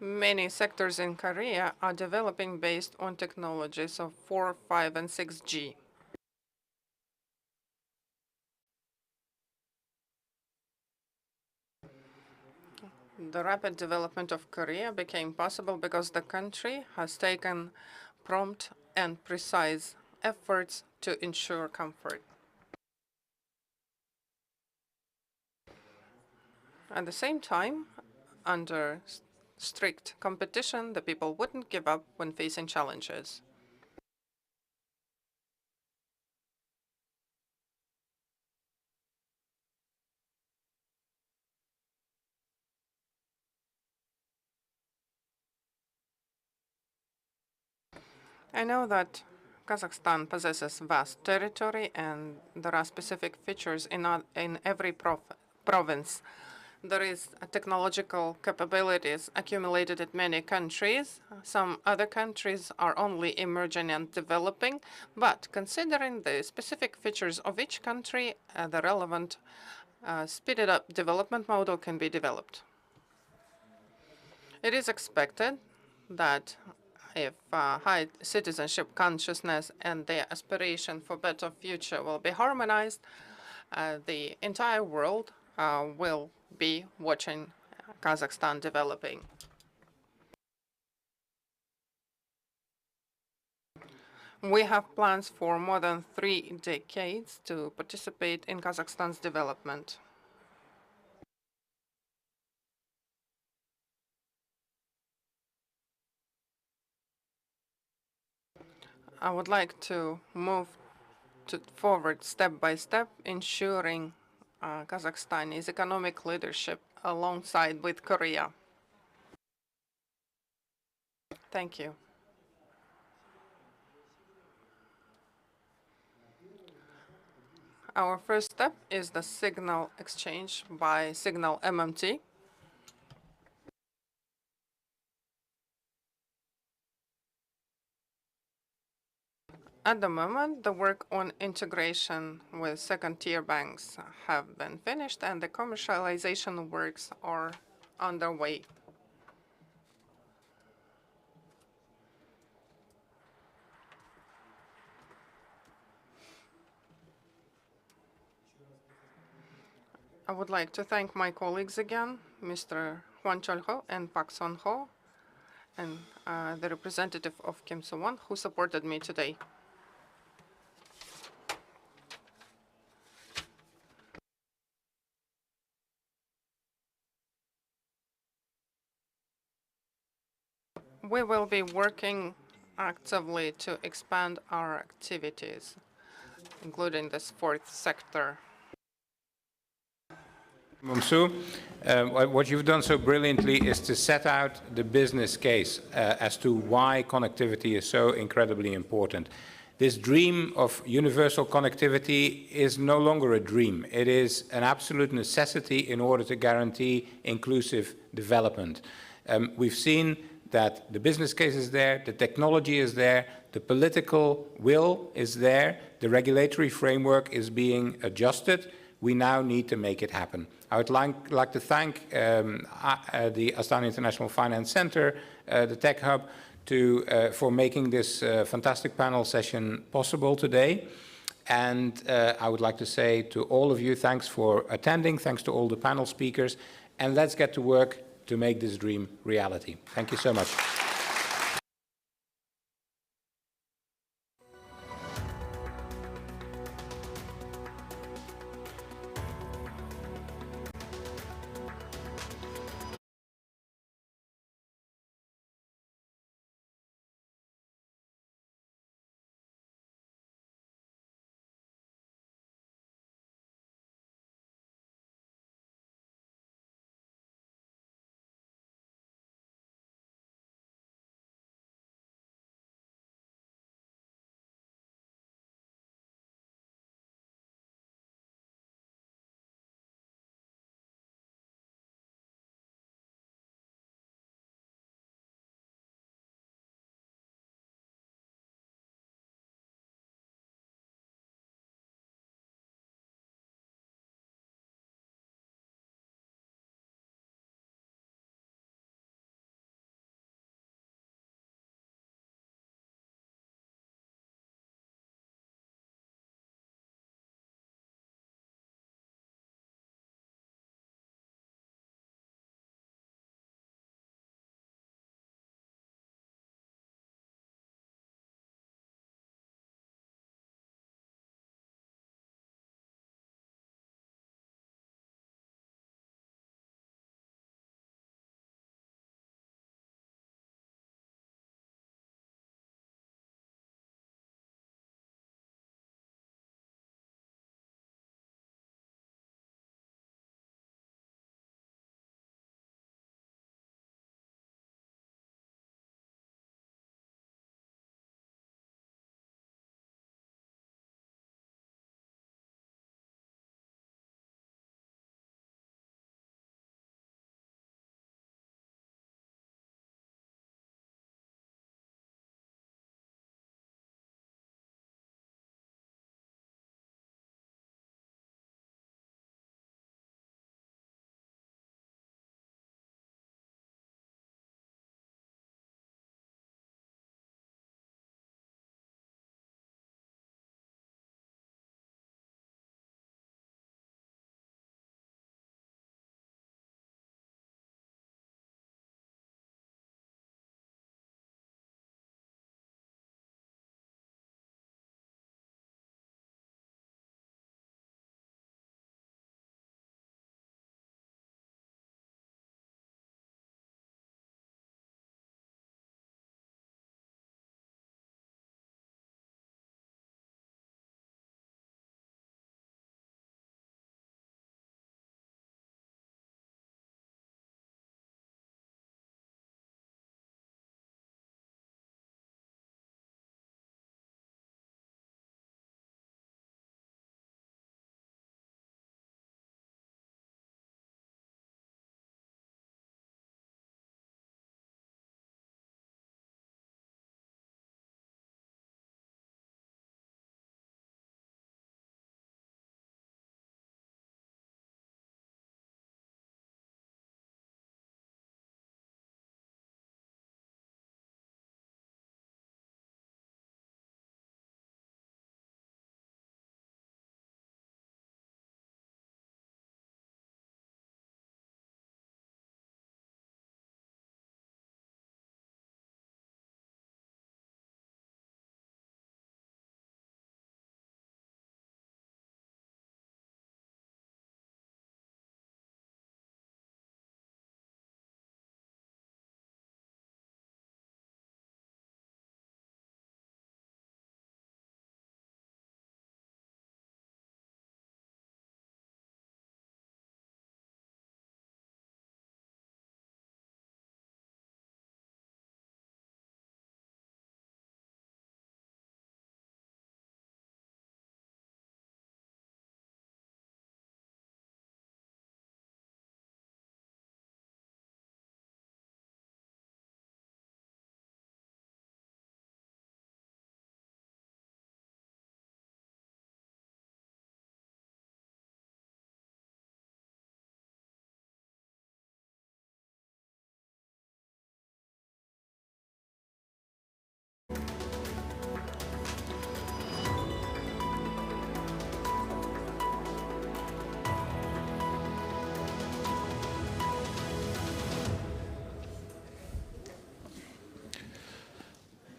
Many sectors in Korea are developing based on technologies of 4, 5, and 6G. The rapid development of Korea became possible because the country has taken prompt and precise efforts to ensure comfort. At the same time, under strict competition, the people wouldn't give up when facing challenges. I know that Kazakhstan possesses vast territory and there are specific features in every province. There is technological capabilities accumulated in many countries. Some other countries are only emerging and developing, but considering the specific features of each country, the relevant speeded up development model can be developed. It is expected that if high citizenship consciousness and their aspiration for better future will be harmonized, the entire world will be watching Kazakhstan developing. We have plans for more than 3 decades to participate in Kazakhstan's development. I would like to move forward step by step, ensuring Kazakhstan's economic leadership alongside with Korea. Thank you. Our first step is the signal exchange by Signal MMT. At the moment, the work on integration with second-tier banks have been finished, and the commercialization works are underway. I would like to thank my colleagues again, Mr. Hwan Chol-ho and Pak Son-ho, and the representative of Kim So-won, who supported me today. We will be working actively to expand our activities, including this fourth sector. Mamsu, what you've done so brilliantly is to set out the business case as to why connectivity is so incredibly important. This dream of universal connectivity is no longer a dream. It is an absolute necessity in order to guarantee inclusive development. We've seen that the business case is there, the technology is there, the political will is there, the regulatory framework is being adjusted. We now need to make it happen. I would like to thank the Astana International Finance Center, the Tech Hub, for making this fantastic panel session possible today. And I would like to say to all of you, thanks for attending, thanks to all the panel speakers, and let's get to work to make this dream reality. Thank you so much.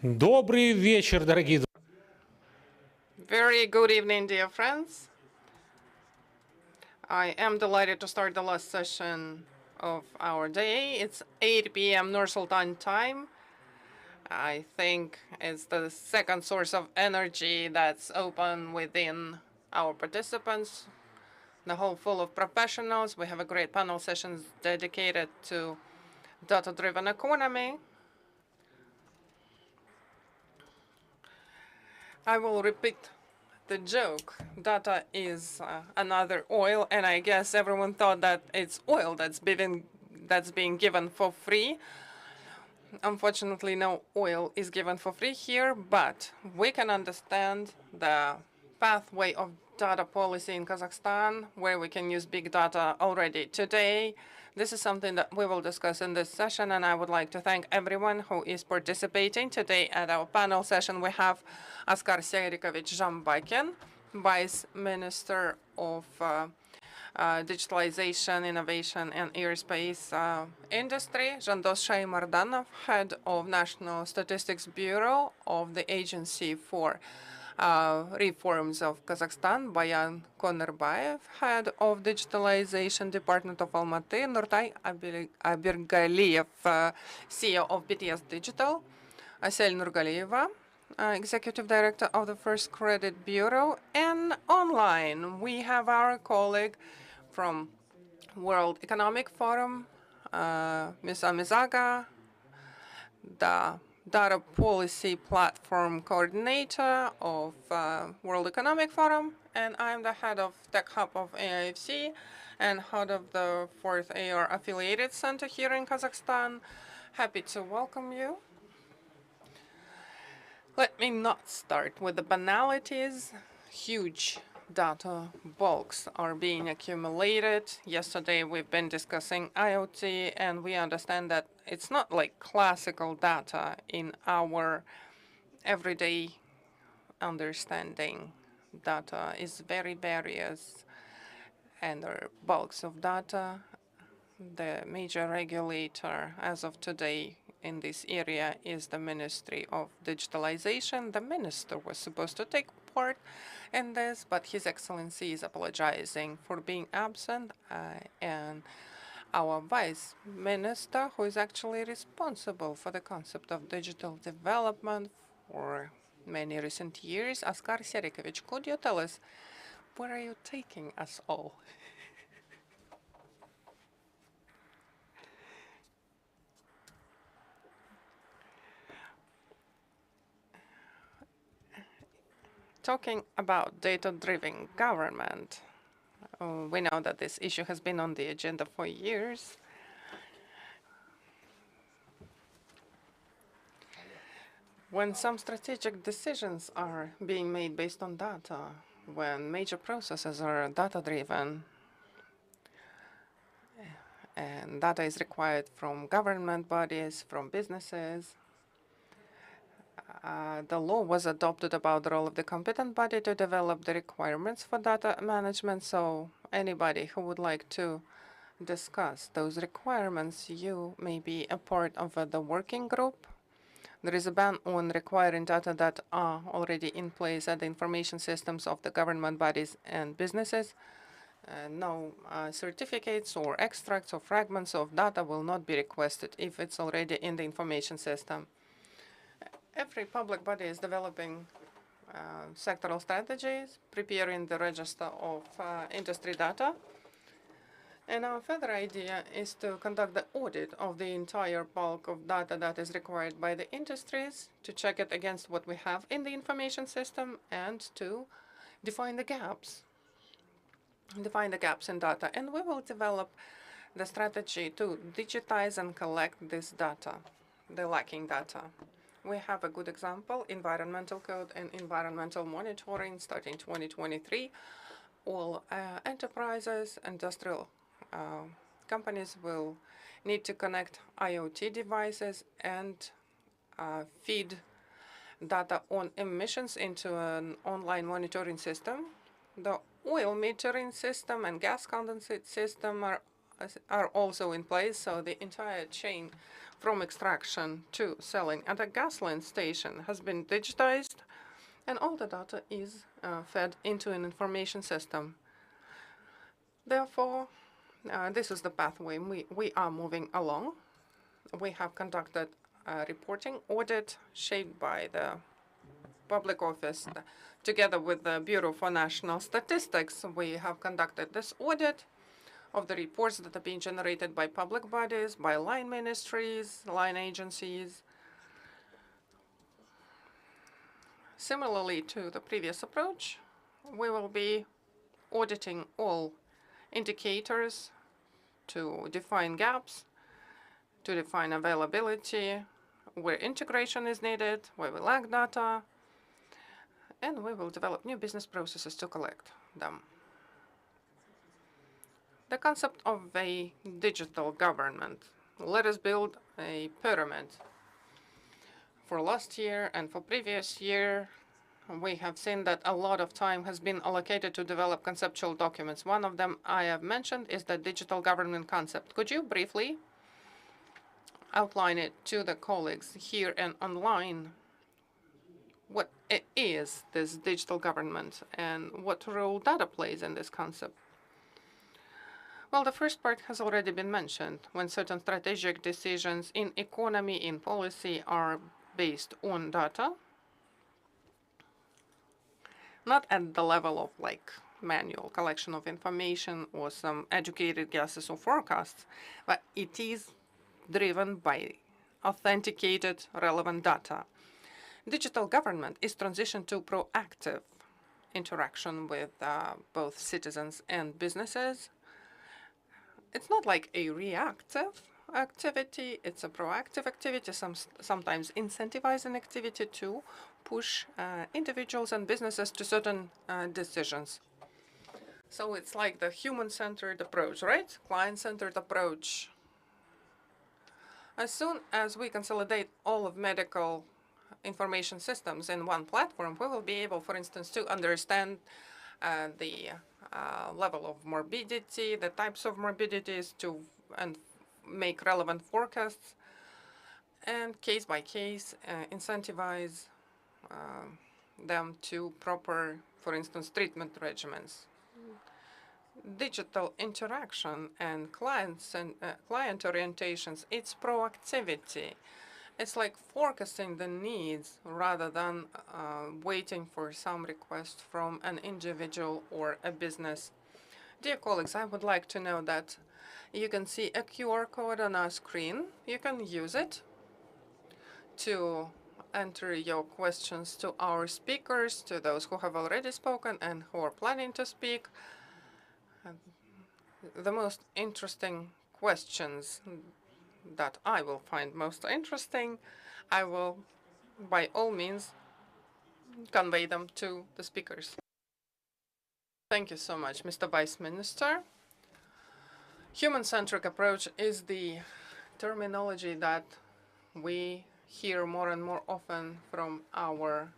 Добрый вечер, дорогие друзья. Very good evening, dear friends. I am delighted to start the last session of our day. It's 8 p.m. Nur-Sultan time. I think it's the second source of energy that's open within our participants. The hall full of professionals. We have a great panel sessions dedicated to data-driven economy. I will repeat the joke. Data is another oil, and I guess everyone thought that it's oil that's being given for free. Unfortunately, no oil is given for free here, but we can understand the pathway of data policy in Kazakhstan, where we can use big data already today. This is something that we will discuss in this session, and I would like to thank everyone who is participating today at our panel session. We have Askar Serikovich Zhambakin, Vice Minister of Digitalization, Innovation, and Aerospace Industry, Zhandos Shaimardanov, Head of National Statistics Bureau of the Agency for Reforms of Kazakhstan, Bayan Konerbayev, Head of Digitalization Department of Almaty, Nurtay Abirgaliev, CEO of BTS Digital, Asel Nurgaliyeva, Executive Director of the First Credit Bureau, and online we have our colleague from World Economic Forum, Ms. Amizaga, the Data Policy Platform Coordinator of World Economic Forum, and I'm the head of Tech Hub of AIFC and head of the 4th AR Affiliated Center here in Kazakhstan. Happy to welcome you. Let me not start with the banalities. Huge data bulks are being accumulated. Yesterday, we've been discussing IoT, and we understand that it's not like classical data in our everyday understanding. Data is very various, and there are bulks of data. The major regulator as of today in this area is the Ministry of Digitalization. The minister was supposed to take part in this, but His Excellency is apologizing for being absent, and our Vice Minister, who is actually responsible for the concept of digital development for many recent years, Askar Serikovich, could you tell us where are you taking us all? Talking about data-driven government, we know that this issue has been on the agenda for years. When some strategic decisions are being made based on data, when major processes are data-driven, and data is required from government bodies, from businesses, the law was adopted about the role of the competent body to develop the requirements for data management. So anybody who would like to discuss those requirements, you may be a part of the working group. There is a ban on requiring data that are already in place at the information systems of the government bodies and businesses. No certificates or extracts or fragments of data will not be requested if it's already in the information system. Every public body is developing sectoral strategies, preparing the register of industry data. And our further idea is to conduct the audit of the entire bulk of data that is required by the industries, to check it against what we have in the information system, and to define the gaps in data. And we will develop the strategy to digitize and collect this data, the lacking data. We have a good example, environmental code and environmental monitoring starting 2023. All enterprises, industrial companies will need to connect IoT devices and feed data on emissions into an online monitoring system. The oil metering system and gas condensate system are also in place, so the entire chain from extraction to selling at a gasoline station has been digitized, and all the data is fed into an information system. Therefore, this is the pathway we are moving along. We have conducted a reporting audit shaped by the Public Office. Together with the Bureau for National Statistics, we have conducted this audit of the reports that are being generated by public bodies, by line ministries, line agencies. Similarly to the previous approach, we will be auditing all indicators to define gaps, to define availability, where integration is needed, where we lack data, and we will develop new business processes to collect them. The concept of a digital government. Let us build a pyramid. For last year and for previous year, we have seen that a lot of time has been allocated to develop conceptual documents. One of them I have mentioned is the digital government concept. Could you briefly outline it to the colleagues here and online? What it is, this digital government, and what role data plays in this concept? Well, the first part has already been mentioned. When certain strategic decisions in economy, in policy are based on data, not at the level of like manual collection of information or some educated guesses or forecasts, but it is driven by authenticated relevant data. Digital government is transition to proactive interaction with both citizens and businesses. It's not like a reactive activity, it's a proactive activity, sometimes incentivizing activity to push individuals and businesses to certain decisions. So it's like the human-centered approach, right? Client-centered approach. As soon as we consolidate all of medical information systems in one platform, we will be able, for instance, to understand the level of morbidity, the types of morbidities, and make relevant forecasts, and case by case incentivize them to proper, for instance, treatment regimens. Digital interaction and clients and client orientations, it's proactivity. It's like forecasting the needs rather than waiting for some request from an individual or a business. Dear colleagues, I would like to know that you can see a QR code on our screen. You can use it to enter your questions to our speakers, to those who have already spoken and who are planning to speak. The most interesting questions that I will find most interesting, I will, by all means, convey them to the speakers. Thank you so much, Mr. Vice Minister. Human-centric approach is the terminology that we hear more and more often from our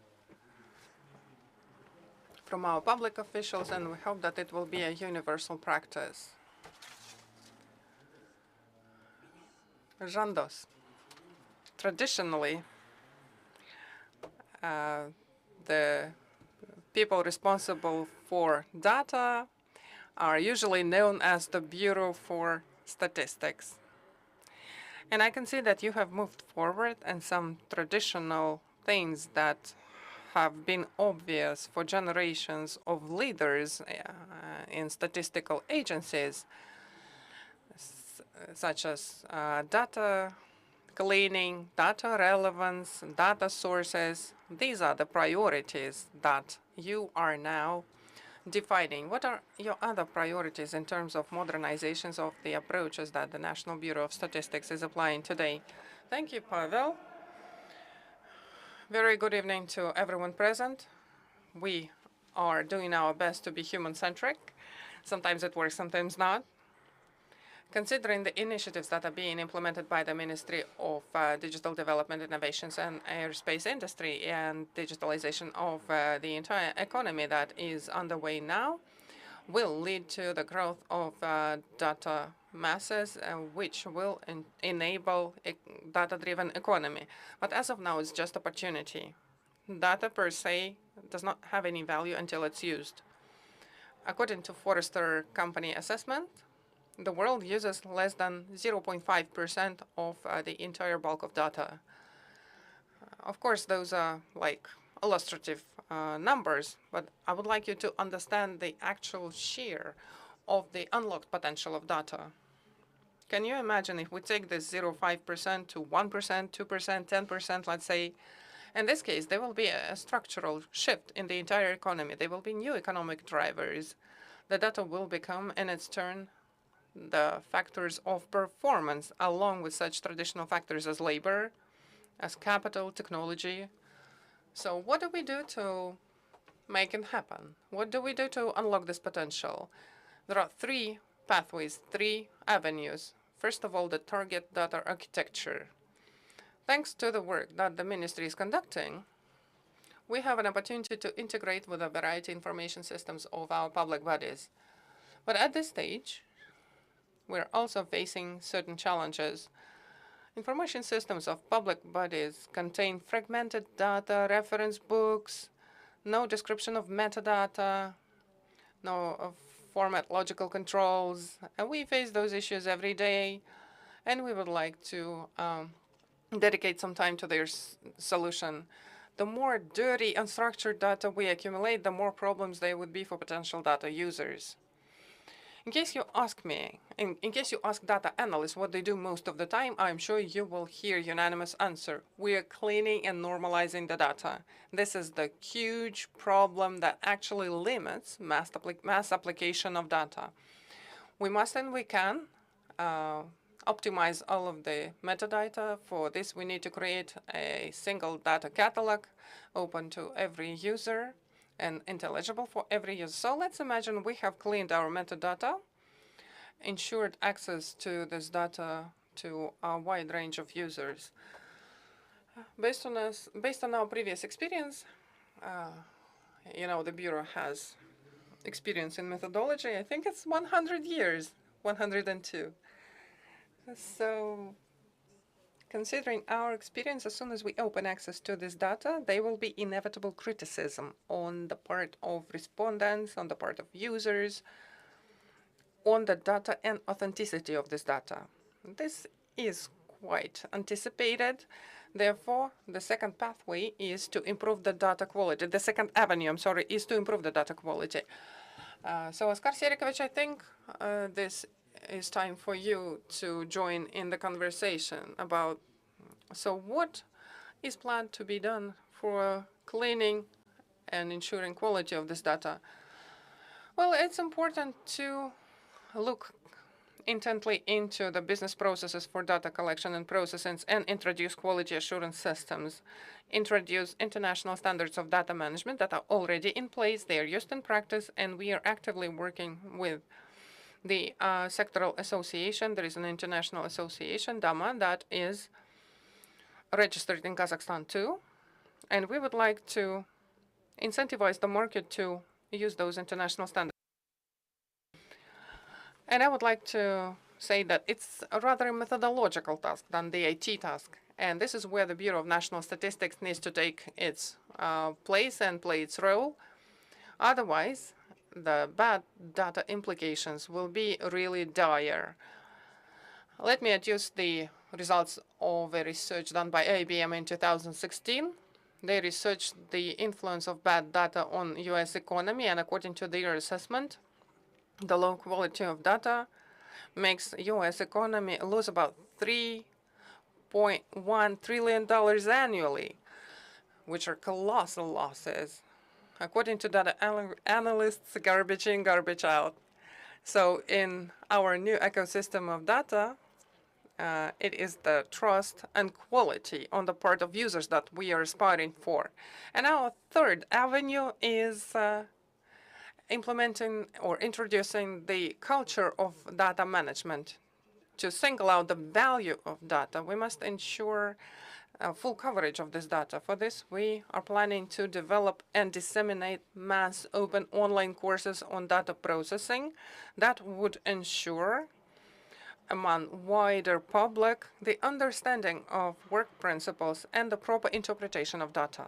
public officials, and we hope that it will be a universal practice. Žandos. Traditionally, the people responsible for data are usually known as the Bureau for Statistics. And I can see that you have moved forward, and some traditional things that have been obvious for generations of leaders in statistical agencies, such as data cleaning, data relevance, data sources. These are the priorities that you are now defining. What are your other priorities in terms of modernizations of the approaches that the National Bureau of Statistics is applying today? Thank you, Pavel. Very good evening to everyone present. We are doing our best to be human-centric. Sometimes it works, sometimes not. Considering the initiatives that are being implemented by the Ministry of Digital Development, Innovations and Aerospace Industry and digitalization of the entire economy that is underway now, will lead to the growth of data masses, which will enable a data-driven economy. But as of now, it's just opportunity. Data per se does not have any value until it's used. According to Forrester company assessment, the world uses less than 0.5% of the entire bulk of data. Of course, those are like illustrative numbers, but I would like you to understand the actual share of the unlocked potential of data. Can you imagine if we take this 0.5% to 1%, 2%, 10%, let's say? In this case, there will be a structural shift in the entire economy. There will be new economic drivers. The data will become, in its turn, the factors of performance, along with such traditional factors as labor, as capital, technology. So what do we do to make it happen? What do we do to unlock this potential? There are three pathways, three avenues. First of all, the target data architecture. Thanks to the work that the ministry is conducting, we have an opportunity to integrate with a variety of information systems of our public bodies. But at this stage, we're also facing certain challenges. Information systems of public bodies contain fragmented data, reference books, no description of metadata, no format logical controls. And we face those issues every day, and we would like to dedicate some time to their solution. The more dirty, unstructured data we accumulate, the more problems there would be for potential data users. In case you ask me, in case you ask data analysts what they do most of the time, I'm sure you will hear unanimous answer. We are cleaning and normalizing the data. This is the huge problem that actually limits mass application of data. We must and we can optimize all of the metadata. For this, we need to create a single data catalog open to every user and intelligible for every user. So let's imagine we have cleaned our metadata, ensured access to this data to a wide range of users. Based on our previous experience, the Bureau has experience in methodology. I think it's 100 years, 102. So considering our experience, as soon as we open access to this data, there will be inevitable criticism on the part of respondents, on the part of users, on the data and authenticity of this data. This is quite anticipated. Therefore, the second pathway is to improve the data quality. The second avenue, I'm sorry, is to improve the data quality. So, Oskar Serikovic, I think this is time for you to join in the conversation about, so what is planned to be done for cleaning and ensuring quality of this data? Well, it's important to look intently into the business processes for data collection and processing and introduce quality assurance systems, introduce international standards of data management that are already in place. They are used in practice, and we are actively working with the sectoral association. There is an international association, DAMA, that is registered in Kazakhstan too. And we would like to incentivize the market to use those international standards. And I would like to say that it's a rather methodological task than the IT task. And this is where the Bureau of National Statistics needs to take its place and play its role. Otherwise, the bad data implications will be really dire. Let me adduce the results of a research done by IBM in 2016. They researched the influence of bad data on U.S. economy, and according to their assessment, the low quality of data makes U.S. economy lose about $3.1 trillion annually, which are colossal losses. According to data analysts, garbage in, garbage out. So in our new ecosystem of data, it is the trust and quality on the part of users that we are aspiring for. And our third avenue is implementing or introducing the culture of data management. To single out the value of data, we must ensure full coverage of this data. For this, we are planning to develop and disseminate mass open online courses on data processing that would ensure among wider public the understanding of work principles and the proper interpretation of data.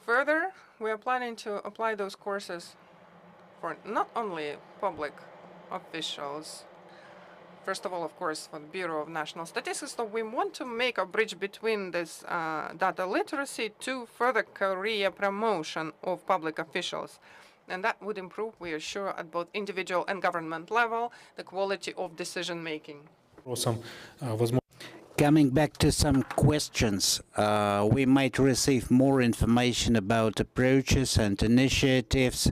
Further, we are planning to apply those courses for not only public officials, first of all, of course, for the Bureau of National Statistics, so we want to make a bridge between this data literacy to further career promotion of public officials. And that would improve, we are sure, at both individual and government level, the quality of decision making. Coming back to some questions, we might receive more information about approaches and initiatives.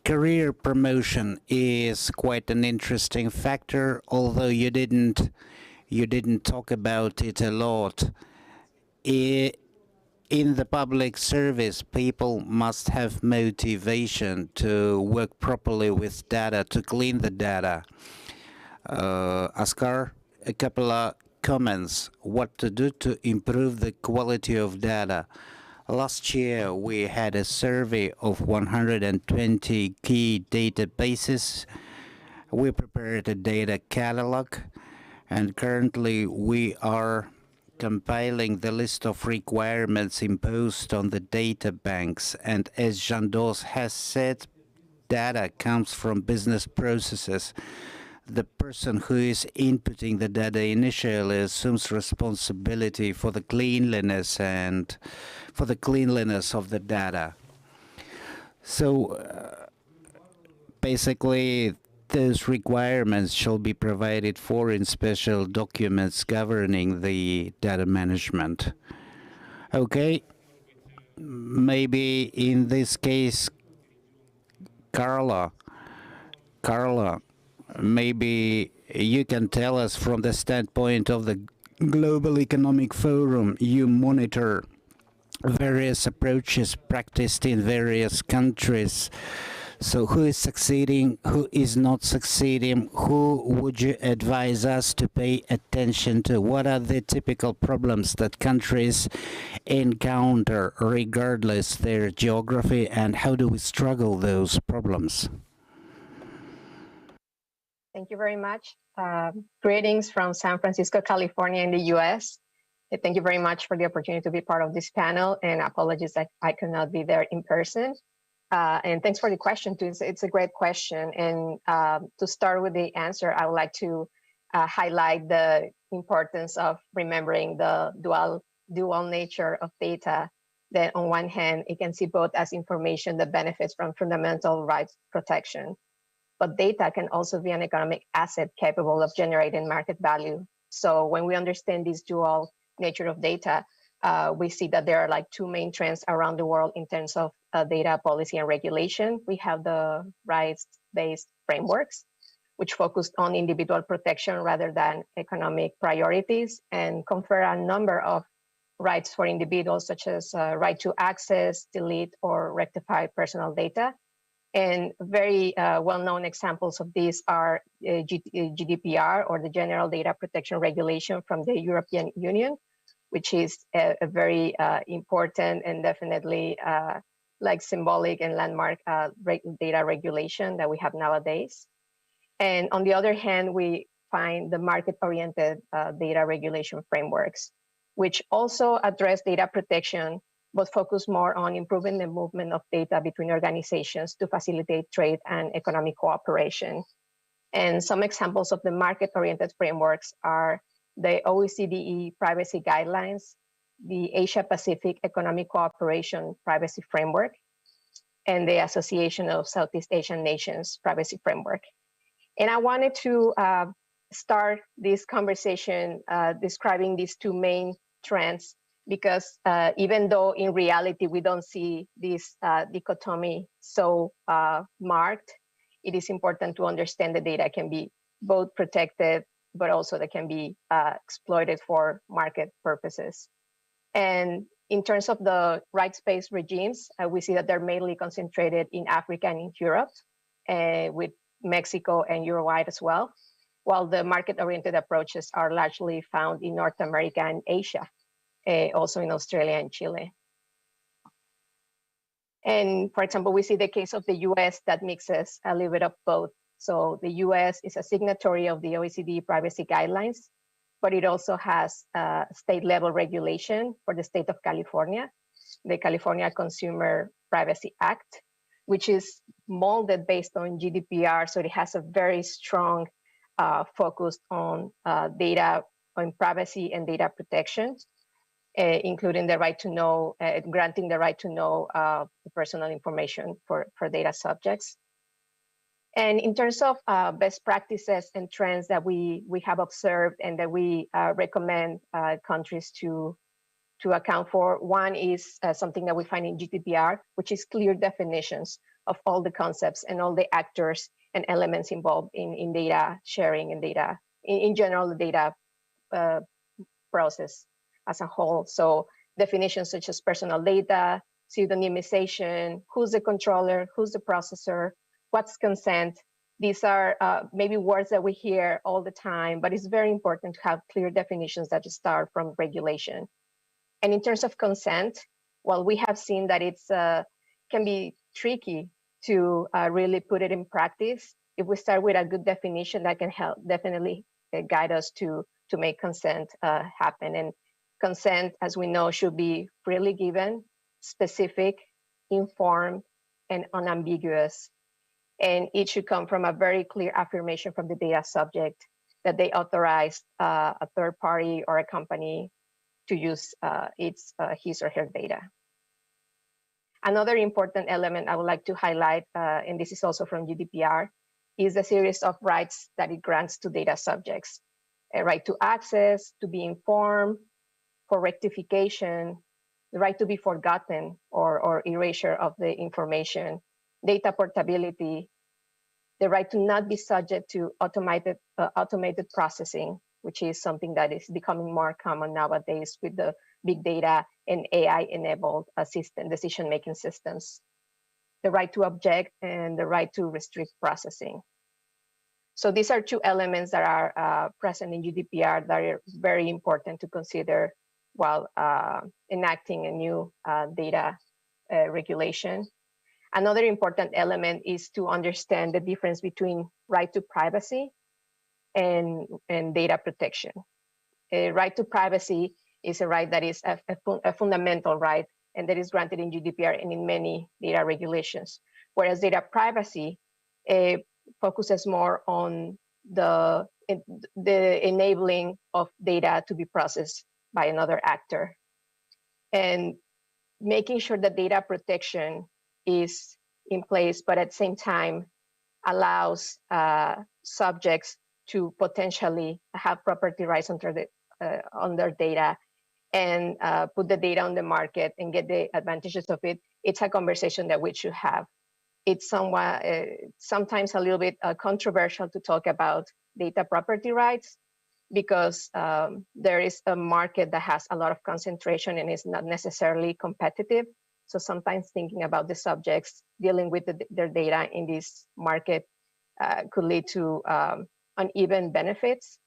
Career promotion is quite an interesting factor, although you didn't talk about it a lot. In the public service, people must have motivation to work properly with data, to clean the data. Askar, a couple of comments. What to do to improve the quality of data? Last year, we had a survey of 120 key databases. We prepared a data catalog, and currently we are compiling the list of requirements imposed on the data banks. And as Jean-Dos has said, data comes from business processes. The person who is inputting the data initially assumes responsibility for the cleanliness and for the cleanliness of the data. So basically, those requirements shall be provided for in special documents governing the data management. Okay, maybe in this case, Carla, maybe you can tell us from the standpoint of the Global Economic Forum, you monitor various approaches practiced in various countries. So who is succeeding, who is not succeeding, who would you advise us to pay attention to? What are the typical problems that countries encounter regardless their geography, and how do we struggle those problems? Thank you very much. Greetings from San Francisco, California in the US. Thank you very much for the opportunity to be part of this panel, and apologies that I could not be there in person. And thanks for the question too. It's a great question. And to start with the answer, I would like to highlight the importance of remembering the dual nature of data. That on one hand, it can see both as information that benefits from fundamental rights protection, but data can also be an economic asset capable of generating market value. So when we understand this dual nature of data, we see that there are like two main trends around the world in terms of data policy and regulation. We have the rights-based frameworks, which focus on individual protection rather than economic priorities, and confer a number of rights for individuals, such as right to access, delete, or rectify personal data. And very well-known examples of these are GDPR, or the General Data Protection Regulation from the European Union, which is a very important and definitely like symbolic and landmark data regulation that we have nowadays. And on the other hand, we find the market-oriented data regulation frameworks, which also address data protection, but focus more on improving the movement of data between organizations to facilitate trade and economic cooperation. And some examples of the market-oriented frameworks are the OECD Privacy Guidelines, the Asia-Pacific Economic Cooperation Privacy Framework, and the Association of Southeast Asian Nations Privacy Framework. And I wanted to start this conversation describing these two main trends, because even though in reality we don't see this dichotomy so marked, it is important to understand that data can be both protected, but also that can be exploited for market purposes. And in terms of the rights-based regimes, we see that they're mainly concentrated in Africa and in Europe, with Mexico and Uruguay as well, while the market-oriented approaches are largely found in North America and Asia, also in Australia and Chile. And for example, we see the case of the US that mixes a little bit of both. So the US is a signatory of the OECD privacy guidelines, but it also has a state-level regulation for the state of California, the California Consumer Privacy Act, which is molded based on GDPR. So it has a very strong focus on data, on privacy and data protection, including the right to know, granting the right to know the personal information for data subjects. And in terms of best practices and trends that we have observed and that we recommend countries to account for, one is something that we find in GDPR, which is clear definitions of all the concepts and all the actors and elements involved in data sharing and data, in general, the data process as a whole. So definitions such as personal data, pseudonymization, who's the controller, who's the processor, what's consent. These are maybe words that we hear all the time, but it's very important to have clear definitions that start from regulation. And in terms of consent, well, we have seen that it's can be tricky to really put it in practice. If we start with a good definition, that can help definitely guide us to make consent happen. And consent, as we know, should be freely given, specific, informed, and unambiguous. And it should come from a very clear affirmation from the data subject that they authorized a third party or a company to use his or her data. Another important element I would like to highlight, and this is also from GDPR, is a series of rights that it grants to data subjects. A right to access, to be informed, for rectification, the right to be forgotten or erasure of the information, data portability, the right to not be subject to automated processing, which is something that is becoming more common nowadays with the big data and AI-enabled decision-making systems, the right to object, and the right to restrict processing. So these are two elements that are present in GDPR that are very important to consider while enacting a new data regulation. Another important element is to understand the difference between right to privacy and data protection. A right to privacy is a right that is a fundamental right and that is granted in GDPR and in many data regulations, whereas data privacy focuses more on the enabling of data to be processed by another actor. And making sure that data protection is in place, but at the same time allows subjects to potentially have property rights on their data and put the data on the market and get the advantages of it. It's a conversation that we should have. It's somewhat, sometimes a little bit controversial to talk about data property rights because there is a market that has a lot of concentration and is not necessarily competitive. So sometimes thinking about the subjects dealing with their data in this market could lead to uneven benefits.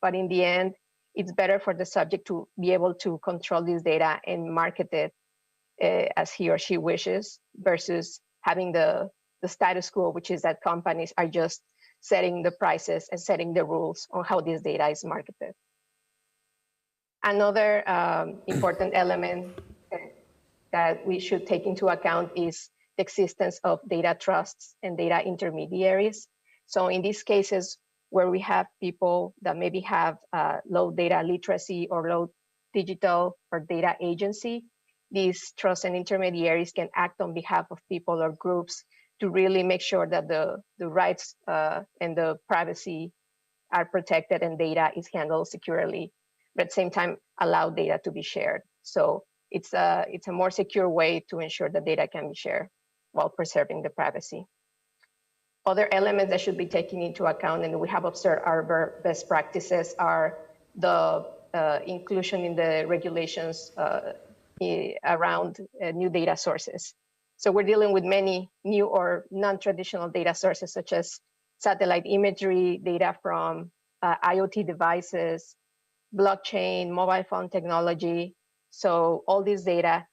But in the end, it's better for the subject to be able to control this data and market it as he or she wishes versus having the status quo, which is that companies are just setting the prices and setting the rules on how this data is marketed. Another important element that we should take into account is the existence of data trusts and data intermediaries. So in these cases where we have people that maybe have low data literacy or low digital or data agency, these trusts and intermediaries can act on behalf of people or groups to really make sure that the rights and the privacy are protected and data is handled securely, but at the same time allow data to be shared. So it's a more secure way to ensure that data can be shared while preserving the privacy. Other elements that should be taken into account and we have observed our best practices are the inclusion in the regulations around new data sources. So we're dealing with many new or non-traditional data sources such as satellite imagery, data from IoT devices, blockchain, mobile phone technology. So all these data,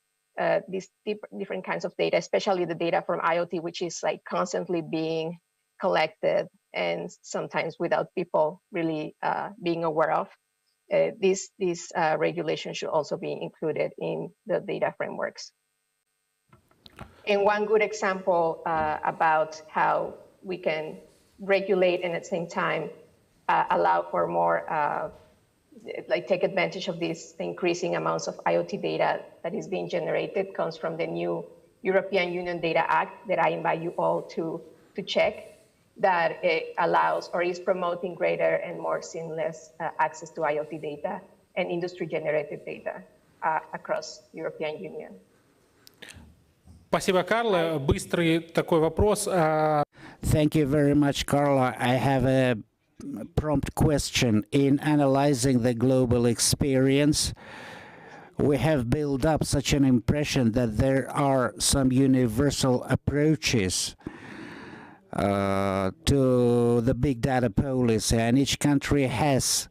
these different kinds of data, especially the data from IoT, which is like constantly being collected and sometimes without people really being aware of. This regulation should also be included in the data frameworks. And one good example about how we can regulate and at the same time allow for more, take advantage of these increasing amounts of IoT data that is being generated comes from the new European Union Data Act that I invite you all to check, that it allows or is promoting greater and more seamless access to IoT data and industry-generated data across European Union. Спасибо, Карла. Быстрый такой вопрос. Thank you very much, Carla. I have a prompt question. In analyzing the global experience, we have built up such an impression that there are some universal approaches to the big data policy, and each country has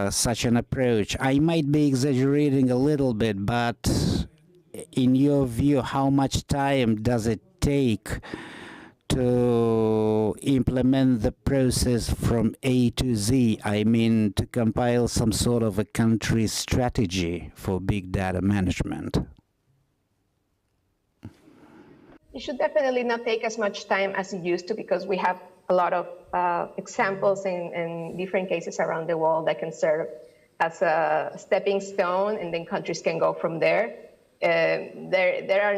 such an approach. I might be exaggerating a little bit, but in your view, how much time does it take to implement the process from A to Z? I mean, to compile some sort of a country strategy for big data management. It should definitely not take as much time as it used to, because we have a lot of examples in different cases around the world that can serve as a stepping stone, and then countries can go from there. There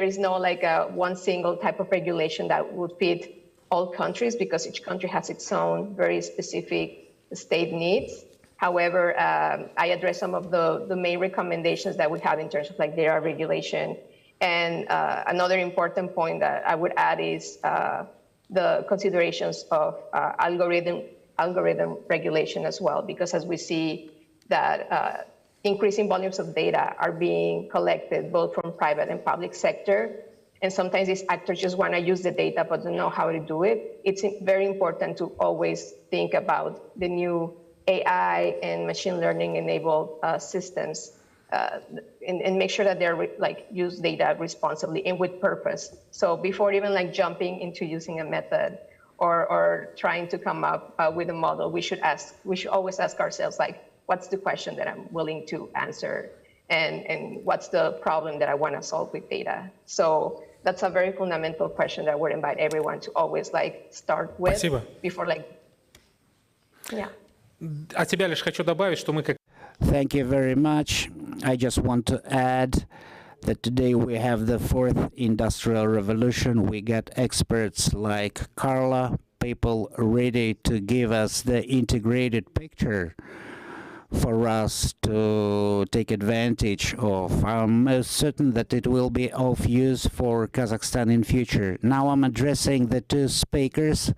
is no like one single type of regulation that would fit all countries, because each country has its own very specific state needs. However, I address some of the main recommendations that we have in terms of like data regulation. And another important point that I would add is the considerations of algorithm regulation as well, because as we see that increasing volumes of data are being collected both from private and public sector, and sometimes these actors just want to use the data but don't know how to do it. It's very important to always think about the new AI and machine learning enabled systems and make sure that they're use data responsibly and with purpose. So before even jumping into using a method or trying to come up with a model, we should always ask ourselves, what's the question that I'm willing to answer, and what's the problem that I want to solve with data? So that's a very fundamental question that I would invite everyone to always start with. Спасибо. Before yeah. От себя лишь хочу добавить, что мы как Thank you very much. I just want to add that today we have the fourth industrial revolution. We get experts like Carla, people ready to give us the integrated picture for us to take advantage of. I'm most certain that it will be of use for Kazakhstan in future. Now I'm addressing the two speakers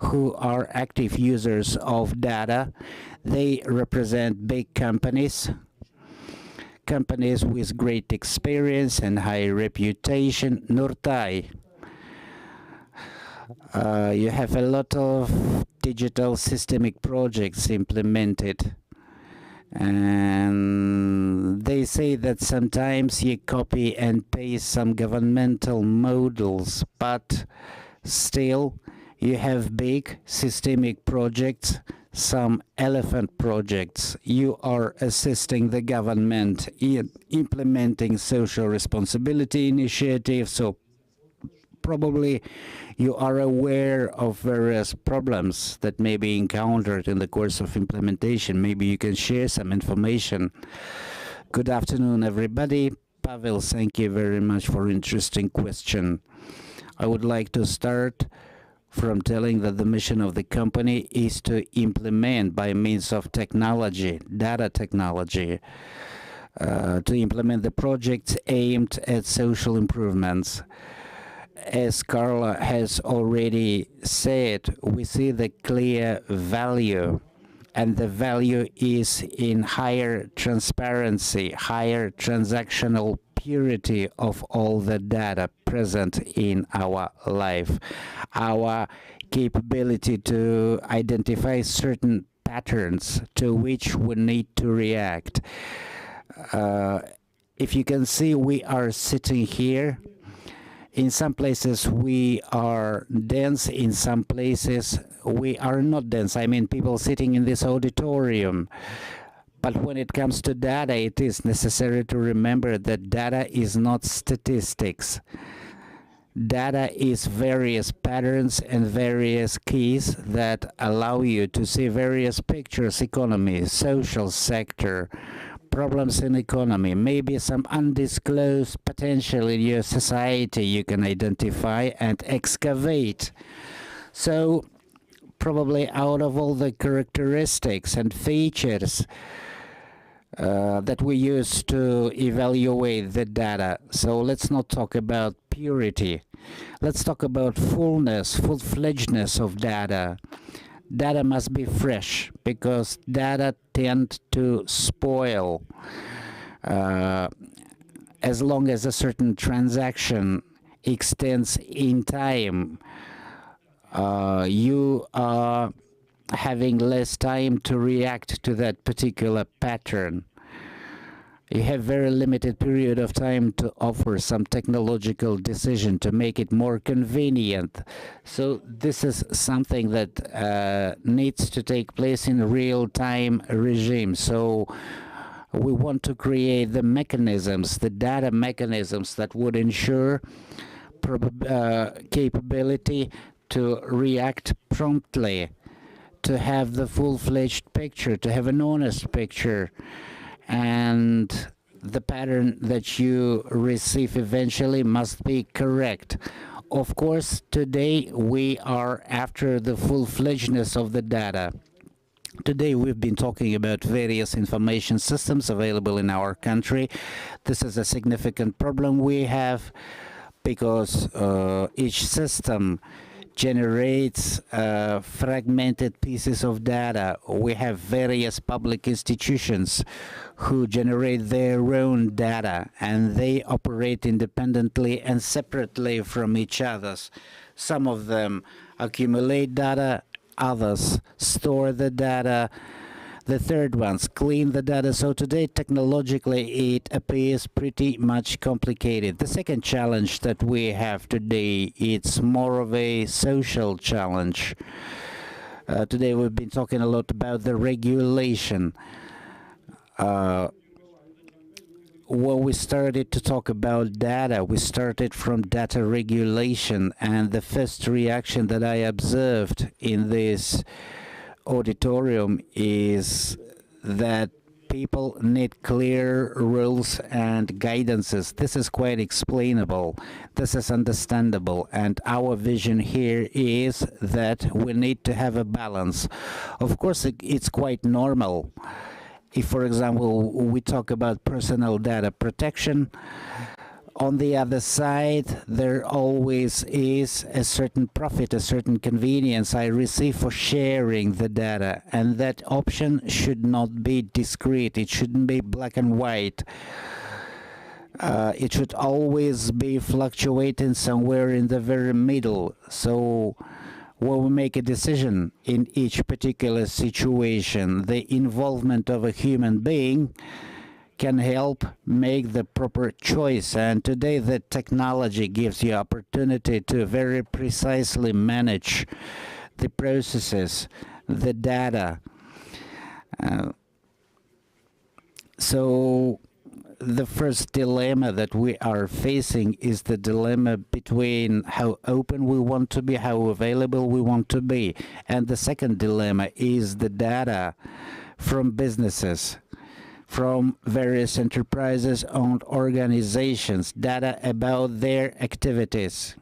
who are active users of data. They represent big companies with great experience and high reputation. Nurtai, you have a lot of digital systemic projects implemented, and they say that sometimes you copy and paste some governmental models, but still you have big systemic projects, some elephant projects. You are assisting the government in implementing social responsibility initiatives, so probably you are aware of various problems that may be encountered in the course of implementation. Maybe you can share some information. Good afternoon, everybody. Pavel, thank you very much for an interesting question. I would like to start from telling that the mission of the company is to implement by means of technology, data technology, to implement the projects aimed at social improvements. As Carla has already said, we see the clear value, and the value is in higher transparency, higher transactional purity of all the data present in our life, our capability to identify certain patterns to which we need to react. If you can see, we are sitting here In some places we are dense, in some places we are not dense. I mean, people sitting in this auditorium. But when it comes to data, it is necessary to remember that data is not statistics. Data is various patterns and various keys that allow you to see various pictures: economy, social sector, problems in economy, maybe some undisclosed potential in your society you can identify and excavate. So probably out of all the characteristics and features that we use to evaluate the data. So let's not talk about purity. Let's talk about fullness, full-fledgedness of data. Data must be fresh because data tend to spoil as long as a certain transaction extends in time. You are having less time to react to that particular pattern. You have very limited period of time to offer some technological decision to make it more convenient. So this is something that needs to take place in real-time regime. So we want to create the mechanisms, the data mechanisms that would ensure capability to react promptly, to have the full-fledged picture, to have an honest picture, and the pattern that you receive eventually must be correct. Of course, today we are after the full-fledgedness of the data. Today we've been talking about various information systems available in our country. This is a significant problem we have because each system generates fragmented pieces of data. We have various public institutions who generate their own data, and they operate independently and separately from each other. Some of them accumulate data, others store the data, the third ones clean the data. So today, technologically, it appears pretty much complicated. The second challenge that we have today, it's more of a social challenge. Today, we've been talking a lot about the regulation. When we started to talk about data, we started from data regulation, and the first reaction that I observed in this auditorium is that people need clear rules and guidances. This is quite explainable. This is understandable. And our vision here is that we need to have a balance. Of course, it's quite normal. If, for example, we talk about personal data protection, on the other side, there always is a certain profit, a certain convenience I receive for sharing the data, and that option should not be discrete. It shouldn't be black and white. It should always be fluctuating somewhere in the very middle. So when we make a decision in each particular situation, the involvement of a human being can help make the proper choice. And today the technology gives you opportunity to very precisely manage the processes, the data. So the first dilemma that we are facing is the dilemma between how open we want to be, how available we want to be. And the second dilemma is the data from businesses, from various enterprises and organizations, data about their activities.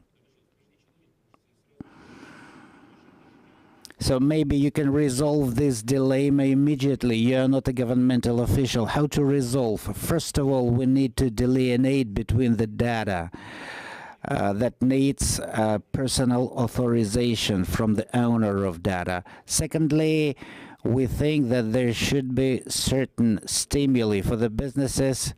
So maybe you can resolve this dilemma immediately. You're not a governmental official. How to resolve? First of all, we need to delineate between the data that needs personal authorization from the owner of data. Secondly, we think that there should be certain stimuli for the businesses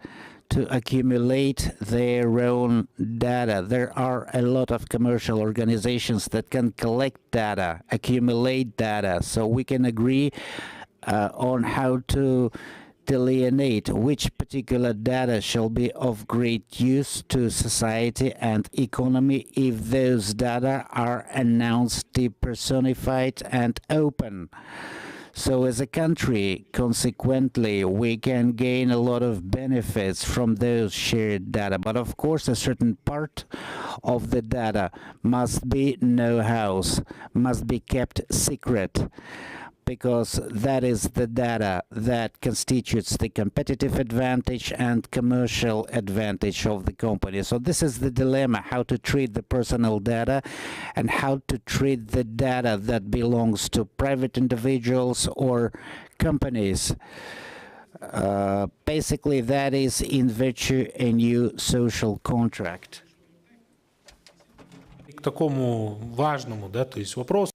to accumulate their own data. There are a lot of commercial organizations that can collect data, accumulate data, so we can agree on how to delineate which particular data shall be of great use to society and economy if those data are announced, depersonified, and open. So as a country, consequently, we can gain a lot of benefits from those shared data. But of course, a certain part of the data must be know-how, must be kept secret, because that is the data that constitutes the competitive advantage and commercial advantage of the company. So this is the dilemma, how to treat the personal data and how to treat the data that belongs to private individuals or companies. Basically, that is in virtue a new social contract. К такому важному, да, то есть вопрос.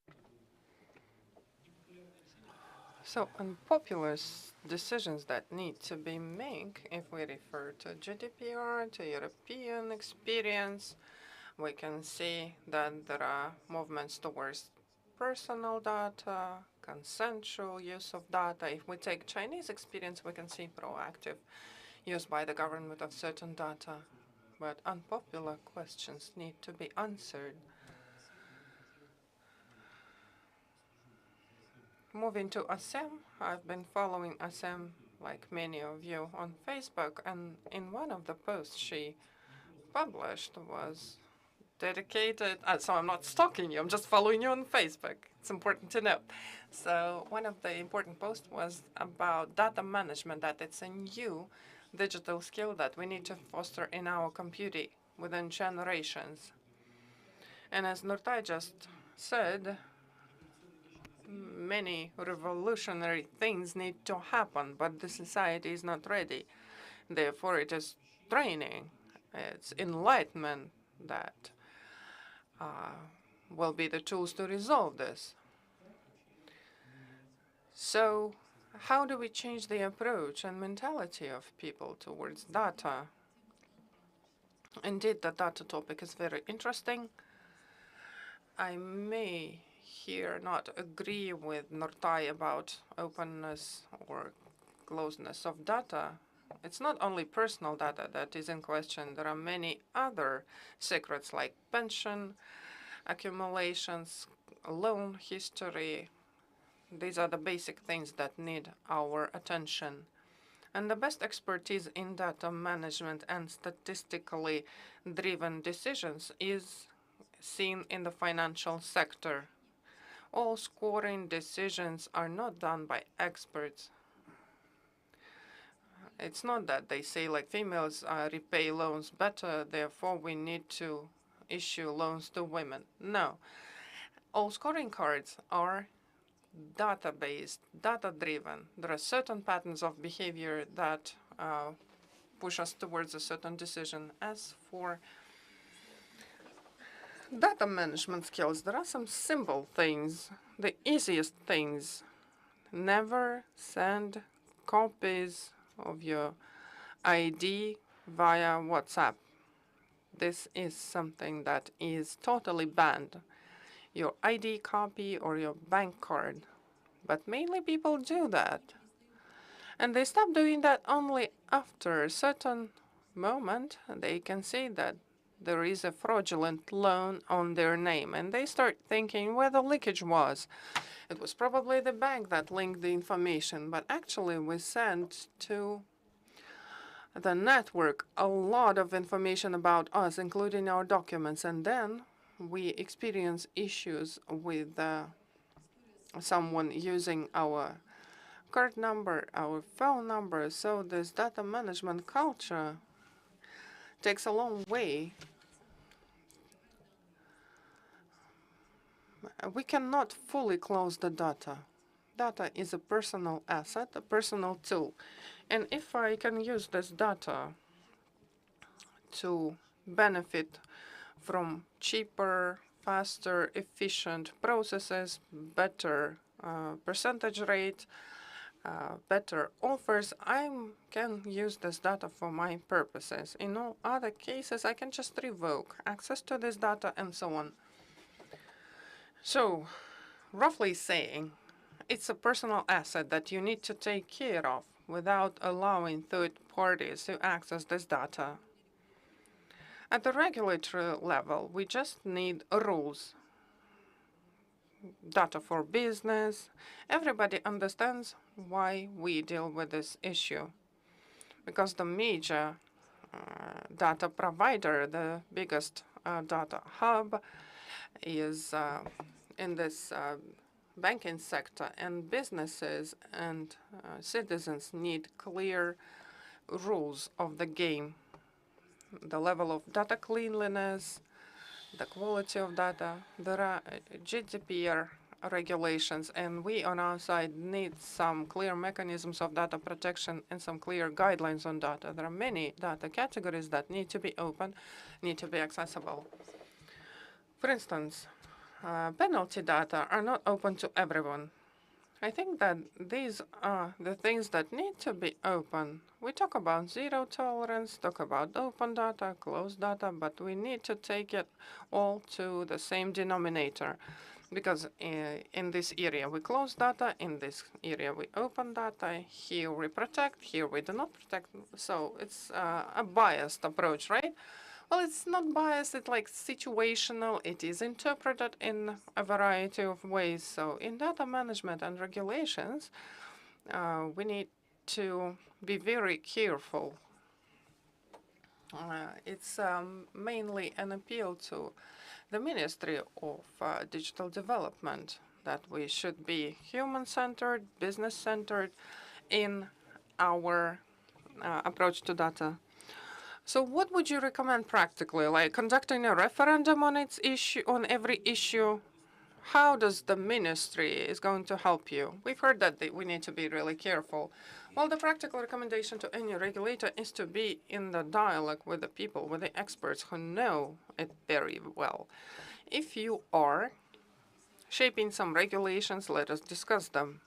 So, unpopular decisions that need to be made, if we refer to GDPR, to European experience, we can see that there are movements towards personal data, consensual use of data. If we take Chinese experience, we can see proactive use by the government of certain data. But unpopular questions need to be answered. Moving to ASEM, I've been following ASEM, like many of you, on Facebook, and in one of the posts she published was dedicated, so I'm not stalking you, I'm just following you on Facebook. It's important to know. So one of the important posts was about data management, that it's a new digital skill that we need to foster in our community within generations. And as Nurtai just said, many revolutionary things need to happen, but the society is not ready. Therefore, it is training, it's enlightenment that will be the tools to resolve this. So how do we change the approach and mentality of people towards data? Indeed, the data topic is very interesting. I may here not agree with Nurtai about openness or closeness of data. It's not only personal data that is in question. There are many other secrets like pension, accumulations, loan history. These are the basic things that need our attention. And the best expertise in data management and statistically driven decisions is seen in the financial sector. All scoring decisions are not done by experts. It's not that they say, like, females repay loans better, therefore we need to issue loans to women. No. All scoring cards are data-based, data-driven. There are certain patterns of behavior that push us towards a certain decision. As for data management skills, there are some simple things, the easiest things. Never send copies of your ID via WhatsApp. This is something that is totally banned. Your ID copy or your bank card. But mainly people do that. And they stop doing that only after a certain moment. They can see that there is a fraudulent loan on their name, and they start thinking where the leakage was. It was probably the bank that linked the information, but actually we sent to the network a lot of information about us, including our documents, and then we experience issues with someone using our card number, our phone number. So this data management culture takes a long way. We cannot fully close the data. Data is a personal asset, a personal tool. And if I can use this data to benefit from cheaper, faster, efficient processes, better percentage rate, better offers, I can use this data for my purposes. In all other cases, I can just revoke access to this data and so on. So, roughly saying, it's a personal asset that you need to take care of. without allowing third parties to access this data. At the regulatory level, we just need rules. Data for business. Everybody understands why we deal with this issue. Because the major data provider, the biggest data hub, is in this banking sector, and businesses and citizens need clear rules of the game. The level of data cleanliness, the quality of data. There are GDPR regulations, and we on our side need some clear mechanisms of data protection and some clear guidelines on data. There are many data categories that need to be open, need to be accessible. For instance, penalty data are not open to everyone. I think that these are the things that need to be open. We talk about zero tolerance, talk about open data, closed data, but we need to take it all to the same denominator. Because in this area we close data, in this area we open data, here we protect, here we do not protect. So it's a biased approach, right? Well, it's not biased, it's like situational. It is interpreted in a variety of ways. So in data management and regulations, we need to be very careful. It's mainly an appeal to the Ministry of Digital Development that we should be human-centered, business-centered in our approach to data. So what would you recommend practically, like conducting a referendum on its issue, on every issue? How does the ministry is going to help you? We've heard that we need to be really careful. Well, the practical recommendation to any regulator is to be in the dialogue with the people, with the experts who know it very well. If you are shaping some regulations, let us discuss them.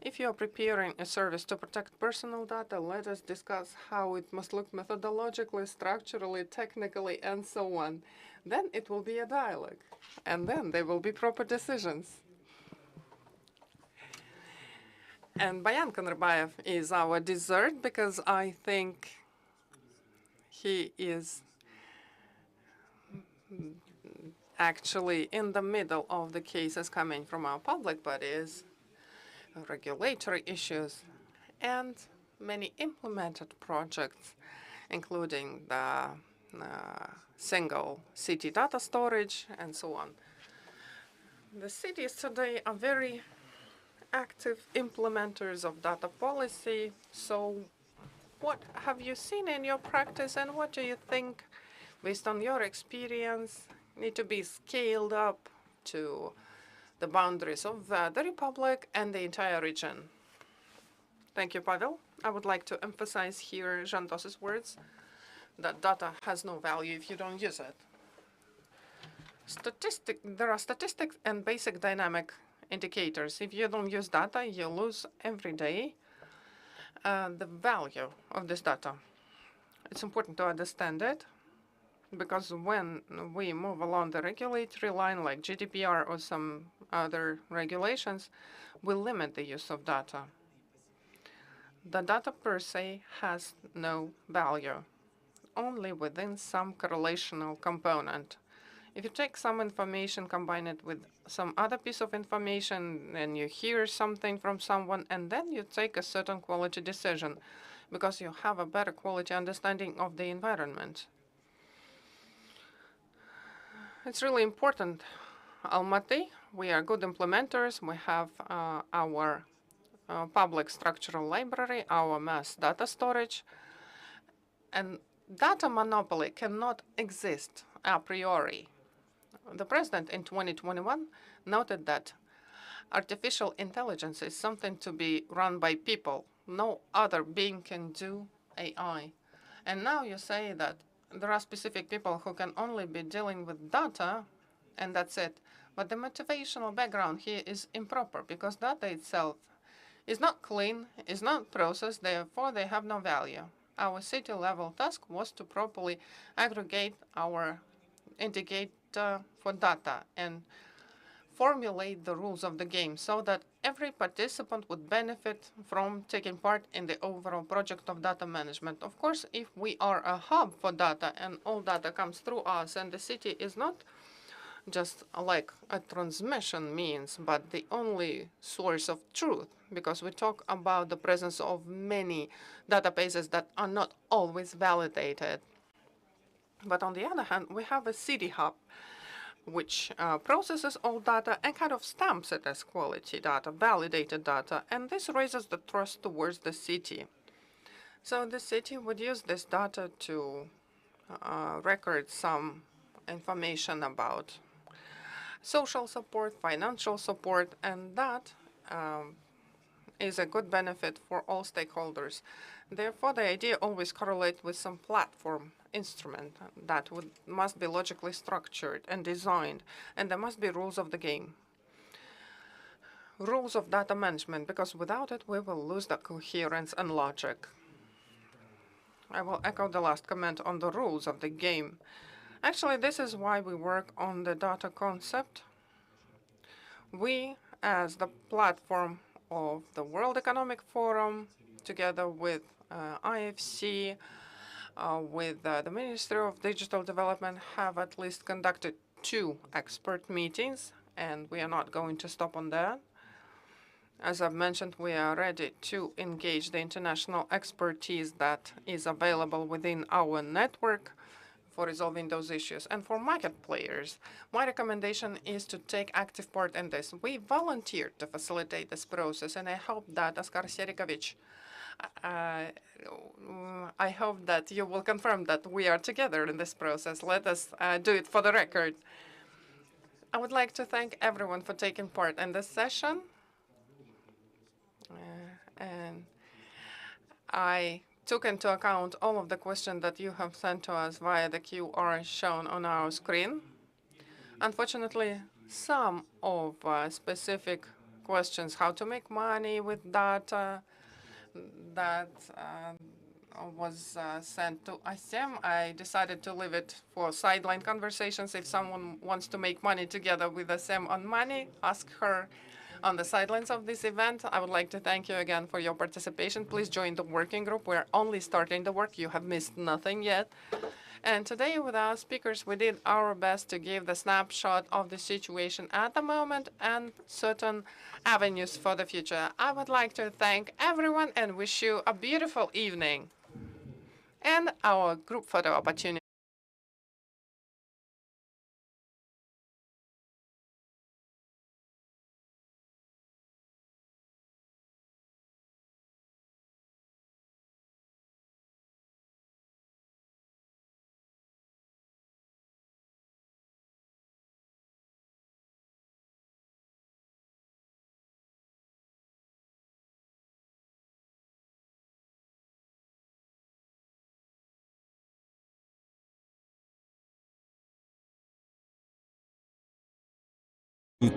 If you are preparing a service to protect personal data, let us discuss how it must look methodologically, structurally, technically, and so on. Then it will be a dialogue, and then there will be proper decisions. And Bayan Kanarbayev is our dessert because I think he is actually in the middle of the cases coming from our public bodies, regulatory issues, and many implemented projects, including the single city data storage and so on. The cities today are very active implementers of data policy. So what have you seen in your practice, and what do you think, based on your experience, need to be scaled up to the boundaries of the Republic and the entire region? Thank you, Pavel. I would like to emphasize here Zhantos's words, that data has no value if you don't use it. There are statistics and basic dynamic indicators. If you don't use data, you lose every day the value of this data. It's important to understand it, because when we move along the regulatory line, like GDPR or some other regulations, we limit the use of data. The data per se has no value, only within some correlational component. If you take some information, combine it with some other piece of information, and you hear something from someone, and then you take a certain quality decision because you have a better quality understanding of the environment. It's really important. Almaty, we are good implementers. We have our public structural library, our mass data storage, and data monopoly cannot exist a priori. The president in 2021 noted that artificial intelligence is something to be run by people. No other being can do AI. And now you say that there are specific people who can only be dealing with data, and that's it. But the motivational background here is improper, because data itself is not clean, is not processed, therefore they have no value. Our city-level task was to properly aggregate our indicator for data and formulate the rules of the game so that every participant would benefit from taking part in the overall project of data management. Of course, if we are a hub for data and all data comes through us and the city is not just like a transmission means, but the only source of truth, because we talk about the presence of many databases that are not always validated. But on the other hand, we have a city hub which processes all data and kind of stamps it as quality data, validated data, and this raises the trust towards the city. So the city would use this data to record some information about social support, financial support, and that is a good benefit for all stakeholders. Therefore, the idea always correlates with some platform instrument that must be logically structured and designed, and there must be rules of the game. Rules of data management, because without it, we will lose the coherence and logic. I will echo the last comment on the rules of the game. Actually, this is why we work on the data concept. We, as the platform of the World Economic Forum, together with AIFC, with the Ministry of Digital Development, have at least conducted 2 expert meetings, and we are not going to stop on that. As I've mentioned, we are ready to engage the international expertise that is available within our network for resolving those issues. And for market players, my recommendation is to take active part in this. We volunteered to facilitate this process, and I hope that, Oskar Serikovic, I hope that you will confirm that we are together in this process. Let us do it for the record. I would like to thank everyone for taking part in this session. And I took into account all of the questions that you have sent to us via the QR shown on our screen. Unfortunately, some of specific questions, how to make money with data, that was sent to ASEM. I decided to leave it for sideline conversations. If someone wants to make money together with ASEM on money, ask her on the sidelines of this event. I would like to thank you again for your participation. Please join the working group. We're only starting the work. You have missed nothing yet. And today with our speakers, we did our best to give the snapshot of the situation at the moment and certain avenues for the future. I would like to thank everyone and wish you a beautiful evening. And our group photo opportunity.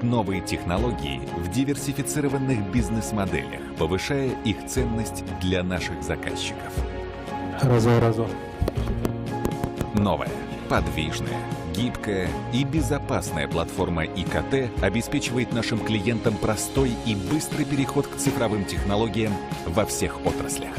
Новые технологии в диверсифицированных бизнес-моделях, повышая их ценность для наших заказчиков. Новая, подвижная, гибкая и безопасная платформа ИКТ обеспечивает нашим клиентам простой и быстрый переход к цифровым технологиям во всех отраслях.